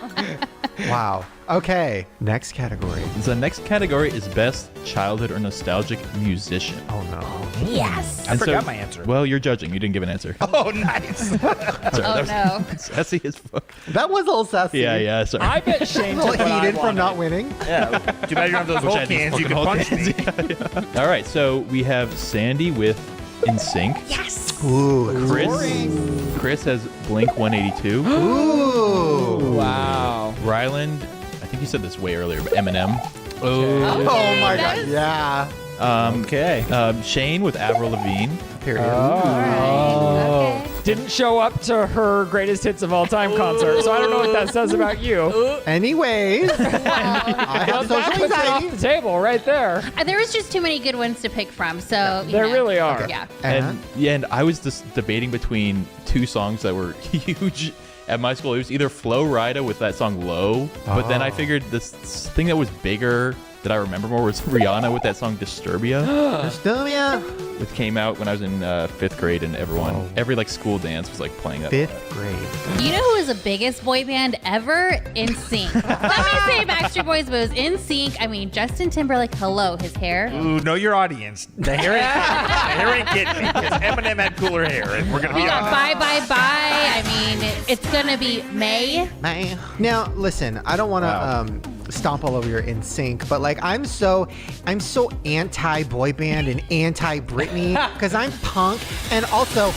Wow. Okay. Next category. So the next category is best childhood or nostalgic musician. Oh no. Yes. I forgot my answer. Well, you're judging. You didn't give an anser. Oh, nice. Sorry, Oh, that was no. sassy as fuck. That was a little sassy. Yeah, sorry. I bet Shane A little took what I heated from wanted. not winning. Yeah. Too bad you don't have those Wish I Hulk had these hands. You fucking can Hulk punch me. hands. Yeah. All right, so we have Sandy with NSYNC. Yes. Ooh. Chris has Blink 182. Ooh. Wow. Ryland, I think you said this way earlier, but Eminem. Oh my that god. is- Yeah. Okay. Shane with Avril Lavigne. Period. Okay. Didn't show up to her greatest hits of all time concert, so I don't know what that says about you. Anyways, I have That social puts it off anxiety. the table right there. There was just too many good ones to pick from, so you There know. really are. Yeah. And I was just debating between two songs that were huge at my school. It was either Flo Rida with that song Low, but then I figured this thing that was bigger that I remember more was Rihanna with that song Disturbia. Disturbia. Which came out when I was in 5th grade, and every like school dance was like playing that. 5th grade. You know who was the biggest boy band ever? NSYNC. Let me say Backstreet Boys, but it was NSYNC. I mean, Justin Timberlake, hello, his hair. Ooh, know your audience. The hair ain't getting me, because Eminem had cooler hair, and we're going to We be got honest. Bye Bye Bye. I mean, it's going to be May. Now, listen, I don't want to stomp all over your NSYNC, but like I'm so anti boy band and anti Britney because I'm punk and also.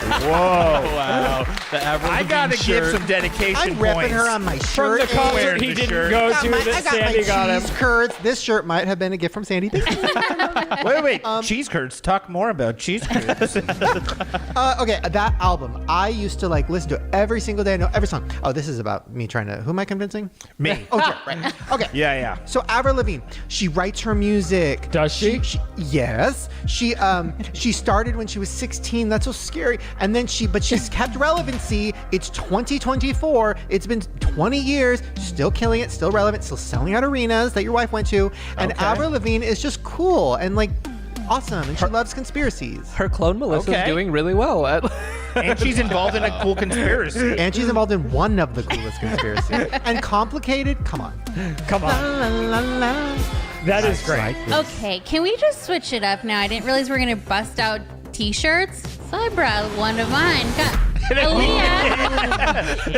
Whoa! Wow! The Avril I gotta Lavigne give shirt. some dedication I'm points. repping her on my From shirt. the concert he didn't go to that Sandy got him. cheese curds. This shirt might have been a gift from Sandy. Wait. Cheese curds. Talk more about cheese curds. Okay, that album, I used to like listen to it every single day. I know every song. Oh, this is about me trying to. Who am I convincing? Me. Oh, yeah, right. Okay. Yeah. So Avril Lavigne, she writes her music. Does she? Yes. She started when she was 16. That's so scary. And then she's kept relevancy. It's 2024. It's been 20 years. Still killing it. Still relevant. Still selling out arenas that your wife went to. And Avril Lavigne is just cool and like awesome. And she loves conspiracies. Her clone Melissa's doing really well at. And she's involved in a cool conspiracy. And she's involved in one of the coolest conspiracies. And complicated? Come on. That is great. Okay, can we just switch it up now? I didn't realize we were going to bust out t-shirts. So I brought one of mine. Got Aaliyah.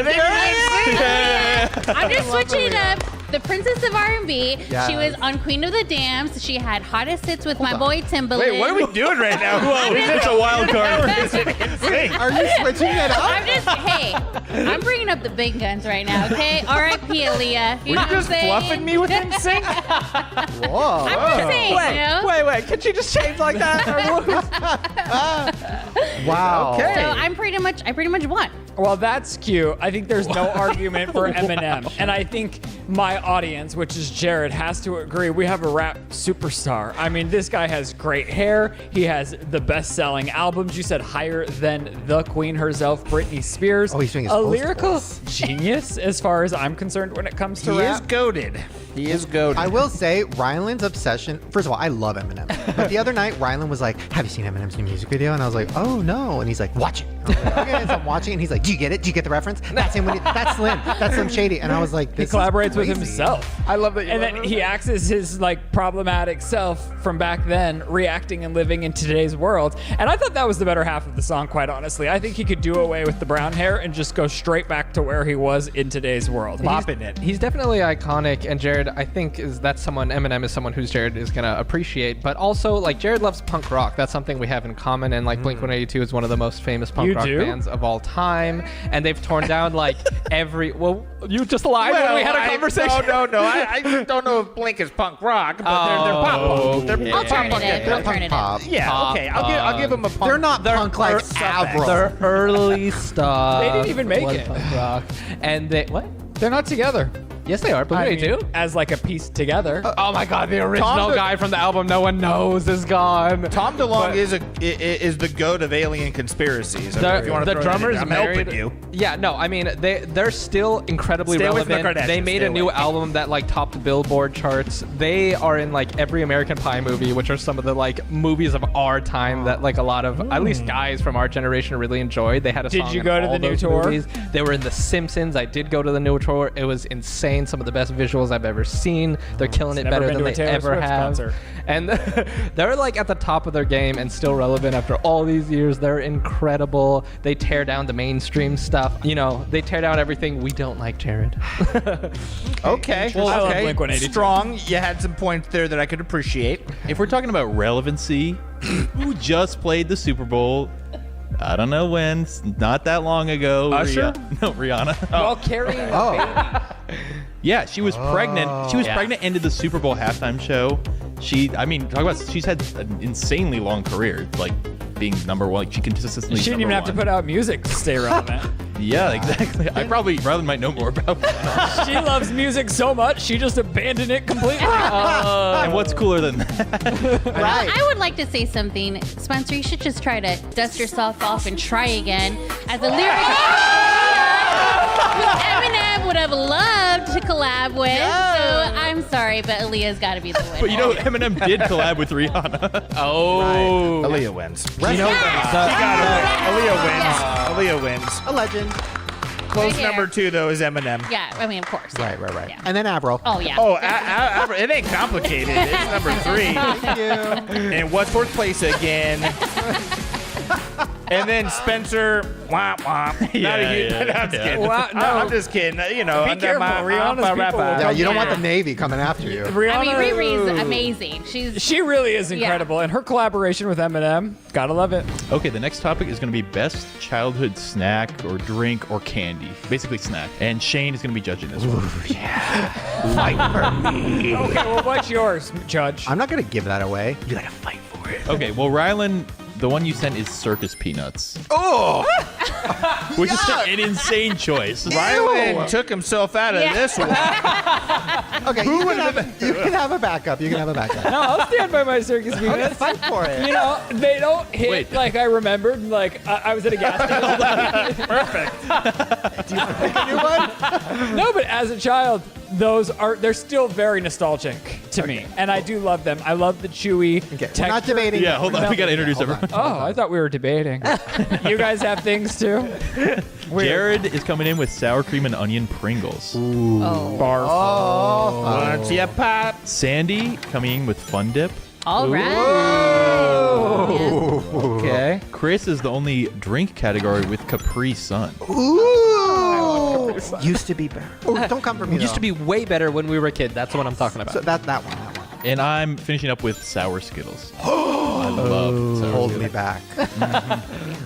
I'm just switching it up. The Princess of R&B. Yes. She was on Queen of the Dams. She had Hottest Hits with my boy Timbaland. Wait, what are we doing right now? Whoa, it's a wild card. Are you switching it up? I'm bringing up the big guns right now, okay? R.I.P. Aaliyah. You Were know you just what I'm saying? fluffing me with NSYNC? Whoa. I'm just saying, you know? Wait. Could she just change like that? Wow. Okay. So I pretty much won. Well, that's cute. I think there's no argument for Eminem. And I think my audience, which is Jared, has to agree we have a rap superstar. I mean, this guy has great hair. He has the best-selling albums. You said higher than the queen herself, Britney Spears. Oh, he's doing his a post lyrical polls. genius as far as I'm concerned when it comes to He is rap. goated. He is goated. I will say, Ryland's obsession. First of all, I love Eminem. But the other night, Ryland was like, "Have you seen Eminem's new music video?" And I was like, "Oh no!" And he's like, "Watch it." I was like, okay, so I'm watching, and he's like, "Do you get it? Do you get the reference? That's him. That's Slim. That's Slim Shady." And I was like, He "This collaborates is with crazy. himself. I love that. And then he acts as his like problematic self from back then, reacting and living in today's world. And I thought that was the better half of the song, quite honestly. I think he could do away with the brown hair and just go straight back to where he was in today's world. Popping it. He's definitely iconic, and Jared, I think, Eminem is someone who's Jared is gonna appreciate. But also, like, Jared loves punk rock. That's something we have in common. And like, Blink-182 is one of the most famous punk rock bands of all time, and they've torn down like every. Well, you just lied when we had a conversation. No. I don't know if Blink is punk rock, but they're pop punk. They're pop punk. Alternative. Punk pop. Yeah, okay. I'll give them a punk. They're not punk like Avril. Their early stuff. They didn't even make was it. punk rock, and they what? They're not together. Yes, they are. Blink-182. As like a piece together. Oh my God, the original guy from the album no one knows is gone. Tom DeLonge is the goat of alien conspiracies. I mean, if you want to The throw that in drummer's there, I'm married. helping you. Yeah, no, I mean they're still incredibly Stay away from the relevant. Kardashians, They made stay a new away. album that like topped the Billboard charts. They are in like every American Pie movie, which are some of the like movies of our time that like a lot of at least guys from our generation really enjoyed. They had a Did song you in go to all the new those tour? movies. They were in The Simpsons. I did go to the new tour. It was insane. Some of the best visuals I've ever seen. They're killing it Never better been than to a they Taylor ever Swift have. concert. And they're like at the top of their game and still relevant after all these years. They're incredible. They tear down the mainstream stuff. You know, they tear down everything we don't like, Jared. Okay. I love okay. Blink-182. Strong. You had some points there that I could appreciate. If we're talking about relevancy, who just played the Super Bowl? I don't know when. It's not that long ago. Usher? No, Rihanna. While carrying a baby. Yeah, she was pregnant. She was pregnant and did the Super Bowl halftime show. She's had an insanely long career, like being number one. Like she consistently. She didn't even have to put out music to stay relevant. Yeah, exactly. Rylan might know more about that. She loves music so much, she just abandoned it completely. And what's cooler than that? Well, I would like to say something. Spencer, you should just try to dust yourself off and try again. As a lyric Eminem would have loved to collab with. So I'm sorry, but Aaliyah's got to be the winner. But you know, Eminem did collab with Rihanna. Oh. Right. Aaliyah wins. You know, Aaliyah wins. A legend. Close Right here. number 2, though, is Eminem. Yeah, I mean, of course. Right. And then Avril. Oh, yeah. Oh, it ain't complicated. It's number 3. Thank you. And what's fourth place again? And then Spencer, womp womp. I'm just kidding. Wow, no. I'm just kidding. You know, Be careful. Rihanna's people will Yeah, you don't Yeah. want the Navy coming after you. Rihanna, I mean, Riri's amazing. She really is incredible, and her collaboration with Eminem, gotta love it. Okay, the next topic is going to be best childhood snack or drink or candy. Basically snack. And Shane is going to be judging this one. Fight for me. Okay, well, what's yours, Judge? I'm not going to give that away. You gotta fight for it. Okay, well, Rylan, the one you sent is circus peanuts. Oh! Which is an insane choice. Rylan took himself out of this one. Okay, you can have a backup. You can have a backup. No, I'll stand by my circus Okay, peanuts. fight for it. You know, they don't hit Wait. like I remembered. Like I was at a gas station. Perfect. Do you want to pick a new one? No, but as a child, they're still very nostalgic to me, and I do love them. I love the chewy texture. We're not debating. Yeah, hold on. We got to introduce everyone. Oh, I thought we were debating. You guys have things too? Jared is coming in with sour cream and onion Pringles. Oh. Barf. Oh, Once you pop. Sandy coming in with Fun Dip. All right. Okay. Chris is the only drink category with Capri Sun. Ooh. Used to be better. Oh, don't come for me. It used to be way better when we were a kid. That's what I'm talking about. So that one. And I'm finishing up with sour Skittles. I love sour Hold Skittles. me back.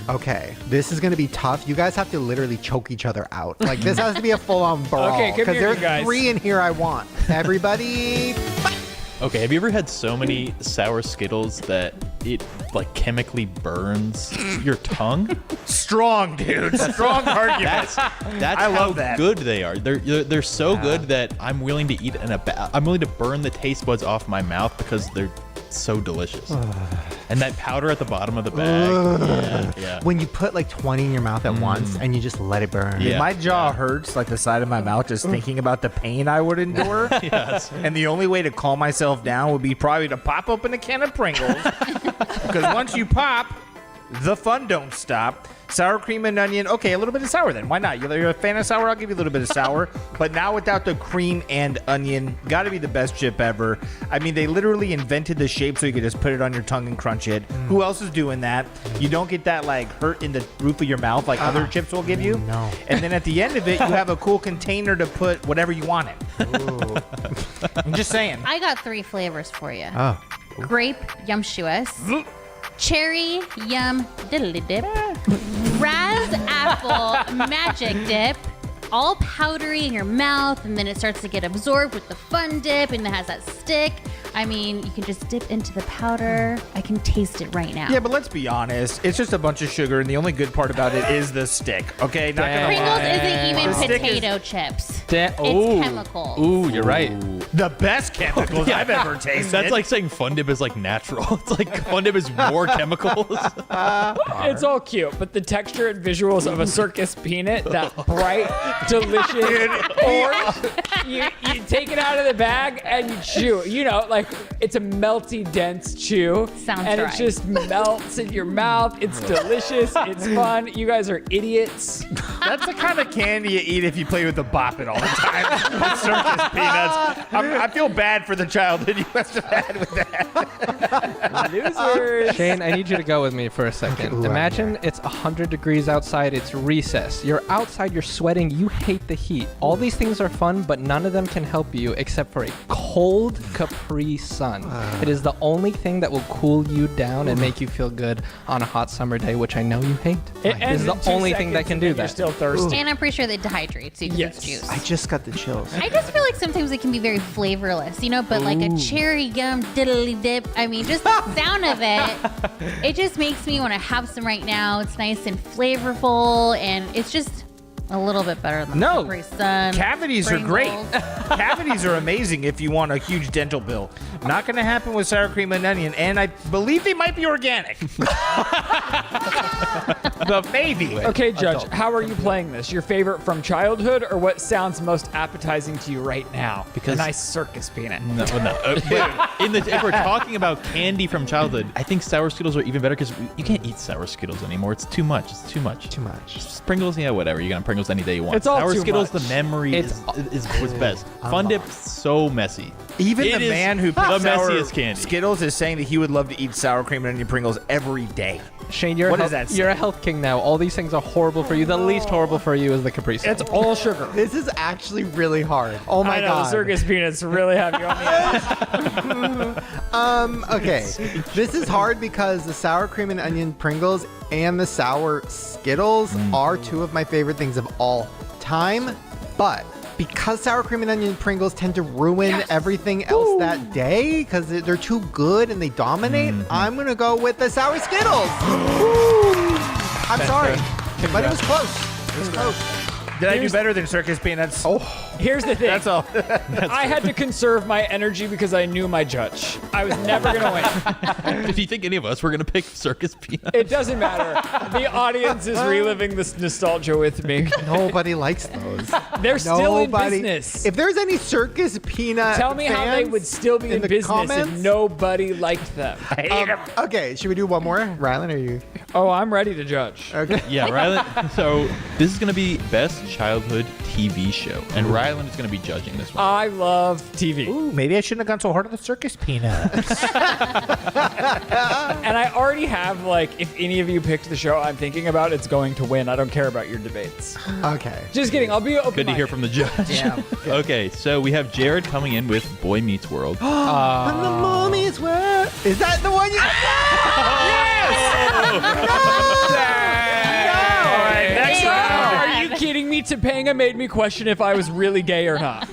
Okay, this is gonna be tough. You guys have to literally choke each other out. Like this has to be a full-on brawl. Okay, come because here, there you guys. are 3 in here I want. Everybody. Okay, have you ever had so many sour Skittles that it like chemically burns your tongue? Strong, dude. Strong argument. That's I how love that. good they are. They're so good that I'm willing to eat I'm willing to burn the taste buds off my mouth because they're so delicious. And that powder at the bottom of the bag. Yeah. When you put like 20 in your mouth at once and you just let it burn. Yeah. My jaw hurts, like the side of my mouth, just thinking about the pain I would endure. Yes. And the only way to calm myself down would be probably to pop open a can of Pringles. Because once you pop, the fun don't stop. Sour cream and onion. Okay, a little bit of sour then. Why not? You're a fan of sour? I'll give you a little bit of sour. But now without the cream and onion, got to be the best chip ever. I mean, they literally invented the shape so you could just put it on your tongue and crunch it. Who else is doing that? You don't get that like hurt in the roof of your mouth like other chips will give you. No. And then at the end of it, you have a cool container to put whatever you want in. I'm just saying. I got 3 flavors for you. Oh. Grape Yumshuous, cherry yum diddly dip, raz apple magic dip, all powdery in your mouth, and then it starts to get absorbed with the fun dip, and it has that stick. I mean, you can just dip into the powder. I can taste it right now. Yeah, but let's be honest. It's just a bunch of sugar, and the only good part about it is the stick. Okay, not gonna Pringles lie. isn't even The stick is potato chips. It's chemicals. Ooh, you're right. the best chemicals Yeah. I've ever tasted. That's like saying Fun Dip is like natural. It's like Fun Dip is more chemicals. It's all cute, but the texture and visuals of a circus peanut, that bright, delicious orange, you take it out of the bag and you chew. You know, like it's a melty, dense chew. Sounds and right. it just melts in your mouth. It's delicious. It's fun. You guys are idiots. That's the kind of candy you eat if you play with the Bop It all the time. With circus peanuts. I feel bad for the childhood you must have had with that. Losers. Shane, I need you to go with me for a second. Okay, Imagine it's 100 degrees outside. It's recess. You're outside. You're sweating. You hate the heat. All these things are fun, but none of them can help you except for a cold Capri Sun. It is the only thing that will cool you down and make you feel good on a hot summer day, which I know you hate. It is the only thing that can do You're that. still thirsty. And I'm pretty sure that dehydrates you because it's juice. I just got the chills. I just feel like sometimes it can be very flavorless, but like a cherry gum diddly dip, I mean, just the sound of it just makes me want to have some right now. It's nice and flavorful, and it's just a little bit better than No, Capri Sun. cavities are great. Cavities are amazing if you want a huge dental bill. Not going to happen with sour cream and onion, and I believe they might be organic. But maybe. Okay, Judge, how are you playing this? Your favorite from childhood, or what sounds most appetizing to you right now? Because- a nice circus peanut. No. If we're talking about candy from childhood, I think sour Skittles are even better because you can't eat sour Skittles anymore. It's too much. It's too much. Too much. Sprinkles, yeah, whatever. You got Pringles any day you want. It's all sour too Skittles, much. the memory was best. Fun Dip, so messy. Even It the is man who the picks sour messiest candy. Skittles is saying that he would love to eat sour cream and onion Pringles every day. Shane, you're, What a does health, that say? you're a health king now. All these things are horrible for you. The least horrible for you is the Capri Sun. It's all sugar. This is actually really hard. Oh my I know, god. the circus peanuts really have you on the edge. Okay. This is hard because the sour cream and onion Pringles and the sour Skittles are two of my favorite things of all time. But because sour cream and onion Pringles tend to ruin everything else that day because they're too good and they dominate, I'm going to go with the sour Skittles. I'm sorry, but it was close. It was close. Did I do better than circus peanuts? Oh, Here's the thing. that's all. I had to conserve my energy because I knew my judge. I was never going to win. Did you think any of us were going to pick circus peanuts? It doesn't matter. The audience is reliving this nostalgia with me. Nobody likes those. They're still in Nobody- business. If there's any circus peanut Tell me how they fans would still be in the business comments, if nobody liked them. Okay, should we do one more? Rylan, are you? Oh, I'm ready to judge. Okay. Yeah, Rylan. So this is going to be best childhood TV show, and Rylan is going to be judging this one. I love TV. Ooh, maybe I shouldn't have gone so hard on the circus peanuts. And I already have, if any of you picked the show I'm thinking about, it's going to win. I don't care about your debates. Okay. Just kidding. I'll be open. Good to hear from the judge. Yeah. Okay, so we have Jared coming in with Boy Meets World. When the mommy's were. Is that the one you? All right, next round. Are you kidding me? Topanga made me question if I was really gay or not.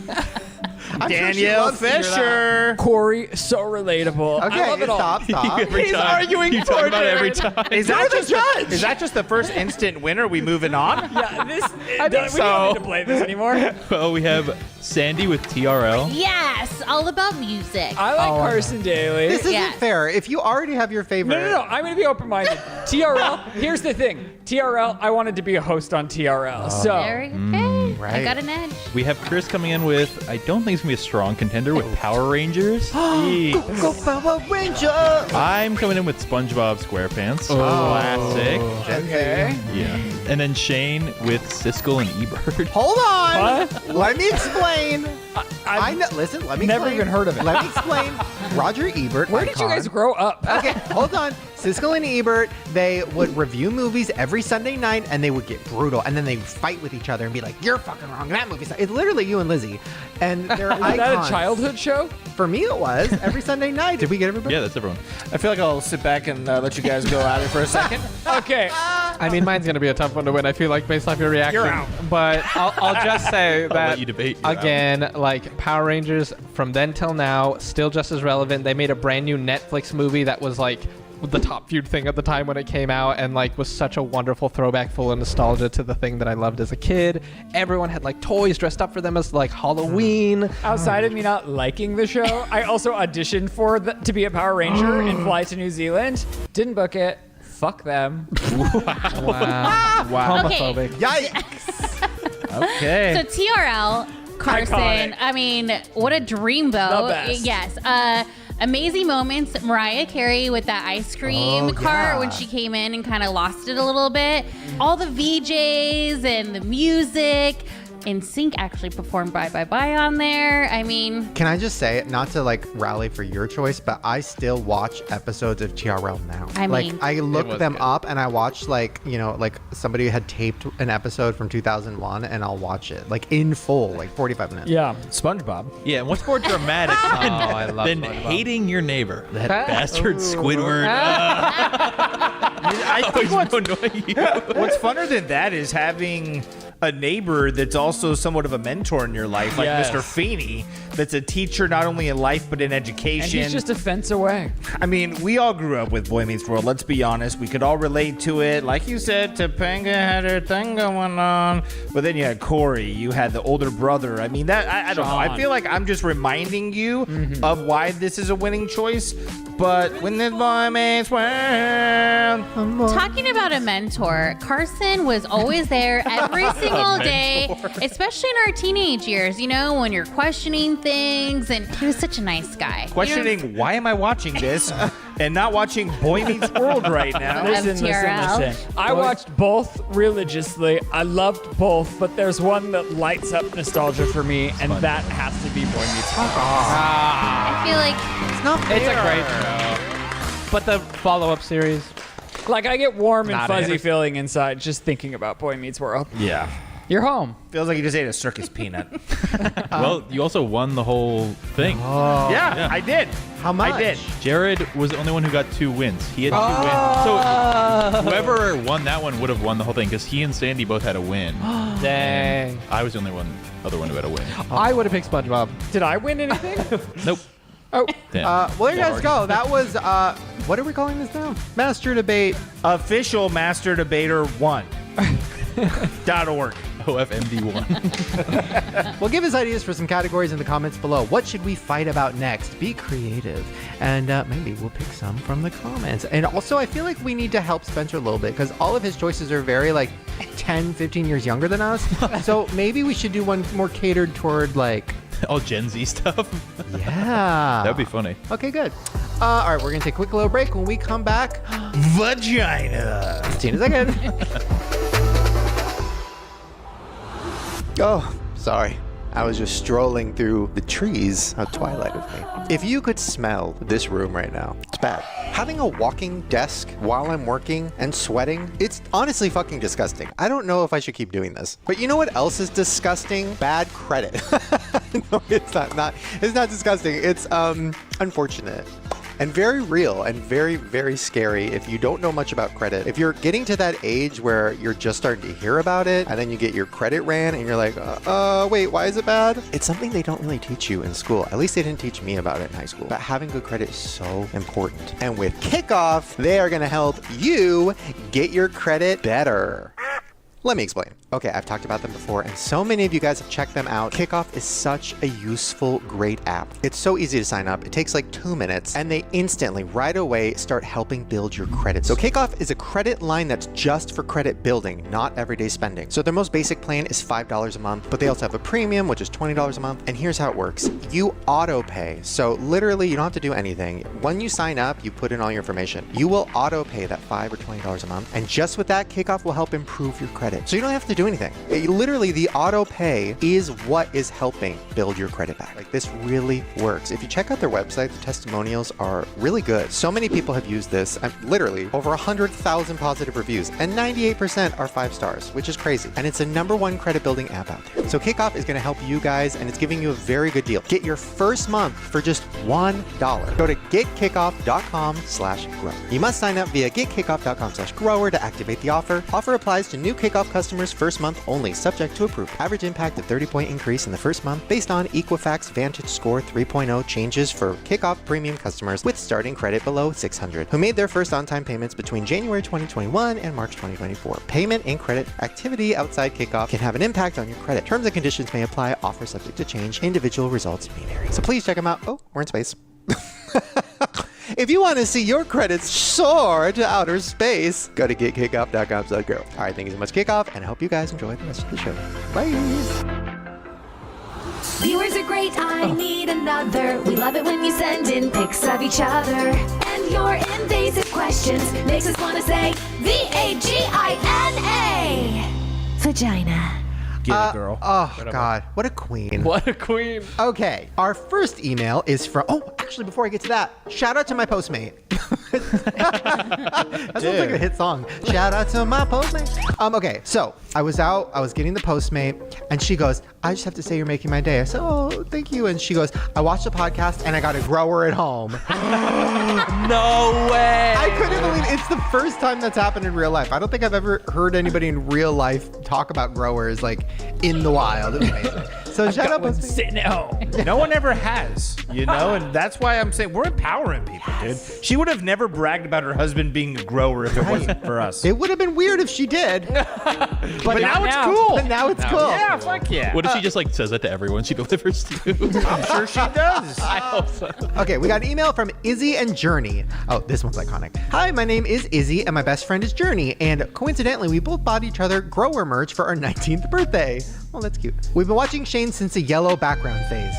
I'm sure she Danielle loves to hear that. Fisher. Corey, so relatable. I love Okay, it all. stop. Every time. You talk about it every time. Is You're that, the just judge. is that just the first instant winner? We moving on? Yeah, we so. don't need to play this anymore. Well, we have Sandy with TRL. Yes, all about music. I like Carson Daly. This isn't Yes. fair. If you already have your favorite. No. I'm going to be open-minded. TRL, here's the thing. TRL, I wanted to be a host on TRL. So, Very okay. I right. got an edge. We have Chris coming in with, I don't think it's going to be a strong contender, with Power Rangers. Go Power Ranger. I'm coming in with SpongeBob SquarePants. Classic. Okay. Yeah. And then Shane with Siskel and Ebert. Hold on. What? Let me explain. I I've know. Listen, let me never explain. even heard of it. Let me explain. Roger Ebert. Where did you icon. guys grow up? Okay, hold on. Siskel and Ebert, they would review movies every Sunday night and they would get brutal. And then they would fight with each other and be like, you're fucking wrong. That movie's not. It's literally you and Lizzie. And they're Is icons. that a childhood show? For me, it was. Every Sunday night. Did we get everybody? Yeah, that's everyone. I feel like I'll sit back and let you guys go at it for a second. Okay. I mean, mine's gonna be a tough one to win. I feel like based off your reaction. You're out. But I'll just say I'll that let you debate. You're again, like Power Rangers from then till now, still just as relevant. They made a brand new Netflix movie that was like the top viewed thing at the time when it came out, and like was such a wonderful throwback full of nostalgia to the thing that I loved as a kid. Everyone had like toys dressed up for them as like Halloween. Outside of me not liking the show, I also auditioned for to be a Power Ranger and fly to New Zealand. Didn't book it. Fuck them. Wow. Okay. Homophobic. Yikes. Okay. So TRL, Carson, Iconic. I mean, what a dreamboat. The best. Yes. Amazing moments. Mariah Carey with that ice cream cart yeah. when she came in and kind of lost it a little bit. All the VJs and the music. NSYNC actually performed Bye Bye Bye on there. I mean, Can I just say, not to like rally for your choice, but I still watch episodes of TRL now. I like mean- I It look was them good. up and I watch like, you know, like somebody had taped an episode from 2001 and I'll watch it like in full, like 45 minutes. Yeah. SpongeBob. Yeah, and what's more dramatic than, I love than SpongeBob. hating your neighbor? That Ah. bastard Ooh. Squidward. I think what's funner than that is having a neighbor that's also somewhat of a mentor in your life, like Yes. Mr. Feeney, that's a teacher not only in life but in education. And he's just a fence away. I mean, we all grew up with Boy Meets World. Let's be honest. We could all relate to it. Like you said, Topanga had her thing going on. But then you had Corey. You had the older brother. I mean, that I don't know. I Sean. feel like I'm just reminding you of why this is a winning choice. But when this Boy Meets World... talking about a mentor, Carson was always there every single day, especially in our teenage years, you know, when you're questioning things. And he was such a nice guy. Questioning, why am I watching this and not watching Boy Meets World right now? Listen. I watched both religiously. I loved both, but there's one that lights up nostalgia for me, and that has to be Boy Meets World. I feel like It's a great show. But the follow-up series. Like, I get warm and Not fuzzy it. feeling inside just thinking about Boy Meets World. Yeah. You're home. Feels like you just ate a circus peanut. Well, you also won the whole thing. Yeah, I did. How much? I did. Jared was the only one who got 2 wins. He had 2 wins. So whoever won that one would have won the whole thing because he and Sandy both had a win. Dang. I was the only other one who had a win. I would have picked SpongeBob. Did I win anything? Nope. Oh. Damn. Well, there you guys go. That was, what are we calling this now? Master Debate. Official Master Debater 1. .org. OFMD1. Well, give us ideas for some categories in the comments below. What should we fight about next? Be creative. And maybe we'll pick some from the comments. And also, I feel like we need to help Spencer a little bit because all of his choices are very, like, 10, 15 years younger than us. So maybe we should do one more catered toward, like... all Gen Z stuff. Yeah. That'd be funny. Okay, good. All right, we're going to take a quick little break. When we come back... Vagina. See you in a second. Oh, sorry. I was just strolling through the trees. How Twilight of me. If you could smell this room right now, it's bad. Having a walking desk while I'm working and sweating, it's honestly fucking disgusting. I don't know if I should keep doing this. But you know what else is disgusting? Bad credit. No, it's not. It's not disgusting. It's unfortunate. And very real and very, very scary if you don't know much about credit. If you're getting to that age where you're just starting to hear about it and then you get your credit ran and you're like, wait, why is it bad? It's something they don't really teach you in school. At least they didn't teach me about it in high school. But having good credit is so important. And with Kickoff, they are going to help you get your credit better. Let me explain. Okay, I've talked about them before, and so many of you guys have checked them out. Kickoff is such a useful, great app. It's so easy to sign up. It takes like 2 minutes, and they instantly, right away, start helping build your credit. So Kickoff is a credit line that's just for credit building, not everyday spending. So their most basic plan is $5 a month, but they also have a premium, which is $20 a month. And here's how it works. You auto pay. So literally, you don't have to do anything. When you sign up, you put in all your information. You will auto pay that $5 or $20 a month. And just with that, Kickoff will help improve your credit. So you don't have to do anything. Literally, the auto pay is what is helping build your credit back. Like, this really works. If you check out their website, the testimonials are really good. So many people have used this. Literally, over 100,000 positive reviews, and 98% are 5 stars, which is crazy. And it's the #1 credit building app out there. So Kickoff is going to help you guys, and it's giving you a very good deal. Get your first month for just $1. Go to getkickoff.com/grow. You must sign up via getkickoff.com/grower to activate the offer. Offer applies to new Kickoff customers first month only, subject to approval. Average impact of 30-point increase in the first month based on Equifax Vantage Score 3.0 changes for Kickoff premium customers with starting credit below 600 who made their first on-time payments between January 2021 and March 2024. Payment and credit activity outside Kickoff can have an impact on your credit. Terms and conditions may apply. Offer subject to change. Individual results may vary. So please check them out. Oh, we're in space. If you want to see your credits soar to outer space, go to getkickoff.com/grow. All right, thank you so much, Kickoff, and I hope you guys enjoy the rest of the show. Bye. Viewers are great, I need another. We love it when you send in pics of each other. And your invasive questions makes us want to say V-A-G-I-N-A. Vagina. Get it, girl. Oh, God. What a queen. What a queen. Okay. Our first email is from... Oh, actually, before I get to that, shout out to my Postmate. That sounds like a hit song. Shout out to my Postmate. Okay, so I was getting the Postmate, and she goes, I just have to say you're making my day. I said, oh, thank you. And she goes, I watched the podcast, and I got a grower at home. No way. I couldn't believe it's the first time that's happened in real life. I don't think I've ever heard anybody in real life talk about growers like in the wild. It was amazing. So shout out Postmate. Sitting at home. No one ever has, and that's why I'm saying we're empowering people, dude. She would have never bragged about her husband being a grower if it wasn't for us. It would have been weird if she did. but now it's cool. But now it's cool. Yeah, fuck yeah. What if she just like says that to everyone she delivers to? I'm sure she does. I hope so. Okay, we got an email from Izzy and Journey. Oh, this one's iconic. Hi, my name is Izzy and my best friend is Journey. And coincidentally, we both bought each other grower merch for our 19th birthday. Oh, that's cute. We've been watching Shane since the yellow background phase.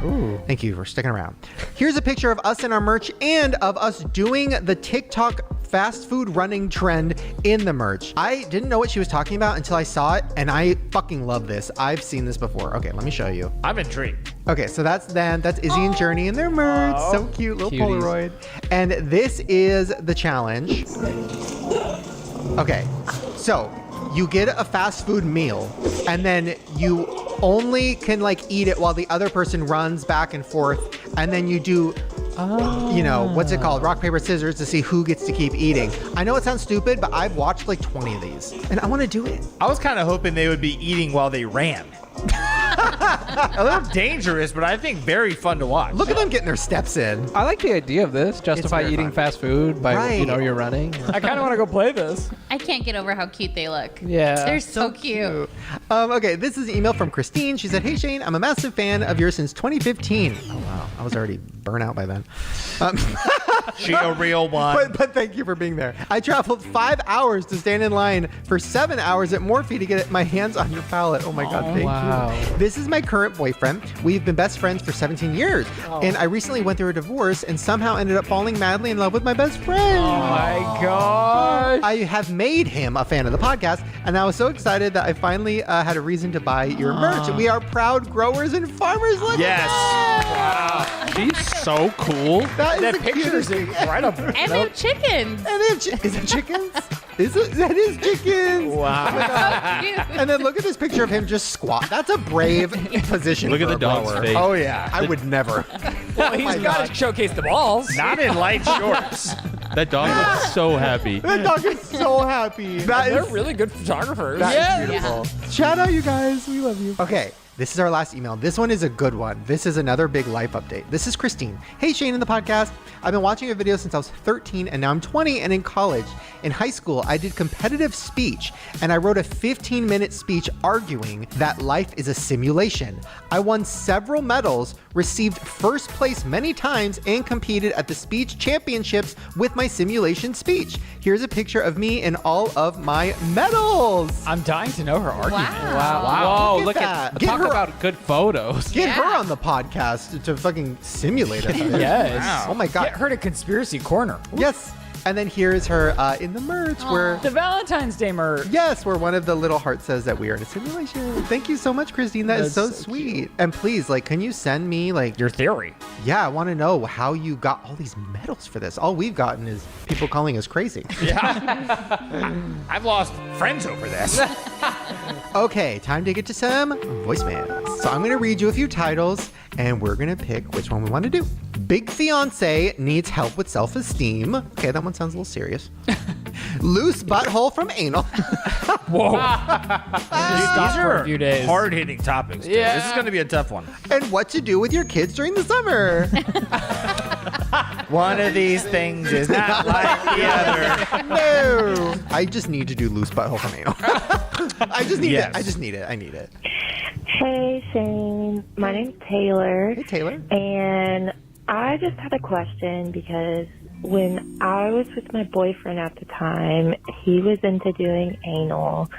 Ooh. Thank you for sticking around. Here's a picture of us in our merch and of us doing the TikTok fast food running trend in the merch. I didn't know what she was talking about until I saw it, and I fucking love this. I've seen this before. Okay, let me show you. I'm intrigued. Okay, so that's them. That's Izzy and Journey in their merch. So cute, little cuties. Polaroid. And this is the challenge. Okay, so you get a fast food meal, and then you only can like eat it while the other person runs back and forth, and then you do what's it called? Rock, paper, scissors to see who gets to keep eating. I know it sounds stupid, but I've watched like 20 of these, and I want to do it. I was kind of hoping they would be eating while they ran. A little dangerous, but I think very fun to watch. Look at them getting their steps in. I like the idea of this. Justify very eating fun. fast food by, you're running. I kind of want to go play this. I can't get over how cute they look. Yeah. They're so cute. Okay, this is an email from Christine. She said, hey, Shane, I'm a massive fan of yours since 2015. Oh, wow. I was already burnt out by then. She a real one. But thank you for being there. I traveled 5 hours to stand in line for 7 hours at Morphe to get my hands on your palette. Oh my God, thank you. This is my current boyfriend. We've been best friends for 17 years. And I recently went through a divorce and somehow ended up falling madly in love with my best friend. Oh my gosh. I have made him a fan of the podcast, and I was so excited that I finally had a reason to buy your merch. We are proud growers and farmers. Look Yes. at that. Wow. She's so cool. That picture is incredible. And they have chickens. And they have is it chickens? That is chickens. Wow. So cute. And then look at this picture of him just squat. That's a brave position. Look for at the a dog's grower. face. Oh yeah. I would never. Well, he's got to showcase the balls. Not in light shorts. That dog looks so happy. That dog is so happy. They're really good photographers. That is beautiful. Shout out, you guys. We love you. Okay. This is our last email. This one is a good one. This is another big life update. This is Christine. Hey, Shane and the podcast. I've been watching your videos since I was 13 and now I'm 20 and in college. In high school, I did competitive speech and I wrote a 15-minute speech arguing that life is a simulation. I won several medals, received first place many times, and competed at the speech championships with my simulation speech. Here's a picture of me in all of my medals. I'm dying to know her argument. Wow. Look at that. Get Talk her- about good photos. Get her on the podcast to fucking simulate it. Yes. Wow. Oh my God. Get her to Conspiracy Corner. Yes. And then here is her in the merch where The Valentine's Day merch. yes, where one of the little hearts says that we are in a simulation. Thank you so much, Christine. That's so sweet. And please, like, can you send me like Your theory. Yeah, I want to know how you got all these medals for this. All we've gotten is people calling us crazy. I've lost friends over this. Okay, time to get to some voicemails. So I'm going to read you a few titles, and we're going to pick which one we want to do. Big Fiance needs help with self-esteem. Okay, that one sounds a little serious. Loose butthole from anal. Whoa. These for are a few days. hard-hitting topics. Dude. Yeah. This is going to be a tough one. And what to do with your kids during the summer. One of these things is not like the other. No. I just need to do loose butthole from anal. I just need Yes. it. I just need it. I need it. Hey, Shane. My name's Taylor. Hey, Taylor. And I just had a question because when I was with my boyfriend at the time, he was into doing anal.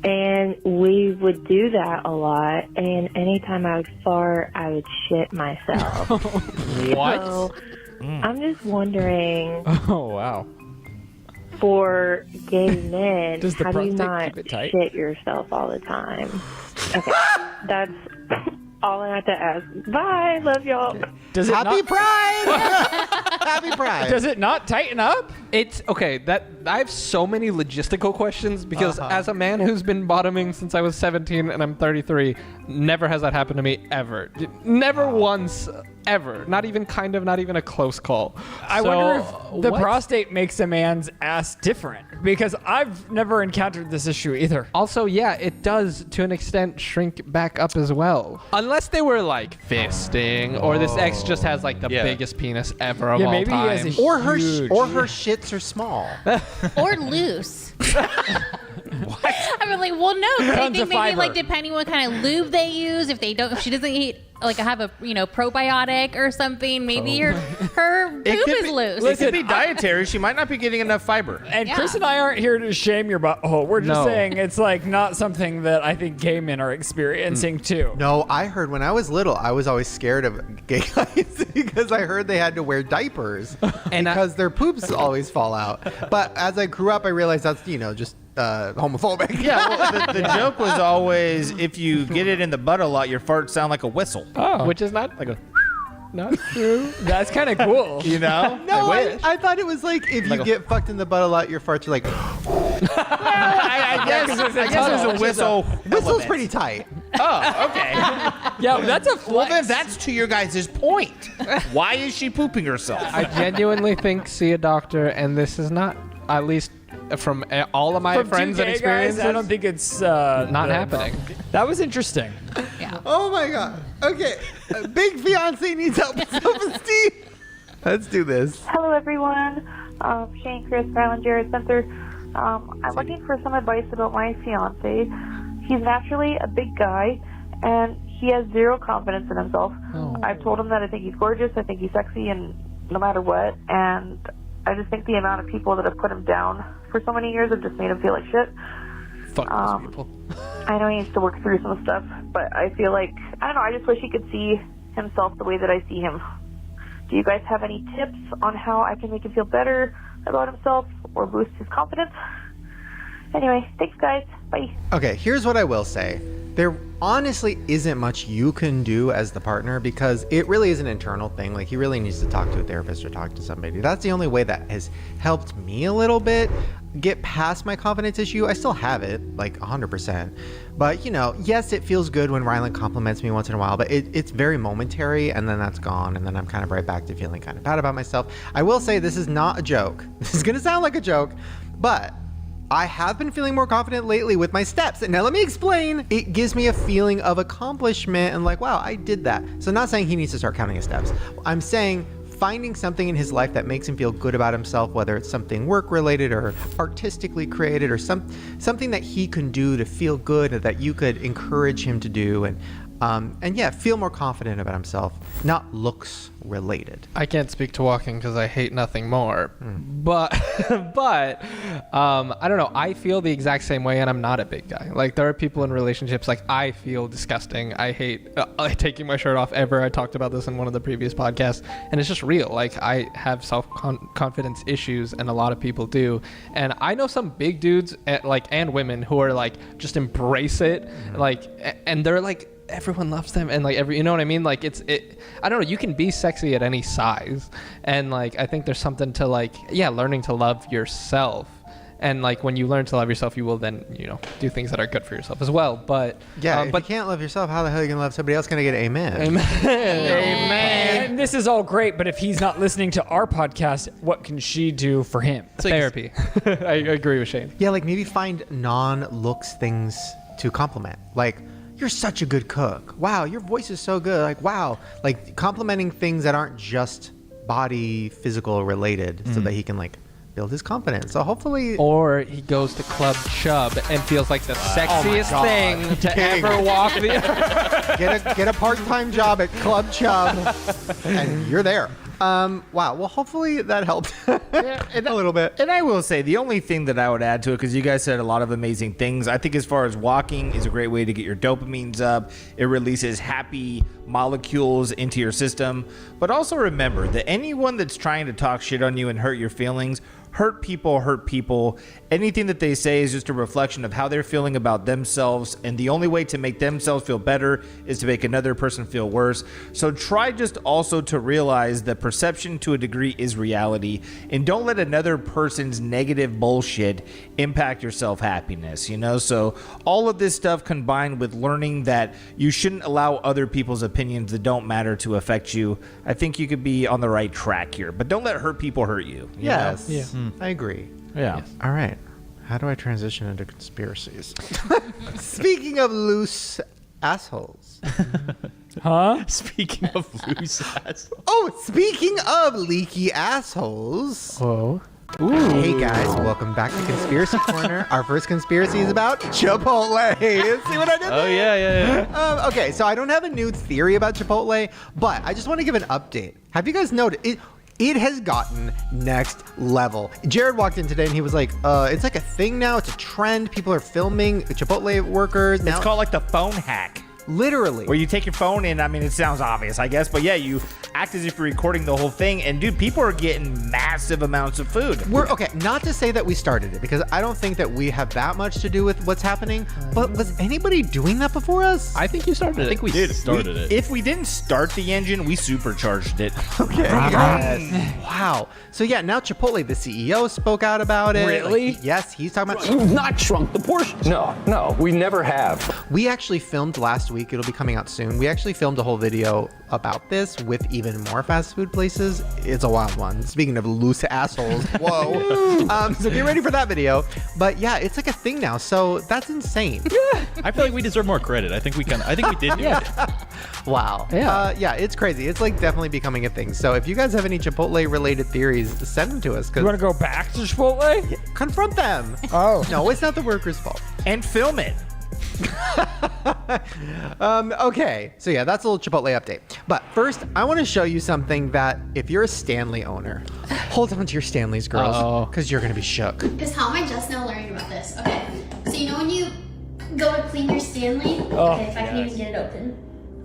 And we would do that a lot. And anytime I would fart, I would shit myself. What? So I'm just wondering, Oh, wow. for gay men, Does the how do you prostate not keep it tight? shit yourself all the time? Okay, that's all I have to ask. Bye. Love y'all. Does it Happy not, Pride! Happy Pride. Does it not tighten up? It's okay. That I have so many logistical questions because as a man who's been bottoming since I was 17 and I'm 33, never has that happened to me ever. Never once, ever. Not even a close call. I wonder if the prostate makes a man's ass different because I've never encountered this issue either. Also, yeah, it does to an extent shrink back up as well. Unless they were like fisting, or this ex just has like the biggest penis ever of all maybe time. he has a Or her shits are small. Or loose. I mean, like, well, no. I Tons think of maybe fiber. like depending what kind of lube they use, if she doesn't eat like have a probiotic or something, maybe her poop is loose. It could be dietary. She might not be getting enough fiber. And Chris and I aren't here to shame your butthole. We're just saying it's like not something that I think gay men are experiencing too. No, I heard when I was little, I was always scared of gay guys because I heard they had to wear diapers because their poops always fall out. But as I grew up, I realized that's, just homophobic. Yeah, well, the joke was always if you get it in the butt a lot, your farts sound like a whistle. Oh. Which is not like a. not true. That's kind of cool. No, I thought it was like if you get fucked in the butt a lot, your farts are like. I guess it's a whistle. Whistle's pretty tight. Oh, okay. Yeah, that's a flex. Well, then that's to your guys' point. Why is she pooping herself? I genuinely think see a doctor, and this is not, at least from all of my friends and experiences, I don't think it's not happening. That was interesting. Oh my god. Okay. Big fiance needs help with self-esteem. Let's do this. Hello, everyone. Shane, Chris, Rylan, Jared, Spencer. I'm looking for some advice about my fiance. He's naturally a big guy, and he has zero confidence in himself. I've told him that I think he's gorgeous, I think he's sexy, and no matter what. And I just think the amount of people that have put him down for so many years have just made him feel like shit. Fuck those people. I know he needs to work through some stuff, but I feel like, I don't know, I just wish he could see himself the way that I see him. Do you guys have any tips on how I can make him feel better about himself or boost his confidence? Anyway, thanks guys. Bye. Okay, here's what I will say. There honestly isn't much you can do as the partner because it really is an internal thing. Like, he really needs to talk to a therapist or talk to somebody. That's the only way that has helped me a little bit get past my confidence issue. I still have it, like 100%. But, yes, it feels good when Rylan compliments me once in a while, but it's very momentary, and then that's gone, and then I'm kind of right back to feeling kind of bad about myself. I will say this is not a joke. This is going to sound like a joke, but I have been feeling more confident lately with my steps. And now let me explain. It gives me a feeling of accomplishment and like, wow, I did that. So I'm not saying he needs to start counting his steps. I'm saying finding something in his life that makes him feel good about himself, whether it's something work related or artistically created or something that he can do to feel good or that you could encourage him to do. And yeah, feel more confident about himself, not looks related. I can't speak to walking because I hate nothing more. But I don't know. I feel the exact same way, and I'm not a big guy. Like, there are people in relationships, like, I feel disgusting. I hate taking my shirt off ever. I talked about this in one of the previous podcasts, and it's just real. Like, I have self-confidence issues, and a lot of people do. And I know some big dudes, and women who are, like, just embrace it. Like, and they're, like, everyone loves them, and like you know what I mean? Like I don't know, you can be sexy at any size, and like I think there's something to like, yeah, learning to love yourself. And like when you learn to love yourself, you will then, do things that are good for yourself as well. But yeah, if you can't love yourself, how the hell are you gonna love somebody else? Can I get amen? Amen. And this is all great, but if he's not listening to our podcast, what can she do for him? Therapy. I agree with Shane. Yeah, like maybe find non-looks things to compliment. Like, you're such a good cook. Wow, your voice is so good. Like, wow. Like, complimenting things that aren't just body, physical related so that he can, like, build his confidence. So hopefully... Or he goes to Club Chub and feels like the sexiest thing to ever walk the earth. Get a part-time job at Club Chub, and you're there. Wow. Well, hopefully that helped a little bit. And I will say, the only thing that I would add to it, because you guys said a lot of amazing things, I think as far as walking is a great way to get your dopamines up. It releases happy molecules into your system. But also remember that anyone that's trying to talk shit on you and hurt your feelings hurt people. Anything that they say is just a reflection of how they're feeling about themselves, and the only way to make themselves feel better is to make another person feel worse. So try just also to realize that perception to a degree is reality, and don't let another person's negative bullshit impact your self-happiness, you know? So all of this stuff combined with learning that you shouldn't allow other people's opinions that don't matter to affect you, I think you could be on the right track here. But don't let hurt people hurt you. You Yes. know? Yeah. I agree. Yeah. Yes. All right. How do I transition into conspiracies? Speaking of loose assholes. Huh? Speaking of loose assholes. Oh, speaking of leaky assholes. Whoa. Hey guys, welcome back to Conspiracy Corner. Our first conspiracy is about Chipotle. See what I did there? Oh, yeah. Okay, so I don't have a new theory about Chipotle, but I just want to give an update. Have you guys noticed? It has gotten next level. Jared walked in today and he was like, it's like a thing now. It's a trend. People are filming Chipotle workers. Now, It's called like the phone hack. Literally. Where you take your phone and, I mean, it sounds obvious, I guess, but yeah, you act as if you're recording the whole thing. And dude, people are getting massive amounts of food. We're okay, not to say that we started it, because I don't think that we have that much to do with what's happening, but was anybody doing that before us? I think you started it. I think we started it. If we didn't start the engine, we supercharged it. Okay. Yes. Wow. So yeah, now Chipotle, the CEO, spoke out about it. Really? Yes, he's talking about. You've not shrunk the portion. No, we never have. We actually filmed last week. It'll be coming out soon. We actually filmed a whole video about this with even more fast food places. It's a wild one. Speaking of loose assholes, whoa. So get ready for that video. But yeah, it's like a thing now. So that's insane. I feel like we deserve more credit. I think we did do it. Wow. Yeah. Yeah, it's crazy. It's like definitely becoming a thing. So if you guys have any Chipotle related theories, send them to us. You want to go back to Chipotle? Confront them. Oh. No, it's not the workers' fault. And film it. Okay, so yeah, that's a little Chipotle update. But first, I want to show you something that if you're a Stanley owner, hold on to your Stanleys, girls, because you're going to be shook. Because how am I just now learning about this? Okay, so you know when you go to clean your Stanley? Okay, if I can even get it open.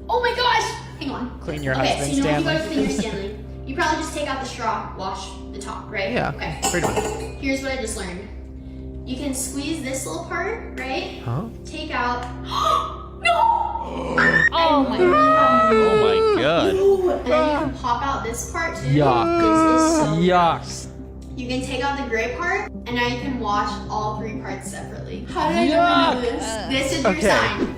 Oh my gosh! Hang on. Clean your Okay, so husband's you know when you go to Stanley. clean your Stanley, you probably just take out the straw, wash the top, right? Yeah, Okay. pretty much. Here's what I just learned. You can squeeze this little part, right? Huh? Take out. No! Oh my god. Oh my god. And then you can pop out this part too. Yuck. This is so Yuck. gross. You can take out the gray part, and now you can wash all three parts separately. How did I never know this? This is your Okay, sign.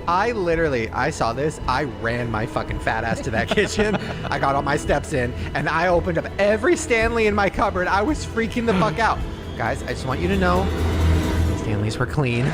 I saw this. I ran my fucking fat ass to that kitchen. I got all my steps in, and I opened up every Stanley in my cupboard. I was freaking the fuck out. Guys, I just want you to know, Stanleys were clean.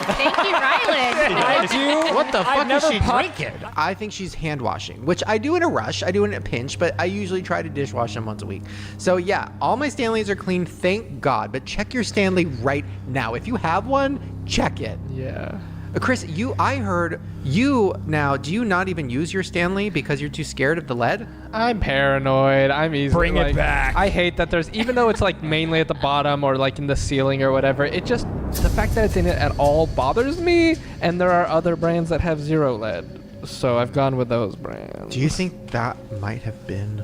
Thank you, Rylan. I do. What the fuck is she drinking? I think she's hand washing, which I do in a rush. I do in a pinch, but I usually try to dishwash them once a week. So yeah, all my Stanleys are clean, thank God. But check your Stanley right now. If you have one, check it. Yeah. Chris, I heard you now, do you not even use your Stanley because you're too scared of the lead? I'm paranoid. I'm easily Bring it like, back. I hate that there's, even though it's like mainly at the bottom or like in the ceiling or whatever, it just, the fact that it's in it at all bothers me. And there are other brands that have zero lead. So I've gone with those brands. Do you think that might have been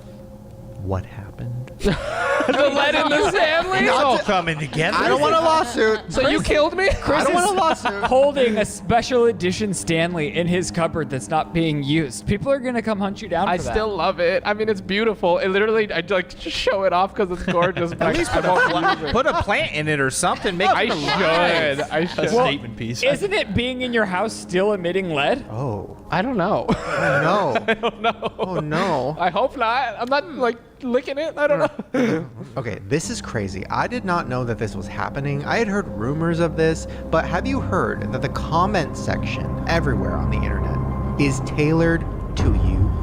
what happened? The lead in the Stanley? It's all coming together. I don't want a lawsuit. So you killed me? I don't want a lawsuit. Holding a special edition Stanley in his cupboard that's not being used. People are gonna come hunt you down. I for that. still love it. I mean, it's beautiful. It literally, I like to just show it off because it's gorgeous. But At least put a plant in it or something. Make it alive. I should. A statement piece. Isn't it being in your house still emitting lead? Oh. I don't know. Oh no. I don't know. Oh no. I hope not. I'm not like licking it. I don't know. Okay, this is crazy. I did not know that this was happening. I had heard rumors of this, but have you heard that the comment section everywhere on the internet is tailored to you?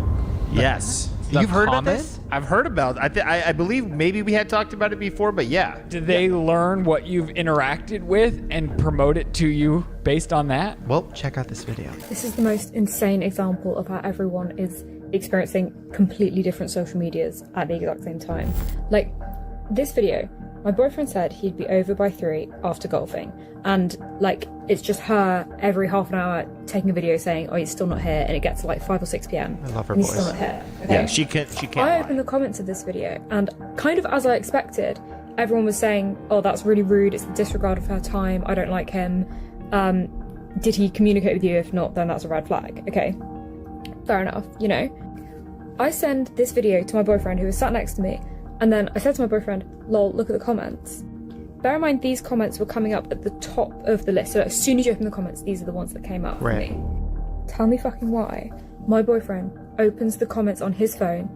Yes. You've heard about this? I've heard about it. I believe maybe we had talked about it before, but yeah. Did they learn what you've interacted with and promote it to you based on that? Well, check out this video. This is the most insane example of how everyone is experiencing completely different social medias at the exact same time. Like, this video, my boyfriend said he'd be over by 3 after golfing, and like it's just her every half an hour taking a video saying, oh, he's still not here, and it gets to like 5 or 6 p.m. I love her and he's voice. still not here. Okay? Yeah, she can't. I opened the comments of this video, and kind of as I expected, everyone was saying, oh, that's really rude, it's a disregard of her time, I don't like him. Did he communicate with you? If not, then that's a red flag. Okay, fair enough, you know. I send this video to my boyfriend who was sat next to me, and then I said to my boyfriend, lol, look at the comments. Bear in mind, these comments were coming up at the top of the list, so as soon as you open the comments, these are the ones that came up for me. Tell me fucking why my boyfriend opens the comments on his phone.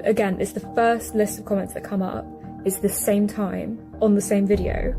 Again, it's the first list of comments that come up. It's the same time on the same video.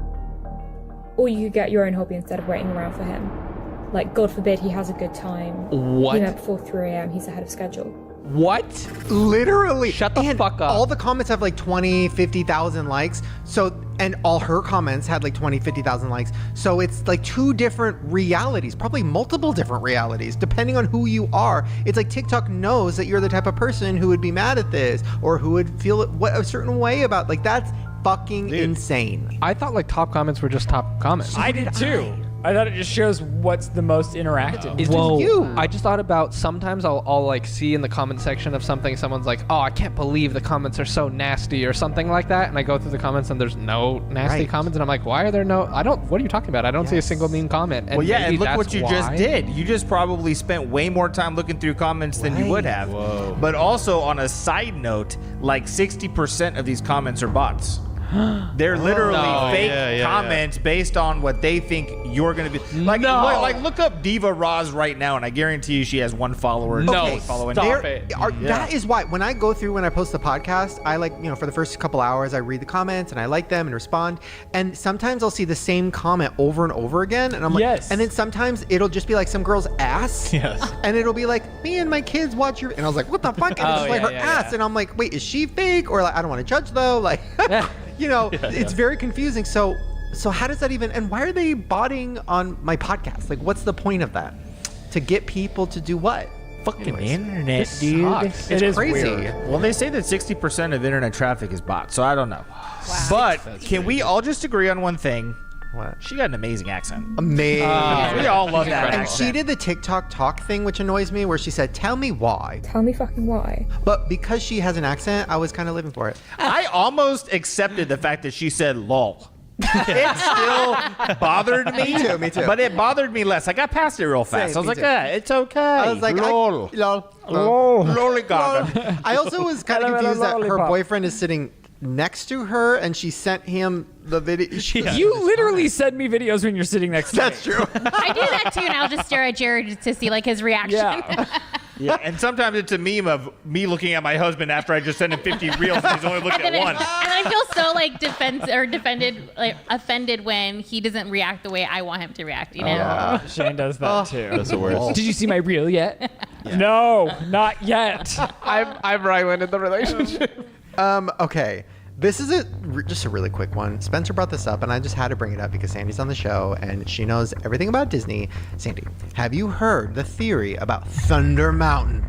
Or you could get your own hobby instead of waiting around for him. Like, God forbid he has a good time. What? He went before 3 a.m. He's ahead of schedule. What? Literally. Shut the fuck up. All the comments have like 20, 50,000 likes. So, and all her comments had like 20, 50,000 likes. So it's like 2 different realities, probably multiple different realities, depending on who you are. It's like TikTok knows that you're the type of person who would be mad at this or who would feel a certain way about, like, that's fucking insane. I thought like top comments were just top comments. I did too. I thought it just shows what's the most interactive. It's just you. I just thought about sometimes I'll like see in the comment section of something, someone's like, oh, I can't believe the comments are so nasty or something like that. And I go through the comments and there's no nasty comments. And I'm like, why are there no, what are you talking about? I don't see a single mean comment. And well, yeah, and look that's what you just did. You just probably spent way more time looking through comments than you would have. Whoa. But also on a side note, like 60% of these comments are bots. They're literally fake comments based on what they think you're going to be. Like, look up Diva Roz right now, and I guarantee you she has 1 follower. No, following. stop it. That is why when I go through, when I post the podcast, I like, you know, for the first couple hours, I read the comments and I like them and respond. And sometimes I'll see the same comment over and over again. And I'm like, and then sometimes it'll just be like some girl's ass. Yes. And it'll be like, me and my kids watch your, and I was like, what the fuck? And it's just like her ass. And I'm like, wait, is she fake? Or like, I don't want to judge though. Like, you know, it's very confusing. So how does that even, and why are they botting on my podcast? Like, what's the point of that? To get people to do what? Fucking internet, This dude. sucks. It's crazy. Weird. Well, they say that 60% of internet traffic is bots, so I don't know. Wow. But can we all just agree on one thing? What? She got an amazing accent. Amazing. We all love that And accent. she did the TikTok talk thing, which annoys me, where she said, tell me why. Tell me fucking why. But because she has an accent, I was kind of living for it. I almost accepted the fact that she said lol. It still bothered me. Me too. But it bothered me less. I got past it real fast. Same, I was me like, too. it's okay. I was like, lol. lol. Lolly-gaga. I also was kind of confused that her boyfriend is sitting next to her and she sent him the video. You literally send me videos when you're sitting next to me. That's true. I do that too, and I'll just stare at Jared to see like his reaction. Yeah, and sometimes it's a meme of me looking at my husband after I just sent him 50 reels and he's only looked at one. And I feel so like offended when he doesn't react the way I want him to react. You know? Shane does that too. That's the worst. Did you see my reel yet? No, not yet. I'm Ryland in the relationship. Okay. This is just a really quick one. Spencer brought this up, and I just had to bring it up because Sandy's on the show, and she knows everything about Disney. Sandy, have you heard the theory about Thunder Mountain?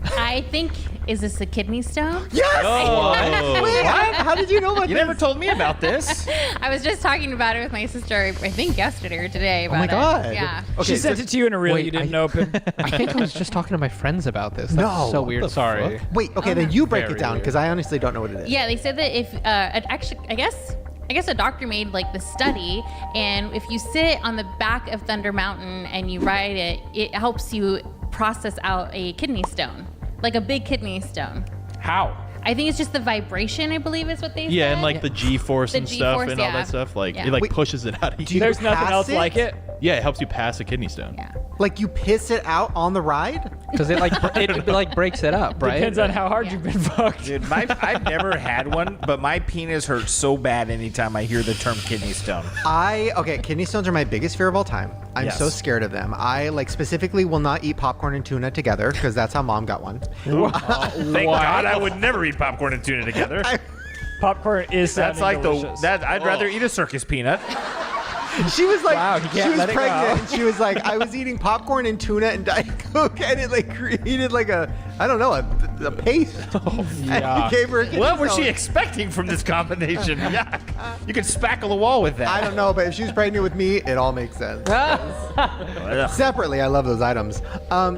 I think, is this a kidney stone? Yes! Oh. Wait, how did you know about You this? never told me about this. I was just talking about it with my sister, I think yesterday or today. About Oh my God. It. Yeah. Okay, She sent it to you in a reel you didn't open. I think I was just talking to my friends about this. That's so weird. Sorry. Wait, okay, then you break Very it down because I honestly don't know what it is. Yeah, they said that if actually, I guess a doctor made like the study, and if you sit on the back of Thunder Mountain and you ride it, it helps you process out a kidney stone, like a big kidney stone. How? I think it's just the vibration, I believe is what they said. Yeah, and like the G-force The and stuff G-force, and all yeah. that stuff. Like Yeah. it like Wait, pushes it out of you. There's nothing pass else it? like it. Yeah, it helps you pass a kidney stone. Yeah. Like you piss it out on the ride? Because it like breaks it up, right? Depends on how hard you've been fucked. Dude, I've never had one, but my penis hurts so bad anytime I hear the term kidney stone. Okay, kidney stones are my biggest fear of all time. I'm Yes. so scared of them. I like specifically will not eat popcorn and tuna together because that's how mom got one. Thank God I would never eat popcorn and tuna together. Popcorn is That's like delicious. I'd rather eat a circus peanut. She was like, Wow, you can't she was let it go. pregnant. And she was like, I was eating popcorn and tuna and Diet Coke, and it like created like a I don't know, a paste. Yeah. Gave her a kidney What was she stone. expecting from this combination? Yuck. You could spackle the wall with that. I don't know, but if she was pregnant with me, it all makes sense. Separately, I love those items.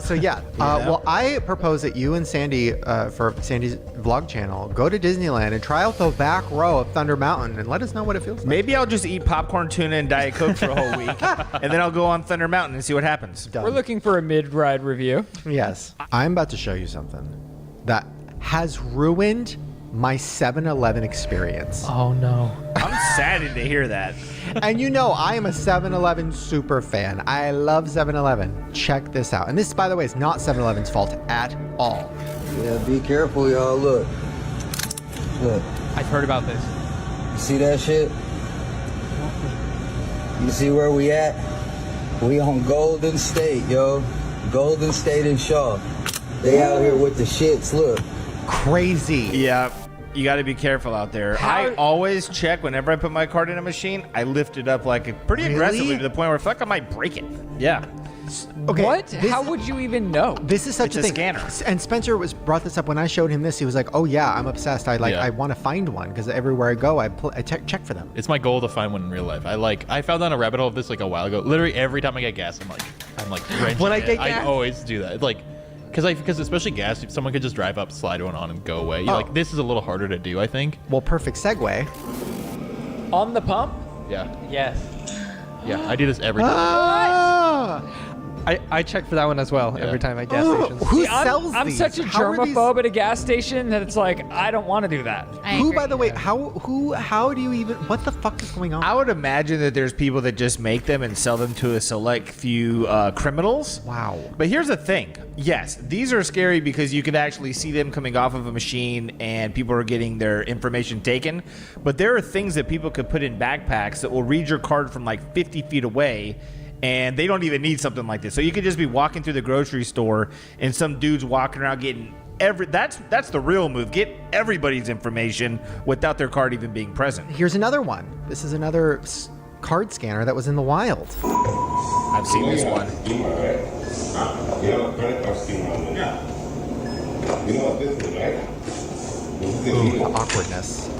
So yeah, well, I propose that you and Sandy, for Sandy's vlog channel, go to Disneyland and try out the back row of Thunder Mountain and let us know what it feels like. Maybe I'll just eat popcorn, tuna, and Diet Coke for a whole week, and then I'll go on Thunder Mountain and see what happens. We're looking for a mid-ride review. Yes. I'm about to show you something that has ruined my 7-Eleven experience. Oh no. I'm saddened to hear that. And you know, I am a 7-Eleven super fan. I love 7-Eleven. Check this out. And this, by the way, is not 7-Eleven's fault at all. Yeah, be careful, y'all. Look. Look. I've heard about this. You see that shit? You see where we at? We on Golden State, yo. Golden State and Shaw. They out here with the shits, look. Crazy. Yeah, you got to be careful out there. I always check whenever I put my card in a machine. I lift it up like pretty aggressively to the point where I feel like I might break it. Yeah. Okay, What? How would you even know? This is such It's a a thing. scanner. And Spencer brought this up when I showed him this. He was like, "Oh yeah, I'm obsessed. I want to find one because everywhere I go, I check for them." It's my goal to find one in real life. I fell down a rabbit hole of this like a while ago. Literally every time I get gas, I'm like wrenching When I it. get gas? I always do that. Like, because especially gas, someone could just drive up, slide one on, and go away. Like this is a little harder to do, I think. Well, perfect segue. On the pump? Yeah. Yes. Yeah, I do this every time. Ah! I check for that one as well every time at gas stations. Who See, sells I'm these? such a How are these- germaphobe at a gas station that it's like, I don't want to do that. Who, by the way, how do you even? What the fuck is going on? I would imagine that there's people that just make them and sell them to a select few criminals. Wow. But here's the thing. Yes, these are scary because you can actually see them coming off of a machine and people are getting their information taken. But there are things that people could put in backpacks that will read your card from like 50 feet away. And they don't even need something like this. So you could just be walking through the grocery store and some dude's walking around getting that's the real move. Get everybody's information without their card even being present. Here's another one. This is another card scanner that was in the wild. I've seen this one. Ooh, the awkwardness.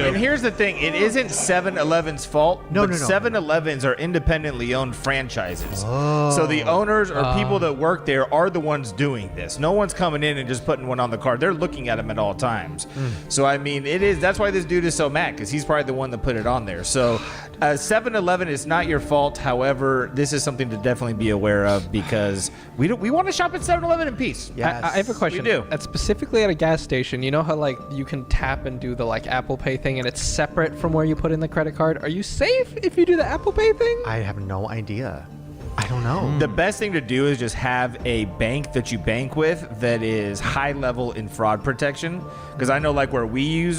And here's the thing. It isn't 7-Eleven's fault. No. 7-Elevens are independently owned franchises. So the owners or people that work there are the ones doing this. No one's coming in and just putting one on the card. They're looking at them at all times. So, I mean, that's why this dude is so mad, because he's probably the one that put it on there. So 7-Eleven is not your fault. However, this is something to definitely be aware of because we want to shop at 7-Eleven in peace. Yes. I have a question. We do. Specifically at a gas station, you know how like you can tap and do the like Apple Pay thing and it's separate from where you put in the credit card? Are you safe if you do the Apple Pay thing? I have no idea. I don't know. The best thing to do is just have a bank that you bank with that is high level in fraud protection. Because I know, like where we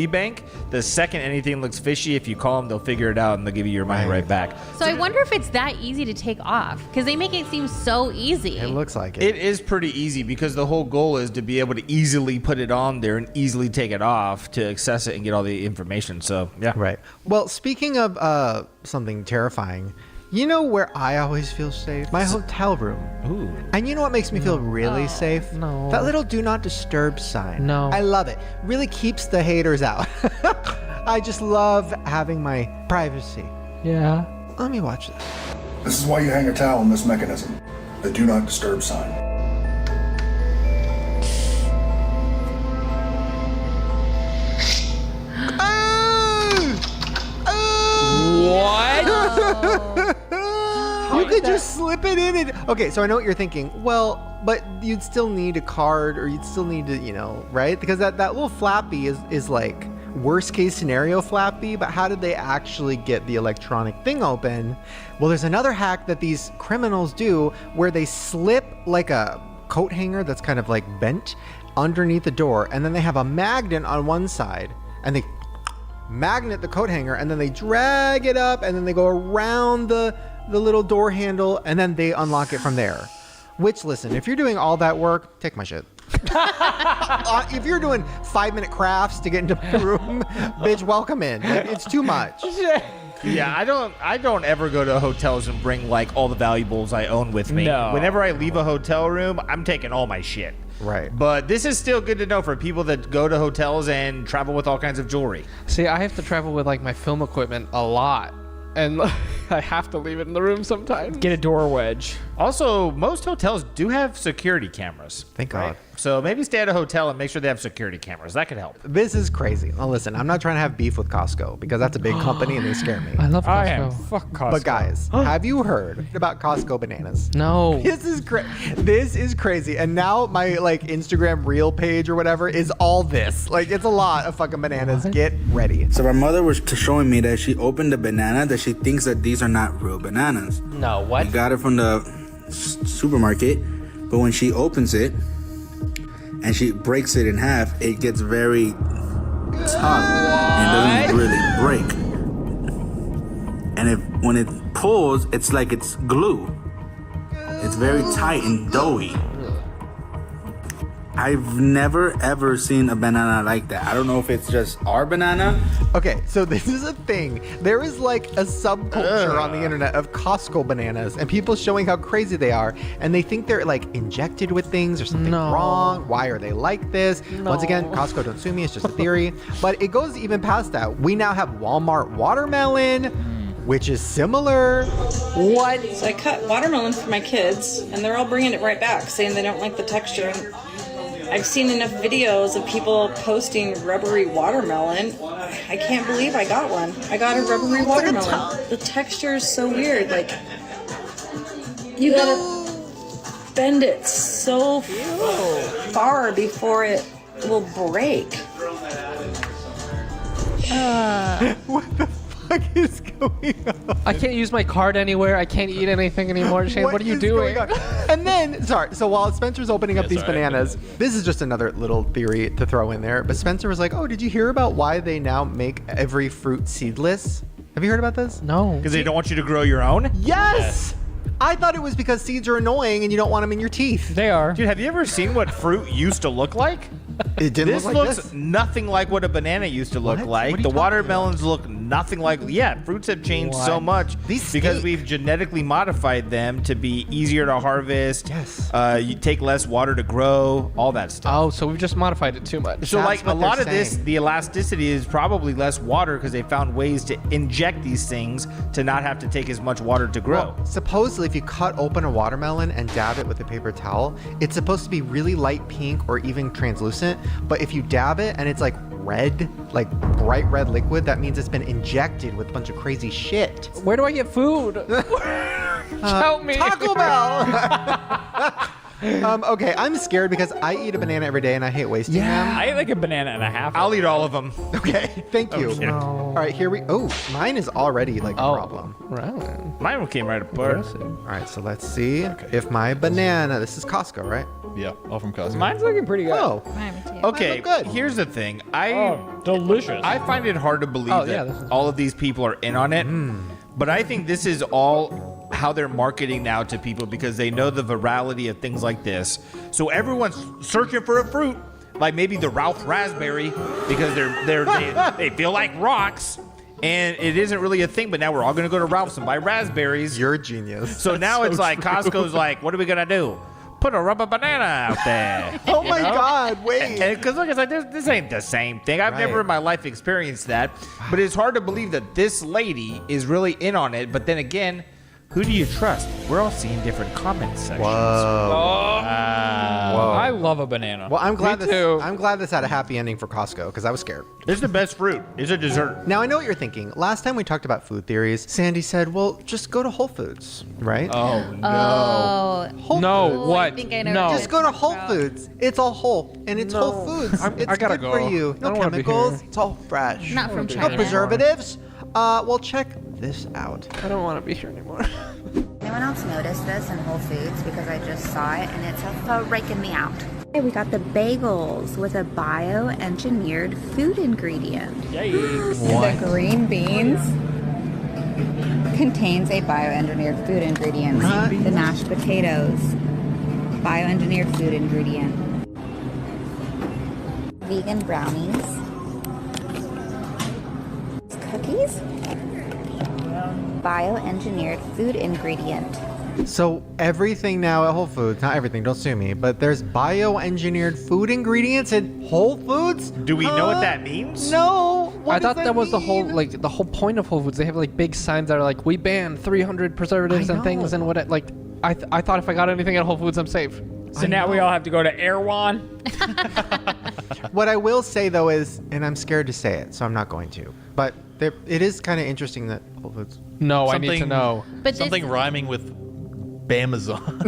bank, the second anything looks fishy, if you call them, they'll figure it out and they'll give you your money right back. So I wonder if it's that easy to take off because they make it seem so easy. It looks like it. It is pretty easy because the whole goal is to be able to easily put it on there and easily take it off to access it and get all the information. So yeah, Right. Well, speaking of something terrifying, you know where I always feel safe? My hotel room. Ooh. And you know what makes me feel really safe? No. That little do not disturb sign. No. I love it. Really keeps the haters out. I just love having my privacy. Yeah. Let me watch this. This is why you hang a towel on this mechanism. The do not disturb sign. What? You could just slip it in and okay, so I know what you're thinking. Well, but you'd still need a card or you'd still need to, right? Because that little flappy is like worst case scenario flappy, but how did they actually get the electronic thing open? Well, there's another hack that these criminals do where they slip like a coat hanger that's kind of like bent underneath the door, and then they have a magnet on one side and they magnet the coat hanger and then they drag it up and then they go around the little door handle and then they unlock it from there. Which, listen, if you're doing all that work, take my shit. If you're doing 5-minute crafts to get into my room, bitch, welcome in. It's too much. Yeah, I don't ever go to hotels and bring like all the valuables I own with me. No. Whenever I leave a hotel room, I'm taking all my shit. Right. But this is still good to know for people that go to hotels and travel with all kinds of jewelry. See, I have to travel with like my film equipment a lot, and I have to leave it in the room sometimes. Get a door wedge. Also, most hotels do have security cameras. Thank God. So maybe stay at a hotel and make sure they have security cameras. That could help. This is crazy. Now listen, I'm not trying to have beef with Costco because that's a big company and they scare me. I love I am. Costco. Fuck Costco. But guys, have you heard about Costco bananas? No. This is crazy. And now my like Instagram reel page or whatever is all this. Like it's a lot of fucking bananas. Get ready. So my mother was showing me that she opened a banana that she thinks that these are not real bananas. No, what? I got it from the supermarket, but when she opens it and she breaks it in half, it gets very tough and doesn't really break. And when it pulls, it's like it's glue. It's very tight and doughy. I've never ever seen a banana like that. I don't know if it's just our banana. Okay, so this is a thing. There is like a subculture on the internet of Costco bananas and people showing how crazy they are. And they think they're like injected with things or something wrong. Why are they like this? Once again, Costco, don't sue me. It's just a theory. But it goes even past that. We now have Walmart watermelon, which is similar. What? So I cut watermelon for my kids, and they're all bringing it right back, saying they don't like the texture. And I've seen enough videos of people posting rubbery watermelon. I can't believe I got one. I got a rubbery watermelon. The texture is so weird. Like, you gotta bend it so far before it will break. What the fuck is going on? I can't use my card anywhere. I can't eat anything anymore. Shane, what are you is doing? going on? And then, sorry, so while Spencer's opening up these bananas, this is just another little theory to throw in there. But Spencer was like, oh, did you hear about why they now make every fruit seedless? Have you heard about this? No. Because they don't want you to grow your own? Yes! I thought it was because seeds are annoying and you don't want them in your teeth. They are. Dude, have you ever seen what fruit used to look like? It didn't This look like looks this. nothing like what a banana used to look What? like. What are you The talking watermelons look nothing like. Yeah, fruits have changed so much because we've genetically modified them to be easier to harvest. Yes. You take less water to grow, all that stuff. Oh, so we've just modified it too much. So That's like a what lot they're of this, saying. the elasticity is probably less water because they found ways to inject these things to not have to take as much water to grow. Well, supposedly, if you cut open a watermelon and dab it with a paper towel, it's supposed to be really light pink or even translucent. But if you dab it and it's like red, like bright red liquid, that means it's been injected with a bunch of crazy shit. Where do I get food? Help me. Taco Bell! Okay, I'm scared because I eat a banana every day and I hate wasting them. I ate like a banana and a half. I'll eat all of them. Okay, thank you. kidding. All right, here we. Oh, mine is already like a problem. Right. Mine came right apart. All right, so let's see if my banana. This is Costco, right? Yeah, all from Costco. Mine's looking pretty good. Oh, Okay, here's the thing. Delicious. I find it hard to believe that all of these people are in on it. But I think this is all how they're marketing now to people because they know the virality of things like this. So everyone's searching for a fruit, like maybe the Ralph raspberry, because they feel like rocks. And it isn't really a thing, but now we're all going to go to Ralph's and buy raspberries. You're a genius. So now it's like true. Costco's like, what are we going to do? Put a rubber banana out there. Oh You my know? God, wait. Because look, it's like, this ain't the same thing. I've never in my life experienced that. But it's hard to believe that this lady is really in on it. But then again, who do you trust? We're all seeing different comment sections. Whoa. I love a banana. Well, I'm glad Me this. too. I'm glad this had a happy ending for Costco because I was scared. It's the best fruit. It's a dessert. Now I know what you're thinking. Last time we talked about food theories, Sandy said, "Well, just go to Whole Foods, right?" Oh Oh. Whole no! Foods. What? I think I know no. what Just go to Whole Foods. It's all whole, and it's Whole Foods. I It's gotta good go. for you. I No don't wanna be chemicals. here. It's all fresh. Not from No China. preservatives. Well, check this out. I don't want to be here anymore. Anyone else notice this in Whole Foods? Because I just saw it and it's freaking me out. Hey, we got the bagels with a bioengineered food ingredient. Yikes. The green beans contains a bioengineered food ingredient. The mashed potatoes, bioengineered food ingredient. Vegan brownies. Cookies, bioengineered food ingredient. So everything now at Whole Foods, not everything, don't sue me, but there's bioengineered food ingredients in Whole Foods? Do we know what that means? No. What I does thought that was mean? the whole point of Whole Foods. They have like big signs that are like, we ban 300 preservatives and things and what it like. I thought if I got anything at Whole Foods, I'm safe. So now we all have to go to Erewhon. What I will say though is, and I'm scared to say it, so I'm not going to, but it is kind of interesting that Whole Foods. No, I need to know. But something rhyming with Bamazon.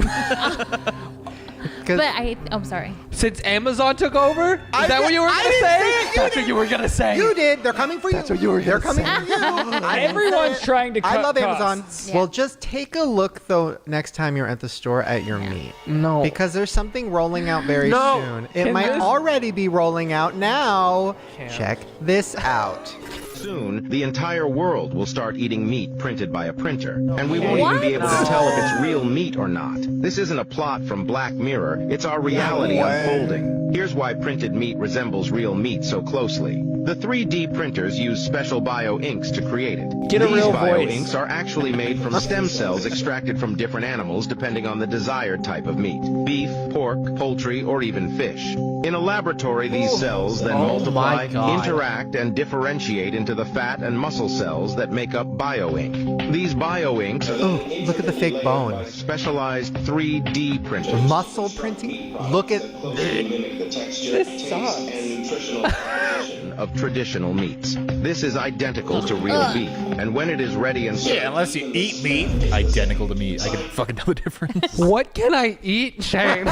I'm sorry. Since Amazon took over? Is that what you were going to say? That's what you were going to say. You did. They're coming for you. That's what you were They're going to coming say. for you. Everyone's trying to cut I love Amazon. costs. Well, just take a look though next time you're at the store at your meat. No. Because there's something rolling out very No. soon. It Can might this- already be rolling out now. Check this out. Soon, the entire world will start eating meat printed by a printer, and we won't even be able to tell if it's real meat or not. This isn't a plot from Black Mirror, it's our reality unfolding. Here's why printed meat resembles real meat so closely. The 3D printers use special bio-inks to create it. Get a These real voice. bio-inks are actually made from stem cells extracted from different animals depending on the desired type of meat. Beef, pork, poultry, or even fish. In a laboratory, these cells then multiply, interact, and differentiate into the fat and muscle cells that make up bio-ink. These bio-inks are look at the fake bone. Specialized 3D printers. Muscle printing? Look at This sucks. Of traditional meats. This is identical to real beef, and when it is ready and served, Yeah, unless you eat meat. Identical to meat. I can fucking tell the difference. What can I eat, Shane?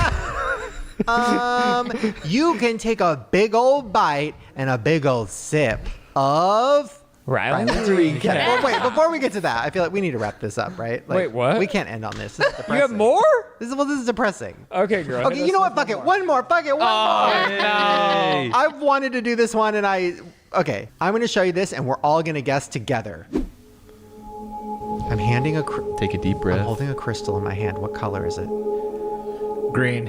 You can take a big old bite and a big old sip of Ryland's Recap. Recap. Well, wait, before we get to that, I feel like we need to wrap this up, right? Like, Wait, what? We can't end on this. This is depressing. You have more? This is depressing. Okay, girl. Okay, you know what? Fuck it. One more. Fuck it. One more. no. I've wanted to do this one, and okay, I'm going to show you this, and we're all going to guess together. I'm handing Take a deep I'm breath. holding a crystal in my hand. What color is it? Green.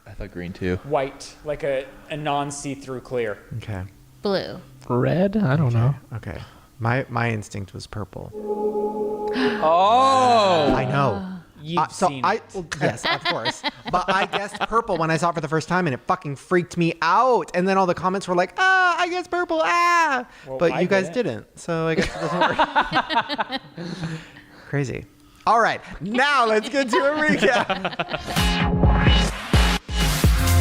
I thought green too. White, like a non-see-through clear. Okay. Blue. Red? I don't know. Okay. My instinct was purple. Oh. I know. You've So seen well, yes, of course. But I guessed purple when I saw it for the first time, and it fucking freaked me out. And then all the comments were like, I guessed purple, Well, but you guys didn't, so I guess it doesn't work. Crazy. All right, now let's get to a recap.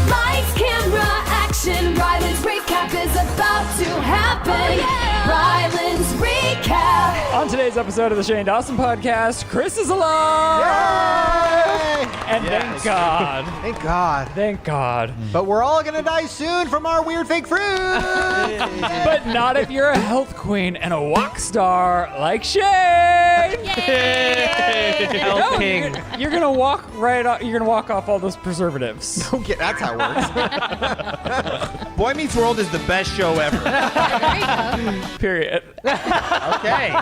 Lights, camera, action. Ryland's recap is about to happen. Ryland's recap. On today's episode of the Shane Dawson podcast, Chris is alive! And thank God. Thank God. Thank God. But we're all gonna die soon from our weird fake fruit. But not if you're a health queen and a walk star like Shane! Health king. You're gonna walk you're gonna walk off all those preservatives. Okay, that's how it works. Boy Meets World is the best show ever. Period. Okay,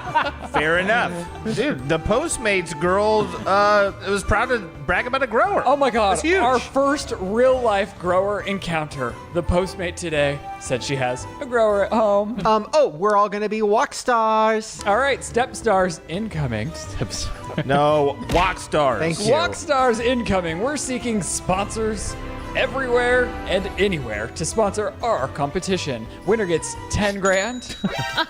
fair enough. Dude, the Postmates girl was proud to brag about a grower. Oh my God. That's huge. Our first real life grower encounter. The Postmate today said she has a grower at home. We're all gonna be walk stars. All right, Step Stars incoming. No, walk stars. Thank you. Walk Stars incoming. We're seeking sponsors everywhere and anywhere to sponsor our competition. Winner gets 10 grand.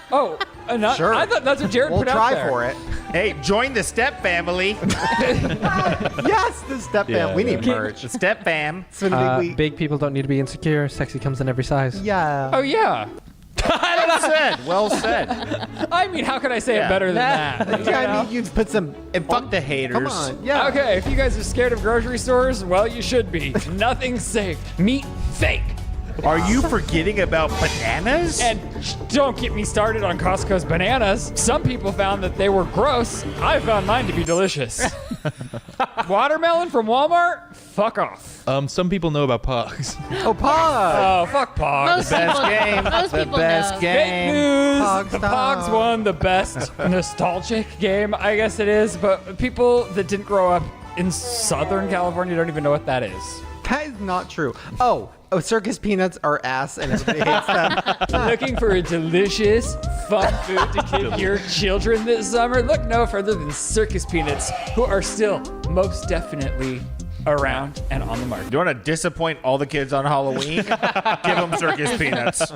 Sure. I thought that's what Jared We'll put out try there. for it. Hey, join the Step family. Yes, the step fam. We need merch. The Step fam. It's been a big week. Big people don't need to be insecure. Sexy comes in every size. Yeah. Oh, yeah. Well said. Well said. I mean, how could I say it better than that? Yeah, I mean, you've put some. And fuck the haters. Come on. Yeah. Okay, if you guys are scared of grocery stores, well, you should be. Nothing's safe. Meat fake. Are you forgetting about bananas? And don't get me started on Costco's bananas. Some people found that they were gross. I found mine to be delicious. Watermelon from Walmart? Fuck off. Some people know about Pogs. Oh, Pog. Oh, fuck Pogs. Most people, most people know. Fake news. Pogs The stop. Pogs won the best nostalgic game, I guess it is. But people that didn't grow up in Southern California don't even know what that is. That is not true. Oh, circus peanuts are ass and everybody hates them. Looking for a delicious, fun food to give your children this summer? Look no further than Circus Peanuts, who are still most definitely around and on the market. Do you want to disappoint all the kids on Halloween? Give them circus peanuts.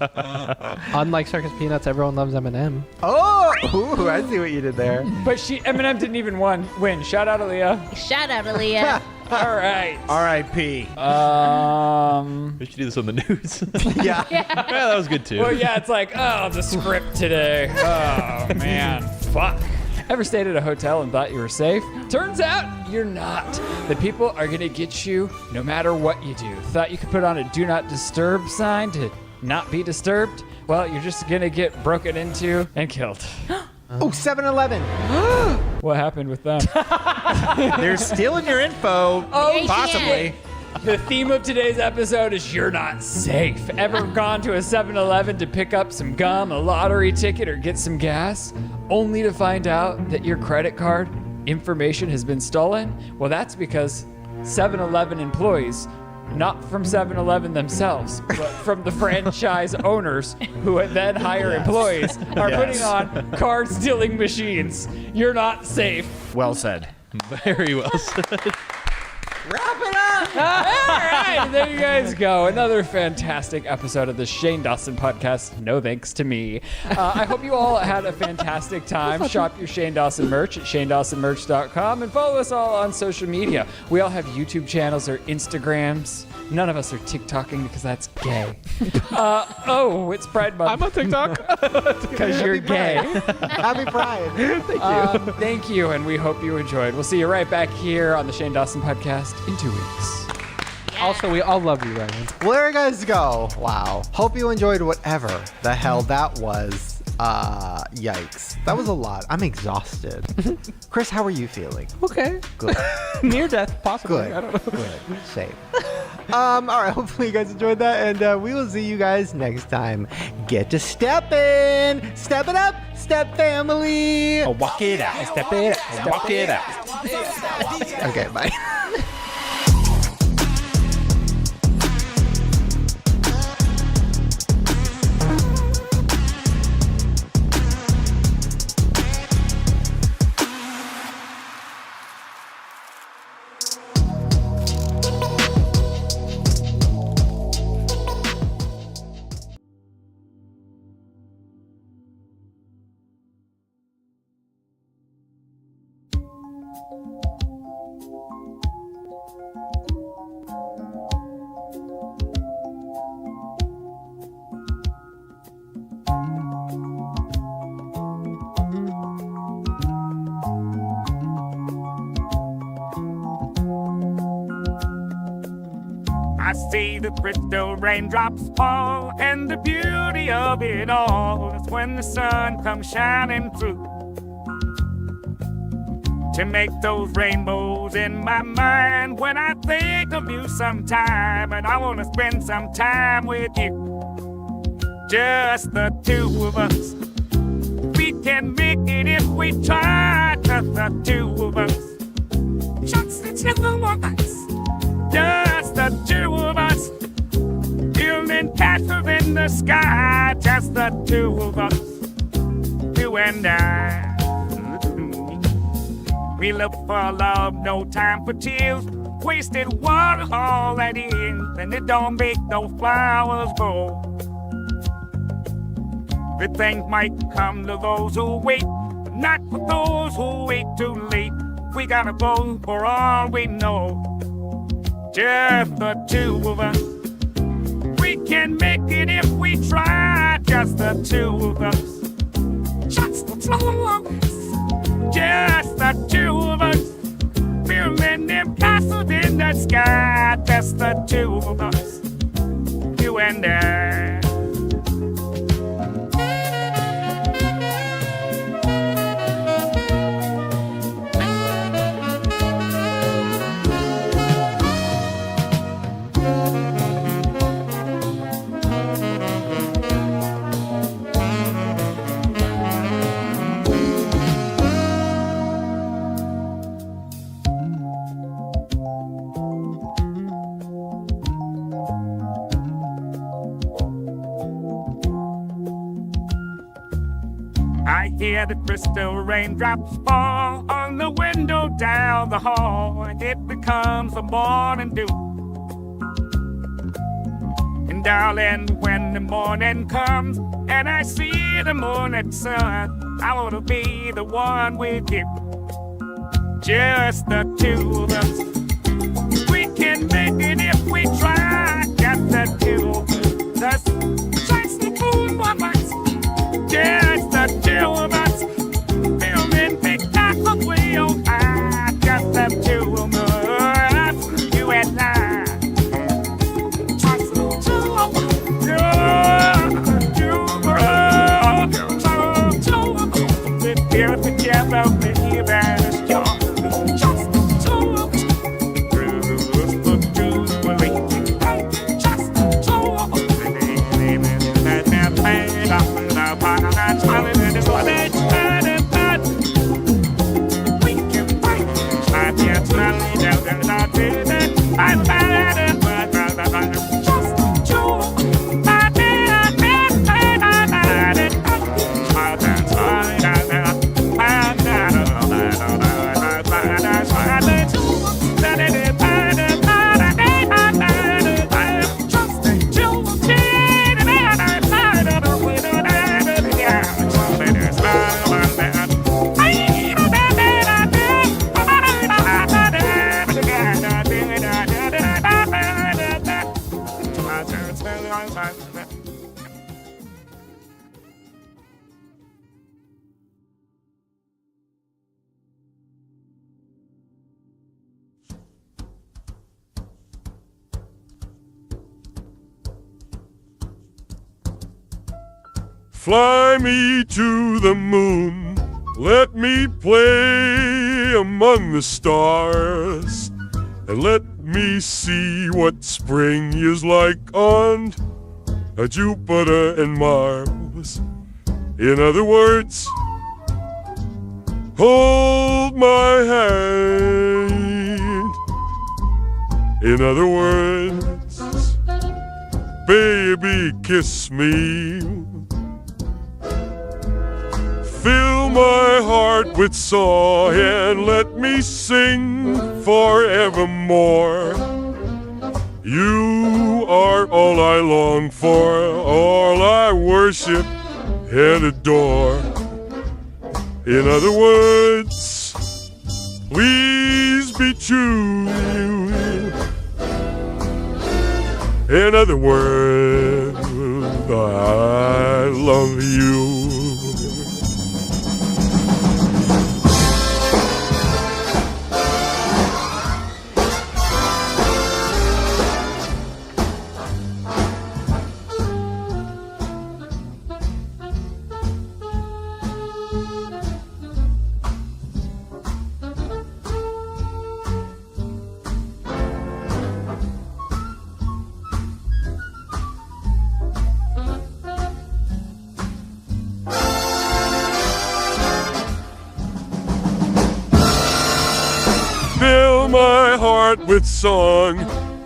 Unlike circus peanuts, everyone loves M&M. Oh, ooh, I see what you did there. But Eminem didn't even win. Shout out Aaliyah. Shout out, Aaliyah. All right. R.I.P. We should do this on the news. Yeah. That was good too. Well, yeah, it's like, oh, the script today. Oh, man. Fuck. Ever stayed at a hotel and thought you were safe? Turns out you're not. The people are going to get you no matter what you do. Thought you could put on a do not disturb sign to not be disturbed? Well, you're just going to get broken into and killed. Oh, 7-Eleven. What happened with them? They're stealing your info. Oh, possibly. The theme of today's episode is you're not safe. Ever gone to a 7-Eleven to pick up some gum, a lottery ticket, or get some gas, only to find out that your credit card information has been stolen? Well, that's because 7-Eleven employees, not from 7-Eleven themselves, but from the franchise owners who then hire employees, are putting on card stealing machines. You're not safe. Well said. Very well said. Wrap it up. All right, there you guys go. Another fantastic episode of the Shane Dawson podcast. No thanks to me. I hope you all had a fantastic time. Shop your Shane Dawson merch at shanedawsonmerch.com and follow us all on social media. We all have YouTube channels or Instagrams. None of us are TikToking because that's gay. It's Pride Month. I'm on TikTok. Because you're gay. Happy Pride. Thank you. Thank you, and we hope you enjoyed. We'll see you right back here on the Shane Dawson podcast in 2 weeks. Also, we all love you, Ryan. Well, there you guys go. Wow. Hope you enjoyed whatever the hell that was. Yikes. That was a lot. I'm exhausted. Chris, how are you feeling? Okay. Good. Near death, possibly. Good. I don't know. Good. Safe. All right. Hopefully you guys enjoyed that, and we will see you guys next time. Get to stepping. Step it up. Step family. Oh, walk it out. Step it out. Walk it out. Okay, bye. I see the crystal raindrops fall, and the beauty of it all is when the sun comes shining through to make those rainbows in my mind. When I think of you sometime, and I want to spend some time with you, just the two of us. We can make it if we try, just the two of us. Just the two of us. Just the two of us, building castles in the sky. Just the two of us, you and I. We look for love, no time for tears. Wasted water, all that is, and it don't make those flowers grow. Good things might come to those who wait, but not for those who wait too late. We gotta go for all we know. Just the two of us. We can make it if we try. Just the two of us. Just the two of us. Just the two of us. Building them castles in the sky. Just the two of us. You and I. hear the crystal raindrops fall on the window down the hall, and it becomes a morning dew. And darling, when the morning comes and I see the morning sun, I want to be the one with you, just the two of us. We can make it if we try, just the two of us. Just the moon, one lights, just the two of us. Building big castle way on high, just the two of us, you and I. Just the two of us, we're together, baby, it's joy. Just the two of us, just the two of us, just the two of us. We can fight, I can't smile down the Fly me to the moon, let me play among the stars, and let me see what spring is like on Jupiter and Mars. In other words, hold my hand. In other words, baby, kiss me. Fill my heart with song and let me sing forevermore. You are all I long for, all I worship and adore. In other words, please be true. In other words, I love you. My heart with song,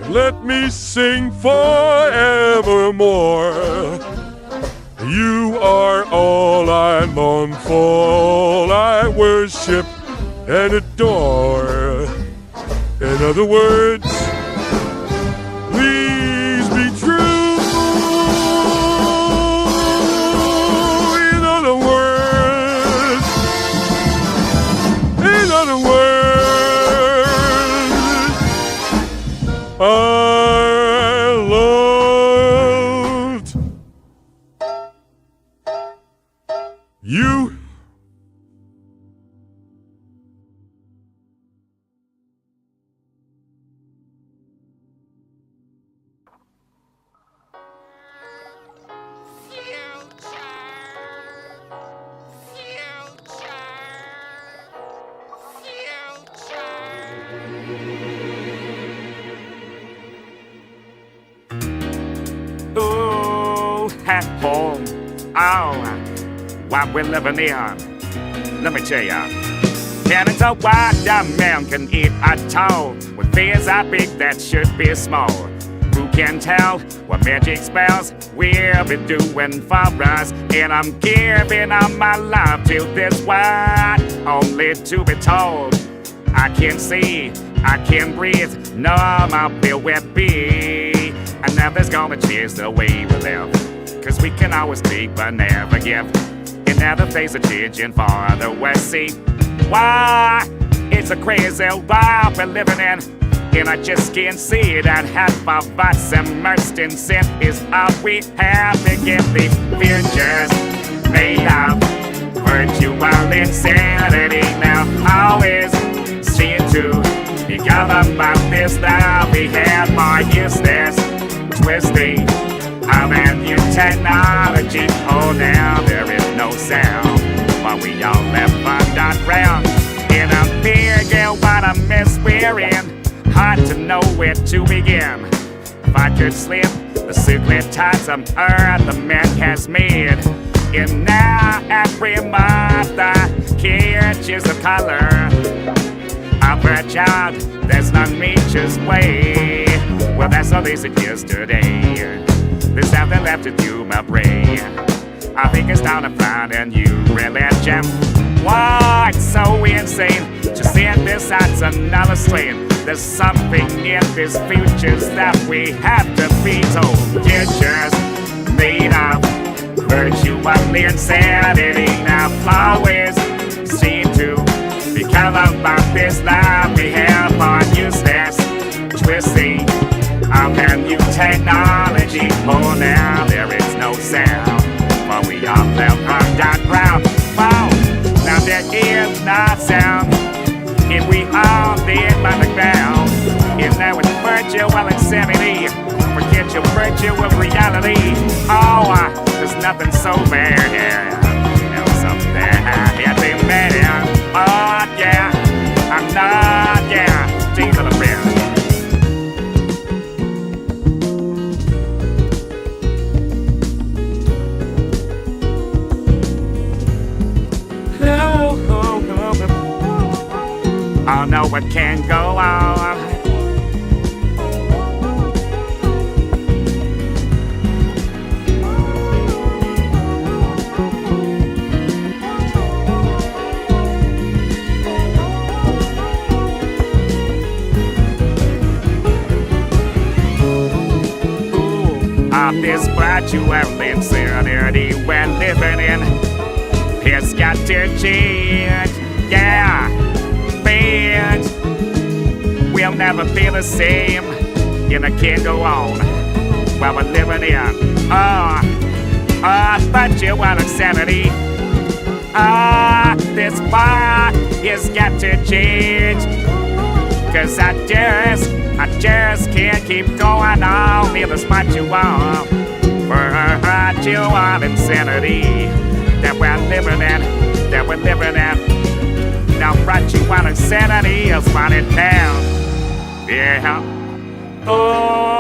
let me sing forevermore. You are all I long for, all I worship and adore. In other words, please be true. In other words, I loved you. At home, oh, what we're living in. Let me tell ya, and it's a what a man can eat at all. When fears are big, that should be small. Who can tell what magic spells will be doing for us. And I'm giving all my love to this world, only to be told I can't see, I can't breathe, no more will be. And nothing's gonna change the way we live, 'cause we can always take but never give. And now the things are changing for the West. See, why? It's a crazy world we're living in, and I just can't see that half of us immersed in sin is all we have to give. The future's made of virtual insanity. Now always seem to be governed by this that we have more useless, twisting of a new technology. Oh, now there is no sound, but we all live underground. And I'm figuring what I miss wearing, hard to know where to begin. If I could slip the secret ties of earth the man has made, and now every mother catches the color of her child, there's no nature's way. Well, that's all they said yesterday. There's nothing left to do, my brain. I think it's time to find a new religion. Why it's so insane to send this as another strain? There's something in these futures that we have to be told. Futures made of virtual insanity. Now always seem to be covered by this life we have on useless, twisting of a new technology. Oh, now there is no sound, but we all live underground. Wow, now there is no sound, and we all live underground. And now it's virtual insanity. Forget your virtual reality. Oh, there's nothing so bad here. There's something happening better. Oh, yeah, I'm not, yeah, things are the best. Oh no, it can't go on. Of this virtual insanity we're living in, it's got to change, yeah. We'll never feel the same, and I can't go on while we're living in virtual insanity. This bar has got to change, 'cause I just can't keep going on in this virtual insanity that we're living in, Now virtual insanity is running down. Yeah. Oh.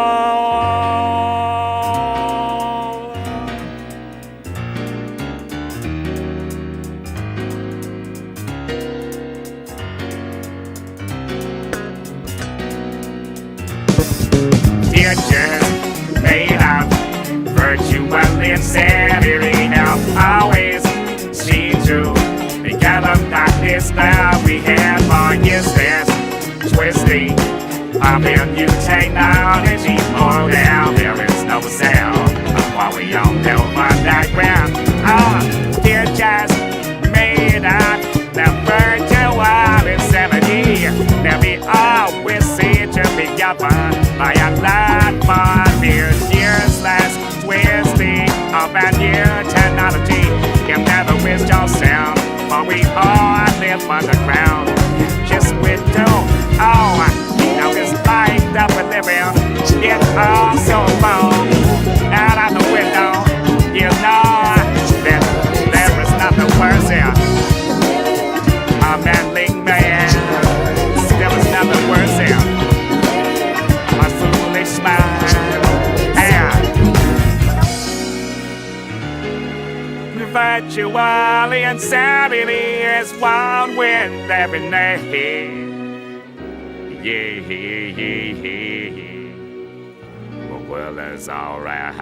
Futures made of virtual insanity. Now always seem to be gathered by this that we have for useless, twisting of a new technology. Oh, now there is no sound while we all live underground. They're just made of the virtual insanity. Now we always seem to be governed by a lot more years less twisting of a new technology. You never waste your sound, but we all live underground. Just we do. You know it's like that we live in. It's all so long out of the window. You know that there is nothing worse here. A manly man. There is nothing worse here. A foolish man. Virtual insanity is one with every name. Yeah. well as alright.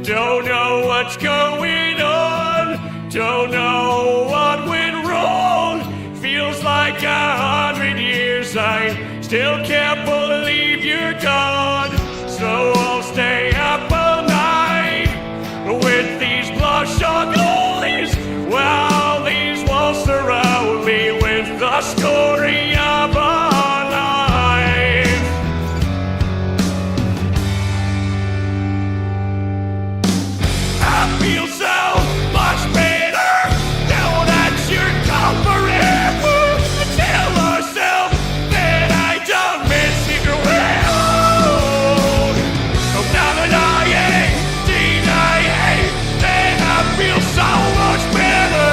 Don't know what's going on, don't know what went wrong. Feels like 100 years, I still can't believe you're gone. So I'll stay up all night with these bloodshot eyes while these walls surround me with the story of our life. I feel so much better now that you're gone forever. I tell myself that I don't miss you around. Oh, now that I ain't denying that I feel so much better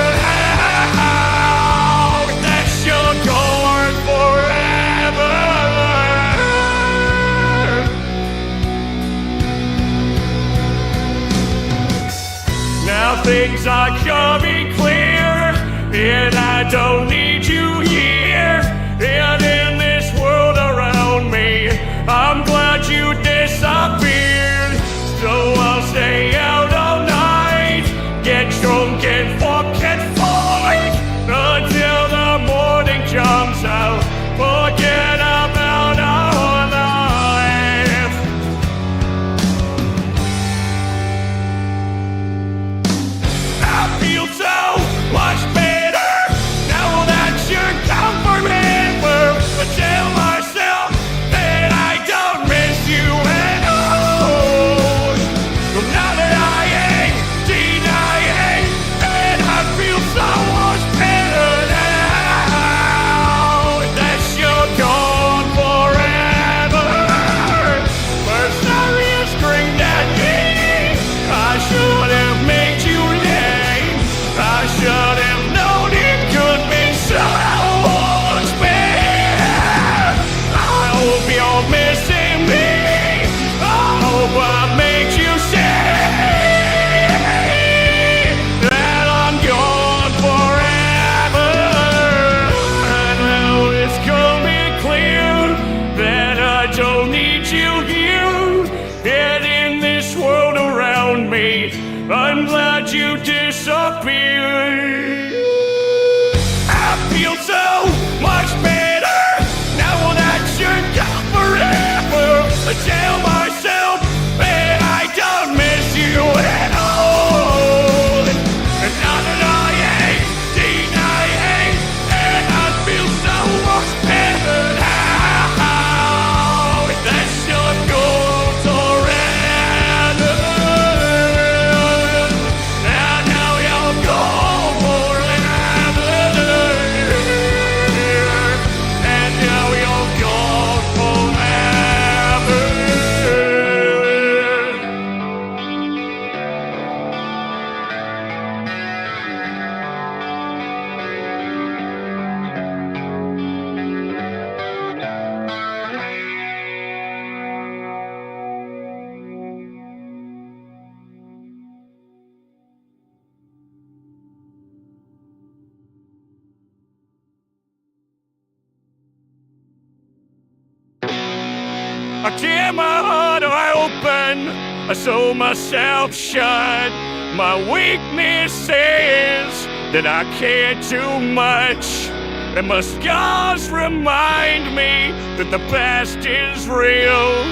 now that you're gone forever. Now things are coming clear, and I don't need you here. And in this world around me, I'm glad you disappeared. So I'll stay out all night, get drunk and fucking fight until the morning comes out. Forget about our life. I feel so much better now that you're gone forever. I tell myself that I don't miss you at all. Now that I ain't denying that I feel so much better now that you're gone forever. First I screamed at me, I should have made you late. I should have known it could be so much better. I hope you're missing me. I hope I made you say that I'm gone forever. Now it's coming clear that I don't need you here. And in this world around me, I'm glad you disappeared. I feel so much better now that you're gone forever. I tell myself that I don't miss you at all. And now that I ain't denying that I feel so much better now that you're gone forever. And now you're gone forever. And now you're gone forever. I tear my heart open, I sew myself shut. My weakness is that I can't do much, and my scars remind me that the past is real.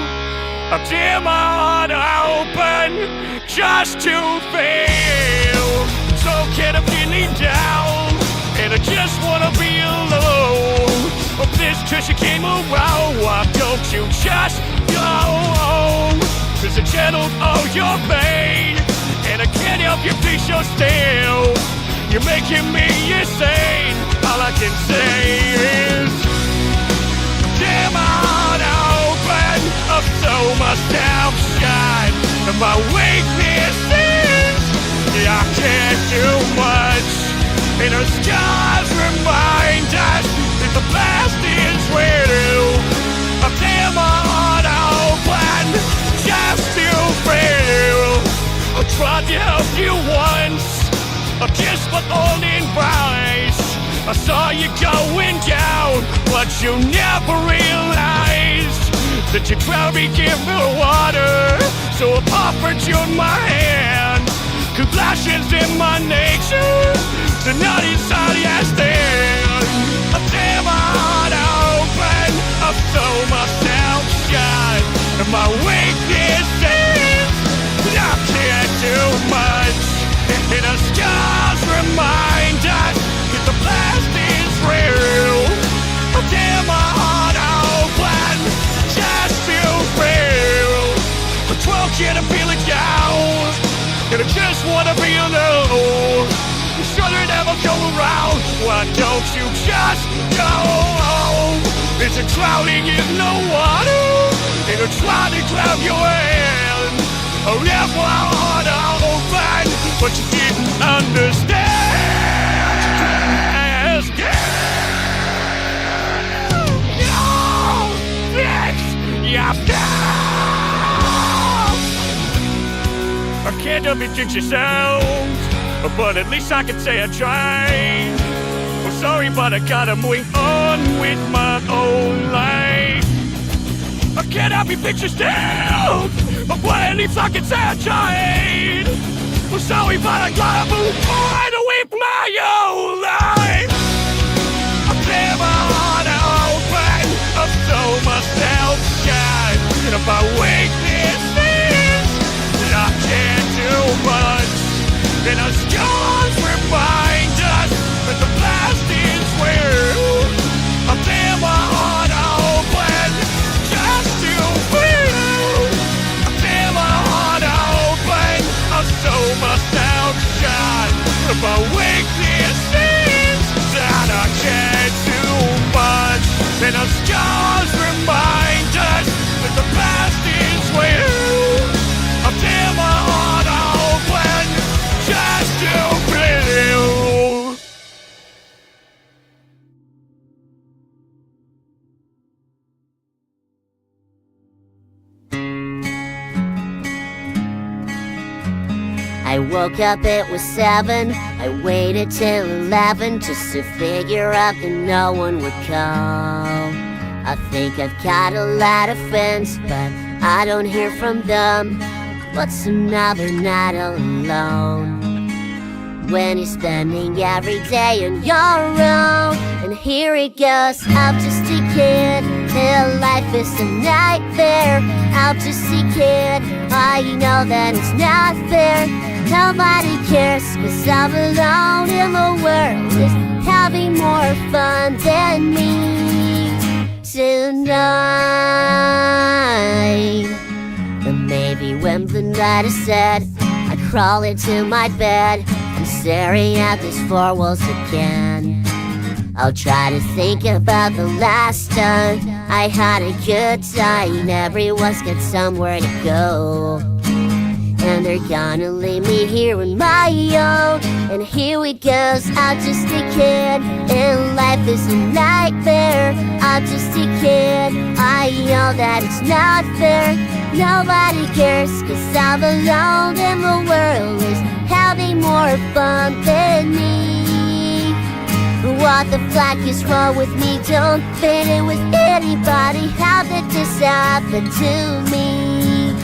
I tear my heart open just to fail. So can I pin me down, and I just wanna be alone. But this cushion came around, why don't you just go? Cause I channeled all your pain, and I can't help you be so still. You're making me insane, all I can say is tear my heart open, I've so myself shut. And my weakness is I can't do much, and our scars remind us the past is real. I tear my heart open tried to help you once, just for old advice. I saw you going down, but you never realized that you drowned me in the water. So I offered you my hand, compassion's in my nature, the not inside you stand. I tear my heart open, I throw myself shut, and my weakness is I can't do much. And the scars remind us that the past is real. I tear my heart open just to feel. I want you to feel it down, and I just wanna be alone. You should never go around. Why don't you just go home? It's a drowning in the water, and I'm trying to grab your hand. I left my heart open, but you didn't understand. No, bitch, yeah. I can't help you jinx yourself, but at least I can say I tried. I'm sorry, but I gotta move on with my own life. I can't help you fix yourself, but at least I can say I tried. I'm sorry, but I gotta move on with my own life. I tear my heart open, I throw myself shut, and if I wake this is, I can't do much. And the scars remind us that the past is real. I tear my heart open just to feel. I tear my heart open, I sew myself shut. If I wake this is that I can't do much. And the scars remind us that the past is real. I tear my heart open just to feel. I woke up, it was 7. I waited till 11 just to figure out that no one would call. I think I've got a lot of friends, but I don't hear from them. What's another night alone? When you're spending every day on your own. And here it goes, I'm just a kid, and life is a nightmare. I'm just a kid, I know that it's not fair. Nobody cares, 'cause I'm alone in the world is having more fun than me tonight. And maybe when the night is set, I crawl into my bed and staring at these four walls again. I'll try to think about the last time I had a good time. Everyone's got somewhere to go, and they're gonna leave me here on my own. And here it goes, I'm just a kid, and life is a nightmare. I'm just a kid, I know that it's not fair. Nobody cares, 'cause I'm alone and the world is having more fun than me. What the fuck is wrong with me? Don't fit in with anybody. How did this happen to me?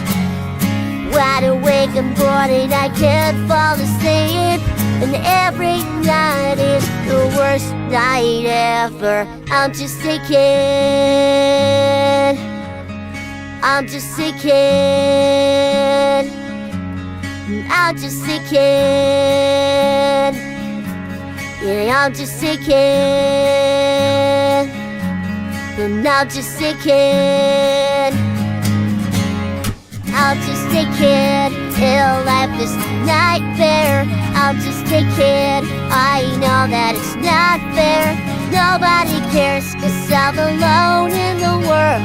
Wide awake and bored and I can't fall asleep, and every night is the worst night ever. I'm just a kid, I'm just a kid, I'm just a kid, yeah, I'm just a kid, and I'm just a kid. I'm just a kid, till life is a nightmare. I'm just a kid, I know that it's not fair. Nobody cares, 'cause I'm alone in the world.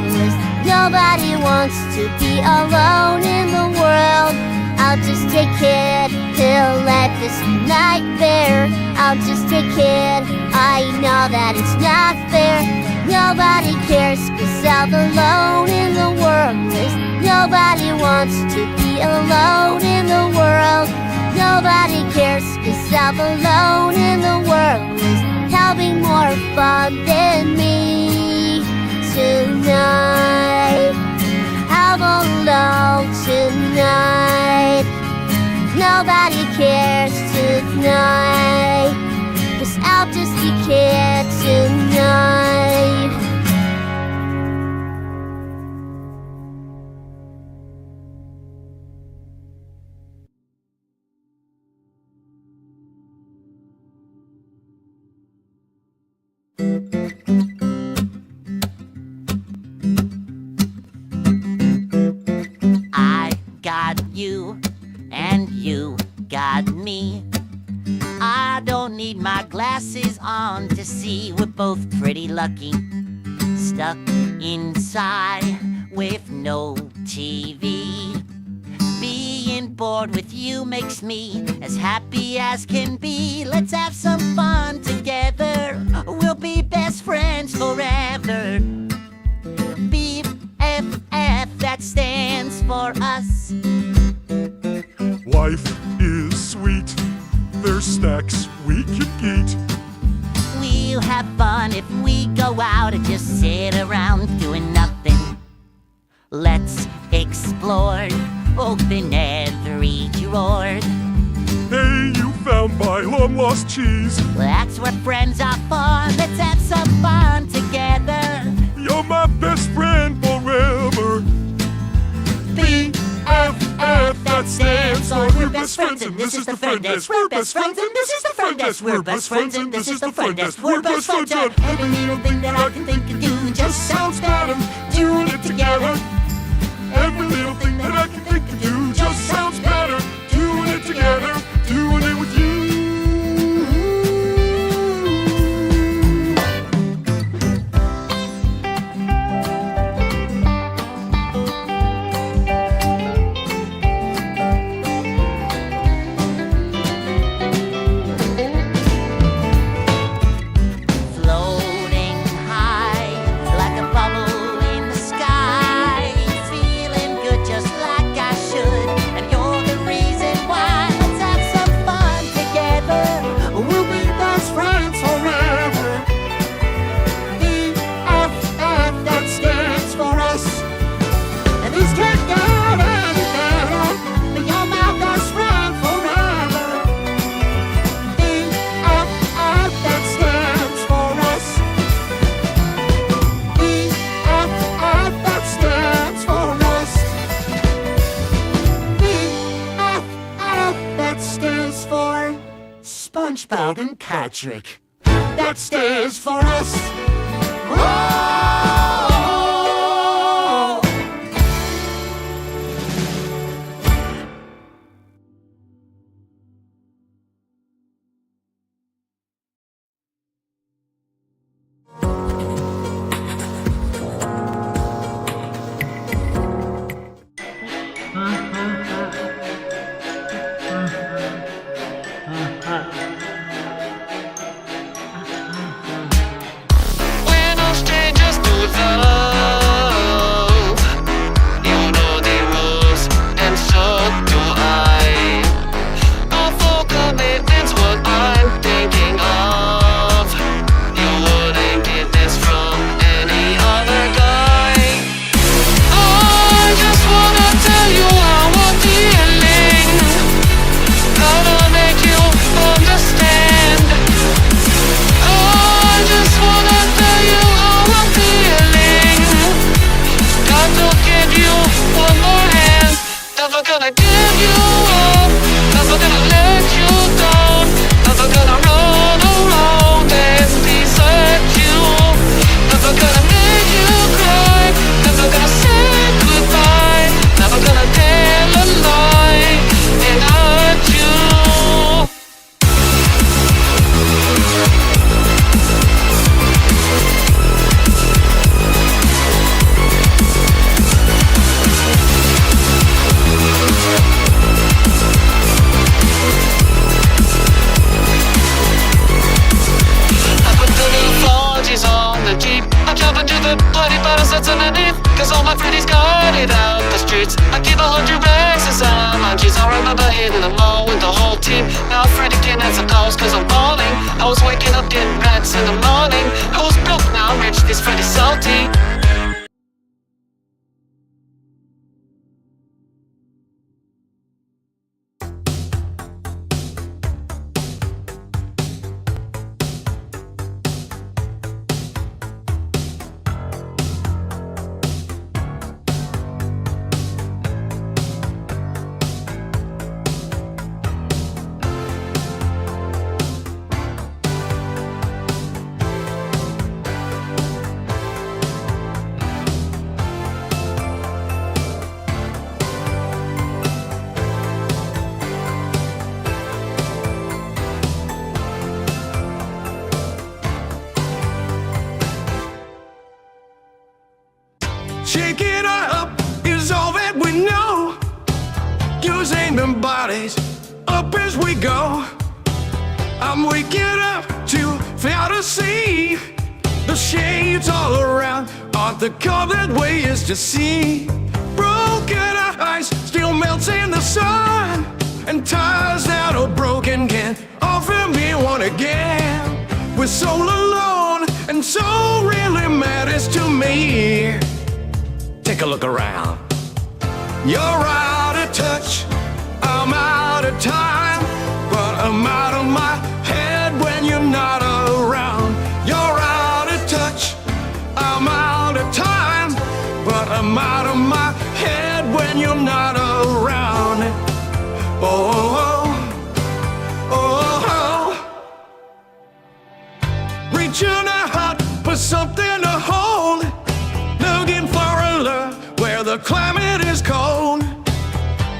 Nobody wants to be alone in the world. I'm just a kid, till life is a nightmare. I'm just a kid, I know that it's not fair. Nobody cares, 'cause I'm alone in the world. Nobody wants to be alone in the world. myself alone in the world is having more fun than me tonight. I'm alone tonight. Nobody cares tonight. 'Cause I'll just be care tonight. I got you, and you got me. I don't need my glasses on to see we're both pretty lucky. Stuck inside with no TV. Being bored with you makes me as happy as can be. Let's have some fun together. We'll be best friends forever. BFF, that stands for us. Life is sweet. There's snacks we can eat. We'll have fun if we go out and just sit around doing nothing. Let's explore, open every drawer. Hey, you found my long-lost cheese. That's what friends are for. Let's have some fun together. You're my best friend forever. BFF, that stands for we're best friends and this is the friend desk. We're best friends and this is the friend desk. We're best friends and this is the friend desk. We're best friends and every little thing that I can think of doing just sounds better doing it together. Every little thing that I can think of doing just sounds better doing it together. Doing it with you. SpongeBob and Patrick. That stands for us. Whoa! Cause all my pretties got it out the streets. I keep 100 bags inside my jeans. I remember hitting them all with the whole team. Now Freddy can have a car. clothes cause I'm balling. I was waking up getting pants in the morning. I was broke, now I'm rich, this pretty salty. Shake it up is all that we know. Using them bodies up as we go. I'm waking up to fantasy. The shades all around aren't the colored ways to see. Broken eyes still melts in the sun, and ties that are broken can't offer me one again. We're so alone, and so really matters to me. Take a look around. You're out of touch, I'm out of time, but I'm out of my head when you're not around. You're out of touch, I'm out of time, but I'm out of my head when you're not around. Oh, oh, oh. Reaching out for something to hold, looking for a love where the climate is cold.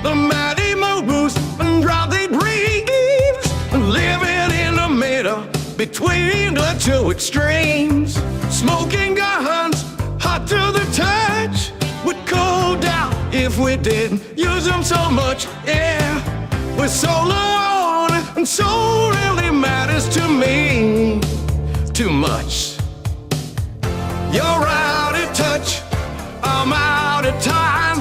The mighty moves and drowsy dreams, living in the middle between the two extremes. Smoking guns, hot to the touch, would cool down if we didn't use them so much. Yeah, we're so alone, and so really matters to me too much. You're out of touch, I'm out of time,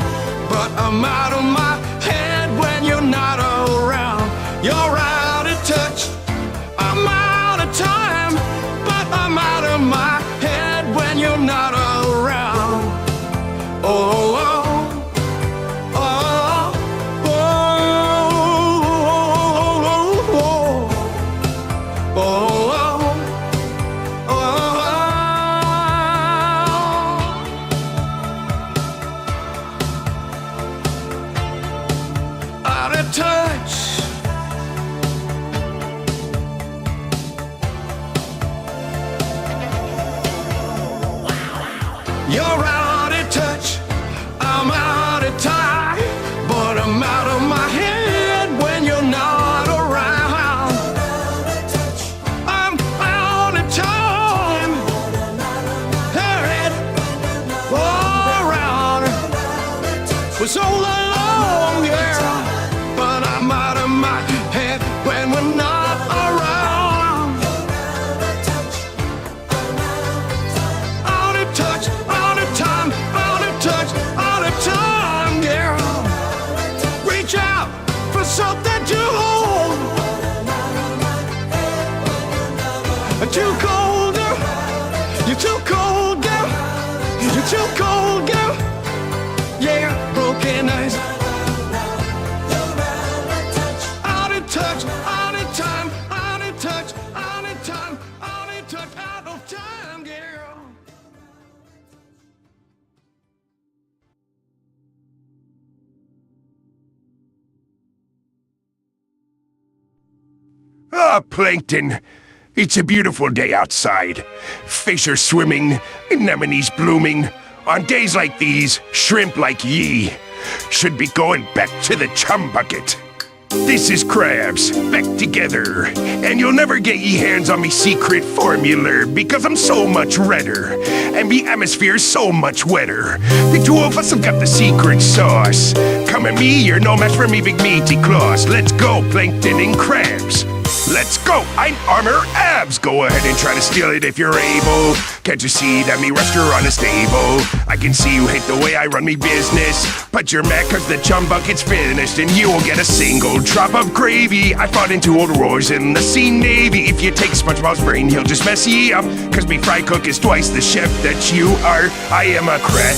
but I'm out of my head when you're not around. You're out of touch, I'm out of time, but I'm out of my head when you're not around. Oh, oh, oh, oh, oh, oh, oh, oh. Out of touch. You're out of touch, I'm out of time, but I'm out of my head when you're not around. I'm out of time, head all around. We're so long, yeah, but I'm out of my head when we're not around. Out of touch, out of time, out of touch, out of time, girl. Reach out for something to hold. Too cold, girl. You're too cold, girl. You're too cold, girl. Yeah, broken eyes. Out of touch, out of time, out of touch, out of time, out of touch, out of time, girl. Ah, Plankton. It's a beautiful day outside. Fish are swimming, anemones blooming. On days like these, shrimp like ye should be going back to the chum bucket. This is Krabs, back together. And you'll never get ye hands on me secret formula because I'm so much redder. And me atmosphere's so much wetter. The two of us have got the secret sauce. Come at me, you're no match for me big meaty claws. Let's go, Plankton and Krabs. Let's go! I'm Armor Abs! Go ahead and try to steal it if you're able. Can't you see that me restaurant is stable? I can see you hate the way I run me business, but you're mad cause the chum bucket's finished and you won't get a single drop of gravy. I fought in 2 old wars in the Sea Navy. If you take SpongeBob's brain, he'll just mess ye up, cause me fry cook is twice the chef that you are. I am a crab.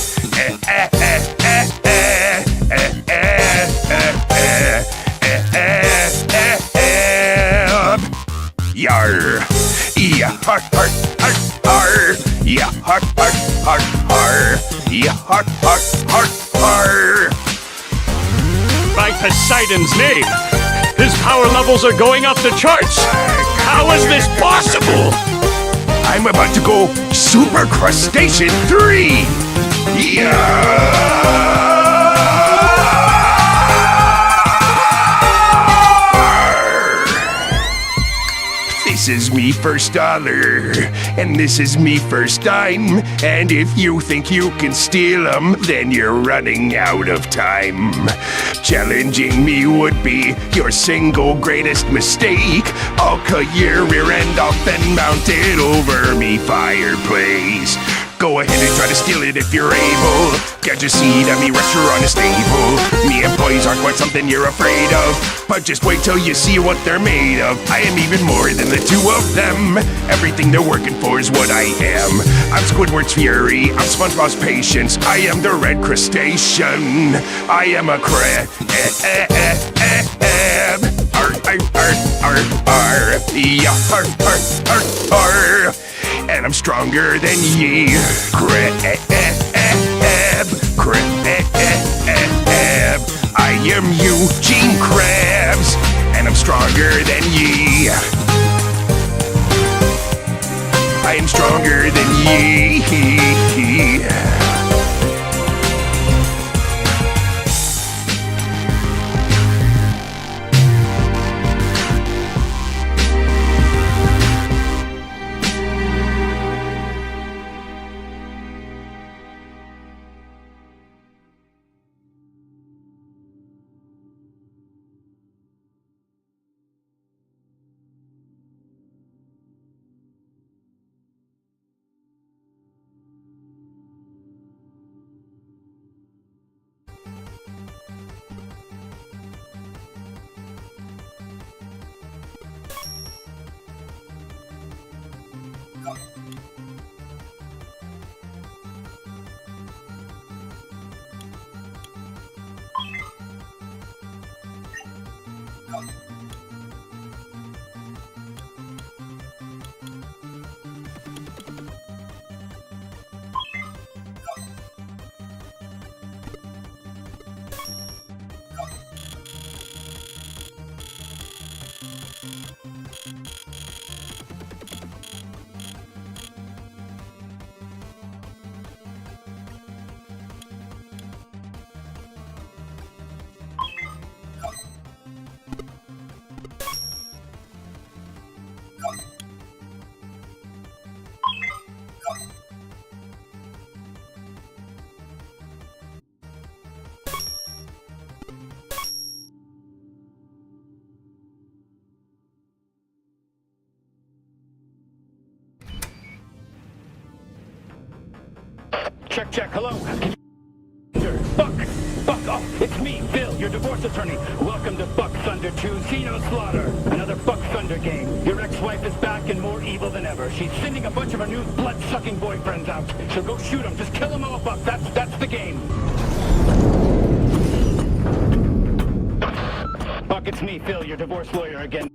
Yar. Yeah, heart, heart, heart, heart. Yeah, heart, heart, heart, heart. Yeah, heart, heart, heart, heart. By Poseidon's name, his power levels are going off the charts. How is this possible? I'm about to go Super Crustacean 3. Yeah. This is me first dollar, and this is me first dime. And if you think you can steal them, then you're running out of time. Challenging me would be your single greatest mistake. I'll cut your rear end off and mount it over me fireplace. Go ahead and try to steal it if you're able. Can't you see that me restaurant is stable? Me employees aren't quite something you're afraid of, but just wait till you see what they're made of. I am even more than the 2 of them. Everything they're working for is what I am. I'm Squidward's fury, I'm SpongeBob's patience, I am the red crustacean. I am a crab. Yeah, and I'm stronger than ye. Crab. I am Eugene Krabs, and I'm stronger than ye. I am stronger than ye. Check, check, hello. Fuck off. It's me, Phil, your divorce attorney. Welcome to Buck Thunder 2 Xeno Slaughter. Another Buck Thunder game. Your ex-wife is back and more evil than ever. She's sending a bunch of her new blood-sucking boyfriends out. So go shoot them. Just kill them all, Buck. That's the game. Buck, it's me, Phil, your divorce lawyer again.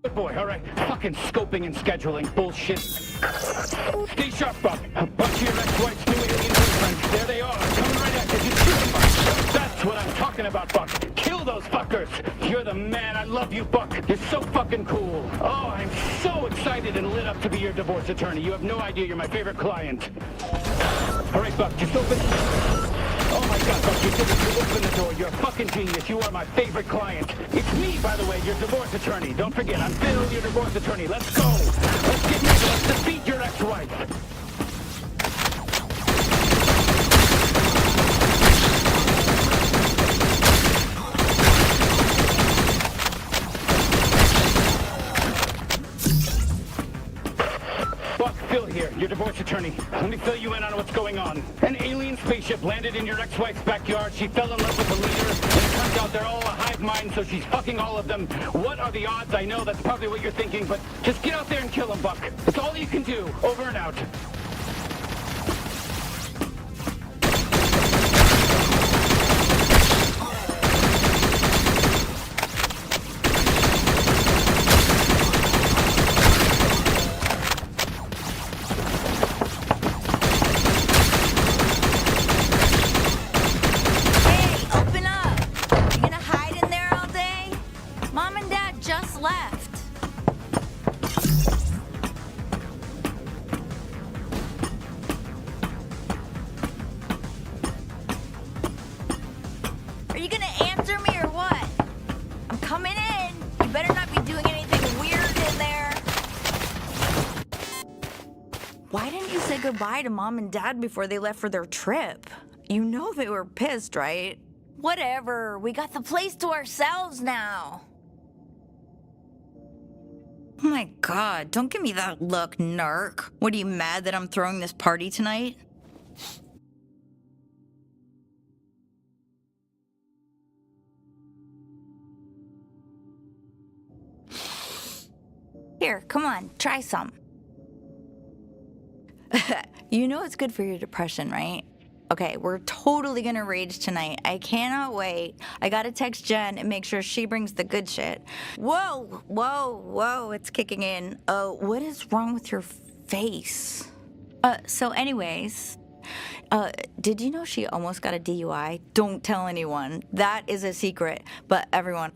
Good boy, all right. Fucking scoping and scheduling bullshit. Stay sharp, Buck. A bunch of your ex-wife's new alien boyfriends. There they are, coming right at you. Just shoot them. That's what I'm talking talking about, Buck. Kill those fuckers. You're the man. I love you, Buck. You're so fucking cool. Oh, I'm so excited and lit up to be your divorce attorney. You have no idea. You're my favorite client. All right, Buck, just open. Oh my God, Buck, you did it. You open the door. You're a fucking genius. You are my favorite client. It's me, by the way, your divorce attorney. Don't forget, I'm Bill, your divorce attorney. Let's go. Let's get moving. Let's defeat your ex-wife. Phil here, your divorce attorney. Let me fill you in on what's going on. An alien spaceship landed in your ex-wife's backyard. She fell in love with the leader, and it turns out they're all a hive mind, so she's fucking all of them. What are the odds? I know that's probably what you're thinking, but just get out there and kill them, Buck. That's all you can do. Over and out. Are you gonna answer me or what? I'm coming in. You better not be doing anything weird in there. Why didn't you say goodbye to Mom and Dad before they left for their trip? You know they were pissed, right? Whatever. We got the place to ourselves now. Oh my God, don't give me that look, narc. What, are you mad that I'm throwing this party tonight? Here, come on, try some. You know it's good for your depression, right? Okay, we're totally gonna rage tonight. I cannot wait. I gotta text Jen and make sure she brings the good shit. Whoa, whoa, whoa, it's kicking in. What is wrong with your face? So anyways, did you know she almost got a DUI? Don't tell anyone. That is a secret. But everyone,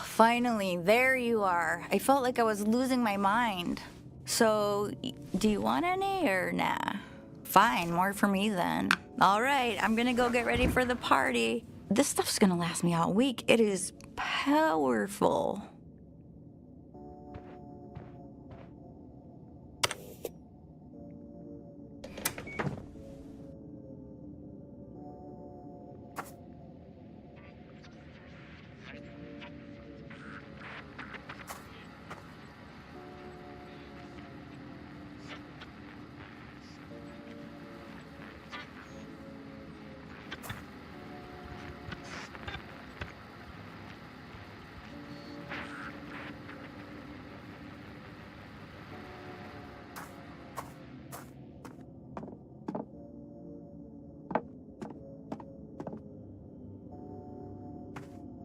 finally, there you are. I felt like I was losing my mind. So, do you want any or nah? Fine, more for me then. All right, I'm gonna go get ready for the party. This stuff's gonna last me all week. It is powerful.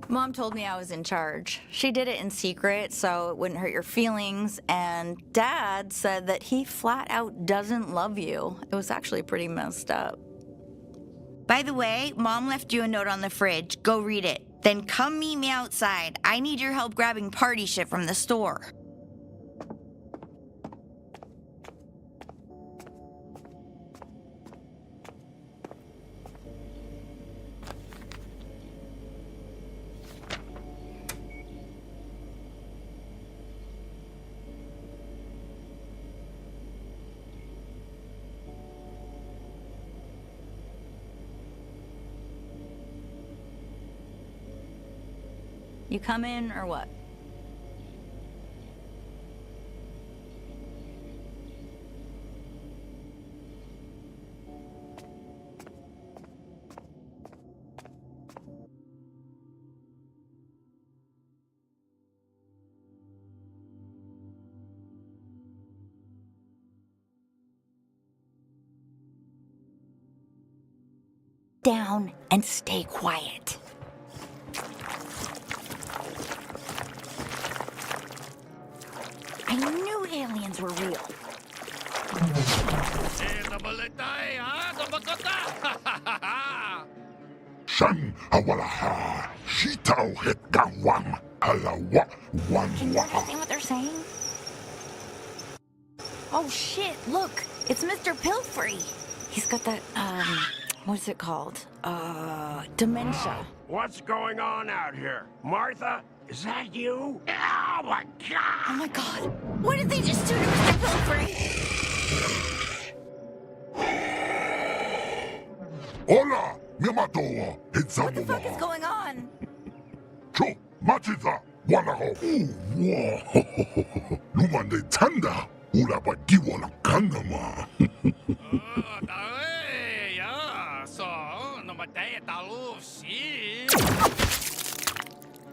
Mom told me I was in charge. She did it in secret so it wouldn't hurt your feelings, and Dad said that he flat out doesn't love you. It was actually pretty messed up. By the way, Mom left you a note on the fridge. Go read it. Then come meet me outside. I need your help grabbing party shit from the store. You come in or what? Down and stay quiet. I knew aliens were real. Chan Awalaha Shitao Het Gawang Alawa Wan Can you understand what they're saying? Oh shit, look, it's Mr. Pilfrey. He's got that, what's it called? Dementia. What's going on out here? Martha, is that you? Oh my god! Oh my god, what did they just do to Mr. Pilfrey? Hola, Miamatoa, it's What the fuck is going on? Cho, Machiza, Wanaho, Lumande Tanda, Ulapa Giwala Kangama.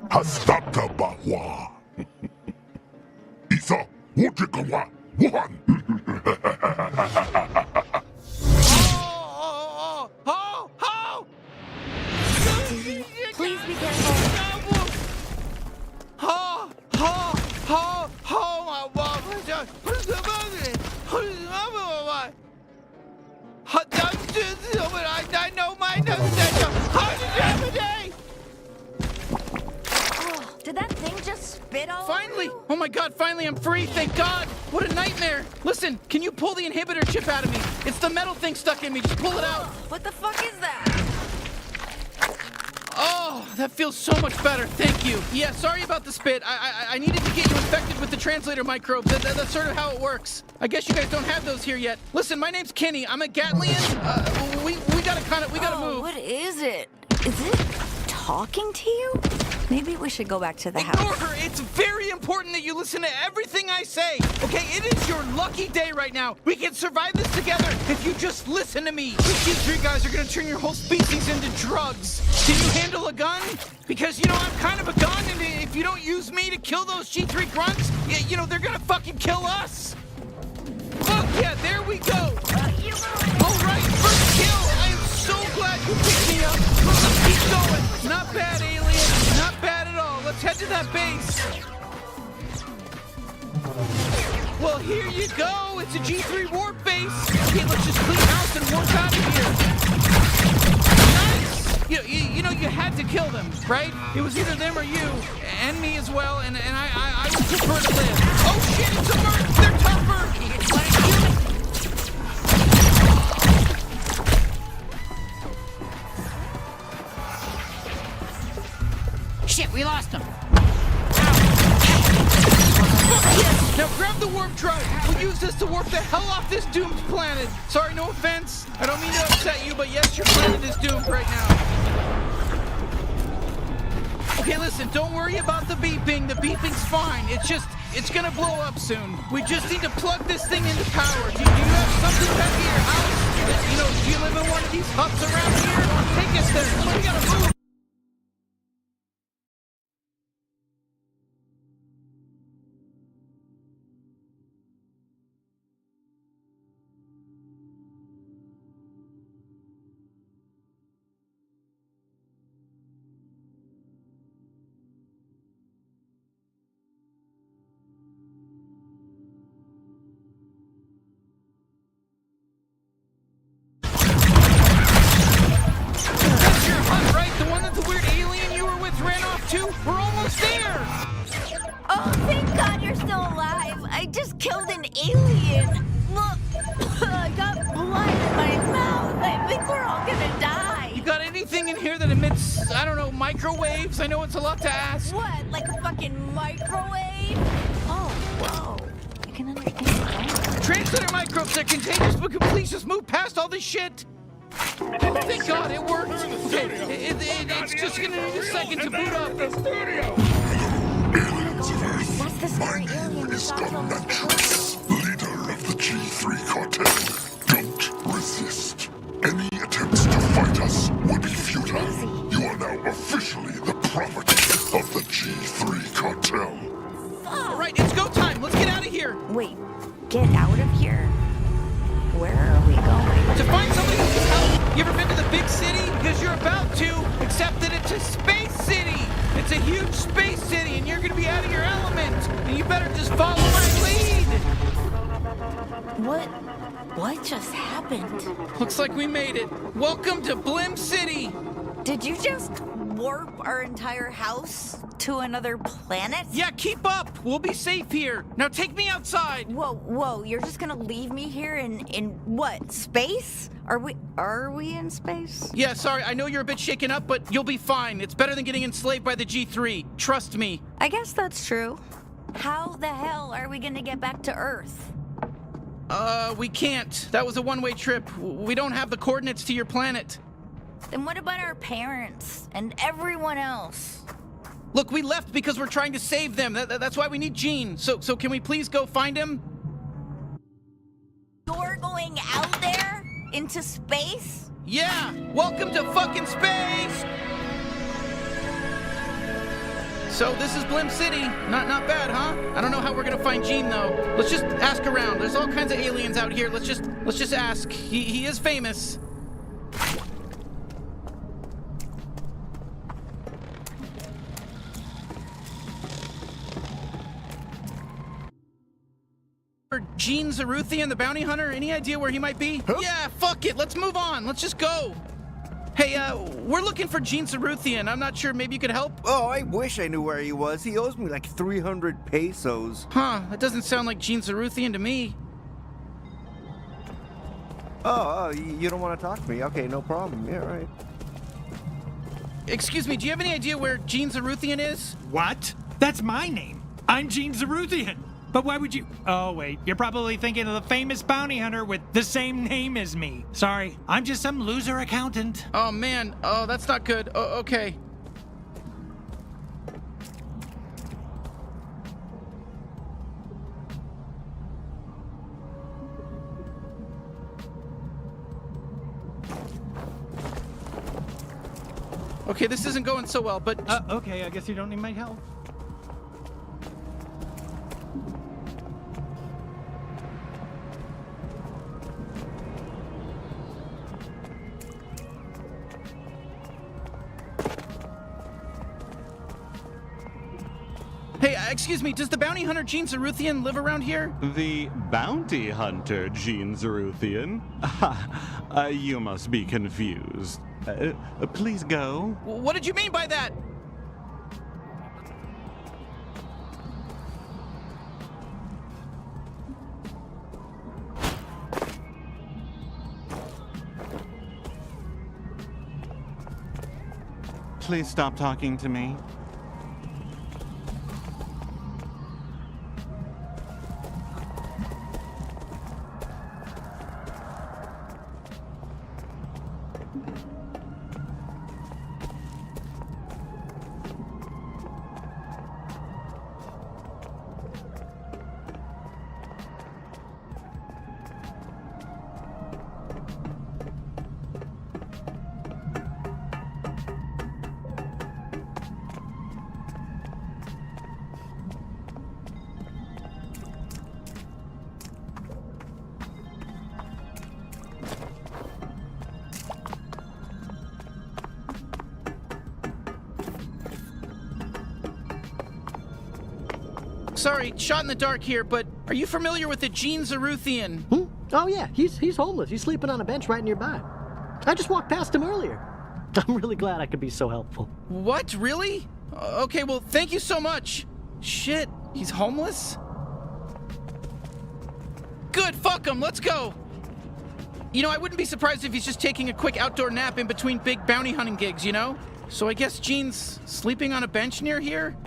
Hastata Bahwa. Isa, Wojikawa, Wuhan. Please be careful. Did that thing just spit all Finally! over you? Oh my god, finally I'm free, thank god! What a nightmare! Listen, can you pull the inhibitor chip out of me? It's the metal thing stuck in me, just pull it out! What the fuck is that? Oh, that feels so much better, thank you. Yeah, sorry about the spit. I needed to get you infected with the translator microbes. That's sort of how it works. I guess you guys don't have those here yet. Listen, my name's Kenny. I'm a Gatlian. We gotta move. What is it? Is it talking to you? Maybe we should go back to the house. Ignore her. It's very important that you listen to everything I say. Okay, it is your lucky day right now. We can survive this together if you just listen to me. You three guys are gonna turn your whole species into drugs. Can you handle a gun? Because, you know, I'm kind of a gun, and if you don't use me to kill those G3 grunts, you know, they're gonna fucking kill us. Look, yeah, there we go. All right, first kill. I am so glad you picked me up. Let's keep going. Not bad, alien. Not bad at all. Let's head to that base. Well, here you go. It's a G3 warp base. Okay, let's just clean house and warp out of here. Nice. You know, you had to kill them, right? It was either them or you, and me as well, and I would prefer to live. Oh shit, it's a merc! They're tougher! Shit, we lost him. Now grab the warp drive. We'll use this to warp the hell off this doomed planet. Sorry, no offense. I don't mean to upset you, but yes, your planet is doomed right now. Okay, listen, don't worry about the beeping. The beeping's fine. It's gonna blow up soon. We just need to plug this thing into power. Do you have something back at your house? You know, do you live in one of these huts around here? Take us there. Come on, we gotta move. We're almost there! Oh, thank God you're still alive. I just killed an alien. Look, I got blood in my mouth. I think we're all gonna die. You got anything in here that emits, I don't know, microwaves? I know it's a lot to ask. What, like a fucking microwave? Oh, whoa. I can understand that. Translator microbes are contagious, but can please just move past all this shit? Oh, thank God, it worked. Okay, it's just gonna need a second to boot up. Aliens of Earth, my name is Gunmantrix, leader of the G3 cartel. Don't resist. Any attempts to fight us would be futile. You are now officially the property of the G3 cartel. All right, it's go time. Let's get out of here. Wait, get out of here? Where are we going? To find somebody who can help. You ever been to the big city? Because you're about to, except that it's a space city. It's a huge space city, and you're going to be out of your element. And you better just follow my lead. What just happened? Looks like we made it. Welcome to Blim City. Did you just warp our entire house to another planet? Yeah, keep up. We'll be safe here. Now take me outside. Whoa, you're just gonna leave me here in what, space? Are we in space? Yeah, sorry, I know you're a bit shaken up, but you'll be fine. It's better than getting enslaved by the G3. Trust me. I guess that's true. How the hell are we gonna get back to Earth? We can't. That was a one-way trip. We don't have the coordinates to your planet. Then what about our parents and everyone else? Look, we left because we're trying to save them. That's why we need Gene. So can we please go find him? You're going out there? Into space? Yeah! Welcome to fucking space! So this is Blim City. Not bad, huh? I don't know how we're gonna find Gene though. Let's just ask around. There's all kinds of aliens out here. Let's just ask. He is famous. Gene Zaruthian, the bounty hunter? Any idea where he might be? Huh? Yeah, fuck it. Let's move on. Let's just go. Hey, we're looking for Gene Zaruthian. I'm not sure. Maybe you could help? Oh, I wish I knew where he was. He owes me like 300 pesos. Huh, that doesn't sound like Gene Zaruthian to me. Oh, you don't want to talk to me? Okay, no problem. Yeah, right. Excuse me, do you have any idea where Gene Zaruthian is? What? That's my name. I'm Gene Zaruthian. But why would you... Oh, wait. You're probably thinking of the famous bounty hunter with the same name as me. Sorry, I'm just some loser accountant. Oh, man. Oh, that's not good. Oh, okay. Okay, this isn't going so well, but... Okay, I guess you don't need my help. Hey, excuse me, does the bounty hunter Gene Zaruthian live around here? The bounty hunter Gene Zaruthian? You must be confused. Please go. What did you mean by that? Please stop talking to me. Sorry, shot in the dark here, but are you familiar with the Gene Zaruthian? Oh yeah, he's homeless. He's sleeping on a bench right nearby. I just walked past him earlier. I'm really glad I could be so helpful. What? Really? Okay, well, thank you so much. Shit, he's homeless? Good, fuck him, let's go. You know, I wouldn't be surprised if he's just taking a quick outdoor nap in between big bounty hunting gigs, you know? So I guess Gene's sleeping on a bench near here?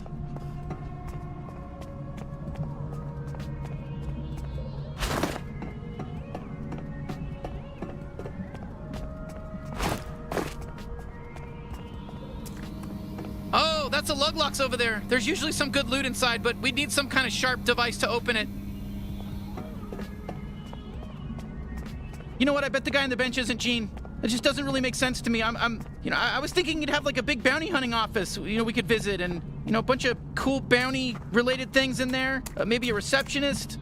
Oh, that's a Luglox over there. There's usually some good loot inside, but we need some kind of sharp device to open it. You know what? I bet the guy on the bench isn't Gene. It just doesn't really make sense to me. I was thinking you'd have like a big bounty hunting office, you know, we could visit and, you know, a bunch of cool bounty related things in there. Maybe a receptionist.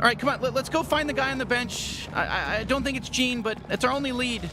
All right, come on, let's go find the guy on the bench. I don't think it's Gene, but it's our only lead.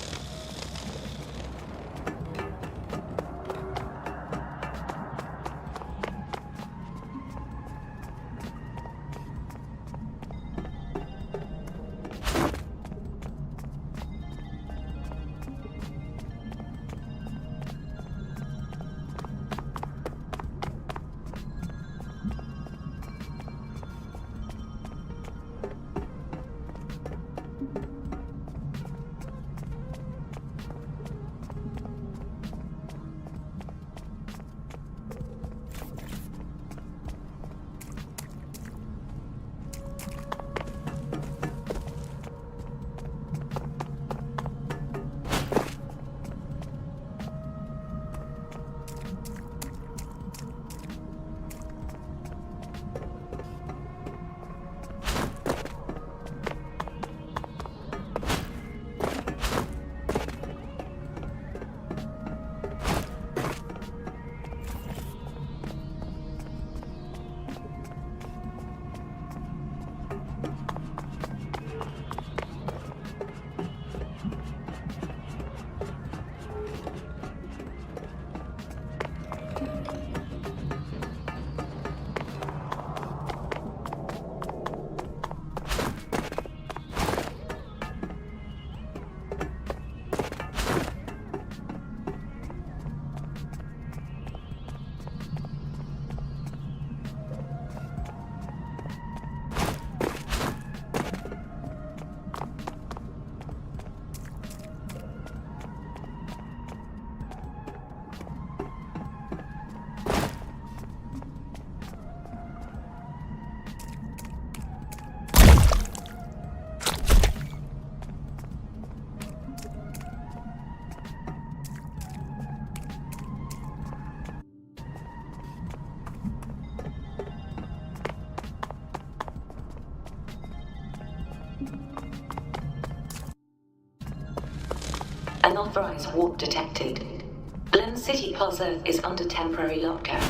Unauthorized warp detected. Glen City Plaza is under temporary lockdown.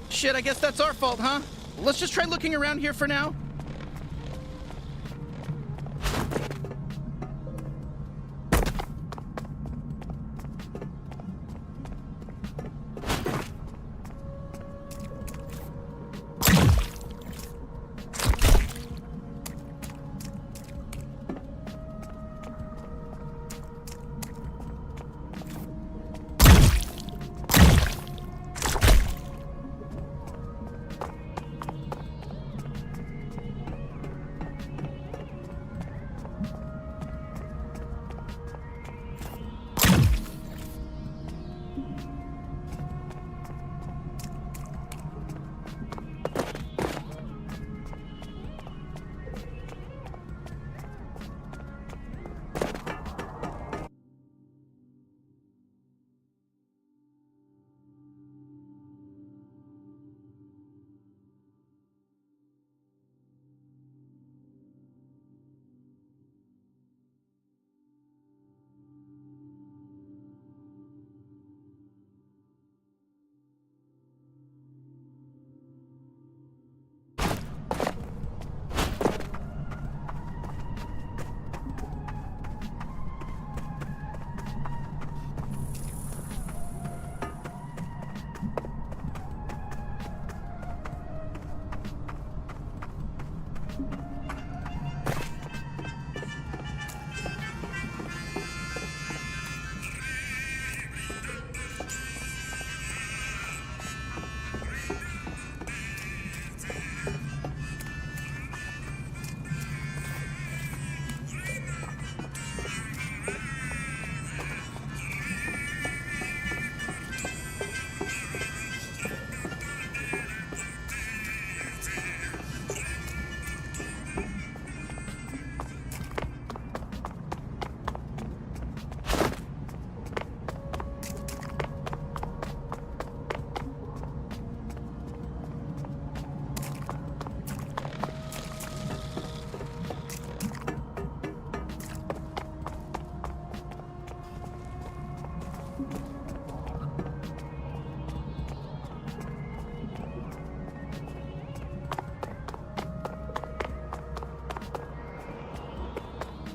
Shit, I guess that's our fault, huh? Let's just try looking around here for now.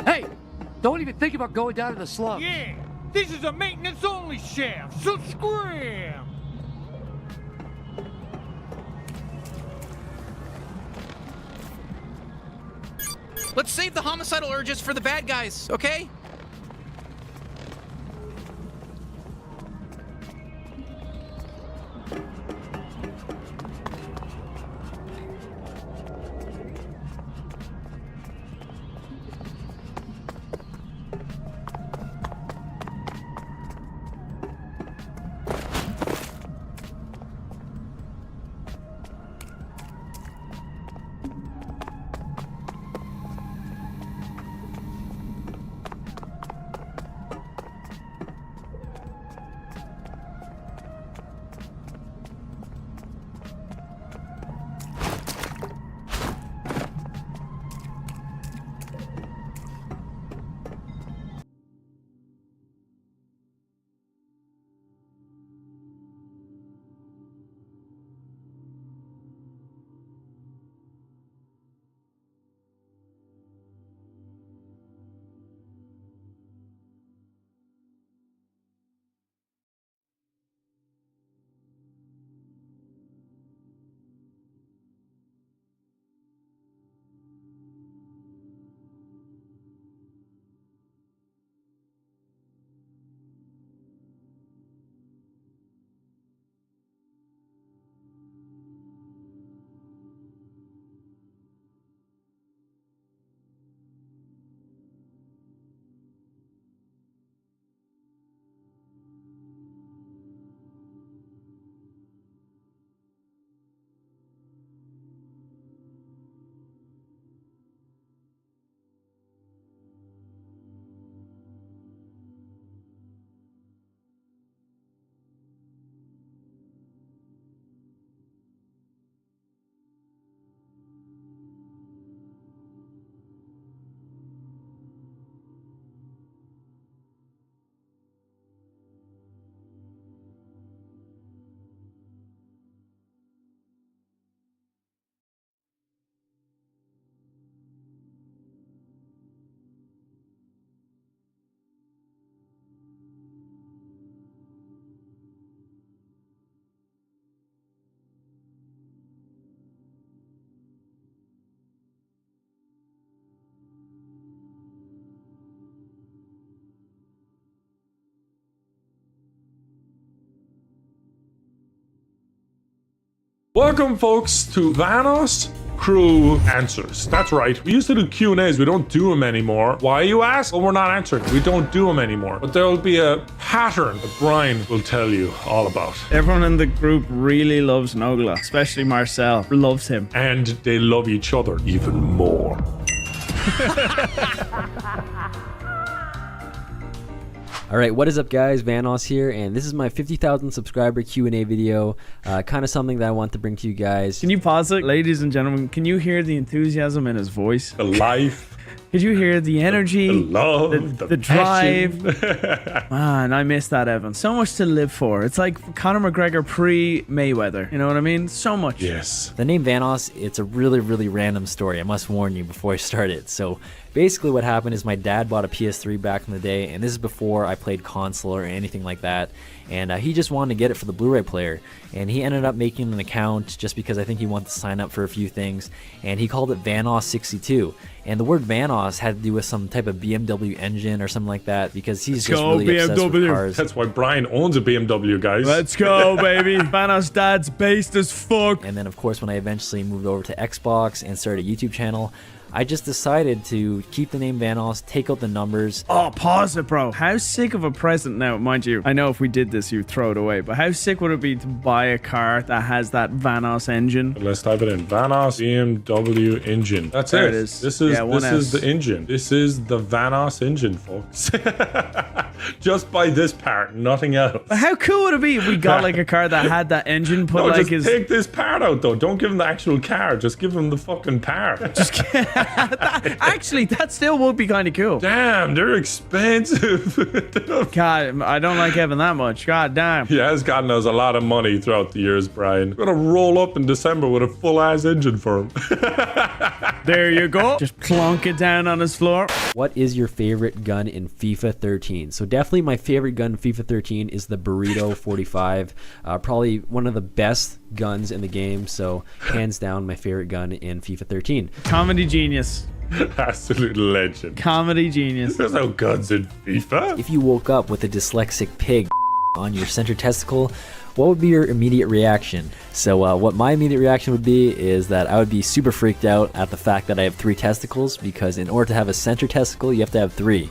Hey, don't even think about going down to the slums. Yeah, this is a maintenance-only shaft, so scram! Let's save the homicidal urges for the bad guys, okay? Welcome, folks, to Vanoss Crew Answers. That's right. We used to do Q&As. We don't do them anymore. Why, you ask? Well, we're not answering. We don't do them anymore. But there will be a pattern that Brian will tell you all about. Everyone in the group really loves Nogla, especially Marcel. Loves him. And they love each other even more. All right, what is up, guys? Vanoss here, and this is my 50,000 subscriber Q&A video. Kind of something that I want to bring to you guys. Can you pause it? Ladies and gentlemen, can you hear the enthusiasm in his voice? The life. Could you hear the energy, the love, the drive? Man, I miss that, Evan. So much to live for. It's like Conor McGregor pre-Mayweather. You know what I mean? So much. Yes. The name Vanoss, it's a really, really random story. I must warn you before I start it. So basically what happened is my dad bought a PS3 back in the day, and this is before I played console or anything like that. And he just wanted to get it for the Blu-ray player. And he ended up making an account just because I think he wanted to sign up for a few things. And he called it Vanoss62. And the word Vanoss had to do with some type of BMW engine or something like that, because he's just really obsessed with cars. That's why Brian owns a BMW, guys. Let's go, baby. Vanoss dad's based as fuck. And then, of course, when I eventually moved over to Xbox and started a YouTube channel, I just decided to keep the name Vanoss, take out the numbers. Oh, pause it, bro. How sick of a present now, mind you. I know if we did this, you'd throw it away, but how sick would it be to buy a car that has that Vanoss engine? Let's type it in. Vanoss BMW engine. That's there it. It is. This is the engine. This is the Vanoss engine, folks. Just by this part, nothing else. But how cool would it be if we got like a car that had that engine? Put no, like just his... take this part out, though. Don't give him the actual car. Just give him the fucking part. Just actually, that still would be kind of cool. Damn, they're expensive. God, I don't like Evan that much. God damn. He has gotten us a lot of money throughout the years, Brian. We're gonna roll up in December with a full-ass engine for him. There you go. Just plonk it down on his floor. What is your favorite gun in FIFA 13? So definitely my favorite gun in FIFA 13 is the Burrito 45. Probably one of the best guns in the game. So hands down, my favorite gun in FIFA 13. Comedy genius. Absolute legend. Comedy genius. There's no guns in FIFA. If you woke up with a dyslexic pig on your center testicle, what would be your immediate reaction? So what my immediate reaction would be is that I would be super freaked out at the fact that I have 3 testicles, because in order to have a center testicle, you have to have 3.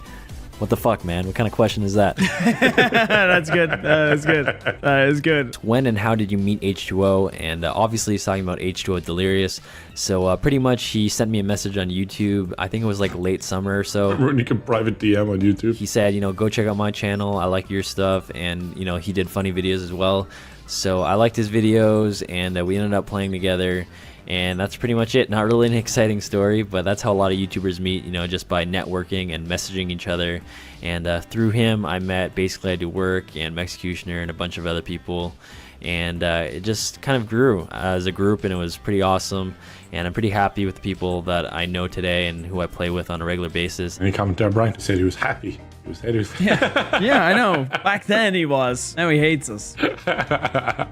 What the fuck, man? What kind of question is that? That's good. That is good. That is good. When and how did you meet H2O? And obviously he's talking about H2O Delirious. So pretty much he sent me a message on YouTube. I think it was like late summer or so. You can private DM on YouTube. He said, you know, go check out my channel. I like your stuff. And, you know, he did funny videos as well. So I liked his videos, and we ended up playing together. And that's pretty much it. Not really an exciting story, but that's how a lot of YouTubers meet, you know, just by networking and messaging each other. And through him, I met Basically I Do Work and Mexecutioner and a bunch of other people. And it just kind of grew as a group, and it was pretty awesome. And I'm pretty happy with the people that I know today and who I play with on a regular basis. And he commented on Brian, said he was happy. Yeah, I know. Back then he was. Now he hates us.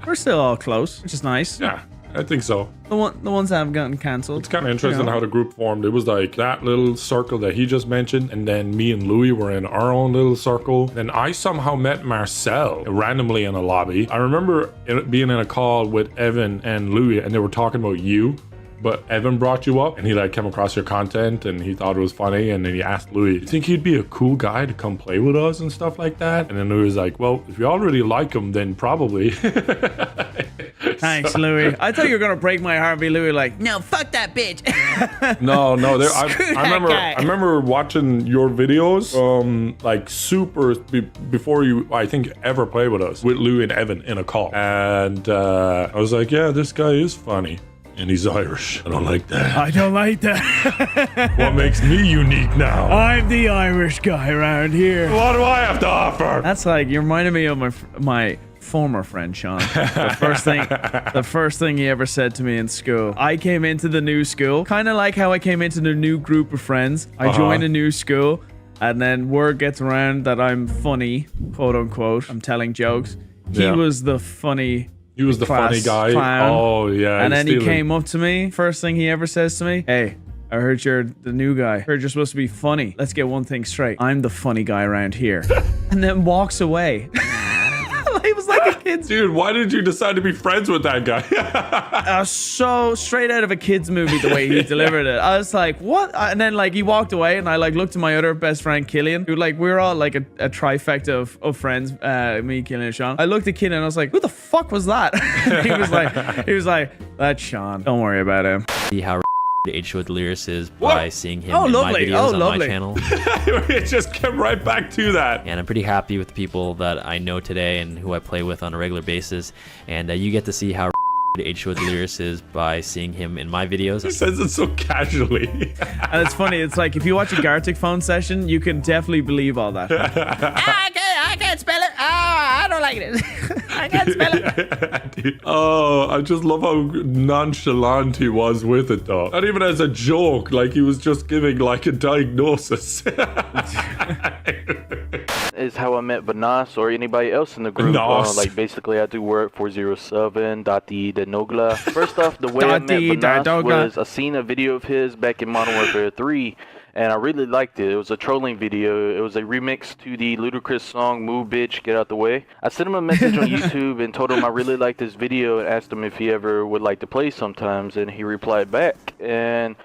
We're still all close, which is nice. Yeah, I think so. The ones that have gotten cancelled. It's kind of interesting how the group formed. It was like that little circle that he just mentioned, and then me and Louis were in our own little circle. Then I somehow met Marcel randomly in a lobby. I remember being in a call with Evan and Louis, and they were talking about you. But Evan brought you up, and he like came across your content, and he thought it was funny, and then he asked Louis, "You think he'd be a cool guy to come play with us and stuff like that?" And then Louis was like, "Well, if you already like him, then probably." Thanks, Louis. I thought you were gonna break my heart and be Louis like, "No, fuck that bitch." No, Screw that guy. I remember watching your videos, like super before you, I think, ever played with us with Louis and Evan in a call, and I was like, "Yeah, this guy is funny." And he's Irish. I don't like that. I don't like that. What makes me unique now? I'm the Irish guy around here. What do I have to offer? That's like, you reminded me of my former friend Sean. The first thing he ever said to me in school. I came into the new school, kind of like how I came into the new group of friends. I joined a new school, and then word gets around that I'm funny, quote unquote. I'm telling jokes. He was the funny. He was the funny guy. Clown. Oh, yeah. And then he came up to me. First thing he ever says to me, "Hey, I heard you're the new guy. I heard you're supposed to be funny. Let's get one thing straight. I'm the funny guy around here." And then walks away. He was like a kid's... Dude, why did you decide to be friends with that guy? So straight out of a kid's movie, the way he delivered it. I was like, what? And then like he walked away, and I like looked to my other best friend, Killian, who like, we're all like a trifecta of friends, me, Killian, and Sean. I looked at Killian and I was like, who the fuck was that? he was like, that's Sean. Don't worry about him. See how H2O Delirious is by seeing him in lovely. my videos on Lovely. my channel. It just came right back to that. And I'm pretty happy with the people that I know today and who I play with on a regular basis. And you get to see how H2O Delirious is by seeing him in my videos. He says it so casually. And it's funny. It's like if you watch a Gartic phone session, you can definitely believe all that. I can't spell it. I don't like it. I can't spell it. Dude. Oh, I just love how nonchalant he was with it, though. Not even as a joke, like he was just giving like a diagnosis. Is how I met Vanas or anybody else in the group. Like basically I do work for 07, Dati Denogla. First off, the way I met Vanas was I seen a video of his back in Modern Warfare 3. And I really liked it. It was a trolling video. It was a remix to the Ludacris song, Move Bitch, Get Out the Way. I sent him a message on YouTube and told him I really liked this video and asked him if he ever would like to play sometimes. And he replied back. And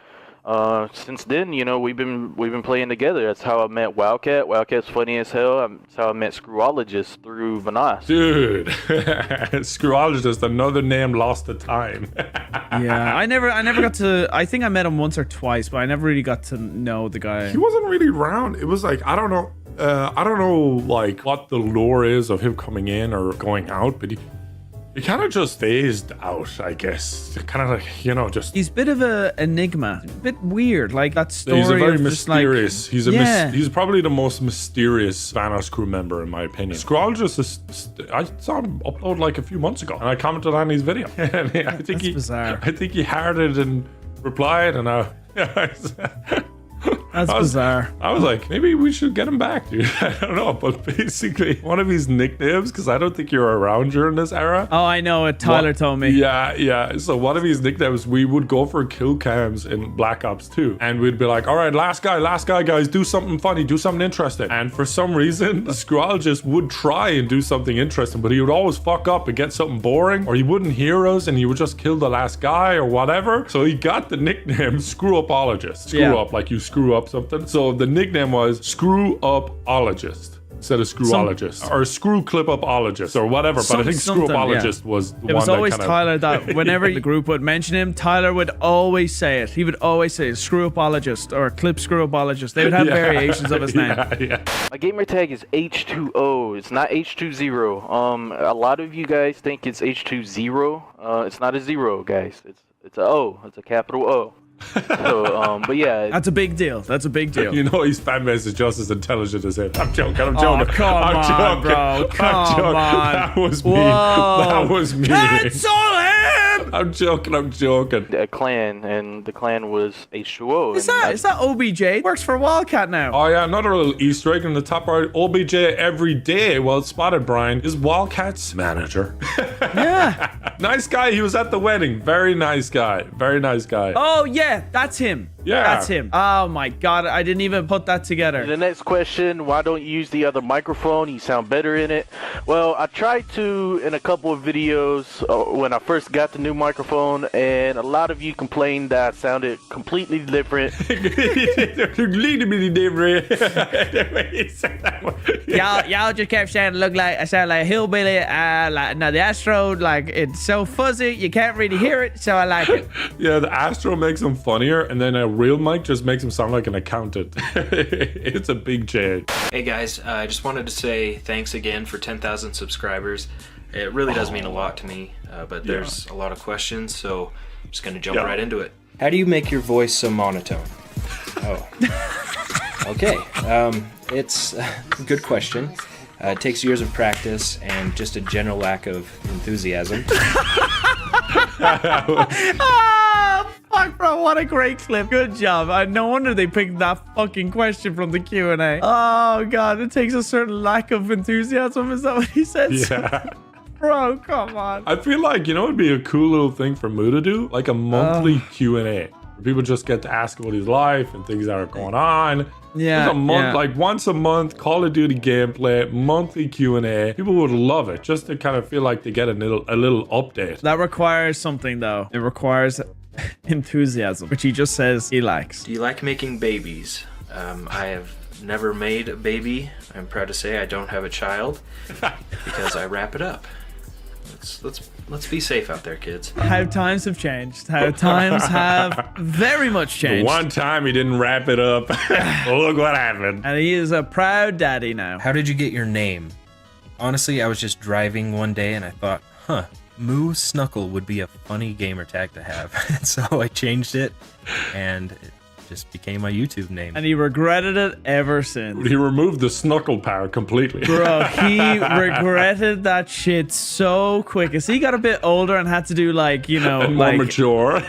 since then, you know, we've been playing together. That's how I met Wildcat. Wildcat's funny as hell. That's how I met Screwologist through Vanas. Dude, Screwologist, another name lost to time. Yeah, I never got to. I think I met him once or twice, but I never really got to know the guy. He wasn't really around. It was like, I don't know like what the lore is of him coming in or going out, but he kind of just phased out, I guess. Kind of like, you know, just... He's a bit of an enigma. A bit weird, like that story. He's a very mysterious. Like, he's probably the most mysterious Vanos crew member, in my opinion. Screwologist I saw him upload like a few months ago, and I commented on his video. I think bizarre. I think he hearted and replied, and That's bizarre. I was like, maybe we should get him back, dude. I don't know, but basically one of his nicknames, because I don't think you were around during this era. Oh, I know it. Tyler told me. Yeah. So one of his nicknames, we would go for kill cams in Black Ops 2, and we'd be like, all right, last guy, guys, do something funny, do something interesting. And for some reason, the Scrologist would try and do something interesting, but he would always fuck up and get something boring, or he wouldn't hear us, and he would just kill the last guy or whatever. So he got the nickname Screw-Upologist. Screw up, like you screw up something. So the nickname was Screw-Upologist instead of Screwologist or Screw Clip-Upologist or whatever. But I think Screw-Upologist was the one that It was always kind of... Tyler that whenever the group would mention him, Tyler would always say it. He would always say Screw-Upologist or Clip Screw-Upologist. They would have variations of his name. My gamer tag is H2O. It's not H20. A lot of you guys think it's H20. It's not a zero, guys. It's a O. It's a capital O. So, but yeah. That's a big deal. That's a big deal. You know his fan base is just as intelligent as him. I'm joking. Oh, come on, bro. Come on. That was me. Whoa. That was me. Cancel him! I'm joking. A clan, and the clan was H2O. Is that OBJ? Works for Wildcat now. Oh yeah, another little Easter egg in the top right. OBJ every day, well spotted, Brian, is Wildcat's manager. Yeah. Nice guy. He was at the wedding. Very nice guy. Very nice guy. Oh yeah, that's him. Yeah. That's him. Oh my god, I didn't even put that together. The next question, why don't you use the other microphone? You sound better in it. Well, I tried to in a couple of videos when I first got the new microphone, and a lot of you complained that I sounded completely different. Completely different. Y'all just kept saying I sound like a hillbilly. The Astro, like it's so fuzzy you can't really hear it, so I like it. Yeah, the Astro makes him funnier, and then a real mic just makes him sound like an accountant. It's a big change. Hey guys, I just wanted to say thanks again for 10,000 subscribers. It really does mean a lot to me, but there's a lot of questions, so I'm just gonna jump right into it. How do you make your voice so monotone? Oh. Okay, it's a good question. It takes years of practice and just a general lack of enthusiasm. Oh, fuck, bro. What a great clip. Good job. No wonder they picked that fucking question from the Q&A. Oh, God. It takes a certain lack of enthusiasm. Is that what he said? Yeah. Bro, come on. I feel like, it'd be a cool little thing for Moo to do, like a monthly Q&A. Where people just get to ask about his life and things that are going on. Yeah, a month, like once a month, Call of Duty gameplay, monthly Q&A. People would love it, just to kind of feel like they get a little update. That requires something, though. It requires enthusiasm, which he just says he likes. Do you like making babies? I have never made a baby. I'm proud to say I don't have a child because I wrap it up. Let's be safe out there, kids. How times have changed. How times have very much changed. The one time he didn't wrap it up. Look what happened. And he is a proud daddy now. How did you get your name? Honestly, I was just driving one day and I thought, Moo Snuckle would be a funny gamer tag to have. So I changed it and it just became my YouTube name. And he regretted it ever since. He removed the Snuckle power completely. Bro, he regretted that shit so quick. As he got a bit older and had to do and more mature.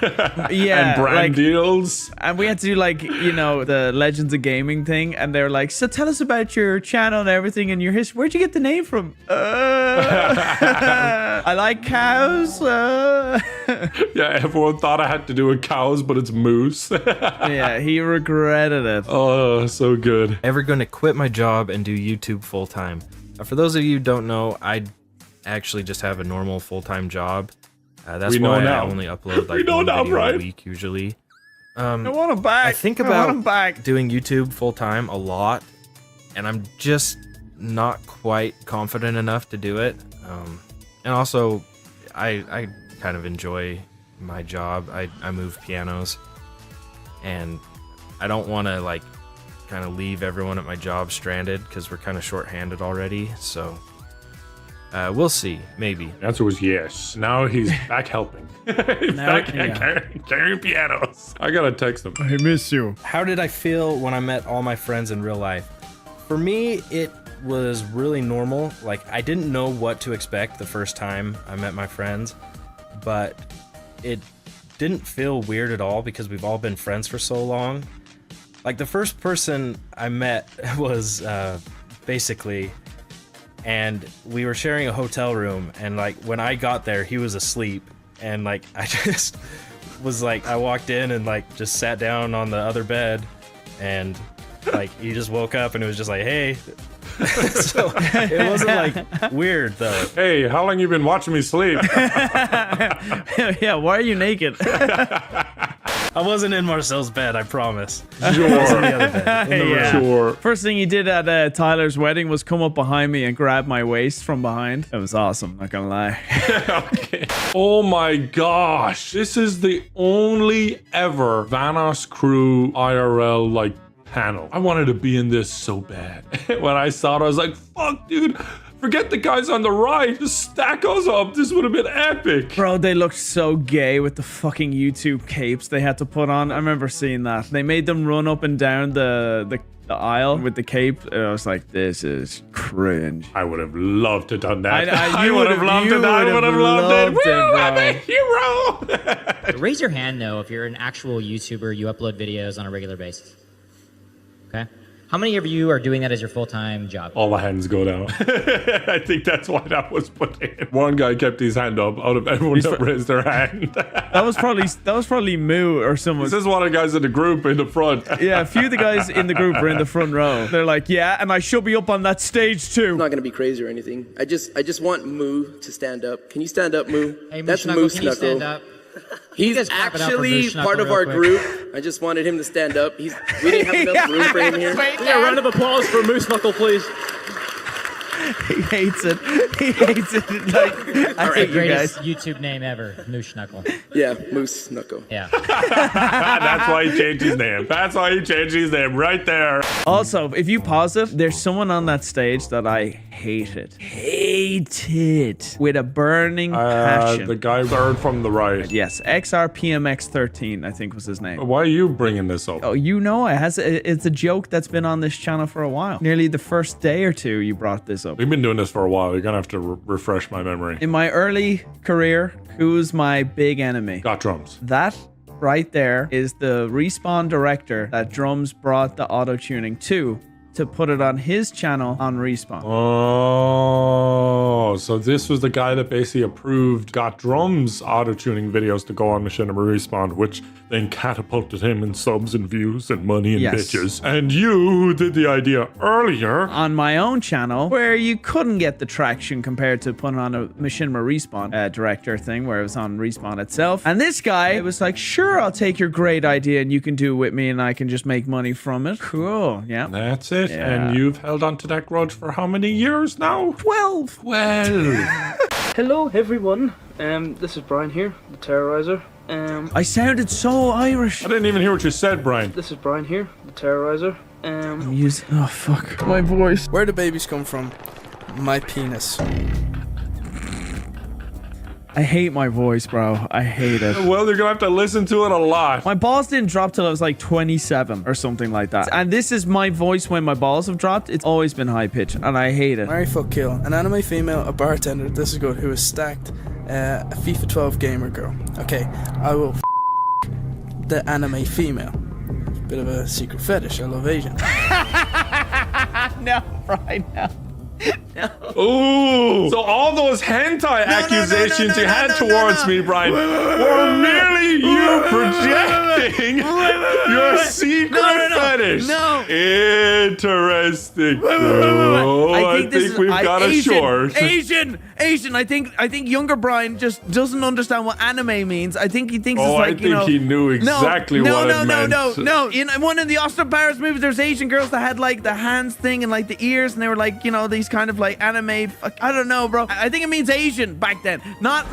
Yeah. And brand deals. And we had to do the Legends of Gaming thing. And they were like, so tell us about your channel and everything and your history. Where'd you get the name from? I like cows. Yeah, everyone thought I had to do with cows, but it's moose. Yeah, he regretted it. Oh, so good. Ever gonna quit my job and do YouTube full time? For those of you who don't know, I actually just have a normal full-time job. That's why I only upload like one video a week usually. I want him back. I think about doing YouTube full time a lot, and I'm just not quite confident enough to do it. And also, I kind of enjoy my job. I move pianos, and I don't want to kind of leave everyone at my job stranded because we're kind of short-handed already. So we'll see, maybe. The answer was yes. Now he's back helping. Carrying pianos. I gotta text him. I miss you. How did I feel when I met all my friends in real life? For me, it was really normal. I didn't know what to expect the first time I met my friends, but it didn't feel weird at all because we've all been friends for so long. Like the first person I met was basically, and we were sharing a hotel room, and like when I got there, he was asleep, and like I just was like, I walked in and like just sat down on the other bed, and like he just woke up and it was just like, hey. So it wasn't like weird though. Hey, how long you been watching me sleep? Yeah, why are you naked? I wasn't in Marcel's bed, I promise. Sure. I was in the other bed. In the room. Sure. First thing he did at Tyler's wedding was come up behind me and grab my waist from behind. It was awesome, not gonna lie. Okay. Oh my gosh. This is the only ever Vanoss Crew IRL like panel. I wanted to be in this so bad. When I saw it, I was like, fuck, dude. Forget the guys on the right. Just stack us up. This would have been epic. Bro, they looked so gay with the fucking YouTube capes they had to put on. I remember seeing that. They made them run up and down the aisle with the cape. I was like, this is cringe. I would have loved to have done that. I would have loved it. I would have loved it. Woo, I'm a hero. Raise your hand, though, if you're an actual YouTuber, you upload videos on a regular basis. Okay? How many of you are doing that as your full-time job? All the hands go down. I think that's why that was put in. One guy kept his hand up out of everyone that raised their hand. That was probably Moo or someone. This is one of the guys in the group in the front. Yeah, a few of the guys in the group are in the front row. They're like, yeah, and I should be up on that stage too. I'm not gonna be crazy or anything. I just want Moo to stand up. Can you stand up, Moo? Hey, that's Moo Moose Knuckle, can you Knuckle. stand up? He's actually part of our group. I just wanted him to stand up. We didn't have enough room for him here. Yeah, round of applause for Moose Knuckle, please. He hates it. He hates it. Like, I hate you guys. Greatest YouTube name ever, Moose Knuckle. Yeah, Moose Knuckle. Yeah. That's why he changed his name. That's why he changed his name right there. Also, if you pause it, there's someone on that stage that I hated. Hated. With a burning passion. The guy third from the right. Yes, XRPMX13, I think was his name. Why are you bringing this up? Oh, you know, it's a joke that's been on this channel for a while. Nearly the first day or two you brought this up. We've been doing this for a while. You're gonna have to refresh my memory. In my early career, who's my big enemy? Got Drums. That right there is the Respawn director that Drums brought the auto-tuning to put it on his channel on Respawn. Oh, so this was the guy that basically approved Got Drums auto-tuning videos to go on Machinima Respawn, which then catapulted him in subs and views and money and bitches. And you, who did the idea earlier, on my own channel, where you couldn't get the traction compared to putting on a Machinima Respawn director thing where it was on Respawn itself. And this guy was like, sure, I'll take your great idea and you can do it with me and I can just make money from it. Cool, yeah. That's it. Yeah. And you've held on to that grudge for how many years now? 12. 12. Hello, everyone. This is Brian here, the Terrorizer. I sounded so Irish. I didn't even hear what you said, Brian. This is Brian here, the Terrorizer. Oh, fuck. My voice. Where do babies come from? My penis. I hate my voice, bro. I hate it. Well, you're gonna have to listen to it a lot. My balls didn't drop till I was like 27 or something like that. And this is my voice when my balls have dropped. It's always been high pitched, and I hate it. Marry, fuck, kill. An anime female, a bartender, this is good, who is stacked, a FIFA 12 gamer girl. Okay, I will the anime female. Bit of a secret fetish, I love Asian. No, right now. No. Ooh! So all those hentai accusations you had towards me, Brian, were merely you projecting your secret fetish. No. Interesting. I think we've got a short. Asian. I think younger Brian just doesn't understand what anime means. I think he thinks it's like, I think he knew exactly what it meant. No. In one of the Austin Powers movies, there's Asian girls that had like the hands thing and like the ears, and they were like, you know, these kind of like anime. I don't know, bro. I think it means Asian back then. Not.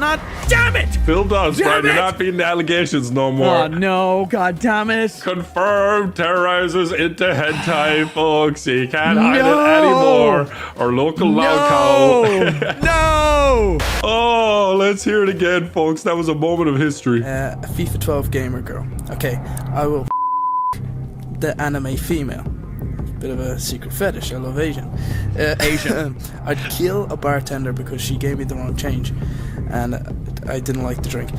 Damn it! Phil does, Brian. You're not beating the allegations no more. Oh no! God damn it! Confirmed. Terrorizers into hentai, folks. You can't hide it anymore. Our local lolcow. No! Oh, let's hear it again, folks. That was a moment of history. A FIFA 12 gamer girl. Okay, I will the anime female. Bit of a secret fetish, I love Asian. I'd kill a bartender because she gave me the wrong change and I didn't like the drink.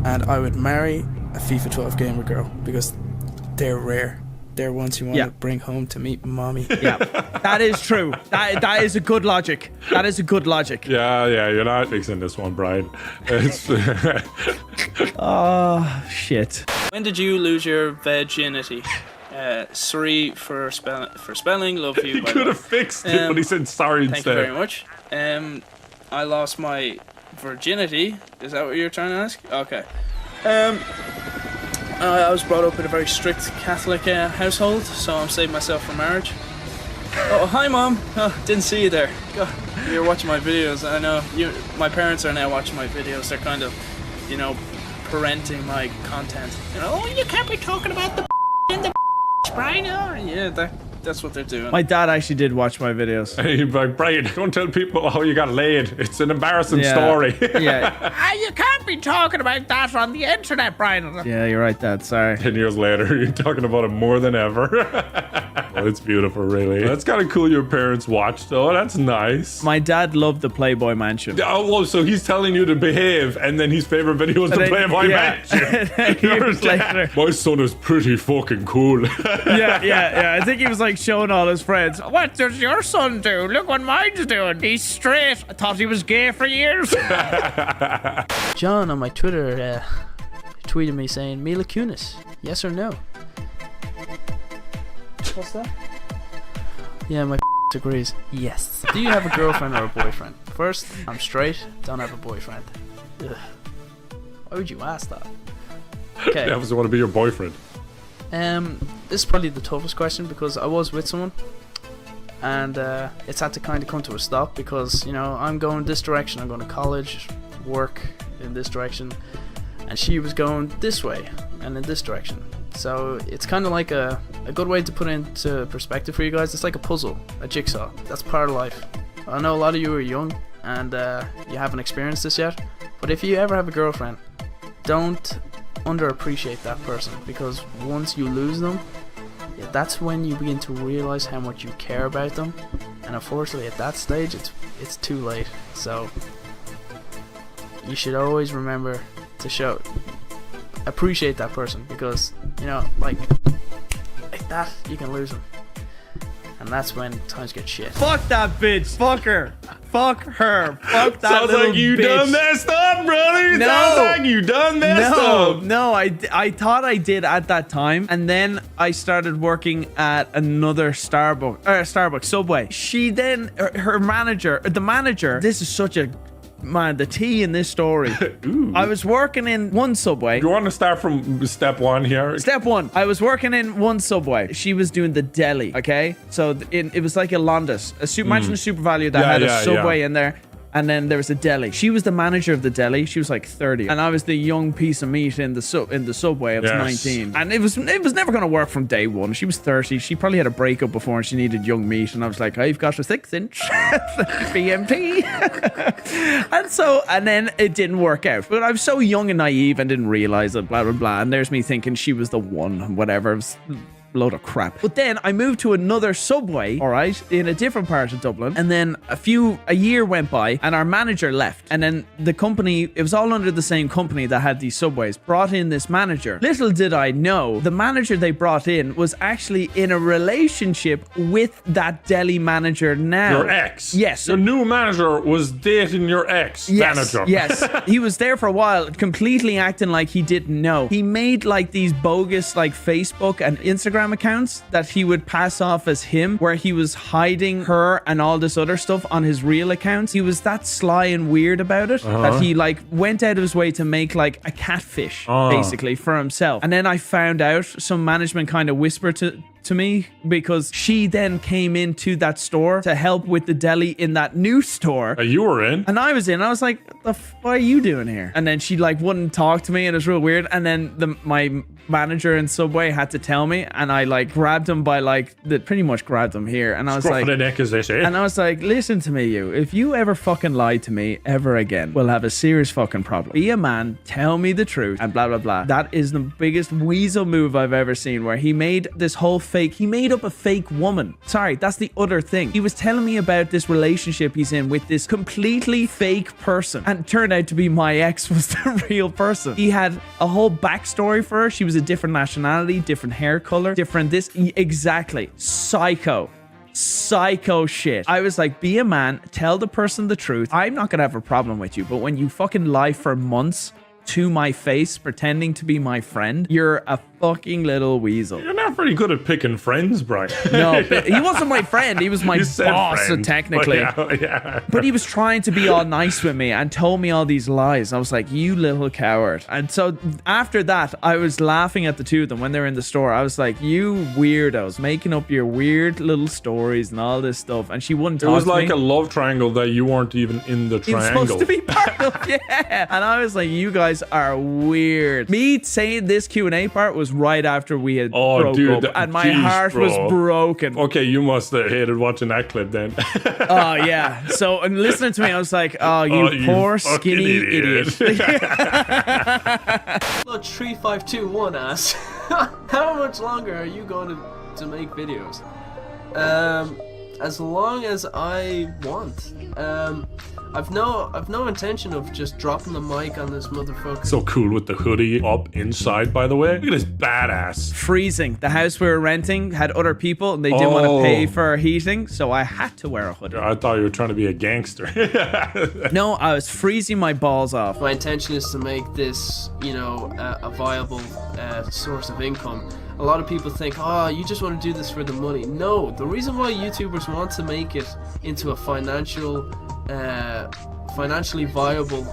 and I would marry a FIFA 12 gamer girl because they're rare. They're ones you want to bring home to meet mommy. Yeah, that is true. That is a good logic. That is a good logic. Yeah, you're not fixing this one, Brian. It's oh, shit. When did you lose your virginity? Sorry for spelling. Love you. He could have fixed it, but he said sorry thank instead. Thank you very much. I lost my virginity. Is that what you're trying to ask? Okay. I was brought up in a very strict Catholic household, so I'm saving myself for marriage. Oh, hi, Mom. Oh, didn't see you there. God, you're watching my videos. I know my parents are now watching my videos. They're kind of, parenting my content. Oh, you can't be talking about the and the Brian. Oh, yeah, that's what they're doing. My dad actually did watch my videos. Hey, Brian, don't tell people how you got laid. It's an embarrassing story. Yeah. You can't be talking about that on the internet, Brian. Yeah, you're right, Dad. Sorry. 10 years later, you're talking about it more than ever. Well, it's beautiful, really. That's kind of cool your parents watched, though. That's nice. My dad loved the Playboy Mansion. Oh, well, so he's telling you to behave, and then his favorite video is the Playboy Mansion. My son is pretty fucking cool. Yeah. I think he was like showing all his friends. What does your son do? Look what mine's doing. He's straight. I thought he was gay for years. John on my Twitter tweeted me saying, Mila Kunis, yes or no? What's that? Yeah, my agrees. Yes. Do you have a girlfriend or a boyfriend? First, I'm straight, don't have a boyfriend. Ugh. Why would you ask that? Okay. I obviously want to be your boyfriend. This is probably the toughest question because I was with someone and it's had to kind of come to a stop because, I'm going this direction. I'm going to college, work in this direction, and she was going this way and in this direction. So it's kind of like a good way to put into perspective for you guys. It's like a puzzle, a jigsaw. That's part of life. I know a lot of you are young and you haven't experienced this yet, but if you ever have a girlfriend, don't underappreciate that person because once you lose them, that's when you begin to realize how much you care about them, and unfortunately at that stage it's too late. So you should always remember to appreciate that person because like that you can lose them, and that's when times get shit. Fuck that bitch. Fuck her. Fuck her. Fuck that Sounds little like you bitch. done messed up, brother. No. Sounds like you done messed up. No, I thought I did at that time, and then I started working at another Starbucks, Subway. She then, her manager, the manager, this is such a, man, the tea in this story. I was working in one Subway. You want to start from step one here? Step one. I was working in one Subway. She was doing the deli, okay? So it was like a Londis. Imagine a Super Value that had a Subway in there. And then there was a deli. She was the manager of the deli. She was like 30. And I was the young piece of meat in the Subway. I was 19. And it was never going to work from day one. She was 30. She probably had a breakup before and she needed young meat. And I was like, I've got a 6-inch BMT. and then it didn't work out. But I was so young and naive and didn't realize it, blah, blah, blah. And there's me thinking she was the one, whatever. It was load of crap. But then I moved to another Subway, all right, in a different part of Dublin, and then a year went by and our manager left, and then the company, it was all under the same company that had these Subways, brought in this manager. Little did I know, the manager they brought in was actually in a relationship with that deli manager now. Your ex? Yes. Your new manager was dating your ex manager. Yes. He was there for a while, completely acting like he didn't know. He made like these bogus like Facebook and Instagram accounts that he would pass off as him, where he was hiding her and all this other stuff on his real accounts. He was that sly and weird about it that he like went out of his way to make like a catfish basically for himself. And then I found out, some management kind of whispered to me, because she then came into that store to help with the deli in that new store. You were in? And I was in. I was like, what are you doing here? And then she like wouldn't talk to me, and it was real weird. And then my manager in Subway had to tell me, and I like grabbed him by like pretty much grabbed him here, and I was like, the neck, as they say. And I was like, listen to me, if you ever fucking lie to me ever again, we'll have a serious fucking problem. Be a man, tell me the truth, and blah blah blah. That is the biggest weasel move I've ever seen, where he made this whole fake. He made up a fake woman. Sorry, that's the other thing. He was telling me about this relationship he's in with this completely fake person, and it turned out to be my ex was the real person. He had a whole backstory for her. She was a different nationality, different hair color, different this. Exactly. Psycho shit. I was like, be a man, tell the person the truth. I'm not gonna have a problem with you, but when you fucking lie for months to my face pretending to be my friend, you're a fucking little weasel. You're not pretty good at picking friends, Brian. No, but he wasn't my friend. He was my boss, friend, technically. Yeah. But he was trying to be all nice with me and told me all these lies. I was like, you little coward. And so after that, I was laughing at the two of them when they were in the store. I was like, you weirdos, making up your weird little stories and all this stuff. And she wouldn't talk to me. It was like a love triangle that you weren't even in the triangle. It was supposed to be part of, yeah. And I was like, you guys are weird. Me saying this Q&A part was right after we had broke up, and my heart was broken. Okay, you must have hated watching that clip then. Oh yeah. So and listening to me, I was like, oh, you poor skinny idiot. Look, 3521 asks, how much longer are you going to make videos? As long as I want. I've no intention of just dropping the mic on this motherfucker. So cool with the hoodie up inside, by the way. Look at this badass. Freezing. The house we were renting had other people and they didn't want to pay for heating, so I had to wear a hoodie. I thought you were trying to be a gangster. No, I was freezing my balls off. My intention is to make this, you know, a viable source of income. A lot of people think, oh, you just want to do this for the money. No, the reason why YouTubers want to make it into a financially viable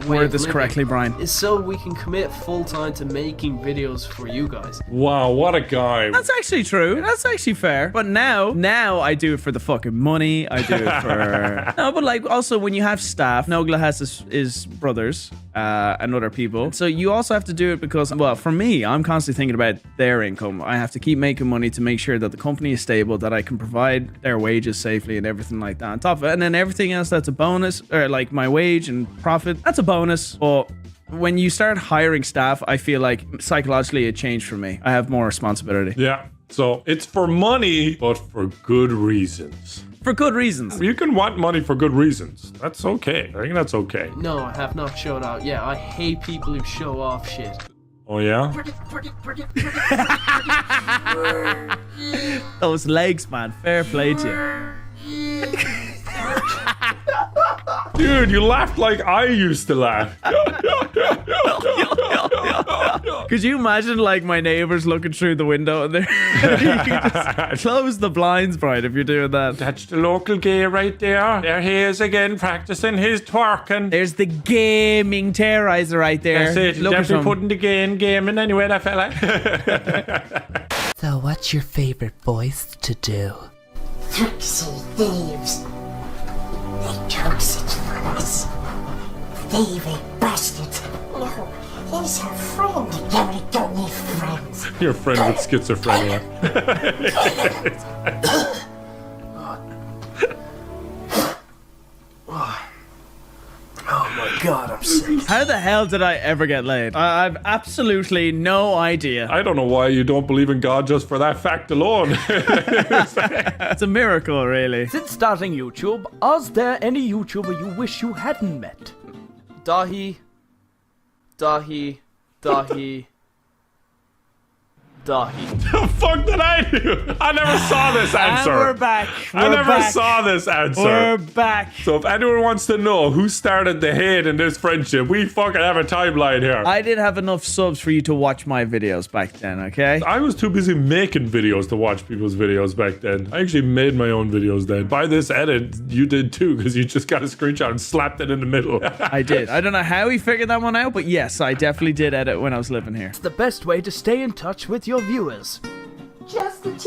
way Word of this living correctly, Brian. is so we can commit full time to making videos for you guys. Wow, what a guy. That's actually true. That's actually fair. But now I do it for the fucking money. I do it for... No, but like also when you have staff, Nogla has his brothers and other people. So you also have to do it because, well, for me, I'm constantly thinking about their income. I have to keep making money to make sure that the company is stable, that I can provide their wages safely and everything like that on top of it. And then everything else that's a bonus, or like my wage and profit, that's a bonus. But when you start hiring staff, I feel like psychologically it changed for me. I have more responsibility. Yeah. So it's for money, but for good reasons. For good reasons. You can want money for good reasons. That's okay. I think that's okay. No, I have not showed out. Yeah, I hate people who show off shit. Oh, yeah? Those legs, man. Fair play to you. Dude, you laughed like I used to laugh. Could you imagine like my neighbors looking through the window and they're you can just close the blinds, Brian, if you're doing that. That's the local gay right there. There he is again practicing his twerking. There's the gaming terrorizer right there. That's it. Look Definitely putting the gay in gaming anyway, that fella. So what's your favorite voice to do? Tricksy thieves. They took it from us. Thieving bastards. No, he's her friend. Yeah, we don't need friends. Your friend with schizophrenia. Oh my god, I'm sick. How the hell did I ever get laid? I've absolutely no idea. I don't know why you don't believe in God just for that fact alone. It's a miracle, really. Since starting YouTube, is there any YouTuber you wish you hadn't met? Dahi. The fuck did I do? I never saw this answer. And we're back. I never saw this answer. We're back. So if anyone wants to know who started the hate in this friendship, we fucking have a timeline here. I did have enough subs for you to watch my videos back then, okay? I was too busy making videos to watch people's videos back then. I actually made my own videos then. By this edit, you did too, because you just got a screenshot and slapped it in the middle. I did. I don't know how he figured that one out, but yes, I definitely did edit when I was living here. It's the best way to stay in touch with your viewers. Just a tip.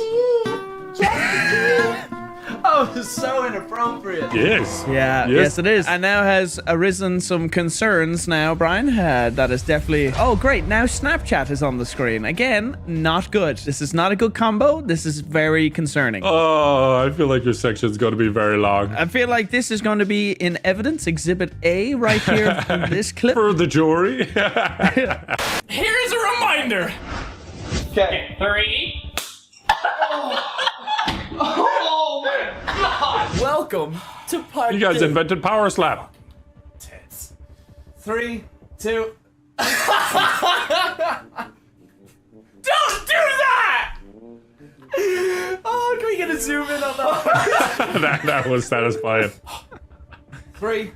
Just a tip. Oh, it's so inappropriate. Yes. Yeah, yes it is. And now has arisen some concerns now, Brian. That is definitely... Oh, great. Now Snapchat is on the screen. Again, not good. This is not a good combo. This is very concerning. Oh, I feel like your section's going to be very long. I feel like this is going to be in evidence, Exhibit A, right here in this clip. For the jury. Here's a reminder. Okay, 3, Oh my god! Welcome to part You guys invented Power Slap. 3, 2. Don't do that! Oh, can we get a zoom in on that? that was satisfying. 3,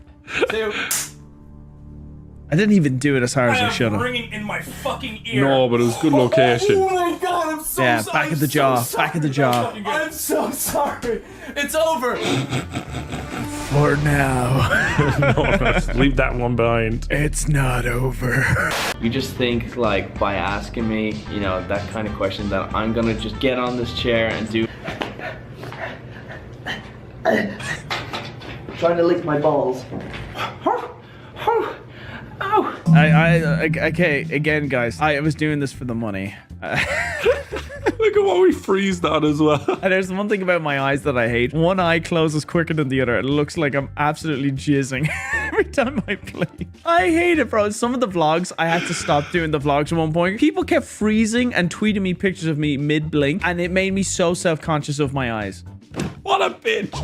2. I didn't even do it as hard as I should have. Ringing in my fucking ear. No, but it was good location. Oh my god, I'm so Yeah, sorry. back at the I'm jaw, so back at the jaw. I'm so sorry. It's over. For now. No, let's leave that one behind. It's not over. You just think, like, by asking me, you know, that kind of question, that I'm gonna just get on this chair and do. Trying to lick my balls. Okay, again, guys, I was doing this for the money. Look at what we freezed on as well. And there's one thing about my eyes that I hate. One eye closes quicker than the other. It looks like I'm absolutely jizzing every time I play. I hate it, bro. Some of the vlogs, I had to stop doing the vlogs at one point. People kept freezing and tweeting me pictures of me mid-blink, and it made me so self-conscious of my eyes. What a bitch.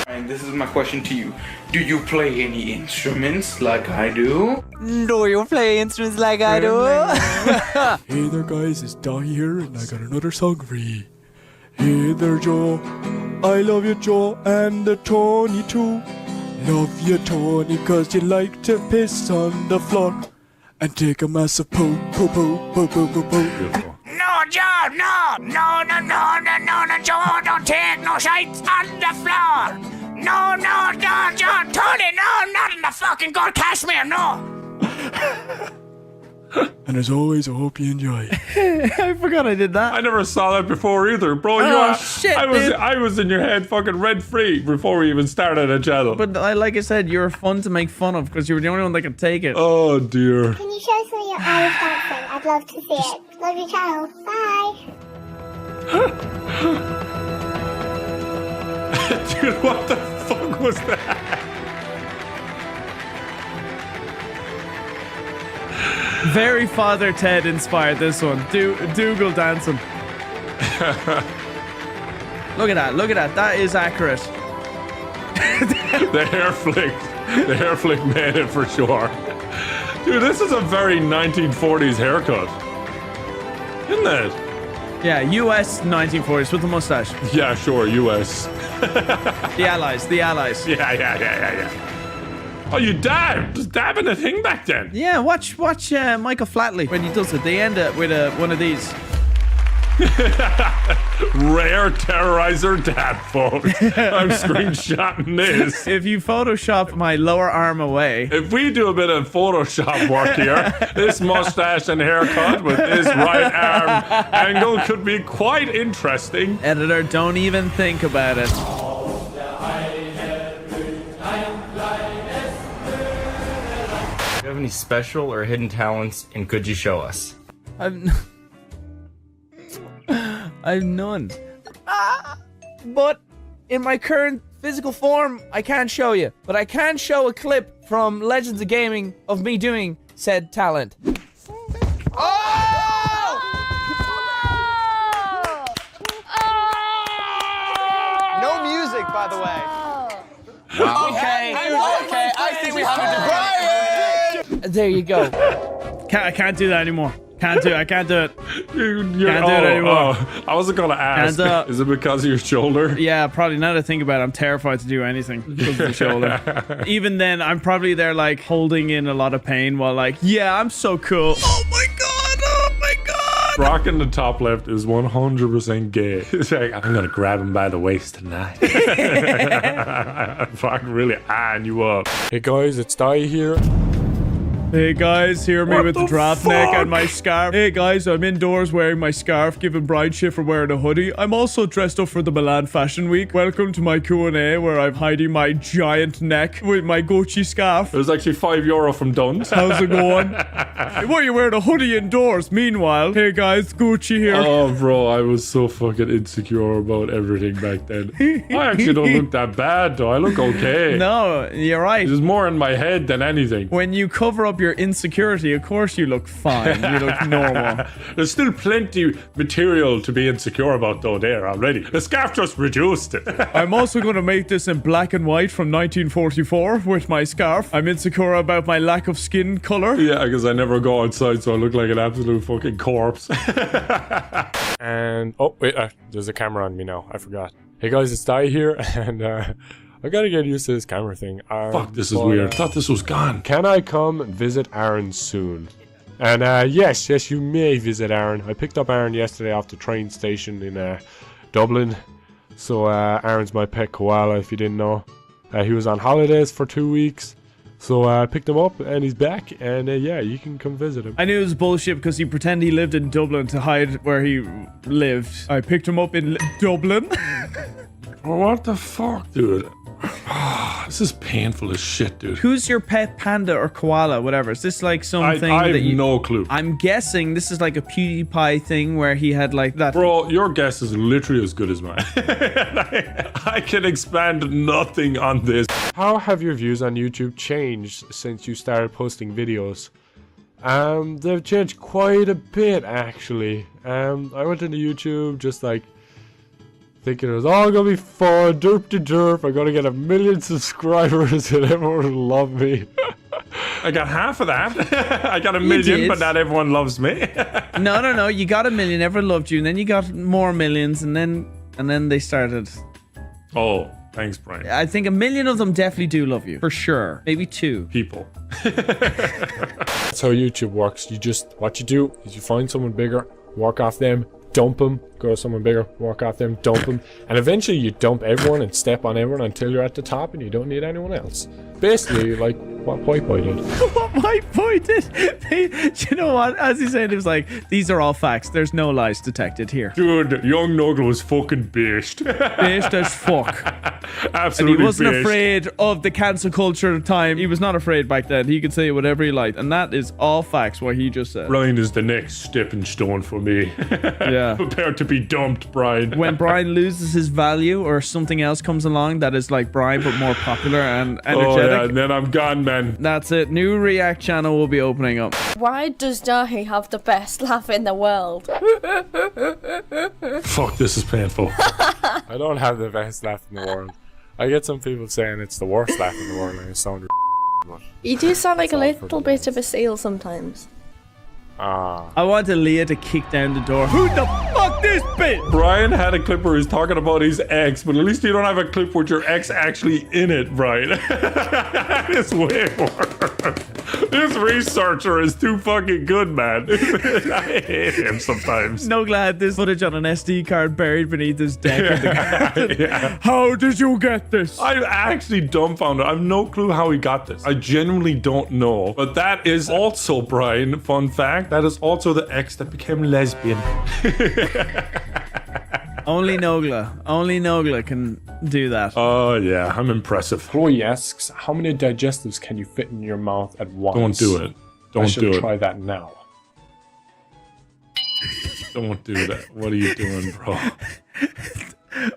And this is my question to you. Do you play any instruments like I do? Do you play instruments like I do? Hey there guys, it's Dahi here and I got another song for you. Hey there Joe, I love you Joe, and the Tony too. Love you Tony cause you like to piss on the floor and take a massive poo poo poo poo poo poo poo. No, Joe, no, Joe, don't take no shites on the floor. No, Joe, Tony, no, not in the fucking gold cashmere, no. And as always, I hope you enjoy. I forgot I did that. I never saw that before either, bro. Shit, I was in your head fucking rent free before we even started a channel. But like I said, you were fun to make fun of because you were the only one that could take it. Oh dear. Can you show some of your Irish dancing? I'd love to see it. Love your channel. Bye. Dude, what the fuck was that? Very Father Ted inspired this one. Dougal dancing. Look at that. That is accurate. The hair flick made it for sure. Dude, this is a very 1940s haircut. Isn't it? Yeah, US 1940s with the mustache. Yeah, sure, US. The Allies. Yeah. Oh, you dabbed? Just dabbing a thing back then? Yeah, watch Michael Flatley when he does it. They end it with one of these. Rare terrorizer dab, folks. I'm screenshotting this. If you Photoshop my lower arm away. If we do a bit of Photoshop work here, this mustache and haircut with this right arm angle could be quite interesting. Editor, don't even think about it. Do you have any special or hidden talents, and could you show us? I've none. But in my current physical form, I can't show you. But I can show a clip from Legends of Gaming of me doing said talent. No music, by the way. Wow. Okay, I think we have to There you go. I can't do that anymore. I can't do it. Can't do it anymore. I wasn't gonna ask. Is it because of your shoulder? Yeah, probably. Now that I think about it, I'm terrified to do anything because of the shoulder. Even then, I'm probably there like holding in a lot of pain while like, yeah, I'm so cool. Oh my god! Brock in the top left is 100% gay. He's like, I'm gonna grab him by the waist tonight. Brock really eyeing you up. Hey guys, it's Dai here. Hey guys, hear me What with the the draft neck fuck? and my scarf. Hey guys, I'm indoors wearing my scarf, giving Brian shit for wearing a hoodie. I'm also dressed up for the Milan Fashion Week. Welcome to my Q&A where I'm hiding my giant neck with my Gucci scarf. It was actually €5 from Duns. How's it going? Hey, what, you wearing a hoodie indoors? Meanwhile, hey guys, Gucci here. Oh, bro, I was so fucking insecure about everything back then. I actually don't look that bad, though. I look okay. No, you're right. It's more in my head than anything. When you cover up up your insecurity, of course you look fine. You look normal. There's still plenty material to be insecure about though there already. The scarf just reduced it. I'm also going to make this in black and white from 1944 with my scarf. I'm insecure about my lack of skin color. Yeah, because I never go outside, so I look like an absolute fucking corpse. And oh wait, there's a camera on me now. I forgot. Hey guys, it's Dai here, and I gotta get used to this camera thing. Fuck, this is weird. I thought this was gone. Can I come visit Aaron soon? And yes, you may visit Aaron. I picked up Aaron yesterday off the train station in Dublin. So Aaron's my pet koala, if you didn't know. He was on holidays for 2 weeks. So I picked him up and he's back, and yeah, you can come visit him. I knew it was bullshit because he pretended he lived in Dublin to hide where he lived. I picked him up in Dublin. What the fuck, dude? This is painful as shit, dude. Who's your pet panda or koala, whatever? Is this like something I that have no clue. I'm guessing this is like a PewDiePie thing where he had like that. Bro, your guess is literally as good as mine. I can expand nothing on this. How have your views on YouTube changed since you started posting videos? They've changed quite a bit, actually. I went into YouTube just like thinking it was all gonna be fun, derp to derp. I'm gonna get 1 million subscribers and everyone will love me. I got half of that. I got 1 million, but not everyone loves me. No. You got 1 million, everyone loved you, and then you got more millions, and then they started. Oh, thanks, Brian. I think 1 million of them definitely do love you, for sure. Maybe 2 people. That's how YouTube works. What you do is you find someone bigger, work off them, dump them, go to someone bigger, work off them, dump them, and eventually you dump everyone and step on everyone until you're at the top and you don't need anyone else. Basically, like what White Boy did. What White Boy did? You know what? As he said, it was like, these are all facts. There's no lies detected here. Dude, young Nogla was fucking based. Based as fuck. Absolutely. And he wasn't based. afraid of the cancel culture time. He was not afraid back then. He could say whatever he liked. And that is all facts, what he just said. Brian is the next stepping stone for me. Yeah. Prepare to be dumped, Brian. When Brian loses his value or something else comes along that is like Brian but more popular and energetic. Oh yeah, and then I'm gone, man. That's it. New React channel will be opening up. Why does Dahi have the best laugh in the world? Fuck, this is painful. I don't have the best laugh in the world. I get some people saying it's the worst laugh in the world and I sound You do sound like a little bit of a seal sometimes. I wanted Leah to kick down the door. Who the fuck this bitch? Brian had a clip where he's talking about his ex, but at least you don't have a clip with your ex actually in it, Brian. That is way worse. This researcher is too fucking good, man. I hate him sometimes. No glad this footage on an SD card buried beneath his deck. Yeah. How did you get this? I'm actually dumbfounded. I have no clue how he got this. I genuinely don't know. But that is also, Brian, fun fact, that is also the ex that became lesbian. Only Nogla can do that. Oh yeah, I'm impressive. Chloe asks, how many digestives can you fit in your mouth at once? Don't do it. I should try that now. Don't do that. What are you doing, bro?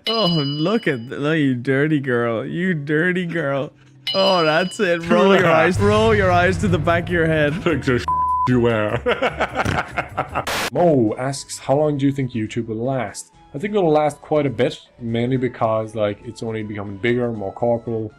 Oh, look, you dirty girl. You dirty girl. Oh, that's it. Roll your eyes. Roll your eyes to the back of your head. Look, the you wear. Mo asks, how long do you think YouTube will last? I think it'll last quite a bit, mainly because like it's only becoming bigger, more corporal.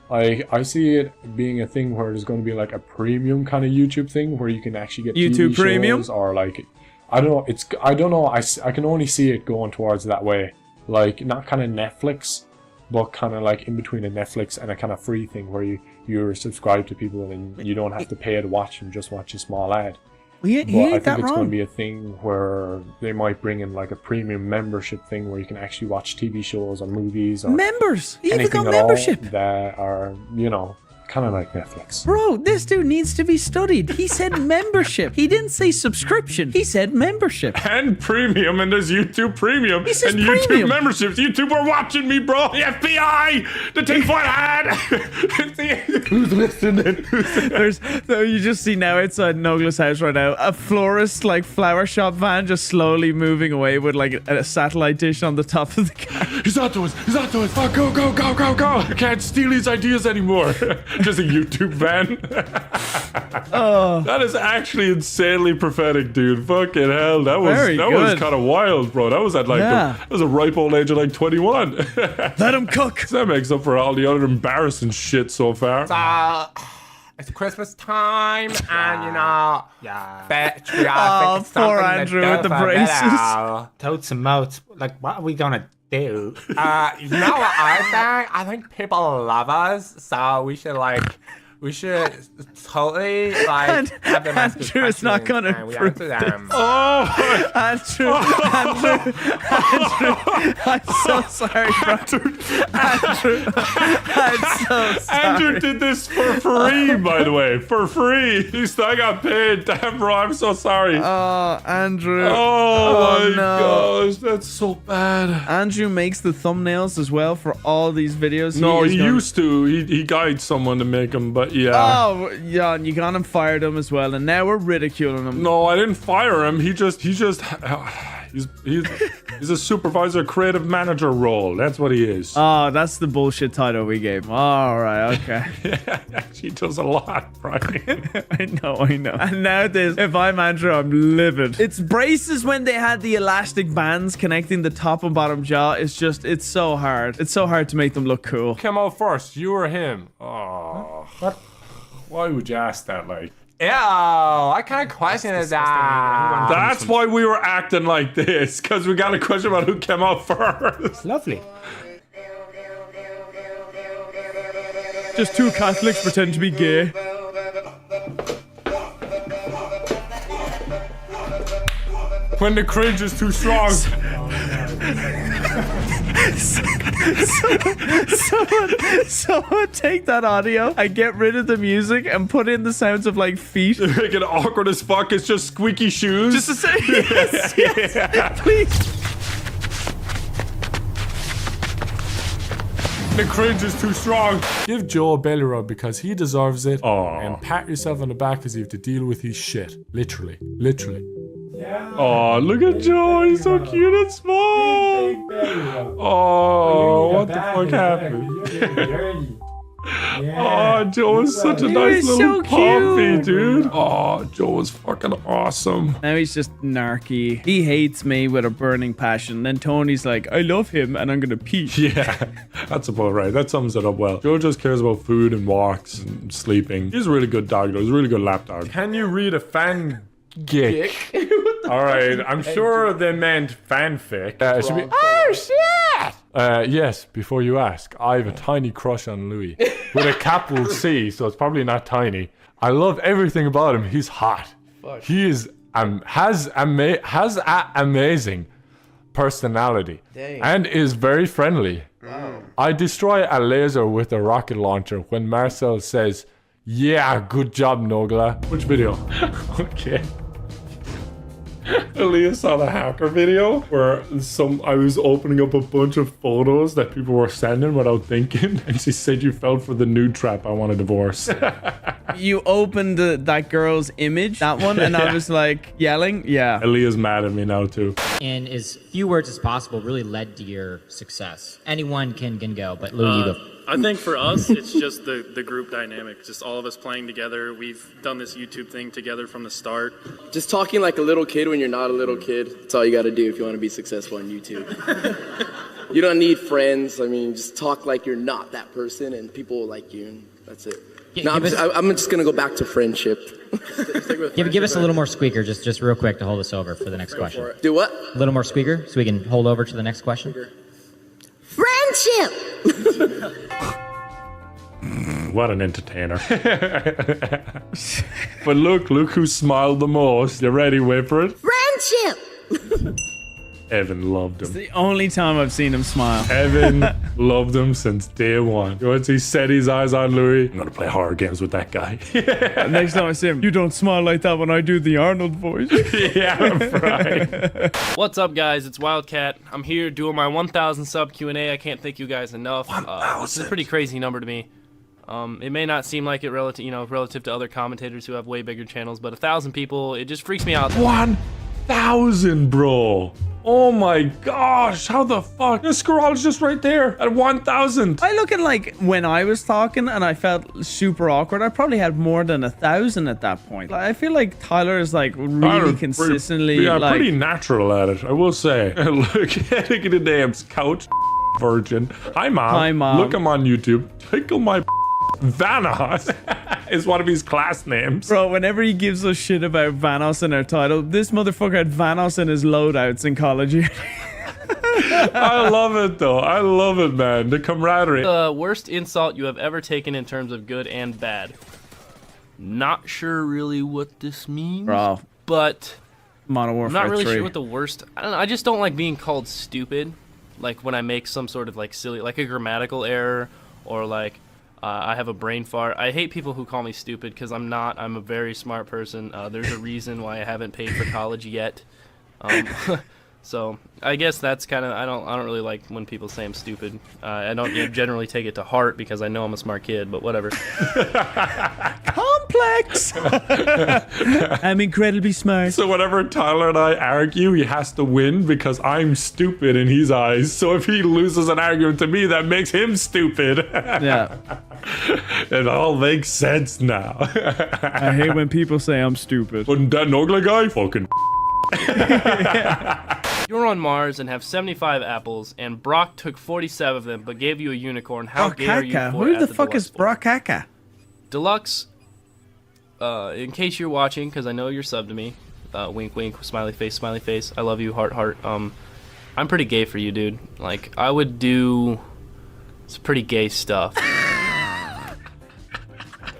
I see it being a thing where there's going to be like a premium kind of YouTube thing where you can actually get YouTube TV premium shows, or like I don't know. I can only see it going towards that way, like not kind of Netflix, but kind of like in between a Netflix and a kind of free thing where you're subscribed to people and you don't have to pay to watch them, just watch a small ad. But I think it's going to be a thing where they might bring in like a premium membership thing where you can actually watch TV shows or movies or members. You even anything got at all membership that are, you know, kind of like Netflix. Bro, this dude needs to be studied. He said membership. He didn't say subscription. He said membership. And premium, and there's YouTube premium. He says and premium. YouTube memberships. YouTube are watching me, bro. The FBI! The tinfoil hat! Who's listening? So you just see now outside Nogla's house right now, a florist, like flower shop van just slowly moving away with like a satellite dish on the top of the car. He's onto us. He's onto us. Oh, go, go, go, go, go. I can't steal his ideas anymore. Just a YouTube van. That is actually insanely prophetic, dude. Fucking hell, that was kind of wild, bro. That was at like that was a ripe old age of like 21. Let him cook. So that makes up for all the other embarrassing shit so far. It's Christmas time, and you know, poor Andrew with the braces. Totes and moats. Like, what are we gonna do? You know what I think? I think people love us, so we should totally like have them ask us Andrew is not questions gonna and we prove answer them. Andrew, I'm so sorry, bro. Andrew, I'm so sorry. Andrew did this for free, by the way, for free. He still got paid. Damn, bro, I'm so sorry. Oh, Andrew. Oh my gosh, that's so bad. Andrew makes the thumbnails as well for all these videos. No, he used to. He guides someone to make them, but yeah. Oh, yeah, and you got him fired him as well, and now we're ridiculing him. No, I didn't fire him. He's a supervisor, creative manager role. That's what he is. Oh, that's the bullshit title we gave him. All right, okay. He does a lot, Brian. I know. And nowadays, if I'm Andrew, I'm livid. It's braces when they had the elastic bands connecting the top and bottom jaw. It's so hard. It's so hard to make them look cool. Come out first, you or him? Oh. What? Why would you ask that, like? Ew, what kind of question is that? That's why we were acting like this, because we got a question about who came out first. Lovely. Just two Catholics pretend to be gay. When the cringe is too strong. Someone take that audio and get rid of the music and put in the sounds of like feet. Make it awkward as fuck. It's just squeaky shoes. Just to say, yes, please. The cringe is too strong. Give Joe a belly rub because he deserves it. Oh. And pat yourself on the back as you have to deal with his shit. Literally. Oh, look at Joe. He's so cute and small. Oh, what the fuck happened? Oh, Joe is such a nice little puppy, dude. Oh, Joe is fucking awesome. Now he's just narky. He hates me with a burning passion. Then Tony's like, I love him and I'm gonna pee. Yeah, that's about right. That sums it up well. Joe just cares about food and walks and sleeping. He's a really good dog, though. He's a really good lap dog. Can you read a fan geek? All right, I'm sure they meant fanfic. Should be, oh, shit! Yes, before you ask, I have a tiny crush on Louis. With a capital C, so it's probably not tiny. I love everything about him. He's hot. Fuck. He is has an amazing personality. Dang. And is very friendly. Wow. I destroy a laser with a rocket launcher when Marcel says, yeah, good job, Nogla. Which video? Okay. Aaliyah saw the hacker video where I was opening up a bunch of photos that people were sending without thinking, and she said you fell for the nude trap. I want a divorce. You opened that girl's image, that one, and I was like yelling. Yeah. Aaliyah's mad at me now too. In as few words as possible, really led to your success. Anyone can go, but Louis, you go. I think for us, it's just the group dynamic, just all of us playing together. We've done this YouTube thing together from the start. Just talking like a little kid when you're not a little kid. That's all you got to do if you want to be successful on YouTube. You don't need friends. I mean, just talk like you're not that person and people will like you, and that's it. No, I'm just going to go back to friendship. Give us a little more squeaker, just real quick to hold us over for the next question. Do what? A little more squeaker so we can hold over to the next question. Friendship! What an entertainer. But look who smiled the most. You ready, wait for it? Friendship! Evan loved him. It's the only time I've seen him smile. Evan loved him since day one. Once he set his eyes on Louis, I'm gonna play horror games with that guy. Next time I see him, you don't smile like that when I do the Arnold voice. Yeah, right. What's up, guys? It's Wildcat. I'm here doing my 1,000 sub Q&A. I can't thank you guys enough. It's a pretty crazy number to me. It may not seem like it relative to other commentators who have way bigger channels, but 1,000 people, it just freaks me out. 1,000, bro. Oh my gosh, how the fuck? The scroll's just right there at 1,000. I look at like when I was talking and I felt super awkward. I probably had more than 1,000 at that point. I feel like Tyler is like really consistently pretty natural at it, I will say. Look at the names, couch virgin. Hi mom. Hi, Mom. Look him on YouTube. Tickle my Vanoss is one of his class names. Bro, whenever he gives us shit about Vanoss in our title, this motherfucker had Vanoss in his loadouts in Call of Duty. I love it though. I love it, man. The camaraderie. The worst insult you have ever taken in terms of good and bad. Not sure really what this means. Bro. But Modern Warfare I'm not really 3. sure what the worst. I don't know. I just don't like being called stupid. Like when I make some sort of like silly, like a grammatical error, or like I have a brain fart. I hate people who call me stupid because I'm not. I'm a very smart person. There's a reason why I haven't paid for college yet. So I guess that's kind of I don't really like when people say I'm stupid. I don't generally take it to heart because I know I'm a smart kid. But whatever. Complex. I'm incredibly smart. So whenever Tyler and I argue, he has to win because I'm stupid in his eyes. So if he loses an argument to me, that makes him stupid. Yeah. It all makes sense now. I hate when people say I'm stupid. But that ugly guy, fucking. You're on Mars and have 75 apples, and Brock took 47 of them, but gave you a unicorn. How gay are you for Who at the fuck Deluxe is Brockaka? Deluxe, in case you're watching, because I know you're subbed to me, wink wink, smiley face, I love you, heart heart. I'm pretty gay for you, dude. Like, I would do some pretty gay stuff.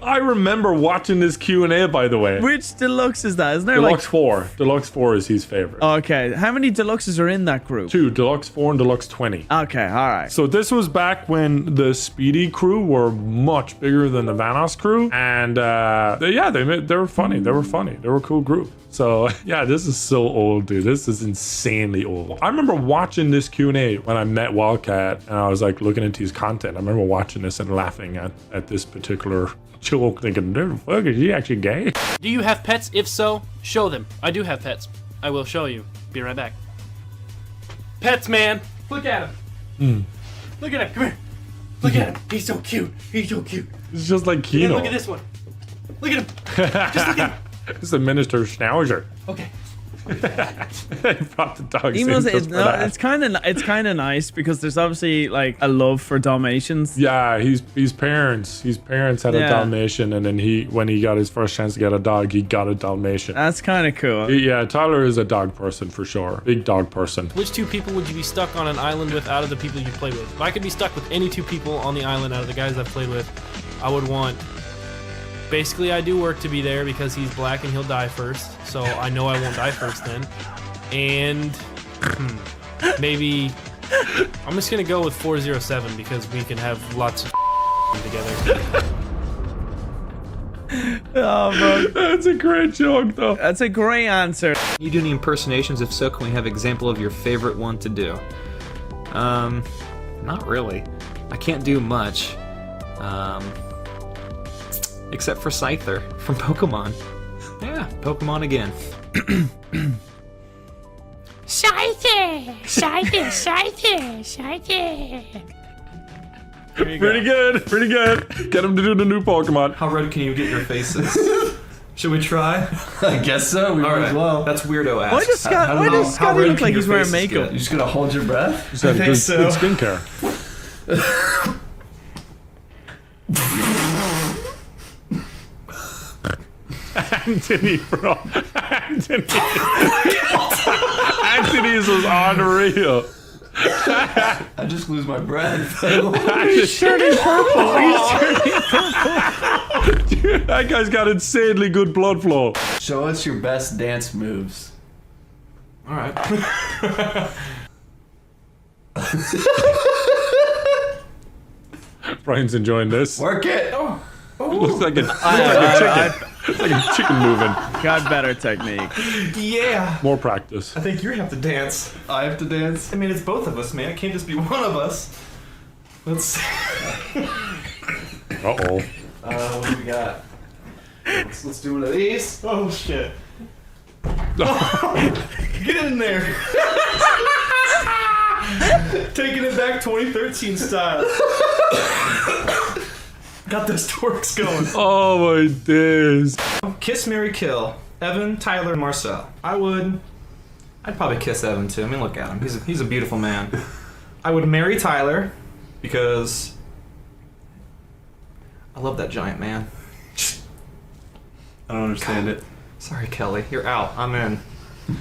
I remember watching this Q&A, by the way. Which Deluxe is that? Isn't there Deluxe like 4. Deluxe 4 is his favorite. Okay, how many Deluxes are in that group? 2, Deluxe 4 and Deluxe 20. Okay, alright. So this was back when the Speedy crew were much bigger than the Vanoss crew. And they were funny. They were funny. They were a cool group. So yeah, this is so old, dude. This is insanely old. I remember watching this Q&A when I met Wildcat and I was like looking into his content. I remember watching this and laughing at this particular joke, thinking, the fuck, is he actually gay? Do you have pets? If so, show them. I do have pets. I will show you. Be right back. Pets, man. Look at him. Look at him. Come here. Look at him. He's so cute. He's so cute. It's just like Kino. Look at this one. Look at him. Just look at him. It's the Minister Schnauzer. Okay. Brought the dogs in it's kind of nice because there's obviously like a love for Dalmatians. Yeah, his parents had a Dalmatian, and then when he got his first chance to get a dog, he got a Dalmatian. That's kind of cool. Yeah, Tyler is a dog person for sure. Big dog person. Which 2 people would you be stuck on an island with out of the people you play with? If I could be stuck with any 2 people on the island out of the guys I've played with, I would want... Basically, I do work to be there because he's black and he'll die first, so I know I won't die first then. And maybe I'm just gonna go with 407 because we can have lots of together. Oh, bro. That's a great joke, though. That's a great answer. You do any impersonations? If so, can we have an example of your favorite one to do? Not really. I can't do much. Except for Scyther from Pokemon. Yeah, Pokemon again. Scyther! Scyther! Scyther! Scyther! Pretty good. Get him to do the new Pokemon. How red can you get your faces? Should we try? I guess so. We might as well. That's Weirdo asks. Why does Scotty look like he's wearing makeup? You just gonna hold your breath? I think so. Good skincare. Anthony, bro. Anthony's was unreal. I just lose my breath. He's turning purple. Dude, that guy's got insanely good blood flow. Show us your best dance moves. All right. Brian's enjoying this. Work it. Looks like a chicken. It's like a chicken moving. Got better technique. Yeah. More practice. I think you have to dance. I have to dance? I mean, it's both of us, man. It can't just be one of us. Let's see. Uh-oh. What do we got? Let's do one of these. Oh, shit. Get in there. Taking it back 2013 style. Got those twerks going. Oh my days. Kiss, marry, kill. Evan, Tyler, Marcel. I'd probably kiss Evan too. I mean, look at him. He's a beautiful man. I would marry Tyler because I love that giant man. I don't understand it. Sorry, Kelly. You're out. I'm in.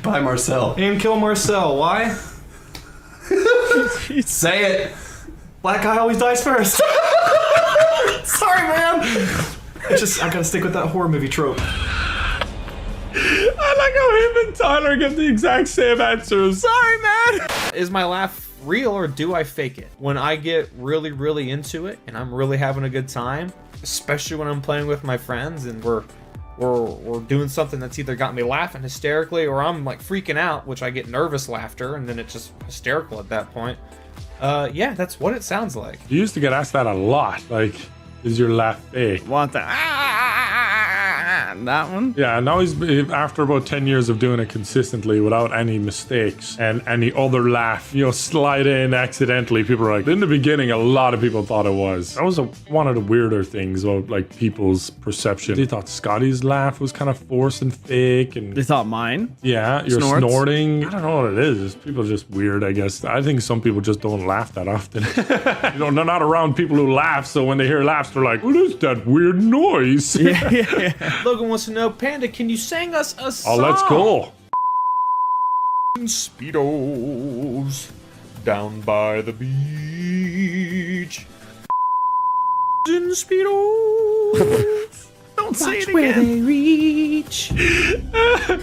Bye, Marcel. And kill Marcel. Why? Say it. Black guy always dies first. Sorry, man. I gotta stick with that horror movie trope. I like how him and Tyler get the exact same answers. Sorry, man. Is my laugh real or do I fake it? When I get really, really into it and I'm really having a good time, especially when I'm playing with my friends and we're doing something that's either got me laughing hysterically or I'm like freaking out, which I get nervous laughter and then it's just hysterical at that point. Yeah, that's what it sounds like. You used to get asked that a lot. Like, is your laugh fake? Want that? That one? Yeah, now after about 10 years of doing it consistently without any mistakes and any other laugh, slide in accidentally. People are like, in the beginning, a lot of people thought it was. That was one of the weirder things about like people's perception. They thought Scotty's laugh was kind of forced and fake. And they thought mine? Yeah, you're Snorts? snorting. I don't know what it is. People are just weird, I guess. I think some people just don't laugh that often. They're not around people who laugh, so when they hear laughs, they're like, what is that weird noise? Yeah. Logan wants to know, Panda, can you sing us a song? Oh, let's go. Speedos down by the beach. In Speedos. Don't say it where again. they reach. That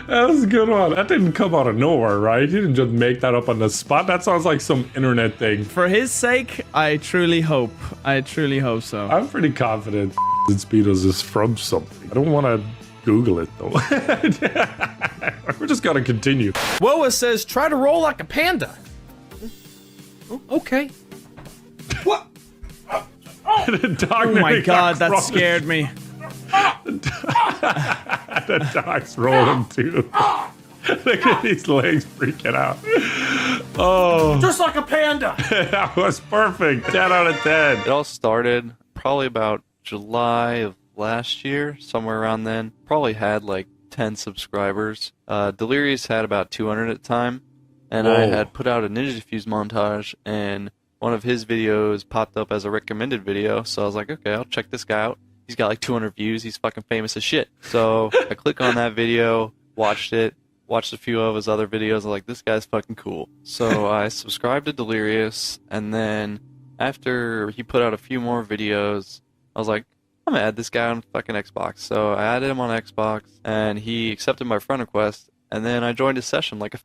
was a good one. That didn't come out of nowhere, right? You didn't just make that up on the spot. That sounds like some internet thing. For his sake, I truly hope so. I'm pretty confident that Speedos is from something. I don't want to Google it, though. We're just going to continue. Woa says, try to roll like a panda. Okay. What? The dog Oh my nearly god, got that scared me. The dog's rolling too. Look at these legs freaking out. Oh. Just like a panda. That was perfect. 10 out of 10. It all started probably about July of last year, somewhere around then. Probably had like 10 subscribers. Delirious had about 200 at the time. And I had put out a Ninja Diffuse montage, and one of his videos popped up as a recommended video. So I was like, okay, I'll check this guy out. He's got like 200 views. He's fucking famous as shit. So I click on that video, watched it, watched a few of his other videos. I was like, this guy's fucking cool. So I subscribed to Delirious, and then after he put out a few more videos, I was like, I'm gonna add this guy on fucking Xbox. So I added him on Xbox, and he accepted my friend request, and then I joined his session like a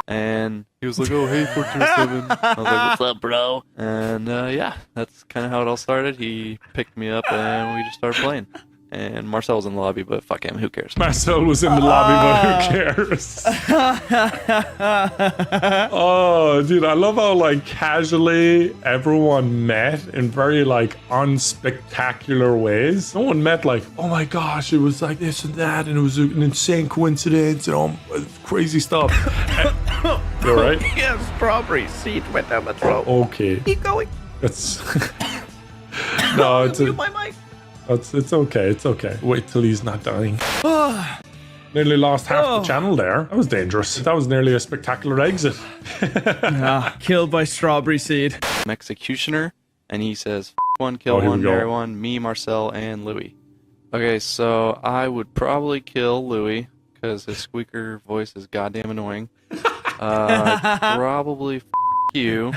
and he was like, oh, hey, 427. I was like, what's up, bro? And yeah, that's kind of how it all started. He picked me up, and we just started playing. And Marcel was in the lobby, but fuck him, who cares? Marcel was in the lobby, but who cares? Oh, dude, I love how, like, casually everyone met in very, like, unspectacular ways. No one met like, oh my gosh, it was like this and that, and it was an insane coincidence, and all crazy stuff. You all right? Yeah, strawberry seed went down my throat. Okay. Keep going. That's... No, it's Mute my mic. It's okay. It's okay. Wait till he's not dying. Nearly lost half the channel there. That was dangerous. That was nearly a spectacular exit. Killed by strawberry seed. I'm Executioner, and he says, one, kill here we one, go. marry one, me, Marcel, and Louis. Okay, so I would probably kill Louis, because his squeaker voice is goddamn annoying. Probably you.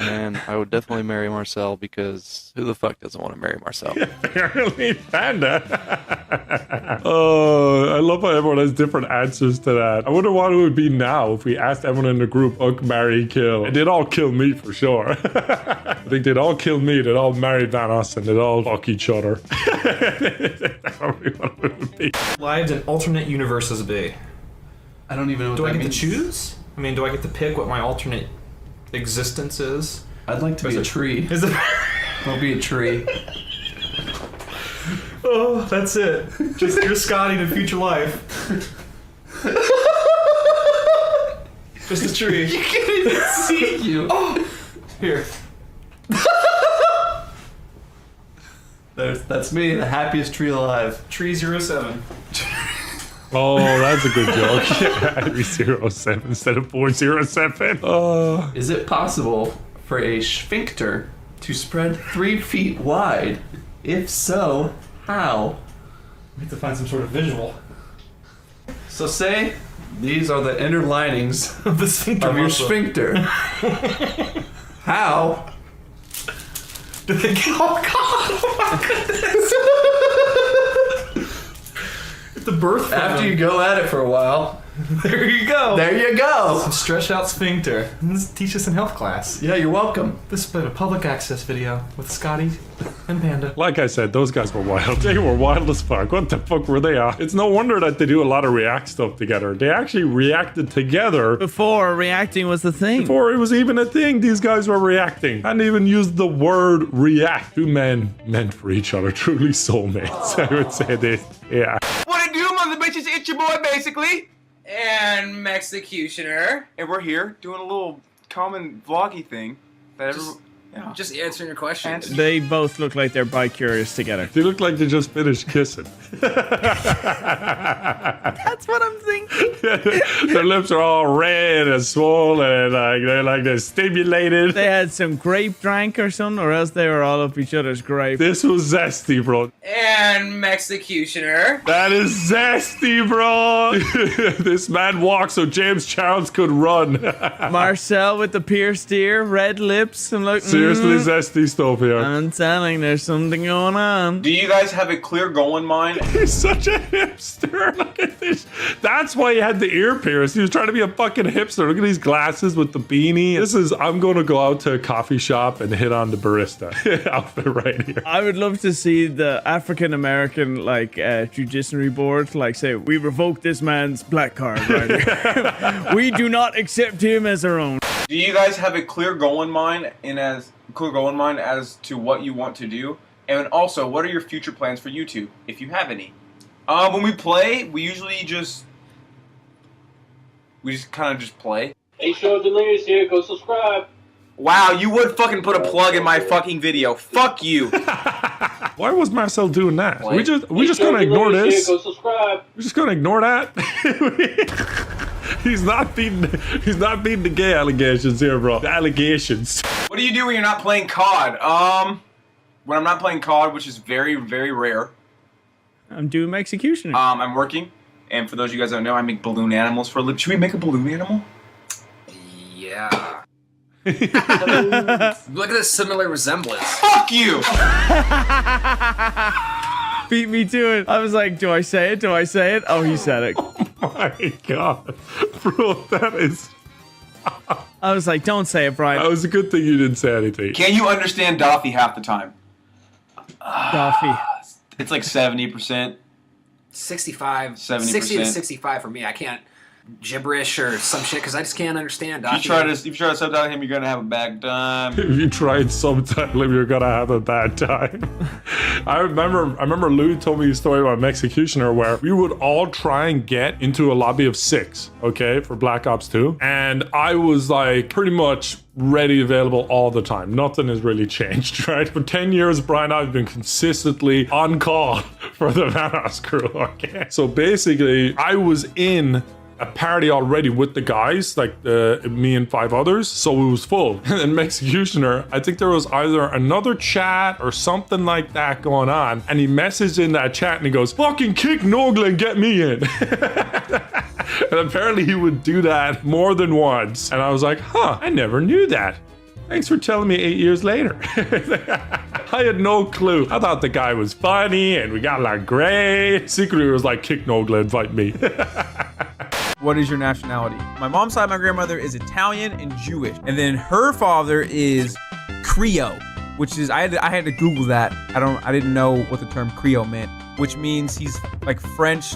And I would definitely marry Marcel, because who the fuck doesn't want to marry Marcel? Apparently, Panda. Oh, I love how everyone has different answers to that. I wonder what it would be now if we asked everyone in the group, Ugh, marry, kill. And they'd all kill me for sure. I think they'd all kill me, they'd all marry Vanos, and they'd all fuck each other. That's probably what it would be. Lives in alternate universes be. I don't even know what Do I that get means. to choose? I mean, do I get to pick what my alternate existence is? I'd like to be a tree. Is it? I'll be a tree. Oh, that's it. Just you're Scotty in a future life. Just a tree. You can't even see you. Oh, here. That's me, the happiest tree alive. Tree 07. Oh, that's a good joke. Yeah, 07 instead of 407. Oh. Is it possible for a sphincter to spread 3 feet wide? If so, how? We have to find some sort of visual. So say these are the inner linings of the sphincter. Of your sphincter. How? Do they get? Oh God! Oh my goodness! The birth. After you go at it for a while. There you go. There you go. Some stretched out sphincter. This teach us in health class. Yeah, you're welcome. This has been a public access video with Scotty and Panda. Like I said, those guys were wild. They were wild as fuck. What the fuck were they on? It's no wonder that they do a lot of React stuff together. They actually reacted together. Before reacting was the thing. Before it was even a thing, these guys were reacting. And even used the word react. Two men meant for each other. Truly soulmates, I would say this. Yeah. What it do, mother bitches? It's your boy, basically. And Mexecutioner. And we're here doing a little common vloggy thing. That Just answering your question. They both look like they're bi-curious together. They look like they just finished kissing. That's what I'm thinking. Their lips are all red and swollen, they're stimulated. They had some grape drank or something, or else they were all up each other's grape. This was zesty, bro. And Mexecutioner. That is zesty, bro. This man walked so James Charles could run. Marcel with the pierced ear, red lips. I'm like, seriously zesty stuff here. I'm telling, there's something going on. Do you guys have a clear goal in mind? He's such a hipster. Look at this. That's why he had the ear pierced. He was trying to be a fucking hipster. Look at these glasses with the beanie. This is, I'm going to go out to a coffee shop and hit on the barista outfit right here. I would love to see the African American judiciary board say, we revoke this man's black card right here. We do not accept him as our own. Do you guys have a clear goal in mind as to what you want to do? And also, what are your future plans for YouTube, if you have any? When we play, we usually just kind of just play. Hey, Show Delirious here. Go subscribe. Wow, you would fucking put a plug in my fucking video. Fuck you. Why was Marcel doing that? We just gonna ignore this. Go subscribe. We're just gonna ignore that. He's not beating the gay allegations here, bro. The allegations. What do you do when you're not playing COD? When I'm not playing COD, which is very, very rare. I'm doing Mexecutioner. I'm working, and for those of you guys that don't know, I make balloon animals for a living. Should we make a balloon animal? Yeah. Look at this similar resemblance. Fuck you! Beat me to it. I was like, do I say it? Do I say it? Oh, he said it. Oh my god. Bro, that is... I was like, don't say it, Brian. That was a good thing you didn't say anything. Can you understand Daffy half the time? Daffy. It's like 70%. 65. 70%. 60 to 65 for me. I can't gibberish or some shit because I just can't understand. If you try to subtitle him, you're gonna have a bad time. If you try and subtitle him, you're gonna have a bad time. I remember Lou told me a story about Mexecutioner where we would all try and get into a lobby of 6, okay, for Black Ops 2. And I was like pretty much ready, available all the time. Nothing has really changed, right? For 10 years, Brian, I've been consistently on call for the Vanoss crew, okay? So basically, I was in a party already with the guys, like me and 5 others, so it was full. And then Mexecutioner, I think there was either another chat or something like that going on, and he messaged in that chat and he goes, fucking kick Nogla and get me in. And apparently he would do that more than once. And I was like, huh, I never knew that. Thanks for telling me 8 years later. I had no clue. I thought the guy was funny and we got like great. Secretly it was like, kick Nogla, invite me. What is your nationality? My mom's side, my grandmother is Italian and Jewish, and then her father is Creole, which is I had to Google that. I didn't know what the term Creole meant, which means he's like French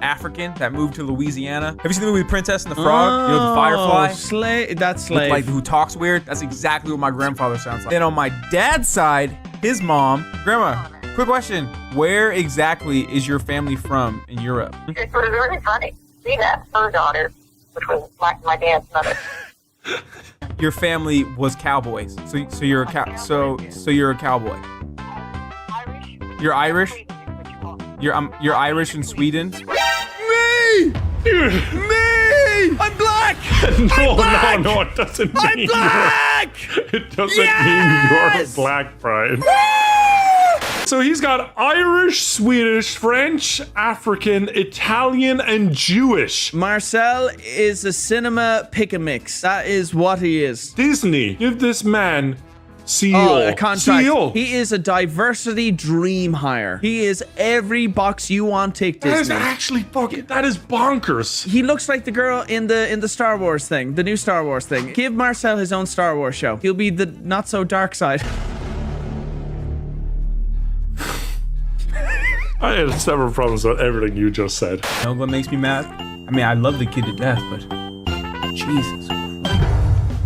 African that moved to Louisiana. Have you seen the movie Princess and the Frog? You know, the Firefly? That's Slave. Like who talks weird? That's exactly what my grandfather sounds like. Then on my dad's side, his mom, Grandma. Quick question: where exactly is your family from in Europe? It was really funny. She had her daughter between my dad's mother. Your family was cowboys, so you're a so you're a cowboy. You're Irish. You're Irish in Sweden. Me! Me! I'm black! No, it doesn't mean I'm black! It doesn't mean you're black, Brian. So he's got Irish, Swedish, French, African, Italian, and Jewish. Marcel is a cinema pick-a-mix. That is what he is. Disney, give this man CEO. Oh, a contract. CEO. He is a diversity dream hire. He is every box you want tick, That is Disney. actually fucking, that is bonkers. He looks like the girl in the Star Wars thing, the new Star Wars thing. Give Marcel his own Star Wars show. He'll be the not so dark side. I had several problems with everything you just said. You know what makes me mad? I mean, I love the kid to death, but Jesus.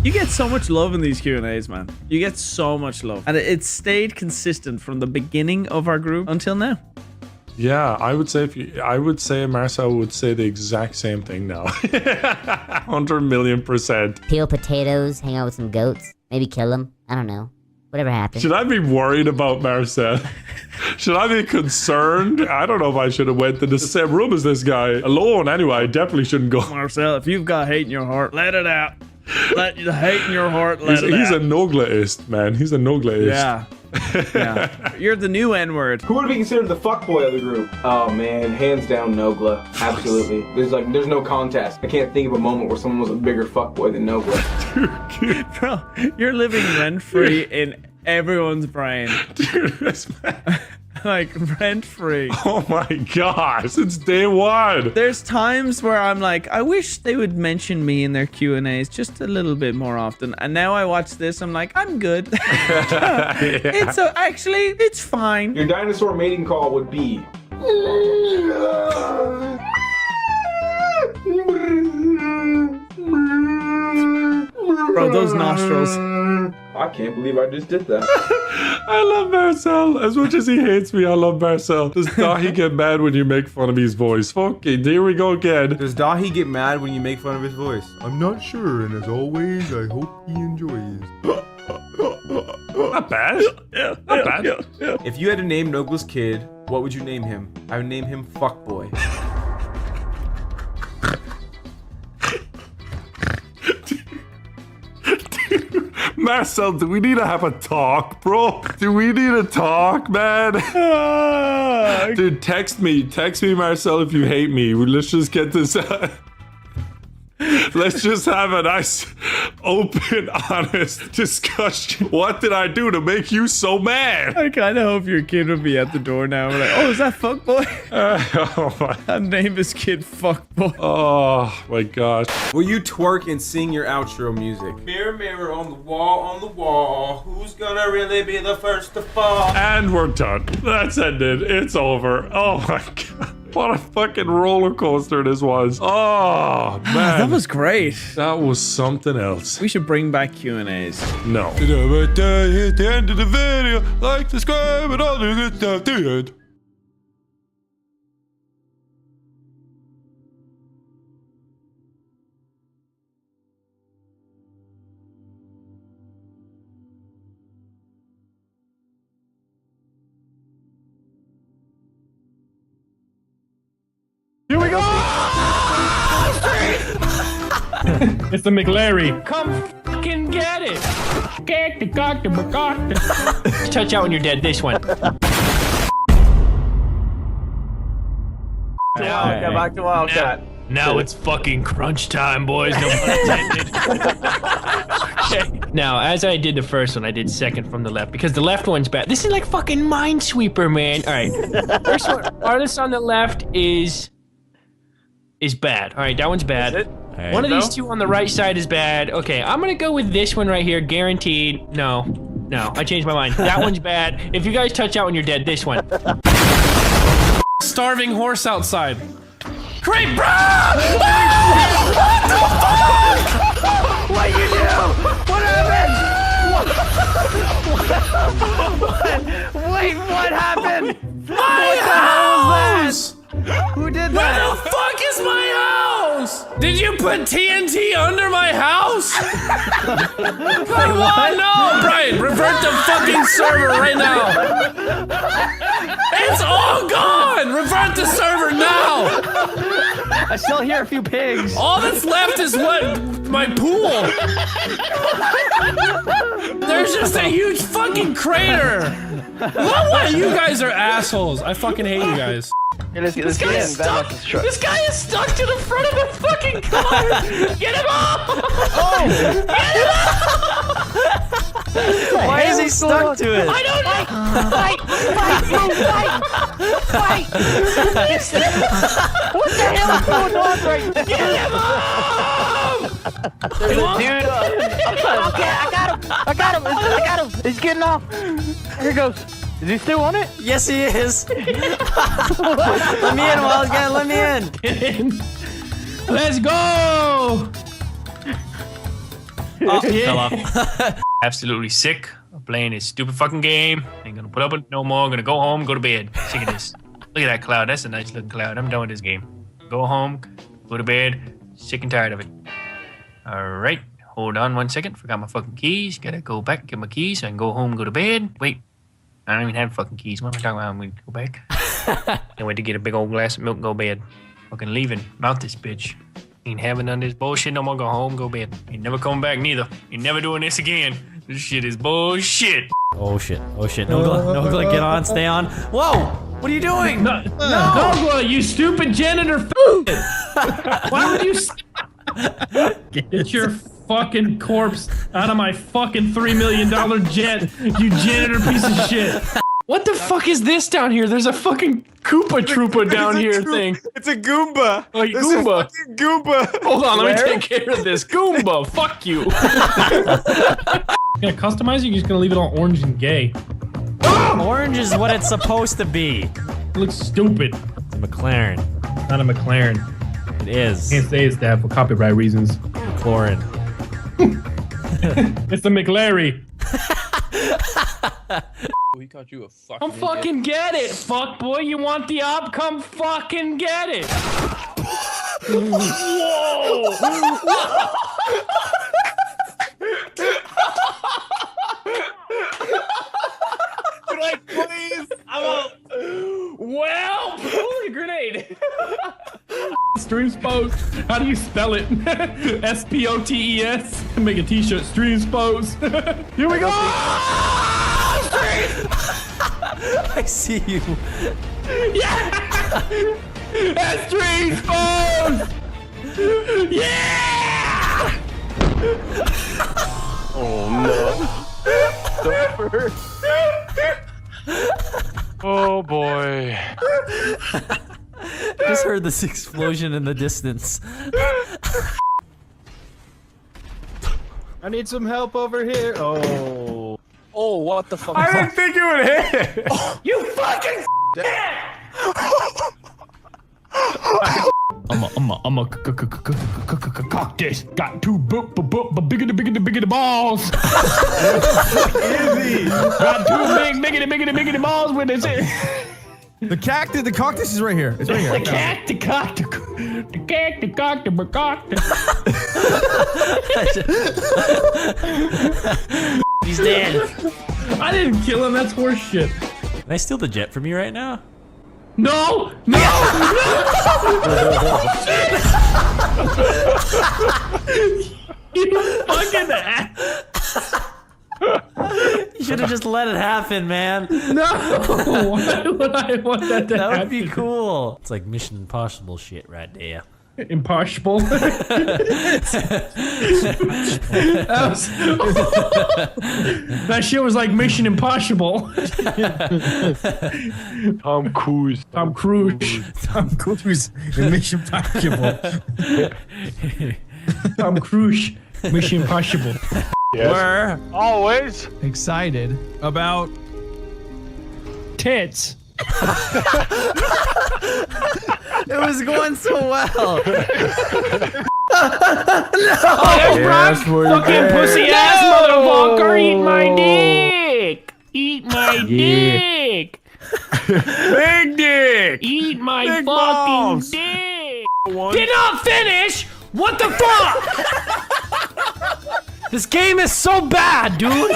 You get so much love in these Q&As, man. You get so much love. And it stayed consistent from the beginning of our group until now. Yeah, I would say Marcel would say the exact same thing now. 100,000,000%. Peel potatoes, hang out with some goats, maybe kill them. I don't know. Whatever happens. Should I be worried about Marcel? Should I be concerned? I don't know if I should have went to the same room as this guy. Alone, anyway, I definitely shouldn't go. Marcel, if you've got hate in your heart, let it out. Let the hate in your heart, let it He's out. a Noglaist, man. He's a Noglaist. Yeah. Yeah. You're the new N-word. Who would be considered the fuckboy of the group? Oh man, hands down Nogla. Absolutely. There's no contest. I can't think of a moment where someone was a bigger fuckboy than Nogla. Bro, you're living rent-free in everyone's brain. Dude, this man. Like, rent-free. Oh my gosh, since day one. There's times where I'm like, I wish they would mention me in their Q&As just a little bit more often. And now I watch this, I'm like, I'm good. It's actually, it's fine. Your dinosaur mating call would be... Bro, those nostrils. I can't believe I just did that. I love Marcel. As much as he hates me, I love Marcel. Does Dahi get mad when you make fun of his voice? Fucking, here we go again. Does Dahi get mad when you make fun of his voice? I'm not sure, and as always, I hope he enjoys. Not bad. Yeah, not bad. Yeah. If you had to name Nogla's kid, what would you name him? I would name him Fuckboy. Marcel, do we need to have a talk, bro? Do we need to talk, man? Dude, text me, Marcel, if you hate me. Let's just get this let's just have a nice, open, honest discussion. What did I do to make you so mad? I kind of hope your kid will be at the door now. We're like, oh, is that Fuckboy? I'll name his kid Fuckboy. Oh my gosh. Will you twerk and sing your outro music? Mirror, mirror on the wall, who's gonna really be the first to fall? And we're done. That's ended. It's over. Oh my god. What a fucking roller coaster this was. Oh, man. That was great. That was something else. We should bring back Q&As. No. Hit the end of the video. Like, subscribe, and all the good stuff. The end. Here we go! It's the McLary. Come fucking get it! Get the touch out when you're dead. This one. Back to Wildcat. Now it's fucking crunch time, boys. No pun intended. Okay. Now, as I did the first one, I did second from the left because the left one's bad. This is like fucking Minesweeper, man. All right. First one, artist on the left is bad. All right, that one's bad. One of these two on the right side is bad. Okay, I'm gonna go with this one right here, guaranteed. No, I changed my mind. That one's bad. If you guys touch out when you're dead, this one. Starving horse outside. Great, bro! What the fuck? What you do? What happened? Wait, what happened? What the hell was that? Who did that? Where the fuck is my house? Did you put TNT under my house? Come on, no! Brian, revert the fucking server right now! It's all gone! Revert the server now! I still hear a few pigs. All that's left is what? My pool! There's just a huge fucking crater! What? You guys are assholes. I fucking hate you guys. This guy is stuck. This guy is stuck to the front of the fucking car. Get him off! Oh! Get him off! Why is he stuck to it? I don't know. Fight! What the hell is going on right now? Get him off! Dude, okay, I got him. He's getting off. Here he goes. Is he still on it? Yes, he is. Let me in, Wild Guy. Let me in. Get in. Let's go. Oh, yeah. Fell off. Absolutely sick of playing this stupid fucking game. Ain't gonna put up with it no more. Gonna go home, go to bed. Sick of this. Look at that cloud. That's a nice looking cloud. I'm done with this game. Go home, go to bed. Sick and tired of it. All right. Hold on 1 second. Forgot my fucking keys. Gotta go back, get my keys so I can go home, go to bed. Wait. I don't even have fucking keys. What am I talking about? I'm gonna go back. Can't wait to get a big old glass of milk and go to bed. Fucking leaving. Mouth this bitch. Ain't having none of this bullshit no more. Go home, go to bed. Ain't never coming back neither. Ain't never doing this again. This shit is bullshit. Oh shit. Oh shit. Nogla, get on. Stay on. Whoa! What are you doing? No! Nogla, you stupid janitor. Why would you? Get your fucking corpse out of my fucking $3 million jet, you janitor piece of shit. What the fuck is this down here? There's a fucking Koopa Troopa down here thing. It's a Goomba. Oh, Goomba. Goomba. Hold on, let me take care of this. Goomba, fuck you. You gonna customize it? You're just gonna leave it all orange and gay. Orange is what it's supposed to be. It looks stupid. It's a McLaren. Not a McLaren. It is. Can't say it's that for copyright reasons. McLaren. It's the McLary. He called you a fucking Come fucking get it, fuck boy. You want the op? Come fucking get it. Whoa. Like, please, I'm out. Well, holy grenade. Stream Spose. How do you spell it? S-P-O-T-E-S. Make a t-shirt. Stream Spose. Here we go. I see you. Yeah. Stream Spose. Yeah. Oh no. Oh boy. Just heard this explosion in the distance. I need some help over here. Oh. Oh, what the fuck? I didn't think you would hit. You fucking I'm a cock this. Got two bigger the balls. Easy. Got two bigger balls with this. The cactus is right here. It's right here. The He's dead. I didn't kill him. That's horse shit. Can I steal the jet from you right now? No! You fucking ass. You should have just let it happen, man. No! Why would I want that to happen? That would be cool. It's like Mission Impossible shit right there. Impossible. That shit was like Mission Impossible. Tom Cruise. Tom Cruise in Mission Impossible. Tom Cruise, Mission Impossible. Yes. We're always excited about tits. It was going so well. Oh, yes, fucking pussy ass motherfucker! Eat my dick! Eat my dick! Big dick! Eat my Big fucking balls. dick! Did not finish! What the fuck? This game is so bad, dude.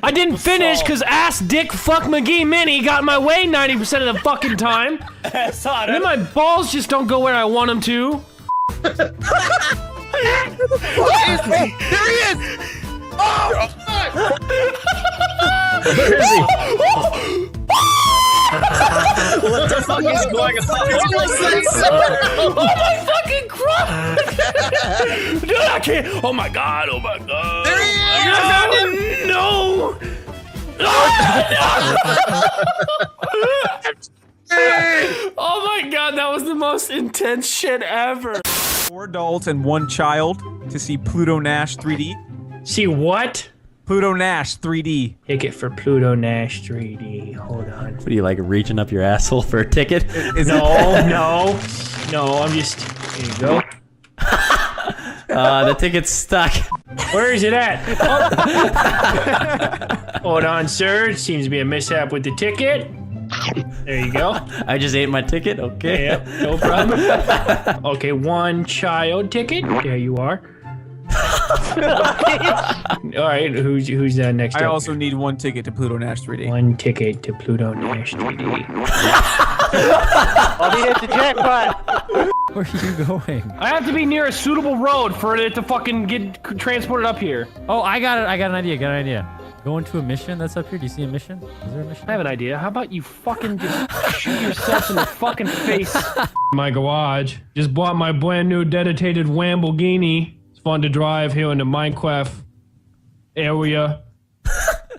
I didn't finish because ass dick fuck McGee Mini got in my way 90% of the fucking time. And then my balls just don't go where I want them to. There he is! Oh! Where is he? What the fuck is going on? Oh my fucking Christ! Dude, I can't. Oh my god, oh my god. There he is! No! Oh my god, that was the most intense shit ever. 4 adults and 1 child to see Pluto Nash 3D. See what? Pluto Nash 3D. Ticket for Pluto Nash 3D. Hold on. What are you, like, reaching up your asshole for a ticket? No, I'm just. Here you go. The ticket's stuck. Where is it at? Oh. Hold on, sir. Seems to be a mishap with the ticket. There you go. I just ate my ticket. Okay. Yep, no problem. Okay, 1 child ticket. There you are. All right, who's next? I up? also need 1 ticket to Pluto Nash 3D. 1 ticket to Pluto Nash 3D. Oh, he hit the jackpot. Where are you going? I have to be near a suitable road for it to fucking get transported up here. Oh, I got it. I got an idea. Going to a mission that's up here. Do you see a mission? Is there a mission? I have an idea. How about you fucking just shoot yourself in the fucking face? My garage. Just bought my brand new dedicated Lamborghini. It's fun to drive here in the Minecraft area.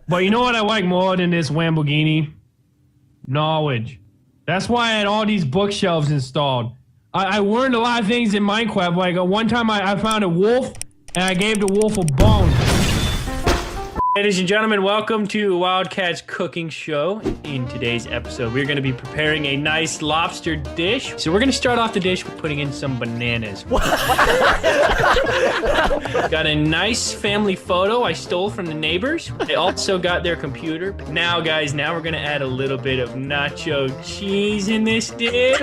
But you know what I like more than this Lamborghini? Knowledge. That's why I had all these bookshelves installed. I learned a lot of things in Minecraft. Like one time I found a wolf and I gave the wolf a bone. Ladies and gentlemen, welcome to Wildcat's cooking show. In today's episode, we're going to be preparing a nice lobster dish. So we're going to start off the dish with putting in some bananas. Got a nice family photo I stole from the neighbors. They also got their computer. Now, guys, we're going to add a little bit of nacho cheese in this dish.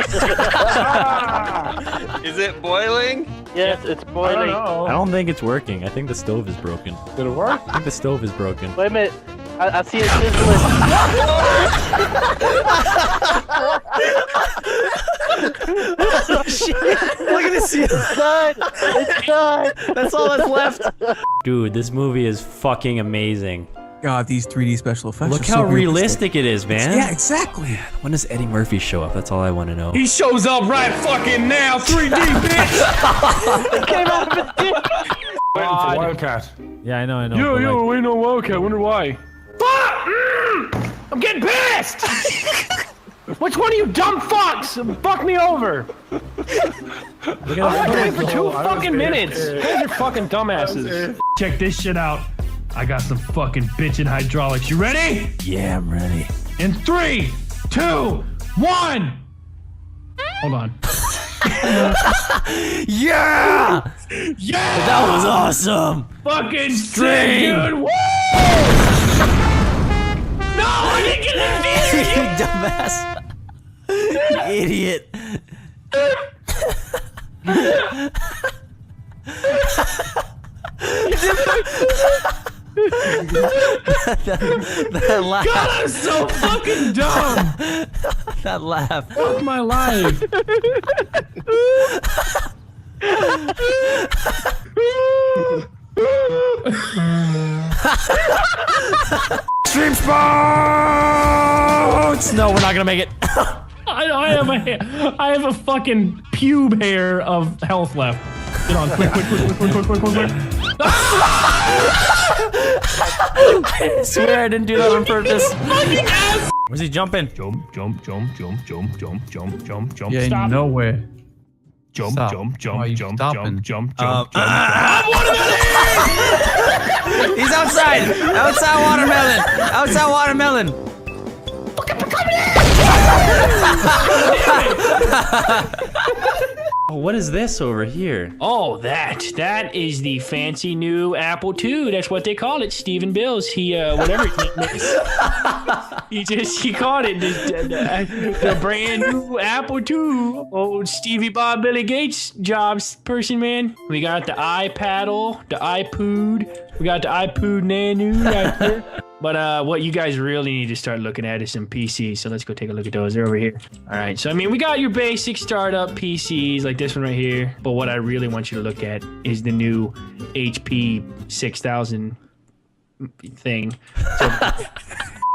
Is it boiling? Yes, it's boiling. I don't think it's working. I think the stove is broken. Did it work? I think the stove is broken. Wait a minute. I see it sizzling. Oh, shit. Look at this. It's done. It's done. That's all that's left. Dude, this movie is fucking amazing. God, these 3D special effects. Look are so how realistic it is, man. Yeah, exactly. When does Eddie Murphy show up? That's all I want to know. He shows up right fucking now, 3D, bitch! It came out of his dick. Waiting for Wildcat. Yeah, I know. Yo, wait, no Wildcat. Wonder why. Fuck! I'm getting pissed! Which one of you dumb fucks fuck me over? I'm not going for 2 fucking minutes. You guys are fucking dumbasses. Check this shit out. I got some fucking bitchin' hydraulics. You ready? Yeah, I'm ready. In 3, 2, 1. Hold on. Yeah! Yeah! That was awesome! Fucking String! sick, dude! Woo! No, I didn't get that You dumbass. You idiot. that laugh. God, I'm so fucking dumb. That laugh. Fuck my life. Stream sports! No, we're not gonna make it. I have a fucking pube hair of health left. Get on, quick. I swear I didn't do that on purpose. Where's he jumping? Jump. Yeah, Stop. nowhere. Jump. Why are you stopping? Jump. He's outside! Outside watermelon! Oh, what is this over here? Oh, that is the fancy new Apple II. That's what they call it. Stephen Bills. He whatever his name is. He caught it. The brand new Apple II. Old Stevie Bob Billy Gates jobs person, man. We got the iPaddle, the iPood. We got the iPood Nano right here. But what you guys really need to start looking at is some PCs. So let's go take a look at those. They're over here. All right. So, I mean, we got your basic startup PCs like this one right here. But what I really want you to look at is the new HP 6000 thing. So,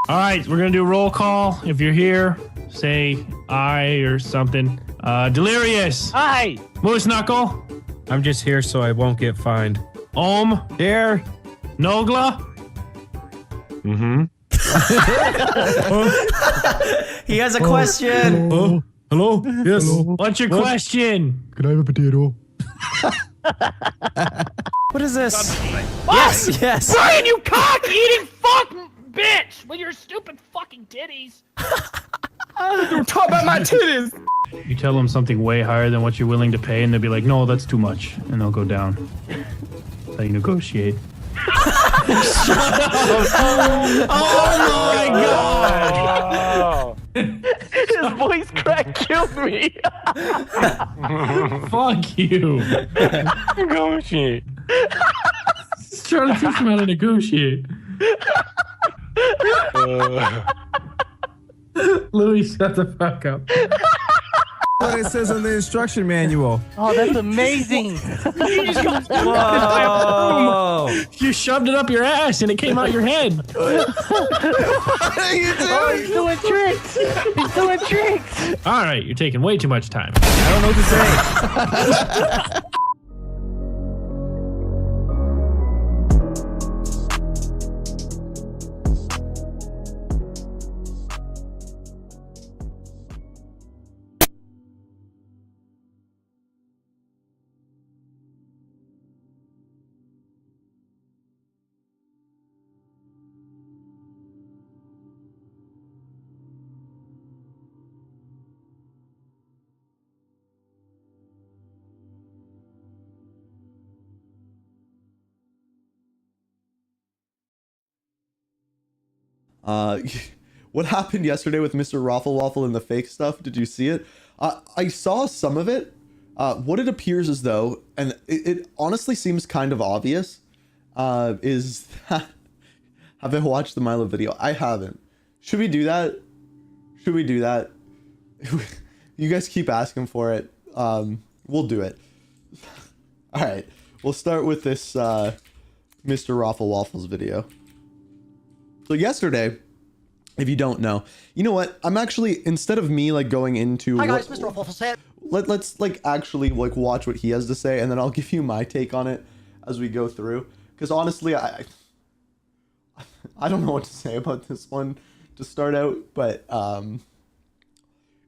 all right. We're going to do a roll call. If you're here, say I or something. Delirious. Hi. Moose Knuckle. I'm just here so I won't get fined. Om. Here. Nogla. Mm-hmm. He has a question. Hello? Yes. Hello? What's your question? Can I have a potato? What is this? Yes, yes. Brian, you cock-eating fuck bitch with your stupid fucking titties. Don't talk about my titties. You tell them something way higher than what you're willing to pay, and they'll be like, "No, that's too much," and they'll go down. That's how you negotiate. Oh my god! His voice crack killed me. Fuck you. Negotiate. Just trying to teach him how to negotiate. Louis, shut the fuck up. What it says on the instruction manual. Oh, that's amazing. Whoa. You shoved it up your ass and it came out your head. What are you doing? Oh, he's doing tricks. He's doing tricks. All right, you're taking way too much time. I don't know what to say. What happened yesterday with Mr. Raffle Waffle and the fake stuff? Did you see it? I saw some of it. What it appears as though, and it honestly seems kind of obvious, is that... Have I watched the Milo video? I haven't. Should we do that? Should we do that? You guys keep asking for it. We'll do it. All right. We'll start with this Mr. Raffle Waffles video. So yesterday, if you don't know, you know what? I'm actually, instead of me like going into Hi guys, Mr. Waffles here. Let's like actually like watch what he has to say, and then I'll give you my take on it as we go through. Because honestly, I don't know what to say about this one to start out, but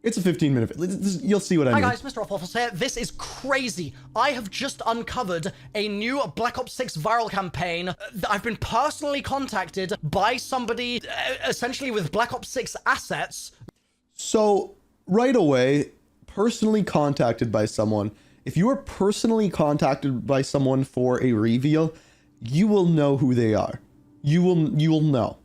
it's a 15-minute video. You'll see what I mean. Hi guys, Mr. Waffles here. This is crazy. I have just uncovered a new Black Ops 6 viral campaign. I've been personally contacted by somebody, essentially with Black Ops 6 assets. So, right away, personally contacted by someone. If you are personally contacted by someone for a reveal, you will know who they are. You will know.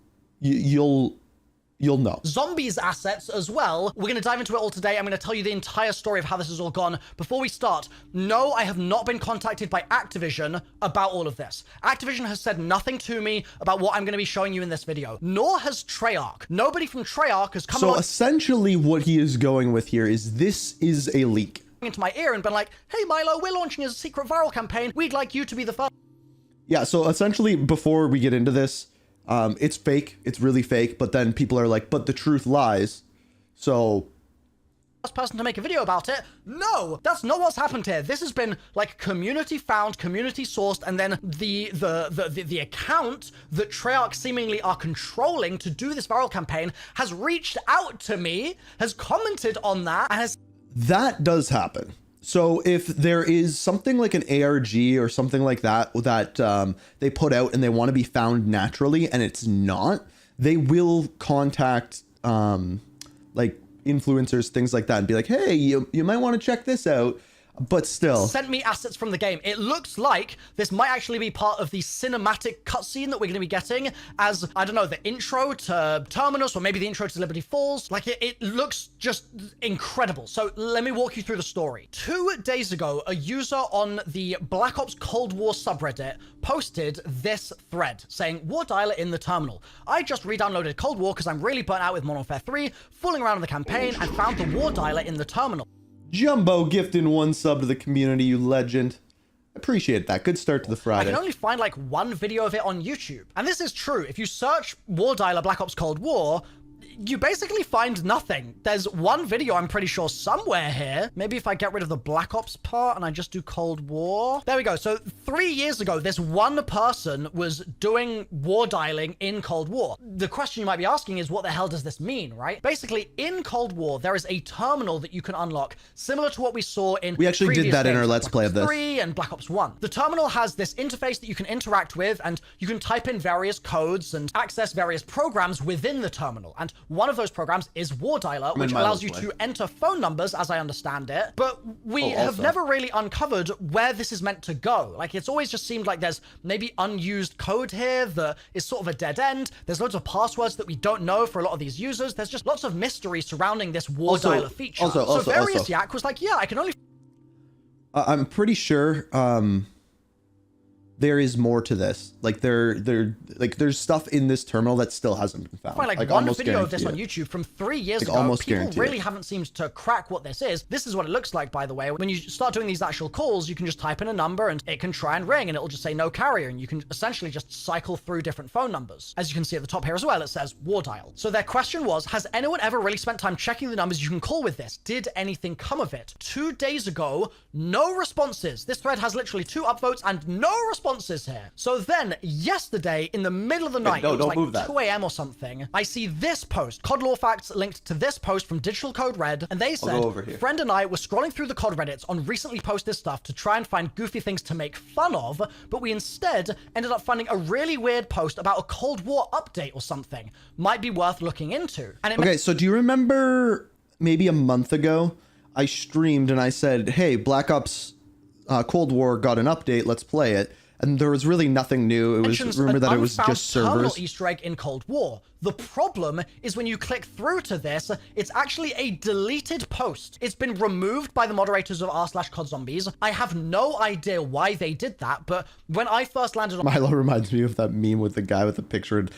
You'll know. Zombies assets as well. We're going to dive into it all today. I'm going to tell you the entire story of how this has all gone. Before we start, no, I have not been contacted by Activision about all of this. Activision has said nothing to me about what I'm going to be showing you in this video, nor has Treyarch. Nobody from Treyarch has come So essentially what he is going with here is this is a leak. into my ear and been like, hey Milo, we're launching a secret viral campaign. We'd like you to be the first. Yeah, so essentially before we get into this, it's fake. It's really fake. But then people are like, but the truth lies. So first person to make a video about it. No, that's not what's happened here. This has been like community found, community sourced, and then the account that Treyarch seemingly are controlling to do this viral campaign has reached out to me, has commented on that, and has... That does happen. So if there is something like an ARG or something like that they put out and they want to be found naturally and it's not, they will contact like influencers, things like that, and be like, hey, you might want to check this out. But still. Sent me assets from the game. It looks like this might actually be part of the cinematic cutscene that we're going to be getting as, I don't know, the intro to Terminus or maybe the intro to Liberty Falls. Like, it looks just incredible. So let me walk you through the story. 2 days ago, a user on the Black Ops Cold War subreddit posted this thread saying, War Dialer in the terminal. I just re-downloaded Cold War because I'm really burnt out with Modern Warfare 3, fooling around in the campaign, and found the War Dialer in the terminal. Jumbo gifting 1 sub to the community, you legend. Appreciate that. Good start to the Friday. I can only find like 1 video of it on YouTube. And this is true. If you search War Dialer Black Ops Cold War, you basically find nothing. There's 1 video, I'm pretty sure, somewhere here. Maybe if I get rid of the Black Ops part and I just do Cold War. There we go. So 3 years ago, this 1 person was doing war dialing in Cold War. The question you might be asking is, what the hell does this mean, right? Basically, in Cold War, there is a terminal that you can unlock, similar to what we saw in We actually did that in our Let's Play of this. 3 and Black Ops 1. The terminal has this interface that you can interact with, and you can type in various codes and access various programs within the terminal. And one of those programs is War Dialer, which allows you to enter phone numbers, as I understand it. But we have never really uncovered where this is meant to go. Like, it's always just seemed like there's maybe unused code here that is sort of a dead end. There's loads of passwords that we don't know for a lot of these users. There's just lots of mystery surrounding this War Dialer feature. So Various Yak was like, yeah, I can only... I'm pretty sure there is more to this. Like there's stuff in this terminal that still hasn't been found. Find like one video of this on YouTube from 3 years ago. People really haven't seemed to crack what this is. This is what it looks like, by the way. When you start doing these actual calls, you can just type in a number and it can try and ring, and it'll just say no carrier, and you can essentially just cycle through different phone numbers. As you can see at the top here as well, it says War Dial. So their question was, has anyone ever really spent time checking the numbers you can call with this? Did anything come of it? 2 days ago, no responses. This thread has literally 2 upvotes and no responses here. So then, yesterday, in the middle of the night, it was like 2 a.m. or something, I see this post. COD Law Facts linked to this post from Digital Code Red, and they said, friend and I were scrolling through the COD Reddits on recently posted stuff to try and find goofy things to make fun of, but we instead ended up finding a really weird post about a Cold War update or something. Might be worth looking into. And okay, so do you remember maybe a month ago, I streamed and I said, hey, Black Ops Cold War got an update, let's play it. And there was really nothing new. It was rumored that it was just servers. Easter egg in Cold War. The problem is when you click through to this, it's actually a deleted post. It's been removed by the moderators of r/CodZombies. I have no idea why they did that, but when I first landed on Milo reminds me of that meme with the guy with the picture and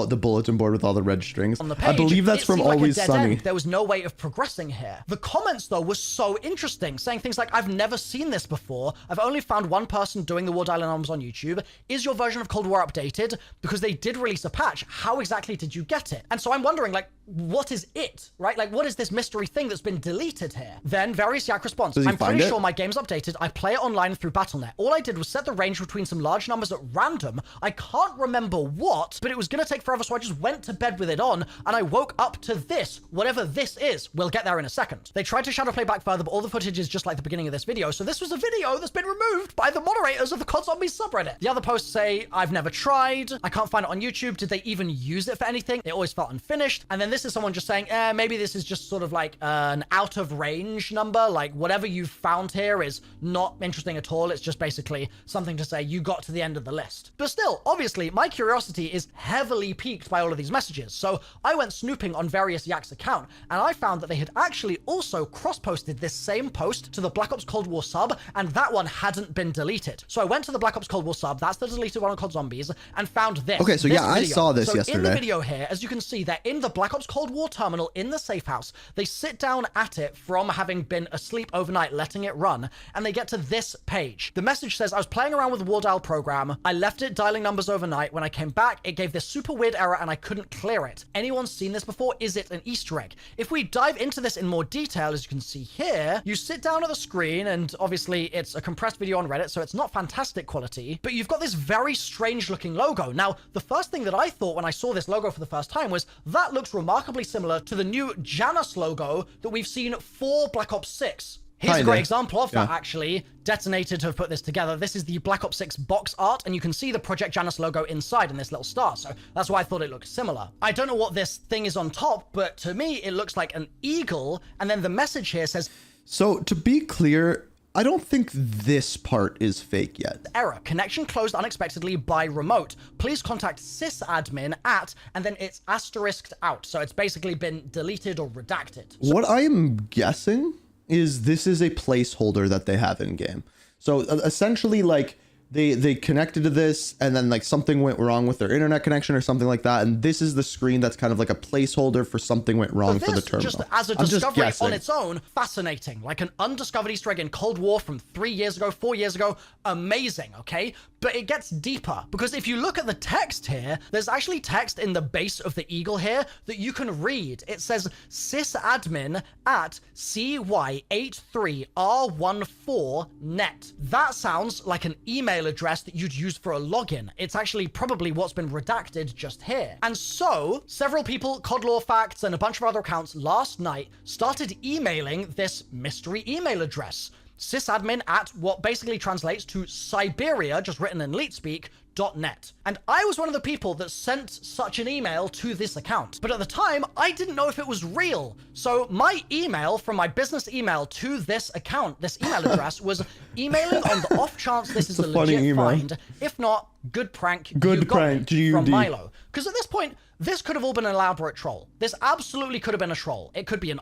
the bulletin board with all the red strings. On the page, I believe that's from Always Sunny. There was no way of progressing here. The comments, though, were so interesting, saying things like, I've never seen this before. I've only found one person doing the War Dialer numbers on YouTube. Is your version of Cold War updated? Because they did release a patch. How exactly did you get it? And so I'm wondering, like, what is it, right? Like, what is this mystery thing that's been deleted here? Then Various Yak response. I'm pretty sure my game's updated. I play it online through Battle.net. All I did was set the range between some large numbers at random. I can't remember what, but it was going to take forever, so I just went to bed with it on, and I woke up to this, whatever this is. We'll get there in a second. They tried to shadow play back further, but all the footage is just like the beginning of this video, so this was a video that's been removed by the moderators of the COD Zombies subreddit. The other posts say, I've never tried. I can't find it on YouTube. Did they even use it for anything? It always felt unfinished. And then this is someone just saying, maybe this is just sort of like an out of range number. Like, whatever you've found here is not interesting at all. It's just basically something to say you got to the end of the list. But still, obviously, my curiosity is heavily piqued by all of these messages. So I went snooping on Various Yak's account, and I found that they had actually also cross-posted this same post to the Black Ops Cold War sub, and that one hadn't been deleted. So I went to the Black Ops Cold War sub, that's the deleted one on COD Zombies, and found this. Okay, so this yeah, I saw this yesterday. In the video here, as you can see, they're in the Black Ops Cold War terminal in the safe house. They sit down at it from having been asleep overnight, letting it run, and they get to this page. The message says, I was playing around with the War Dial program. I left it dialing numbers overnight. When I came back, it gave this super weird error and I couldn't clear it. Anyone seen this before? Is it an Easter egg? If we dive into this in more detail, as you can see here, you sit down at the screen, and obviously it's a compressed video on Reddit, so it's not fantastic quality, but you've got this very strange looking logo. Now, the first thing that I thought when I saw this logo for the first time was, that looks remarkably similar to the new Janus logo that we've seen for Black Ops 6. Here's a great example of that, actually. Detonated to have put this together. This is the Black Ops 6 box art, and you can see the Project Janus logo inside in this little star, so that's why I thought it looked similar. I don't know what this thing is on top, but to me, it looks like an eagle, and then the message here says... So, to be clear, I don't think this part is fake yet. Error. Connection closed unexpectedly by remote. Please contact sysadmin at, and then it's asterisked out. So it's basically been deleted or redacted. What I am guessing is this is a placeholder that they have in game. So essentially, like, they connected to this and then like something went wrong with their internet connection or something like that, and this is the screen that's kind of like a placeholder for something went wrong for the terminal. Just as a discovery on its own, fascinating. Like an undiscovered Easter egg in Cold War from 3 years ago, 4 years ago, amazing, okay? But it gets deeper, because if you look at the text here, there's actually text in the base of the eagle here that you can read. It says sysadmin at cy83r14net. That sounds like an email address that you'd use for a login. It's actually probably what's been redacted just here. And so, several people, Codlaw Facts, and a bunch of other accounts last night started emailing this mystery email address. Sysadmin at what basically translates to Siberia, just written in Leet speak, .net. And I was one of the people that sent such an email to this account. But at the time, I didn't know if it was real. So my email from my business email to this account, this email address, was emailing on the off chance this is a legit find. If not, good prank. Good prank, GUD. From Milo. Because at this point, this could have all been an elaborate troll. This absolutely could have been a troll. It could be an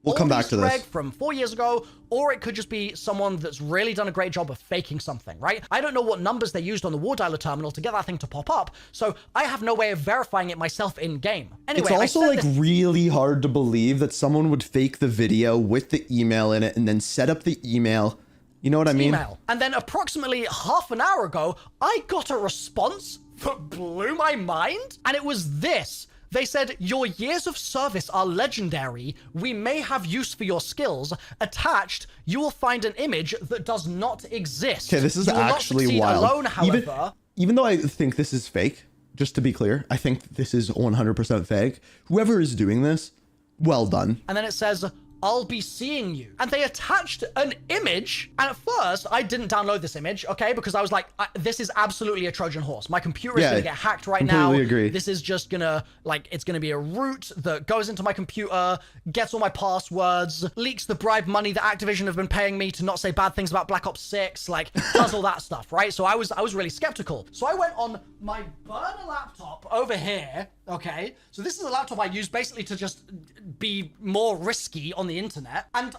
We'll come back to this. From 4 years ago, or it could just be someone that's really done a great job of faking something, right? I don't know what numbers they used on the war dialer terminal to get that thing to pop up, so I have no way of verifying it myself in game. Anyway, it's also like really hard to believe that someone would fake the video with the email in it and then set up the email. You know what I mean? Email. And then approximately half an hour ago, I got a response that blew my mind, and it was this. They said, your years of service are legendary. We may have use for your skills. Attached, you will find an image that does not exist. Okay, this is actually wild. Alone, however, even though I think this is fake, just to be clear, I think this is 100% fake. Whoever is doing this, well done. And then it says, I'll be seeing you. And they attached an image. And at first, I didn't download this image, okay? Because I was like, this is absolutely a Trojan horse. My computer is going to get hacked right now. Agree. This is just going to, like, it's going to be a root that goes into my computer, gets all my passwords, leaks the bribe money that Activision have been paying me to not say bad things about Black Ops 6, like, does all that stuff, right? So I was really skeptical. So I went on my burner laptop over here, okay? So this is a laptop I use basically to just be more risky on the internet, and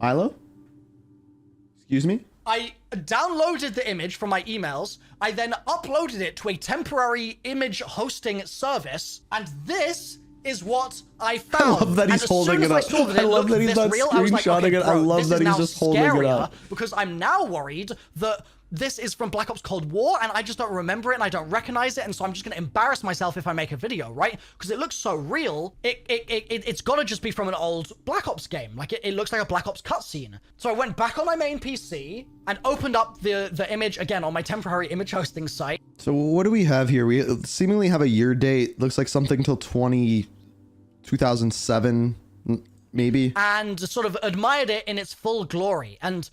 Milo? Excuse me? I downloaded the image from my emails. I then uploaded it to a temporary image hosting service, and this is what I found. I love that he's holding it up. I love that he's not screenshotting it. I love that he's just holding it up. Because I'm now worried that this is from Black Ops Cold War, and I just don't remember it, and I don't recognize it, and so I'm just gonna embarrass myself if I make a video, right? Because it looks so real. It's gotta just be from an old Black Ops game. Like, it looks like a Black Ops cutscene. So I went back on my main PC and opened up the image again on my temporary image hosting site. So what do we have here? We seemingly have a year date. Looks like something till 2007, maybe. And sort of admired it in its full glory. And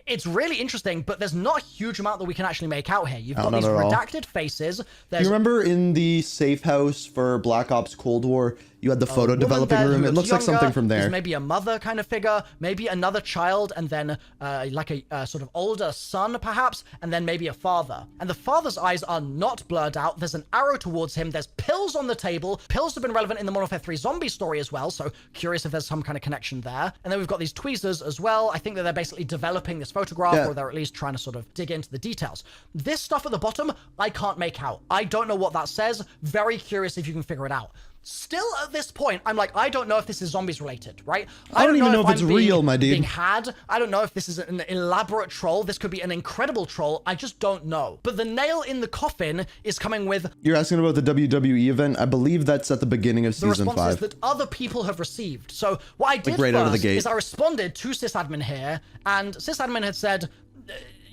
it's really interesting, but there's not a huge amount that we can actually make out here. You've got these redacted faces. Do you remember in the safe house for Black Ops Cold War, you had the photo developing room? It looks like something from there. There's maybe a mother kind of figure, maybe another child, and then like a sort of older son, perhaps, and then maybe a father. And the father's eyes are not blurred out. There's an arrow towards him. There's pills on the table. Pills have been relevant in the Modern Warfare 3 zombie story as well, so curious if there's some kind of connection there. And then we've got these tweezers as well. I think that they're basically developing this photograph, or they're at least trying to sort of dig into the details. This stuff at the bottom, I can't make out. I don't know what that says. Very curious if you can figure it out. Still at this point, I'm like, I don't know if this is zombies related, right? I don't even know if it's real, my dude. Being had. I don't know if this is an elaborate troll. This could be an incredible troll. I just don't know. But the nail in the coffin is coming with... You're asking about the WWE event? I believe that's at the beginning of season 5. The responses that other people have received. So what I did right out of the gate is I responded to sysadmin here, and sysadmin had said...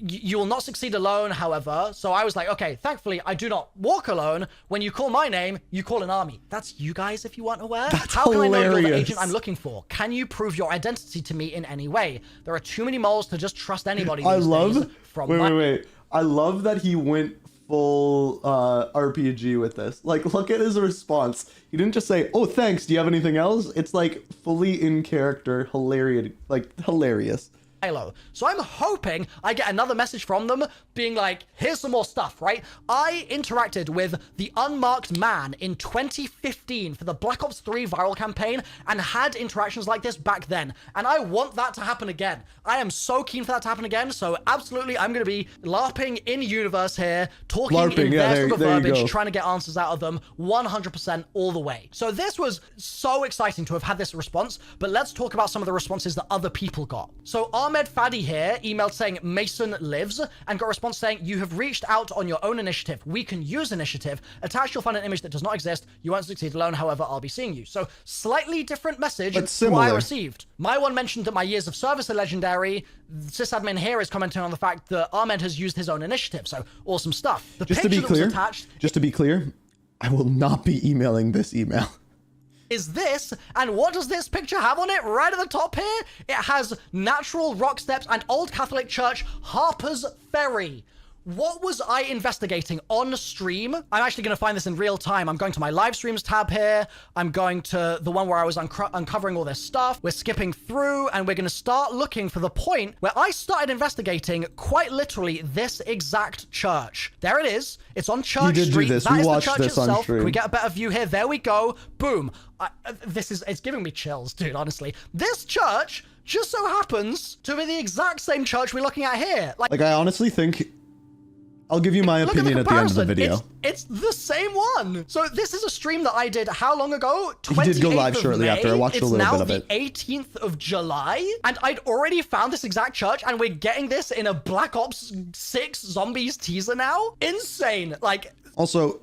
You will not succeed alone, however. So I was like, okay, thankfully, I do not walk alone. When you call my name, you call an army. That's you guys, if you weren't aware. How can I know you're the agent I'm looking for? Can you prove your identity to me in any way? There are too many moles to just trust anybody these days. Wait. I love that he went full RPG with this. Like, look at his response. He didn't just say, "Oh, thanks. Do you have anything else?" It's like fully in character, hilarious. Halo. So I'm hoping I get another message from them being like, here's some more stuff, right? I interacted with the Unmarked Man in 2015 for the Black Ops 3 viral campaign and had interactions like this back then. And I want that to happen again. I am so keen for that to happen again. So absolutely, I'm going to be LARPing in universe here, talking in their sort of verbiage, trying to get answers out of them 100% all the way. So this was so exciting to have had this response, but let's talk about some of the responses that other people got. So Ahmed Fadi here emailed saying Mason lives and got a response saying, you have reached out on your own initiative. We can use initiative. Attached, you'll find an image that does not exist. You won't succeed alone. However, I'll be seeing you. So slightly different message to what I received. My one mentioned that my years of service are legendary. Sysadmin here is commenting on the fact that Ahmed has used his own initiative. So awesome stuff. The Just to be clear, I will not be emailing this email. Is this, and what does this picture have on it right at the top here? It has natural rock steps and Old Catholic Church, Harper's Ferry. What was I investigating on stream? I'm actually going to find this in real time. I'm going to my live streams tab here. I'm going to the one where I was uncovering all this stuff. We're skipping through and we're going to start looking for the point where I started investigating quite literally this exact church. There it is. It's on Church Street. Do this. That we is watched the church this itself. on stream. Can we get a better view here? There we go. Boom. It's giving me chills, dude, honestly. This church just so happens to be the exact same church we're looking at here. Like I honestly think I'll give you my opinion at the end of the video. It's the same one. So this is a stream that I did how long ago? He did go live shortly after. I watched a little bit of it. It's now the 18th of July, and I'd already found this exact church, and we're getting this in a Black Ops 6 Zombies teaser now? Insane. Like, also,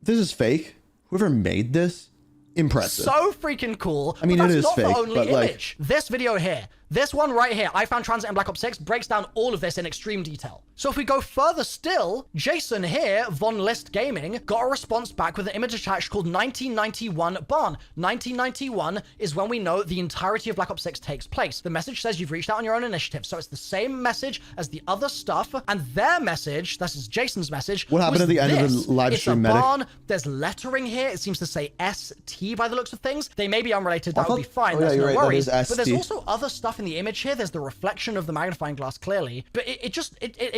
this is fake. Whoever made this, impressive. So freaking cool. I mean, but it is that's not fake, the only but image. This video here, this one right here, I found Transit in Black Ops 6, breaks down all of this in extreme detail. So if we go further still, Jason here, Von List Gaming, got a response back with an image attached called 1991 Barn. 1991 is when we know the entirety of Black Ops 6 takes place. The message says you've reached out on your own initiative. So it's the same message as the other stuff, and their message, this is Jason's message. What happened at the end of the live stream, It's a Medic? barn. There's lettering here. It seems to say ST by the looks of things. They may be unrelated. That would be fine. That's no worries. But there's also other stuff in the image here. There's the reflection of the magnifying glass clearly, but it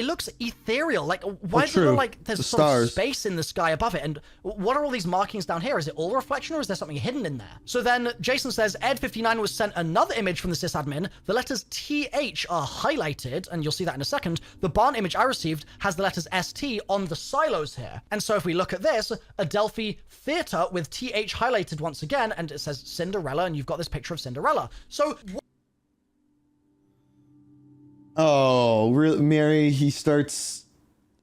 looks ethereal. Like, why does it look like there's sort of space in the sky above it? And what are all these markings down here? Is it all reflection, or is there something hidden in there? So then Jason says Ed59 was sent another image from the sysadmin. The letters TH are highlighted, and you'll see that in a second. The barn image I received has the letters ST on the silos here. And so if we look at this, Adelphi Theater with TH highlighted once again, and it says Cinderella, and you've got this picture of Cinderella. So oh, really, Mary, he starts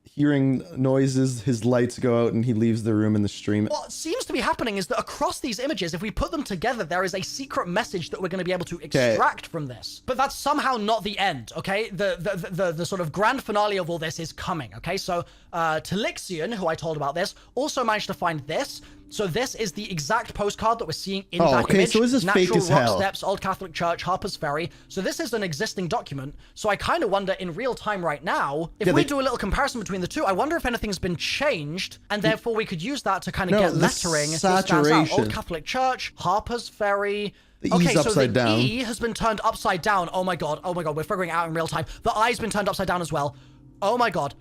hearing noises, his lights go out, and he leaves the room in the stream. What seems to be happening is that across these images, if we put them together, there is a secret message that we're going to be able to extract from this. But that's somehow not the end, okay? The sort of grand finale of all this is coming, okay? So Telixion, who I told about this, also managed to find this. So this is the exact postcard that we're seeing in that image. So is this Natural fake as Rock hell? Steps, Old Catholic Church, Harper's Ferry. So this is an existing document. So I kind of wonder in real time right now, if we do a little comparison between the two, I wonder if anything's been changed, and therefore we could use that to kind of get lettering that stands out. Old Catholic Church, Harper's Ferry. The E's upside down. E has been turned upside down. Oh my god, we're figuring it out in real time. The I's been turned upside down as well. Oh my god.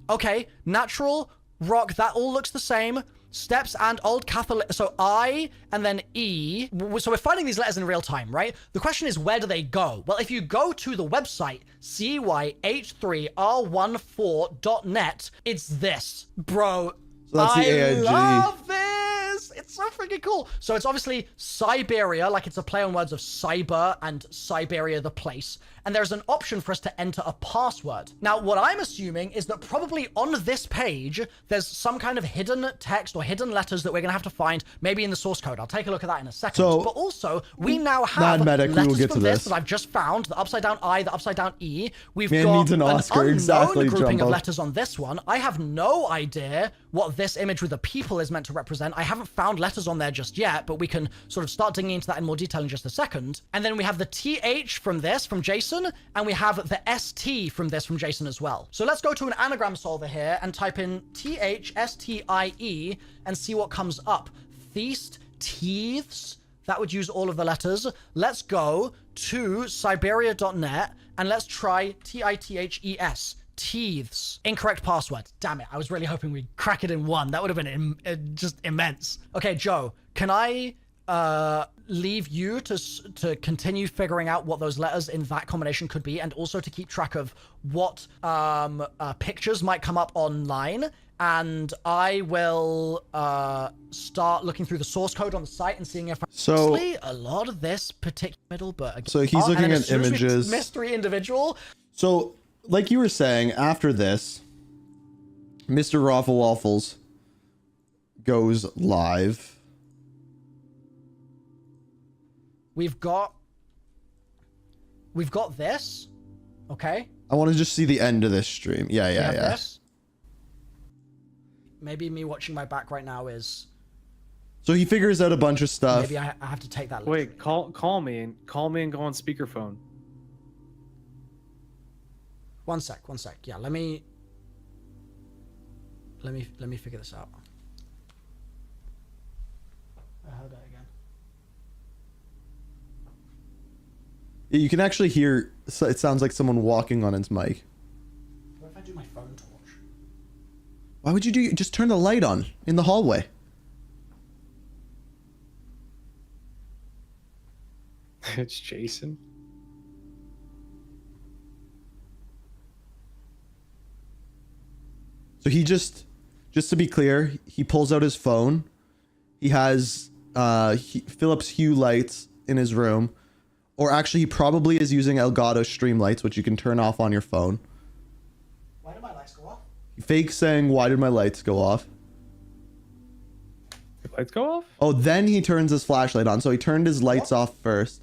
Okay, Natural Rock, that all looks the same. Steps and Old Catholic, so I and then E. So we're finding these letters in real time, right? The question is, where do they go? Well, if you go to the website, CYH3R14.net, it's this. Bro, so that's the AIG. love this! It's so freaking cool. So it's obviously Siberia, like it's a play on words of cyber and Siberia, the place. And there's an option for us to enter a password. Now, what I'm assuming is that probably on this page, there's some kind of hidden text or hidden letters that we're going to have to find, maybe in the source code. I'll take a look at that in a second. So, but also, we now have Medic, we will letters get from to this this. that I've just found, the upside down I, the upside down E. We've Man got needs an Oscar. unknown Exactly, grouping Jumbo. of letters on this one. I have no idea what this image with the people is meant to represent. I haven't found letters on there just yet, but we can sort of start digging into that in more detail in just a second. And then we have the TH from this, from Jason, and we have the ST from this, from Jason as well. So let's go to an anagram solver here and type in THSTIE and see what comes up. Feast, teeths, that would use all of the letters. Let's go to Siberia.net and let's try TITHES. Teeths. Incorrect password. Damn it. I was really hoping we'd crack it in one. That would have been just immense. Okay, Joe, can I leave you to continue figuring out what those letters in that combination could be, and also to keep track of what pictures might come up online, and I will start looking through the source code on the site and seeing if honestly, a lot of this particular middle, but again, So he's looking at images. Mystery individual. So, like you were saying, after this, Mr. Raffle Waffles goes live. We've got this. Okay. I want to just see the end of this stream. Yeah. This. Maybe me watching my back right now is. So he figures out a bunch of stuff. Maybe I have to take that. Wait, call me and go on speakerphone. One sec. Yeah, let me figure this out. I heard that again. You can actually hear, it sounds like someone walking on his mic. What if I do my phone torch? Why would you just turn the light on in the hallway? It's Jason. So he just to be clear, he pulls out his phone. He has Philips Hue lights in his room. Or actually, he probably is using Elgato Streamlights, which you can turn off on your phone. Why did my lights go off? He fakes saying, "Why did my lights go off?" The lights go off? Oh, then he turns his flashlight on. So he turned his lights off first.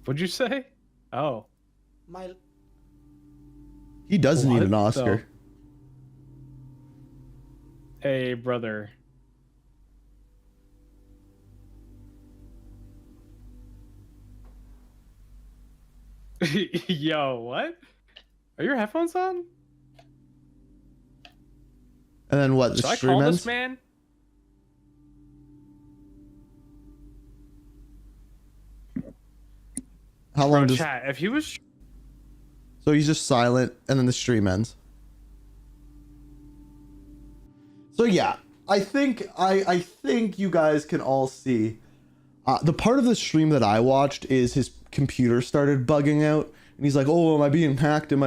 What'd you say? Oh. He does need an Oscar. So, hey, brother. Yo, what? Are your headphones on? And then what? Should The I stream call ends? this man? How long does? Chat, if he was... So he's just silent, and then the stream ends. So yeah, I think you guys can all see. The part of the stream that I watched is his computer started bugging out, and he's like, "Oh, am I being hacked? Should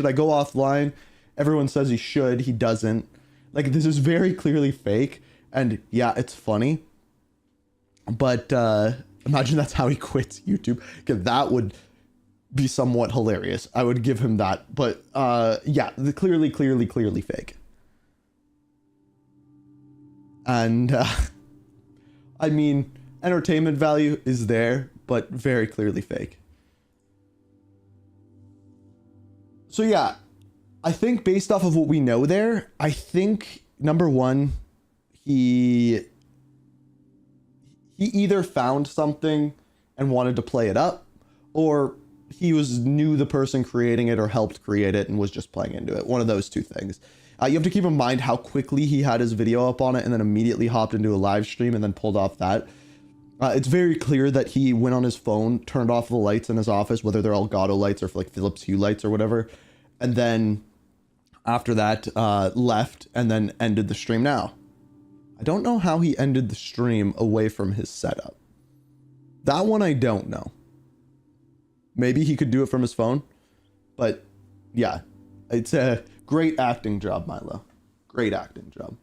I go offline?" Everyone says he should. He doesn't. Like, this is very clearly fake, and yeah, it's funny. But imagine that's how he quits YouTube. Okay, that would be somewhat hilarious. I would give him that. But yeah, clearly fake. And I mean, entertainment value is there, but very clearly fake. So yeah, I think based off of what we know there, I think number one, he either found something and wanted to play it up, or he knew the person creating it or helped create it and was just playing into it. One of those two things. You have to keep in mind how quickly he had his video up on it and then immediately hopped into a live stream and then pulled off that. It's very clear that he went on his phone, turned off the lights in his office, whether they're Elgato lights or like Philips Hue lights or whatever. And then after that, left and then ended the stream. Now, I don't know how he ended the stream away from his setup. That one I don't know. Maybe he could do it from his phone. But yeah, it's a great acting job, Milo. Great acting job.